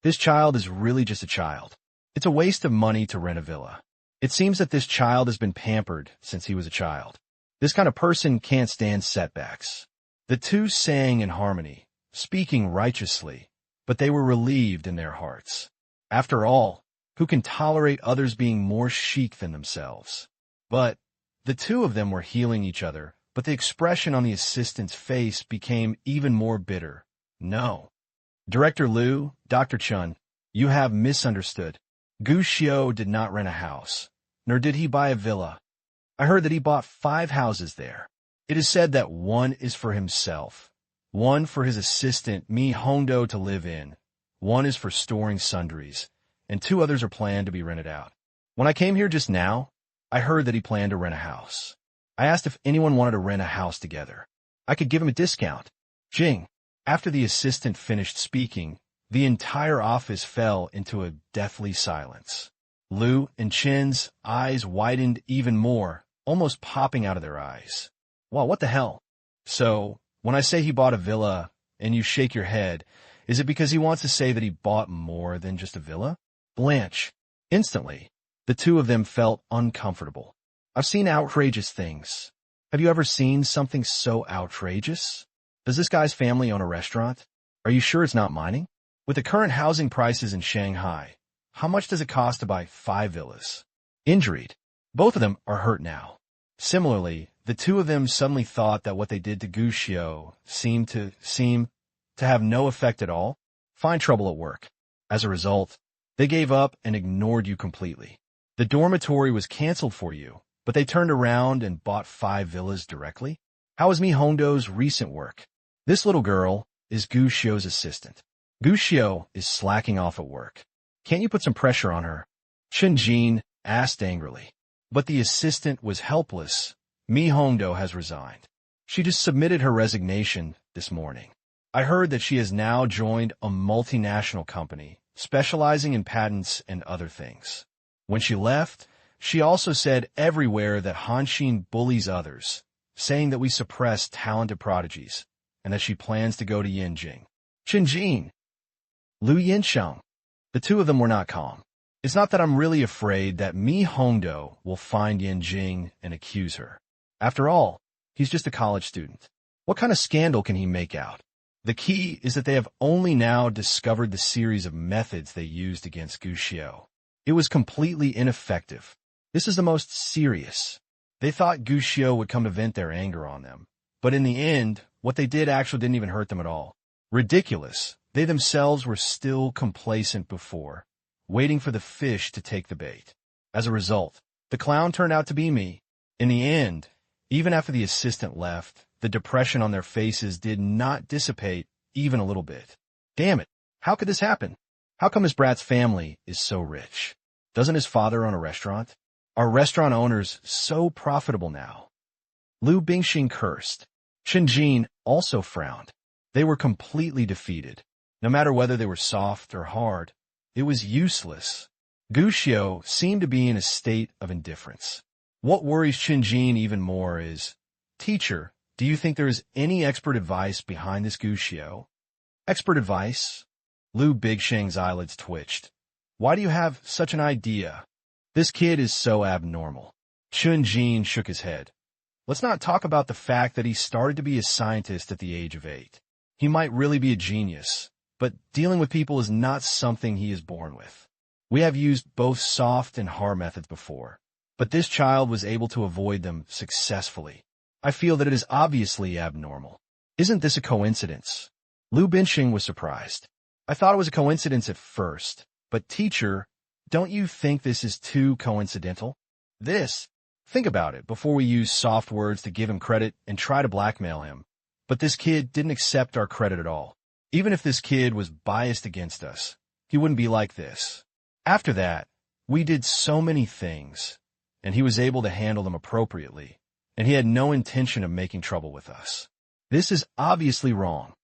This child is really just a child. It's a waste of money to rent a villa. It seems that this child has been pampered since he was a child. This kind of person can't stand setbacks. The two sang in harmony, speaking righteously, but they were relieved in their hearts. After all, who can tolerate others being more chic than themselves? But the two of them were healing each other, but the expression on the assistant's face became even more bitter. No. Director Liu, Dr. Chun, you have misunderstood. Gu Xiao did not rent a house, nor did he buy a villa. I heard that he bought 5 houses there. It is said that one is for himself, one for his assistant Mi Hongdo to live in, one is for storing sundries, and 2 others are planned to be rented out. When I came here just now, I heard that he planned to rent a house. I asked if anyone wanted to rent a house together. I could give him a discount. Jing. After the assistant finished speaking, the entire office fell into a deathly silence. Liu and Chen's eyes widened even more, almost popping out of their eyes. Wow, what the hell? So, when I say he bought a villa, and you shake your head, is it because he wants to say that he bought more than just a villa? Blanche. Instantly, the two of them felt uncomfortable. I've seen outrageous things. Have you ever seen something so outrageous? Does this guy's family own a restaurant? Are you sure it's not mining? With the current housing prices in Shanghai, how much does it cost to buy 5 villas? Injured. Both of them are hurt now. Similarly, the two of them suddenly thought that what they did to Gu Xiao seemed to have no effect at all. Find trouble at work. As a result, they gave up and ignored you completely. The dormitory was canceled for you, but they turned around and bought 5 villas directly? How is Mi Hongdo's recent work? This little girl is Gu Xiao's assistant. Gu Xiao is slacking off at work. Can't you put some pressure on her? Chen Jin asked angrily. But the assistant was helpless. Mi Hongdo has resigned. She just submitted her resignation this morning. I heard that she has now joined a multinational company, specializing in patents and other things. When she left, she also said everywhere that Hanshin bullies others, saying that we suppress talented prodigies, and that she plans to go to Yinjing. Qinjin. Liu Yinsheng. The two of them were not calm. It's not that I'm really afraid that Mi Hongdo will find Yinjing and accuse her. After all, he's just a college student. What kind of scandal can he make out? The key is that they have only now discovered the series of methods they used against Gu Xiao. It was completely ineffective. This is the most serious. They thought Gu Xiao would come to vent their anger on them. But in the end, what they did actually didn't even hurt them at all. Ridiculous. They themselves were still complacent before, waiting for the fish to take the bait. As a result, the clown turned out to be me. In the end, even after the assistant left, the depression on their faces did not dissipate even a little bit. Damn it, how could this happen? How come his brat's family is so rich? Doesn't his father own a restaurant? Are restaurant owners so profitable now? Liu Bingxing cursed. Chen Jin also frowned. They were completely defeated. No matter whether they were soft or hard, it was useless. Gu Xiao seemed to be in a state of indifference. What worries Chen Jin even more is, Teacher, do you think there is any expert advice behind this Gu Xiao? Expert advice? Liu Bingxing's eyelids twitched. Why do you have such an idea? This kid is so abnormal. Chen Jin shook his head. Let's not talk about the fact that he started to be a scientist at the age of 8. He might really be a genius, but dealing with people is not something he is born with. We have used both soft and hard methods before, but this child was able to avoid them successfully. I feel that it is obviously abnormal. Isn't this a coincidence? Liu Binxing was surprised. I thought it was a coincidence at first, but teacher, don't you think this is too coincidental? Think about it before we use soft words to give him credit and try to blackmail him. But this kid didn't accept our credit at all. Even if this kid was biased against us, he wouldn't be like this. After that, we did so many things, and he was able to handle them appropriately, and he had no intention of making trouble with us. This is obviously wrong.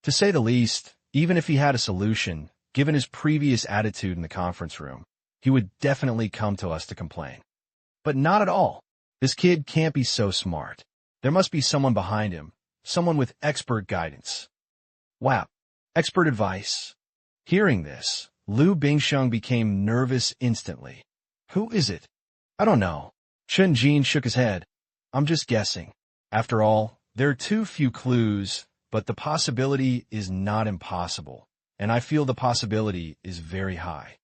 To say the least, even if he had a solution, given his previous attitude in the conference room, he would definitely come to us to complain. But not at all. This kid can't be so smart. There must be someone behind him, someone with expert guidance. Wow, expert advice. Hearing this, Lu Bingsheng became nervous instantly. Who is it? I don't know. Chen Jin shook his head. I'm just guessing. After all, there are too few clues, but the possibility is not impossible, and I feel the possibility is very high.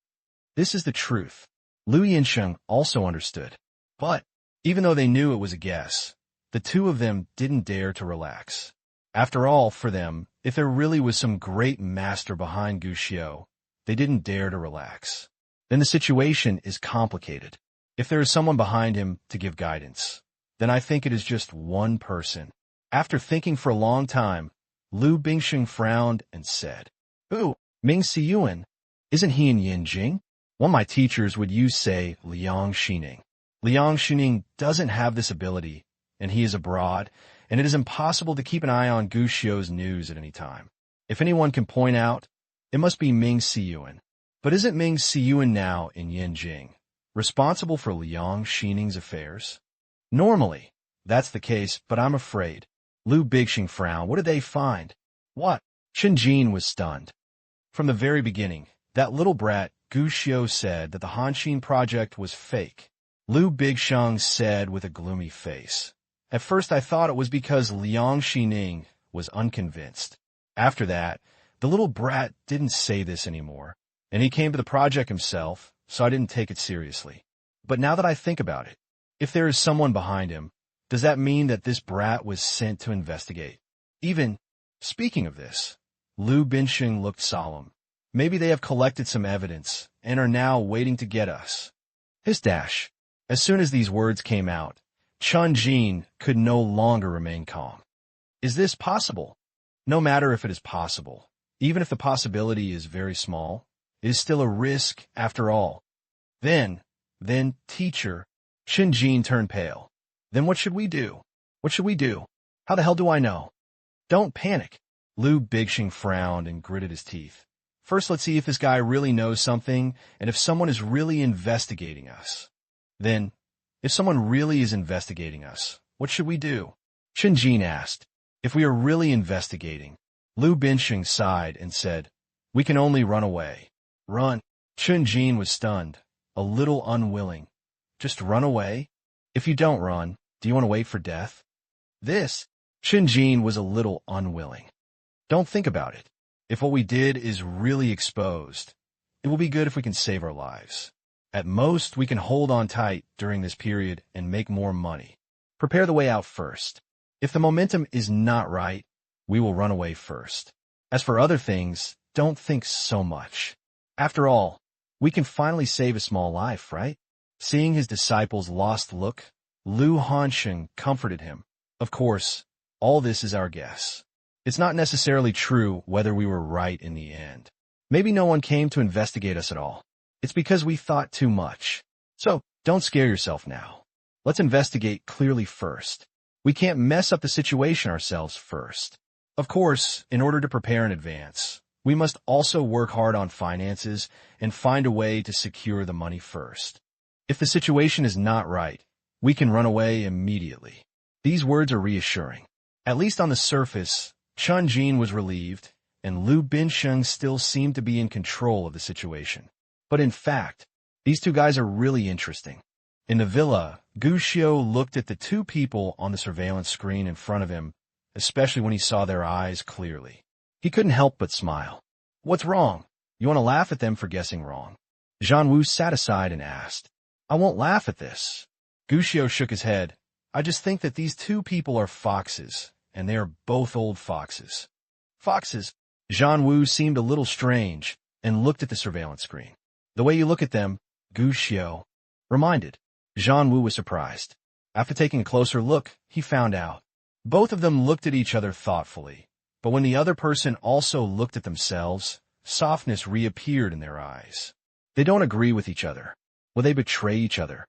This is the truth. Lu Yinsheng also understood. But, even though they knew it was a guess, the two of them didn't dare to relax. After all, for them, if there really was some great master behind Gu Xiu, they didn't dare to relax. Then the situation is complicated. If there is someone behind him to give guidance, then I think it is just one person. After thinking for a long time, Lu Bingsheng frowned and said, "Who? Ming Siyuan? Isn't he in Yinjing?" One of my teachers would say Liang Xining. Liang Xining doesn't have this ability, and he is abroad, and it is impossible to keep an eye on Gu Xiu's news at any time. If anyone can point out, it must be Ming Siyuan. But isn't Ming Siyuan now in Yinjing, responsible for Liang Xining's affairs? Normally, that's the case, but I'm afraid. Lu Bingsheng frowned. What did they find? What? Chen Jin was stunned. From the very beginning, that little brat, Gu Xiu, said that the Hanxin project was fake. Lu Bingsheng said with a gloomy face. At first I thought it was because Liang Xining was unconvinced. After that, the little brat didn't say this anymore, and he came to the project himself, so I didn't take it seriously. But now that I think about it, if there is someone behind him, does that mean that this brat was sent to investigate? Even, speaking of this, Lu Bingsheng looked solemn. Maybe they have collected some evidence and are now waiting to get us. His dash. As soon as these words came out, Chen Jin could no longer remain calm. Is this possible? No matter if it is possible, even if the possibility is very small, it is still a risk after all. Then, teacher, Chen Jin turned pale. Then what should we do? What should we do? How the hell do I know? Don't panic. Lu Bingsheng frowned and gritted his teeth. First, let's see if this guy really knows something and if someone is really investigating us. Then, if someone really is investigating us, what should we do? Chen Jin asked. If we are really investigating, Lu Bingsheng sighed and said, we can only run away. Run. Chen Jin was stunned, a little unwilling. Just run away? If you don't run, do you want to wait for death? This, Chen Jin was a little unwilling. Don't think about it. If what we did is really exposed, it will be good if we can save our lives. At most, we can hold on tight during this period and make more money. Prepare the way out first. If the momentum is not right, we will run away first. As for other things, don't think so much. After all, we can finally save a small life, right? Seeing his disciple's lost look, Lu Hanxing comforted him. Of course, all this is our guess. It's not necessarily true whether we were right in the end. Maybe no one came to investigate us at all. It's because we thought too much. So, don't scare yourself now. Let's investigate clearly first. We can't mess up the situation ourselves first. Of course, in order to prepare in advance, we must also work hard on finances and find a way to secure the money first. If the situation is not right, we can run away immediately. These words are reassuring. At least on the surface, Chen Jin was relieved, and Lu Bingsheng still seemed to be in control of the situation. But in fact, these two guys are really interesting. In the villa, Gu Xiu looked at the two people on the surveillance screen in front of him, especially when he saw their eyes clearly. He couldn't help but smile. What's wrong? You want to laugh at them for guessing wrong? Zhan Wu sat aside and asked. I won't laugh at this. Gu Xiu shook his head. I just think that these two people are foxes, and they are both old foxes. Foxes? Zhan Wu seemed a little strange and looked at the surveillance screen. The way you look at them, Gu Xiu reminded. Zhan Wu was surprised. After taking a closer look, he found out. Both of them looked at each other thoughtfully, but when the other person also looked at themselves, softness reappeared in their eyes. They don't agree with each other. Will they betray each other?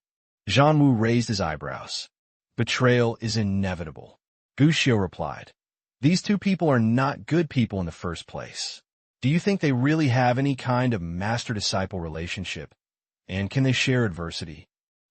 Zhan Wu raised his eyebrows. Betrayal is inevitable. Gu Xiu replied. These two people are not good people in the first place. Do you think they really have any kind of master-disciple relationship? And can they share adversity?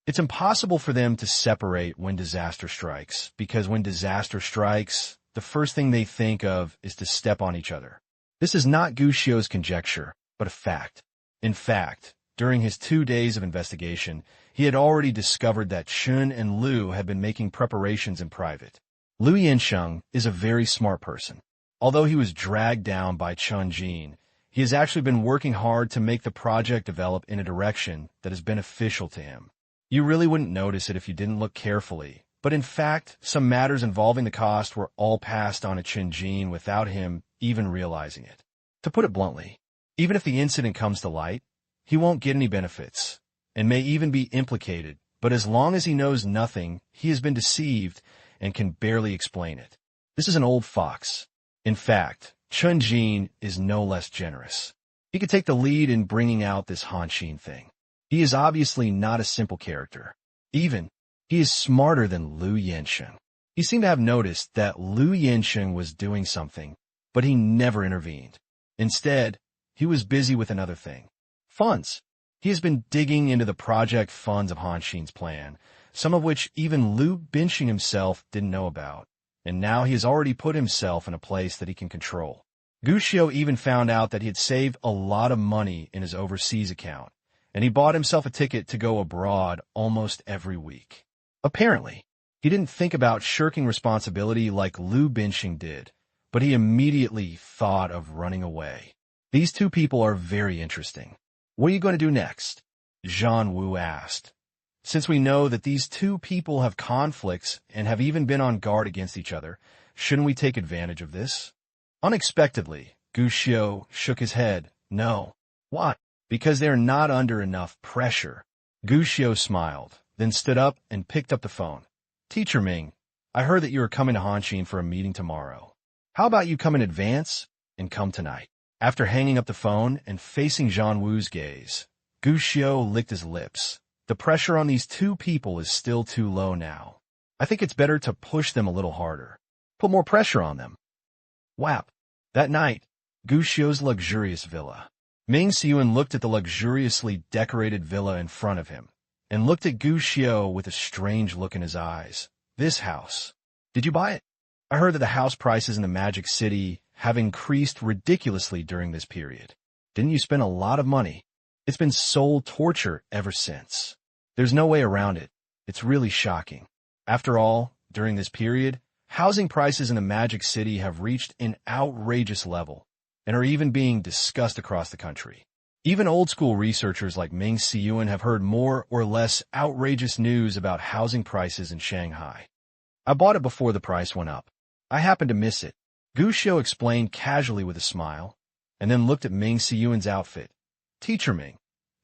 It's impossible for them to separate when disaster strikes, because when disaster strikes, the first thing they think of is to step on each other. This is not Gu Xiu's conjecture, but a fact. In fact, during his 2 days of investigation, he had already discovered that Chun and Lu had been making preparations in private. Lu Yinsheng is a very smart person. Although he was dragged down by Chun Jin, he has actually been working hard to make the project develop in a direction that is beneficial to him. You really wouldn't notice it if you didn't look carefully, but in fact, some matters involving the cost were all passed on to Chun Jin without him even realizing it. To put it bluntly, even if the incident comes to light, he won't get any benefits, and may even be implicated, but as long as he knows nothing, he has been deceived and can barely explain it. This is an old fox. In fact, Chun Jin is no less generous. He could take the lead in bringing out this Han Xin thing. He is obviously not a simple character. He is smarter than Lu Yinsheng. He seemed to have noticed that Lu Yinsheng was doing something, but he never intervened. Instead, he was busy with another thing. Funds. He has been digging into the project funds of Han Xin's plan, some of which even Lu Binxing himself didn't know about, and now he has already put himself in a place that he can control. Gu Xiu even found out that he had saved a lot of money in his overseas account, and he bought himself a ticket to go abroad almost every week. Apparently, he didn't think about shirking responsibility like Lu Binxing did, but he immediately thought of running away. These two people are very interesting. What are you going to do next? Zhan Wu asked. Since we know that these two people have conflicts and have even been on guard against each other, shouldn't we take advantage of this? Unexpectedly, Gu Xiu shook his head. No. Why? Because they're not under enough pressure. Gu Xiu smiled, then stood up and picked up the phone. Teacher Ming, I heard that you are coming to Hanxin for a meeting tomorrow. How about you come in advance and come tonight? After hanging up the phone and facing Zhan Wu's gaze, Gu Xiu licked his lips. The pressure on these two people is still too low now. I think it's better to push them a little harder. Put more pressure on them. Whap! That night, Gu Xiu's luxurious villa. Ming Xiyuan looked at the luxuriously decorated villa in front of him, and looked at Gu Xiu with a strange look in his eyes. This house. Did you buy it? I heard that the house prices in the Magic City have increased ridiculously during this period. Didn't you spend a lot of money? It's been soul torture ever since. There's no way around it. It's really shocking. After all, during this period, housing prices in the Magic City have reached an outrageous level and are even being discussed across the country. Even old-school researchers like Ming Xiyuan have heard more or less outrageous news about housing prices in Shanghai. I bought it before the price went up. I happened to miss it. Gu Xiu explained casually with a smile, and then looked at Ming Xiyuan's outfit. Teacher Ming,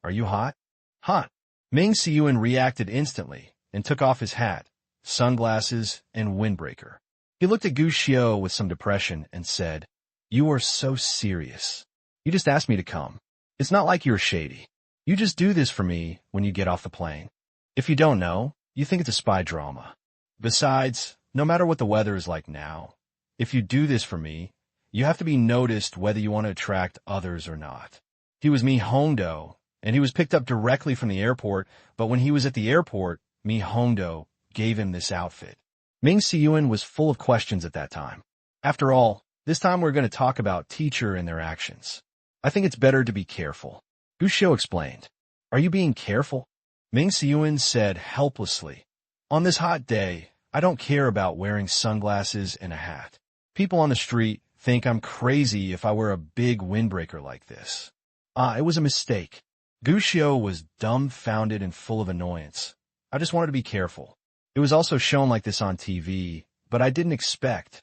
are you hot? Hot. Ming Xiyuan reacted instantly and took off his hat, sunglasses, and windbreaker. He looked at Gu Xiu with some depression and said, You are so serious. You just asked me to come. It's not like you're shady. You just do this for me when you get off the plane. If you don't know, you think it's a spy drama. Besides, no matter what the weather is like now, if you do this for me, you have to be noticed whether you want to attract others or not. He was Mi Hongdo, and he was picked up directly from the airport, but when he was at the airport, Mi Hongdo gave him this outfit. Ming Xiyuan was full of questions at that time. After all, this time we're going to talk about teacher and their actions. I think it's better to be careful. Gu Xiu explained. Are you being careful? Ming Xiyuan said helplessly. On this hot day, I don't care about wearing sunglasses and a hat. People on the street think I'm crazy if I wear a big windbreaker like this. It was a mistake. Gu Xiu was dumbfounded and full of annoyance. I just wanted to be careful. It was also shown like this on TV, but I didn't expect.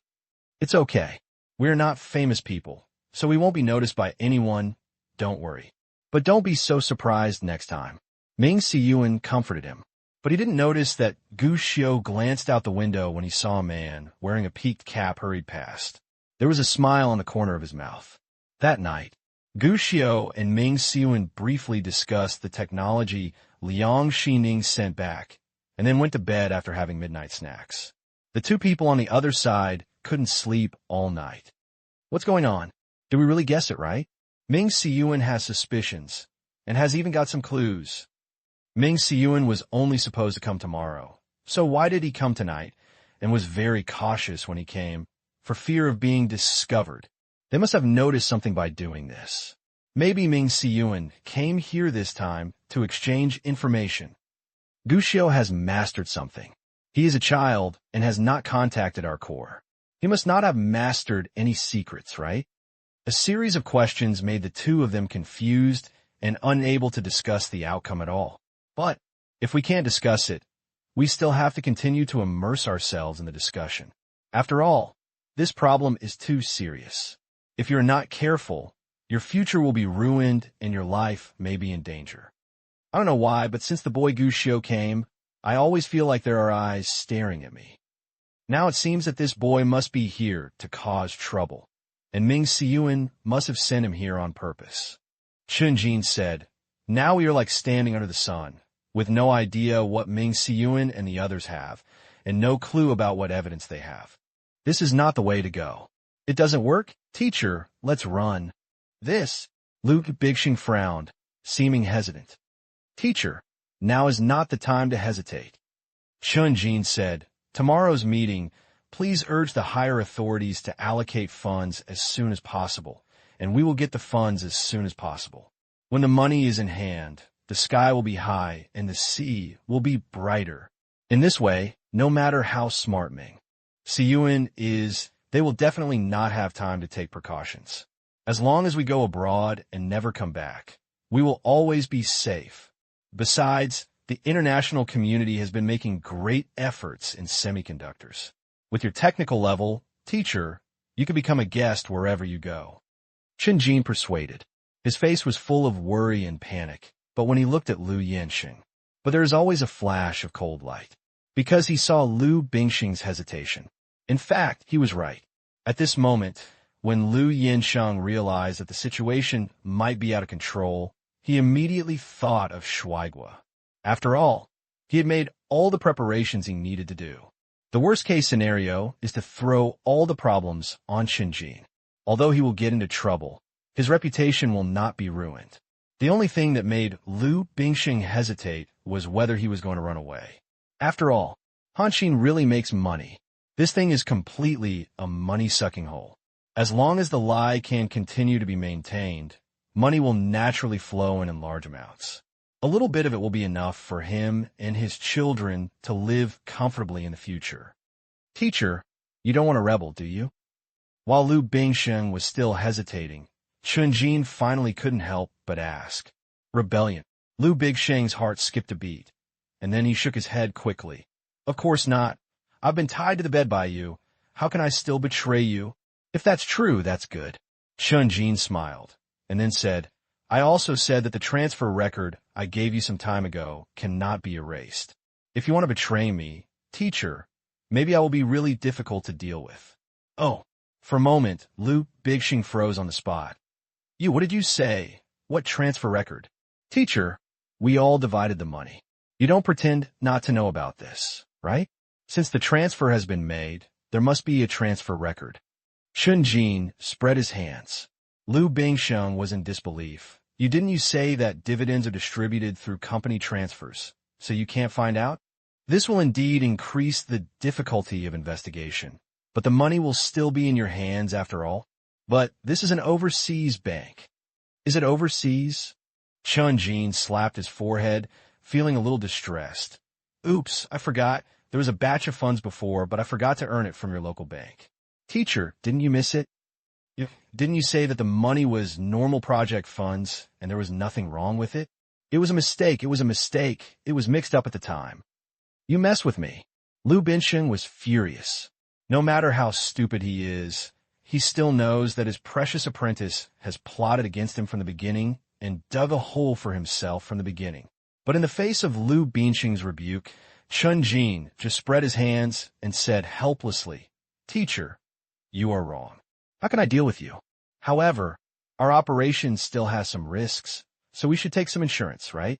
It's okay. We're not famous people, so we won't be noticed by anyone. Don't worry. But don't be so surprised next time. Ming Xiyuan comforted him, but he didn't notice that Gu Xiu glanced out the window when he saw a man wearing a peaked cap hurried past. There was a smile on the corner of his mouth. That night, Gu Xiu and Ming Xiyuan briefly discussed the technology Liang Xining sent back, and then went to bed after having midnight snacks. The two people on the other side couldn't sleep all night. What's going on? Did we really guess it right? Ming Siyuan has suspicions, and has even got some clues. Ming Siyuan was only supposed to come tomorrow, so why did he come tonight, and was very cautious when he came, for fear of being discovered? They must have noticed something by doing this. Maybe Ming Siyuan came here this time to exchange information. Gu Xiu has mastered something. He is a child and has not contacted our core. He must not have mastered any secrets, right? A series of questions made the two of them confused and unable to discuss the outcome at all. But if we can't discuss it, we still have to continue to immerse ourselves in the discussion. After all, this problem is too serious. If you're not careful, your future will be ruined and your life may be in danger. I don't know why, but since the boy Gu Xiu came, I always feel like there are eyes staring at me. Now it seems that this boy must be here to cause trouble, and Ming Siyuan must have sent him here on purpose. Chun Jin said, "Now we are like standing under the sun, with no idea what Ming Siyuan and the others have, and no clue about what evidence they have. This is not the way to go. It doesn't work? Teacher, let's run." Lu Bixing frowned, seeming hesitant. "Teacher, now is not the time to hesitate." Chun Jin said, "Tomorrow's meeting, please urge the higher authorities to allocate funds as soon as possible, and we will get the funds as soon as possible. When the money is in hand, the sky will be high and the sea will be brighter. In this way, no matter how smart Ming Siyuan is, they will definitely not have time to take precautions. As long as we go abroad and never come back, we will always be safe. Besides, the international community has been making great efforts in semiconductors. With your technical level, teacher, you can become a guest wherever you go." Chun Jin persuaded. His face was full of worry and panic, but when he looked at Lu Yanxing, but there is always a flash of cold light, because he saw Lu Bingxing's hesitation. In fact, he was right. At this moment, when Lu Yansheng realized that the situation might be out of control, he immediately thought of Shuaigua. After all, he had made all the preparations he needed to do. The worst-case scenario is to throw all the problems on Chun Jin. Although he will get into trouble, his reputation will not be ruined. The only thing that made Lu Bingxing hesitate was whether he was going to run away. After all, Hanxin really makes money. This thing is completely a money-sucking hole. As long as the lie can continue to be maintained, money will naturally flow in large amounts. A little bit of it will be enough for him and his children to live comfortably in the future. Teacher, you don't want to rebel, do you? While Lu Bingxing was still hesitating, Chun Jin finally couldn't help but ask. Rebellion. Lu Bingxing's heart skipped a beat, and then he shook his head quickly. Of course not. I've been tied to the bed by you. How can I still betray you? If that's true, that's good. Chun Jin smiled, and then said, I also said that the transfer record I gave you some time ago cannot be erased. If you want to betray me, teacher, maybe I will be really difficult to deal with. Oh, for a moment, Lu Bingxing froze on the spot. What did you say? What transfer record? Teacher, we all divided the money. You don't pretend not to know about this, right? Since the transfer has been made, there must be a transfer record. Chun Jin spread his hands. Lu Bingxing was in disbelief. Didn't you say that dividends are distributed through company transfers, so you can't find out? This will indeed increase the difficulty of investigation, but the money will still be in your hands after all. But this is an overseas bank. Is it overseas? Chun Jin slapped his forehead, feeling a little distressed. Oops, I forgot. There was a batch of funds before, but I forgot to earn it from your local bank. Teacher, didn't you miss it? Didn't you say that the money was normal project funds and there was nothing wrong with it? It was a mistake. It was a mistake. It was mixed up at the time. You mess with me. Lu Bingxing was furious. No matter how stupid he is, he still knows that his precious apprentice has plotted against him from the beginning and dug a hole for himself from the beginning. But in the face of Lu Bingxing's rebuke, Chun Jin just spread his hands and said helplessly, Teacher, you are wrong. How can I deal with you? However, our operation still has some risks, so we should take some insurance, right?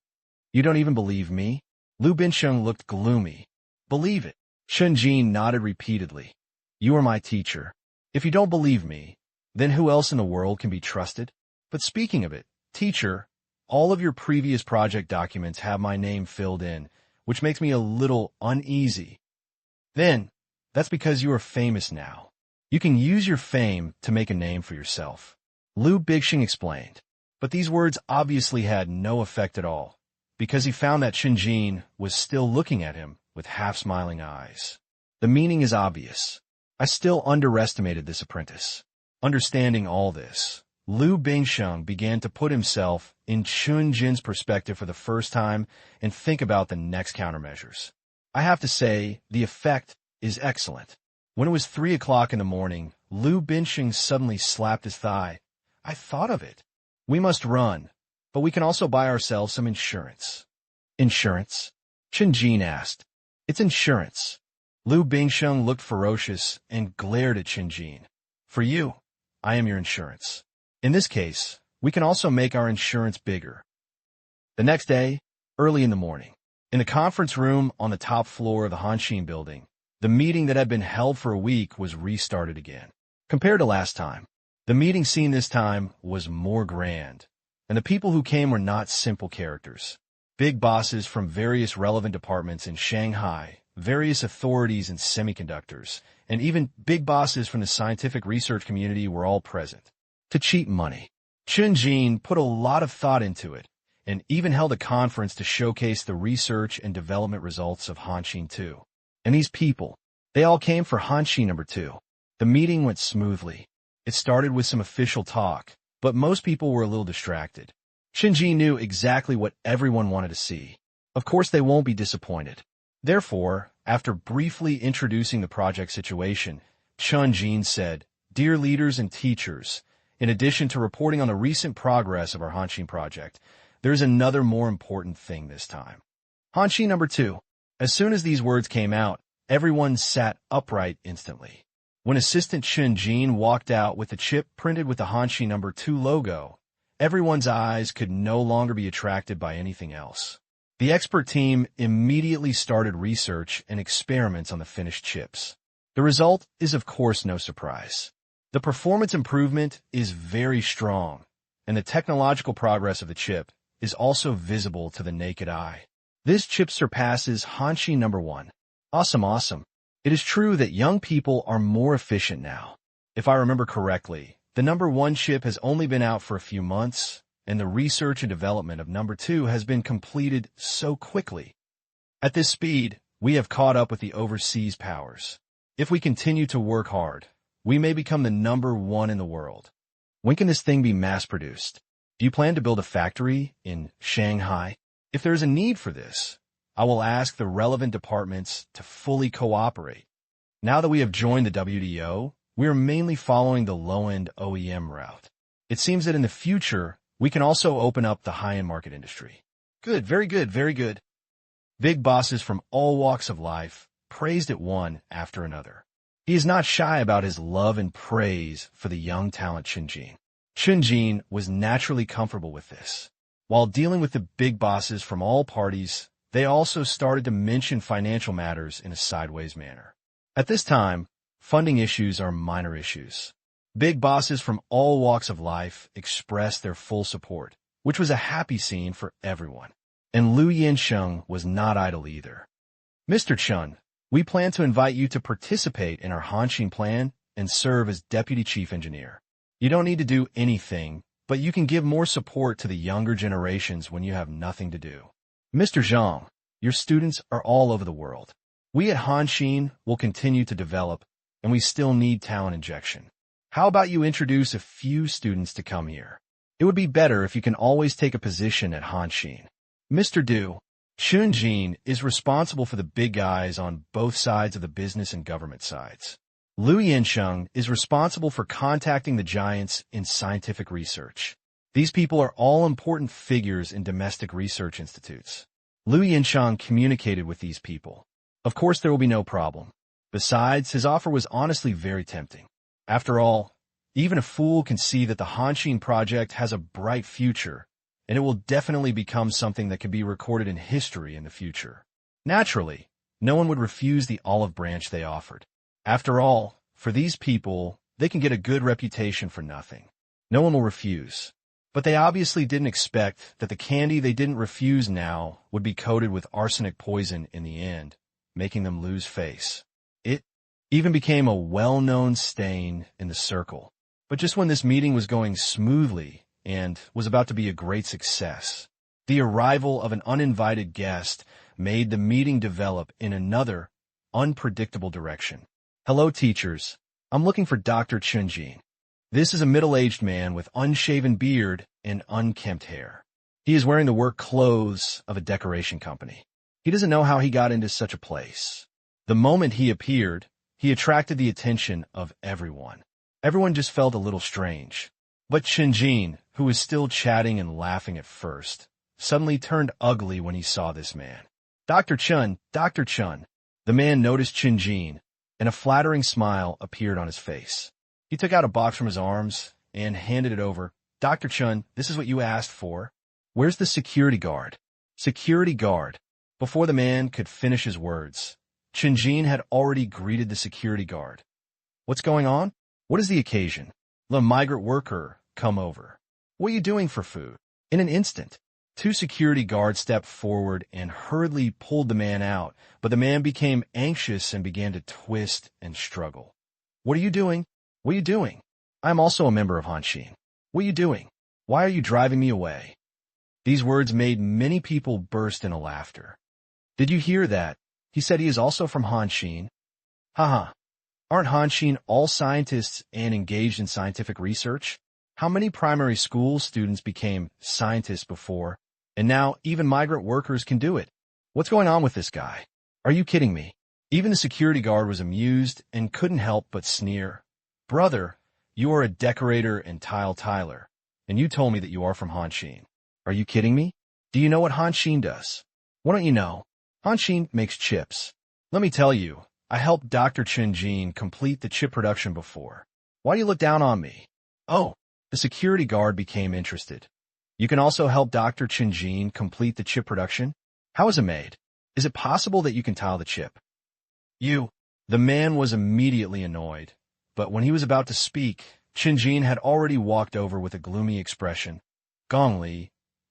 You don't even believe me? Lu Binsheng looked gloomy. Believe it. Chen Jin nodded repeatedly. You are my teacher. If you don't believe me, then who else in the world can be trusted? But speaking of it, teacher, all of your previous project documents have my name filled in, which makes me a little uneasy. Then, that's because you are famous now. You can use your fame to make a name for yourself. Lu Bingxing explained. But these words obviously had no effect at all, because he found that Chen Jin was still looking at him with half-smiling eyes. The meaning is obvious. I still underestimated this apprentice. Understanding all this, Lu Bingsheng began to put himself in Chen Jin's perspective for the first time and think about the next countermeasures. I have to say, the effect is excellent. When it was 3 o'clock in the morning, Lu Bingsheng suddenly slapped his thigh. I thought of it. We must run, but we can also buy ourselves some insurance. Insurance? Chen Jin asked. It's insurance. Lu Bingsheng looked ferocious and glared at Chen Jin. For you, I am your insurance. In this case, we can also make our insurance bigger. The next day, early in the morning, in the conference room on the top floor of the Hanshin building, the meeting that had been held for a week was restarted again. Compared to last time, the meeting scene this time was more grand, and the people who came were not simple characters. Big bosses from various relevant departments in Shanghai, various authorities in semiconductors, and even big bosses from the scientific research community were all present. To cheat money. Chen Jin put a lot of thought into it, and even held a conference to showcase the research and development results of Hanshin 2. And these people, they all came for Hanshin number 2. The meeting went smoothly. It started with some official talk, but most people were a little distracted. Chen Jin knew exactly what everyone wanted to see. Of course, they won't be disappointed. Therefore, after briefly introducing the project situation, Chen Jin said, Dear leaders and teachers, in addition to reporting on the recent progress of our Hanshin project, there's another more important thing this time. Hanshin number 2. As soon as these words came out, everyone sat upright instantly. When Assistant Chen Jin walked out with the chip printed with the Hanshin number 2 logo, everyone's eyes could no longer be attracted by anything else. The expert team immediately started research and experiments on the finished chips. The result is, of course, no surprise. The performance improvement is very strong, and the technological progress of the chip is also visible to the naked eye. This chip surpasses Hanshin number 1. Awesome. It is true that young people are more efficient now. If I remember correctly, the number 1 chip has only been out for a few months, and the research and development of number 2 has been completed so quickly. At this speed, we have caught up with the overseas powers. If we continue to work hard, we may become the number 1 in the world. When can this thing be mass-produced? Do you plan to build a factory in Shanghai? If there is a need for this, I will ask the relevant departments to fully cooperate. Now that we have joined the WDO, we are mainly following the low-end OEM route. It seems that in the future, we can also open up the high-end market industry. Good, very good. Big bosses from all walks of life praised it one after another. He is not shy about his love and praise for the young talent Chen Jin. Chen Jin was naturally comfortable with this. While dealing with the big bosses from all parties, they also started to mention financial matters in a sideways manner. At this time, funding issues are minor issues. Big bosses from all walks of life expressed their full support, which was a happy scene for everyone. And Lu Yansheng was not idle either. Mr. Chen, we plan to invite you to participate in our Hanshin plan and serve as Deputy Chief Engineer. You don't need to do anything, but you can give more support to the younger generations when you have nothing to do. Mr. Zhang, your students are all over the world. We at Hanshin will continue to develop, and we still need talent injection. How about you introduce a few students to come here? It would be better if you can always take a position at Hanshin. Mr. Du, Chen Jin is responsible for the big guys on both sides of the business and government sides. Lu Yansheng is responsible for contacting the giants in scientific research. These people are all important figures in domestic research institutes. Lu Yansheng communicated with these people. Of course, there will be no problem. Besides, his offer was honestly very tempting. After all, even a fool can see that the Hanshin project has a bright future, and it will definitely become something that can be recorded in history in the future. Naturally, no one would refuse the olive branch they offered. After all, for these people, they can get a good reputation for nothing. No one will refuse. But they obviously didn't expect that the candy they didn't refuse now would be coated with arsenic poison in the end, making them lose face. It even became a well-known stain in the circle. But just when this meeting was going smoothly and was about to be a great success, the arrival of an uninvited guest made the meeting develop in another, unpredictable direction. Hello, teachers. I'm looking for Dr. Chunjin. This is a middle-aged man with unshaven beard and unkempt hair. He is wearing the work clothes of a decoration company. He doesn't know how he got into such a place. The moment he appeared, he attracted the attention of everyone. Everyone just felt a little strange. But Chunjin, who was still chatting and laughing at first, suddenly turned ugly when he saw this man. Dr. Chun, Dr. Chun. The man noticed Chunjin, and a flattering smile appeared on his face. He took out a box from his arms and handed it over. Dr. Chun, this is what you asked for. Where's the security guard? Security guard. Before the man could finish his words, Chunjin had already greeted the security guard. What's going on? What is the occasion? The migrant worker, come over. What are you doing for food? In an instant, two security guards stepped forward and hurriedly pulled the man out, but the man became anxious and began to twist and struggle. What are you doing? What are you doing? I am also a member of Hanshin. What are you doing? Why are you driving me away? These words made many people burst into laughter. Did you hear that? He said he is also from Hanshin. Haha. Aren't Hanshin all scientists and engaged in scientific research? How many primary school students became scientists before, and now even migrant workers can do it? What's going on with this guy? Are you kidding me? Even the security guard was amused and couldn't help but sneer. Brother, you are a decorator and tile tiler, and you told me that you are from Hanshin. Are you kidding me? Do you know what Hanshin does? Why don't you know? Hanshin makes chips. Let me tell you, I helped Dr. Chunjin complete the chip production before. Why do you look down on me? Oh, the security guard became interested. You can also help Dr. Chunjin complete the chip production? How is it made? Is it possible that you can tile the chip? The man was immediately annoyed. But when he was about to speak, Chunjin had already walked over with a gloomy expression. Gongli,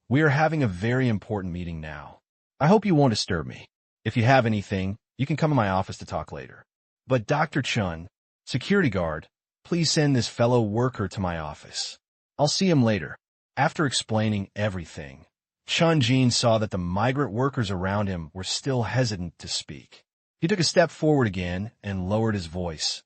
we are having a very important meeting now. I hope you won't disturb me. If you have anything, you can come in my office to talk later. But Dr. Chun, security guard, please send this fellow worker to my office. I'll see him later. After explaining everything, Chunjin saw that the migrant workers around him were still hesitant to speak. He took a step forward again and lowered his voice.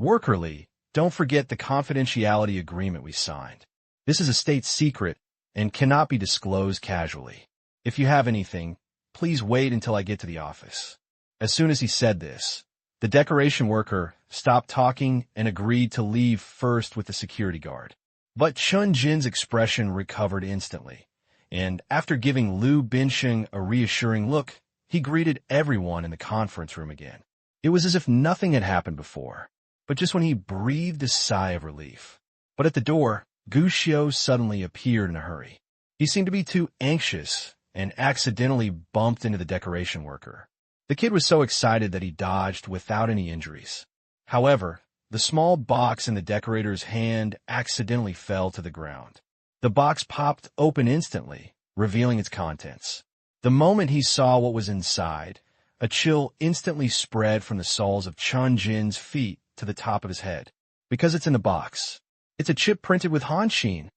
Workerly, don't forget the confidentiality agreement we signed. This is a state secret and cannot be disclosed casually. If you have anything, please wait until I get to the office. As soon as he said this, the decoration worker stopped talking and agreed to leave first with the security guard. But Chunjin's expression recovered instantly, and after giving Liu Binsheng a reassuring look, he greeted everyone in the conference room again. It was as if nothing had happened before. But just when he breathed a sigh of relief. But at the door, Gu Xiu suddenly appeared in a hurry. He seemed to be too anxious and accidentally bumped into the decoration worker. The kid was so excited that he dodged without any injuries. However, the small box in the decorator's hand accidentally fell to the ground. The box popped open instantly, revealing its contents. The moment he saw what was inside, a chill instantly spread from the soles of Chunjin's feet to the top of his head. Because it's in the box. It's a chip printed with Hanshin.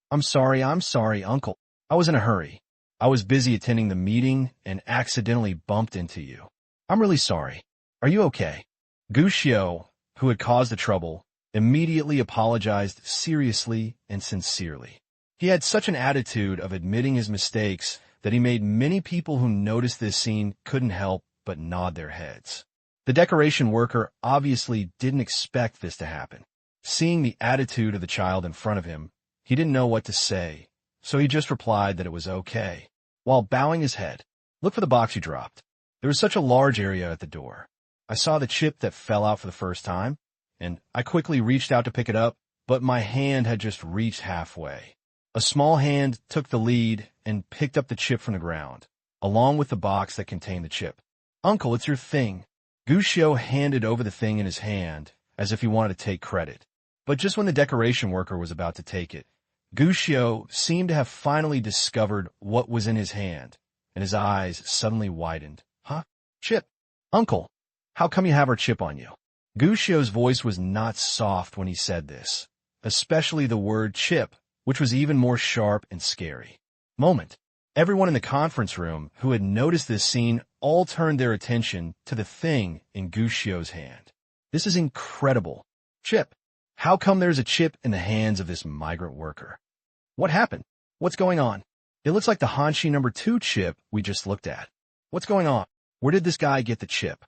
I'm sorry, uncle. I was in a hurry. I was busy attending the meeting and accidentally bumped into you. I'm really sorry. Are you okay? Gu Xiu, who had caused the trouble, immediately apologized seriously and sincerely. He had such an attitude of admitting his mistakes that he made many people who noticed this scene couldn't help but nod their heads. The decoration worker obviously didn't expect this to happen. Seeing the attitude of the child in front of him, he didn't know what to say, so he just replied that it was okay, while bowing his head. Look for the box you dropped. There was such a large area at the door. I saw the chip that fell out for the first time, and I quickly reached out to pick it up, but my hand had just reached halfway. A small hand took the lead and picked up the chip from the ground. along with the box that contained the chip. "Uncle, it's your thing." Gushio handed over the thing in his hand, as if he wanted to take credit. But just when the decoration worker was about to take it, Gushio seemed to have finally discovered what was in his hand, and his eyes suddenly widened. "Huh? Chip? Uncle, how come you have our chip on you?" Gushio's voice was not soft when he said this, especially the word chip, which was even more sharp and scary. Moment. Everyone in the conference room who had noticed this scene all turned their attention to the thing in Gushio's hand. "This is incredible. Chip. How come there's a chip in the hands of this migrant worker? What happened? What's going on? It looks like the Hanshi #2 chip we just looked at. What's going on? Where did this guy get the chip?"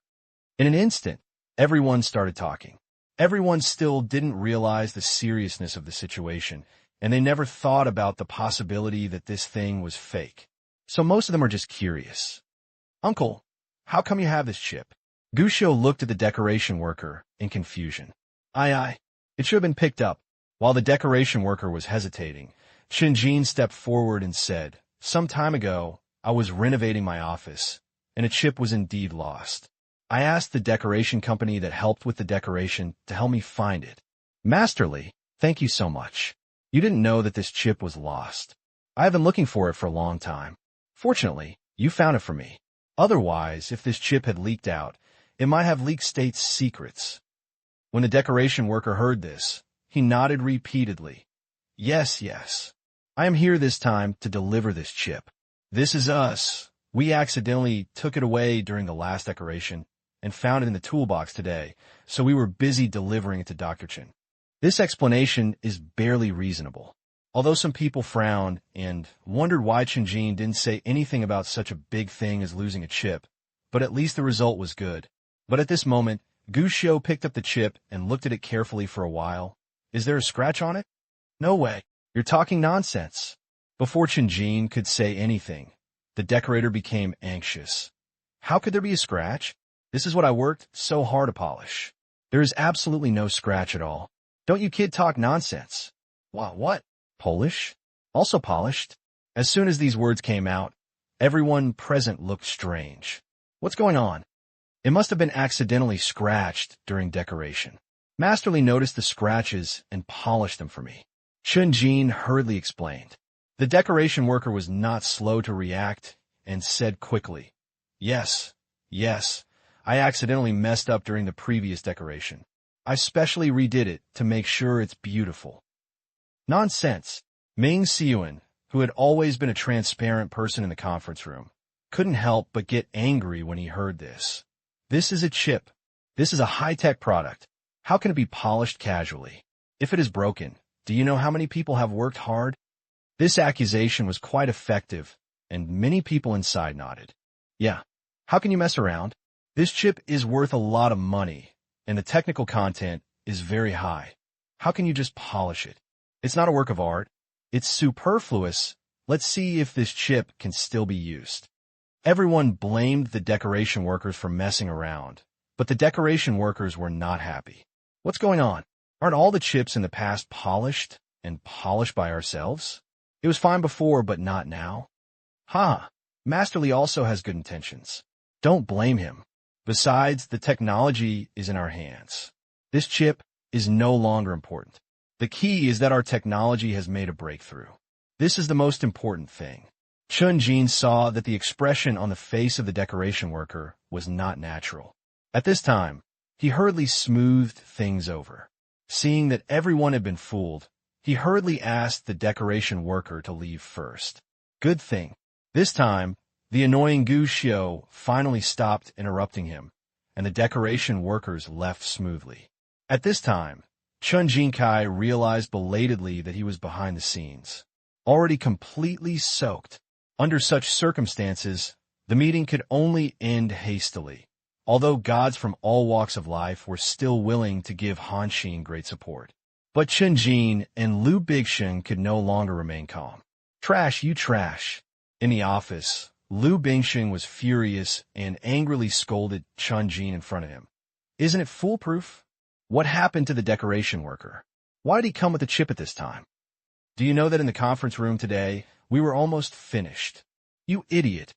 In an instant, everyone started talking. Everyone still didn't realize the seriousness of the situation, and they never thought about the possibility that this thing was fake. So most of them are just curious. "Uncle, how come you have this chip?" Gushio looked at the decoration worker in confusion. It should have been picked up." While the decoration worker was hesitating, Shinjin stepped forward and said, "Some time ago, I was renovating my office, and a chip was indeed lost. I asked the decoration company that helped with the decoration to help me find it. Masterly, thank you so much. You didn't know that this chip was lost. I have been looking for it for a long time. Fortunately, you found it for me. Otherwise, if this chip had leaked out, it might have leaked state secrets." When the decoration worker heard this, he nodded repeatedly. Yes. I am here this time to deliver this chip. This is us. We accidentally took it away during the last decoration and found it in the toolbox today, so we were busy delivering it to Dr. Chen." This explanation is barely reasonable. Although some people frowned and wondered why Chenjin didn't say anything about such a big thing as losing a chip, but at least the result was good. But at this moment, Gushio picked up the chip and looked at it carefully for a while. "Is there a scratch on it?" "No way. You're talking nonsense." Before Chenjin could say anything, the decorator became anxious. "How could there be a scratch? This is what I worked so hard to polish. There is absolutely no scratch at all. Don't you kid talk nonsense." What? Polish? Also polished?" As soon as these words came out, everyone present looked strange. "What's going on?" "It must have been accidentally scratched during decoration. Masterly noticed the scratches and polished them for me," Chun-Jin hurriedly explained. The decoration worker was not slow to react and said quickly, Yes, I accidentally messed up during the previous decoration. I specially redid it to make sure it's beautiful." "Nonsense." Ming Siyuan, who had always been a transparent person in the conference room, couldn't help but get angry when he heard this. "This is a chip. This is a high-tech product. How can it be polished casually? If it is broken, do you know how many people have worked hard?" This accusation was quite effective, and many people inside nodded. "Yeah, how can you mess around? This chip is worth a lot of money, and the technical content is very high. How can you just polish it? It's not a work of art. It's superfluous. Let's see if this chip can still be used." Everyone blamed the decoration workers for messing around, but the decoration workers were not happy. "What's going on? Aren't all the chips in the past polished and polished by ourselves? It was fine before, but not now." Masterly also has good intentions. Don't blame him. Besides, the technology is in our hands. This chip is no longer important. The key is that our technology has made a breakthrough. This is the most important thing. Chun-Jin saw that the expression on the face of the decoration worker was not natural. At this time, he hurriedly smoothed things over. Seeing that everyone had been fooled, he hurriedly asked the decoration worker to leave first. Good thing. This time, the annoying Gu Xiao finally stopped interrupting him, and the decoration workers left smoothly. At this time, Chun Jinkai realized belatedly that he was behind the scenes, already completely soaked. Under such circumstances, the meeting could only end hastily, although gods from all walks of life were still willing to give Han Xin great support. But Chen Jin and Liu Bingsheng could no longer remain calm. "Trash, you trash." In the office, Liu Bingsheng was furious and angrily scolded Chen Jin in front of him. "Isn't it foolproof? What happened to the decoration worker? Why did he come with the chip at this time? Do you know that in the conference room today, we were almost finished? You idiot.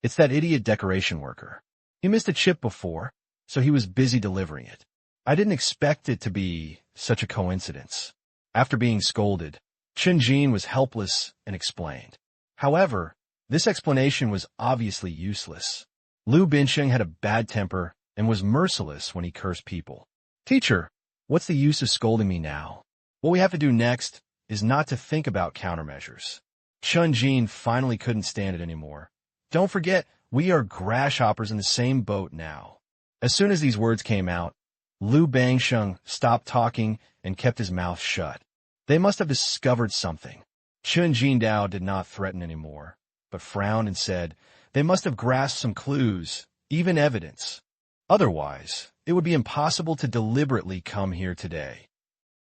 It's that idiot decoration worker. He missed a chip before, so he was busy delivering it. I didn't expect it to be such a coincidence. After being scolded, Chun-Jin was helpless and explained. However, this explanation was obviously useless. Liu Binsheng had a bad temper and was merciless when he cursed people. Teacher, what's the use of scolding me now? What we have to do next is not to think about countermeasures. Chun-Jin finally couldn't stand it anymore. Don't forget, we are grasshoppers in the same boat now. As soon as these words came out, Liu Bangsheng stopped talking and kept his mouth shut. They must have discovered something. Chun-Jin Dao did not threaten anymore, but frowned and said, they must have grasped some clues, even evidence. Otherwise, it would be impossible to deliberately come here today.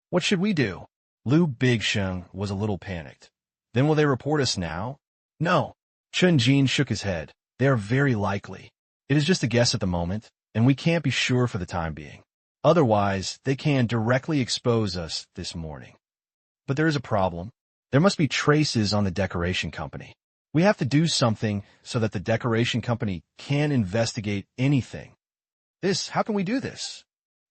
What should we do? Liu Bingsheng was a little panicked. Then will they report us now? No. Chun-Jin shook his head. They are very likely. It is just a guess at the moment, and we can't be sure for the time being. Otherwise, they can directly expose us this morning. But there is a problem. There must be traces on the decoration company. We have to do something so that the decoration company can investigate anything. How can we do this?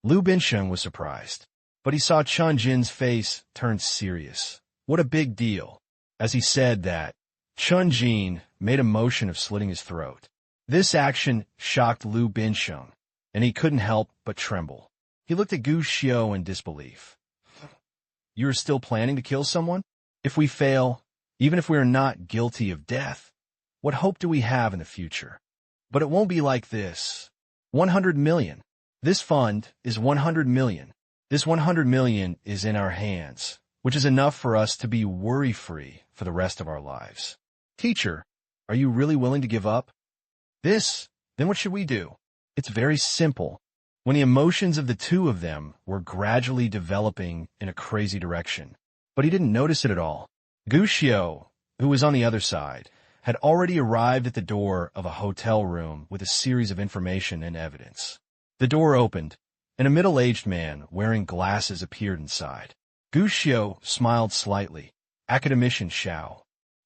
Liu Binsheng was surprised, but he saw Chun-Jin's face turn serious. What a big deal. As he said that, Chun-Jin made a motion of slitting his throat. This action shocked Liu Binsheng, and he couldn't help but tremble. He looked at Gu Xiao in disbelief. You are still planning to kill someone? If we fail, even if we are not guilty of death, what hope do we have in the future? But it won't be like this. 100 million. This fund is 100 million. This 100 million is in our hands, which is enough for us to be worry-free for the rest of our lives. Teacher, are you really willing to give up? Then what should we do? It's very simple. When the emotions of the two of them were gradually developing in a crazy direction, but he didn't notice it at all. Gu Xiao, who was on the other side, had already arrived at the door of a hotel room with a series of information and evidence. The door opened, and a middle-aged man wearing glasses appeared inside. Gu Xiao smiled slightly. Academician Xiao.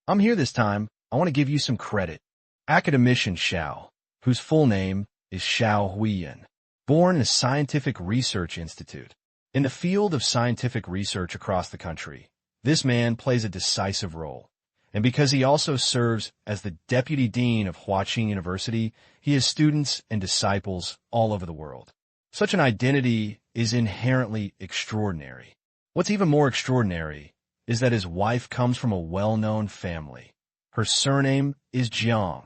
I'm here this time. I want to give you some credit. Academician Xiao, whose full name is Xiao Huiyan, born in a scientific research institute. In the field of scientific research across the country, this man plays a decisive role. And because he also serves as the deputy dean of Huaqing University, he has students and disciples all over the world. Such an identity is inherently extraordinary. What's even more extraordinary is that his wife comes from a well-known family. Her surname is Jiang,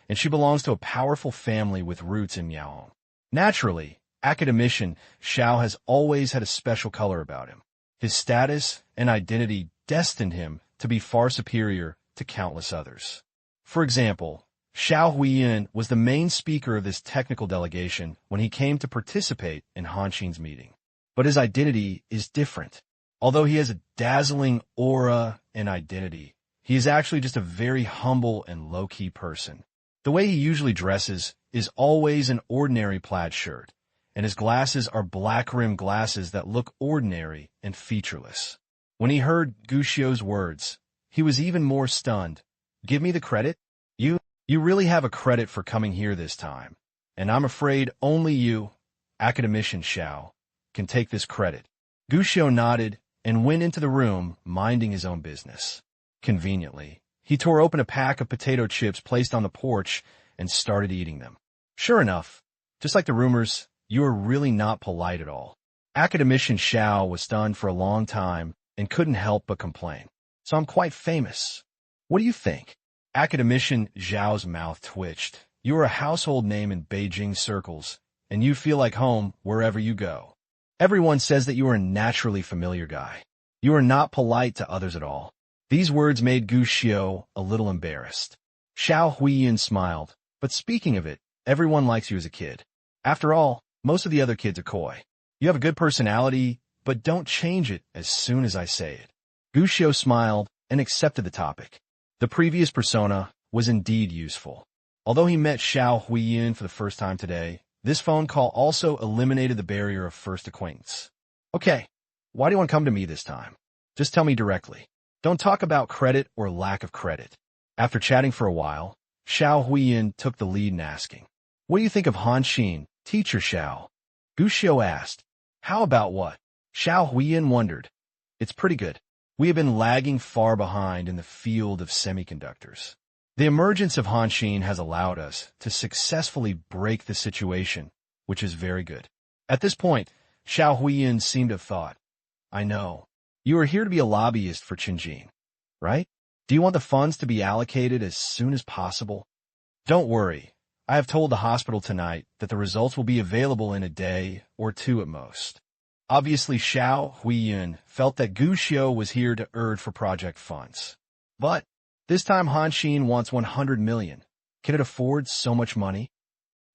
and she belongs to a powerful family with roots in Miaohong. Naturally, academician Xiao has always had a special color about him. His status and identity destined him to be far superior to countless others. For example, Xiao Huiyan was the main speaker of this technical delegation when he came to participate in Hanqing's meeting. But his identity is different. Although he has a dazzling aura and identity, he is actually just a very humble and low-key person. The way he usually dresses is always an ordinary plaid shirt, and his glasses are black-rimmed glasses that look ordinary and featureless. When he heard Gu Xiao's words, he was even more stunned. Give me the credit? You really have a credit for coming here this time, and I'm afraid only you, academician Xiao, can take this credit. Gu Xiao nodded and went into the room, minding his own business. Conveniently, he tore open a pack of potato chips placed on the porch and started eating them. Sure enough, just like the rumors, you are really not polite at all. Academician Xiao was stunned for a long time and couldn't help but complain. So I'm quite famous. What do you think? Academician Zhao's mouth twitched. You are a household name in Beijing circles, and you feel like home wherever you go. Everyone says that you are a naturally familiar guy. You are not polite to others at all. These words made Gu Xiao a little embarrassed. Xiao Huiyan smiled. But speaking of it, everyone likes you as a kid. After all, most of the other kids are coy. You have a good personality, but don't change it as soon as I say it. Gu Xiao smiled and accepted the topic. The previous persona was indeed useful. Although he met Xiao Huiyan for the first time today, this phone call also eliminated the barrier of first acquaintance. Okay, why do you want to come to me this time? Just tell me directly. Don't talk about credit or lack of credit. After chatting for a while, Xiao Huiyin took the lead in asking, "What do you think of Hanxin, teacher Xiao?" Gu Xiu asked, "How about what?" Xiao Huiyin wondered. "It's pretty good. We have been lagging far behind in the field of semiconductors. The emergence of Hanxin has allowed us to successfully break the situation, which is very good." At this point, Xiao Huiyin seemed to have thought, "I know. You are here to be a lobbyist for Qingjin, right? Do you want the funds to be allocated as soon as possible?" "Don't worry. I have told the hospital tonight that the results will be available in a day or two at most." Obviously, Xiao Huiyin felt that Gu Xiu was here to urge for project funds. But this time Hanxin wants 100 million. Can it afford so much money?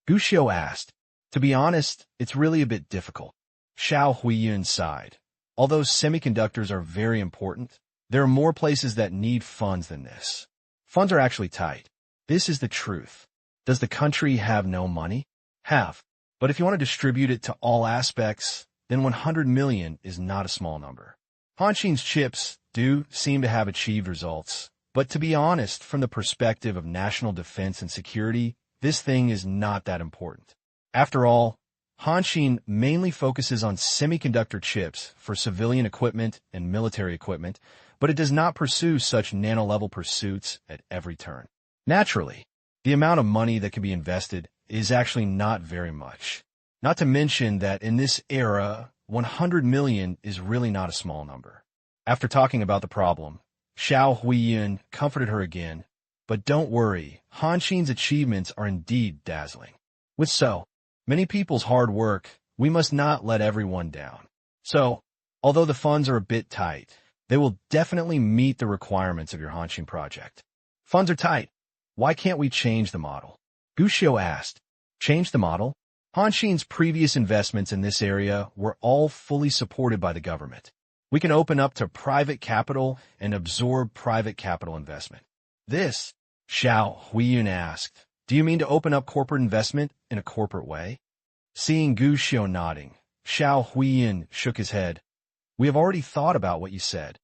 Gu Xiu asked. "To be honest, it's really a bit difficult." Xiao Huiyin sighed. "Although semiconductors are very important, there are more places that need funds than this. Funds are actually tight. This is the truth. Does the country have no money? Have. But if you want to distribute it to all aspects, then 100 million is not a small number." Hanxin's chips do seem to have achieved results, but to be honest, from the perspective of national defense and security, this thing is not that important. After all, Hanxin mainly focuses on semiconductor chips for civilian equipment and military equipment, but it does not pursue such nano-level pursuits at every turn. Naturally, the amount of money that can be invested is actually not very much. Not to mention that in this era, 100 million is really not a small number. After talking about the problem, Xiao Huiyin comforted her again, "But don't worry, Hanxin's achievements are indeed dazzling. With so many people's hard work, we must not let everyone down. So, although the funds are a bit tight, they will definitely meet the requirements of your Hanxin project." "Funds are tight. Why can't we change the model?" Gu Xiu asked. "Change the model?" Hanxin's previous investments in this area were all fully supported by the government. "We can open up to private capital and absorb private capital investment." "This?" Xiao Huiyin asked. "Do you mean to open up corporate investment in a corporate way?" Seeing Gu Xiu nodding, Xiao Huiyin shook his head. "We have already thought about what you said."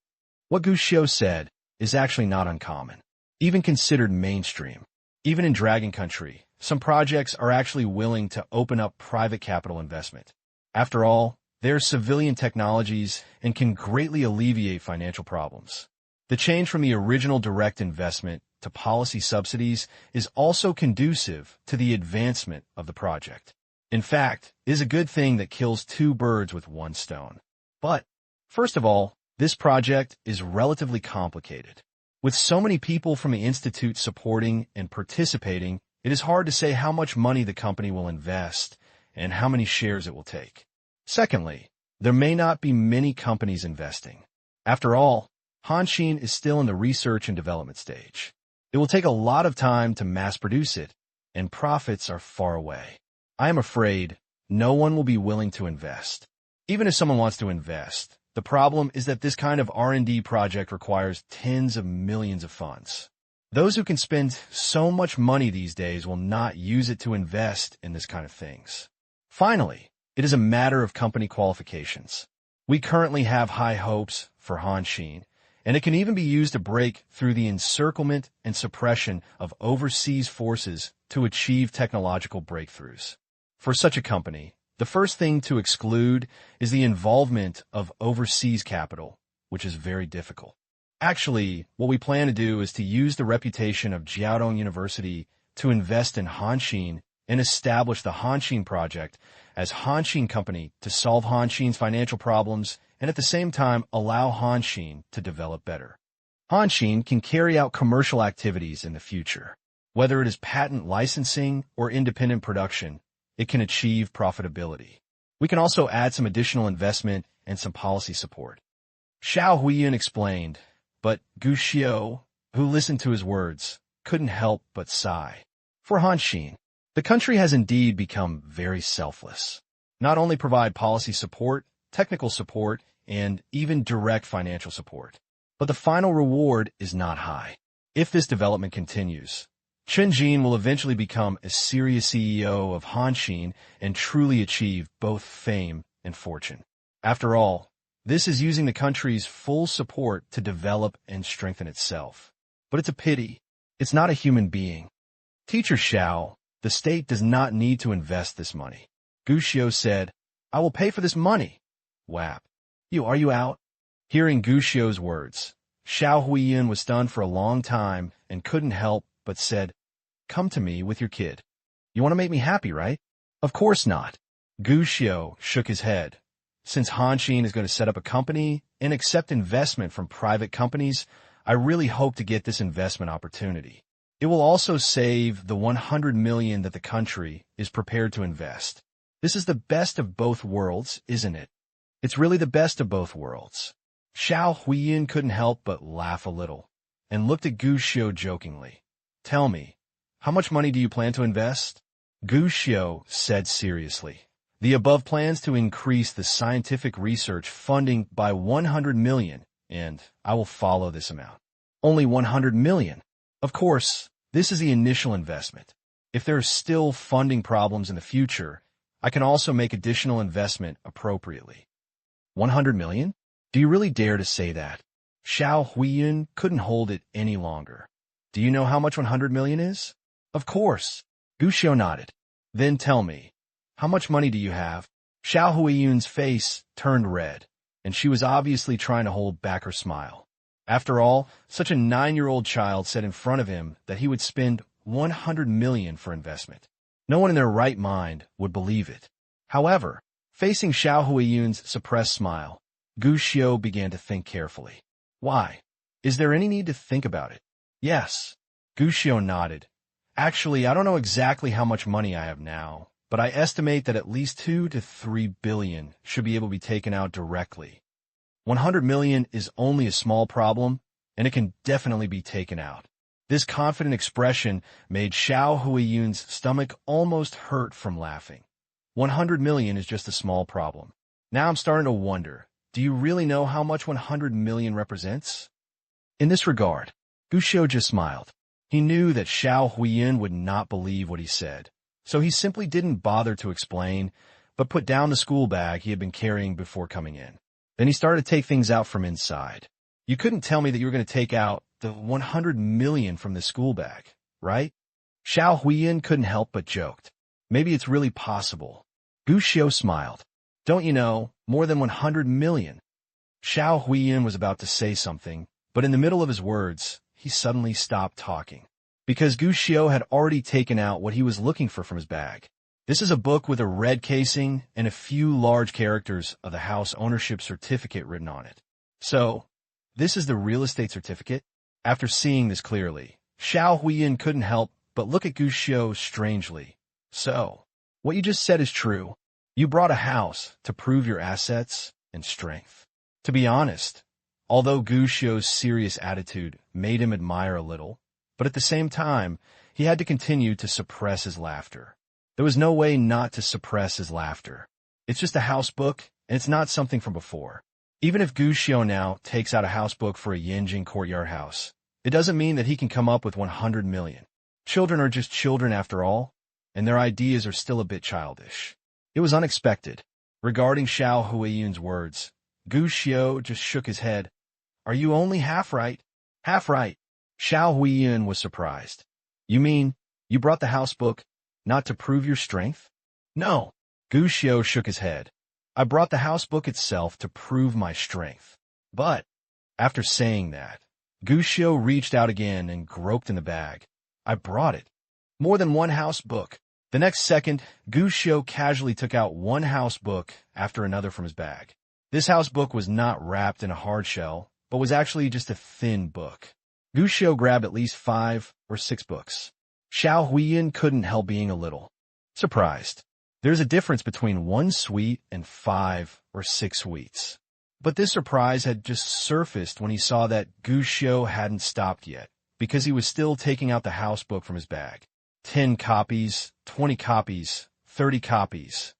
What Gu Xiu said is actually not uncommon, even considered mainstream. Even in Dragon Country, some projects are actually willing to open up private capital investment. After all, they are civilian technologies and can greatly alleviate financial problems. The change from the original direct investment to policy subsidies is also conducive to the advancement of the project. In fact, it is a good thing that kills two birds with one stone. But, first of all, this project is relatively complicated. With so many people from the Institute supporting and participating, it is hard to say how much money the company will invest and how many shares it will take. Secondly, there may not be many companies investing. After all, Hanxin is still in the research and development stage. It will take a lot of time to mass produce it, and profits are far away. I am afraid no one will be willing to invest. Even if someone wants to invest, the problem is that this kind of R&D project requires tens of millions of funds. Those who can spend so much money these days will not use it to invest in this kind of things. Finally, it is a matter of company qualifications. We currently have high hopes for Hanxin, and it can even be used to break through the encirclement and suppression of overseas forces to achieve technological breakthroughs. For such a company, the first thing to exclude is the involvement of overseas capital, which is very difficult. Actually, what we plan to do is to use the reputation of Jiaodong University to invest in Hanxin and establish the Hanxin project as Hanxin Company to solve Hanxin's financial problems and at the same time allow Hanxin to develop better. Hanxin can carry out commercial activities in the future. Whether it is patent licensing or independent production, it can achieve profitability. We can also add some additional investment and some policy support. Xiao Huiyin explained, but Gu Xiu, who listened to his words, couldn't help but sigh. For Hanxin, the country has indeed become very selfless. Not only provide policy support, technical support, and even direct financial support, but the final reward is not high. If this development continues, Chen Jin will eventually become a serious CEO of Hanxin and truly achieve both fame and fortune. After all, this is using the country's full support to develop and strengthen itself. But it's a pity. It's not a human being. Teacher Xiao, the state does not need to invest this money. Gu Xiu said, I will pay for this money. Whap. Are you out? Hearing Gu Xiu's words, Xiao Huiyin was stunned for a long time and couldn't help but said, Come to me with your kid. You want to make me happy, right? Of course not. Gu Xiu shook his head. Since Han Xin is going to set up a company and accept investment from private companies, I really hope to get this investment opportunity. It will also save the 100 million that the country is prepared to invest. This is the best of both worlds, isn't it? It's really the best of both worlds. Xiao Huiyin couldn't help but laugh a little and looked at Gu Xiu jokingly. Tell me, how much money do you plan to invest? Gu Xiu said seriously. The above plans to increase the scientific research funding by 100 million, and I will follow this amount. Only 100 million. Of course, this is the initial investment. If there are still funding problems in the future, I can also make additional investment appropriately. 100 million? Do you really dare to say that? Xiao Huiyin couldn't hold it any longer. Do you know how much 100 million is? Of course. Gu Xiu nodded. Then tell me, how much money do you have? Xiao Huiyun's face turned red, and she was obviously trying to hold back her smile. After all, such a 9-year-old child said in front of him that he would spend 100 million for investment. No one in their right mind would believe it. However, facing Xiao Huiyun's suppressed smile, Gu Xiu began to think carefully. Why? Is there any need to think about it? Yes. Gu Xiu nodded. Actually, I don't know exactly how much money I have now, but I estimate that at least 2 to 3 billion should be able to be taken out directly. 100 million is only a small problem, and it can definitely be taken out. This confident expression made Xiao Huiyun's stomach almost hurt from laughing. 100 million is just a small problem. Now I'm starting to wonder, do you really know how much 100 million represents? In this regard, Gu Xiu just smiled. He knew that Xiao Huiyun would not believe what he said, so he simply didn't bother to explain, but put down the school bag he had been carrying before coming in. Then he started to take things out from inside. You couldn't tell me that you were going to take out the 100 million from the school bag, right? Xiao Huiyun couldn't help but joked. Maybe it's really possible. Gu Xiu smiled. Don't you know, more than 100 million. Xiao Huiyun was about to say something, but in the middle of his words, he suddenly stopped talking. Because Gu Xiu had already taken out what he was looking for from his bag. This is a book with a red casing and a few large characters of the house ownership certificate written on it. So, this is the real estate certificate? After seeing this clearly, Xiao Huiyun couldn't help but look at Gu Xiu strangely. So, what you just said is true. You brought a house to prove your assets and strength. To be honest, although Gu Xiu's serious attitude made him admire a little, but at the same time, he had to continue to suppress his laughter. There was no way not to suppress his laughter. It's just a house book, and it's not something from before. Even if Gu Xiu now takes out a house book for a Yanjing courtyard house, it doesn't mean that he can come up with 100 million. Children are just children after all, and their ideas are still a bit childish. It was unexpected. Regarding Xiao Huiyun's words, Gu Xiu just shook his head. Are you only half right? Half right. Xiao Huiyun was surprised. You mean, you brought the house book not to prove your strength? No. Gu Xiu shook his head. I brought the house book itself to prove my strength. But, after saying that, Gu Xiu reached out again and groped in the bag. I brought it. More than one house book. The next second, Gu Xiu casually took out one house book after another from his bag. This house book was not wrapped in a hard shell, but was actually just a thin book. Gu Xiu grabbed at least 5 or 6 books. Xiao Huiyun couldn't help being a little surprised. There's a difference between 1 sweet and 5 or 6 sweets. But this surprise had just surfaced when he saw that Gu Xiu hadn't stopped yet, because he was still taking out the house book from his bag. 10 copies, 20 copies, 30 copies.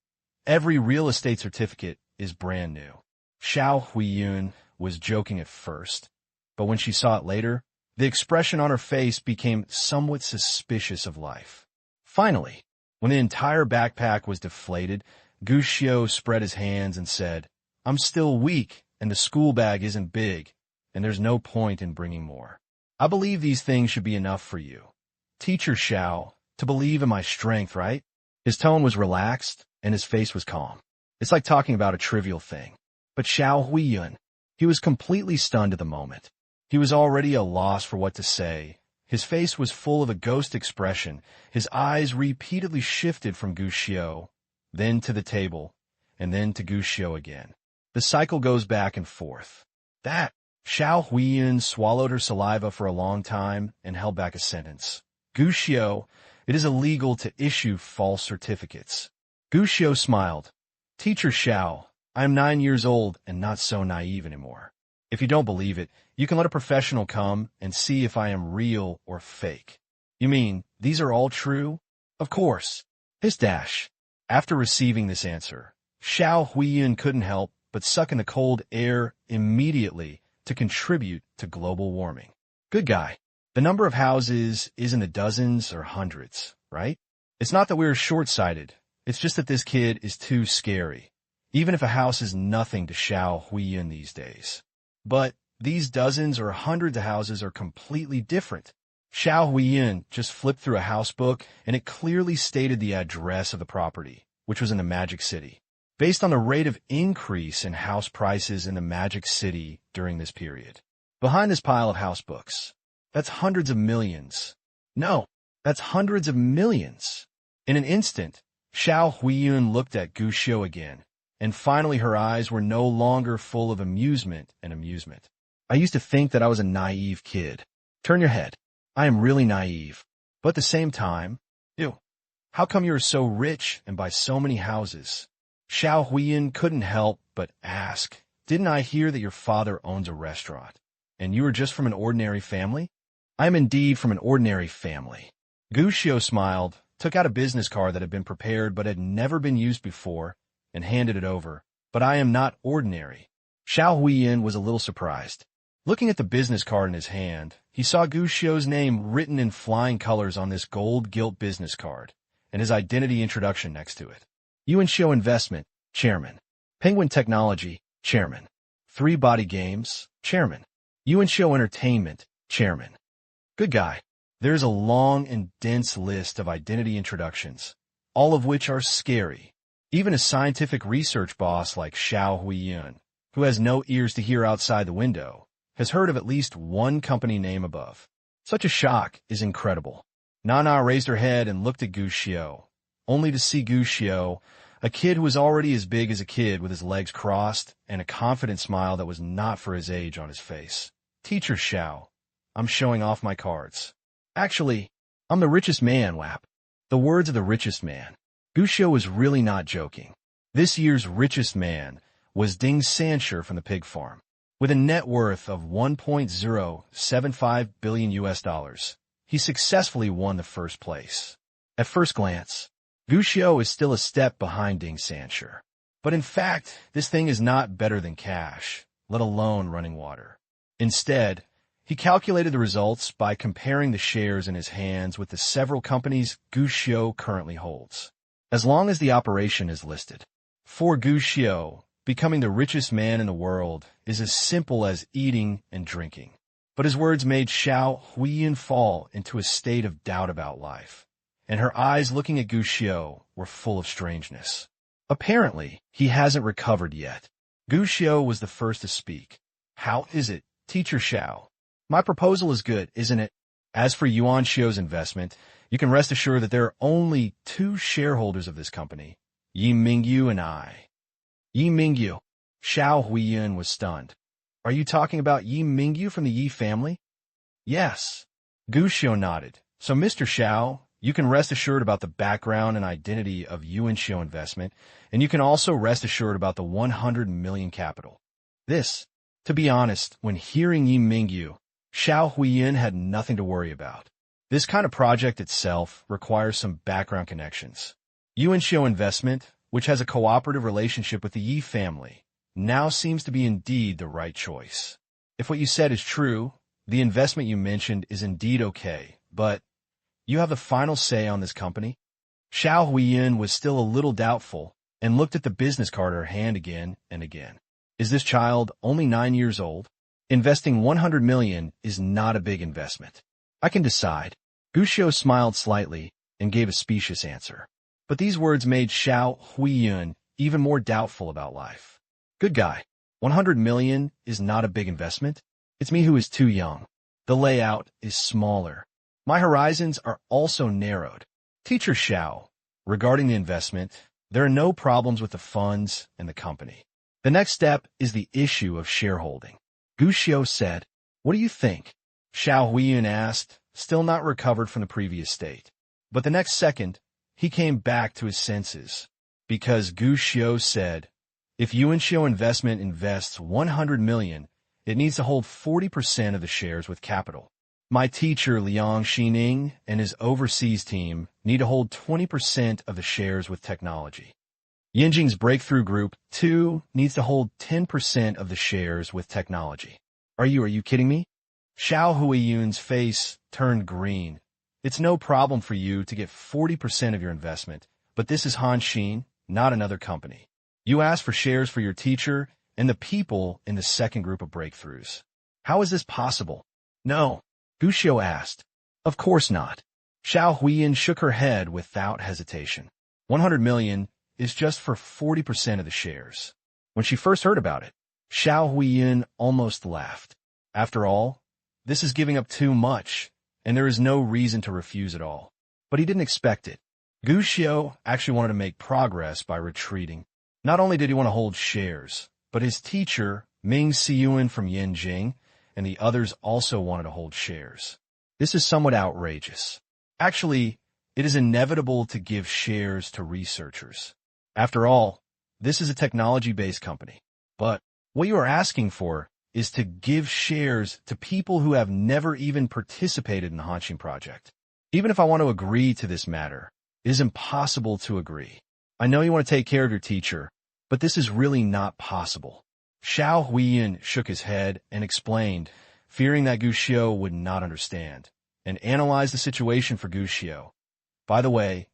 Every real estate certificate is brand new. Xiao Huiyun was joking at first, but when she saw it later, the expression on her face became somewhat suspicious of life. Finally, when the entire backpack was deflated, Gu Xiu spread his hands and said, I'm still weak, and the school bag isn't big, and there's no point in bringing more. I believe these things should be enough for you. Teacher Xiao, To believe in my strength, right? His tone was relaxed, and his face was calm. It's like talking about a trivial thing. But Xiao Huiyun, he was completely stunned at the moment. He was already at a loss for what to say. His face was full of a ghost expression. His eyes repeatedly shifted from Gu Xiao, then to the table, and then to Gu Xiao again. The cycle goes back and forth. That Xiao Huiyun swallowed her saliva for a long time and held back a sentence. Gu Xiao, it is illegal to issue false certificates. Gu Xiao smiled. Teacher Xiao, I am 9 years old and not so naive anymore. If you don't believe it, you can let a professional come and see if I am real or fake. You mean, these are all true? Of course. His dash. After receiving this answer, Xiao Huiyun couldn't help but suck in the cold air immediately to contribute to global warming. Good guy. The number of houses is in the dozens or hundreds, right? It's not that we're short-sighted. It's just that this kid is too scary, even if a house is nothing to Xiao Huiyun these days. But these dozens or hundreds of houses are completely different. Xiao Huiyun just flipped through a house book, and it clearly stated the address of the property, which was in the Magic City. Based on the rate of increase in house prices in the Magic City during this period. Behind this pile of house books, that's hundreds of millions. No, that's hundreds of millions. In an instant, Xiao Huiyun looked at Gu Xiao again, and finally her eyes were no longer full of amusement and amusement. I used to think that I was a naive kid. Turn your head. I am really naive. But at the same time, ew, how come you are so rich and buy so many houses? Xiao Huiyun couldn't help but ask, didn't I hear that your father owns a restaurant, and you are just from an ordinary family? I am indeed from an ordinary family. Gu Xiao smiled, took out a business card that had been prepared but had never been used before, and handed it over. But I am not ordinary. Xiao Huiyun was a little surprised. Looking at the business card in his hand, he saw Gu Xiao's name written in flying colors on this gold-gilt business card, and his identity introduction next to it. Yuan Xiao Investment, Chairman. Penguin Technology, Chairman. 3 Body Games, Chairman. Yuan Xiao Entertainment, Chairman. Good guy. There's a long and dense list of identity introductions, all of which are scary. Even a scientific research boss like Xiao Huiyun, who has no ears to hear outside the window, has heard of at least one company name above. Such a shock is incredible. Nana raised her head and looked at Gu Xiao, only to see Gu Xiao, a kid who was already as big as a kid with his legs crossed and a confident smile that was not for his age on his face. Teacher Xiao, I'm showing off my cards. Actually, I'm the richest man, Wap. The words of the richest man. Gu Xiao was really not joking. This year's richest man was Ding Sancher from the pig farm. With a net worth of $1.075 billion US, he successfully won the first place. At first glance, Gu Xiao is still a step behind Ding Sancher. But in fact, this thing is not better than cash, let alone running water. Instead, he calculated the results by comparing the shares in his hands with the several companies Gu Xiao currently holds. As long as the operation is listed. For Gu Xiao, becoming the richest man in the world is as simple as eating and drinking. But his words made Xiao Huiyun fall into a state of doubt about life, and her eyes looking at Gu Xiao were full of strangeness. Apparently, he hasn't recovered yet. Gu Xiao was the first to speak. How is it, Teacher Xiao? My proposal is good, isn't it? As for Yuan Xiao's investment, you can rest assured that there are only 2 shareholders of this company, Yi Mingyu and I. Yi Mingyu. Xiao Huiyun was stunned. Are you talking about Yi Mingyu from the Yi family? Yes. Gu Xiao nodded. So, Mr. Xiao, you can rest assured about the background and identity of Yuan Xiao investment, and you can also rest assured about the 100 million capital. This, to be honest, when hearing Yi Mingyu, Xiao Huiyun had nothing to worry about. This kind of project itself requires some background connections. Yuan Xiao Investment, which has a cooperative relationship with the Yi family, now seems to be indeed the right choice. If what you said is true, the investment you mentioned is indeed okay, but you have the final say on this company? Xiao Huiyun was still a little doubtful and looked at the business card in her hand again and again. Is this child only 9 years old? Investing 100 million is not a big investment. I can decide. Gu Xiao smiled slightly, and gave a specious answer. But these words made Xiao Huiyun even more doubtful about life. Good guy. 100 million is not a big investment. It's me who is too young. The layout is smaller. My horizons are also narrowed. Teacher Xiao, regarding the investment, there are no problems with the funds and the company. The next step is the issue of shareholding. Gu Xiu said, "What do you think?" Xiao Huiyun asked, still not recovered from the previous state. But the next second, he came back to his senses, because Gu Xiu said, if Yuan Xiu Investment invests 100 million, it needs to hold 40% of the shares with capital. My teacher Liang Xining and his overseas team need to hold 20% of the shares with technology. Yinjing's Breakthrough Group, too, needs to hold 10% of the shares with technology. Are you kidding me? Xiao Huiyun's face turned green. It's no problem for you to get 40% of your investment, but this is Hanshin, not another company. You asked for shares for your teacher and the people in the second group of breakthroughs. How is this possible? No. Gu Xiu asked. Of course not. Xiao Huiyun shook her head without hesitation. 100 million is just for 40% of the shares. When she first heard about it, Xiao Huiyun almost laughed. After all, this is giving up too much, and there is no reason to refuse at all. But he didn't expect it. Gu Xiu actually wanted to make progress by retreating. Not only did he want to hold shares, but his teacher, Ming Siyuan from Yinjing, and the others also wanted to hold shares. This is somewhat outrageous. Actually, it is inevitable to give shares to researchers. After all, this is a technology-based company. But what you are asking for is to give shares to people who have never even participated in the Hanshin project. Even if I want to agree to this matter, it is impossible to agree. I know you want to take care of your teacher, but this is really not possible. Xiao Huiyun shook his head and explained, fearing that Gu Xiu would not understand, and analyzed the situation for Gu Xiu. By the way,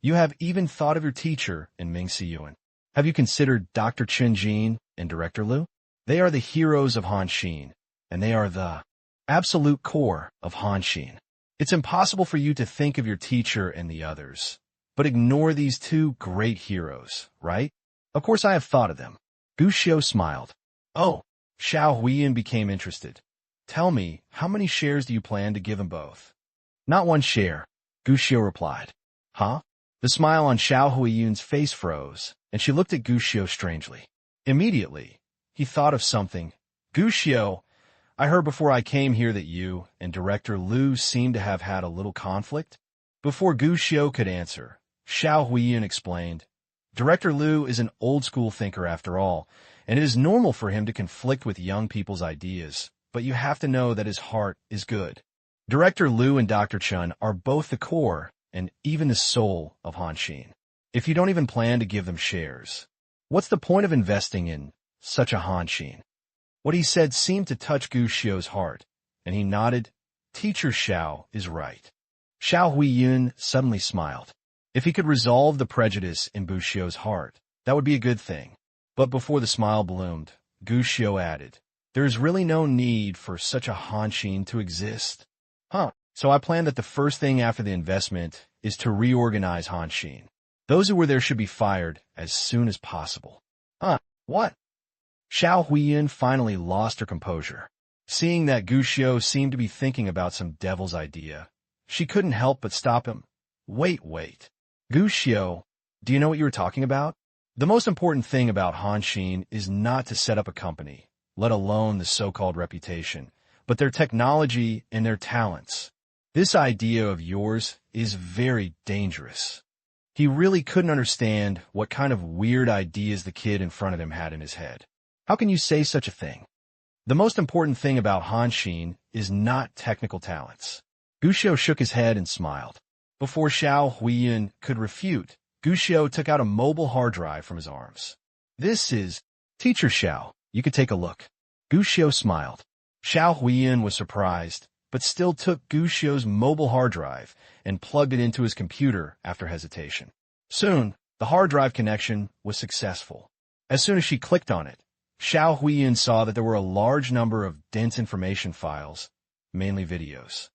you have even thought of your teacher in Ming Siyuan. Have you considered Dr. Chen Jin and Director Liu? They are the heroes of Hanshin, and they are the absolute core of Hanshin. It's impossible for you to think of your teacher and the others, but ignore these two great heroes, right? Of course I have thought of them. Gu Xiu smiled. Oh, Xiao Huiyun became interested. Tell me, how many shares do you plan to give them both? Not one share, Gu Xiu replied. Huh? The smile on Xiao Huiyun's face froze, and she looked at Gu Xiu strangely. Immediately, he thought of something. Gu Xiu, I heard before I came here that you and Director Liu seem to have had a little conflict. Before Gu Xiu could answer, Xiao Huiyun explained, Director Liu is an old-school thinker after all, and it is normal for him to conflict with young people's ideas, but you have to know that his heart is good. Director Liu and Dr. Chen are both the core and even the soul of Hanshin. If you don't even plan to give them shares, what's the point of investing in such a Hanshin? What he said seemed to touch Gu Xiu's heart, and he nodded. Teacher Xiao is right. Xiao Huiyun suddenly smiled. If he could resolve the prejudice in Gu Xiu's heart, that would be a good thing. But before the smile bloomed, Gu Xiu added, there is really no need for such a Hanshin to exist. So I plan that the first thing after the investment is to reorganize Hanshin. Those who were there should be fired as soon as possible. What? Xiao Huiyun finally lost her composure. Seeing that Gu Xiu seemed to be thinking about some devil's idea, she couldn't help but stop him. Wait. Gu Xiu, do you know what you were talking about? The most important thing about Hanshin is not to set up a company, let alone the so-called reputation, but their technology and their talents. This idea of yours is very dangerous. He really couldn't understand what kind of weird ideas the kid in front of him had in his head. How can you say such a thing? The most important thing about Hanshin is not technical talents. Gu Xiu shook his head and smiled. Before Xiao Huiyun could refute, Gu Xiu took out a mobile hard drive from his arms. This is Teacher Xiao. You could take a look. Gu Xiu smiled. Xiao Huiyun was surprised, but still took Gu Xiu's mobile hard drive and plugged it into his computer after hesitation. Soon, the hard drive connection was successful. As soon as she clicked on it, Xiao Huiyun saw that there were a large number of dense information files, mainly videos.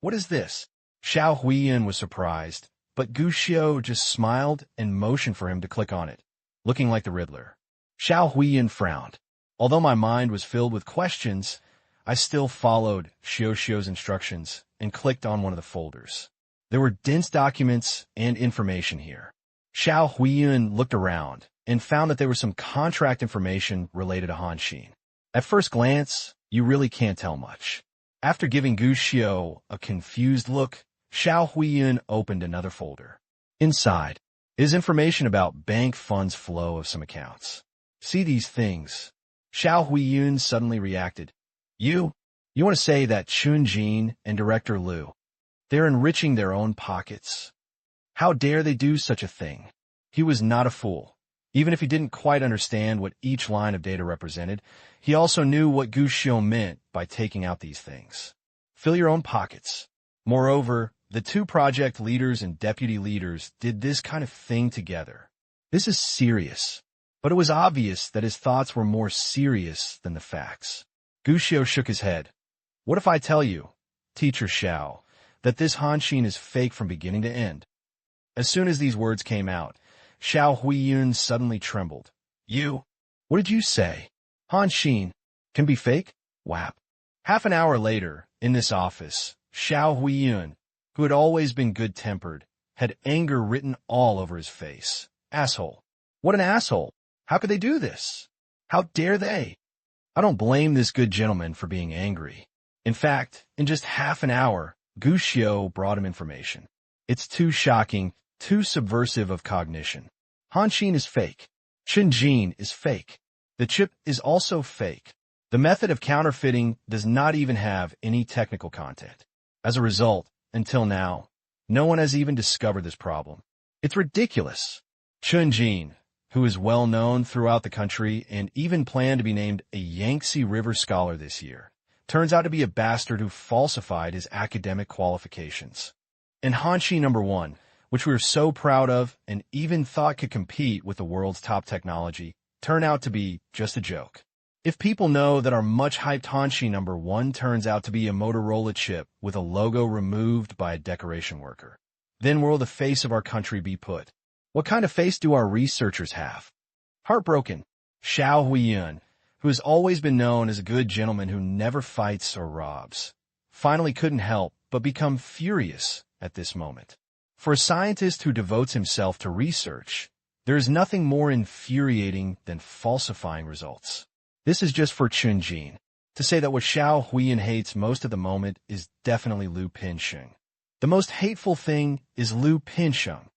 What is this? Xiao Huiyun was surprised, but Gu Xiu just smiled and motioned for him to click on it, looking like the Riddler. Xiao Huiyin frowned. Although my mind was filled with questions, I still followed Xiu Xiu's instructions and clicked on one of the folders. There were dense documents and information here. Xiao Huiyin looked around and found that there was some contract information related to Han Xin. At first glance, you really can't tell much. After giving Gu Xiu a confused look, Xiao Huiyin opened another folder. Inside is information about bank funds flow of some accounts. See these things? Xiao Huiyin suddenly reacted. You want to say that Chun Jin and Director Liu, they're enriching their own pockets? How dare they do such a thing? He was not a fool. Even if he didn't quite understand what each line of data represented, he also knew what Gu Xiu meant by taking out these things. Fill your own pockets. Moreover, the two project leaders and deputy leaders did this kind of thing together. This is serious. But it was obvious that his thoughts were more serious than the facts. Gu Xiu shook his head. What if I tell you, Teacher Xiao, that this Han Xin is fake from beginning to end? As soon as these words came out, Xiao Huiyin suddenly trembled. What did you say? Han Xin can be fake? Whap. Half an hour later, in this office, Xiao Huiyin, who had always been good-tempered, had anger written all over his face. Asshole. What an asshole. How could they do this? How dare they? I don't blame this good gentleman for being angry. In fact, in just half an hour, Gu Xiu brought him information. It's too shocking, too subversive of cognition. Han Xin is fake. Chun Jin is fake. The chip is also fake. The method of counterfeiting does not even have any technical content. As a result, until now, no one has even discovered this problem. It's ridiculous. Chun Jin, who is well known throughout the country and even planned to be named a Yangtze River Scholar this year, turns out to be a bastard who falsified his academic qualifications. And Han Xin #1, which we were so proud of and even thought could compete with the world's top technology, turned out to be just a joke. If people know that our much-hyped Han Xin #1 turns out to be a Motorola chip with a logo removed by a decoration worker, then where will the face of our country be put? What kind of face do our researchers have? Heartbroken, Xiao Huiyin, who has always been known as a good gentleman who never fights or robs, finally couldn't help but become furious at this moment. For a scientist who devotes himself to research, there is nothing more infuriating than falsifying results. This is just for Chun Jin to say that what Xiao Huiyin hates most at the moment is definitely Liu Pinsheng. The most hateful thing is Liu Pinsheng.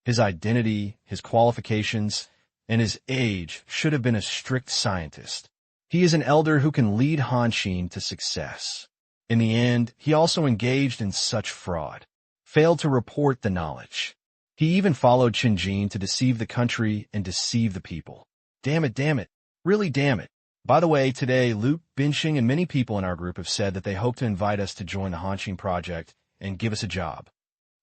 His identity, his qualifications, and his age should have been a strict scientist. He is an elder who can lead Han Xin to success. In the end, he also engaged in such fraud, failed to report the knowledge. He even followed Chun Jin to deceive the country and deceive the people. Damn it, really damn it. By the way, today, Liu Binxing and many people in our group have said that they hope to invite us to join the Han Xin project and give us a job.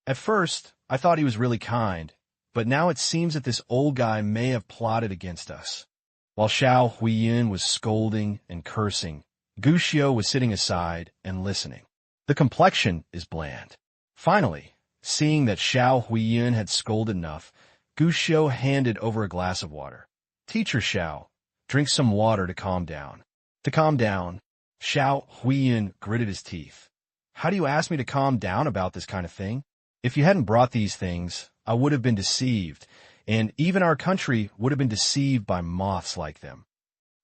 At first, I thought he was really kind, but now it seems that this old guy may have plotted against us. While Xiao Huiyin was scolding and cursing, Gu Xiu was sitting aside and listening. The complexion is bland. Finally, seeing that Xiao Huiyin had scolded enough, Gu Xiu handed over a glass of water. Teacher Xiao, drink some water to calm down. To calm down, Xiao Huiyin gritted his teeth. How do you ask me to calm down about this kind of thing? If you hadn't brought these things, I would have been deceived, and even our country would have been deceived by moths like them.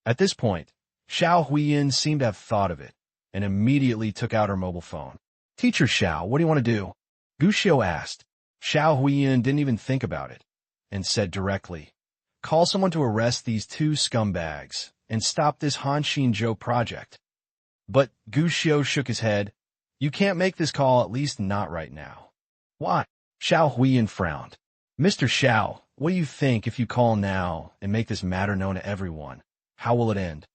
At this point, Xiao Huiyin seemed to have thought of it, and immediately took out her mobile phone. Teacher Xiao, what do you want to do? Gu Xiu asked. Xiao Huiyin didn't even think about it, and said directly, call someone to arrest these two scumbags and stop this Han Xin Zhou project. But Gu Xiu shook his head. You can't make this call, at least not right now. Why? Xiao Huiyin frowned. Mr. Xiao, what do you think if you call now and make this matter known to everyone? How will it end?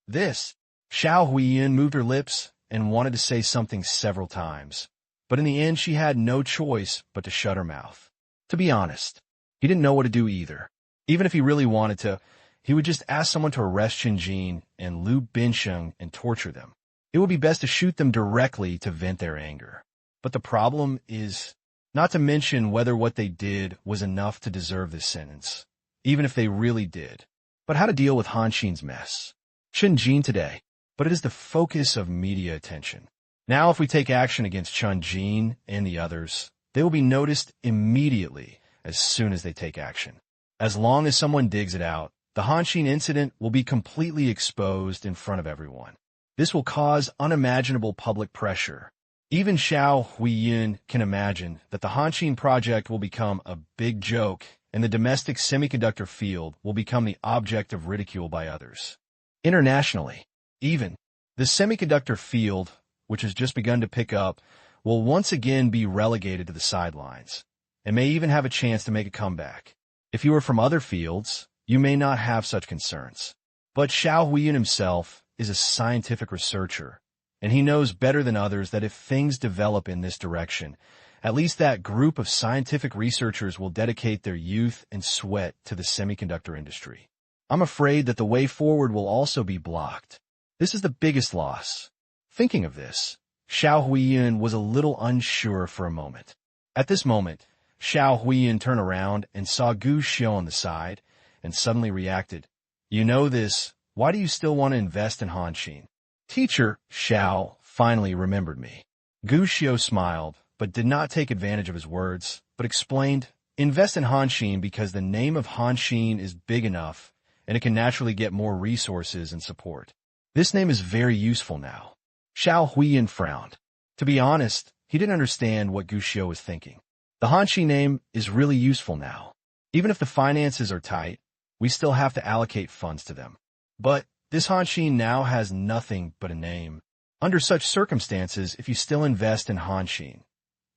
This. Xiao Huiyin moved her lips and wanted to say something several times, but in the end she had no choice but to shut her mouth. To be honest, he didn't know what to do either. Even if he really wanted to, he would just ask someone to arrest Chun Jin and Liu Binsheng and torture them. It would be best to shoot them directly to vent their anger. But the problem is, Not to mention whether what they did was enough to deserve this sentence, even if they really did. But how to deal with Han Xin's mess? Chen Jin today, but it is the focus of media attention. Now if we take action against Chen Jin and the others, they will be noticed immediately as soon as they take action. As long as someone digs it out, the Han Xin incident will be completely exposed in front of everyone. This will cause unimaginable public pressure. Even Xiao Huiyun can imagine that the Han Xin project will become a big joke and the domestic semiconductor field will become the object of ridicule by others. Internationally, even, the semiconductor field, which has just begun to pick up, will once again be relegated to the sidelines and may even have a chance to make a comeback. If you are from other fields, you may not have such concerns. But Xiao Huiyun himself is a scientific researcher, and he knows better than others that if things develop in this direction, at least that group of scientific researchers will dedicate their youth and sweat to the semiconductor industry. I'm afraid that the way forward will also be blocked. This is the biggest loss. Thinking of this, Xiao Huiyun was a little unsure for a moment. At this moment, Xiao Huiyun turned around and saw Gu Xiu on the side and suddenly reacted. You know this, why do you still want to invest in Han Xin? Teacher, Xiao finally remembered me. Gu Xiu smiled, but did not take advantage of his words, but explained, invest in Han Xin because the name of Han Xin is big enough and it can naturally get more resources and support. This name is very useful now. Xiao Huiyun frowned. To be honest, he didn't understand what Gu Xiu was thinking. The Han Xin name is really useful now. Even if the finances are tight, we still have to allocate funds to them. But this Han Xin now has nothing but a name. Under such circumstances, if you still invest in Han Xin,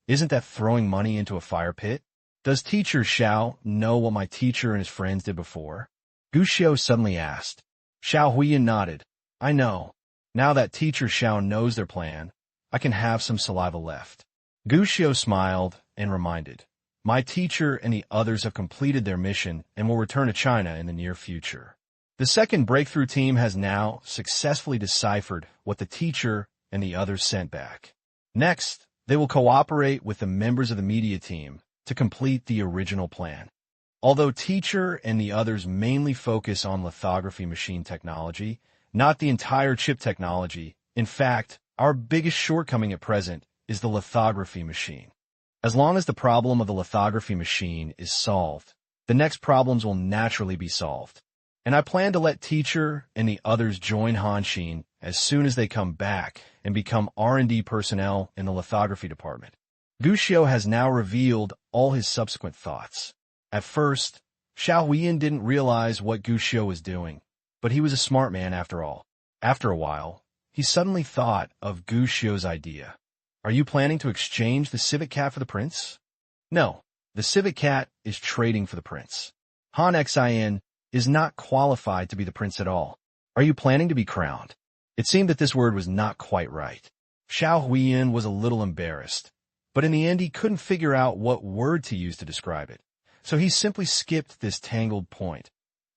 isn't that throwing money into a fire pit? Does teacher Xiao know what my teacher and his friends did before? Gu Xiu suddenly asked. Xiao Huiyun nodded. I know. Now that teacher Xiao knows their plan, I can have some saliva left. Gu Xiu smiled and reminded. My teacher and the others have completed their mission and will return to China in the near future. The second breakthrough team has now successfully deciphered what the teacher and the others sent back. Next, they will cooperate with the members of the media team to complete the original plan. Although teacher and the others mainly focus on lithography machine technology, not the entire chip technology, in fact, our biggest shortcoming at present is the lithography machine. As long as the problem of the lithography machine is solved, the next problems will naturally be solved. And I plan to let teacher and the others join Han Xin as soon as they come back and become R&D personnel in the lithography department. Gu Xiu has now revealed all his subsequent thoughts. At first, Xiao Huiyun didn't realize what Gu Xiu was doing, but he was a smart man after all. After a while, he suddenly thought of Gu Xiu's idea. Are you planning to exchange the civet cat for the prince? No, the civet cat is trading for the prince. Han Xin is not qualified to be the prince at all. Are you planning to be crowned? It seemed that this word was not quite right. Xiao Huiyun was a little embarrassed, but in the end he couldn't figure out what word to use to describe it, so he simply skipped this tangled point.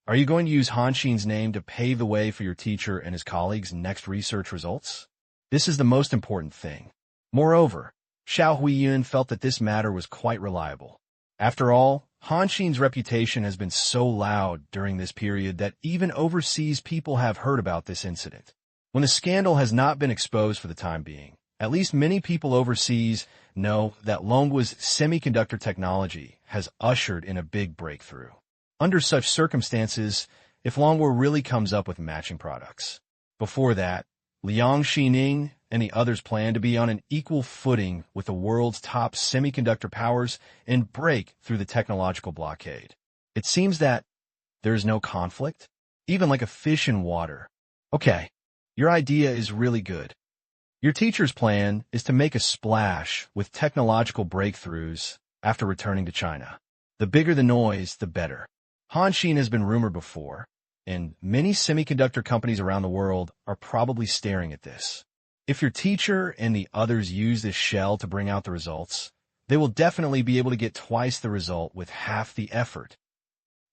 Are you going to use Han Xin's name to pave the way for your teacher and his colleagues' next research results? This is the most important thing. Moreover, Xiao Huiyun felt that this matter was quite reliable. After all, Han Xin's reputation has been so loud during this period that even overseas people have heard about this incident. When the scandal has not been exposed for the time being, at least many people overseas know that Longwa's semiconductor technology has ushered in a big breakthrough. Under such circumstances, if Longwa really comes up with matching products. Before that, Liang Xining and the others plan to be on an equal footing with the world's top semiconductor powers and break through the technological blockade. It seems that there is no conflict, even like a fish in water. Okay, your idea is really good. Your teacher's plan is to make a splash with technological breakthroughs after returning to China. The bigger the noise, the better. Han Xin has been rumored before, and many semiconductor companies around the world are probably staring at this. If your teacher and the others use this shell to bring out the results, they will definitely be able to get twice the result with half the effort.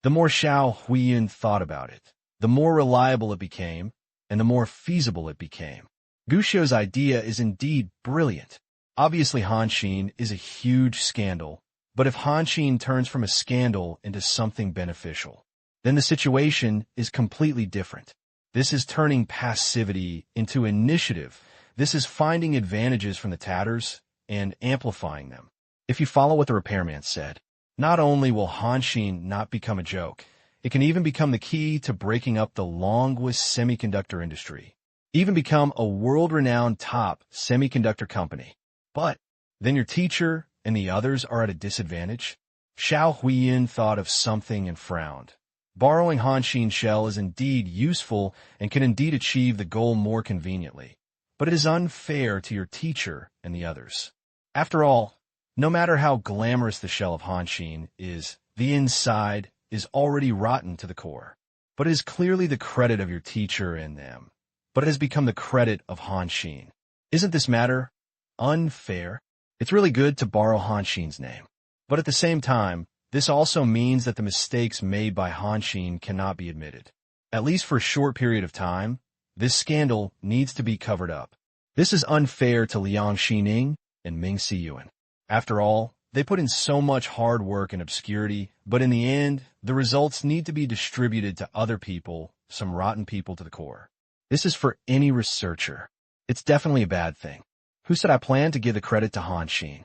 The more Xiao Huiyun thought about it, the more reliable it became, and the more feasible it became. Gu Xiu's idea is indeed brilliant. Obviously, Hanshin is a huge scandal, but if Hanshin turns from a scandal into something beneficial, then the situation is completely different. This is turning passivity into initiative. This is finding advantages from the tatters and amplifying them. If you follow what the repairman said, not only will Hanshin not become a joke, it can even become the key to breaking up the longest semiconductor industry, even become a world-renowned top semiconductor company. But then your teacher and the others are at a disadvantage? Xiao Huiyin thought of something and frowned. Borrowing Hanshin's shell is indeed useful and can indeed achieve the goal more conveniently, but it is unfair to your teacher and the others. After all, no matter how glamorous the shell of Hanshin is, the inside is already rotten to the core. But it is clearly the credit of your teacher and them. But it has become the credit of Hanshin. Isn't this matter unfair? It's really good to borrow Hanshin's name. But at the same time, this also means that the mistakes made by Hanshin cannot be admitted. At least for a short period of time, this scandal needs to be covered up. This is unfair to Liang Xining and Ming Siyuan. After all, they put in so much hard work and obscurity, but in the end, the results need to be distributed to other people, some rotten people to the core. This is for any researcher. It's definitely a bad thing. Who said I plan to give the credit to Hanshin?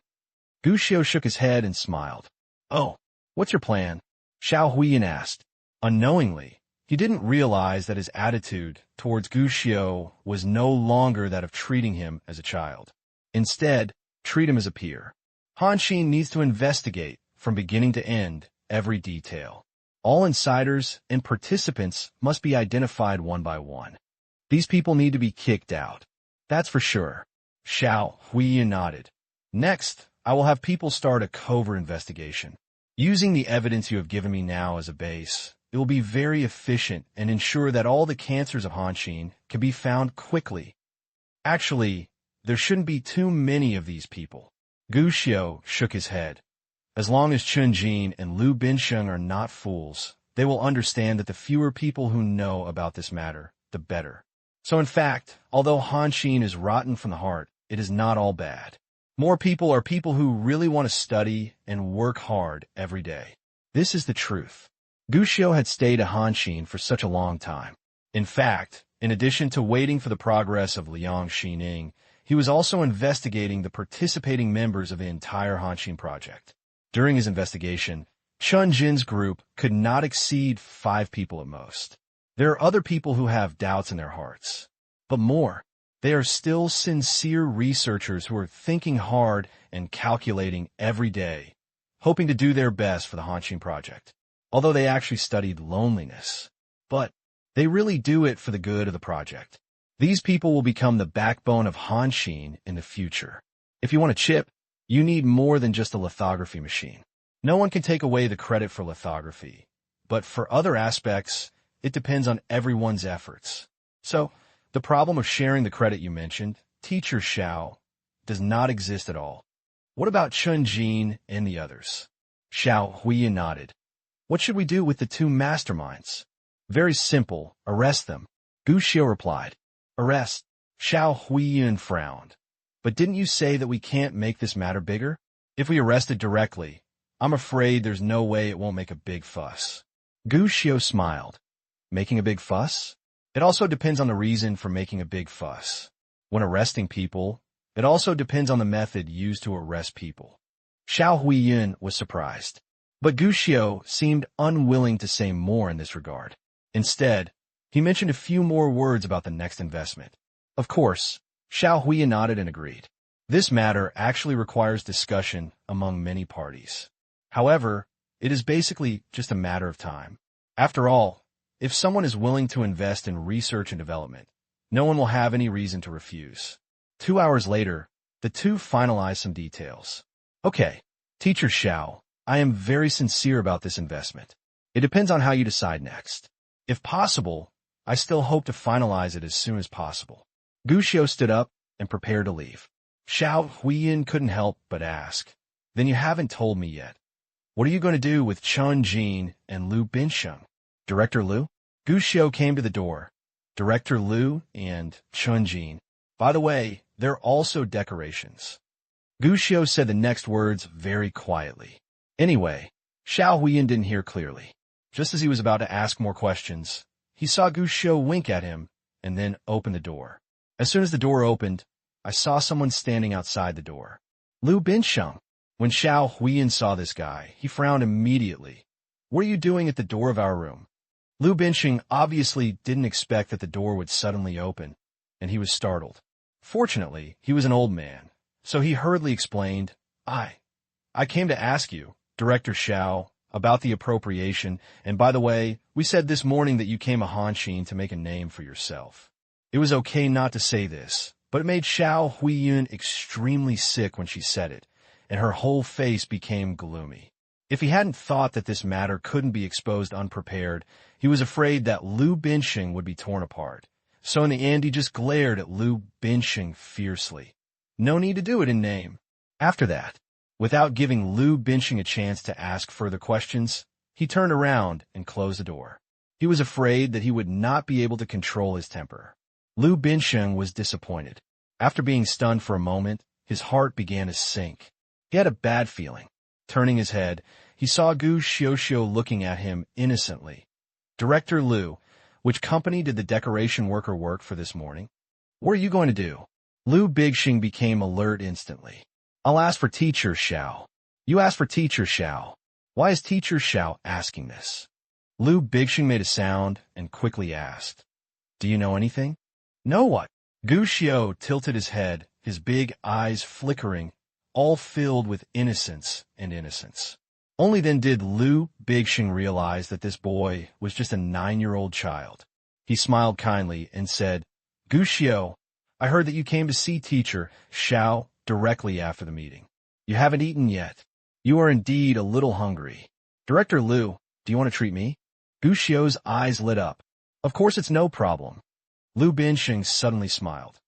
Gu Xiu shook his head and smiled. Oh, what's your plan? Xiao Huiyin asked. Unknowingly, he didn't realize that his attitude towards Gu Xiu was no longer that of treating him as a child. Instead, treat him as a peer. Hanshin needs to investigate, from beginning to end, every detail. All insiders and participants must be identified one by one. These people need to be kicked out. That's for sure. Xiao Huiyin nodded. Next, I will have people start a covert investigation. Using the evidence you have given me now as a base, it will be very efficient and ensure that all the cancers of Hanshin can be found quickly. Actually, there shouldn't be too many of these people. Gu Xiu shook his head. As long as Chun Jin and Lu Binsheng are not fools, they will understand that the fewer people who know about this matter, the better. So in fact, although Hanshin is rotten from the heart, it is not all bad. More people are people who really want to study and work hard every day. This is the truth. Gu Xiu had stayed at Hanshin for such a long time. In fact, in addition to waiting for the progress of Liang Xining, he was also investigating the participating members of the entire Hanshin project. During his investigation, Chun Jin's group could not exceed 5 people at most. There are other people who have doubts in their hearts. But more, they are still sincere researchers who are thinking hard and calculating every day, hoping to do their best for the Hanshin project. Although they actually studied loneliness. But they really do it for the good of the project. These people will become the backbone of Hanshin in the future. If you want a chip, you need more than just a lithography machine. No one can take away the credit for lithography, but for other aspects, it depends on everyone's efforts. So, the problem of sharing the credit you mentioned, Teacher Xiao, does not exist at all. What about Chun Jin and the others? Xiao Huiyin nodded. What should we do with the 2 masterminds? Very simple, arrest them. Gu Xiu replied. Arrest. Xiao Huiyin frowned. But didn't you say that we can't make this matter bigger? If we arrest it directly, I'm afraid there's no way it won't make a big fuss. Gu Xiu smiled. Making a big fuss? It also depends on the reason for making a big fuss. When arresting people, it also depends on the method used to arrest people. Xiao Huiyin was surprised. But Gu Xiu seemed unwilling to say more in this regard. Instead, he mentioned a few more words about the next investment. Of course, Xiao Huiyin nodded and agreed. This matter actually requires discussion among many parties. However, it is basically just a matter of time. After all, if someone is willing to invest in research and development, no one will have any reason to refuse. 2 hours later, the 2 finalized some details. Okay, Teacher Xiao, I am very sincere about this investment. It depends on how you decide next. If possible, I still hope to finalize it as soon as possible. Gu Xiu stood up and prepared to leave. Xiao Huiyin couldn't help but ask, Then you haven't told me yet. What are you going to do with Chun Jin and Lu Binsheng? Director Lu? Gu Xiu came to the door. Director Lu and Chun Jin. By the way, they're also decorations. Gu Xiao said the next words very quietly. Anyway, Xiao Huiyan didn't hear clearly. Just as he was about to ask more questions, he saw Gu Xiao wink at him and then open the door. As soon as the door opened, I saw someone standing outside the door. Lu Binsheng. When Xiao Huiyan saw this guy, he frowned immediately. What are you doing at the door of our room? Lu Binsheng obviously didn't expect that the door would suddenly open, and he was startled. Fortunately, he was an old man, so he hurriedly explained, I came to ask you, Director Xiao, about the appropriation, and by the way, we said this morning that you came a Hanshin to make a name for yourself. It was okay not to say this, but it made Xiao Huiyan extremely sick when she said it, and her whole face became gloomy. If he hadn't thought that this matter couldn't be exposed unprepared, he was afraid that Lu Binsheng would be torn apart. So in the end, he just glared at Lu Binsheng fiercely. No need to do it in name. After that, without giving Lu Binsheng a chance to ask further questions, he turned around and closed the door. He was afraid that he would not be able to control his temper. Lu Binsheng was disappointed. After being stunned for a moment, his heart began to sink. He had a bad feeling. Turning his head, he saw Gu Xiaoxiao looking at him innocently. Director Lu, which company did the decoration worker work for this morning? What are you going to do? Lu Bingxing became alert instantly. I'll ask for Teacher Xiao. You ask for Teacher Xiao. Why is Teacher Xiao asking this? Lu Bingxing made a sound and quickly asked, Do you know anything? Know what? Gu Xiao tilted his head, his big eyes flickering, all filled with innocence and innocence. Only then did Lu Bingxing realize that this boy was just a 9-year-old child. He smiled kindly and said, Gu Xiao, I heard that you came to see Teacher Xiao directly after the meeting. You haven't eaten yet. You are indeed a little hungry. Director Lu, do you want to treat me? Gu Xiao's eyes lit up. Of course it's no problem. Lu Binsheng suddenly smiled.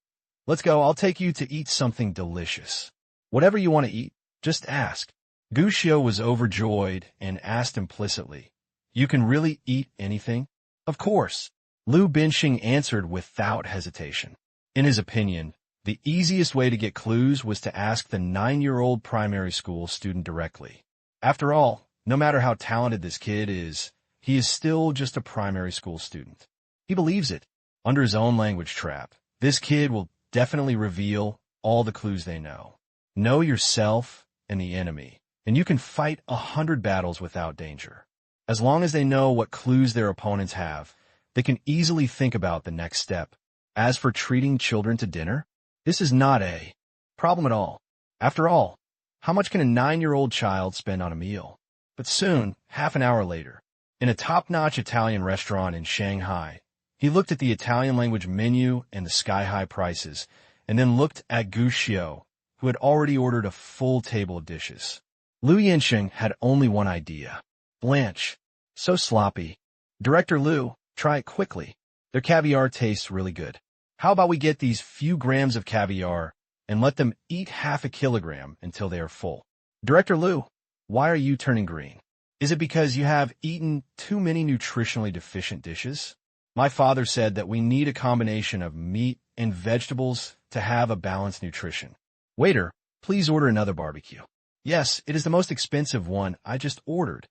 Let's go, I'll take you to eat something delicious. Whatever you want to eat, just ask. Gu Xiao was overjoyed and asked implicitly, You can really eat anything? Of course. Lu Binsheng answered without hesitation. In his opinion, the easiest way to get clues was to ask the 9-year-old primary school student directly. After all, no matter how talented this kid is, he is still just a primary school student. He believes it. Under his own language trap, this kid will definitely reveal all the clues they know. Know yourself and the enemy, and you can fight 100 battles without danger. As long as they know what clues their opponents have, they can easily think about the next step. As for treating children to dinner, this is not a problem at all. After all, how much can a 9-year-old child spend on a meal? But soon, half an hour later, in a top-notch Italian restaurant in Shanghai, he looked at the Italian language menu and the sky-high prices, and then looked at Gu Xiao, who had already ordered a full table of dishes. Lu Yinsheng had only one idea. Blanche. So sloppy. Director Lu, try it quickly. Their caviar tastes really good. How about we get these few grams of caviar and let them eat half a kilogram until they are full? Director Lu, why are you turning green? Is it because you have eaten too many nutritionally deficient dishes? My father said that we need a combination of meat and vegetables to have a balanced nutrition. Waiter, please order another barbecue. Yes, it is the most expensive one I just ordered.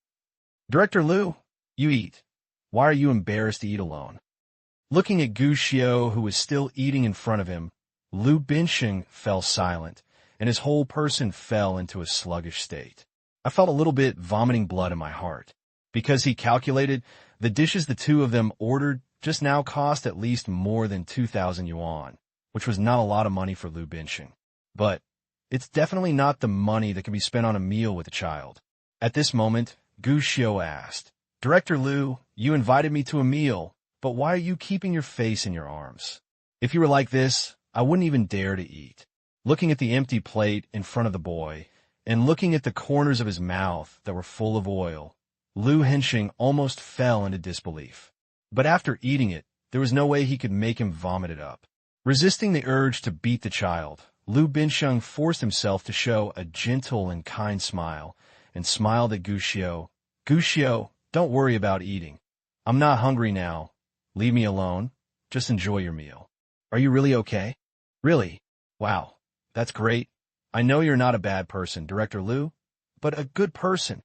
Director Lu, you eat. Why are you embarrassed to eat alone? Looking at Gu Xiao, who was still eating in front of him, Lu Binsheng fell silent, and his whole person fell into a sluggish state. I felt a little bit vomiting blood in my heart, because he calculated the dishes the two of them ordered just now cost at least more than 2,000 yuan, which was not a lot of money for Lu Binsheng. But it's definitely not the money that can be spent on a meal with a child. At this moment, Gu Xiao asked, Director Lu, you invited me to a meal, but why are you keeping your face in your arms? If you were like this, I wouldn't even dare to eat. Looking at the empty plate in front of the boy, and looking at the corners of his mouth that were full of oil, Lu Binsheng almost fell into disbelief. But after eating it, there was no way he could make him vomit it up. Resisting the urge to beat the child, Lu Binsheng forced himself to show a gentle and kind smile, and smiled at Gu Xiao. Gu Xiao, don't worry about eating. I'm not hungry now. Leave me alone. Just enjoy your meal. Are you really okay? Really? Wow, that's great. I know you're not a bad person, Director Liu, but a good person.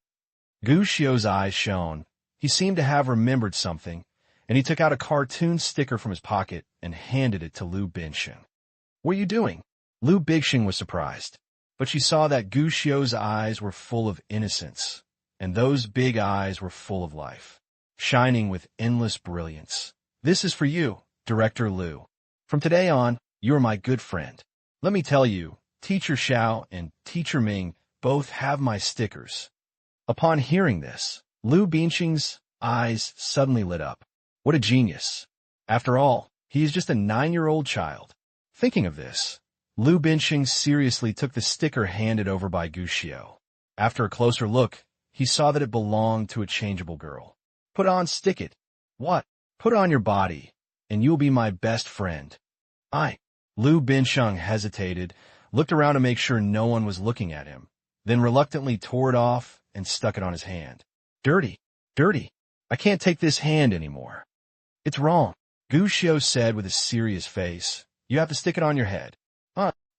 Gu Xiao's eyes shone. He seemed to have remembered something, and he took out a cartoon sticker from his pocket and handed it to Liu Binsheng. What are you doing? Liu Binsheng was surprised, but she saw that Gu Xiao's eyes were full of innocence, and those big eyes were full of life, shining with endless brilliance. This is for you, Director Liu. From today on, you are my good friend. Let me tell you, Teacher Xiao and Teacher Ming both have my stickers. Upon hearing this, Liu Binsheng's eyes suddenly lit up. What a genius. After all, he is just a 9-year-old child. Thinking of this, Liu Binsheng seriously took the sticker handed over by Gu Xiao. After a closer look, he saw that it belonged to a changeable girl. Put on, stick it. What? Put it on your body, and you'll be my best friend. Liu Binsheng hesitated, looked around to make sure no one was looking at him, then reluctantly tore it off and stuck it on his hand. Dirty. I can't take this hand anymore. It's wrong, Gu Xiao said with a serious face. You have to stick it on your head.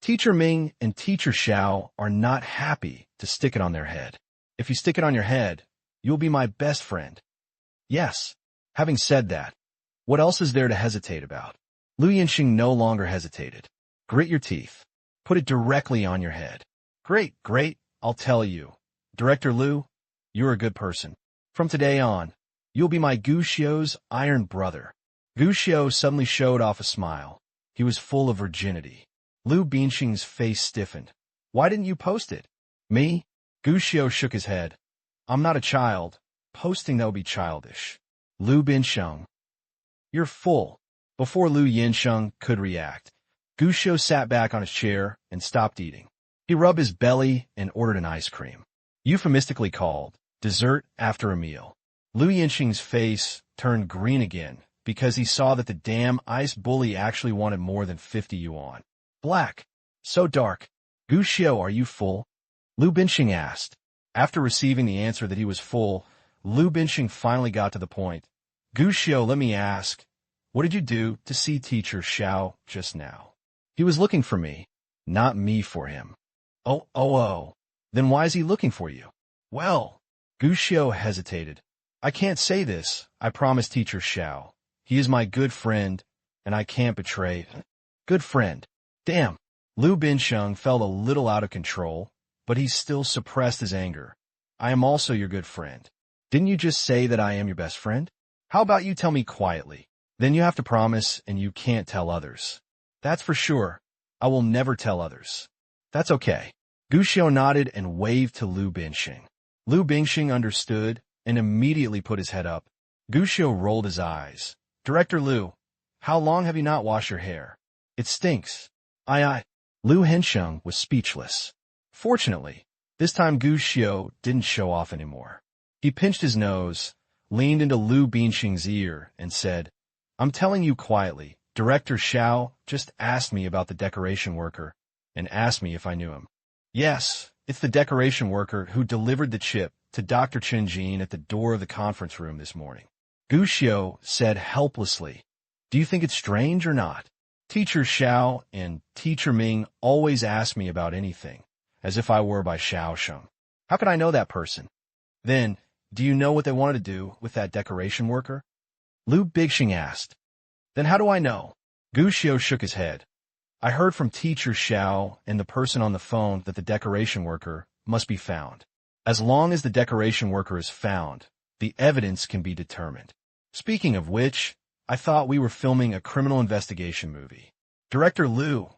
Teacher Ming and Teacher Xiao are not happy to stick it on their head. If you stick it on your head, you'll be my best friend. Yes. Having said that, what else is there to hesitate about? Liu Binsheng no longer hesitated. Grit your teeth. Put it directly on your head. Great. I'll tell you. Director Liu, you're a good person. From today on, you'll be my Gu Xiao's iron brother. Gu Xiao suddenly showed off a smile. He was full of virginity. Liu Binsheng's face stiffened. Why didn't you post it? Me? Gu Xiao shook his head. I'm not a child. Posting that would be childish. Liu Binsheng. You're full. Before Liu Binsheng could react, Gu Xiao sat back on his chair and stopped eating. He rubbed his belly and ordered an ice cream, euphemistically called dessert after a meal. Liu Binsheng's face turned green again because he saw that the damn ice bully actually wanted more than 50 yuan. Black. So dark. Gu Xiao, are you full? Liu Binsheng asked. After receiving the answer that he was full, Liu Binsheng finally got to the point. Gu Xiao, let me ask, what did you do to see Teacher Xiao just now? He was looking for me, not me for him. Oh. Then why is he looking for you? Well, Gu Xiao hesitated. I can't say this, I promised Teacher Xiao. He is my good friend, and I can't betray. Good friend. Damn. Liu Binsheng felt a little out of control, but he still suppressed his anger. I am also your good friend. Didn't you just say that I am your best friend? How about you tell me quietly? Then you have to promise, and you can't tell others. That's for sure. I will never tell others. That's okay. Gu Xiao nodded and waved to Liu Binsheng. Liu Binsheng understood and immediately put his head up. Gu Xiao rolled his eyes. Director Liu, how long have you not washed your hair? It stinks. Liu Binsheng was speechless. Fortunately, this time Gu Xiao didn't show off anymore. He pinched his nose, leaned into Liu Binsheng's ear, and said, I'm telling you quietly, Director Xiao just asked me about the decoration worker and asked me if I knew him. Yes, it's the decoration worker who delivered the chip to Dr. Chen Jin at the door of the conference room this morning. Gu Xiao said helplessly, Do you think it's strange or not? Teacher Xiao and Teacher Ming always ask me about anything, as if I were by Xiaosheng. How could I know that person? Then, do you know what they wanted to do with that decoration worker? Liu Binsheng asked. Then how do I know? Gu Xiao shook his head. I heard from Teacher Xiao and the person on the phone that the decoration worker must be found. As long as the decoration worker is found, the evidence can be determined. Speaking of which, I thought we were filming a criminal investigation movie. Director Liu,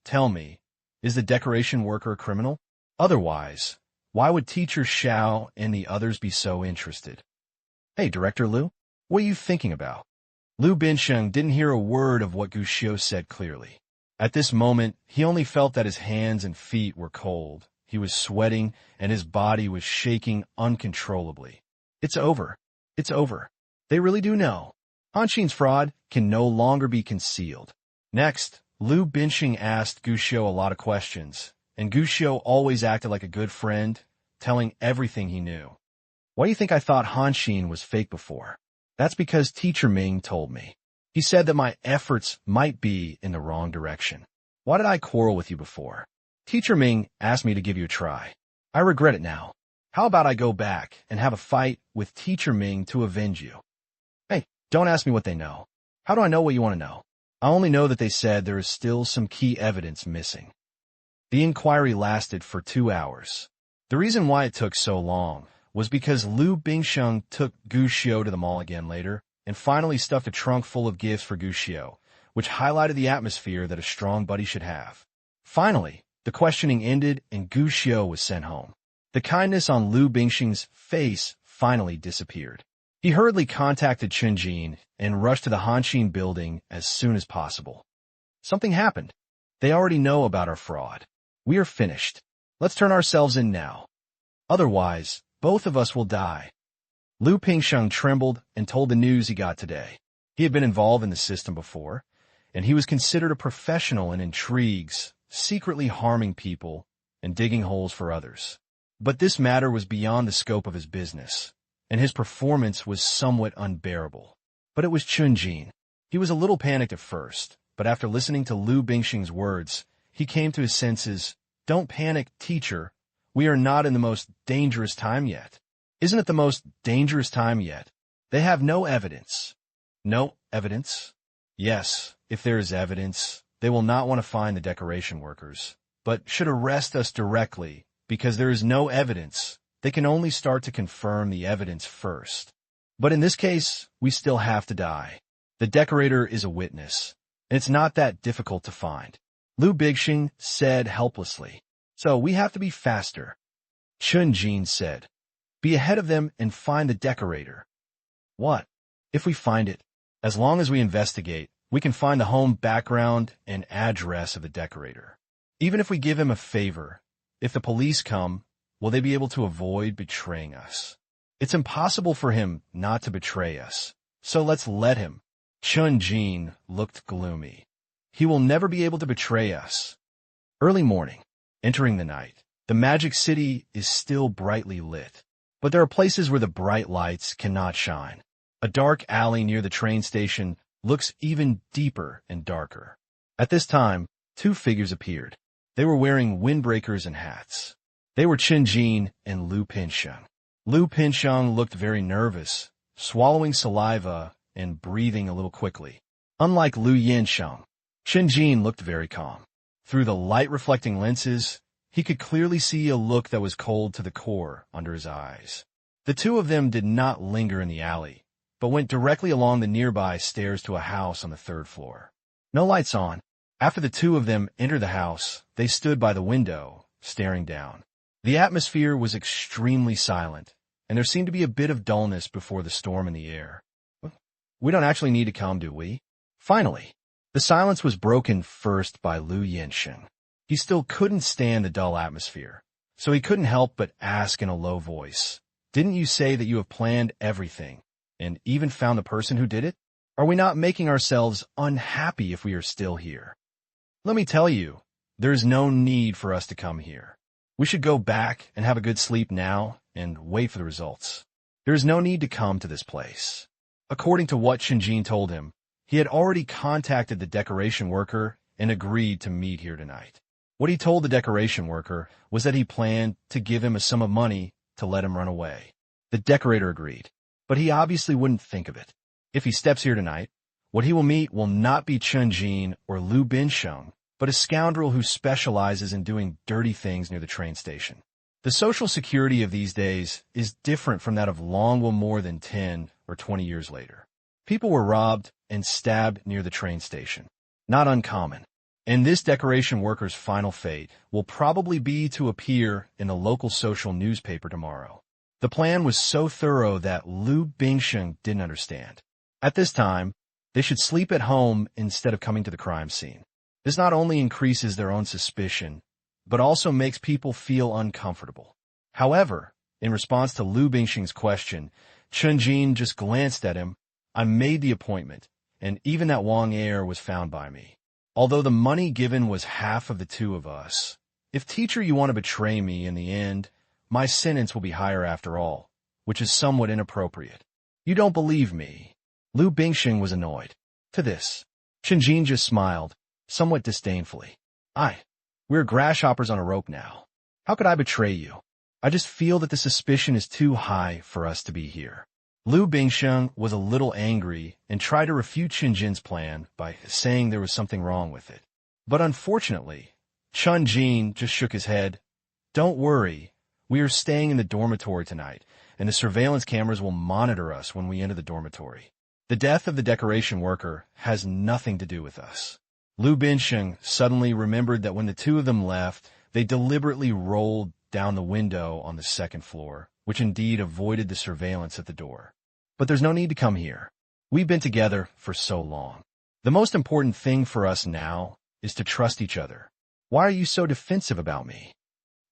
tell me, is the decoration worker a criminal? Otherwise, why would Teacher Xiao and the others be so interested? Hey, Director Liu, what are you thinking about? Liu Binsheng didn't hear a word of what Gu Xiao said clearly. At this moment, he only felt that his hands and feet were cold. He was sweating, and his body was shaking uncontrollably. It's over. They really do know. Han Xin's fraud can no longer be concealed. Next, Liu Binsheng asked Gu Xiao a lot of questions, and Gu Xiao always acted like a good friend, telling everything he knew. Why do you think I thought Han Xin was fake before? That's because Teacher Ming told me. He said that my efforts might be in the wrong direction. Why did I quarrel with you before? Teacher Ming asked me to give you a try. I regret it now. How about I go back and have a fight with Teacher Ming to avenge you? Hey, don't ask me what they know. How do I know what you want to know? I only know that they said there is still some key evidence missing. The inquiry lasted for 2 hours. The reason why it took so long was because Lu Bingsheng took Gu Xiu to the mall again later and finally stuffed a trunk full of gifts for Gu Xiu, which highlighted the atmosphere that a strong buddy should have. Finally, the questioning ended and Gu Xiu was sent home. The kindness on Lu Bingsheng's face finally disappeared. He hurriedly contacted Chen Jin and rushed to the Hanshin building as soon as possible. Something happened. They already know about our fraud. We are finished. Let's turn ourselves in now. Otherwise, both of us will die. Lu Bingsheng trembled and told the news he got today. He had been involved in the system before, and he was considered a professional in intrigues, secretly harming people and digging holes for others. But this matter was beyond the scope of his business, and his performance was somewhat unbearable. But it was Chen Jin. He was a little panicked at first, but after listening to Lu Bingsheng's words, he came to his senses. Don't panic, teacher. We are not in the most dangerous time yet. Isn't it the most dangerous time yet? They have no evidence. No evidence? Yes, if there is evidence, they will not want to find the decoration workers, but should arrest us directly because there is no evidence. They can only start to confirm the evidence first. But in this case, we still have to die. The decorator is a witness, and it's not that difficult to find. Lu Bingsheng said helplessly. So we have to be faster. Chen Jin said. Be ahead of them and find the decorator. What? If we find it, as long as we investigate, we can find the home background and address of the decorator. Even if we give him a favor, if the police come, will they be able to avoid betraying us? It's impossible for him not to betray us, so let's let him. Chen Jin looked gloomy. He will never be able to betray us. Early morning, entering the night, the magic city is still brightly lit. But there are places where the bright lights cannot shine. A dark alley near the train station looks even deeper and darker. At this time, 2 figures appeared. They were wearing windbreakers and hats. They were Chen Jin and Lu Bingsheng. Lu Bingsheng looked very nervous, swallowing saliva and breathing a little quickly. Unlike Lu Yansheng, Chen Jin looked very calm. Through the light-reflecting lenses, he could clearly see a look that was cold to the core under his eyes. The 2 of them did not linger in the alley, but went directly along the nearby stairs to a house on the 3rd floor. No lights on. After the 2 of them entered the house, they stood by the window, staring down. The atmosphere was extremely silent, and there seemed to be a bit of dullness before the storm in the air. We don't actually need to come, do we? Finally, the silence was broken first by Lu Yansheng. He still couldn't stand the dull atmosphere, so he couldn't help but ask in a low voice, Didn't you say that you have planned everything, and even found the person who did it? Are we not making ourselves unhappy if we are still here? Let me tell you, there is no need for us to come here. We should go back and have a good sleep now and wait for the results. There is no need to come to this place. According to what Chen Jin told him, he had already contacted the decoration worker and agreed to meet here tonight. What he told the decoration worker was that he planned to give him a sum of money to let him run away. The decorator agreed, but he obviously wouldn't think of it. If he steps here tonight, what he will meet will not be Chen Jin or Lu Bingsheng, but a scoundrel who specializes in doing dirty things near the train station. The social security of these days is different from that of long more than 10 or 20 years later. People were robbed and stabbed near the train station. Not uncommon. And this decoration worker's final fate will probably be to appear in the local social newspaper tomorrow. The plan was so thorough that Lu Bingsheng didn't understand. At this time, they should sleep at home instead of coming to the crime scene. This not only increases their own suspicion, but also makes people feel uncomfortable. However, in response to Lu Bingsheng's question, Chen Jin just glanced at him. I made the appointment, and even that Wang heir was found by me. Although the money given was half of the 2 of us, if teacher you want to betray me in the end, my sentence will be higher after all, which is somewhat inappropriate. You don't believe me. Lu Bingsheng was annoyed. To this, Chen Jin just smiled, somewhat disdainfully. We're grasshoppers on a rope now. How could I betray you? I just feel that the suspicion is too high for us to be here. Liu Bingsheng was a little angry and tried to refute Qinjin's plan by saying there was something wrong with it. But unfortunately, Chun Jin just shook his head. Don't worry, we are staying in the dormitory tonight, and the surveillance cameras will monitor us when we enter the dormitory. The death of the decoration worker has nothing to do with us. Liu Bingsheng suddenly remembered that when the two of them left, they deliberately rolled down the window on the second floor, which indeed avoided the surveillance at the door. But there's no need to come here. We've been together for so long. The most important thing for us now is to trust each other. Why are you so defensive about me?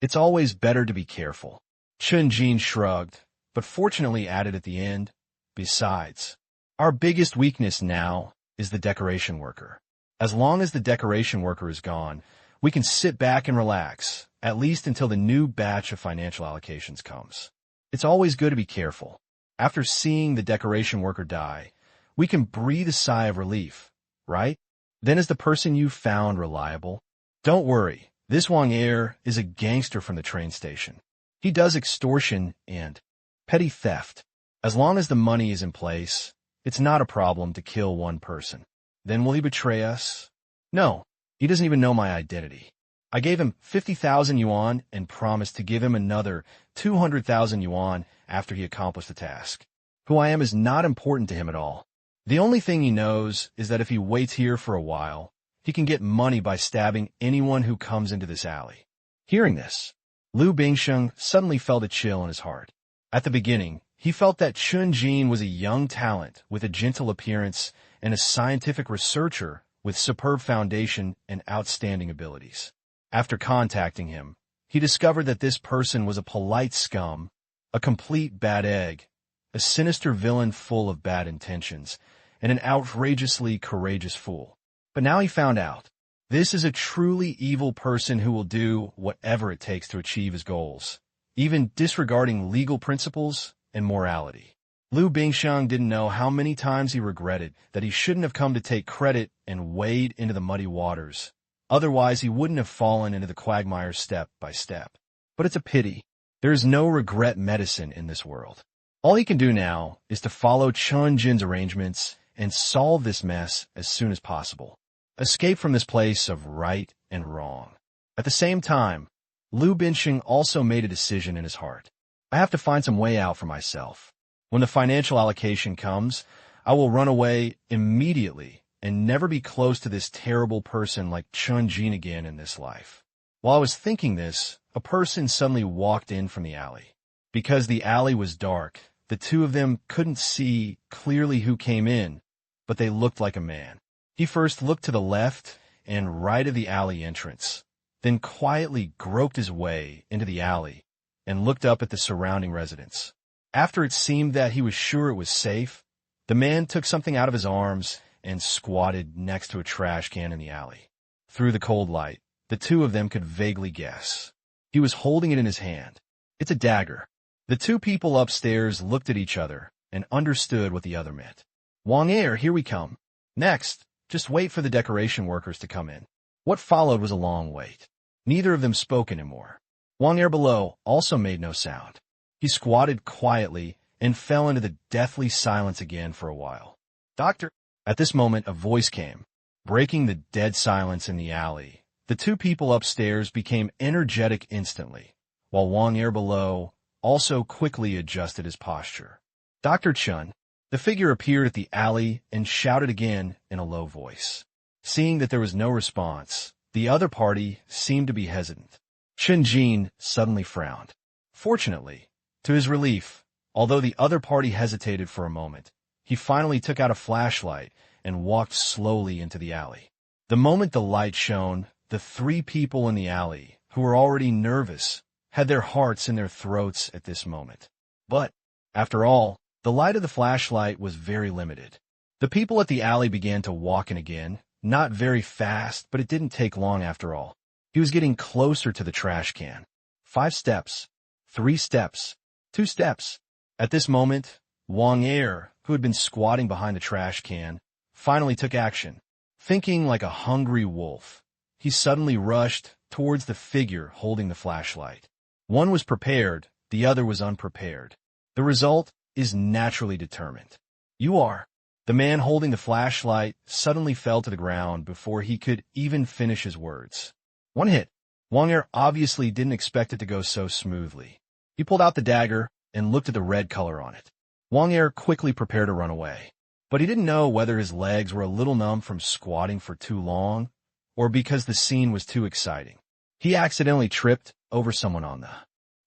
It's always better to be careful. Chun Jin shrugged, but fortunately added at the end, besides, our biggest weakness now is the decoration worker. As long as the decoration worker is gone, we can sit back and relax, at least until the new batch of financial allocations comes. It's always good to be careful. After seeing the decoration worker die, we can breathe a sigh of relief, right? Then is the person you found reliable? Don't worry, this Wang Er is a gangster from the train station. He does extortion and petty theft. As long as the money is in place, it's not a problem to kill one person. Then will he betray us? No, he doesn't even know my identity. I gave him 50,000 yuan and promised to give him another 200,000 yuan after he accomplished the task. Who I am is not important to him at all. The only thing he knows is that if he waits here for a while, he can get money by stabbing anyone who comes into this alley. Hearing this, Liu Bingsheng suddenly felt a chill in his heart. At the beginning, he felt that Chun Jin was a young talent with a gentle appearance and a scientific researcher with superb foundation and outstanding abilities. After contacting him, he discovered that this person was a polite scum, a complete bad egg, a sinister villain full of bad intentions, and an outrageously courageous fool. But now he found out. This is a truly evil person who will do whatever it takes to achieve his goals, even disregarding legal principles and morality. Liu Bingsheng didn't know how many times he regretted that he shouldn't have come to take credit and wade into the muddy waters. Otherwise, he wouldn't have fallen into the quagmire step by step. But it's a pity. There is no regret medicine in this world. All he can do now is to follow Chun Jin's arrangements and solve this mess as soon as possible. Escape from this place of right and wrong. At the same time, Liu Bingsheng also made a decision in his heart. I have to find some way out for myself. When the financial allocation comes, I will run away immediately and never be close to this terrible person like Chun Jin again in this life. While I was thinking this, a person suddenly walked in from the alley. Because the alley was dark, the two of them couldn't see clearly who came in, but they looked like a man. He first looked to the left and right of the alley entrance, then quietly groped his way into the alley and looked up at the surrounding residents. After it seemed that he was sure it was safe, the man took something out of his arms and squatted next to a trash can in the alley. Through the cold light, the two of them could vaguely guess. He was holding it in his hand. It's a dagger. The two people upstairs looked at each other and understood what the other meant. Wang Er, here we come. Next, just wait for the decoration workers to come in. What followed was a long wait. Neither of them spoke anymore. Wang Er below also made no sound. He squatted quietly and fell into the deathly silence again for a while. Doctor! At this moment, a voice came, breaking the dead silence in the alley. The two people upstairs became energetic instantly, while Wang Er below also quickly adjusted his posture. Dr. Chun. The figure appeared at the alley and shouted again in a low voice. Seeing that there was no response, the other party seemed to be hesitant. Chun Jin suddenly frowned. Fortunately, to his relief, although the other party hesitated for a moment, he finally took out a flashlight and walked slowly into the alley. The moment the light shone, the three people in the alley, who were already nervous, had their hearts in their throats at this moment. But, after all, the light of the flashlight was very limited. The people at the alley began to walk in again, not very fast, but it didn't take long after all. He was getting closer to the trash can. 5 steps, 3 steps, 2 steps. At this moment, Wang Er, who had been squatting behind the trash can, finally took action. Thinking like a hungry wolf, he suddenly rushed towards the figure holding the flashlight. One was prepared, the other was unprepared. The result is naturally determined. You are. The man holding the flashlight suddenly fell to the ground before he could even finish his words. One hit. Wang Er obviously didn't expect it to go so smoothly. He pulled out the dagger and looked at the red color on it. Wang Er quickly prepared to run away, but he didn't know whether his legs were a little numb from squatting for too long or because the scene was too exciting. He accidentally tripped over someone on the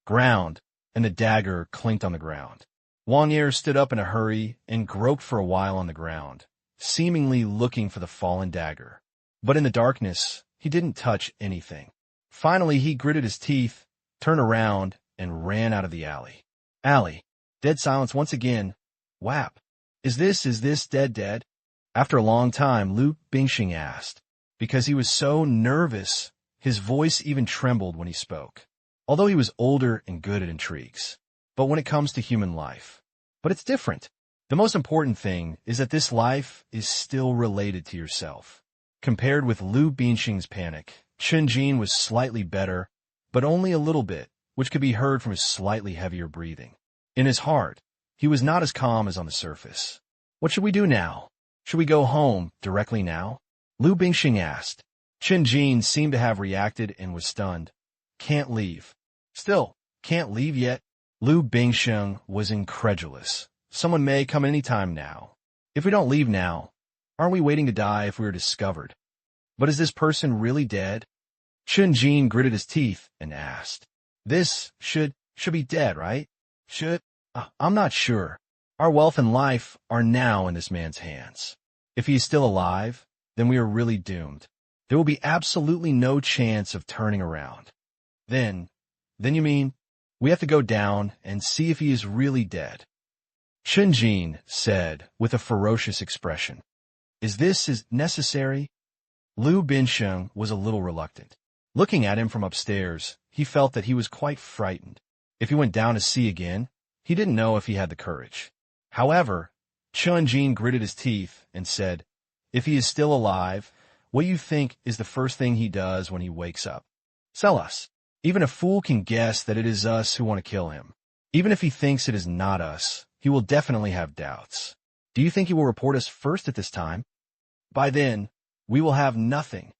ground, and the dagger clinked on the ground. Wang Er stood up in a hurry and groped for a while on the ground, seemingly looking for the fallen dagger. But in the darkness, he didn't touch anything. Finally, he gritted his teeth, turned around, and ran out of the alley. Alley. Dead silence once again. Whap. Is this dead? After a long time, Lu Bingxing asked. Because he was so nervous, his voice even trembled when he spoke. Although he was older and good at intrigues. But when it comes to human life. But it's different. The most important thing is that this life is still related to yourself. Compared with Lu Bingxing's panic, Chen Jin was slightly better, but only a little bit, which could be heard from his slightly heavier breathing. In his heart, he was not as calm as on the surface. What should we do now? Should we go home directly now? Lu Bingxing asked. Chen Jin seemed to have reacted and was stunned. Can't leave. Still, can't leave yet? Lu Bingxing was incredulous. Someone may come any time now. If we don't leave now, aren't we waiting to die if we are discovered? But is this person really dead? Chen Jin gritted his teeth and asked. This should be dead, right? I'm not sure. Our wealth and life are now in this man's hands. If he is still alive, then we are really doomed. There will be absolutely no chance of turning around. Then you mean we have to go down and see if he is really dead? Chen Jin said with a ferocious expression. Is this necessary? Lu Bingxing was a little reluctant. Looking at him from upstairs, he felt that he was quite frightened. If he went down to see again, he didn't know if he had the courage. However, Chen Jin gritted his teeth and said, if he is still alive, what do you think is the first thing he does when he wakes up? Sell us. Even a fool can guess that it is us who want to kill him. Even if he thinks it is not us, he will definitely have doubts. Do you think he will report us first at this time? By then, we will have nothing.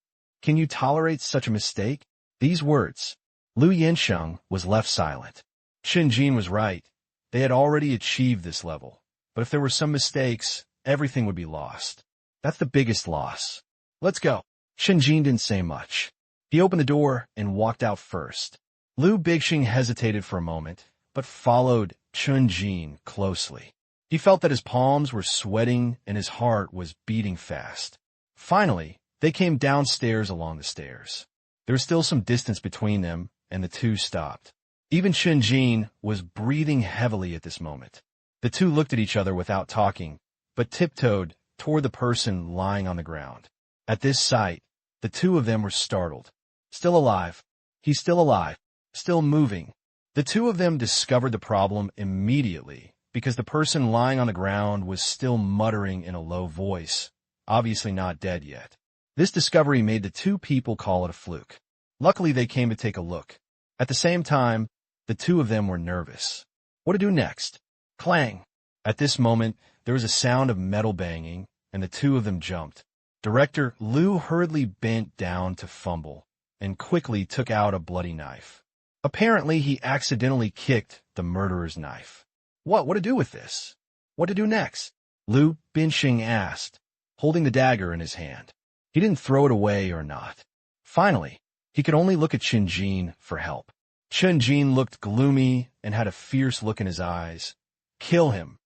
Can you tolerate such a mistake? These words. Lu Yansheng was left silent. Chen Jin was right. They had already achieved this level. But if there were some mistakes, everything would be lost. That's the biggest loss. Let's go. Chen Jin didn't say much. He opened the door and walked out first. Lu Bingxing hesitated for a moment, but followed Chen Jin closely. He felt that his palms were sweating and his heart was beating fast. Finally, they came downstairs along the stairs. There was still some distance between them, and the two stopped. Even Chen Jin was breathing heavily at this moment. The two looked at each other without talking, but tiptoed toward the person lying on the ground. At this sight, the two of them were startled. Still alive. He's still alive. Still moving. The two of them discovered the problem immediately because the person lying on the ground was still muttering in a low voice, obviously not dead yet. This discovery made the two people call it a fluke. Luckily, they came to take a look. At the same time, the two of them were nervous. What to do next? Clang! At this moment, there was a sound of metal banging, and the two of them jumped. Director Lu hurriedly bent down to fumble, and quickly took out a bloody knife. Apparently, he accidentally kicked the murderer's knife. What to do with this? What to do next? Lu Bingxing asked, holding the dagger in his hand. He didn't throw it away or not. Finally, he could only look at Chen Jin for help. Chen Jin looked gloomy and had a fierce look in his eyes. Kill him.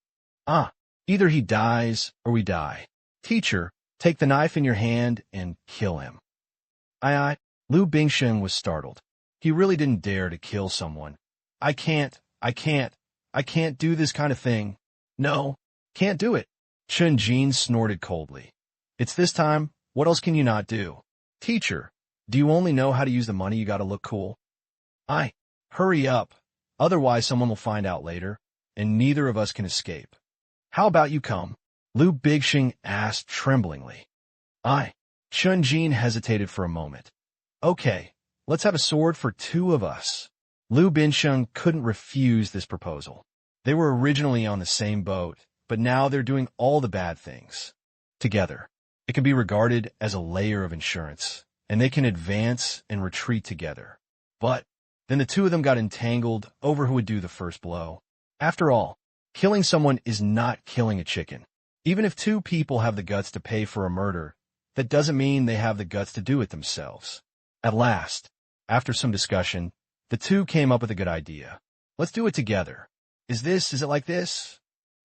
Either he dies or we die. Teacher, take the knife in your hand and kill him. Aye. Lu Bingxing was startled. He really didn't dare to kill someone. I can't do this kind of thing. No, can't do it. Chen Jin snorted coldly. It's this time, what else can you not do? Teacher, do you only know how to use the money? You gotta look cool. Hurry up, otherwise someone will find out later, and neither of us can escape. How about you come? Lu Bingxing asked tremblingly. Chen Jin hesitated for a moment. Okay, let's have a sword for two of us. Liu Binsheng couldn't refuse this proposal. They were originally on the same boat, but now they're doing all the bad things together. It can be regarded as a layer of insurance, and they can advance and retreat together. But then the two of them got entangled over who would do the first blow. After all, killing someone is not killing a chicken. Even if two people have the guts to pay for a murder, that doesn't mean they have the guts to do it themselves. At last, after some discussion, the two came up with a good idea. Let's do it together. Is it like this?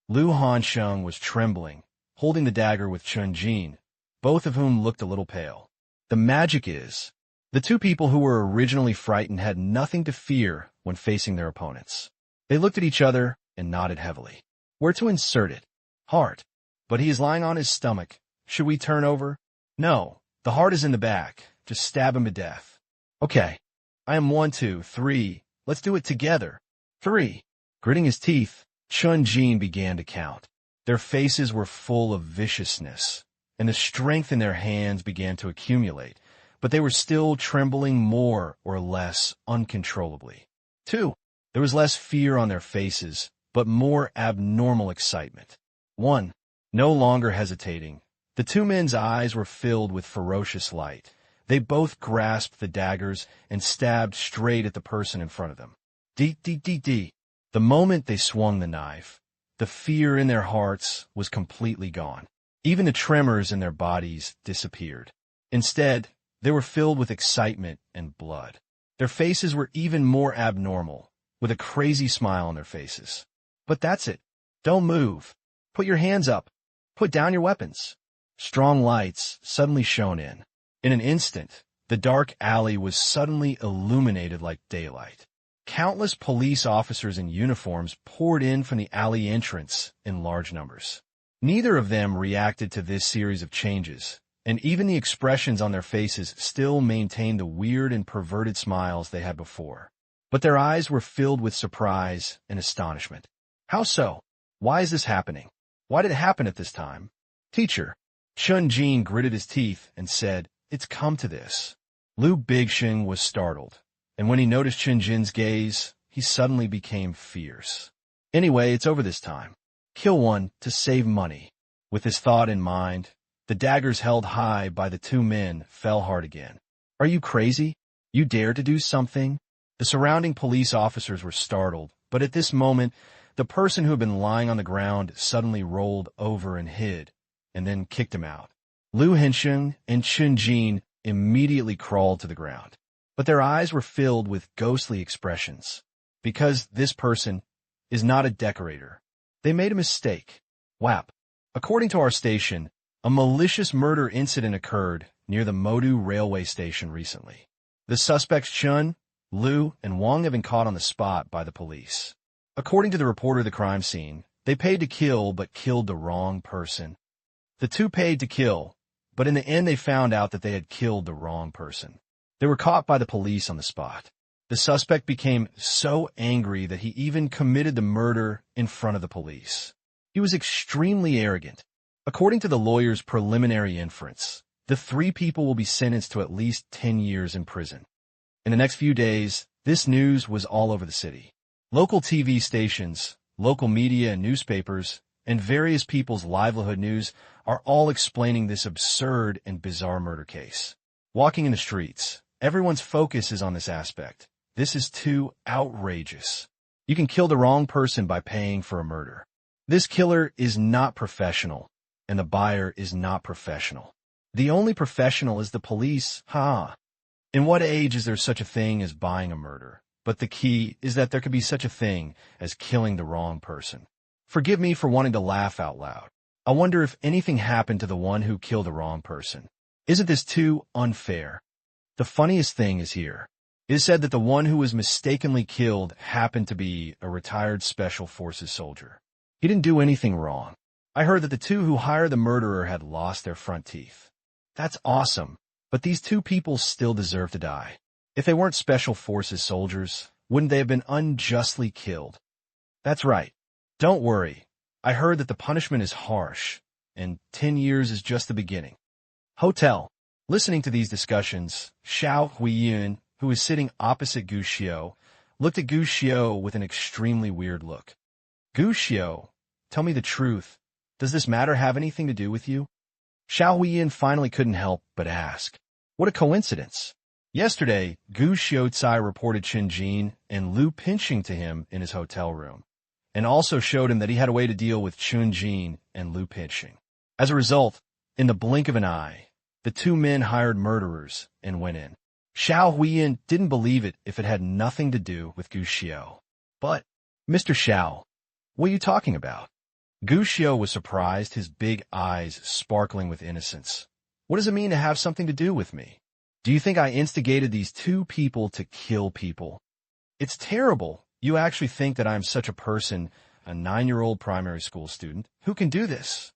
Liu Hansheng was trembling, holding the dagger with Chun Jin, both of whom looked a little pale. The magic is, the two people who were originally frightened had nothing to fear when facing their opponents. They looked at each other and nodded heavily. Where to insert it? Heart. But he is lying on his stomach. Should we turn over? No, the heart is in the back. Just stab him to death. Okay. I am 1, 2, 3. Let's do it together. 3. Gritting his teeth, Chun Jin began to count. Their faces were full of viciousness, and the strength in their hands began to accumulate, but they were still trembling more or less uncontrollably. 2. There was less fear on their faces, but more abnormal excitement. 1. No longer hesitating, the two men's eyes were filled with ferocious light. They both grasped the daggers and stabbed straight at the person in front of them. D. The moment they swung the knife, the fear in their hearts was completely gone. Even the tremors in their bodies disappeared. Instead, they were filled with excitement and blood. Their faces were even more abnormal, with a crazy smile on their faces. But that's it. Don't move. Put your hands up. Put down your weapons. Strong lights suddenly shone in. In an instant, the dark alley was suddenly illuminated like daylight. Countless police officers in uniforms poured in from the alley entrance in large numbers. Neither of them reacted to this series of changes, and even the expressions on their faces still maintained the weird and perverted smiles they had before. But their eyes were filled with surprise and astonishment. How so? Why is this happening? Why did it happen at this time? Teacher. Chun Jin gritted his teeth and said, "It's come to this." Liu Bingsheng was startled, and when he noticed Chun Jin's gaze, he suddenly became fierce. Anyway, it's over this time. Kill one to save money. With this thought in mind, the daggers held high by the two men fell hard again. Are you crazy? You dare to do something? The surrounding police officers were startled, but at this moment, the person who had been lying on the ground suddenly rolled over and hid, and then kicked him out. Liu Hansheng and Chun Jin immediately crawled to the ground, but their eyes were filled with ghostly expressions. Because this person is not a decorator. They made a mistake. Whap. According to our station, a malicious murder incident occurred near the Modu railway station recently. The suspects Chun, Liu, and Wang have been caught on the spot by the police. According to the reporter of the crime scene, they paid to kill but killed the wrong person. The two paid to kill, but in the end they found out that they had killed the wrong person. They were caught by the police on the spot. The suspect became so angry that he even committed the murder in front of the police. He was extremely arrogant. According to the lawyer's preliminary inference, the three people will be sentenced to at least 10 years in prison. In the next few days, this news was all over the city. Local TV stations, local media and newspapers, and various people's livelihood news are all explaining this absurd and bizarre murder case. Walking in the streets, everyone's focus is on this aspect. This is too outrageous. You can kill the wrong person by paying for a murder. This killer is not professional, and the buyer is not professional. The only professional is the police, In what age is there such a thing as buying a murder? But the key is that there could be such a thing as killing the wrong person. Forgive me for wanting to laugh out loud. I wonder if anything happened to the one who killed the wrong person. Isn't this too unfair? The funniest thing is here. It is said that the one who was mistakenly killed happened to be a retired Special Forces soldier. He didn't do anything wrong. I heard that the two who hired the murderer had lost their front teeth. That's awesome, but these two people still deserve to die. If they weren't Special Forces soldiers, wouldn't they have been unjustly killed? That's right. Don't worry. I heard that the punishment is harsh, and 10 years is just the beginning. Hotel. Listening to these discussions, Xiao Huiyun who was sitting opposite Gu Xiao, looked at Gu Xiao with an extremely weird look. Gu Xiao, tell me the truth. Does this matter have anything to do with you? Xiao Huiyin finally couldn't help but ask. What a coincidence. Yesterday, Gu Xiaocai reported Chen Jin and Lu pinching to him in his hotel room, and also showed him that he had a way to deal with Chen Jin and Lu pinching. As a result, in the blink of an eye, the two men hired murderers and went in. Xiao Huiyin didn't believe it if it had nothing to do with Gu Xiao. But, Mr. Xiao, what are you talking about? Gu Xiao was surprised, his big eyes sparkling with innocence. What does it mean to have something to do with me? Do you think I instigated these two people to kill people? It's terrible. You actually think that I'm such a person, a 9-year-old primary school student, who can do this?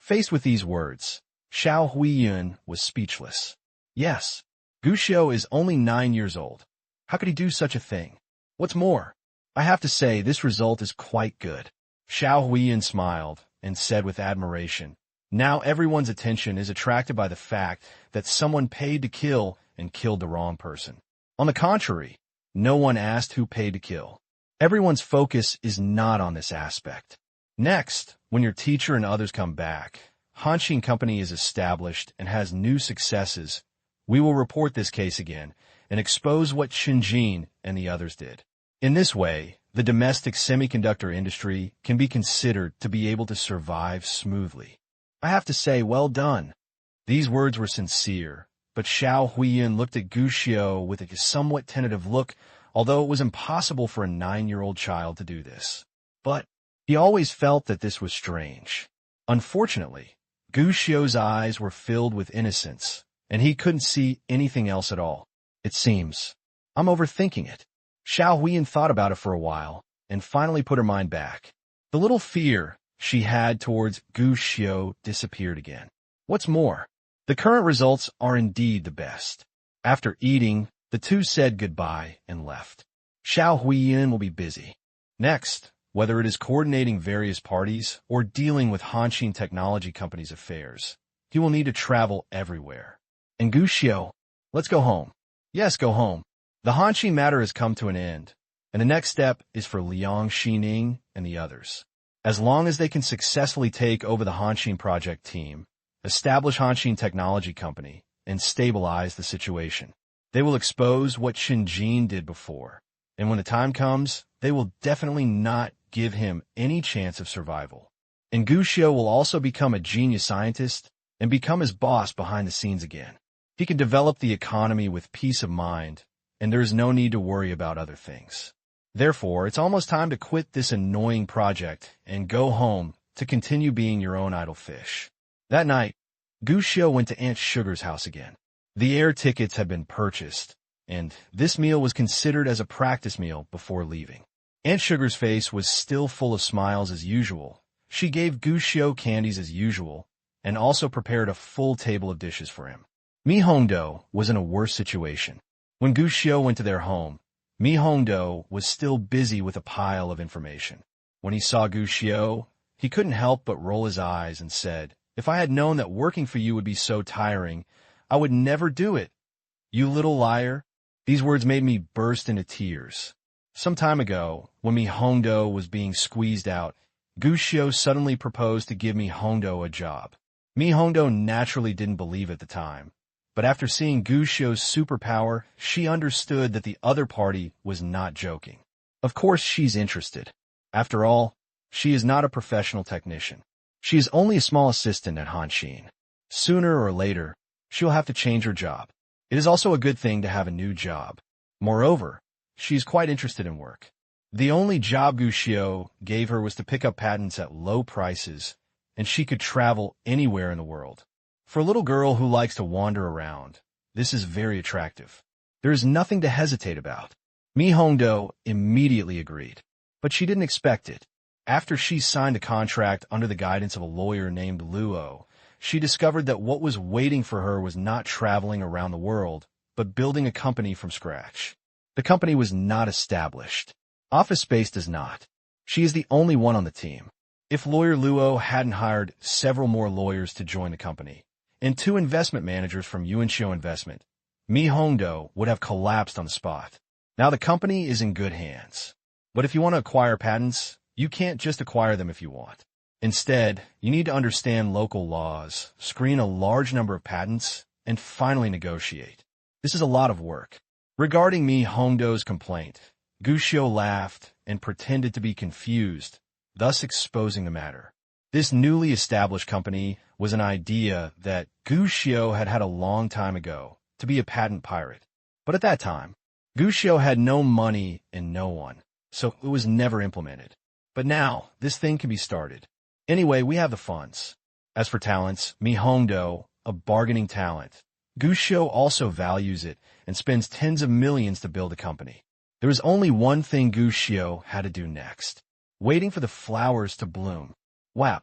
Faced with these words, Xiao Huiyin was speechless. Yes, Gu Xiao is only 9 years old. How could he do such a thing? What's more, I have to say this result is quite good. Xiao Huiyin smiled and said with admiration, now everyone's attention is attracted by the fact that someone paid to kill and killed the wrong person. On the contrary, no one asked who paid to kill. Everyone's focus is not on this aspect. Next, when your teacher and others come back, Hanshin Company is established and has new successes, we will report this case again and expose what Shinjin and the others did. In this way, the domestic semiconductor industry can be considered to be able to survive smoothly. I have to say, well done. These words were sincere, but Xiao Huiyin looked at Gu Xiao with a somewhat tentative look, although it was impossible for a 9-year-old child to do this. But he always felt that this was strange. Unfortunately, Gu Xiao's eyes were filled with innocence, and he couldn't see anything else at all. It seems I'm overthinking it. Xiao Huiyin thought about it for a while, and finally put her mind back. The little fear she had towards Gu Xiao disappeared again. What's more, the current results are indeed the best. After eating, the two said goodbye and left. Xiao Huiyin will be busy. Next, whether it is coordinating various parties or dealing with Hanshin Technology Company's affairs, he will need to travel everywhere. And Gu Xiao, let's go home. Yes, go home. The Hanshin matter has come to an end, and the next step is for Liang Xining and the others. As long as they can successfully take over the Hanshin project team, establish Hanshin Technology Company, and stabilize the situation, they will expose what Shinjin did before, and when the time comes, they will definitely not give him any chance of survival. And Gu Xiao will also become a genius scientist and become his boss behind the scenes again. He can develop the economy with peace of mind, and there is no need to worry about other things. Therefore, it's almost time to quit this annoying project and go home to continue being your own idle fish. That night, Gu Xiao went to Aunt Sugar's house again. The air tickets had been purchased, and this meal was considered as a practice meal before leaving. Aunt Sugar's face was still full of smiles as usual. She gave Gu Xiao candies as usual, and also prepared a full table of dishes for him. Mi Hongdo was in a worse situation. When Gu Xiao went to their home, Mi Hongdo was still busy with a pile of information. When he saw Gu Xiao, he couldn't help but roll his eyes and said, "If I had known that working for you would be so tiring, I would never do it. You little liar." These words made me burst into tears. Some time ago, when Mi Hongdo was being squeezed out, Gu Xiao suddenly proposed to give Mi Hongdo a job. Mi Hongdo naturally didn't believe at the time, but after seeing Gu Xiao's superpower, she understood that the other party was not joking. Of course she's interested. After all, she is not a professional technician. She is only a small assistant at Hanshin. Sooner or later, she'll have to change her job. It is also a good thing to have a new job. Moreover, she is quite interested in work. The only job Gu Xiao gave her was to pick up patents at low prices, and she could travel anywhere in the world. For a little girl who likes to wander around, this is very attractive. There is nothing to hesitate about. Mi Hongdo immediately agreed, but she didn't expect it. After she signed a contract under the guidance of a lawyer named Luo, she discovered that what was waiting for her was not traveling around the world, but building a company from scratch. The company was not established. Office Space does not. She is the only one on the team. If lawyer Luo hadn't hired several more lawyers to join the company, and 2 investment managers from Yuanxiu Investment, Mi Hongdo would have collapsed on the spot. Now the company is in good hands. But if you want to acquire patents, you can't just acquire them if you want. Instead, you need to understand local laws, screen a large number of patents, and finally negotiate. This is a lot of work. Regarding Mi Hongdo's complaint, Gu Xiu laughed and pretended to be confused, thus exposing the matter. This newly established company was an idea that Gu Xiu had had a long time ago, to be a patent pirate. But at that time, Gu Xiu had no money and no one, so it was never implemented. But now, this thing can be started. Anyway, we have the funds. As for talents, Mi Hongdo, a bargaining talent, Gu Xiu also values it and spends tens of millions to build a company. There was only one thing Gu Xiu had to do next, waiting for the flowers to bloom. Wow.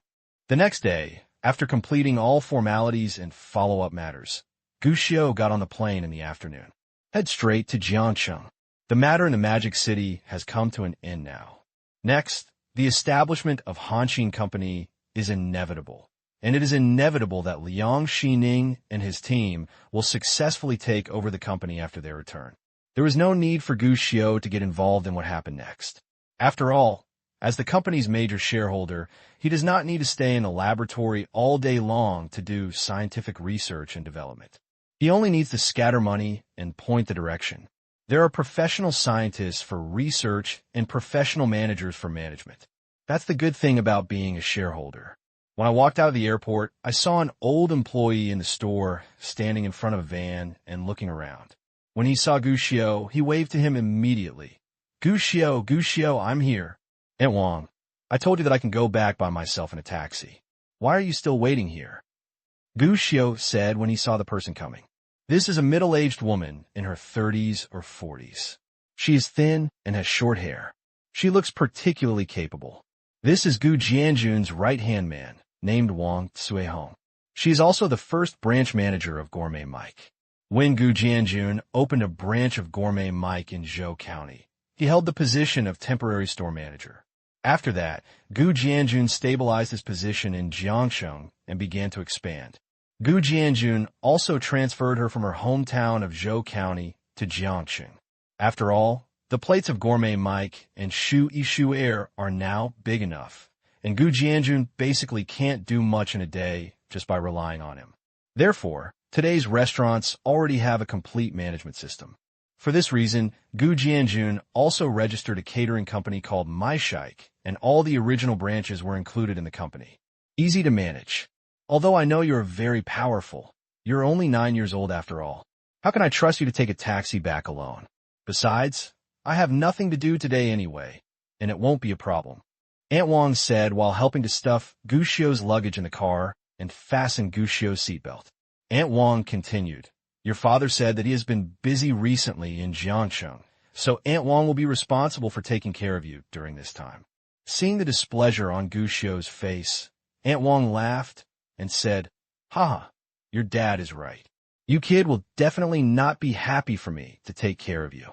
The next day, after completing all formalities and follow-up matters, Gu Xiu got on the plane in the afternoon. Head straight to Jiangcheng. The matter in the Magic City has come to an end now. Next, the establishment of Hanxin Company is inevitable, and it is inevitable that Liang Xining and his team will successfully take over the company after their return. There is no need for Gu Xiu to get involved in what happened next. After all, as the company's major shareholder, he does not need to stay in a laboratory all day long to do scientific research and development. He only needs to scatter money and point the direction. There are professional scientists for research and professional managers for management. That's the good thing about being a shareholder. When I walked out of the airport, I saw an old employee in the store standing in front of a van and looking around. When he saw Gu Xiu, he waved to him immediately. Gu Xiu, I'm here. Aunt Wang, I told you that I can go back by myself in a taxi. Why are you still waiting here? Gu Xiu said when he saw the person coming. This is a middle-aged woman in her 30s or 40s. She is thin and has short hair. She looks particularly capable. This is Gu Jianjun's right-hand man, named Wang Cuihong. She is also the first branch manager of Gourmet Mike. When Gu Jianjun opened a branch of Gourmet Mike in Zhou County, he held the position of temporary store manager. After that, Gu Jianjun stabilized his position in Jiangcheng and began to expand. Gu Jianjun also transferred her from her hometown of Zhou County to Jiangcheng. After all, the plates of Gourmet Mike and Shu Yishu Air are now big enough, and Gu Jianjun basically can't do much in a day just by relying on him. Therefore, today's restaurants already have a complete management system. For this reason, Gu Jianjun also registered a catering company called MyShike, and all the original branches were included in the company. Easy to manage. Although I know you're very powerful, you're only 9 years old after all. How can I trust you to take a taxi back alone? Besides, I have nothing to do today anyway, and it won't be a problem. Aunt Wang said while helping to stuff Gu Xiu's luggage in the car and fasten Gu Xiu's seatbelt. Aunt Wang continued, your father said that he has been busy recently in Jiangcheng, so Aunt Wang will be responsible for taking care of you during this time. Seeing the displeasure on Gu Xiu's face, Aunt Wang laughed and said, haha, your dad is right. You kid will definitely not be happy for me to take care of you.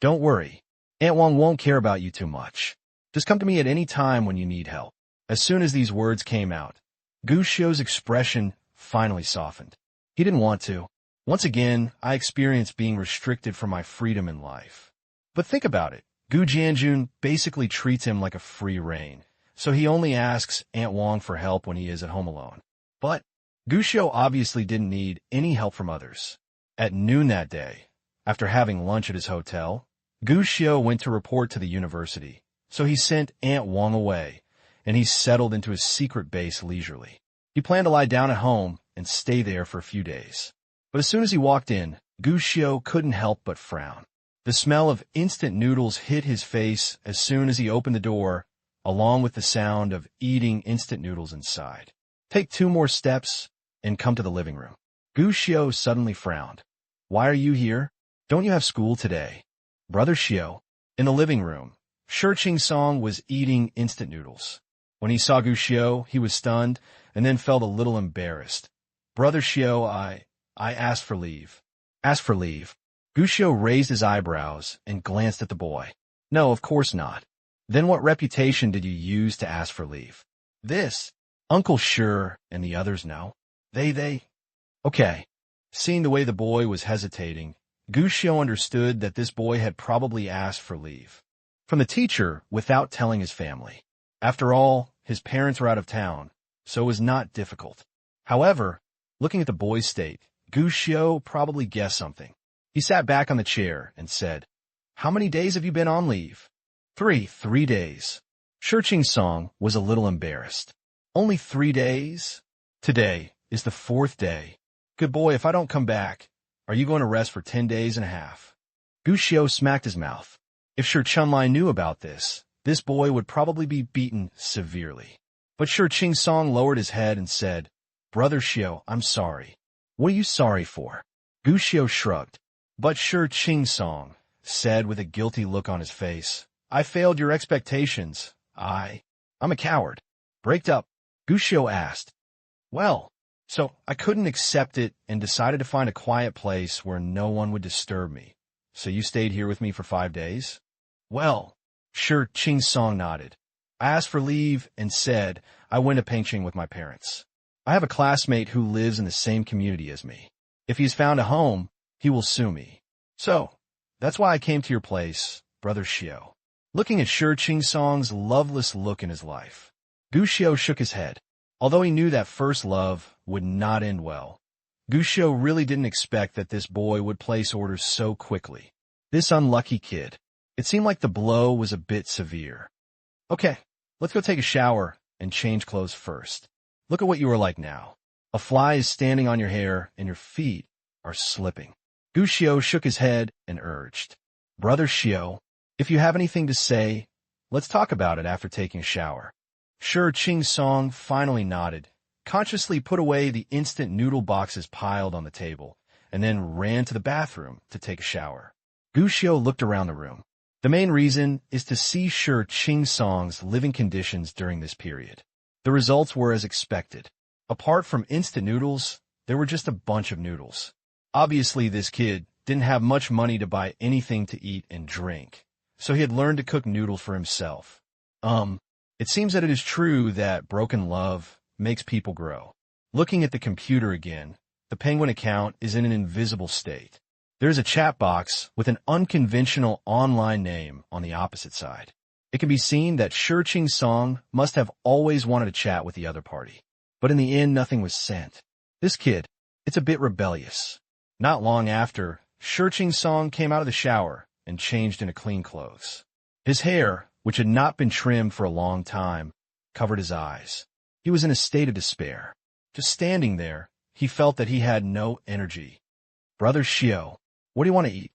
Don't worry, Aunt Wang won't care about you too much. Just come to me at any time when you need help. As soon as these words came out, Gu Xiu's expression finally softened. He didn't want to. Once again, I experienced being restricted from my freedom in life. But think about it. Gu Jianjun basically treats him like a free rein, so he only asks Aunt Wang for help when he is at home alone. But Gu Xiu obviously didn't need any help from others. At noon that day, after having lunch at his hotel, Gu Xiu went to report to the university, so he sent Aunt Wang away, and he settled into his secret base leisurely. He planned to lie down at home and stay there for a few days. But as soon as he walked in, Gu Xiu couldn't help but frown. The smell of instant noodles hit his face as soon as he opened the door, along with the sound of eating instant noodles inside. Take 2 more steps and come to the living room. Gu Xiu suddenly frowned. Why are you here? Don't you have school today? Brother Xiu. In the living room, Shi Song was eating instant noodles. When he saw Gu Xiu, he was stunned and then felt a little embarrassed. Brother Xiu, I asked for leave. Asked for leave? Gu Xiu raised his eyebrows and glanced at the boy. No, of course not. Then what reputation did you use to ask for leave? This. Uncle Sure and the others know. They. Okay. Seeing the way the boy was hesitating, Gu Xiu understood that this boy had probably asked for leave from the teacher without telling his family. After all, his parents were out of town, so it was not difficult. However, looking at the boy's state, Gu Xiu probably guessed something. He sat back on the chair and said, "How many days have you been on leave?" Three days. Shi Song was a little embarrassed. Only 3 days? Today is the 4th day. Good boy, if I don't come back, are you going to rest for 10 days and a half? Gu Xiu smacked his mouth. If Shi Chunlai knew about this boy would probably be beaten severely. But Shi Song lowered his head and said, "Brother Xiu, I'm sorry." "What are you sorry for?" Gu Xiu shrugged. But Shi Song said with a guilty look on his face, "I failed your expectations. I'm a coward." "Break up?" Gu Xiu asked. "Well, so I couldn't accept it and decided to find a quiet place where no one would disturb me. So you stayed here with me for 5 days? Well, Shi Song nodded. I asked for leave and said I went to Pengcheng with my parents. I have a classmate who lives in the same community as me. If he's found a home, he will sue me. So, that's why I came to your place, Brother Xiu." Looking at Shi Song's loveless look in his life, Gu Xiu shook his head. Although he knew that first love would not end well, Gu Xiu really didn't expect that this boy would place orders so quickly. This unlucky kid. It seemed like the blow was a bit severe. "Okay, let's go take a shower and change clothes first. Look at what you are like now. A fly is standing on your hair and your feet are slipping." Gu Xiu shook his head and urged, "Brother Xiu, if you have anything to say, let's talk about it after taking a shower." Shi Song finally nodded, consciously put away the instant noodle boxes piled on the table, and then ran to the bathroom to take a shower. Gu Xiu looked around the room. The main reason is to see Shi Song's living conditions during this period. The results were as expected. Apart from instant noodles, there were just a bunch of noodles. Obviously, this kid didn't have much money to buy anything to eat and drink, so he had learned to cook noodles for himself. It seems that it is true that broken love makes people grow. Looking at the computer again, the Penguin account is in an invisible state. There's a chat box with an unconventional online name on the opposite side. It can be seen that Shi Song must have always wanted to chat with the other party. But in the end, nothing was sent. This kid, it's a bit rebellious. Not long after, Shi Song came out of the shower and changed into clean clothes. His hair, which had not been trimmed for a long time, covered his eyes. He was in a state of despair. Just standing there, he felt that he had no energy. "Brother Xiu, what do you want to eat?"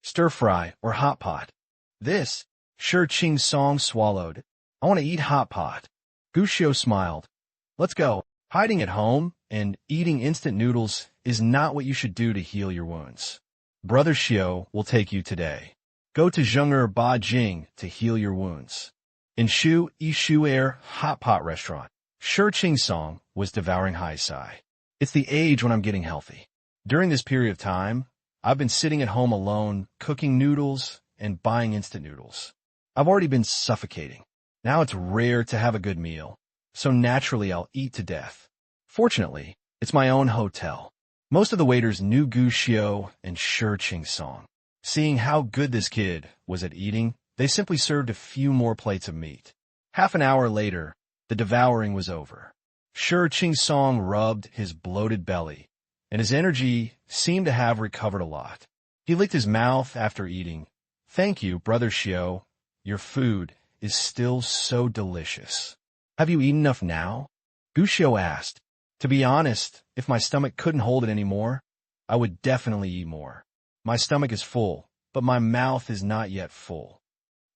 Stir-fry or hot pot." "This," Shi Song swallowed. "I want to eat hot pot." Gu Xiu smiled. "Let's go." Hiding at home and eating instant noodles is not what you should do to heal your wounds. Brother Xiu will take you today. Go to Zheng'er Ba Jing to heal your wounds. In Shu Yishu Air Hot Pot Restaurant, Shi Song was devouring Hai Sai. "It's the age when I'm getting healthy. During this period of time, I've been sitting at home alone, cooking noodles and buying instant noodles. I've already been suffocating. Now it's rare to have a good meal, so naturally I'll eat to death. Fortunately, it's my own hotel." Most of the waiters knew Gu Xiu and Shi Song. Seeing how good this kid was at eating, they simply served a few more plates of meat. Half an hour later, the devouring was over. Shi Song rubbed his bloated belly, and his energy seemed to have recovered a lot. He licked his mouth after eating. "Thank you, Brother Xiu. Your food is still so delicious." "Have you eaten enough now?" Gu Xiu asked. "To be honest, if my stomach couldn't hold it anymore, I would definitely eat more. My stomach is full, but my mouth is not yet full."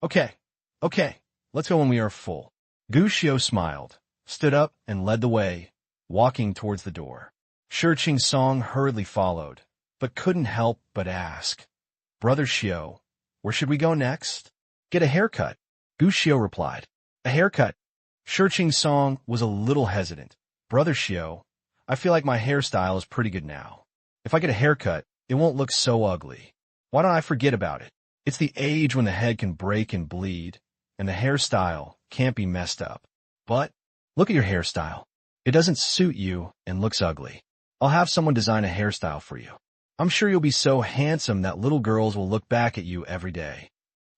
Okay, let's go when we are full." Gu Xiu smiled, stood up, and led the way, walking towards the door. Shi Song hurriedly followed, but couldn't help but ask, "Brother Xiu, where should we go next?" "Get a haircut," Gu Xiu replied. "A haircut?" Shi Song was a little hesitant. "Brother Xiu, I feel like my hairstyle is pretty good now. If I get a haircut, it won't look so ugly. Why don't I forget about it? It's the age when the head can break and bleed, and the hairstyle can't be messed up. But look at your hairstyle. It doesn't suit you and looks ugly." I'll have someone design a hairstyle for you. I'm sure you'll be so handsome that little girls will look back at you every day.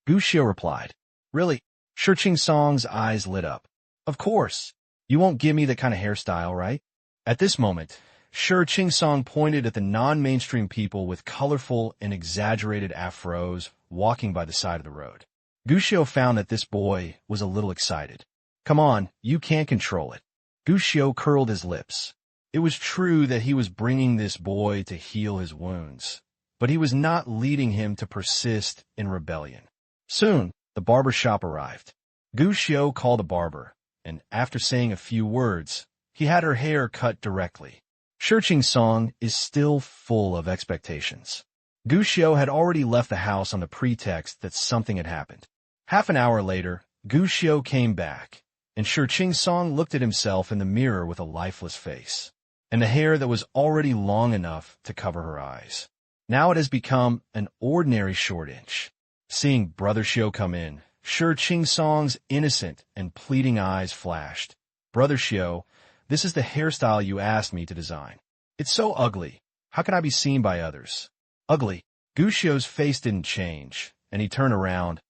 Gu Xiu replied, Really? Shi Song's eyes lit up. Of course. You won't give me that kind of hairstyle, right? At this moment, Shi Song pointed at the non-mainstream people with colorful and exaggerated afros walking by the side of the road. Gu Xiu found that this boy was a little excited. Come on, you can't control it. Gu Xiu curled his lips. It was true that he was bringing this boy to heal his wounds, but he was not leading him to persist in rebellion. Soon, the barber shop arrived. Gu Xiu called a barber, and after saying a few words, he had her hair cut directly. Shi Song is still full of expectations. Gu Xiu had already left the house on the pretext that something had happened. Half an hour later, Gu Xiu came back, and Shi Song looked at himself in the mirror with a lifeless face, and the hair that was already long enough to cover her eyes. Now it has become an ordinary short inch. Seeing Brother Xiu come in, Shi Song's innocent and pleading eyes flashed. Brother Xiu, this is the hairstyle you asked me to design. It's so ugly. How can I be seen by others? Ugly. Gu Xiu's face didn't change, and he turned around.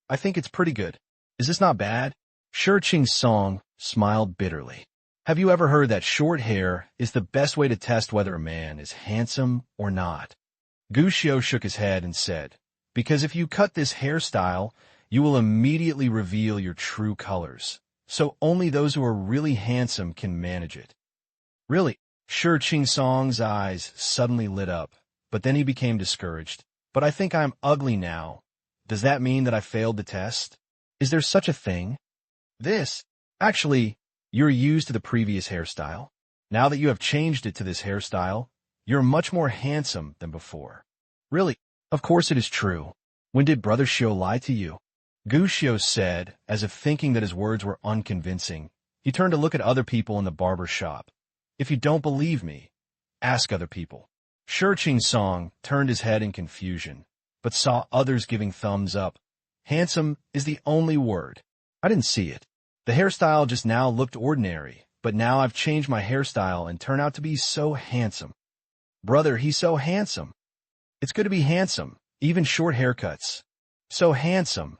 I think it's pretty good. Is this not bad? Shi Song smiled bitterly. Have you ever heard that short hair is the best way to test whether a man is handsome or not? Gu Xiu shook his head and said, Because if you cut this hairstyle, you will immediately reveal your true colors. So only those who are really handsome can manage it. Really? Shi Song's eyes suddenly lit up, but then he became discouraged. But I think I'm ugly now. Does that mean that I failed the test? Is there such a thing? Actually, you're used to the previous hairstyle. Now that you have changed it to this hairstyle, you're much more handsome than before. Really? Of course it is true. When did Brother Xiu lie to you? Gu Xiu said, as if thinking that his words were unconvincing. He turned to look at other people in the barber shop. If you don't believe me, ask other people. Shi Song turned his head in confusion, but saw others giving thumbs up. Handsome is the only word. I didn't see it. The hairstyle just now looked ordinary, but now I've changed my hairstyle and turned out to be so handsome. Brother, he's so handsome. It's good to be handsome, even short haircuts. So handsome,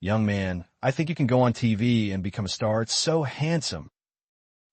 young man. I think you can go on TV and become a star. It's so handsome.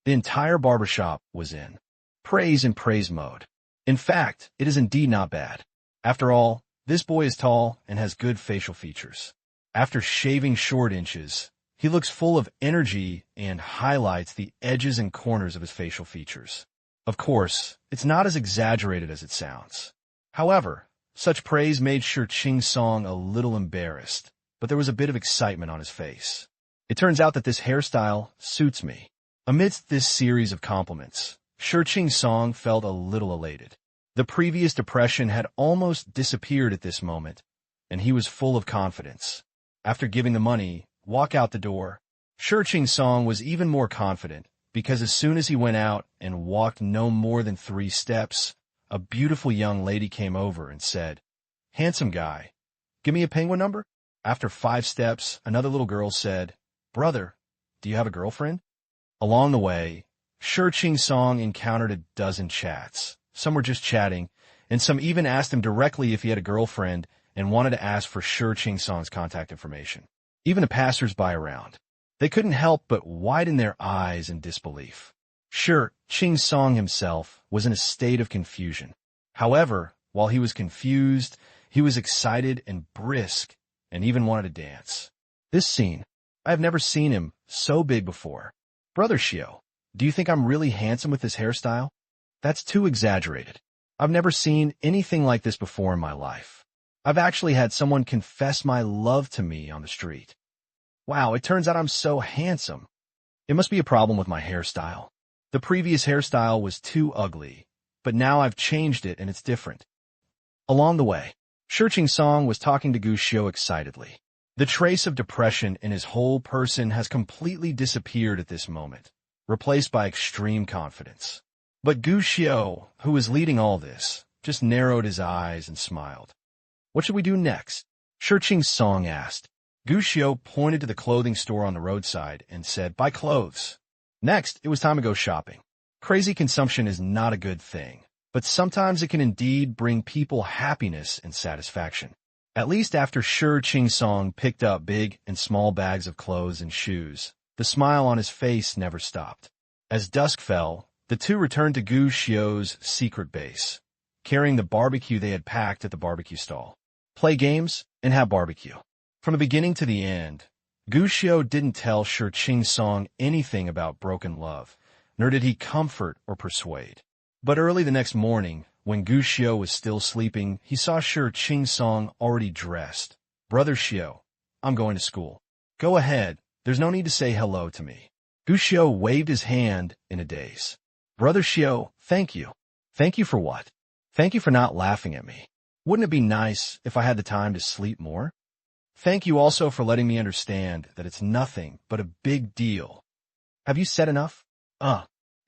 The entire barbershop was in praise and praise mode. In fact, it is indeed not bad. After all, this boy is tall and has good facial features. After shaving short inches, he looks full of energy and highlights the edges and corners of his facial features. Of course, it's not as exaggerated as it sounds. However, such praise made Shi Song a little embarrassed, but there was a bit of excitement on his face. It turns out that this hairstyle suits me. Amidst this series of compliments, Shi Song felt a little elated. The previous depression had almost disappeared at this moment, and he was full of confidence. After giving the money, walk out the door, Shi Song was even more confident, because as soon as he went out and walked no more than 3 steps, a beautiful young lady came over and said, Handsome guy, give me a penguin number? After 5 steps, another little girl said, Brother, do you have a girlfriend? Along the way, Shi Song encountered a dozen chats. Some were just chatting, and some even asked him directly if he had a girlfriend and wanted to ask for Shi Song's contact information. Even the passers-by around. They couldn't help but widen their eyes in disbelief. Shi Song himself was in a state of confusion. However, while he was confused, he was excited and brisk, and even wanted to dance. This scene, I have never seen him so big before. Brother Xiu, do you think I'm really handsome with this hairstyle? That's too exaggerated. I've never seen anything like this before in my life. I've actually had someone confess my love to me on the street. Wow, it turns out I'm so handsome. It must be a problem with my hairstyle. The previous hairstyle was too ugly, but now I've changed it and it's different. Along the way, Shi Song was talking to Gu Xiu excitedly. The trace of depression in his whole person has completely disappeared at this moment, replaced by extreme confidence. But Gu Xiu, who was leading all this, just narrowed his eyes and smiled. What should we do next? Shi Song asked. Gu Xiu pointed to the clothing store on the roadside and said, Buy clothes. Next, it was time to go shopping. Crazy consumption is not a good thing, but sometimes it can indeed bring people happiness and satisfaction. At least after Shi Qing picked up big and small bags of clothes and shoes, the smile on his face never stopped. As dusk fell, the two returned to Gu Xiao's secret base, carrying the barbecue they had packed at the barbecue stall. Play games and have barbecue. From the beginning to the end, Gu Xiao didn't tell Shi Qing anything about broken love, nor did he comfort or persuade. But early the next morning, when Gu Xiao was still sleeping, he saw Shi Qing already dressed. "Brother Xiao, I'm going to school. Go ahead, there's no need to say hello to me." Gu Xiao waved his hand in a daze. "Brother Xiao, thank you. Thank you for what? Thank you for not laughing at me. Wouldn't it be nice if I had the time to sleep more? Thank you also for letting me understand that it's nothing but a big deal. Have you said enough?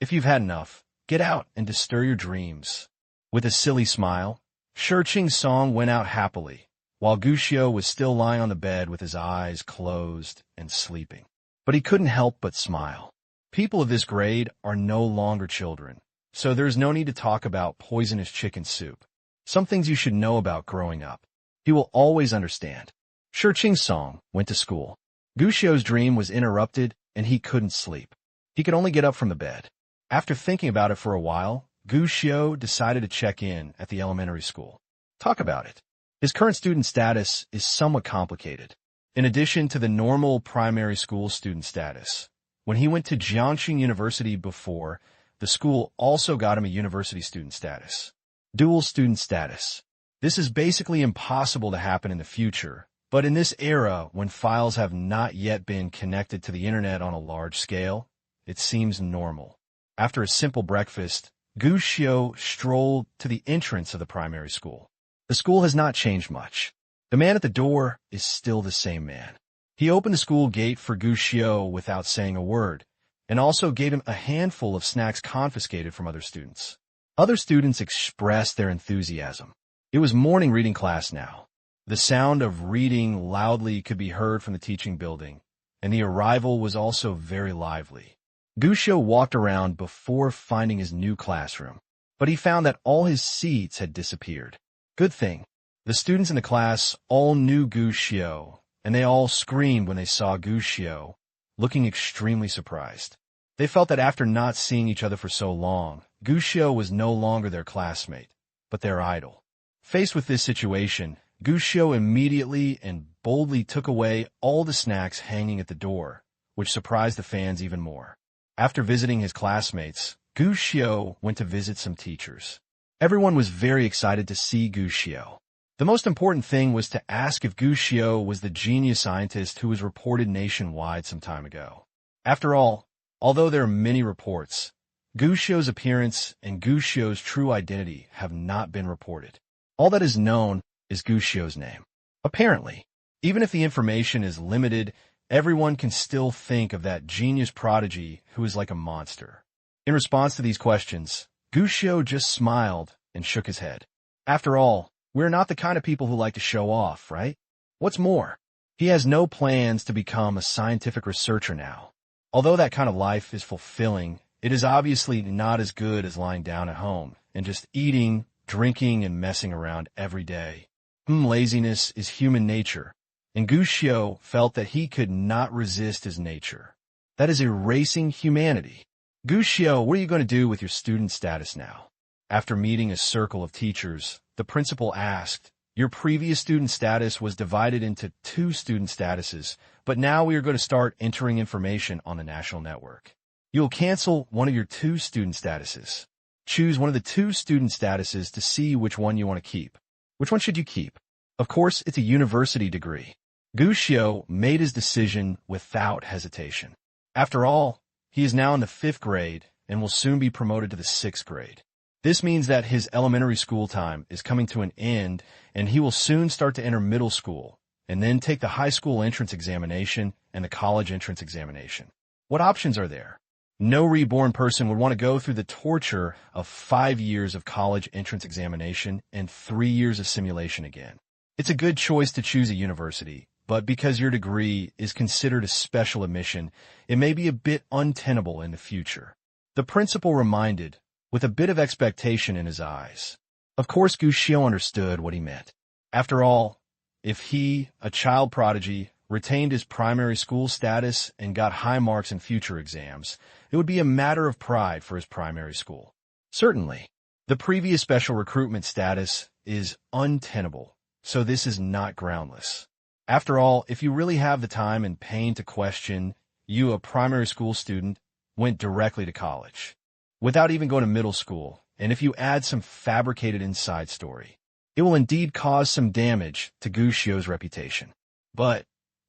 If you've had enough, get out and disturb your dreams." With a silly smile, Shi Qing went out happily, while Gu Xiao was still lying on the bed with his eyes closed and sleeping. But he couldn't help but smile. People of this grade are no longer children, so there's no need to talk about poisonous chicken soup. Some things you should know about growing up. He will always understand. Shi Qing went to school. Gu Xiao's dream was interrupted, and he couldn't sleep. He could only get up from the bed. After thinking about it for a while, Gu Xiao decided to check in at the elementary school. Talk about it. His current student status is somewhat complicated. In addition to the normal primary school student status, when he went to Jiangxing University before, the school also got him a university student status. Dual student status. This is basically impossible to happen in the future, but in this era, when files have not yet been connected to the internet on a large scale, it seems normal. After a simple breakfast, Gu Xiao strolled to the entrance of the primary school. The school has not changed much. The man at the door is still the same man. He opened the school gate for Gu Xiao without saying a word, and also gave him a handful of snacks confiscated from other students. Other students expressed their enthusiasm. It was morning reading class now. The sound of reading loudly could be heard from the teaching building, and the arrival was also very lively. Gu Xiao walked around before finding his new classroom, but he found that all his seats had disappeared. Good thing. The students in the class all knew Gu Xiao, and they all screamed when they saw Gu Xiao, looking extremely surprised. They felt that after not seeing each other for so long, Gu Xiao was no longer their classmate, but their idol. Faced with this situation, Gu Xiao immediately and boldly took away all the snacks hanging at the door, which surprised the fans even more. After visiting his classmates, Gu Xiao went to visit some teachers. Everyone was very excited to see Gu Xiao. The most important thing was to ask if Gu Xiao was the genius scientist who was reported nationwide some time ago. After all, although there are many reports, Gu Xiao's appearance and Gu Xiao's true identity have not been reported. All that is known is Gu Xiao's name. Apparently, even if the information is limited, everyone can still think of that genius prodigy who is like a monster. In response to these questions, Gu Xiao just smiled and shook his head. After all, we're not the kind of people who like to show off, right? What's more, he has no plans to become a scientific researcher now. Although that kind of life is fulfilling, it is obviously not as good as lying down at home and just eating, drinking, and messing around every day. Laziness is human nature, and Gu Xiao felt that he could not resist his nature. That is erasing humanity. Gu Xiao, what are you going to do with your student status now? After meeting a circle of teachers, the principal asked, "Your previous student status was divided into 2 student statuses, but now we are going to start entering information on the national network. You will cancel one of your 2 student statuses. Choose one of the 2 student statuses to see which one you want to keep. Which one should you keep? Of course, it's a university degree." Gu Xiao made his decision without hesitation. After all, he is now in the 5th grade and will soon be promoted to the 6th grade. This means that his elementary school time is coming to an end, and he will soon start to enter middle school, and then take the high school entrance examination and the college entrance examination. What options are there? No reborn person would want to go through the torture of 5 years of college entrance examination and 3 years of simulation again. It's a good choice to choose a university, but because your degree is considered a special admission, it may be a bit untenable in the future. The principal reminded, with a bit of expectation in his eyes. Of course, Gu Xiu understood what he meant. After all, if he, a child prodigy, retained his primary school status and got high marks in future exams, it would be a matter of pride for his primary school. Certainly, the previous special recruitment status is untenable, so this is not groundless. After all, if you really have the time and pain to question, you, a primary school student, went directly to college, without even going to middle school, and if you add some fabricated inside story, it will indeed cause some damage to Gu Xiu's reputation. But,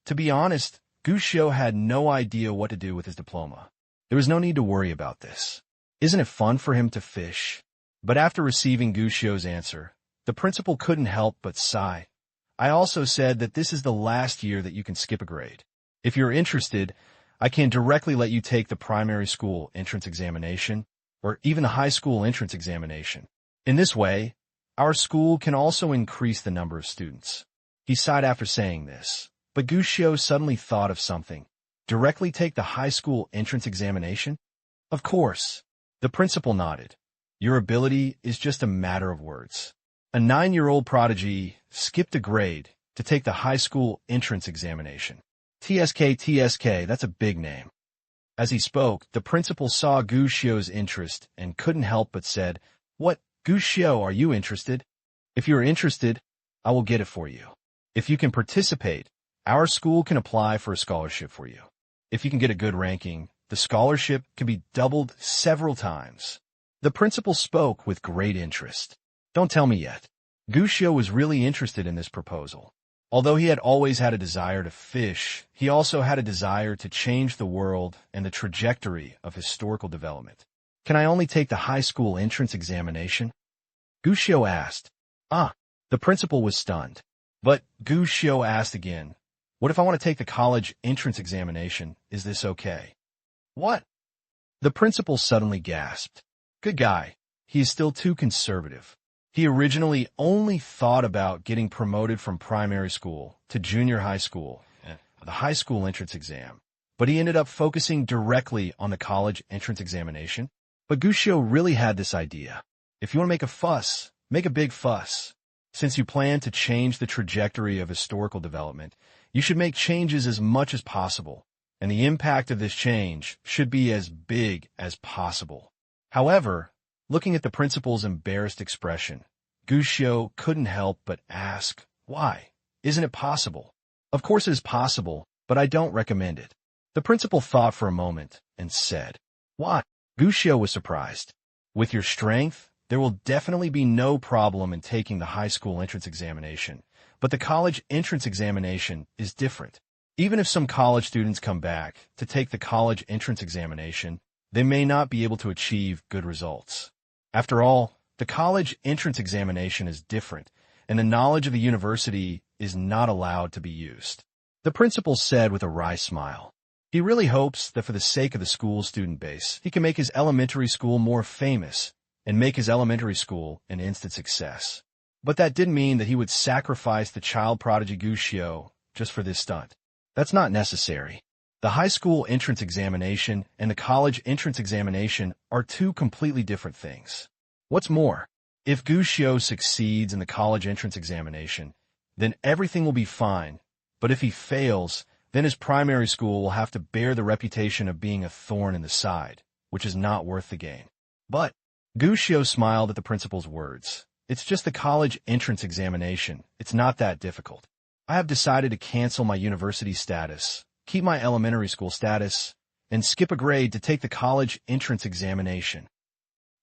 to be honest, Gu Xiu had no idea what to do with his diploma. There was no need to worry about this. Isn't it fun for him to fish? But after receiving Gu Xiu's answer, the principal couldn't help but sigh. I also said that this is the last year that you can skip a grade. If you're interested, I can directly let you take the primary school entrance examination, or even the high school entrance examination. In this way, our school can also increase the number of students. He sighed after saying this, but Gu Xiu suddenly thought of something. Directly take the high school entrance examination? Of course. The principal nodded. Your ability is just a matter of words. A 9-year-old prodigy skipped a grade to take the high school entrance examination. TSK, that's a big name. As he spoke, the principal saw Gu Xiu's interest and couldn't help but said, What, Gu Xiu, are you interested? If you're interested, I will get it for you. If you can participate, our school can apply for a scholarship for you. If you can get a good ranking, the scholarship can be doubled several times. The principal spoke with great interest. Don't tell me yet. Gu Xiu was really interested in this proposal. Although he had always had a desire to fish, he also had a desire to change the world and the trajectory of historical development. Can I only take the high school entrance examination? Gu Xiu asked. The principal was stunned. But Gu Xiu asked again, what if I want to take the college entrance examination? Is this okay? What? The principal suddenly gasped. Good guy. He is still too conservative. He originally only thought about getting promoted from primary school to junior high school, the high school entrance exam, but he ended up focusing directly on the college entrance examination. But Gu Xiu really had this idea. If you want to make a fuss, make a big fuss. Since you plan to change the trajectory of historical development, you should make changes as much as possible, and the impact of this change should be as big as possible. However, looking at the principal's embarrassed expression, Gu Xiu couldn't help but ask, why? Isn't it possible? Of course it is possible, but I don't recommend it. The principal thought for a moment and said, Why? Gu Xiu was surprised. With your strength, there will definitely be no problem in taking the high school entrance examination, but the college entrance examination is different. Even if some college students come back to take the college entrance examination, they may not be able to achieve good results. After all, the college entrance examination is different, and the knowledge of the university is not allowed to be used. The principal said with a wry smile. He really hopes that for the sake of the school's student base, he can make his elementary school more famous and make his elementary school an instant success. But that didn't mean that he would sacrifice the child prodigy Gu Xiu just for this stunt. That's not necessary. The high school entrance examination and the college entrance examination are two completely different things. What's more, if Gu Xiu succeeds in the college entrance examination, then everything will be fine. But if he fails, then his primary school will have to bear the reputation of being a thorn in the side, which is not worth the gain. But Gu Xiu smiled at the principal's words. It's just the college entrance examination. It's not that difficult. I have decided to cancel my university status, keep my elementary school status, and skip a grade to take the college entrance examination.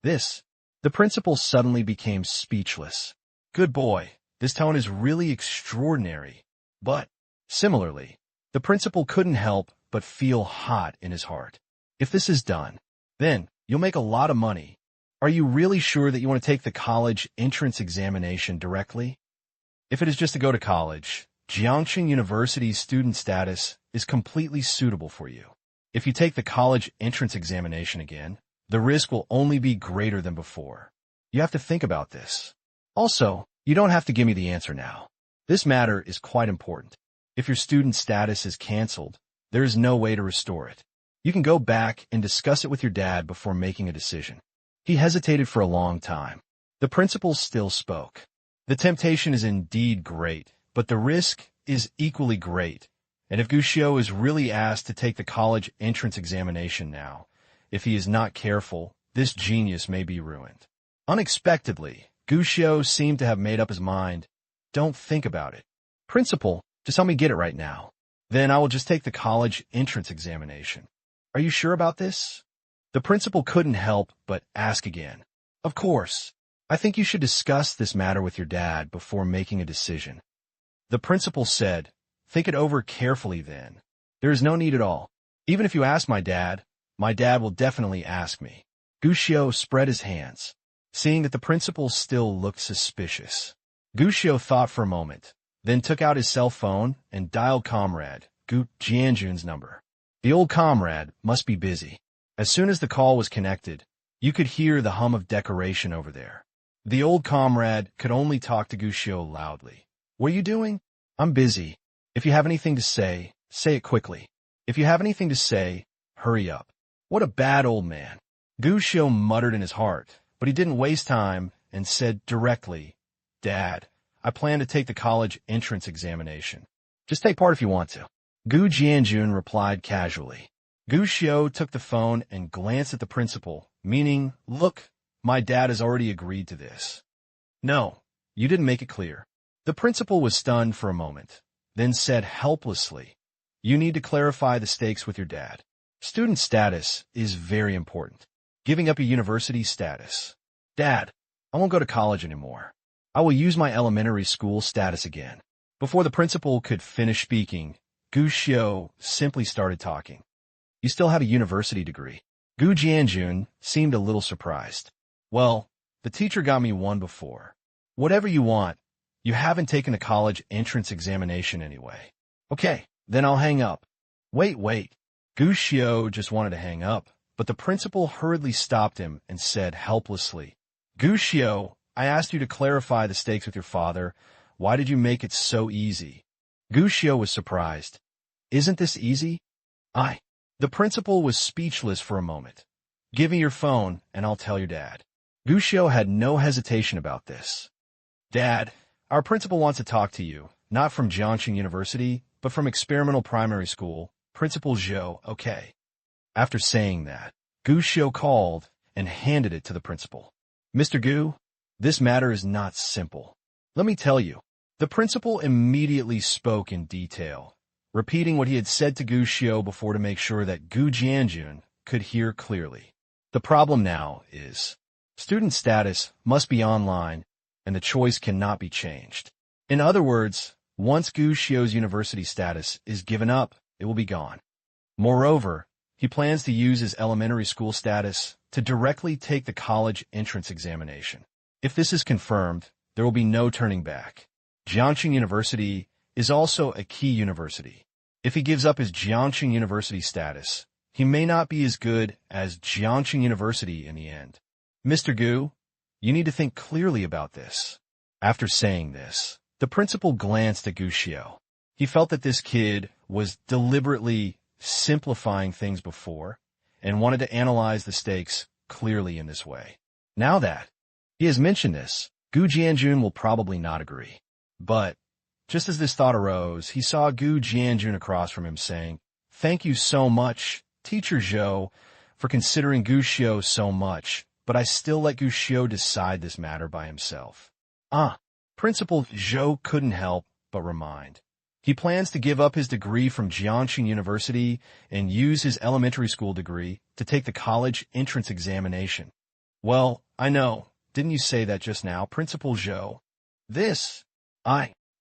The principal suddenly became speechless. Good boy, this tone is really extraordinary. But, similarly, the principal couldn't help but feel hot in his heart. If this is done, then you'll make a lot of money. Are you really sure that you want to take the college entrance examination directly? If it is just to go to college, Jiangxing University's student status is completely suitable for you. If you take the college entrance examination again, the risk will only be greater than before. You have to think about this. Also, you don't have to give me the answer now. This matter is quite important. If your student status is canceled, there is no way to restore it. You can go back and discuss it with your dad before making a decision. He hesitated for a long time. The principal still spoke. The temptation is indeed great, but the risk is equally great. And if Gushio is really asked to take the college entrance examination now, if he is not careful, this genius may be ruined. Unexpectedly, Gushio seemed to have made up his mind. Don't think about it. Principal, just help me get it right now. Then I will just take the college entrance examination. Are you sure about this? The principal couldn't help but ask again. Of course. I think you should discuss this matter with your dad before making a decision. The principal said, think it over carefully then. There is no need at all. Even if you ask my dad will definitely ask me. Gushio spread his hands, seeing that the principal still looked suspicious. Gushio thought for a moment, then took out his cell phone and dialed comrade Gu Jianjun's number. The old comrade must be busy. As soon as the call was connected, you could hear the hum of decoration over there. The old comrade could only talk to Gushio loudly. What are you doing? I'm busy. If you have anything to say, say it quickly. If you have anything to say, hurry up. What a bad old man. Gushio muttered in his heart, but he didn't waste time and said directly, Dad, I plan to take the college entrance examination. Just take part if you want to. Gu Jianjun replied casually. Gushio took the phone and glanced at the principal, meaning, look, my dad has already agreed to this. No, you didn't make it clear. The principal was stunned for a moment, then said helplessly, you need to clarify the stakes with your dad. Student status is very important. Giving up your university status. Dad, I won't go to college anymore. I will use my elementary school status again. Before the principal could finish speaking, Gushio simply started talking. You still have a university degree. Gu Jianjun seemed a little surprised. Well, the teacher got me one before. Whatever you want, you haven't taken the college entrance examination anyway. Okay, then I'll hang up. Wait. Gushio just wanted to hang up, but the principal hurriedly stopped him and said helplessly, Gushio, I asked you to clarify the stakes with your father. Why did you make it so easy? Gushio was surprised. Isn't this easy? The principal was speechless for a moment. Give me your phone, and I'll tell your dad. Gushio had no hesitation about this. Dad, our principal wants to talk to you, not from Jiangxing University, but from Experimental Primary School. Principal Zhou, okay. After saying that, Gushio called and handed it to the principal. Mr. Gu, this matter is not simple. Let me tell you. The principal immediately spoke in detail, repeating what he had said to Gushio before to make sure that Gu Jianjun could hear clearly. The problem now is, student status must be online, and the choice cannot be changed. In other words, once Gushio's university status is given up, it will be gone. Moreover, he plans to use his elementary school status to directly take the college entrance examination. If this is confirmed, there will be no turning back. Jiangxing University is also a key university. If he gives up his Jiangxing University status, he may not be as good as Jiangxing University in the end. Mr. Gu, you need to think clearly about this. After saying this, the principal glanced at Gushio. He felt that this kid was deliberately simplifying things before and wanted to analyze the stakes clearly in this way. Now that he has mentioned this, Gu Jianjun will probably not agree. But just as this thought arose, he saw Gu Jianjun across from him saying, Thank you so much, Teacher Zhou, for considering Gushio so much, but I still let Gushio decide this matter by himself. Principal Zhou couldn't help but remind. He plans to give up his degree from Jiangxing University and use his elementary school degree to take the college entrance examination. Well, I know. Didn't you say that just now, Principal Zhou?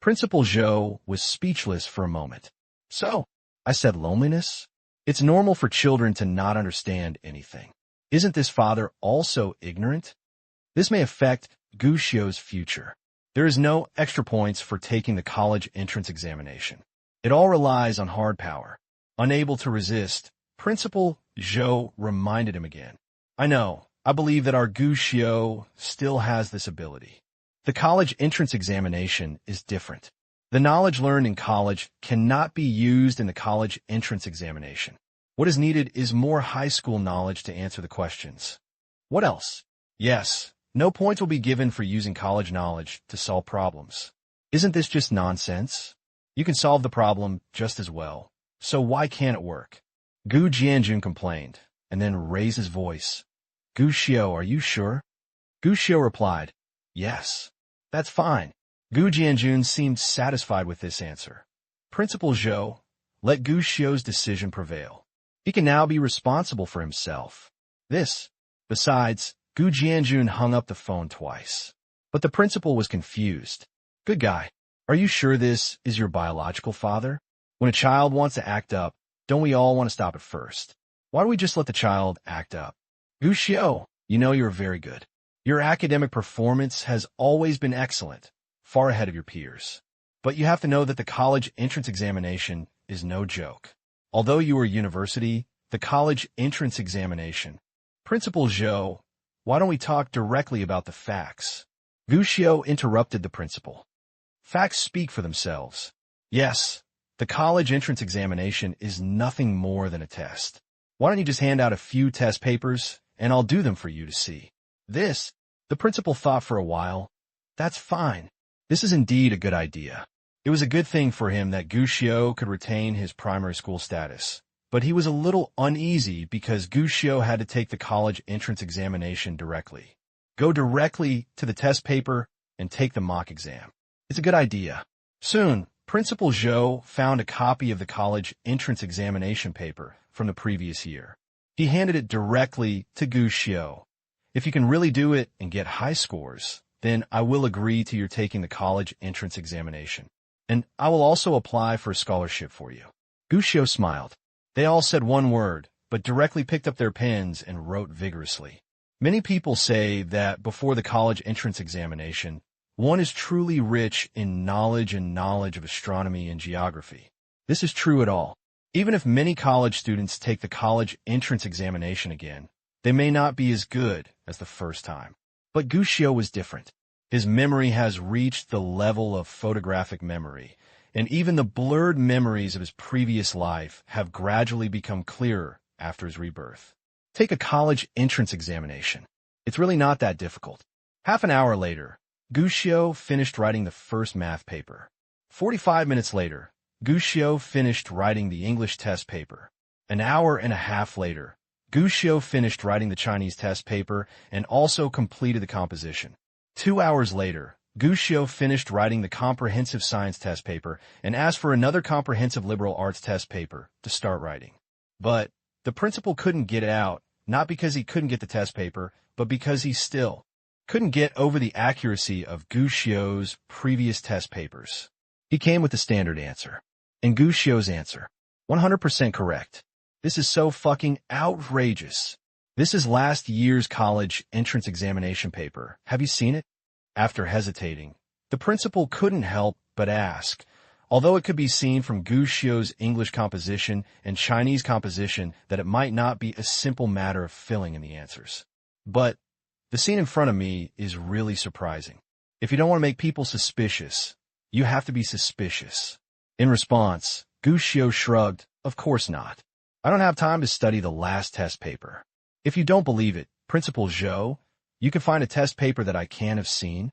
Principal Zhou was speechless for a moment. So, I said loneliness? It's normal for children to not understand anything. Isn't this father also ignorant? This may affect Gushio's future. There is no extra points for taking the college entrance examination. It all relies on hard power. Unable to resist, Principal Zhou reminded him again. I know. I believe that our Gushio still has this ability. The college entrance examination is different. The knowledge learned in college cannot be used in the college entrance examination. What is needed is more high school knowledge to answer the questions. What else? Yes, no points will be given for using college knowledge to solve problems. Isn't this just nonsense? You can solve the problem just as well. So why can't it work? Gu Jianjun complained, and then raised his voice. Gu Xiao, are you sure? Gu Xiao replied, yes. That's fine. Gu Jianjun seemed satisfied with this answer. Principal Zhou, let Gu Xiao's decision prevail. He can now be responsible for himself. Besides, Gu Jianjun hung up the phone twice. But the principal was confused. Good guy, are you sure this is your biological father? When a child wants to act up, don't we all want to stop it first? Why don't we just let the child act up? Gu Xiao, you know you're very good. Your academic performance has always been excellent, far ahead of your peers. But you have to know that the college entrance examination is no joke. Although you are university, the college entrance examination. Principal Zhou, why don't we talk directly about the facts? Gu Xiao interrupted the principal. Facts speak for themselves. Yes, the college entrance examination is nothing more than a test. Why don't you just hand out a few test papers, and I'll do them for you to see. The principal thought for a while. That's fine. This is indeed a good idea. It was a good thing for him that Gu Xiao could retain his primary school status. But he was a little uneasy because Gu Xiao had to take the college entrance examination directly. Go directly to the test paper and take the mock exam. It's a good idea. Soon, Principal Zhou found a copy of the college entrance examination paper from the previous year. He handed it directly to Gu Xiao. If you can really do it and get high scores, then I will agree to your taking the college entrance examination. And I will also apply for a scholarship for you. Gu Xiao smiled. They all said one word, but directly picked up their pens and wrote vigorously. Many people say that before the college entrance examination, one is truly rich in knowledge of astronomy and geography. This is true at all. Even if many college students take the college entrance examination again, they may not be as good as the first time. But Gu Xiao was different. His memory has reached the level of photographic memory, and even the blurred memories of his previous life have gradually become clearer after his rebirth. Take a college entrance examination. It's really not that difficult. Half an hour later, Gu Xiao finished writing the first math paper. 45 minutes later, Gu Xiao finished writing the English test paper. An hour and a half later, Gu Xiao finished writing the Chinese test paper and also completed the composition. 2 hours later, Gu Xiao finished writing the comprehensive science test paper and asked for another comprehensive liberal arts test paper to start writing. But the principal couldn't get it out, not because he couldn't get the test paper, but because he still couldn't get over the accuracy of Gu Xiao's previous test papers. He came with the standard answer. And Gu Xiao's answer, 100% correct. This is so fucking outrageous. This is last year's college entrance examination paper. Have you seen it? After hesitating, the principal couldn't help but ask, although it could be seen from Gu Xiao's English composition and Chinese composition that it might not be a simple matter of filling in the answers. But the scene in front of me is really surprising. If you don't want to make people suspicious, you have to be suspicious. In response, Gu Xiao shrugged, of course not. I don't have time to study the last test paper. If you don't believe it, Principal Zhou, you can find a test paper that I can have seen.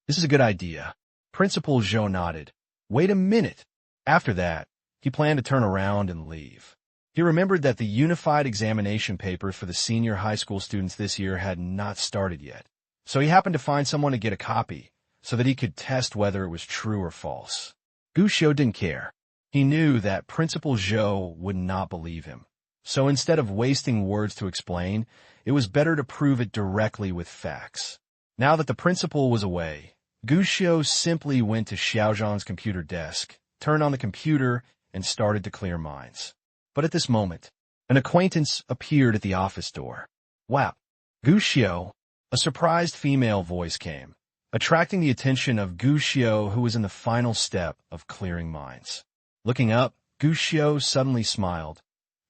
This is a good idea. Principal Zhou nodded. Wait a minute. After that, he planned to turn around and leave. He remembered that the unified examination papers for the senior high school students this year had not started yet. So he happened to find someone to get a copy so that he could test whether it was true or false. Gu Xiao didn't care. He knew that Principal Zhou would not believe him. So instead of wasting words to explain, it was better to prove it directly with facts. Now that the principal was away, Gu Xiao simply went to Xiaozhang's computer desk, turned on the computer, and started to clear minds. But at this moment, an acquaintance appeared at the office door. Wow! Gu Xiao, a surprised female voice came, attracting the attention of Gu Xiao, who was in the final step of clearing minds. Looking up, Gu Xiao suddenly smiled.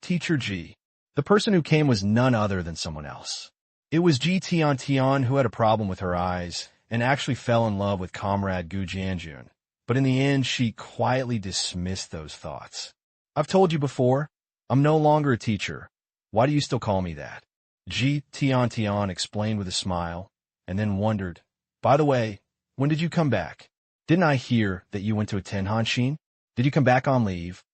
Teacher Ji. The person who came was none other than someone else. It was Ji Tian, who had a problem with her eyes and actually fell in love with comrade Gu Jianjun. But in the end, she quietly dismissed those thoughts. I've told you before, I'm no longer a teacher. Why do you still call me that? Ji Tian explained with a smile, and then wondered, by the way, when did you come back? Didn't I hear that you went to attend Hanshin? Did you come back on leave?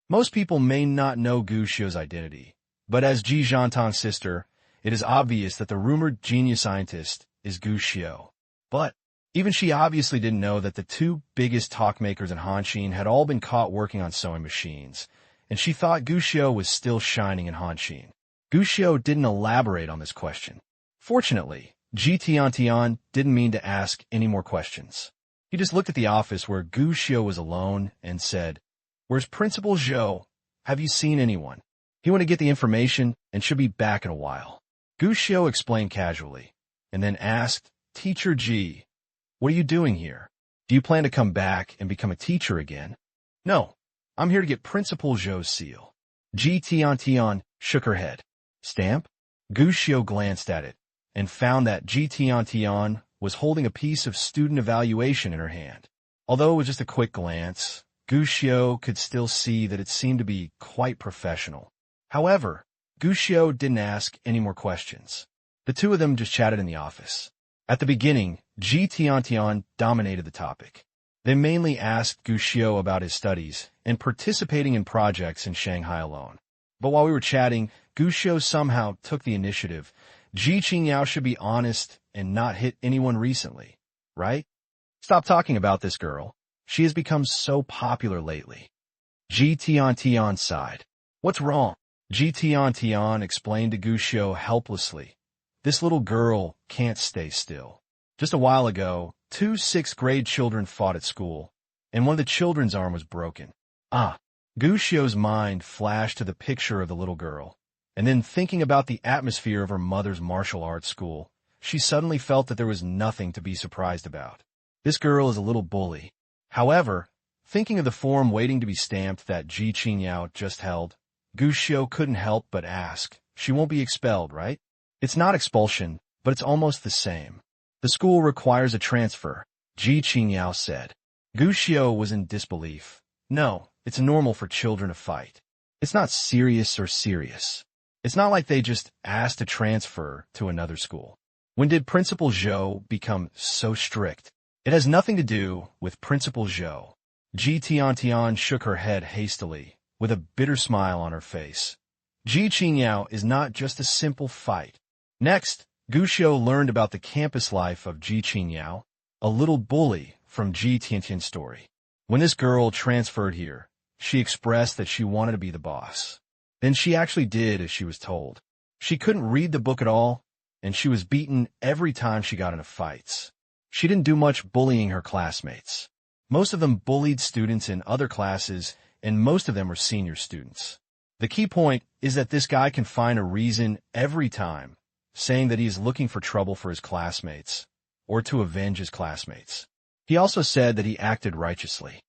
Most people may not know Gu Xiao's identity, but as Ji Zhantang's sister, it is obvious that the rumored genius scientist is Gu Xiao. But even she obviously didn't know that the two biggest talk makers in Hanshin had all been caught working on sewing machines, and she thought Gu Xiao was still shining in Hanshin. Gu Xiao didn't elaborate on this question. Fortunately, Ji Tian didn't mean to ask any more questions. He just looked at the office where Gu Xiao was alone and said, "Where's Principal Zhou? Have you seen anyone? He went to get the information and should be back in a while." Gu Xiao explained casually, and then asked, "Teacher Ji, what are you doing here? Do you plan to come back and become a teacher again?" "No, I'm here to get Principal Zhou's seal." Ji Tian shook her head. "Stamp?" Gu Xiao glanced at it and found that Ji Tian was holding a piece of student evaluation in her hand. Although it was just a quick glance, Gu Xiao could still see that it seemed to be quite professional. However, Gu Xiao didn't ask any more questions. The two of them just chatted in the office. At the beginning, Ji Tian dominated the topic. They mainly asked Gu Xiao about his studies and participating in projects in Shanghai alone. But while we were chatting, Gu Xiao somehow took the initiative. Ji Qingyao should be honest and not hit anyone recently, right? Stop talking about this girl. She has become so popular lately. Ji Tian sighed. "What's wrong?" Ji Tian explained to Gu Xiao helplessly. "This little girl can't stay still. Just a while ago, two sixth-grade children fought at school, and one of the children's arm was broken." Gu Xiao's mind flashed to the picture of the little girl, and then thinking about the atmosphere of her mother's martial arts school, she suddenly felt that there was nothing to be surprised about. This girl is a little bully. However, thinking of the form waiting to be stamped that Ji Qingyao just held, Gu Xiao couldn't help but ask, "She won't be expelled, right?" "It's not expulsion, but it's almost the same. The school requires a transfer," Ji Qingyao said. Gu Xiao was in disbelief. "No, it's normal for children to fight. It's not serious or serious. It's not like they just asked to transfer to another school. When did Principal Zhou become so strict? It has nothing to do with Principal Zhou." Ji Tian shook her head hastily, with a bitter smile on her face. Ji Qingyao is not just a simple fight. Next, Gu Xiao learned about the campus life of Ji Qingyao, a little bully from Ji Tian's story. When this girl transferred here, she expressed that she wanted to be the boss. Then she actually did as she was told. She couldn't read the book at all, and she was beaten every time she got into fights. She didn't do much bullying her classmates. Most of them bullied students in other classes, and most of them were senior students. The key point is that this guy can find a reason every time, saying that he is looking for trouble for his classmates, or to avenge his classmates. He also said that he acted righteously.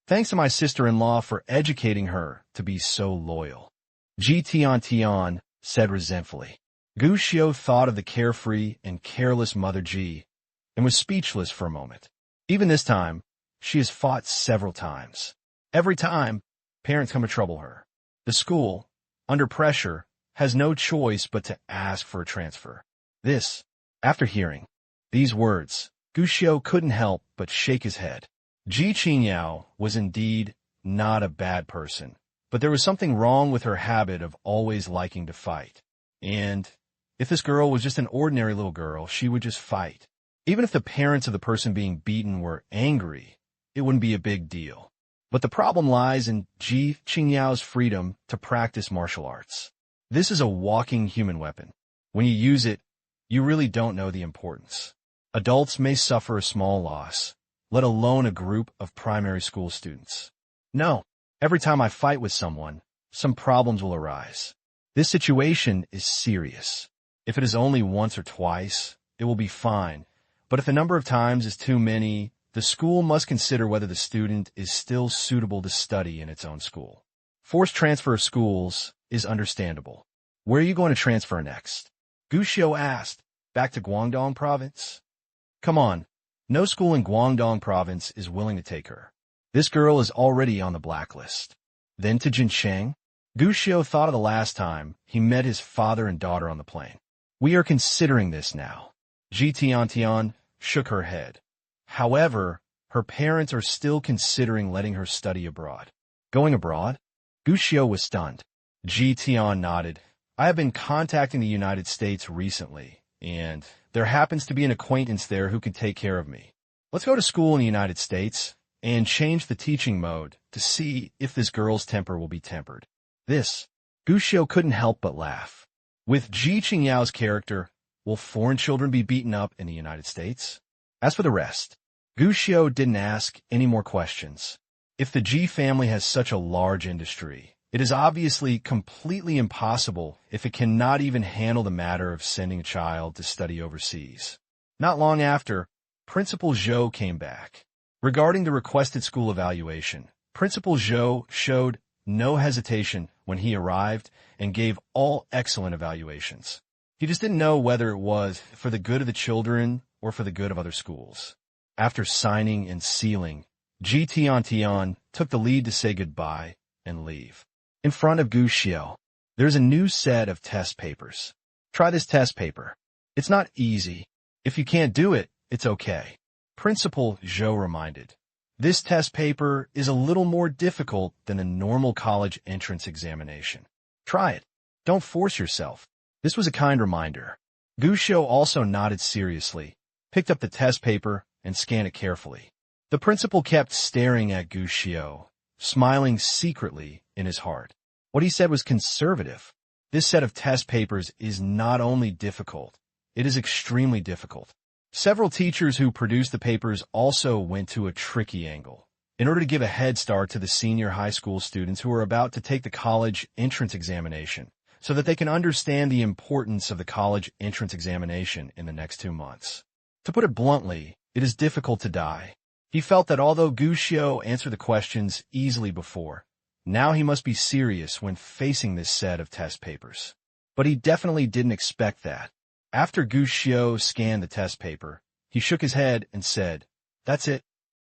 "Thanks to my sister-in-law for educating her to be so loyal," Ji Tian said resentfully. Gu Xiao thought of the carefree and careless Mother Ji and was speechless for a moment. Even this time, she has fought several times. Every time, parents come to trouble her. The school, under pressure, has no choice but to ask for a transfer. After hearing these words, Gu Xiao couldn't help but shake his head. Ji Qingyao was indeed not a bad person, but there was something wrong with her habit of always liking to fight. And if this girl was just an ordinary little girl, she would just fight. Even if the parents of the person being beaten were angry, it wouldn't be a big deal. But the problem lies in Ji Qingyao's freedom to practice martial arts. This is a walking human weapon. When you use it, you really don't know the importance. Adults may suffer a small loss, let alone a group of primary school students. No, every time I fight with someone, some problems will arise. This situation is serious. If it is only once or twice, it will be fine. But if the number of times is too many, the school must consider whether the student is still suitable to study in its own school. Forced transfer of schools is understandable. Where are you going to transfer next? Gu Xiao asked. Back to Guangdong province? Come on, no school in Guangdong province is willing to take her. This girl is already on the blacklist. Then to Jincheng? Gushio thought of the last time he met his father and daughter on the plane. We are considering this now. Ji Tiantian shook her head. However, her parents are still considering letting her study abroad. Going abroad? Gushio was stunned. Ji Tian nodded. I have been contacting the United States recently, and there happens to be an acquaintance there who could take care of me. Let's go to school in the United States and change the teaching mode to see if this girl's temper will be tempered. This, Gushio couldn't help but laugh. With Ji Qingyao's character, will foreign children be beaten up in the United States? As for the rest, Gushio didn't ask any more questions. If the Ji family has such a large industry, it is obviously completely impossible if it cannot even handle the matter of sending a child to study overseas. Not long after, Principal Zhou came back. Regarding the requested school evaluation, Principal Zhou showed no hesitation when he arrived and gave all excellent evaluations. He just didn't know whether it was for the good of the children or for the good of other schools. After signing and sealing, Ji Tiantian took the lead to say goodbye and leave. In front of Gushio, there's a new set of test papers. Try this test paper. It's not easy. If you can't do it, it's okay. Principal Zhou reminded. This test paper is a little more difficult than a normal college entrance examination. Try it. Don't force yourself. This was a kind reminder. Gushio also nodded seriously, picked up the test paper, and scanned it carefully. The principal kept staring at Gushio, smiling secretly in his heart. What he said was conservative. This set of test papers is not only difficult, it is extremely difficult. Several teachers who produced the papers also went to a tricky angle in order to give a head start to the senior high school students who are about to take the college entrance examination so that they can understand the importance of the college entrance examination in the next 2 months. To put it bluntly, it is difficult to die. He felt that although Gushio answered the questions easily before, now he must be serious when facing this set of test papers. But he definitely didn't expect that. After Gushio scanned the test paper, he shook his head and said, "That's it.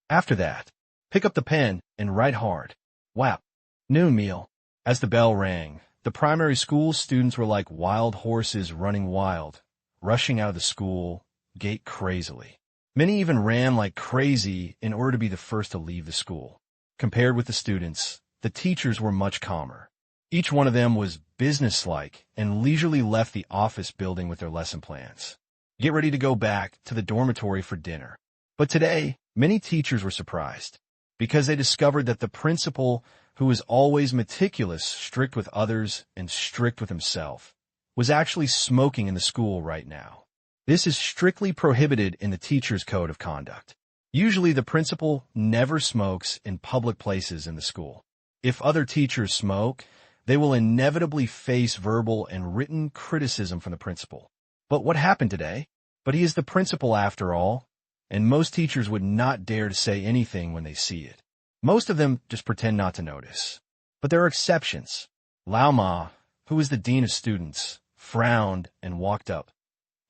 After that, pick up the pen and write hard." Whap! Noon meal. As the bell rang, the primary school students were like wild horses running wild, rushing out of the school gate crazily. Many even ran like crazy in order to be the first to leave the school. Compared with the students, the teachers were much calmer. Each one of them was businesslike and leisurely left the office building with their lesson plans. Get ready to go back to the dormitory for dinner. But today, many teachers were surprised because they discovered that the principal, who was always meticulous, strict with others, and strict with himself, was actually smoking in the school right now. This is strictly prohibited in the teacher's code of conduct. Usually the principal never smokes in public places in the school. If other teachers smoke, they will inevitably face verbal and written criticism from the principal. But what happened today? But he is the principal after all, and most teachers would not dare to say anything when they see it. Most of them just pretend not to notice. But there are exceptions. Lao Ma, who is the dean of students, frowned and walked up.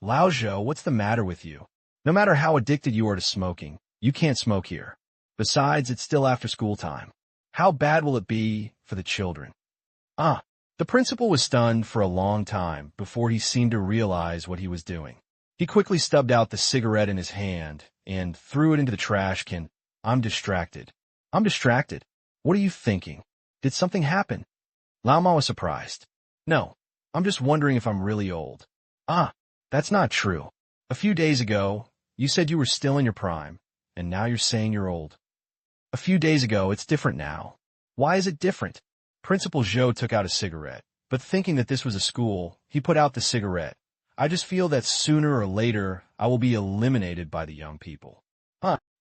"Lao Zhou, what's the matter with you? No matter how addicted you are to smoking, you can't smoke here. Besides, it's still after school time. How bad will it be for the children?" The principal was stunned for a long time before he seemed to realize what he was doing. He quickly stubbed out the cigarette in his hand and threw it into the trash can. "I'm distracted." "I'm distracted? What are you thinking? Did something happen?" Lao Ma was surprised. "No, I'm just wondering if I'm really old." That's not true. A few days ago, you said you were still in your prime, and now you're saying you're old. A few days ago, it's different now. Why is it different?" Principal Zhou took out a cigarette, but thinking that this was a school, he put out the cigarette. "I just feel that sooner or later, I will be eliminated by the young people."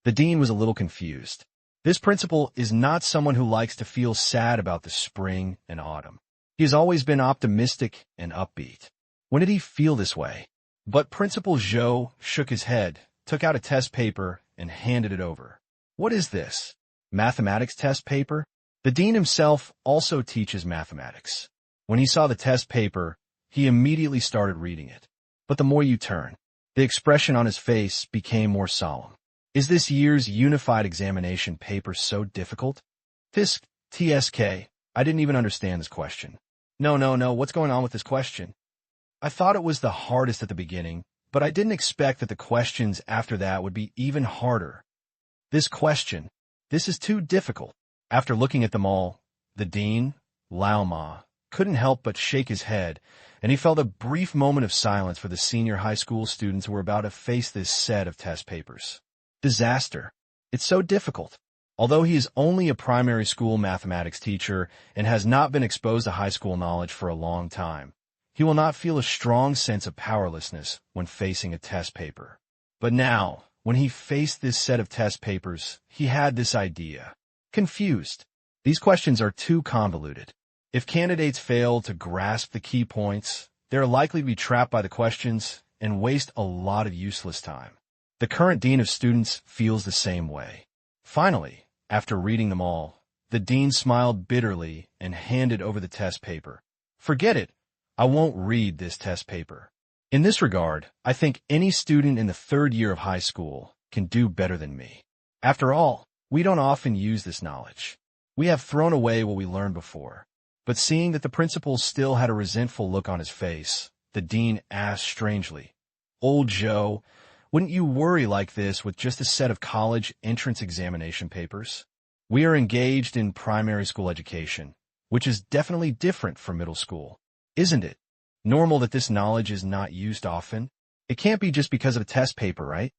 The dean was a little confused. This principal is not someone who likes to feel sad about the spring and autumn. He has always been optimistic and upbeat. When did he feel this way? But Principal Zhou shook his head, took out a test paper, and handed it over. "What is this? Mathematics test paper?" The dean himself also teaches mathematics. When he saw the test paper, he immediately started reading it. But the more you turn, the expression on his face became more solemn. "Is this year's unified examination paper so difficult?" "Tisk, TSK, I didn't even understand this question. No, what's going on with this question? I thought it was the hardest at the beginning, but I didn't expect that the questions after that would be even harder. This question, this is too difficult. After looking at them all, the dean, Lao Ma, couldn't help but shake his head, and he felt a brief moment of silence for the senior high school students who were about to face this set of test papers. Disaster. It's so difficult. Although he is only a primary school mathematics teacher and has not been exposed to high school knowledge for a long time, he will not feel a strong sense of powerlessness when facing a test paper. But now, when he faced this set of test papers, he had this idea. Confused. These questions are too convoluted. If candidates fail to grasp the key points, they are likely to be trapped by the questions and waste a lot of useless time. The current dean of students feels the same way. Finally, after reading them all, the dean smiled bitterly and handed over the test paper. Forget it. I won't read this test paper. In this regard, I think any student in the third year of high school can do better than me. After all, we don't often use this knowledge. We have thrown away what we learned before. But seeing that the principal still had a resentful look on his face, the dean asked strangely, "Old Joe, wouldn't you worry like this with just a set of college entrance examination papers? We are engaged in primary school education, which is definitely different from middle school. Isn't it normal that this knowledge is not used often? It can't be just because of a test paper, right?"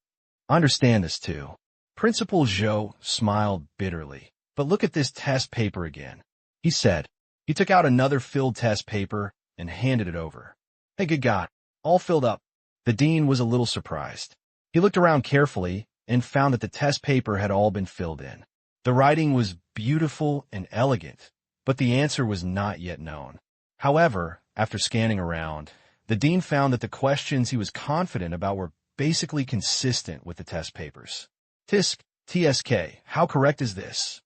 I understand this too. Principal Joe smiled bitterly. "But look at this test paper again," he said. He took out another filled test paper and handed it over. "Hey, good God, all filled up." The dean was a little surprised. He looked around carefully and found that the test paper had all been filled in. The writing was beautiful and elegant, but the answer was not yet known. However, after scanning around, the dean found that the questions he was confident about were basically consistent with the test papers. TSK, how correct is this?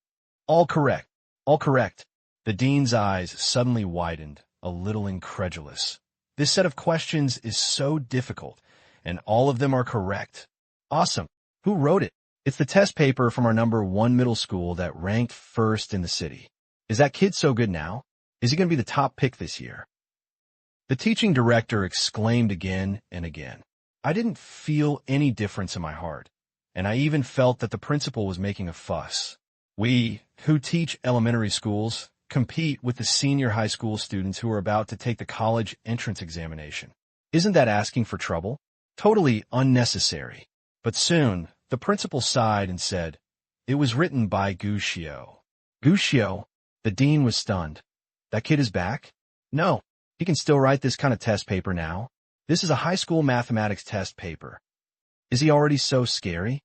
All correct. All correct. The dean's eyes suddenly widened, a little incredulous. This set of questions is so difficult, and all of them are correct. Awesome. Who wrote it? It's the test paper from our number 1 middle school that ranked first in the city. Is that kid so good now? Is he going to be the top pick this year? The teaching director exclaimed again and again. I didn't feel any difference in my heart, and I even felt that the principal was making a fuss. We, who teach elementary schools, compete with the senior high school students who are about to take the college entrance examination. Isn't that asking for trouble? Totally unnecessary. But soon, the principal sighed and said, "It was written by Guccio." Guccio? The dean was stunned. That kid is back? No, he can still write this kind of test paper now. This is a high school mathematics test paper. Is he already so scary?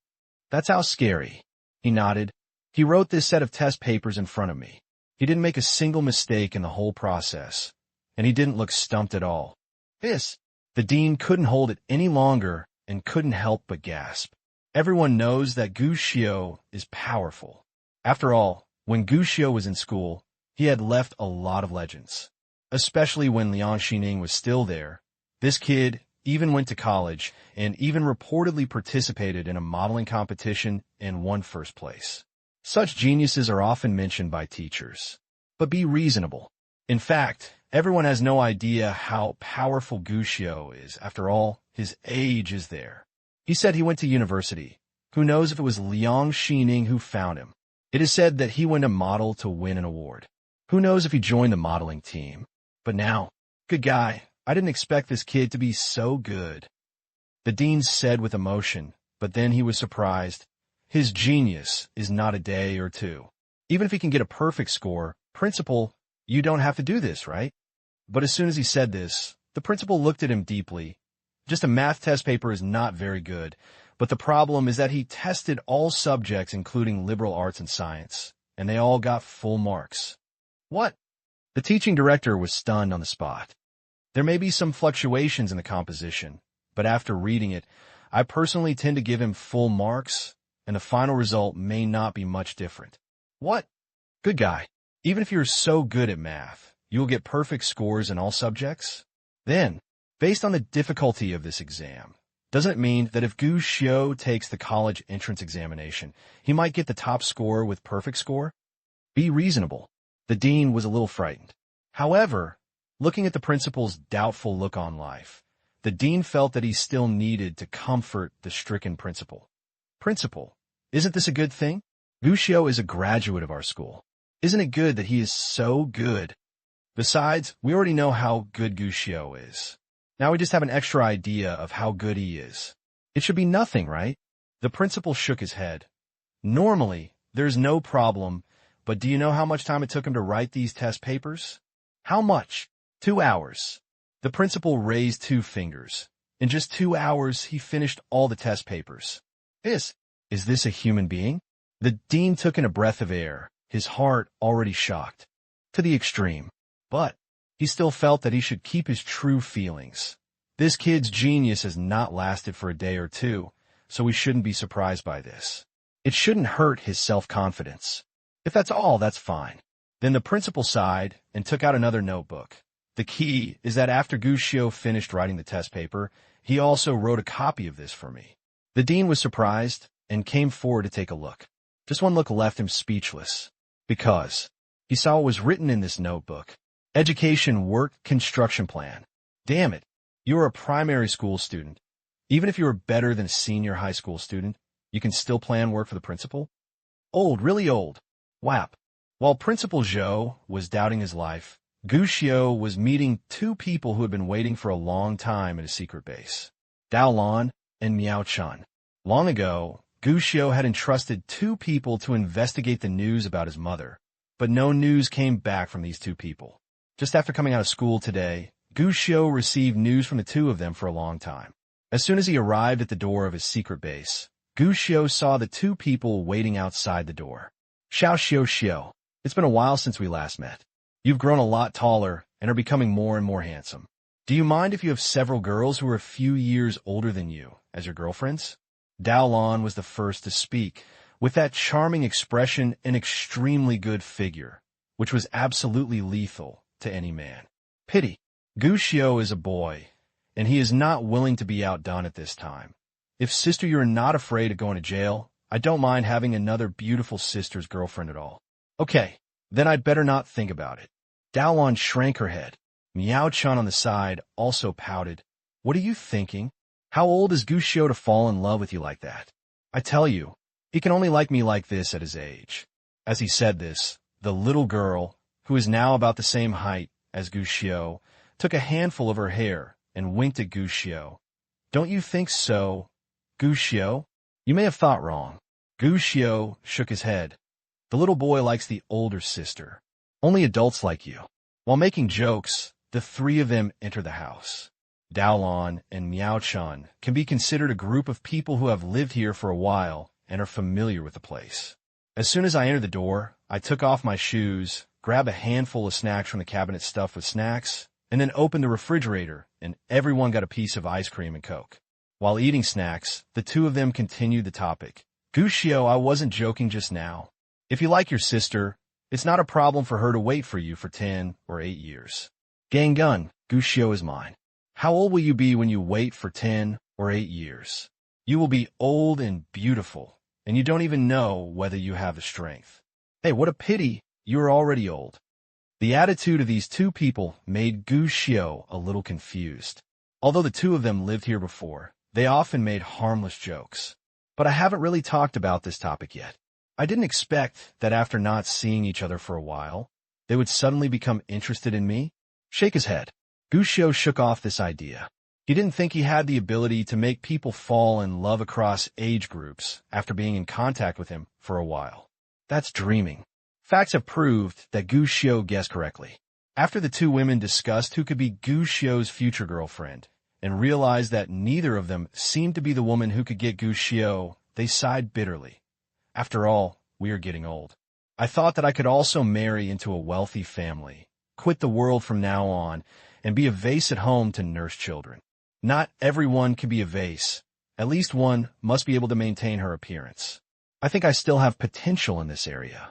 That's how scary. He nodded. He wrote this set of test papers in front of me. He didn't make a single mistake in the whole process, and he didn't look stumped at all. The dean couldn't hold it any longer and couldn't help but gasp. Everyone knows that Guccio is powerful. After all, when Guccio was in school, he had left a lot of legends. Especially when Liang Xining was still there. This kid even went to college and even reportedly participated in a modeling competition and won first place. Such geniuses are often mentioned by teachers. But be reasonable. In fact, everyone has no idea how powerful Guccio is. After all, his age is there. He said he went to university. Who knows if it was Liang Xining who found him? It is said that he went to model to win an award. Who knows if he joined the modeling team? But now, good guy, I didn't expect this kid to be so good. The dean said with emotion, but then he was surprised. His genius is not a day or two. Even if he can get a perfect score, principal, you don't have to do this, right? But as soon as he said this, the principal looked at him deeply. Just a math test paper is not very good, but the problem is that he tested all subjects including liberal arts and science, and they all got full marks. What? The teaching director was stunned on the spot. There may be some fluctuations in the composition, but after reading it, I personally tend to give him full marks, and the final result may not be much different. What? Good guy. Even if you're so good at math, you will get perfect scores in all subjects? Then, based on the difficulty of this exam, doesn't it mean that if Guccio takes the college entrance examination, he might get the top score with perfect score? Be reasonable. The dean was a little frightened. However, looking at the principal's doubtful look on life, the dean felt that he still needed to comfort the stricken principal. Principal, isn't this a good thing? Guccio is a graduate of our school. Isn't it good that he is so good? Besides, we already know how good Guccio is. Now we just have an extra idea of how good he is. It should be nothing, right? The principal shook his head. Normally, there's no problem, but do you know how much time it took him to write these test papers? How much? 2 hours. The principal raised 2 fingers. In just 2 hours, he finished all the test papers. Is this a human being? The dean took in a breath of air, his heart already shocked to the extreme. But he still felt that he should keep his true feelings. This kid's genius has not lasted for a day or two, so we shouldn't be surprised by this. It shouldn't hurt his self-confidence. If that's all, that's fine. Then the principal sighed and took out another notebook. The key is that after Guccio finished writing the test paper, he also wrote a copy of this for me. The dean was surprised and came forward to take a look. Just one look left him speechless, because he saw what was written in this notebook. Education Work Construction Plan. Damn it, you are a primary school student. Even if you are better than a senior high school student, you can still plan work for the principal? Old, really old. WAP. While Principal Zhou was doubting his life, Guccio was meeting 2 people who had been waiting for a long time at a secret base. Dao Lan and Miao Chun. Long ago, Guccio had entrusted 2 people to investigate the news about his mother, but no news came back from these 2 people. Just after coming out of school today, Guccio received news from the 2 of them for a long time. As soon as he arrived at the door of his secret base, Guccio saw the 2 people waiting outside the door. Xiao Xiao Xiao, it's been a while since we last met. You've grown a lot taller and are becoming more and more handsome. Do you mind if you have several girls who are a few years older than you as your girlfriends? Dao Lan was the first to speak, with that charming expression and extremely good figure, which was absolutely lethal to any man. Pity. Guccio is a boy, and he is not willing to be outdone at this time. If, sister, you're not afraid of going to jail, I don't mind having another beautiful sister's girlfriend at all. Okay, then I'd better not think about it. Dao Lan shrank her head. Miao Chun on the side also pouted. What are you thinking? How old is Guccio to fall in love with you like that? I tell you, he can only like me like this at his age. As he said this, the little girl, who is now about the same height as Guccio, took a handful of her hair and winked at Guccio. Don't you think so, Guccio? You may have thought wrong. Guccio shook his head. The little boy likes the older sister. Only adults like you. While making jokes, the 3 of them enter the house. Dao Lan and Miao Chun can be considered a group of people who have lived here for a while and are familiar with the place. As soon as I entered the door, I took off my shoes, grabbed a handful of snacks from the cabinet stuffed with snacks, and then opened the refrigerator, and everyone got a piece of ice cream and Coke. While eating snacks, the 2 of them continued the topic. Guccio, I wasn't joking just now. If you like your sister, it's not a problem for her to wait for you for 10 or 8 years. Gangun, Guccio is mine. How old will you be when you wait for 10 or 8 years? You will be old and beautiful, and you don't even know whether you have the strength. Hey, what a pity, you are already old. The attitude of these 2 people made Guccio a little confused. Although the 2 of them lived here before, they often made harmless jokes. But I haven't really talked about this topic yet. I didn't expect that after not seeing each other for a while, they would suddenly become interested in me. Shake his head. Guccio shook off this idea. He didn't think he had the ability to make people fall in love across age groups after being in contact with him for a while. That's dreaming. Facts have proved that Guccio guessed correctly. After the 2 women discussed who could be Guccio's future girlfriend and realized that neither of them seemed to be the woman who could get Guccio, they sighed bitterly. After all, we are getting old. I thought that I could also marry into a wealthy family, quit the world from now on, and be a vase at home to nurse children. Not everyone can be a vase. At least one must be able to maintain her appearance. I think I still have potential in this area.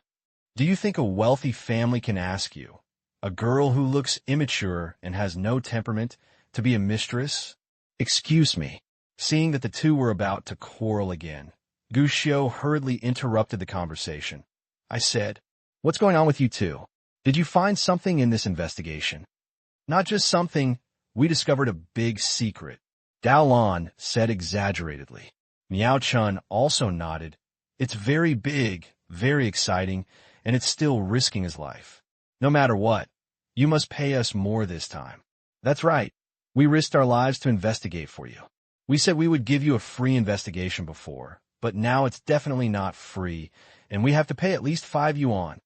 Do you think a wealthy family can ask you, a girl who looks immature and has no temperament, to be a mistress? Excuse me. Seeing that the 2 were about to quarrel again, Guccio hurriedly interrupted the conversation. I said, what's going on with you 2? Did you find something in this investigation? Not just something, we discovered a big secret. Dao Lan said exaggeratedly. Miao Chun also nodded. It's very big, very exciting, and it's still risking his life. No matter what, you must pay us more this time. That's right. We risked our lives to investigate for you. We said we would give you a free investigation before, but now it's definitely not free, and we have to pay at least 5 yuan.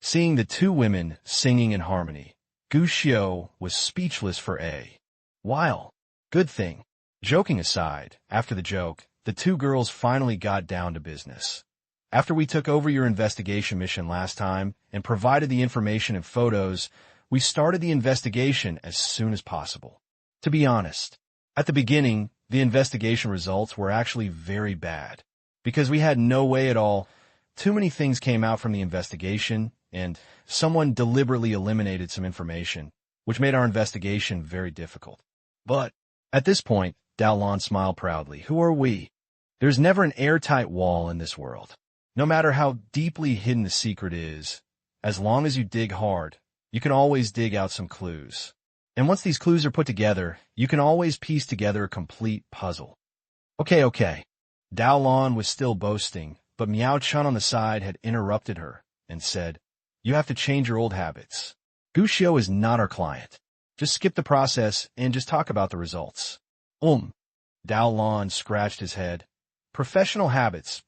Seeing the two women singing in harmony, Gu Xiu was speechless for a while. Good thing. Joking aside, after the joke, the two girls finally got down to business. After we took over your investigation mission last time and provided the information and photos, we started the investigation as soon as possible. To be honest, at the beginning, the investigation results were actually very bad. Because we had no way at all, too many things came out from the investigation, and someone deliberately eliminated some information, which made our investigation very difficult. But at this point, Dao Lan smiled proudly. Who are we? There's never an airtight wall in this world. No matter how deeply hidden the secret is, as long as you dig hard, you can always dig out some clues. And once these clues are put together, you can always piece together a complete puzzle. Okay. Dao Lan was still boasting, but Miao Chun on the side had interrupted her and said, You have to change your old habits. Gu Xiu is not our client. Just skip the process and just talk about the results. Dao Lan scratched his head. Professional habits.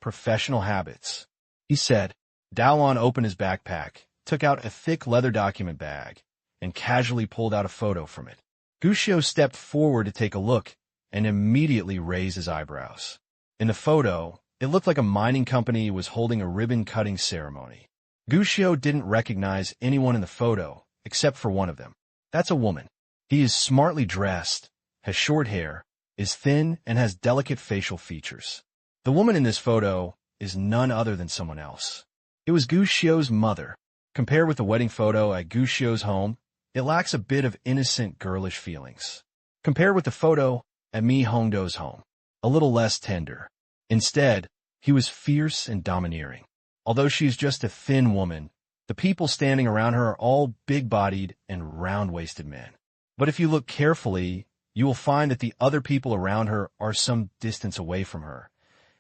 He said. Dao Lan opened his backpack, took out a thick leather document bag, and casually pulled out a photo from it. Gu Xiu stepped forward to take a look and immediately raised his eyebrows. In the photo, it looked like a mining company was holding a ribbon-cutting ceremony. Gu Xiu didn't recognize anyone in the photo, except for one of them. That's a woman. He is smartly dressed, has short hair, is thin, and has delicate facial features. The woman in this photo is none other than someone else. It was Gu Xiu's mother. Compared with the wedding photo at Gu Xiu's home, it lacks a bit of innocent girlish feelings. Compared with the photo at Mi Hongdo's home, a little less tender. Instead, he was fierce and domineering. Although she is just a thin woman, the people standing around her are all big-bodied and round-waisted men. But if you look carefully, you will find that the other people around her are some distance away from her,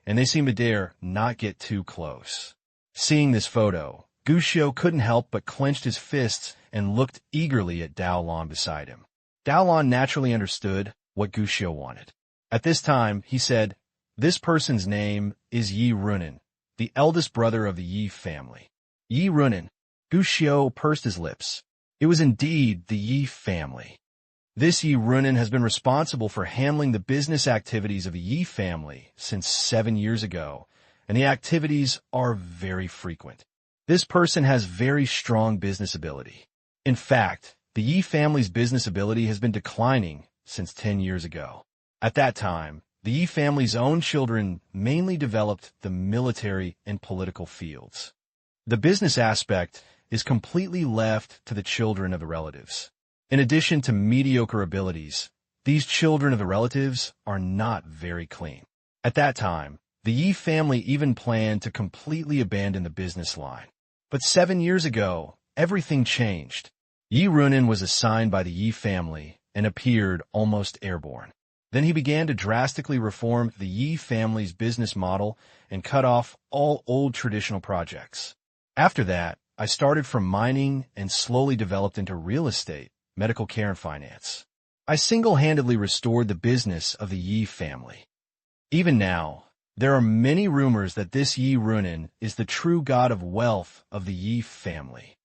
and they seem to dare not get too close. Seeing this photo, Gu Xiu couldn't help but clenched his fists and looked eagerly at Dao Lan beside him. Dao Lan naturally understood what Gu Xiu wanted. At this time, he said, This person's name is Yi Runan, the eldest brother of the Yi family. Yi Runan. Gu Xiu pursed his lips. It was indeed the Yi family. This Yi Runan has been responsible for handling the business activities of the Yi family since 7 years ago, and the activities are very frequent. This person has very strong business ability. In fact, the Yi family's business ability has been declining since 10 years ago. At that time, the Yi family's own children mainly developed the military and political fields. The business aspect is completely left to the children of the relatives. In addition to mediocre abilities, these children of the relatives are not very clean. At that time, the Yi family even planned to completely abandon the business line. But 7 years ago, everything changed. Yi Runan was assigned by the Yi family and appeared almost airborne. Then he began to drastically reform the Yi family's business model and cut off all old traditional projects. After that, I started from mining and slowly developed into real estate, medical care, and finance. I single-handedly restored the business of the Yi family. Even now, there are many rumors that this Yi Runan is the true god of wealth of the Yi family.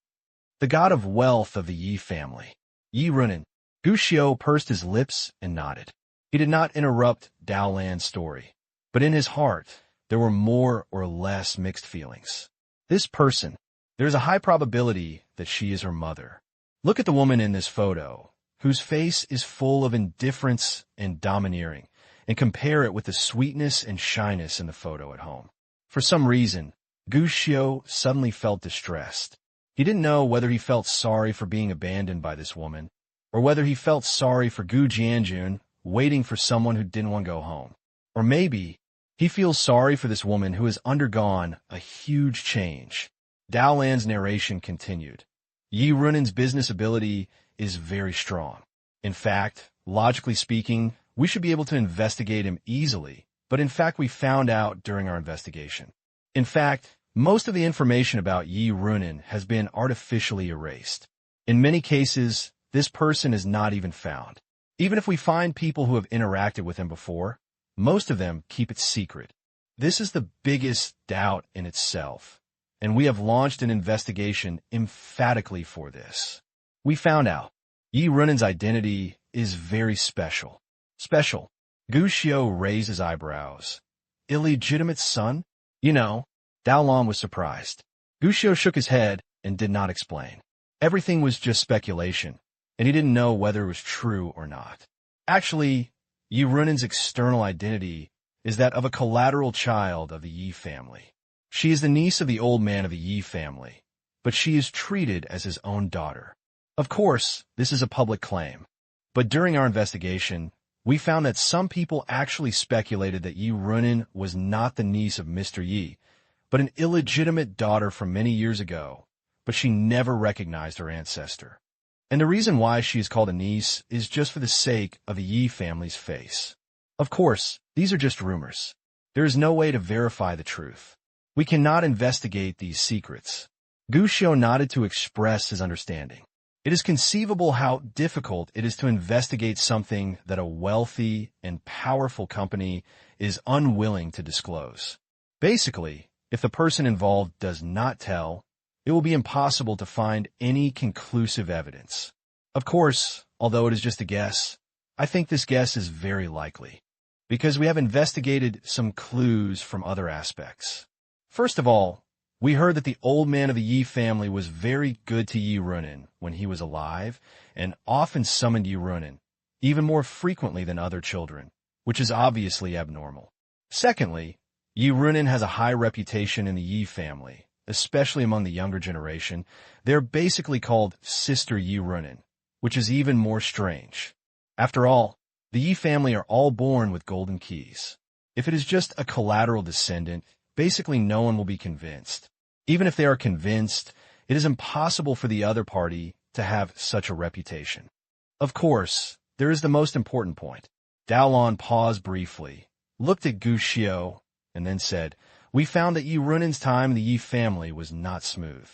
The god of wealth of the Yi family. Yi Runan. Gu Xiu pursed his lips and nodded. He did not interrupt Dao Lan's story, but in his heart, there were more or less mixed feelings. This person, there is a high probability that she is her mother. Look at the woman in this photo, whose face is full of indifference and domineering, and compare it with the sweetness and shyness in the photo at home. For some reason, Gu Xiu suddenly felt distressed. He didn't know whether he felt sorry for being abandoned by this woman, or whether he felt sorry for Gu Jianjun waiting for someone who didn't want to go home. Or maybe he feels sorry for this woman who has undergone a huge change. Dao Lan's narration continued. Yi Runen's business ability is very strong. In fact, logically speaking, we should be able to investigate him easily, but in fact we found out during our investigation. In fact, most of the information about Yi Runen has been artificially erased. In many cases, this person is not even found. Even if we find people who have interacted with him before, most of them keep it secret. This is the biggest doubt in itself, and we have launched an investigation emphatically for this. We found out Yi Runen's identity is very special. Special. Gu Xiao raised his eyebrows. Illegitimate son? You know, Dao Lan was surprised. Gu Xiao shook his head and did not explain. Everything was just speculation, and he didn't know whether it was true or not. Actually, Yi Runen's external identity is that of a collateral child of the Yi family. She is the niece of the old man of the Yi family, but she is treated as his own daughter. Of course, this is a public claim, but during our investigation, we found that some people actually speculated that Yi Runen was not the niece of Mr. Yi, but an illegitimate daughter from many years ago, but she never recognized her ancestor. And the reason why she is called a niece is just for the sake of the Yi family's face. Of course, these are just rumors. There is no way to verify the truth. We cannot investigate these secrets. Gu Xiao nodded to express his understanding. It is conceivable how difficult it is to investigate something that a wealthy and powerful company is unwilling to disclose. Basically, if the person involved does not tell, it will be impossible to find any conclusive evidence. Of course, although it is just a guess, I think this guess is very likely, because we have investigated some clues from other aspects. First of all, we heard that the old man of the Yi family was very good to Yi Runen when he was alive and often summoned Yi Runen, even more frequently than other children, which is obviously abnormal. Secondly, Yi Runen has a high reputation in the Yi family, especially among the younger generation. They're basically called Sister Yi Runen, which is even more strange. After all, the Yi family are all born with golden keys. If it is just a collateral descendant, basically no one will be convinced. Even if they are convinced, it is impossible for the other party to have such a reputation. Of course, there is the most important point. Dao Lan paused briefly, looked at Gu Xiao, and then said, "We found that Yi Runen's time in the Yi family was not smooth.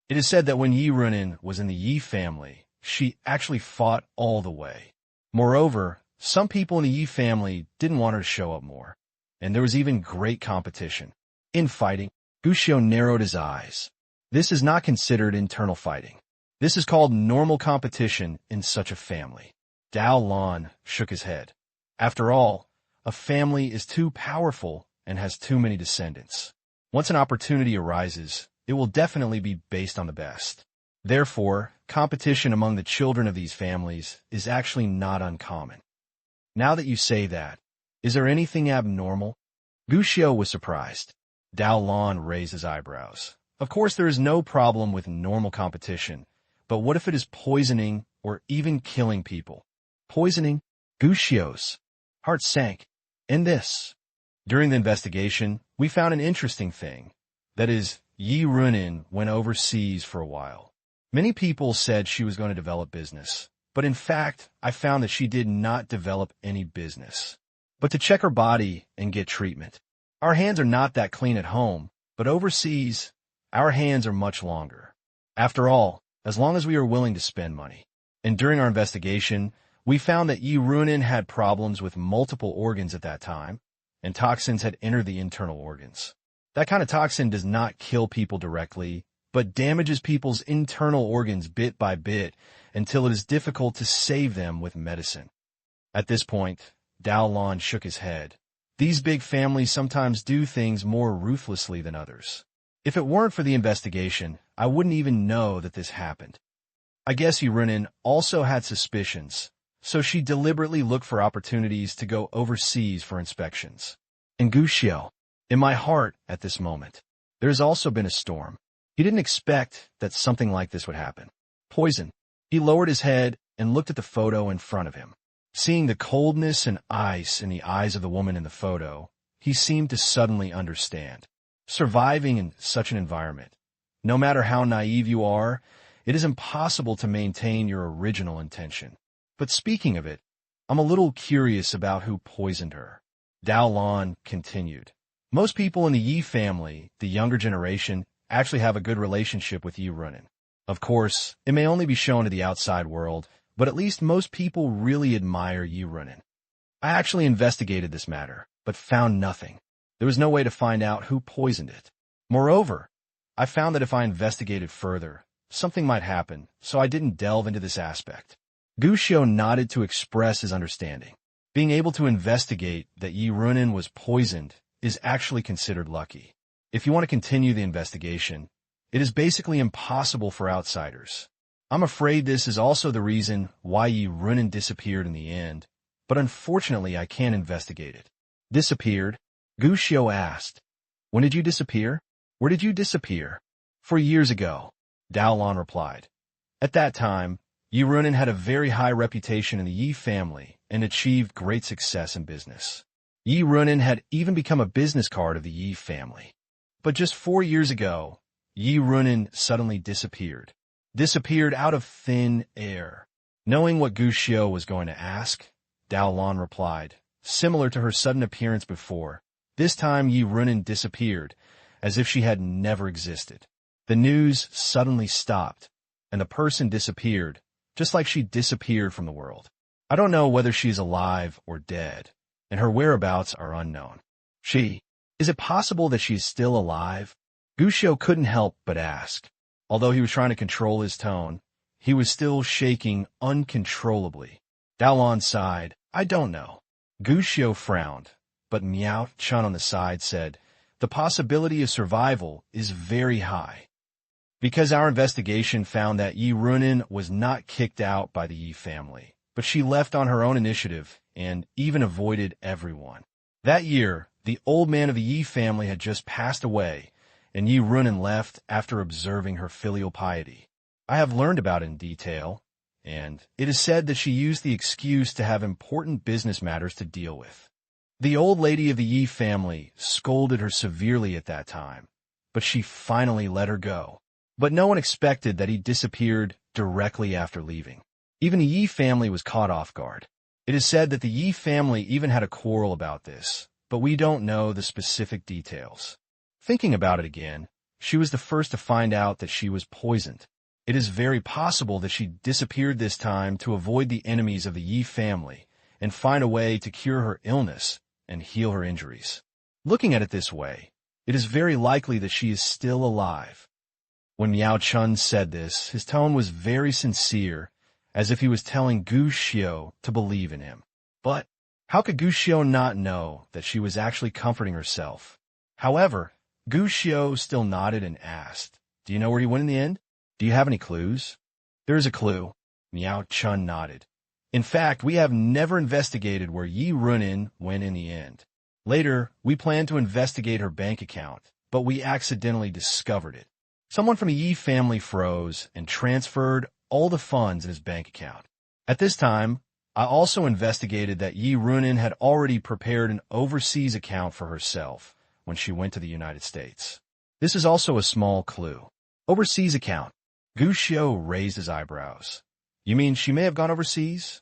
It is said that when Yi Runen was in the Yi family, she actually fought all the way. Moreover, some people in the Yi family didn't want her to show up more, and there was even great competition. Infighting." Gu Xiao narrowed his eyes. This is not considered internal fighting. This is called normal competition in such a family. Dao Lan shook his head. After all, a family is too powerful and has too many descendants. Once an opportunity arises, it will definitely be based on the best. Therefore, competition among the children of these families is actually not uncommon. Now that you say that, is there anything abnormal? Gu Xiao was surprised. Dao Lan raised his eyebrows. Of course, there is no problem with normal competition, but what if it is poisoning or even killing people? Poisoning? Gu Xiao's heart sank. And this. During the investigation, we found an interesting thing. That is, Yi Runen went overseas for a while. Many people said she was going to develop business, but in fact, I found that she did not develop any business, but to check her body and get treatment. Our hands are not that clean at home, but overseas, our hands are much longer. After all, as long as we are willing to spend money. And during our investigation, we found that Yi Runen had problems with multiple organs at that time, and toxins had entered the internal organs. That kind of toxin does not kill people directly, but damages people's internal organs bit by bit until it is difficult to save them with medicine. At this point, Dao Lan shook his head. These big families sometimes do things more ruthlessly than others. If it weren't for the investigation, I wouldn't even know that this happened. I guess Yi Runen also had suspicions, so she deliberately looked for opportunities to go overseas for inspections. And Gu Xiao, in my heart at this moment, there has also been a storm. He didn't expect that something like this would happen. Poison. He lowered his head and looked at the photo in front of him. Seeing the coldness and ice in the eyes of the woman in the photo, he seemed to suddenly understand. Surviving in such an environment, no matter how naive you are, it is impossible to maintain your original intention. But speaking of it, I'm a little curious about who poisoned her. Dao Lan continued. Most people in the Yi family, the younger generation, actually have a good relationship with Yi Runin. Of course, it may only be shown to the outside world, but at least most people really admire Yi Runin. I actually investigated this matter, but found nothing. There was no way to find out who poisoned it. Moreover, I found that if I investigated further, something might happen, so I didn't delve into this aspect. Gu Xiu nodded to express his understanding. Being able to investigate that Yi Runin was poisoned is actually considered lucky. If you want to continue the investigation, it is basically impossible for outsiders. I'm afraid this is also the reason why Yi Runin disappeared in the end, but unfortunately I can't investigate it. Disappeared? Gu Xiu asked. When did you disappear? Where did you disappear? 4 years ago, Dao Lan replied. At that time, Yi Runin had a very high reputation in the Yi family and achieved great success in business. Yi Runin had even become a business card of the Yi family. But just 4 years ago, Yi Runin suddenly disappeared. Disappeared out of thin air. Knowing what Gu Xiu was going to ask, Dao Lan replied, similar to her sudden appearance before. This time Yi Runin disappeared, as if she had never existed. The news suddenly stopped, and the person disappeared, just like she disappeared from the world. I don't know whether she's alive or dead, and her whereabouts are unknown. Is it possible that she's still alive? Gu Xiu couldn't help but ask. Although he was trying to control his tone, he was still shaking uncontrollably. Dao Lan sighed. I don't know. Gu Xiu frowned, but Miao Chun on the side said, the possibility of survival is very high. Because our investigation found that Yi Runin was not kicked out by the Yi family, but she left on her own initiative and even avoided everyone. That year, the old man of the Yi family had just passed away, and Yi Runin left after observing her filial piety. I have learned about it in detail, and it is said that she used the excuse to have important business matters to deal with. The old lady of the Yi family scolded her severely at that time, but she finally let her go. But no one expected that he disappeared directly after leaving. Even the Yi family was caught off guard. It is said that the Yi family even had a quarrel about this, but we don't know the specific details. Thinking about it again, she was the first to find out that she was poisoned. It is very possible that she disappeared this time to avoid the enemies of the Yi family and find a way to cure her illness and heal her injuries. Looking at it this way, it is very likely that she is still alive. When Miao Chun said this, his tone was very sincere, as if he was telling Gu Xiu to believe in him. But how could Gu Xiu not know that she was actually comforting herself? However, Gu Xiu still nodded and asked, do you know where he went in the end? Do you have any clues? There is a clue. Miao Chun nodded. In fact, we have never investigated where Yi Runin went in the end. Later, we planned to investigate her bank account, but we accidentally discovered it. Someone from the Yi family froze and transferred all the funds in his bank account. At this time, I also investigated that Yi Runin had already prepared an overseas account for herself when she went to the United States. This is also a small clue. Overseas account. Gu Xiu raised his eyebrows. You mean she may have gone overseas?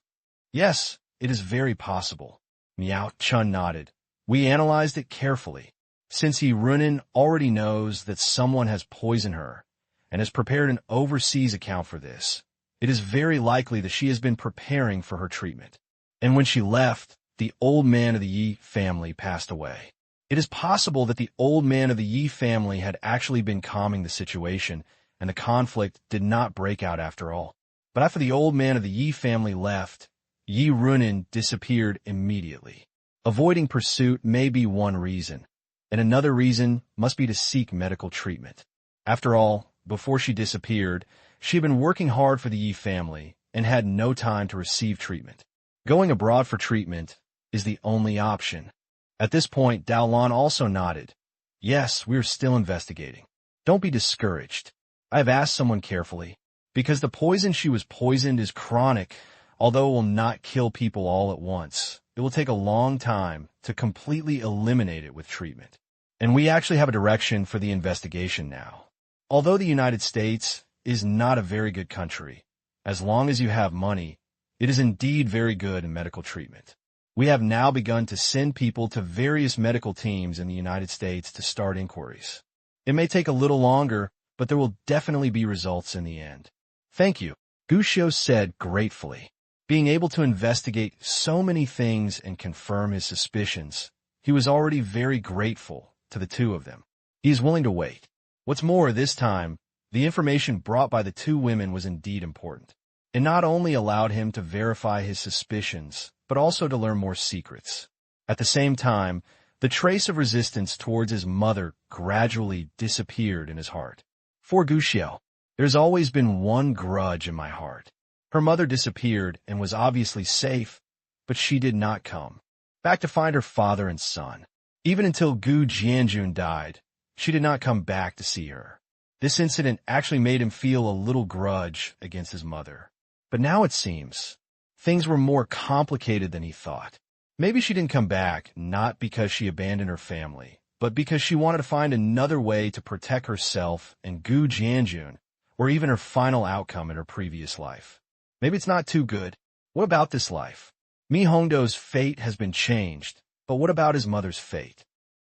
Yes, it is very possible. Miao Chun nodded. We analyzed it carefully. Since Yi Runin already knows that someone has poisoned her and has prepared an overseas account for this, it is very likely that she has been preparing for her treatment. And when she left, the old man of the Yi family passed away. It is possible that the old man of the Yi family had actually been calming the situation and the conflict did not break out after all. But after the old man of the Yi family left, Yi Runin disappeared immediately. Avoiding pursuit may be one reason, and another reason must be to seek medical treatment. After all, before she disappeared, she had been working hard for the Yi family and had no time to receive treatment. Going abroad for treatment is the only option. At this point, Dao Lan also nodded. Yes, we are still investigating. Don't be discouraged. I have asked someone carefully. Because the poison she was poisoned is chronic, although it will not kill people all at once. It will take a long time to completely eliminate it with treatment. And we actually have a direction for the investigation now. Although the United States is not a very good country. As long as you have money, it is indeed very good in medical treatment. We have now begun to send people to various medical teams in the United States to start inquiries. It may take a little longer, but there will definitely be results in the end. Thank you, Gushio said gratefully. Being able to investigate so many things and confirm his suspicions, he was already very grateful to the two of them. He is willing to wait. What's more, this time, the information brought by the two women was indeed important. It not only allowed him to verify his suspicions, but also to learn more secrets. At the same time, the trace of resistance towards his mother gradually disappeared in his heart. For Gushio, there's always been one grudge in my heart. Her mother disappeared and was obviously safe, but she did not come back to find her father and son. Even until Gu Jianjun died, she did not come back to see her. This incident actually made him feel a little grudge against his mother. But now it seems things were more complicated than he thought. Maybe she didn't come back not because she abandoned her family, but because she wanted to find another way to protect herself and Gu Jianjun, or even her final outcome in her previous life. Maybe it's not too good. What about this life? Mi Hongdo's fate has been changed, but what about his mother's fate?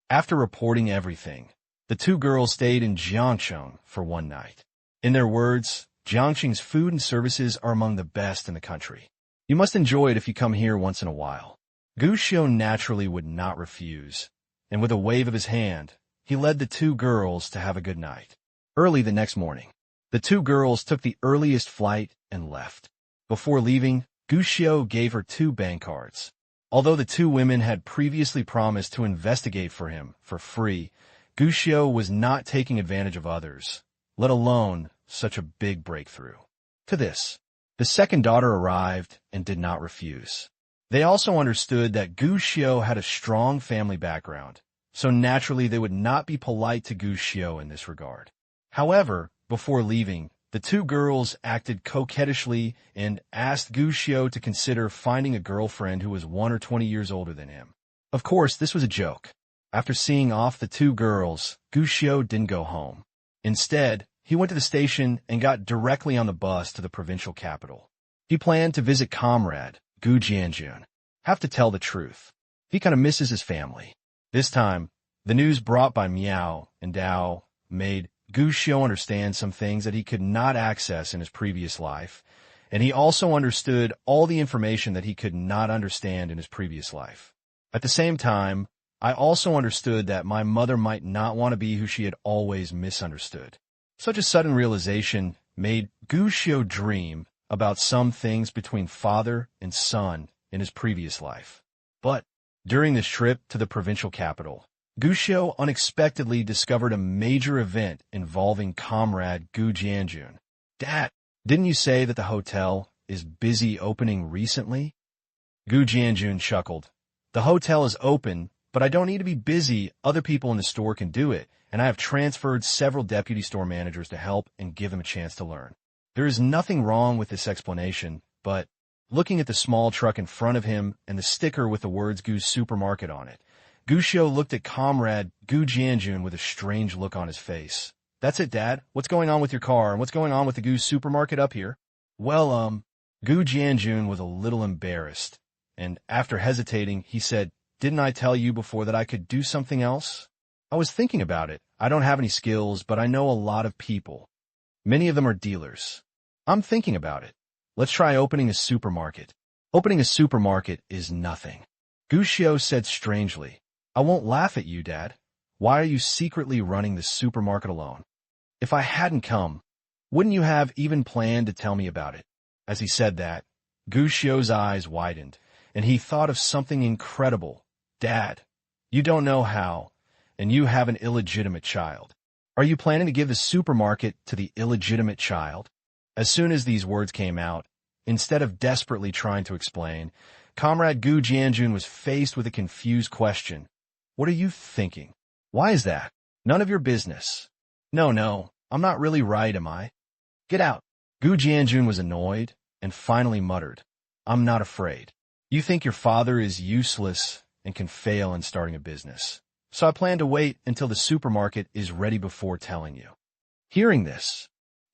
After reporting everything, the two girls stayed in Jiangcheng for one night. In their words, Jiangcheng's food and services are among the best in the country. You must enjoy it if you come here once in a while. Gushio naturally would not refuse, and with a wave of his hand, he led the two girls to have a good night. Early the next morning, the two girls took the earliest flight and left. Before leaving, Gushio gave her 2 bank cards. Although the two women had previously promised to investigate for him for free, Gushio was not taking advantage of others, let alone such a big breakthrough. To this, the second daughter arrived and did not refuse. They also understood that Gushio had a strong family background, so naturally they would not be polite to Gushio in this regard. However, before leaving, the two girls acted coquettishly and asked Gushio to consider finding a girlfriend who was 1 or 20 years older than him. Of course, this was a joke. After seeing off the two girls, Gushio didn't go home. Instead, he went to the station and got directly on the bus to the provincial capital. He planned to visit comrade Gu Jianjun. Have to tell the truth, he kind of misses his family. This time, the news brought by Miao and Dao made Gushio understand some things that he could not access in his previous life, and he also understood all the information that he could not understand in his previous life. At the same time, I also understood that my mother might not want to be who she had always misunderstood. Such a sudden realization made Gushio dream about some things between father and son in his previous life. But during this trip to the provincial capital, Gushio unexpectedly discovered a major event involving comrade Gu Jianjun. Dad, didn't you say that the hotel is busy opening recently? Gu Jianjun chuckled. The hotel is open, but I don't need to be busy. Other people in the store can do it, and I have transferred several deputy store managers to help and give them a chance to learn. There is nothing wrong with this explanation, but looking at the small truck in front of him and the sticker with the words Gu's Supermarket on it, Gushio looked at comrade Gu Jianjun with a strange look on his face. That's it, Dad. What's going on with your car, and what's going on with the Gu's Supermarket up here? Well, Gu Jianjun was a little embarrassed, and after hesitating, he said, Didn't I tell you before that I could do something else? I was thinking about it. I don't have any skills, but I know a lot of people. Many of them are dealers. I'm thinking about it. Let's try opening a supermarket. Opening a supermarket is nothing. Gushio said strangely. I won't laugh at you, Dad. Why are you secretly running the supermarket alone? If I hadn't come, wouldn't you have even planned to tell me about it? As he said that, Gushio's eyes widened, and he thought of something incredible. Dad, you don't know how, and you have an illegitimate child. Are you planning to give the supermarket to the illegitimate child? As soon as these words came out, instead of desperately trying to explain, Comrade Gu Jianjun was faced with a confused question. What are you thinking? Why is that? None of your business. No, I'm not really right, am I? Get out. Gu Jianjun was annoyed and finally muttered, I'm not afraid. You think your father is useless and can fail in starting a business. So I plan to wait until the supermarket is ready before telling you. Hearing this,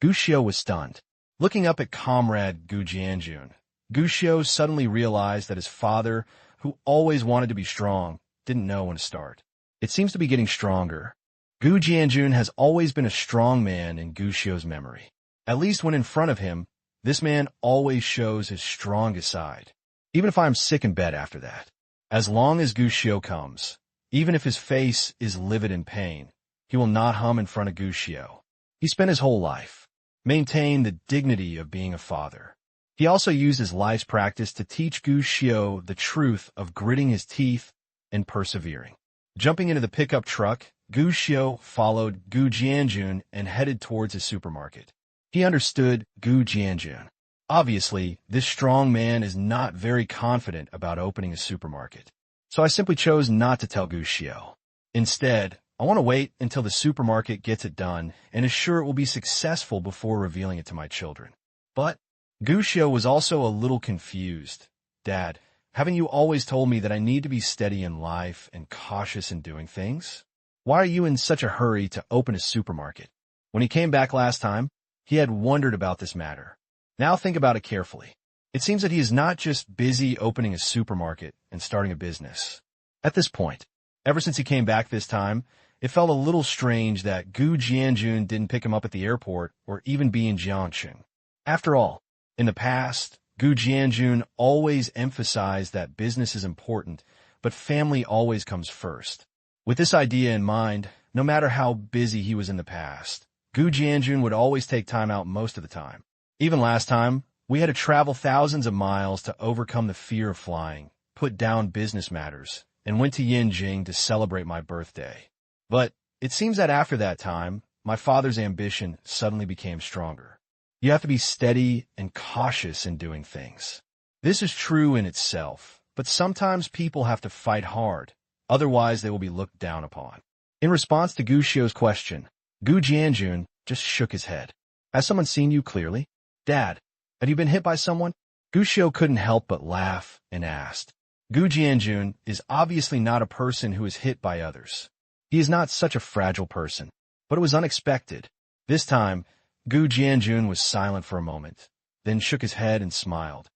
Gu Xiu was stunned. Looking up at comrade Gu Jianjun, Gu Xiu suddenly realized that his father, who always wanted to be strong, didn't know when to start. It seems to be getting stronger. Gu Jianjun has always been a strong man in Gu Xiu's memory. At least when in front of him, this man always shows his strongest side. Even if I am sick in bed after that. As long as Gu Xiu comes, even if his face is livid in pain, he will not hum in front of Gu Xiu. He spent his whole life maintaining the dignity of being a father. He also used his life's practice to teach Gu Xiu the truth of gritting his teeth and persevering. Jumping into the pickup truck, Gu Xiu followed Gu Jianjun and headed towards his supermarket. He understood Gu Jianjun. Obviously, this strong man is not very confident about opening a supermarket. So I simply chose not to tell Gu Xiu. Instead, I want to wait until the supermarket gets it done and assure it will be successful before revealing it to my children. But Gu Xiu was also a little confused. Dad, haven't you always told me that I need to be steady in life and cautious in doing things? Why are you in such a hurry to open a supermarket? When he came back last time, he had wondered about this matter. Now think about it carefully. It seems that he is not just busy opening a supermarket and starting a business. At this point, ever since he came back this time, it felt a little strange that Gu Jianjun didn't pick him up at the airport or even be in Jiangxing. After all, in the past, Gu Jianjun always emphasized that business is important, but family always comes first. With this idea in mind, no matter how busy he was in the past, Gu Jianjun would always take time out most of the time. Even last time, we had to travel thousands of miles to overcome the fear of flying, put down business matters, and went to Yinjing to celebrate my birthday. But it seems that after that time, my father's ambition suddenly became stronger. You have to be steady and cautious in doing things. This is true in itself, but sometimes people have to fight hard, otherwise they will be looked down upon. In response to Gu Xiu's question, Gu Jianjun just shook his head. Has someone seen you clearly? Dad, have you been hit by someone? Gu Xiu couldn't help but laugh and asked. Gu Jianjun is obviously not a person who is hit by others. He is not such a fragile person, but it was unexpected. This time, Gu Jianjun was silent for a moment, then shook his head and smiled.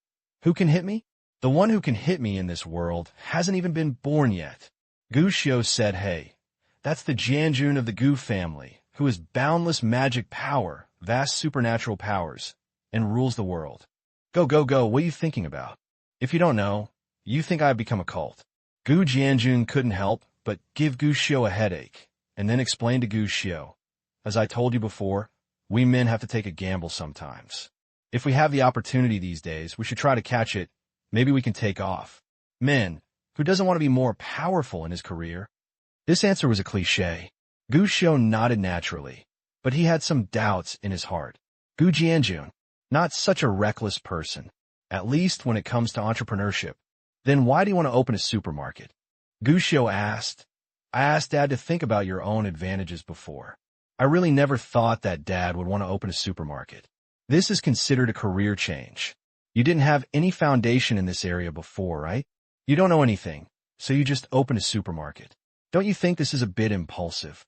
Who can hit me? The one who can hit me in this world hasn't even been born yet. Gu Xiu said, hey, that's the Jianjun of the Gu family, who has boundless magic power, vast supernatural powers, and rules the world. Go, go, go, what are you thinking about? If you don't know, you think I've become a cult. Gu Jianjun couldn't help but give Gu Xiu a headache, and then explained to Gu Xiu, as I told you before, we men have to take a gamble sometimes. If we have the opportunity these days, we should try to catch it. Maybe we can take off. Men, who doesn't want to be more powerful in his career? This answer was a cliché. Gu Xiu nodded naturally, but he had some doubts in his heart. Gu Jianjun, not such a reckless person, at least when it comes to entrepreneurship. Then why do you want to open a supermarket? Gu Xiu asked. I asked Dad to think about your own advantages before. I really never thought that Dad would want to open a supermarket. This is considered a career change. You didn't have any foundation in this area before, right? You don't know anything, so you just open a supermarket. Don't you think this is a bit impulsive?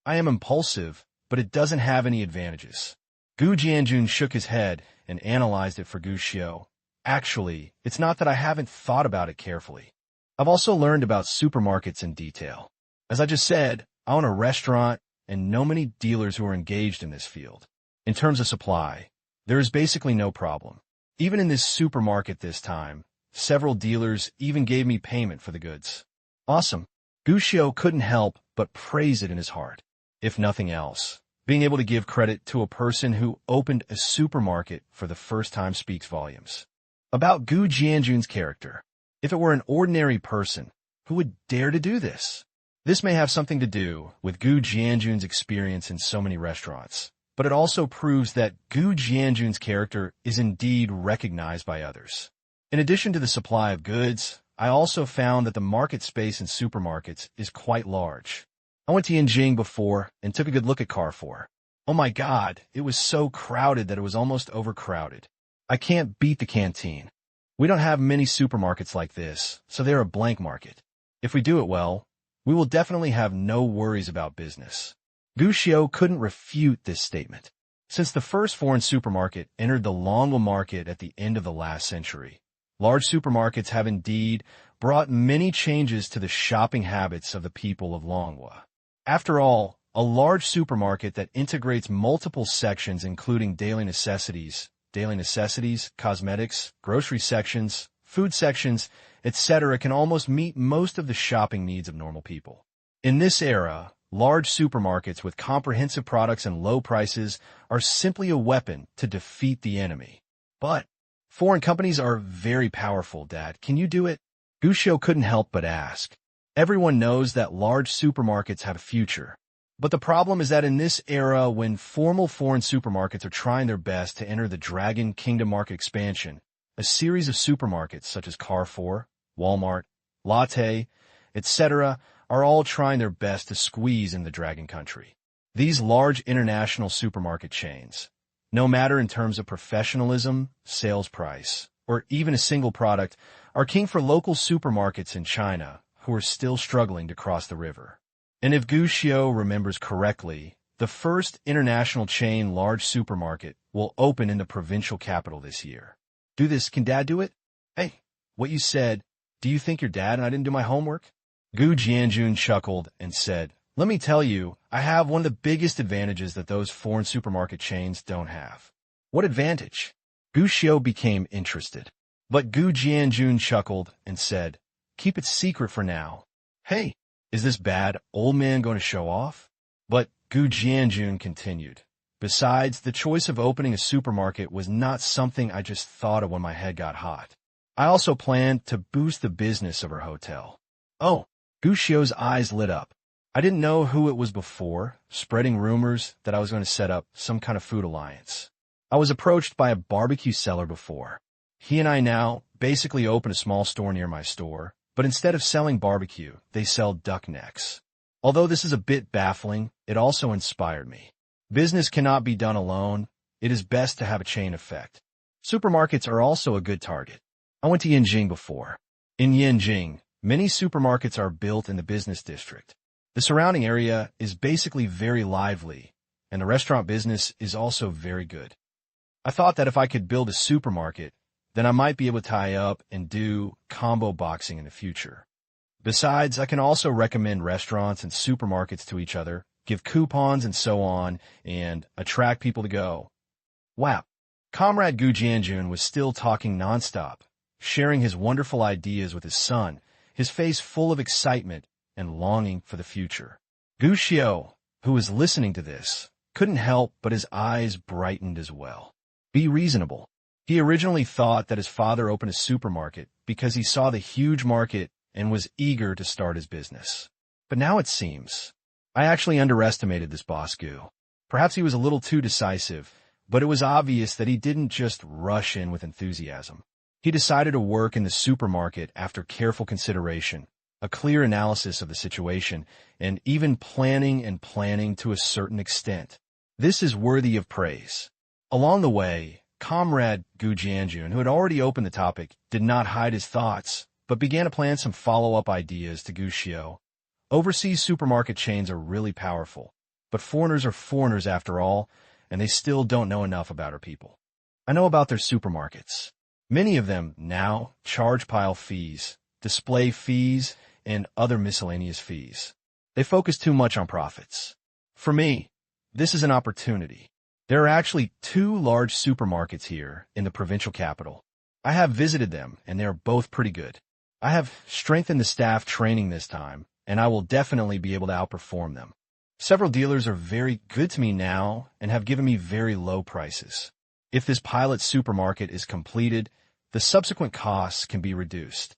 I am impulsive, but it doesn't have any advantages. Gu Jianjun shook his head and analyzed it for Gu Xiu. Actually, it's not that I haven't thought about it carefully. I've also learned about supermarkets in detail. As I just said, I own a restaurant and know many dealers who are engaged in this field. In terms of supply, there is basically no problem. Even in this supermarket this time, several dealers even gave me payment for the goods. Awesome. Gu Xiu couldn't help but praise it in his heart. If nothing else, being able to give credit to a person who opened a supermarket for the first time speaks volumes. About Gu Jianjun's character. If it were an ordinary person, who would dare to do this? This may have something to do with Gu Jianjun's experience in so many restaurants, but it also proves that Gu Jianjun's character is indeed recognized by others. In addition to the supply of goods, I also found that the market space in supermarkets is quite large. I went to Yinjing before and took a good look at Carrefour. Oh my God, it was so crowded that it was almost overcrowded. I can't beat the canteen. We don't have many supermarkets like this, so they're a blank market. If we do it well, we will definitely have no worries about business. Gu Xiu couldn't refute this statement. Since the first foreign supermarket entered the Longwa market at the end of the last century, large supermarkets have indeed brought many changes to the shopping habits of the people of Longwa. After all, a large supermarket that integrates multiple sections including daily necessities, cosmetics, grocery sections, food sections, etc. can almost meet most of the shopping needs of normal people. In this era, large supermarkets with comprehensive products and low prices are simply a weapon to defeat the enemy. But foreign companies are very powerful, Dad. Can you do it? Gushio couldn't help but ask. Everyone knows that large supermarkets have a future. But the problem is that in this era, when formal foreign supermarkets are trying their best to enter the Dragon Kingdom market expansion, a series of supermarkets such as Carrefour, Walmart, Lotte, etc. are all trying their best to squeeze in the Dragon Country. These large international supermarket chains, no matter in terms of professionalism, sales price, or even a single product, are king for local supermarkets in China who are still struggling to cross the river. And if Gushio remembers correctly, the first international chain large supermarket will open in the provincial capital this year. Can Dad do it? Hey, what you said, do you think you're Dad and I didn't do my homework? Gu Jianjun chuckled and said, let me tell you, I have one of the biggest advantages that those foreign supermarket chains don't have. What advantage? Gushio became interested. But Gu Jianjun chuckled and said, keep it secret for now. Hey, is this bad old man going to show off? But Gu Jianjun continued. Besides, the choice of opening a supermarket was not something I just thought of when my head got hot. I also planned to boost the business of our hotel. Oh, Gushio's eyes lit up. I didn't know who it was before, spreading rumors that I was going to set up some kind of food alliance. I was approached by a barbecue seller before. He and I now basically open a small store near my store, but instead of selling barbecue, they sell duck necks. Although this is a bit baffling, it also inspired me. Business cannot be done alone. It is best to have a chain effect. Supermarkets are also a good target. I went to Yanjing before. In Yanjing, many supermarkets are built in the business district. The surrounding area is basically very lively, and the restaurant business is also very good. I thought that if I could build a supermarket, then I might be able to tie up and do combo boxing in the future. Besides, I can also recommend restaurants and supermarkets to each other, give coupons and so on, and attract people to go. Wow. Comrade Gu Jianjun was still talking nonstop, sharing his wonderful ideas with his son, his face full of excitement and longing for the future. Gushio, who was listening to this, couldn't help but his eyes brightened as well. Be reasonable. He originally thought that his father opened a supermarket because he saw the huge market and was eager to start his business. But now it seems, I actually underestimated this boss Gu. Perhaps he was a little too decisive, but it was obvious that he didn't just rush in with enthusiasm. He decided to work in the supermarket after careful consideration, a clear analysis of the situation, and even planning to a certain extent. This is worthy of praise. Along the way, Comrade Gu Jianjun, who had already opened the topic, did not hide his thoughts, but began to plan some follow-up ideas to Gushio. Overseas supermarket chains are really powerful, but foreigners are foreigners after all, and they still don't know enough about our people. I know about their supermarkets. Many of them now charge pile fees, display fees, and other miscellaneous fees. They focus too much on profits. For me, this is an opportunity. There are actually 2 large supermarkets here in the provincial capital. I have visited them, and they are both pretty good. I have strengthened the staff training this time, and I will definitely be able to outperform them. Several dealers are very good to me now and have given me very low prices. If this pilot supermarket is completed, the subsequent costs can be reduced.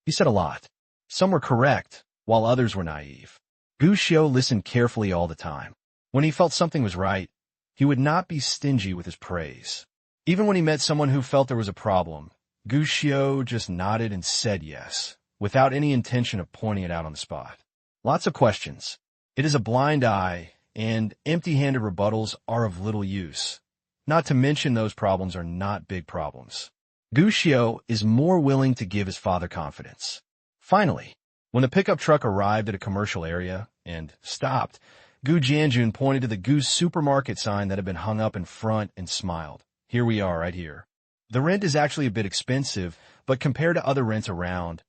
He said a lot. Some were correct, while others were naive. Gushio listened carefully all the time. When he felt something was right, he would not be stingy with his praise. Even when he met someone who felt there was a problem, Gushio just nodded and said yes, without any intention of pointing it out on the spot. Lots of questions. It is a blind eye, and empty-handed rebuttals are of little use. Not to mention those problems are not big problems. Gushio is more willing to give his father confidence. Finally, when the pickup truck arrived at a commercial area and stopped, Gu Jianjun pointed to the Goose supermarket sign that had been hung up in front and smiled. Here we are, right here. The rent is actually a bit expensive, but compared to other rents around,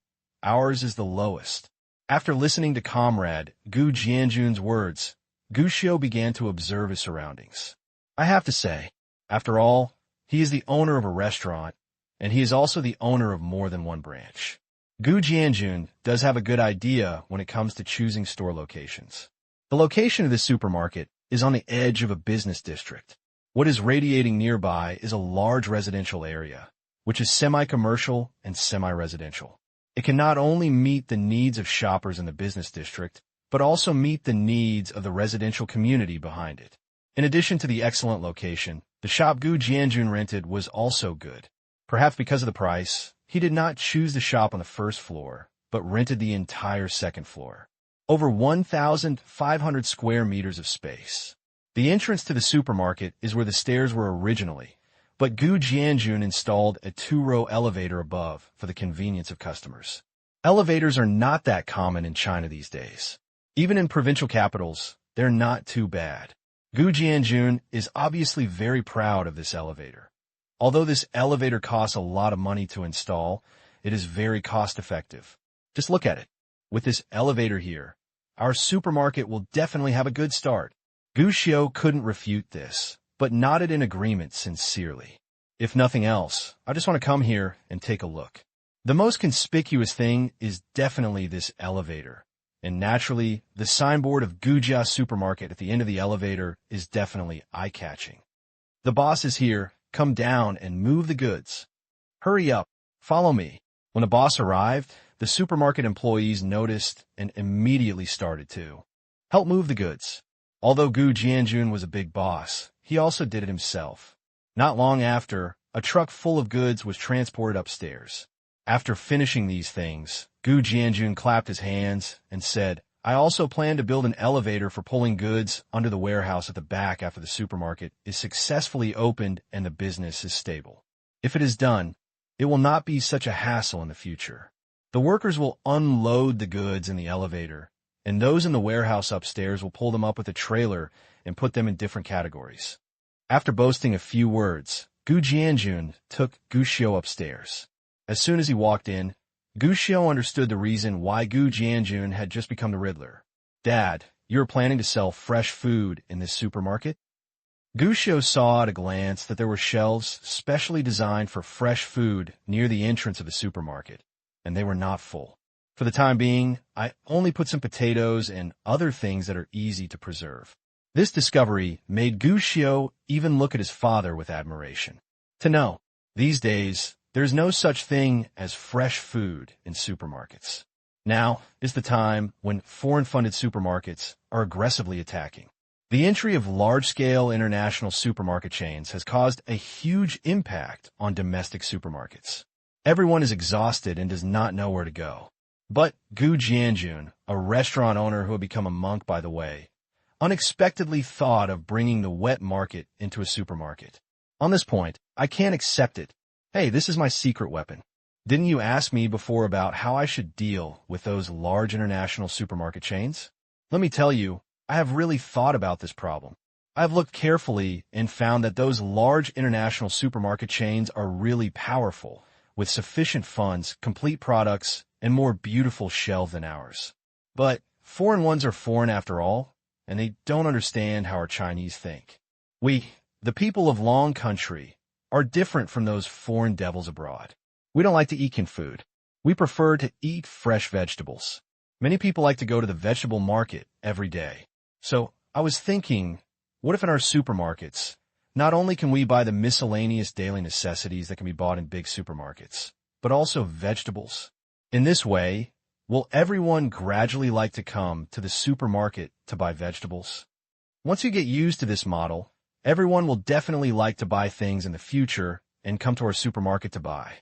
ours is the lowest. After listening to Comrade Gu Jianjun's words, Gu Xiu began to observe his surroundings. I have to say, after all, he is the owner of a restaurant, and he is also the owner of more than one branch. Gu Jianjun does have a good idea when it comes to choosing store locations. The location of this supermarket is on the edge of a business district. What is radiating nearby is a large residential area, which is semi-commercial and semi-residential. It can not only meet the needs of shoppers in the business district, but also meet the needs of the residential community behind it. In addition to the excellent location, the shop Gu Jianjun rented was also good. Perhaps because of the price, he did not choose the shop on the first floor, but rented the entire second floor. Over 1,500 square meters of space. The entrance to the supermarket is where the stairs were originally, but Gu Jianjun installed a 2-row elevator above for the convenience of customers. Elevators are not that common in China these days. Even in provincial capitals, they're not too bad. Gu Jianjun is obviously very proud of this elevator. Although this elevator costs a lot of money to install, it is very cost-effective. Just look at it. With this elevator here, our supermarket will definitely have a good start. Gu Xiu couldn't refute this, but nodded in agreement sincerely. If nothing else, I just want to come here and take a look. The most conspicuous thing is definitely this elevator. And naturally, the signboard of Gujia Supermarket at the end of the elevator is definitely eye-catching. The boss is here. Come down and move the goods. Hurry up. Follow me. When the boss arrived, the supermarket employees noticed and immediately started to help move the goods. Although Gu Jianjun was a big boss, he also did it himself. Not long after, a truck full of goods was transported upstairs. After finishing these things, Gu Jianjun clapped his hands and said, I also plan to build an elevator for pulling goods under the warehouse at the back after the supermarket is successfully opened and the business is stable. If it is done, it will not be such a hassle in the future. The workers will unload the goods in the elevator, and those in the warehouse upstairs will pull them up with a trailer and put them in different categories. After boasting a few words, Gu Jianjun took Gu Xiu upstairs. As soon as he walked in, Gu Xiu understood the reason why Gu Jianjun had just become the Riddler. Dad, you're planning to sell fresh food in this supermarket? Gu Xiu saw at a glance that there were shelves specially designed for fresh food near the entrance of the supermarket, and they were not full. For the time being, I only put some potatoes and other things that are easy to preserve. This discovery made Gu Xiu even look at his father with admiration. To know, these days, there's no such thing as fresh food in supermarkets. Now is the time when foreign-funded supermarkets are aggressively attacking. The entry of large-scale international supermarket chains has caused a huge impact on domestic supermarkets. Everyone is exhausted and does not know where to go. But Gu Jianjun, a restaurant owner who had become a monk by the way, unexpectedly thought of bringing the wet market into a supermarket. On this point, I can't accept it. Hey, this is my secret weapon. Didn't you ask me before about how I should deal with those large international supermarket chains? Let me tell you, I have really thought about this problem. I've looked carefully and found that those large international supermarket chains are really powerful, with sufficient funds, complete products, and more beautiful shelves than ours. But foreign ones are foreign after all, and they don't understand how our Chinese think. We, the people of Long Country, are different from those foreign devils abroad. We don't like to eat canned food. We prefer to eat fresh vegetables. Many people like to go to the vegetable market every day. So I was thinking, what if in our supermarkets, not only can we buy the miscellaneous daily necessities that can be bought in big supermarkets, but also vegetables? In this way, will everyone gradually like to come to the supermarket to buy vegetables? Once you get used to this model, everyone will definitely like to buy things in the future and come to our supermarket to buy.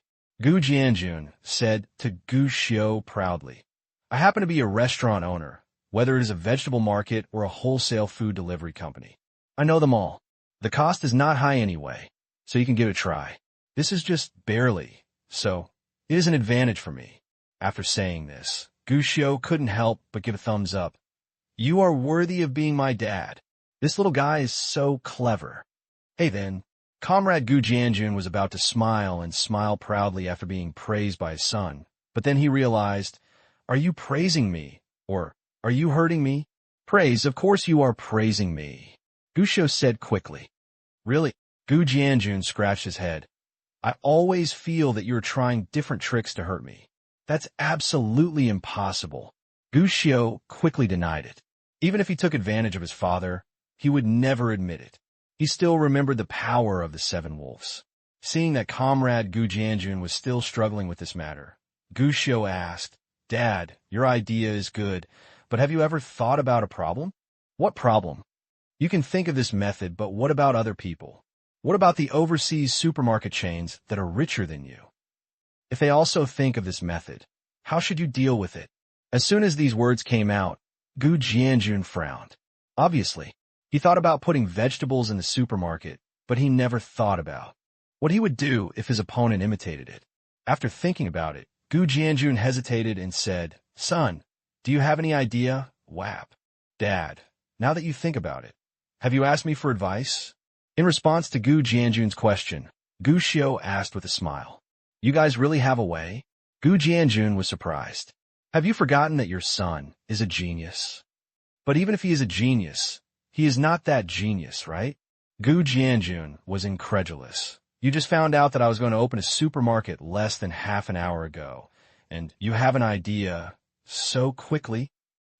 Gu Jianjun said to Gu Xiu proudly, I happen to be a restaurant owner, whether it is a vegetable market or a wholesale food delivery company. I know them all. The cost is not high anyway, so you can give it a try. This is just barely, so it is an advantage for me. After saying this, Gu Xiu couldn't help but give a thumbs up. You are worthy of being my dad. This little guy is so clever. Hey then, Comrade Gu Jianjun was about to smile and smile proudly after being praised by his son, but then he realized, are you praising me? Or, are you hurting me? Praise, of course you are praising me. Gu Xiu said quickly. Really? Gu Jianjun scratched his head. I always feel that you're trying different tricks to hurt me. That's absolutely impossible. Gu Xiu quickly denied it. Even if he took advantage of his father, he would never admit it. He still remembered the power of the 7 wolves. Seeing that Comrade Gu Jianjun was still struggling with this matter, Gu Xiu asked, Dad, your idea is good, but have you ever thought about a problem? What problem? You can think of this method, but what about other people? What about the overseas supermarket chains that are richer than you? If they also think of this method, how should you deal with it? As soon as these words came out, Gu Jianjun frowned. Obviously, he thought about putting vegetables in the supermarket, but he never thought about what he would do if his opponent imitated it. After thinking about it, Gu Jianjun hesitated and said, Son, do you have any idea? Whap. Dad, now that you think about it, have you asked me for advice? In response to Gu Jianjun's question, Gu Xiu asked with a smile, You guys really have a way? Gu Jianjun was surprised. Have you forgotten that your son is a genius? But even if he is a genius, he is not that genius, right? Gu Jianjun was incredulous. You just found out that I was going to open a supermarket less than half an hour ago, and you have an idea so quickly?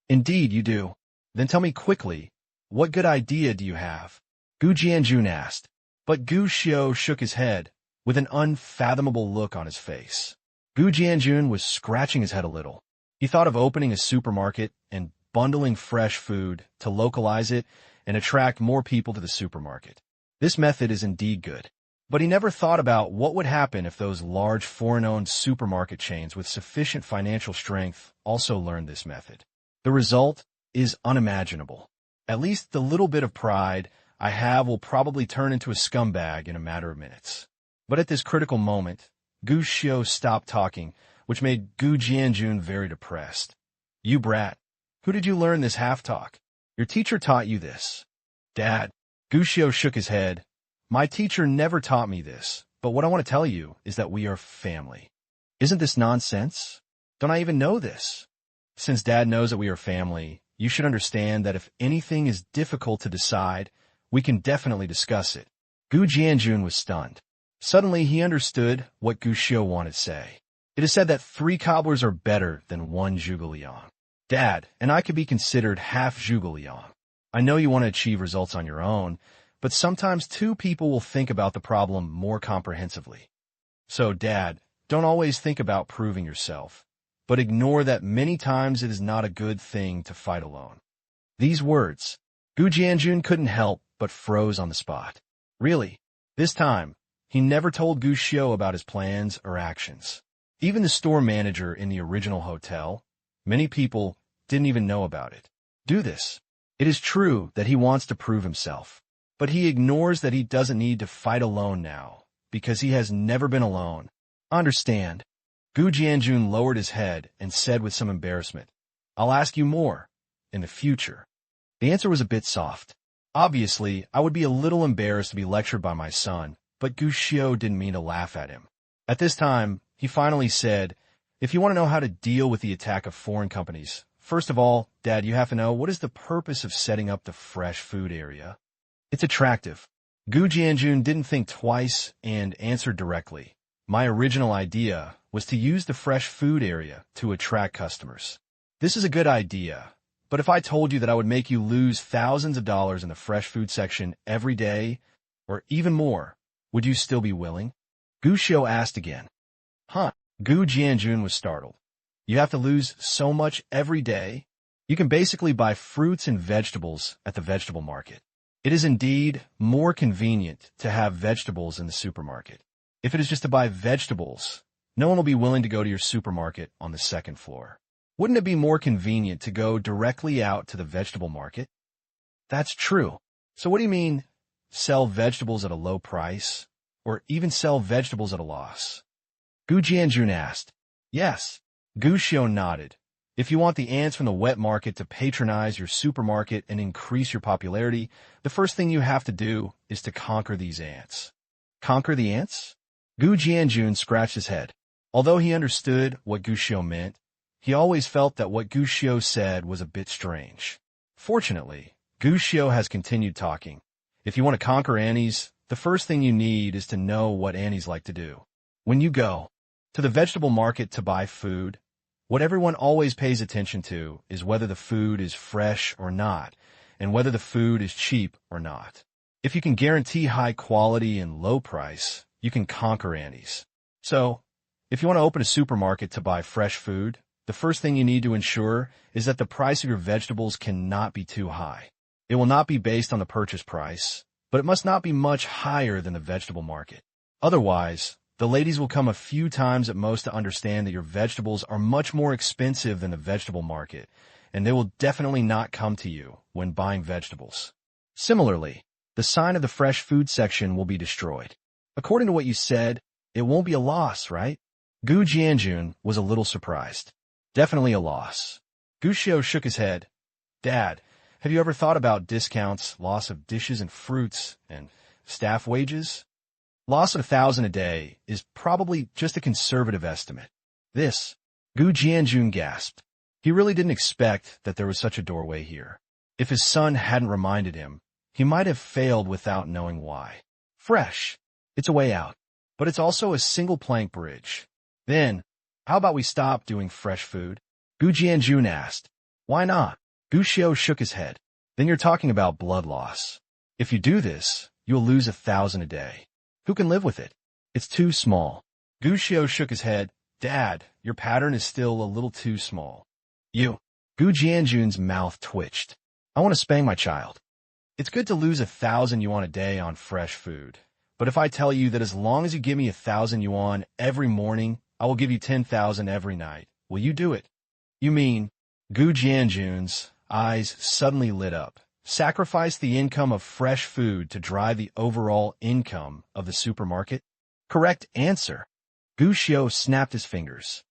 Indeed, you do. Then tell me quickly, what good idea do you have? Gu Jianjun asked, but Gu Xiu shook his head with an unfathomable look on his face. Gu Jianjun was scratching his head a little. He thought of opening a supermarket and bundling fresh food to localize it and attract more people to the supermarket. This method is indeed good. But he never thought about what would happen if those large foreign-owned supermarket chains with sufficient financial strength also learned this method. The result is unimaginable. At least the little bit of pride I have will probably turn into a scumbag in a matter of minutes. But at this critical moment, Gu Xiu stopped talking, which made Gu Jianjun very depressed. You brat, who did you learn this half-talk? Your teacher taught you this. Dad, Gu Xiu shook his head. My teacher never taught me this, but what I want to tell you is that we are family. Isn't this nonsense? Don't I even know this? Since Dad knows that we are family, you should understand that if anything is difficult to decide, we can definitely discuss it. Gu Jianjun was stunned. Suddenly, he understood what Gu Xiu wanted to say. It is said that 3 cobblers are better than 1 zhuge liang. Dad, and I could be considered half zhuge liang. I know you want to achieve results on your own, but sometimes 2 people will think about the problem more comprehensively. So, Dad, don't always think about proving yourself, but ignore that many times it is not a good thing to fight alone. These words, Gu Jianjun couldn't help but froze on the spot. Really, this time, he never told Gu Xiu about his plans or actions. Even the store manager in the original hotel, many people didn't even know about it. Do this. It is true that he wants to prove himself, but he ignores that he doesn't need to fight alone now, because he has never been alone. Understand. Gu Jianjun lowered his head and said with some embarrassment, I'll ask you more, in the future. The answer was a bit soft. Obviously, I would be a little embarrassed to be lectured by my son, but Gu Xiu didn't mean to laugh at him. At this time, he finally said, if you want to know how to deal with the attack of foreign companies, first of all, Dad, you have to know what is the purpose of setting up the fresh food area. It's attractive. Gu Jianjun didn't think twice and answered directly. My original idea was to use the fresh food area to attract customers. This is a good idea, but if I told you that I would make you lose thousands of dollars in the fresh food section every day, or even more, would you still be willing? Gu Xiu asked again. Huh? Gu Jianjun was startled. You have to lose so much every day? You can basically buy fruits and vegetables at the vegetable market. It is indeed more convenient to have vegetables in the supermarket. If it is just to buy vegetables, no one will be willing to go to your supermarket on the 2nd floor. Wouldn't it be more convenient to go directly out to the vegetable market? That's true. So what do you mean, sell vegetables at a low price, or even sell vegetables at a loss? Gu Jianjun asked. Yes. Gu Xiu nodded. If you want the ants from the wet market to patronize your supermarket and increase your popularity, the first thing you have to do is to conquer these ants. Conquer the ants? Gu Jianjun scratched his head. Although he understood what Gu Xiu meant, he always felt that what Gu Xiu said was a bit strange. Fortunately, Gu Xiu has continued talking. If you want to conquer Annies, the first thing you need is to know what Annies like to do. When you go to the vegetable market to buy food, what everyone always pays attention to is whether the food is fresh or not, and whether the food is cheap or not. If you can guarantee high quality and low price, you can conquer Annies. So, if you want to open a supermarket to buy fresh food, the first thing you need to ensure is that the price of your vegetables cannot be too high. It will not be based on the purchase price, but it must not be much higher than the vegetable market. Otherwise, the ladies will come a few times at most to understand that your vegetables are much more expensive than the vegetable market, and they will definitely not come to you when buying vegetables. Similarly, the sign of the fresh food section will be destroyed. According to what you said, it won't be a loss, right? Gu Jianjun was a little surprised. Definitely a loss. Gu Xiu shook his head. Dad, have you ever thought about discounts, loss of dishes and fruits, and staff wages? Loss of 1,000 a day is probably just a conservative estimate. This, Gu Jianjun gasped. He really didn't expect that there was such a doorway here. If his son hadn't reminded him, he might have failed without knowing why. Fresh. It's a way out. But it's also a single plank bridge. Then, how about we stop doing fresh food? Gu Jianjun asked. Why not? Gu Xiu shook his head. Then you're talking about blood loss. If you do this, you'll lose 1,000 a day. Who can live with it? It's too small. Gu Xiu shook his head. Dad, your pattern is still a little too small. You. Gu Jianjun's mouth twitched. I want to spank my child. It's good to lose 1,000 yuan a day on fresh food. But if I tell you that as long as you give me 1,000 yuan every morning, I will give you 10,000 every night, will you do it? You mean, Gu Jianjun's eyes suddenly lit up. Sacrifice the income of fresh food to drive the overall income of the supermarket? Correct answer. Gu Xiu snapped his fingers.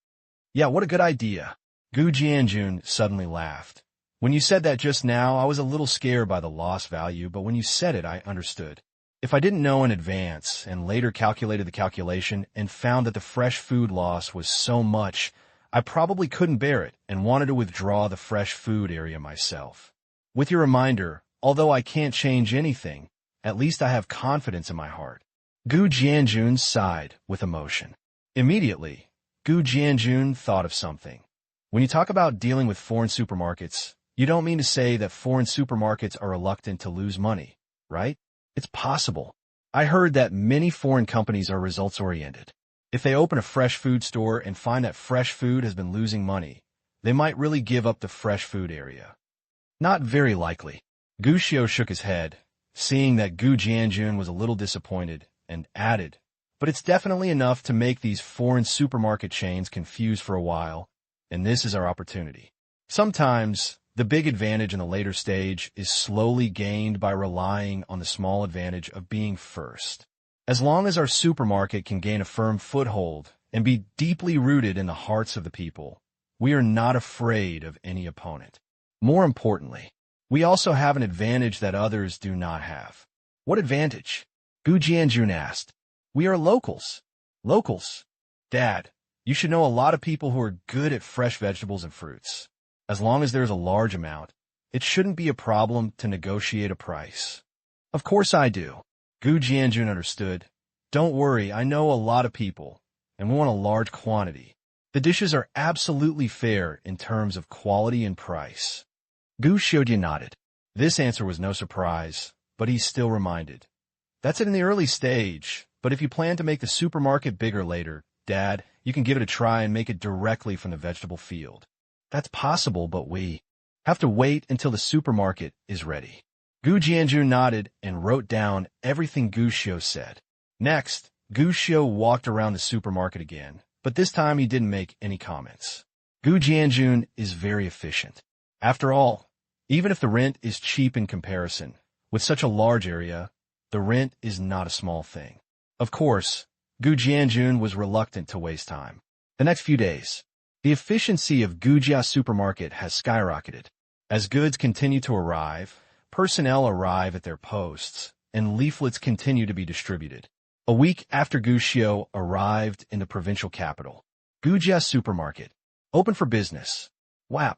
Yeah, what a good idea. Gu Jianjun suddenly laughed. When you said that just now, I was a little scared by the loss value, but when you said it, I understood. If I didn't know in advance and later calculated the calculation and found that the fresh food loss was so much, I probably couldn't bear it and wanted to withdraw the fresh food area myself. With your reminder, although I can't change anything, at least I have confidence in my heart. Gu Jianjun sighed with emotion. Immediately, Gu Jianjun thought of something. When you talk about dealing with foreign supermarkets, you don't mean to say that foreign supermarkets are reluctant to lose money, right? It's possible. I heard that many foreign companies are results-oriented. If they open a fresh food store and find that fresh food has been losing money, they might really give up the fresh food area. Not very likely. Gu Xiu shook his head, seeing that Gu Jianjun was a little disappointed, and added, but it's definitely enough to make these foreign supermarket chains confused for a while, and this is our opportunity. Sometimes, the big advantage in the later stage is slowly gained by relying on the small advantage of being first. As long as our supermarket can gain a firm foothold and be deeply rooted in the hearts of the people, we are not afraid of any opponent. More importantly, we also have an advantage that others do not have. What advantage? Gu Jianjun asked. We are locals. Locals? Dad, you should know a lot of people who are good at fresh vegetables and fruits. As long as there's a large amount, it shouldn't be a problem to negotiate a price. Of course I do. Gu Jianjun understood. Don't worry, I know a lot of people, and we want a large quantity. The dishes are absolutely fair in terms of quality and price. Gu Xiu nodded. This answer was no surprise, but he's still reminded. That's it in the early stage, but if you plan to make the supermarket bigger later, Dad, you can give it a try and make it directly from the vegetable field. That's possible, but we have to wait until the supermarket is ready. Gu Jianjun nodded and wrote down everything Gu Xiu said. Next, Gu Xiu walked around the supermarket again, but this time he didn't make any comments. Gu Jianjun is very efficient. After all, even if the rent is cheap in comparison, with such a large area, the rent is not a small thing. Of course, Gu Jianjun was reluctant to waste time. The next few days, The efficiency of Gujia supermarket has skyrocketed. As goods continue to arrive, personnel arrive at their posts, and leaflets continue to be distributed. A week after Gushio arrived in the provincial capital, Gujia supermarket opened for business. Wow!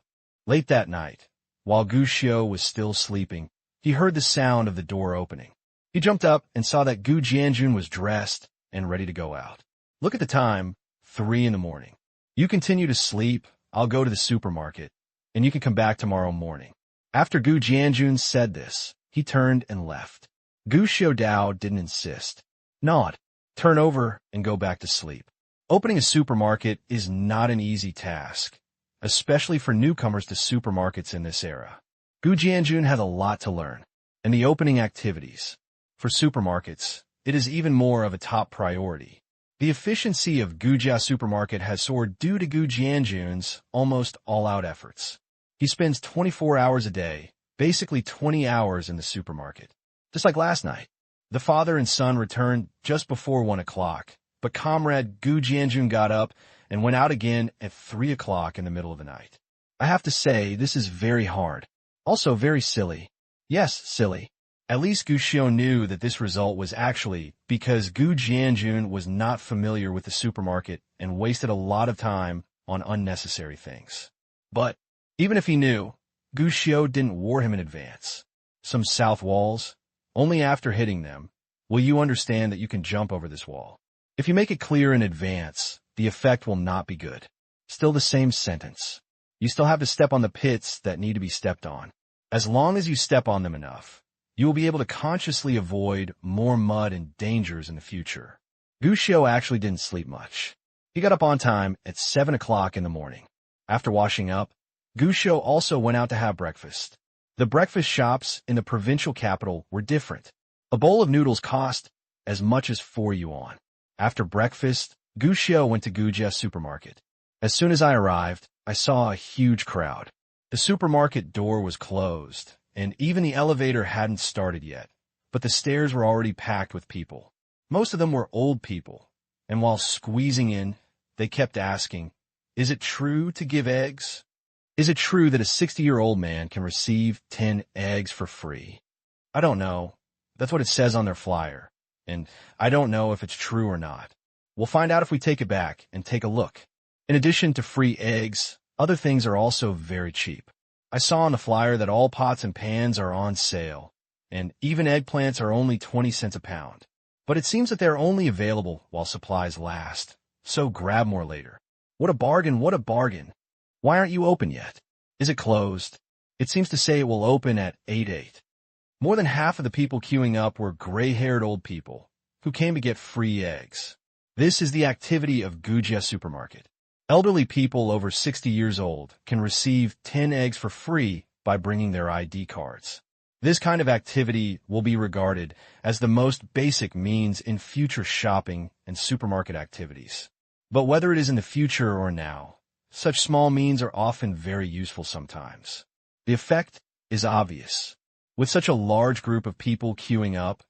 Late that night, while Gushio was still sleeping, he heard the sound of the door opening. He jumped up and saw that Gu Jianjun was dressed and ready to go out. Look at the time, 3 in the morning. You continue to sleep, I'll go to the supermarket, and you can come back tomorrow morning. After Gu Jianjun said this, he turned and left. Gu Xiaodao didn't insist. Not. Turn over and go back to sleep. Opening a supermarket is not an easy task, especially for newcomers to supermarkets in this era. Gu Jianjun had a lot to learn, and the opening activities. For supermarkets, it is even more of a top priority. The efficiency of Gujia supermarket has soared due to Gu Jianjun's almost all-out efforts. He spends 24 hours a day, basically 20 hours in the supermarket. Just like last night, the father and son returned just before 1 o'clock, but comrade Gu Jianjun got up and went out again at 3 o'clock in the middle of the night. I have to say, this is very hard. Also very silly. Yes, silly. At least Gu Xiao knew that this result was actually because Gu Jianjun was not familiar with the supermarket and wasted a lot of time on unnecessary things. But even if he knew, Gu Xiao didn't warn him in advance. Some south walls, only after hitting them, will you understand that you can jump over this wall. If you make it clear in advance, the effect will not be good. Still the same sentence. You still have to step on the pits that need to be stepped on. As long as you step on them enough, you will be able to consciously avoid more mud and dangers in the future. Gu Xiao actually didn't sleep much. He got up on time at 7 o'clock in the morning. After washing up, Gu Xiao also went out to have breakfast. The breakfast shops in the provincial capital were different. A bowl of noodles cost as much as 4 yuan. After breakfast, Gu Xiao went to Gujia supermarket. As soon as I arrived, I saw a huge crowd. The supermarket door was closed, and even the elevator hadn't started yet, but the stairs were already packed with people. Most of them were old people, and while squeezing in, they kept asking, "Is it true to give eggs? Is it true that a 60-year-old man can receive 10 eggs for free?" I don't know. That's what it says on their flyer, and I don't know if it's true or not. We'll find out if we take it back and take a look. In addition to free eggs, other things are also very cheap. I saw on the flyer that all pots and pans are on sale, and even eggplants are only 20 cents a pound. But it seems that they're only available while supplies last, so grab more later. What a bargain, what a bargain. Why aren't you open yet? Is it closed? It seems to say it will open at 8:08. More than half of the people queuing up were gray-haired old people who came to get free eggs. This is the activity of Gujia supermarket. Elderly people over 60 years old can receive 10 eggs for free by bringing their ID cards. This kind of activity will be regarded as the most basic means in future shopping and supermarket activities. But whether it is in the future or now, such small means are often very useful sometimes. The effect is obvious. With such a large group of people queuing up,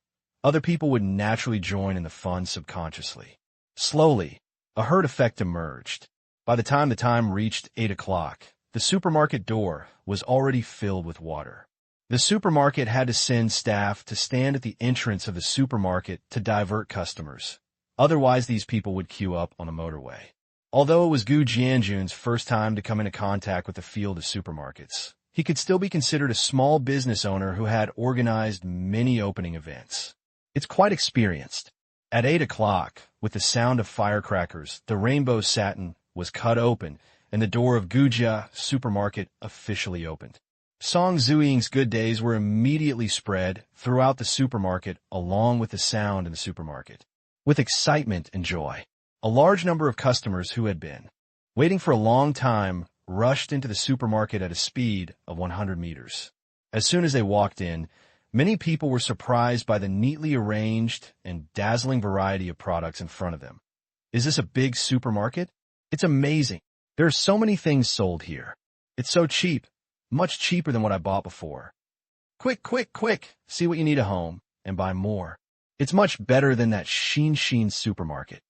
other people would naturally join in the fun subconsciously. Slowly, a herd effect emerged. By the time reached 8 o'clock, the supermarket door was already filled with water. The supermarket had to send staff to stand at the entrance of the supermarket to divert customers. Otherwise, these people would queue up on the motorway. Although it was Gu Jianjun's first time to come into contact with the field of supermarkets, he could still be considered a small business owner who had organized many opening events. It's quite experienced. At 8 o'clock, with the sound of firecrackers, the rainbow satin was cut open, and the door of Gujia supermarket officially opened. Song Zhuiying's good days were immediately spread throughout the supermarket along with the sound in the supermarket. With excitement and joy, a large number of customers who had been waiting for a long time rushed into the supermarket at a speed of 100 meters. As soon as they walked in, many people were surprised by the neatly arranged and dazzling variety of products in front of them. Is this a big supermarket? It's amazing. There are so many things sold here. It's so cheap, much cheaper than what I bought before. Quick, quick, quick, see what you need at home and buy more. It's much better than that Xin supermarket.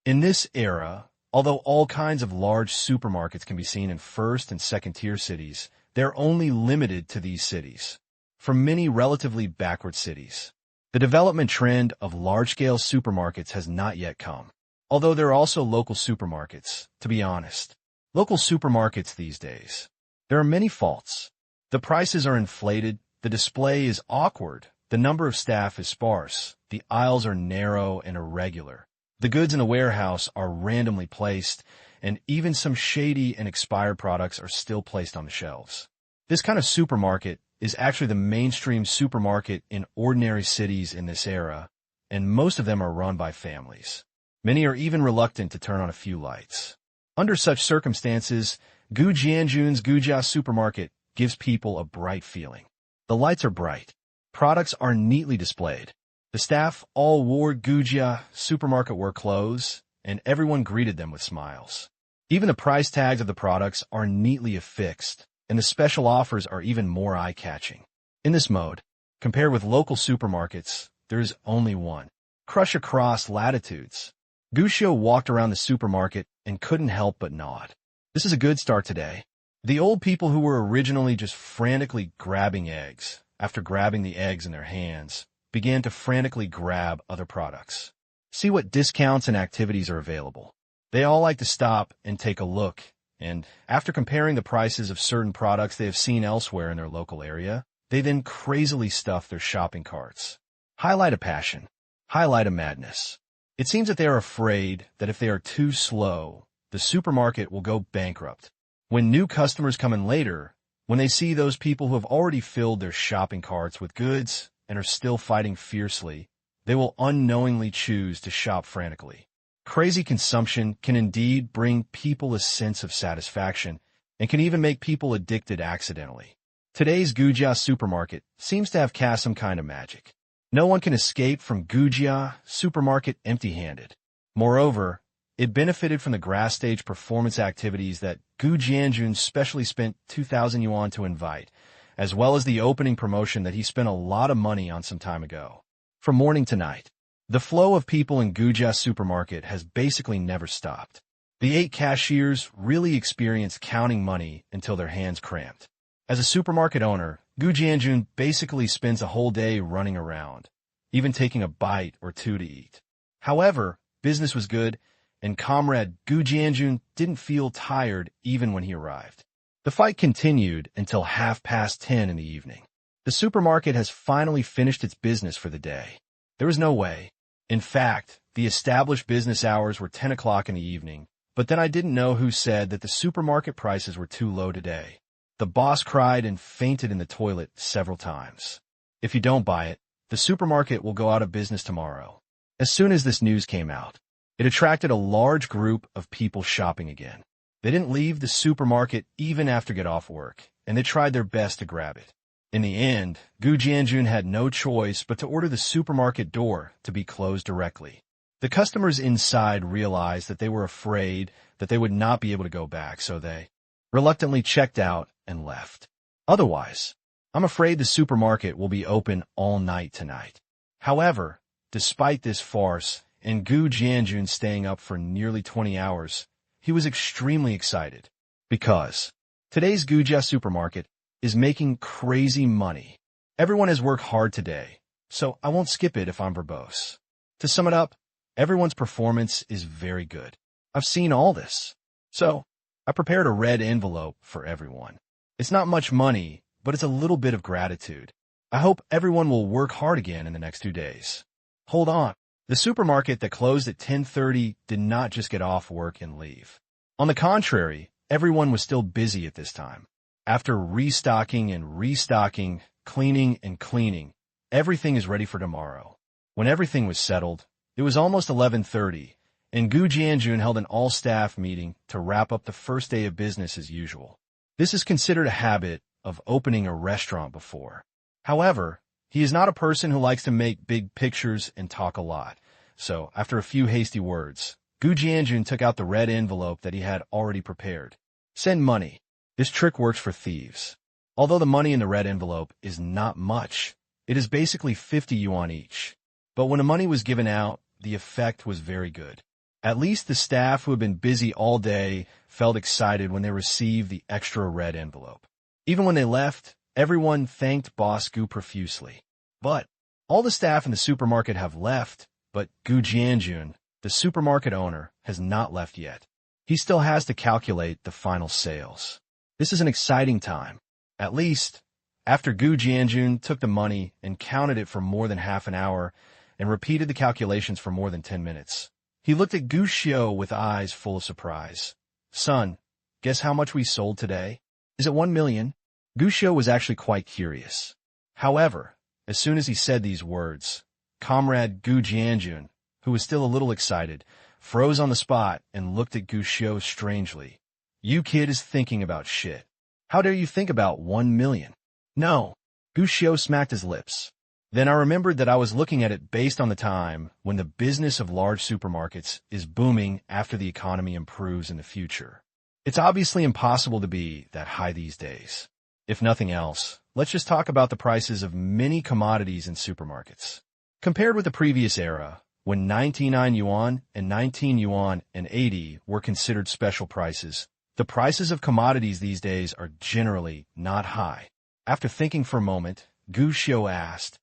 In this era, Although all kinds of large supermarkets can be seen in first and second-tier cities, they're only limited to these cities. For many relatively backward cities, the development trend of large-scale supermarkets has not yet come. Although there are also local supermarkets, to be honest. Local supermarkets these days. There are many faults. The prices are inflated, the display is awkward, the number of staff is sparse, the aisles are narrow and irregular. The goods in the warehouse are randomly placed, and even some shady and expired products are still placed on the shelves. This kind of supermarket is actually the mainstream supermarket in ordinary cities in this era, and most of them are run by families. Many are even reluctant to turn on a few lights. Under such circumstances, Gujianjun's Gujia supermarket gives people a bright feeling. The lights are bright. Products are neatly displayed. The staff all wore Gujia supermarket work clothes, and everyone greeted them with smiles. Even the price tags of the products are neatly affixed, and the special offers are even more eye-catching. In this mode, compared with local supermarkets, there is only one. Crush across latitudes. Gushio walked around the supermarket and couldn't help but nod. This is a good start today. The old people who were originally just frantically grabbing eggs, after grabbing the eggs in their hands, began to frantically grab other products. See what discounts and activities are available. They all like to stop and take a look, and after comparing the prices of certain products they have seen elsewhere in their local area, they then crazily stuff their shopping carts. Highlight a passion. Highlight a madness. It seems that they are afraid that if they are too slow, the supermarket will go bankrupt. When new customers come in later, when they see those people who have already filled their shopping carts with goods and are still fighting fiercely, they will unknowingly choose to shop frantically. Crazy consumption can indeed bring people a sense of satisfaction and can even make people addicted accidentally. Today's Gujia supermarket seems to have cast some kind of magic. No one can escape from Gujia supermarket empty-handed. Moreover, it benefited from the grass stage performance activities that Gu Jianjun specially spent 2,000 yuan to invite, as well as the opening promotion that he spent a lot of money on some time ago. From morning to night, the flow of people in Gujia supermarket has basically never stopped. The 8 cashiers really experienced counting money until their hands cramped. As a supermarket owner, Gu Jianjun basically spends a whole day running around, even taking a bite or two to eat. However, business was good, and comrade Gu Jianjun didn't feel tired even when he arrived. The fight continued until 10:30 in the evening. The supermarket has finally finished its business for the day. There was no way. In fact, the established business hours were 10 o'clock in the evening, but then I didn't know who said that the supermarket prices were too low today. The boss cried and fainted in the toilet several times. If you don't buy it, the supermarket will go out of business tomorrow. As soon as this news came out, it attracted a large group of people shopping again. They didn't leave the supermarket even after get off work, and they tried their best to grab it. In the end, Gu Jianjun had no choice but to order the supermarket door to be closed directly. The customers inside realized that they were afraid that they would not be able to go back, so they reluctantly checked out and left. Otherwise, I'm afraid the supermarket will be open all night tonight. However, despite this farce and Gu Jianjun staying up for nearly 20 hours, he was extremely excited because today's Gujia supermarket is making crazy money. Everyone has worked hard today, so I won't skip it if I'm verbose. To sum it up, everyone's performance is very good. I've seen all this. So, I prepared a red envelope for everyone. It's not much money, but it's a little bit of gratitude. I hope everyone will work hard again in the next 2 days. Hold on. The supermarket that closed at 10:30 did not just get off work and leave. On the contrary, everyone was still busy at this time. After restocking and restocking, cleaning and cleaning, everything is ready for tomorrow. When everything was settled, it was almost 11:30, and Gu Jianjun held an all-staff meeting to wrap up the first day of business as usual. This is considered a habit of opening a restaurant before. However, he is not a person who likes to make big pictures and talk a lot. So, after a few hasty words, Gu Jianjun took out the red envelope that he had already prepared. Send money. This trick works for thieves. Although the money in the red envelope is not much, it is basically 50 yuan each. But when the money was given out, the effect was very good. At least the staff who had been busy all day felt excited when they received the extra red envelope. Even when they left, everyone thanked Boss Gu profusely. But all the staff in the supermarket have left, but Gu Jianjun, the supermarket owner, has not left yet. He still has to calculate the final sales. This is an exciting time. At least, after Gu Jianjun took the money and counted it for more than half an hour and repeated the calculations for more than 10 minutes, he looked at Gu Xiu with eyes full of surprise. Son, guess how much we sold today? Is it 1 million? Gu Xiu was actually quite curious. However, as soon as he said these words, Comrade Gu Jianjun, who was still a little excited, froze on the spot and looked at Gu Xiu strangely. You kid is thinking about shit. How dare you think about 1 million? No. Gu Xiu smacked his lips. Then I remembered that I was looking at it based on the time when the business of large supermarkets is booming after the economy improves in the future. It's obviously impossible to be that high these days. If nothing else, let's just talk about the prices of many commodities in supermarkets. Compared with the previous era, when 99 yuan and 19 yuan and 80 were considered special prices, the prices of commodities these days are generally not high. After thinking for a moment, Gu Xiu asked,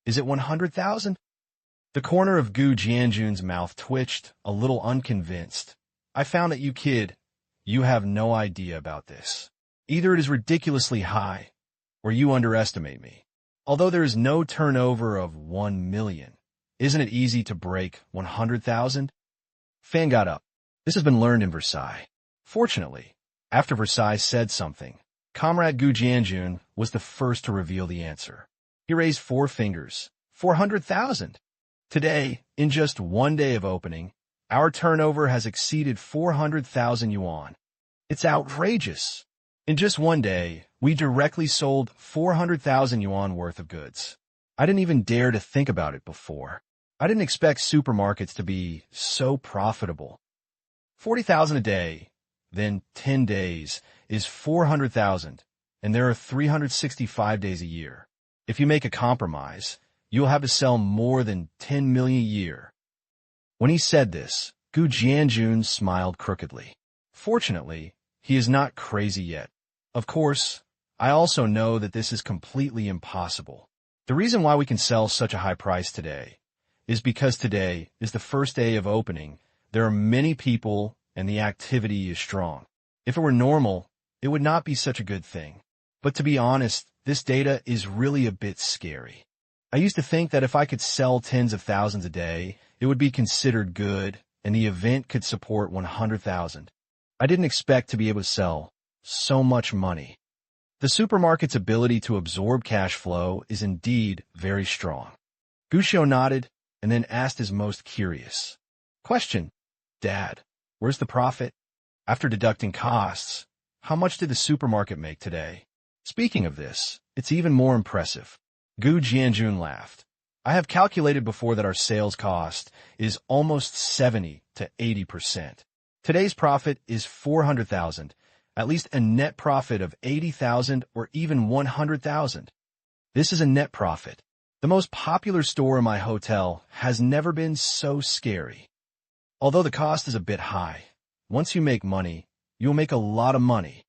"Is it 100,000? The corner of Gu Jianjun's mouth twitched, a little unconvinced. I found that you kid, you have no idea about this. Either it is ridiculously high, or you underestimate me. Although there is no turnover of 1 million, isn't it easy to break 100,000? Fan got up. This has been learned in Versailles. Fortunately, after Versailles said something, Comrade Gu Jianjun was the first to reveal the answer. He raised 4 fingers. 400,000. Today, in just 1 day of opening, our turnover has exceeded 400,000 yuan. It's outrageous. In just 1 day, we directly sold 400,000 yuan worth of goods. I didn't even dare to think about it before. I didn't expect supermarkets to be so profitable. 40,000 a day, then 10 days, is 400,000, and there are 365 days a year. If you make a compromise, you'll have to sell more than 10 million a year. When he said this, Gu Jianjun smiled crookedly. Fortunately, he is not crazy yet. Of course, I also know that this is completely impossible. The reason why we can sell such a high price today is because today is the first day of opening. There are many people and the activity is strong. If it were normal, it would not be such a good thing. But to be honest, this data is really a bit scary. I used to think that if I could sell tens of thousands a day, it would be considered good and the event could support 100,000. I didn't expect to be able to sell so much money. The supermarket's ability to absorb cash flow is indeed very strong. Gu Xiu nodded and then asked his most curious question. Dad, where's the profit? After deducting costs, how much did the supermarket make today? Speaking of this, it's even more impressive. Gu Jianjun laughed. I have calculated before that our sales cost is almost 70 to 80%. Today's profit is 400,000, at least a net profit of 80,000 or even 100,000. This is a net profit. The most popular store in my hotel has never been so scary. Although the cost is a bit high, once you make money, you'll make a lot of money.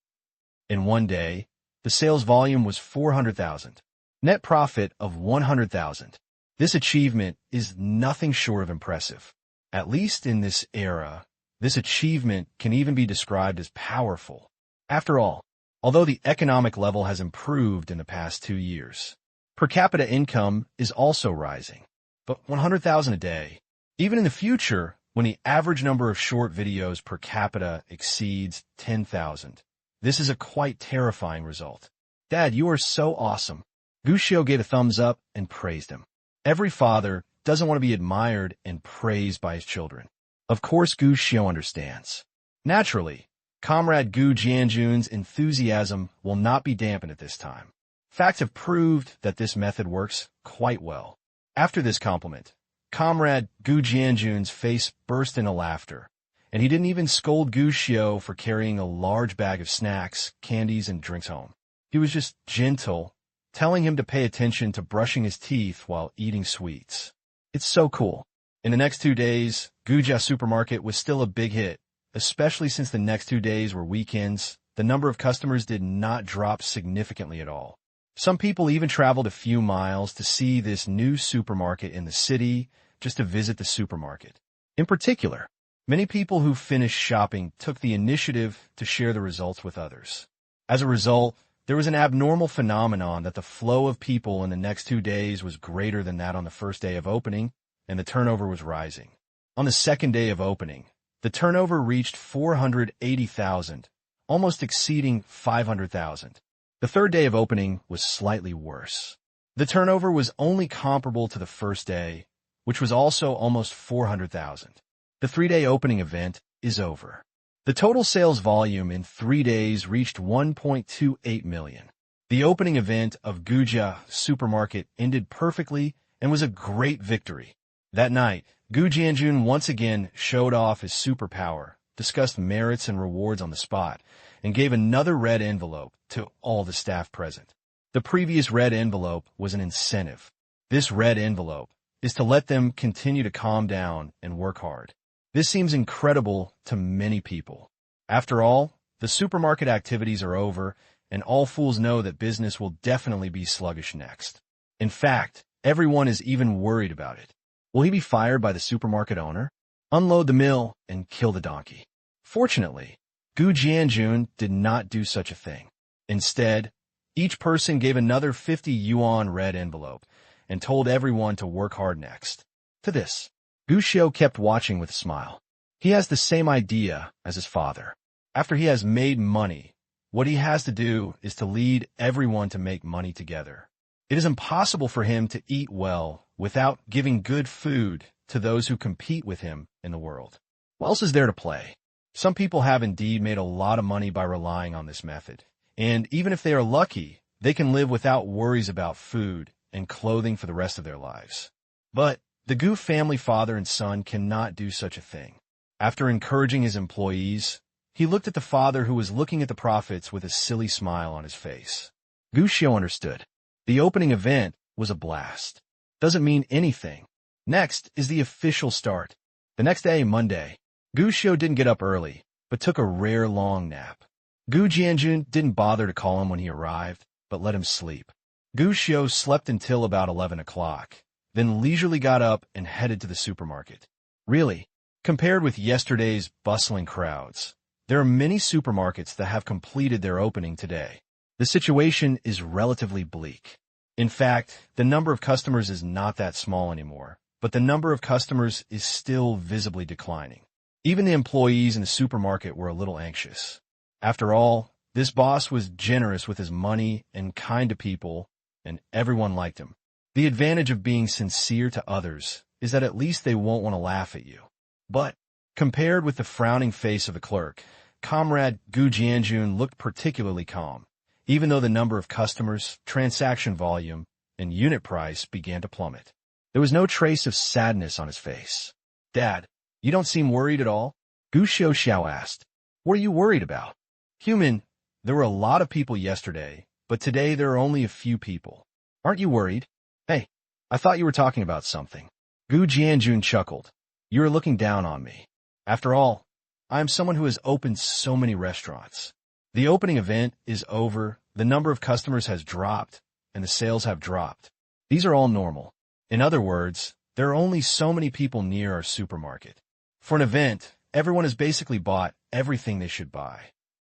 In 1 day, the sales volume was 400,000. Net profit of 100,000. This achievement is nothing short of impressive. At least in this era, this achievement can even be described as powerful. After all, although the economic level has improved in the past 2 years, per capita income is also rising. But 100,000 a day, even in the future, when the average number of short videos per capita exceeds 10,000, this is a quite terrifying result. Dad, you are so awesome. Gu Xiu gave a thumbs up and praised him. Every father doesn't want to be admired and praised by his children. Of course, Gu Xiu understands. Naturally, Comrade Gu Jianjun's enthusiasm will not be dampened at this time. Facts have proved that this method works quite well. After this compliment, Comrade Gu Jianjun's face burst into laughter, and he didn't even scold Gu Xiu for carrying a large bag of snacks, candies, and drinks home. He was just gentle, telling him to pay attention to brushing his teeth while eating sweets. It's so cool. In the next 2 days, Guja supermarket was still a big hit, especially since the next 2 days were weekends. The number of customers did not drop significantly at all. Some people even traveled a few miles to see this new supermarket in the city, just to visit the supermarket. In particular, many people who finished shopping took the initiative to share the results with others. As a result, there was an abnormal phenomenon that the flow of people in the next 2 days was greater than that on the first day of opening, and the turnover was rising. On the second day of opening, the turnover reached 480,000, almost exceeding 500,000. The third day of opening was slightly worse. The turnover was only comparable to the first day, which was also almost 400,000. The 3-day opening event is over. The total sales volume in 3 days reached 1.28 million. The opening event of Guja supermarket ended perfectly and was a great victory. That night, Gu Jianjun once again showed off his superpower, discussed merits and rewards on the spot, and gave another red envelope to all the staff present. The previous red envelope was an incentive. This red envelope is to let them continue to calm down and work hard. This seems incredible to many people. After all, the supermarket activities are over, and all fools know that business will definitely be sluggish next. In fact, everyone is even worried about it. Will he be fired by the supermarket owner? Unload the mill and kill the donkey? Fortunately, Gu Jianjun did not do such a thing. Instead, each person gave another 50 yuan red envelope and told everyone to work hard next. To this, Gu Xiu kept watching with a smile. He has the same idea as his father. After he has made money, what he has to do is to lead everyone to make money together. It is impossible for him to eat well without giving good food to those who compete with him in the world. What else is there to play? Some people have indeed made a lot of money by relying on this method, and even if they are lucky, they can live without worries about food and clothing for the rest of their lives. But the Gu family father and son cannot do such a thing. After encouraging his employees, he looked at the father who was looking at the profits with a silly smile on his face. Gu Xiu understood. The opening event was a blast. Doesn't mean anything. Next is the official start. The next day, Monday, Gu Xiu didn't get up early, but took a rare long nap. Gu Jianjun didn't bother to call him when he arrived, but let him sleep. Gu Xiu slept until about 11 o'clock, then leisurely got up and headed to the supermarket. Really, compared with yesterday's bustling crowds, there are many supermarkets that have completed their opening today. The situation is relatively bleak. In fact, the number of customers is not that small anymore, but the number of customers is still visibly declining. Even the employees in the supermarket were a little anxious. After all, this boss was generous with his money and kind to people, and everyone liked him. The advantage of being sincere to others is that at least they won't want to laugh at you. But, compared with the frowning face of the clerk, Comrade Gu Jianjun looked particularly calm, even though the number of customers, transaction volume, and unit price began to plummet. There was no trace of sadness on his face. "Dad, you don't seem worried at all?" Gu Xiao asked. "What are you worried about?" "Human, there were a lot of people yesterday, but today there are only a few people. Aren't you worried?" "Hey, I thought you were talking about something." Gu Jianjun chuckled. "You are looking down on me. After all, I am someone who has opened so many restaurants. The opening event is over, the number of customers has dropped, and the sales have dropped. These are all normal. In other words, there are only so many people near our supermarket. For an event, everyone has basically bought everything they should buy.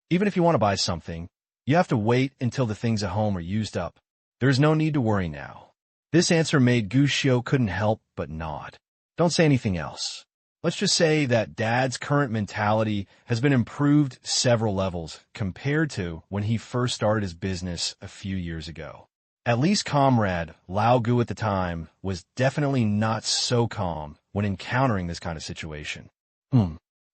Even if you want to buy something, you have to wait until the things at home are used up. There is no need to worry now." This answer made Gu Xiu couldn't help but nod. "Don't say anything else. Let's just say that Dad's current mentality has been improved several levels compared to when he first started his business a few years ago. At least Comrade Lao Gu at the time was definitely not so calm when encountering this kind of situation.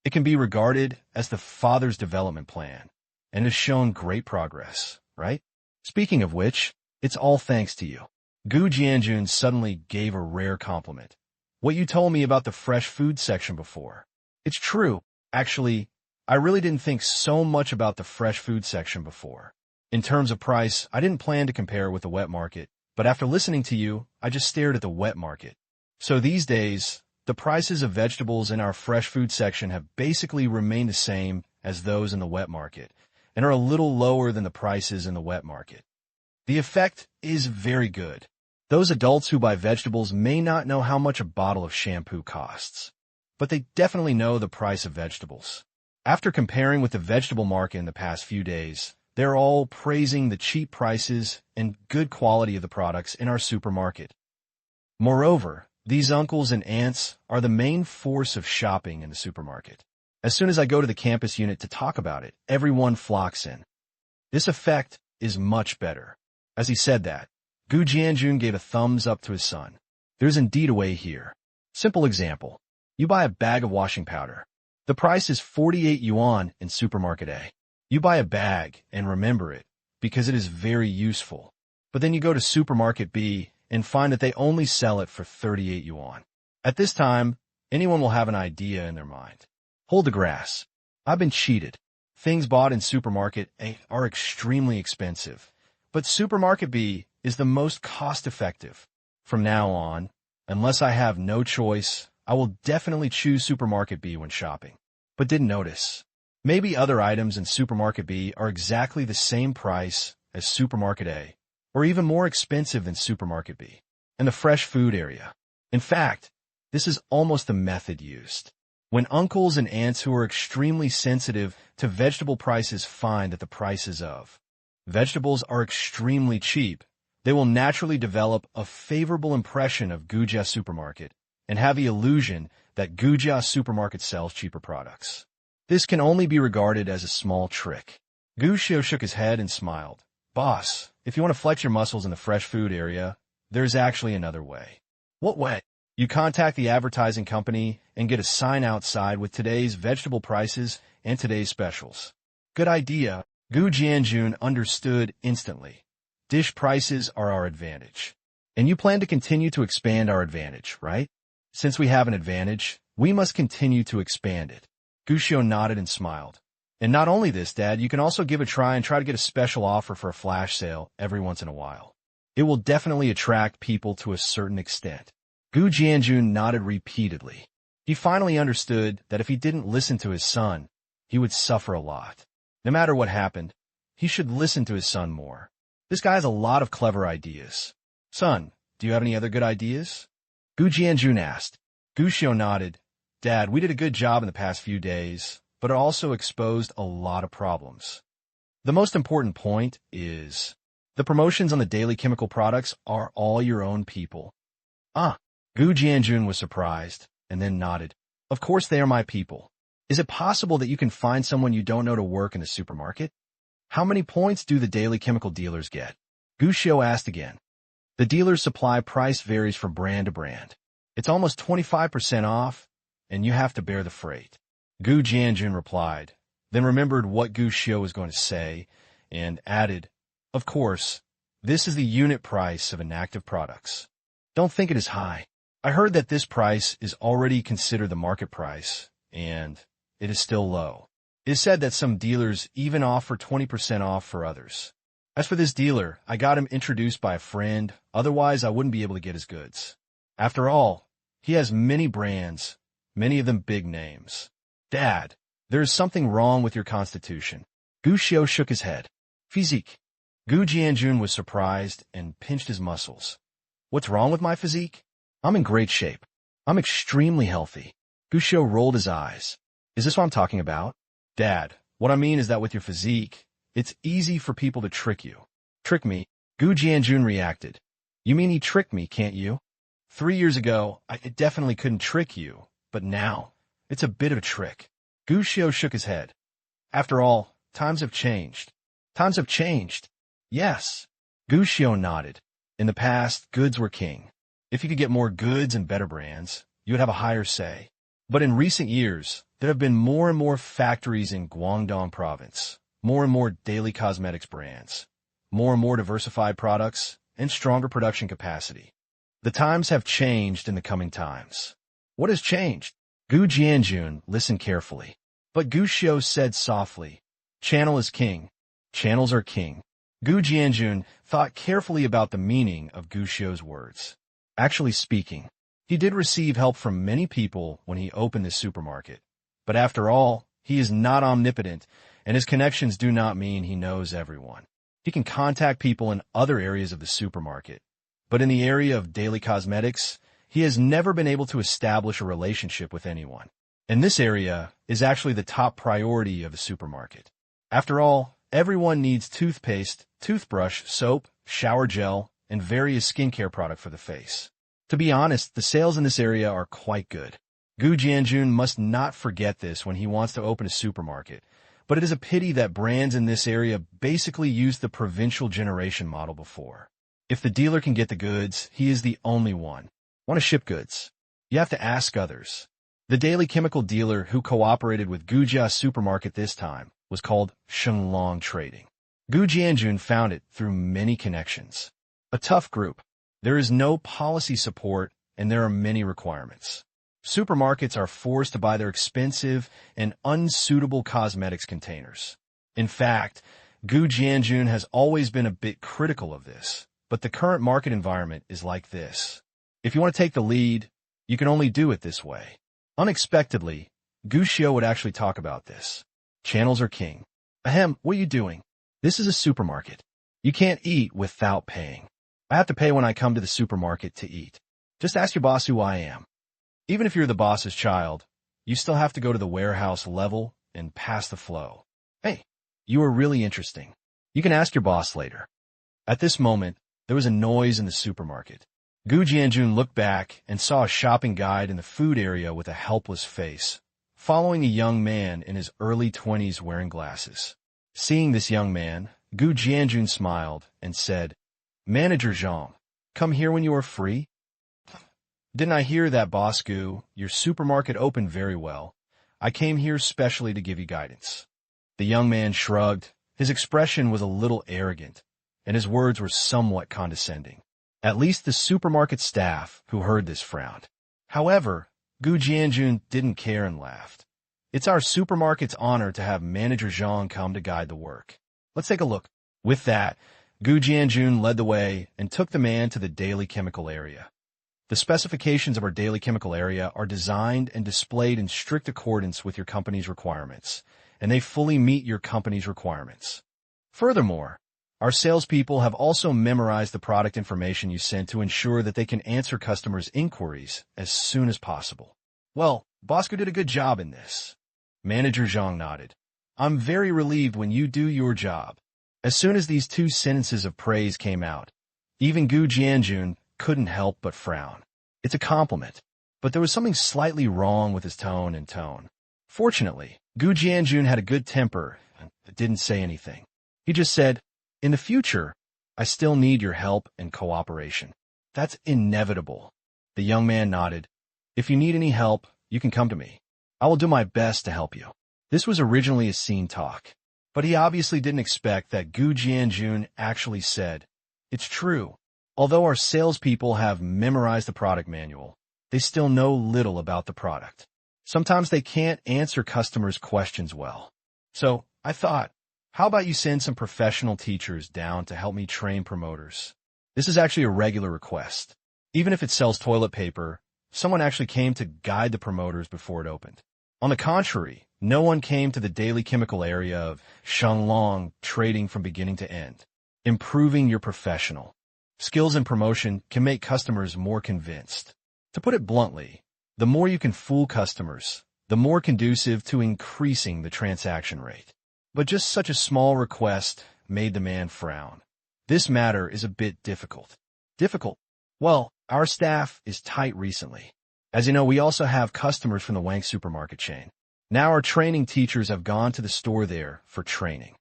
It can be regarded as the father's development plan, and has shown great progress, right? Speaking of which, it's all thanks to you." Gu Jianjun suddenly gave a rare compliment. "What you told me about the fresh food section before. It's true. Actually, I really didn't think so much about the fresh food section before. In terms of price, I didn't plan to compare with the wet market, but after listening to you, I just stared at the wet market. So these days, the prices of vegetables in our fresh food section have basically remained the same as those in the wet market, and are a little lower than the prices in the wet market. The effect is very good. Those adults who buy vegetables may not know how much a bottle of shampoo costs, but they definitely know the price of vegetables. After comparing with the vegetable market in the past few days, they're all praising the cheap prices and good quality of the products in our supermarket. Moreover, these uncles and aunts are the main force of shopping in the supermarket. As soon as I go to the campus unit to talk about it, everyone flocks in. This effect is much better. As he said that, Gu Jianjun gave a thumbs up to his son. There's indeed a way here. Simple example. You buy a bag of washing powder. The price is 48 yuan in supermarket A. You buy a bag and remember it because it is very useful. But then you go to supermarket B and find that they only sell it for 38 yuan. At this time, anyone will have an idea in their mind. Hold the grass. I've been cheated. Things bought in supermarket A are extremely expensive, but supermarket B is the most cost-effective. From now on, unless I have no choice, I will definitely choose supermarket B when shopping. But didn't notice. Maybe other items in supermarket B are exactly the same price as supermarket A, or even more expensive than supermarket B, in the fresh food area. In fact, this is almost the method used. When uncles and aunts who are extremely sensitive to vegetable prices find that the prices of vegetables are extremely cheap, they will naturally develop a favorable impression of Gujia supermarket and have the illusion that Gujia supermarket sells cheaper products. This can only be regarded as a small trick. Gu Xiu shook his head and smiled. Boss, if you want to flex your muscles in the fresh food area, there's actually another way. What way? You contact the advertising company and get a sign outside with today's vegetable prices and today's specials. Good idea. Gu Jianjun understood instantly. Dish prices are our advantage. And you plan to continue to expand our advantage, right? Since we have an advantage, we must continue to expand it. Gu Xiu nodded and smiled. And not only this, Dad, you can also give a try and try to get a special offer for a flash sale every once in a while. It will definitely attract people to a certain extent. Gu Jianjun nodded repeatedly. He finally understood that if he didn't listen to his son, he would suffer a lot. No matter what happened, he should listen to his son more. This guy has a lot of clever ideas. Son, do you have any other good ideas? Gu Jianjun asked. Gu Xiu nodded. Dad, we did a good job in the past few days, but it also exposed a lot of problems. The most important point is the promotions on the daily chemical products are all your own people. Gu Jianjun was surprised and then nodded. Of course they are my people. Is it possible that you can find someone you don't know to work in the supermarket? How many points do the daily chemical dealers get? Gu Xiu asked again. The dealer's supply price varies from brand to brand. It's almost 25% off, and you have to bear the freight. Gu Jianjun replied, then remembered what Gu Xiu was going to say, and added, of course, this is the unit price of inactive products. Don't think it is high. I heard that this price is already considered the market price, and it is still low. It is said that some dealers even offer 20% off for others. As for this dealer, I got him introduced by a friend, otherwise I wouldn't be able to get his goods. After all, he has many brands, many of them big names. Dad, there is something wrong with your constitution. Gu Xiu shook his head. Physique. Gu Jianjun was surprised and pinched his muscles. What's wrong with my physique? I'm in great shape. I'm extremely healthy. Gu Xiu rolled his eyes. Is this what I'm talking about? Dad, what I mean is that with your physique, it's easy for people to trick you. Trick me? Gu Jianjun reacted. You mean he tricked me, can't you? 3 years ago, I definitely couldn't trick you, but now, it's a bit of a trick. Gu Xiu shook his head. After all, times have changed. Times have changed. Yes. Gu Xiu nodded. In the past, goods were king. If you could get more goods and better brands, you would have a higher say. But in recent years, there have been more and more factories in Guangdong province, more and more daily cosmetics brands, more and more diversified products, and stronger production capacity. The times have changed in the coming times. What has changed? Gu Jianjun listened carefully. But Gu Xiu said softly, Channel is king. Channels are king. Gu Jianjun thought carefully about the meaning of Gu Xiu's words. Actually speaking, He did receive help from many people when he opened this supermarket. But after all, he is not omnipotent, and his connections do not mean he knows everyone. He can contact people in other areas of the supermarket. But in the area of daily cosmetics, he has never been able to establish a relationship with anyone. And this area is actually the top priority of the supermarket. After all, everyone needs toothpaste, toothbrush, soap, shower gel, and various skincare products for the face. To be honest, the sales in this area are quite good. Gu Jianjun must not forget this when he wants to open a supermarket, but it is a pity that brands in this area basically used the provincial generation model before. If the dealer can get the goods, he is the only one. Want to ship goods? You have to ask others. The daily chemical dealer who cooperated with Gujia Supermarket this time was called Shenglong Trading. Gu Jianjun found it through many connections. A tough group. There is no policy support, and there are many requirements. Supermarkets are forced to buy their expensive and unsuitable cosmetics containers. In fact, Gu Jianjun has always been a bit critical of this, but the current market environment is like this. If you want to take the lead, you can only do it this way. Unexpectedly, Gu Xiu would actually talk about this. Channels are king. Ahem, what are you doing? This is a supermarket. You can't eat without paying. I have to pay when I come to the supermarket to eat. Just ask your boss who I am. Even if you're the boss's child, you still have to go to the warehouse level and pass the flow. Hey, you are really interesting. You can ask your boss later. At this moment, there was a noise in the supermarket. Gu Jianjun looked back and saw a shopping guide in the food area with a helpless face, following a young man in his early 20s wearing glasses. Seeing this young man, Gu Jianjun smiled and said, Manager Zhang, come here when you are free. Didn't I hear that, Boss Gu? Your supermarket opened very well. I came here specially to give you guidance. The young man shrugged. His expression was a little arrogant, and his words were somewhat condescending. At least the supermarket staff who heard this frowned. However, Gu Jianjun didn't care and laughed. It's our supermarket's honor to have Manager Zhang come to guide the work. Let's take a look. With that, Gu Jianjun led the way and took the man to the daily chemical area. The specifications of our daily chemical area are designed and displayed in strict accordance with your company's requirements, and they fully meet your company's requirements. Furthermore, our salespeople have also memorized the product information you sent to ensure that they can answer customers' inquiries as soon as possible. Well, Bosco did a good job in this. Manager Zhang nodded. I'm very relieved when you do your job. As soon as these two sentences of praise came out, even Gu Jianjun couldn't help but frown. It's a compliment, but there was something slightly wrong with his tone and tone. Fortunately, Gu Jianjun had a good temper and didn't say anything. He just said, in the future, I still need your help and cooperation. That's inevitable. The young man nodded. If you need any help, you can come to me. I will do my best to help you. This was originally a scene talk, but he obviously didn't expect that Gu Jianjun actually said, it's true. Although our salespeople have memorized the product manual, they still know little about the product. Sometimes they can't answer customers' questions well. So I thought, how about you send some professional teachers down to help me train promoters? This is actually a regular request. Even if it sells toilet paper, someone actually came to guide the promoters before it opened. On the contrary, no one came to the daily chemical area of Shenglong Trading from beginning to end. Improving your professional skills in promotion can make customers more convinced. To put it bluntly, the more you can fool customers, the more conducive to increasing the transaction rate. But just such a small request made the man frown. This matter is a bit difficult. Difficult? Well, our staff is tight recently. As you know, we also have customers from the Wang supermarket chain. Now our training teachers have gone to the store there for training.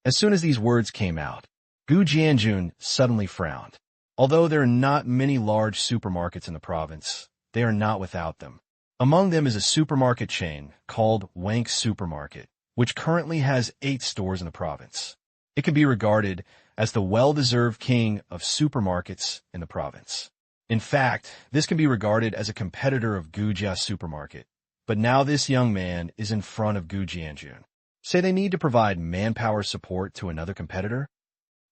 As soon as these words came out, Gu Jianjun suddenly frowned. Although there are not many large supermarkets in the province, they are not without them. Among them is a supermarket chain called Wang Supermarket, which currently has 8 stores in the province. It can be regarded as the well-deserved king of supermarkets in the province. In fact, this can be regarded as a competitor of Gujia Supermarket. But now this young man is in front of Gu Jianjun. Say they need to provide manpower support to another competitor?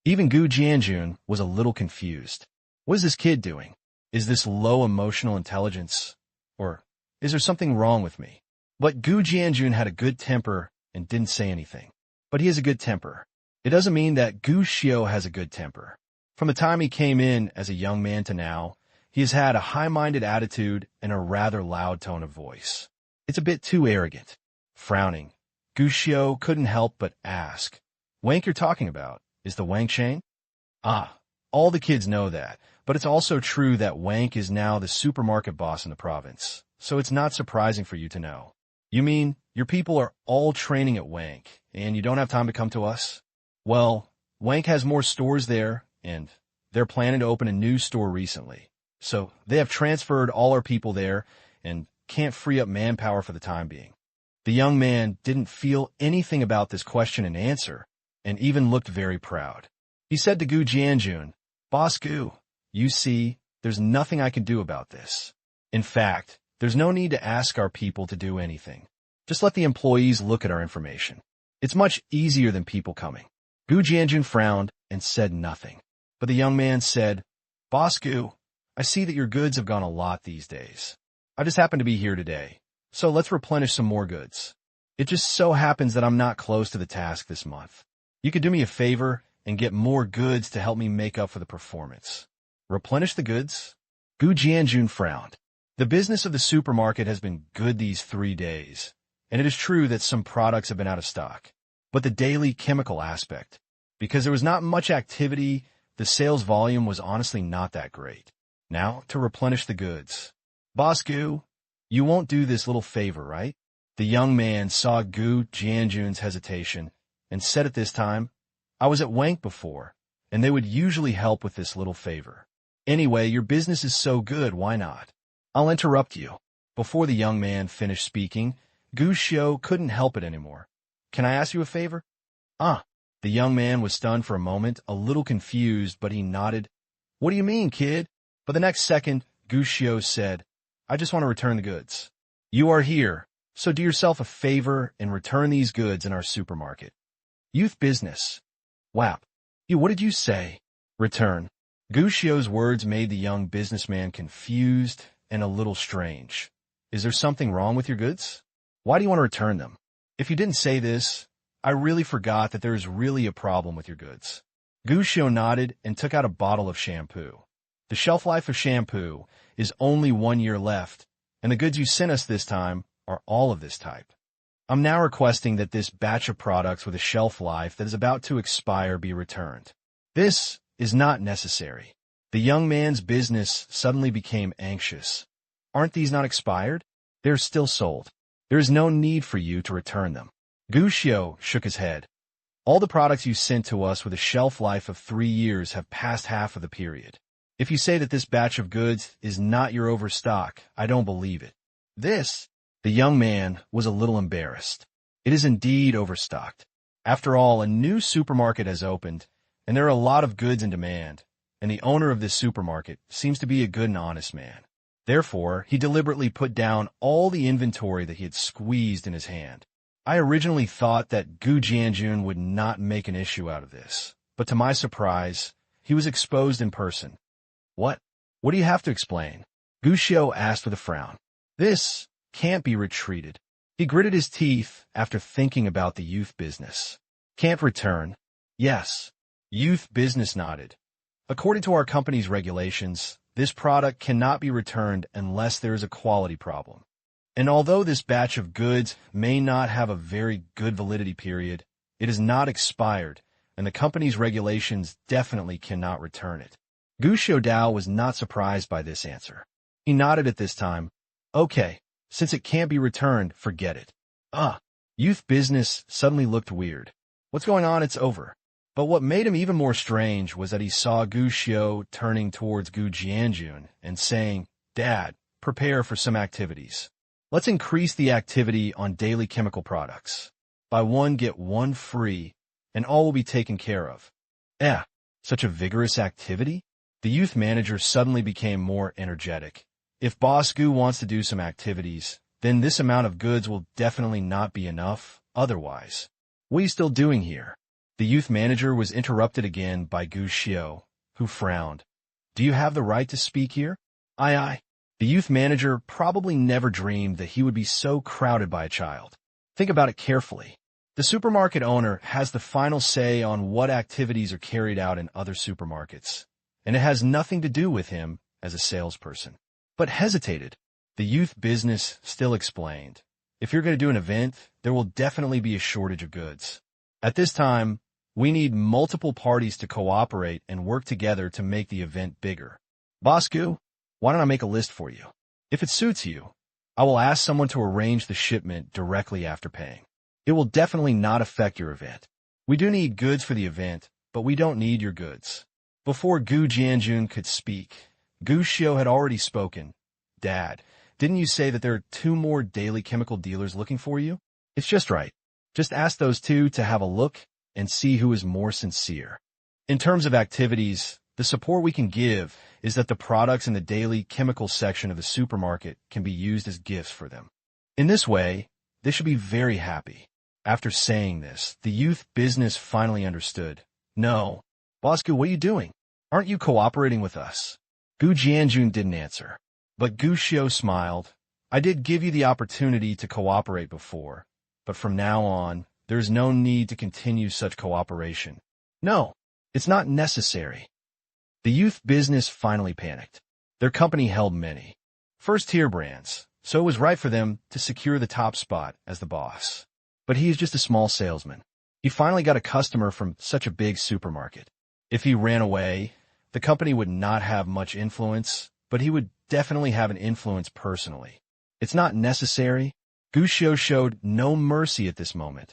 Even Gu Jianjun was a little confused. What is this kid doing? Is this low emotional intelligence? Or is there something wrong with me? But Gu Jianjun had a good temper and didn't say anything. But he has a good temper. It doesn't mean that Gu Xiao has a good temper. From the time he came in as a young man to now, he has had a high-minded attitude and a rather loud tone of voice. It's a bit too arrogant. Frowning, Gu Xiao couldn't help but ask, "Wank you're talking about, is the Wang chain?" Ah, all the kids know that, but it's also true that Wank is now the supermarket boss in the province, so it's not surprising for you to know. You mean your people are all training at Wank, and you don't have time to come to us? Well, Wank has more stores there, and they're planning to open a new store recently. So they have transferred all our people there and can't free up manpower for the time being. The young man didn't feel anything about this question and answer, and even looked very proud. He said to Gu Jianjun, "Boss Gu, you see, there's nothing I can do about this. In fact, there's no need to ask our people to do anything. Just let the employees look at our information. It's much easier than people coming." Gu Jianjun frowned and said nothing. But the young man said, "Boss Gu, I see that your goods have gone a lot these days. I just happened to be here today, so let's replenish some more goods. It just so happens that I'm not close to the task this month. You could do me a favor and get more goods to help me make up for the performance." Replenish the goods? Gu Jianjun frowned. The business of the supermarket has been good these 3 days, and it is true that some products have been out of stock. But the daily chemical aspect, because there was not much activity, the sales volume was honestly not that great. Now, to replenish the goods. Boss Gu, you won't do this little favor, right? The young man saw Gu Jianjun's hesitation and said at this time, "I was at Wank before, and they would usually help with this little favor. Anyway, your business is so good, why not? I'll interrupt you." Before the young man finished speaking, Gu Xiao couldn't help it anymore. "Can I ask you a favor?" "Ah." The young man was stunned for a moment, a little confused, but he nodded. "What do you mean, kid?" But the next second, Gu Xiao said, "I just want to return the goods. You are here, so do yourself a favor and return these goods in our supermarket." Youth business. Wap. What did you say? Return. Gu Xiao's words made the young businessman confused and a little strange. Is there something wrong with your goods? Why do you want to return them? If you didn't say this, I really forgot that there is really a problem with your goods. Gu Xiao nodded and took out a bottle of shampoo. The shelf life of shampoo is only 1 year left, and the goods you sent us this time are all of this type. I'm now requesting that this batch of products with a shelf life that is about to expire be returned. This is not necessary. The young man's business suddenly became anxious. Aren't these not expired? They're still sold. There is no need for you to return them. Gu Xiao shook his head. All the products you sent to us with a shelf life of 3 years have passed half of the period. If you say that this batch of goods is not your overstock, I don't believe it. The young man was a little embarrassed. It is indeed overstocked. After all, a new supermarket has opened, and there are a lot of goods in demand, and the owner of this supermarket seems to be a good and honest man. Therefore, he deliberately put down all the inventory that he had squeezed in his hand. I originally thought that Gu Jianjun would not make an issue out of this, but to my surprise, he was exposed in person. What? What do you have to explain? Gu Xiao asked with a frown. This can't be retreated. He gritted his teeth after thinking about the youth business. Can't return? Yes. Youth business nodded. According to our company's regulations, this product cannot be returned unless there is a quality problem. And although this batch of goods may not have a very good validity period, it is not expired, and the company's regulations definitely cannot return it. Gu Xiaodao was not surprised by this answer. He nodded at this time. Okay, since it can't be returned, forget it. Youth business suddenly looked weird. What's going on? It's over. But what made him even more strange was that he saw Gu Xiao turning towards Gu Jianjun and saying, "Dad, prepare for some activities. Let's increase the activity on daily chemical products. Buy one, get one free, and all will be taken care of." Such a vigorous activity? The youth manager suddenly became more energetic. If Boss Gu wants to do some activities, then this amount of goods will definitely not be enough otherwise. What are you still doing here? The youth manager was interrupted again by Gu Xiao, who frowned. Do you have the right to speak here? Aye. The youth manager probably never dreamed that he would be so crowded by a child. Think about it carefully. The supermarket owner has the final say on what activities are carried out in other supermarkets, and it has nothing to do with him as a salesperson. But hesitated. The youth business still explained, if you're going to do an event, there will definitely be a shortage of goods. At this time, we need multiple parties to cooperate and work together to make the event bigger. Bosku, why don't I make a list for you? If it suits you, I will ask someone to arrange the shipment directly after paying. It will definitely not affect your event. We do need goods for the event, but we don't need your goods. Before Gu Jianjun could speak, Gu Xiu had already spoken. Dad, didn't you say that there are 2 more daily chemical dealers looking for you? It's just right. Just ask those 2 to have a look and see who is more sincere. In terms of activities, the support we can give is that the products in the daily chemical section of the supermarket can be used as gifts for them. In this way, they should be very happy. After saying this, the youth business finally understood. No. Bosku, what are you doing? Aren't you cooperating with us? Gu Jianjun didn't answer. But Gu Xiu smiled. I did give you the opportunity to cooperate before, but from now on, there is no need to continue such cooperation. No, it's not necessary. The youth business finally panicked. Their company held many first-tier brands, so it was right for them to secure the top spot as the boss. But he is just a small salesman. He finally got a customer from such a big supermarket. If he ran away, the company would not have much influence, but he would definitely have an influence personally. It's not necessary. Gu Xiu showed no mercy at this moment.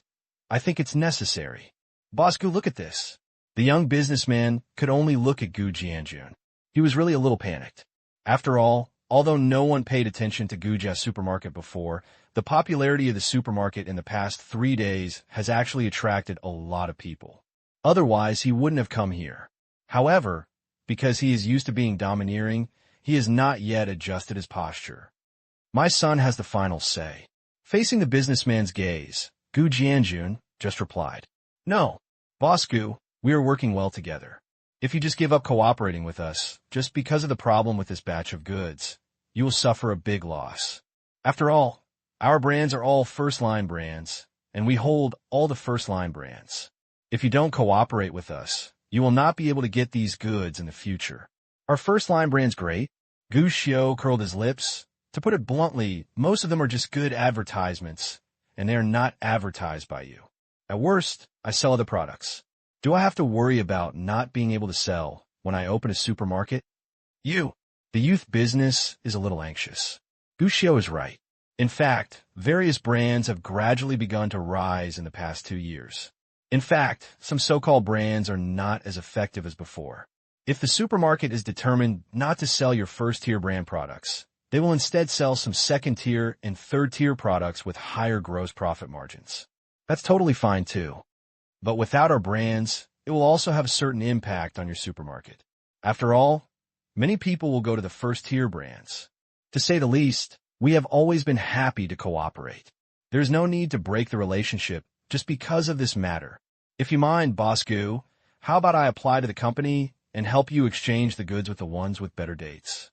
I think it's necessary. Bosku, look at this. The young businessman could only look at Gu Jianjun. He was really a little panicked. After all, although no one paid attention to Gujia's supermarket before, the popularity of the supermarket in the past 3 days has actually attracted a lot of people. Otherwise, he wouldn't have come here. However, because he is used to being domineering, he has not yet adjusted his posture. My son has the final say. Facing the businessman's gaze, Gu Jianjun just replied, No, Bosku, we are working well together. If you just give up cooperating with us, just because of the problem with this batch of goods, you will suffer a big loss. After all, our brands are all first-line brands, and we hold all the first-line brands. If you don't cooperate with us, you will not be able to get these goods in the future. Are first-line brands great? Gu Xiu curled his lips. To put it bluntly, most of them are just good advertisements, and they are not advertised by you. At worst, I sell other products. Do I have to worry about not being able to sell when I open a supermarket? The youth business is a little anxious. Gu Xiu is right. In fact, various brands have gradually begun to rise in the past 2 years. In fact, some so-called brands are not as effective as before. If the supermarket is determined not to sell your first-tier brand products, they will instead sell some second-tier and third-tier products with higher gross profit margins. That's totally fine too. But without our brands, it will also have a certain impact on your supermarket. After all, many people will go to the first-tier brands. To say the least, we have always been happy to cooperate. There's no need to break the relationship just because of this matter. If you mind, Bosku, how about I apply to the company and help you exchange the goods with the ones with better dates?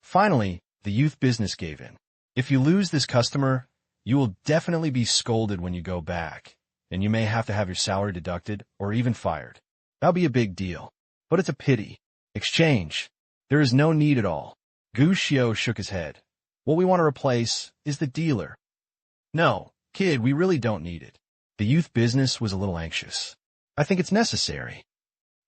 Finally, the youth business gave in. If you lose this customer, you will definitely be scolded when you go back, and you may have to have your salary deducted or even fired. That'll be a big deal. But it's a pity. Exchange. There is no need at all. Gu Xiu shook his head. What we want to replace is the dealer. No, kid, we really don't need it. The youth business was a little anxious. I think it's necessary.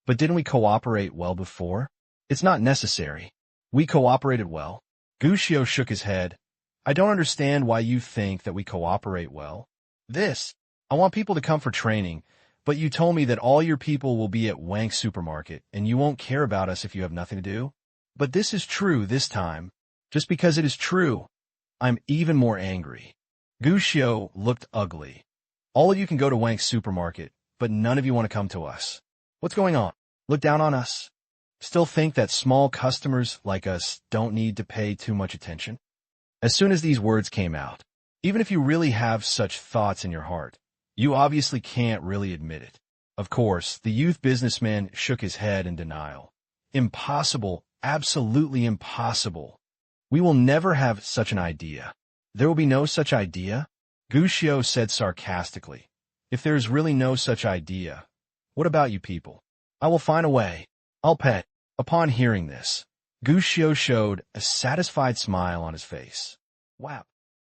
But didn't we cooperate well before? It's not necessary. We cooperated well. Gu Xiu shook his head. I don't understand why you think that we cooperate well. I want people to come for training, but you told me that all your people will be at Wang's supermarket, and you won't care about us if you have nothing to do. But this is true this time. Just because it is true, I'm even more angry. Gu Xiu looked ugly. All of you can go to Wang's supermarket, but none of you want to come to us. What's going on? Look down on us? Still think that small customers like us don't need to pay too much attention? As soon as these words came out, even if you really have such thoughts in your heart, you obviously can't really admit it. Of course, the youth businessman shook his head in denial. Impossible, absolutely impossible. We will never have such an idea. There will be no such idea? Gushio said sarcastically. If there is really no such idea, what about you people? I will find a way. I'll pay. Upon hearing this, Gushio showed a satisfied smile on his face. Wow.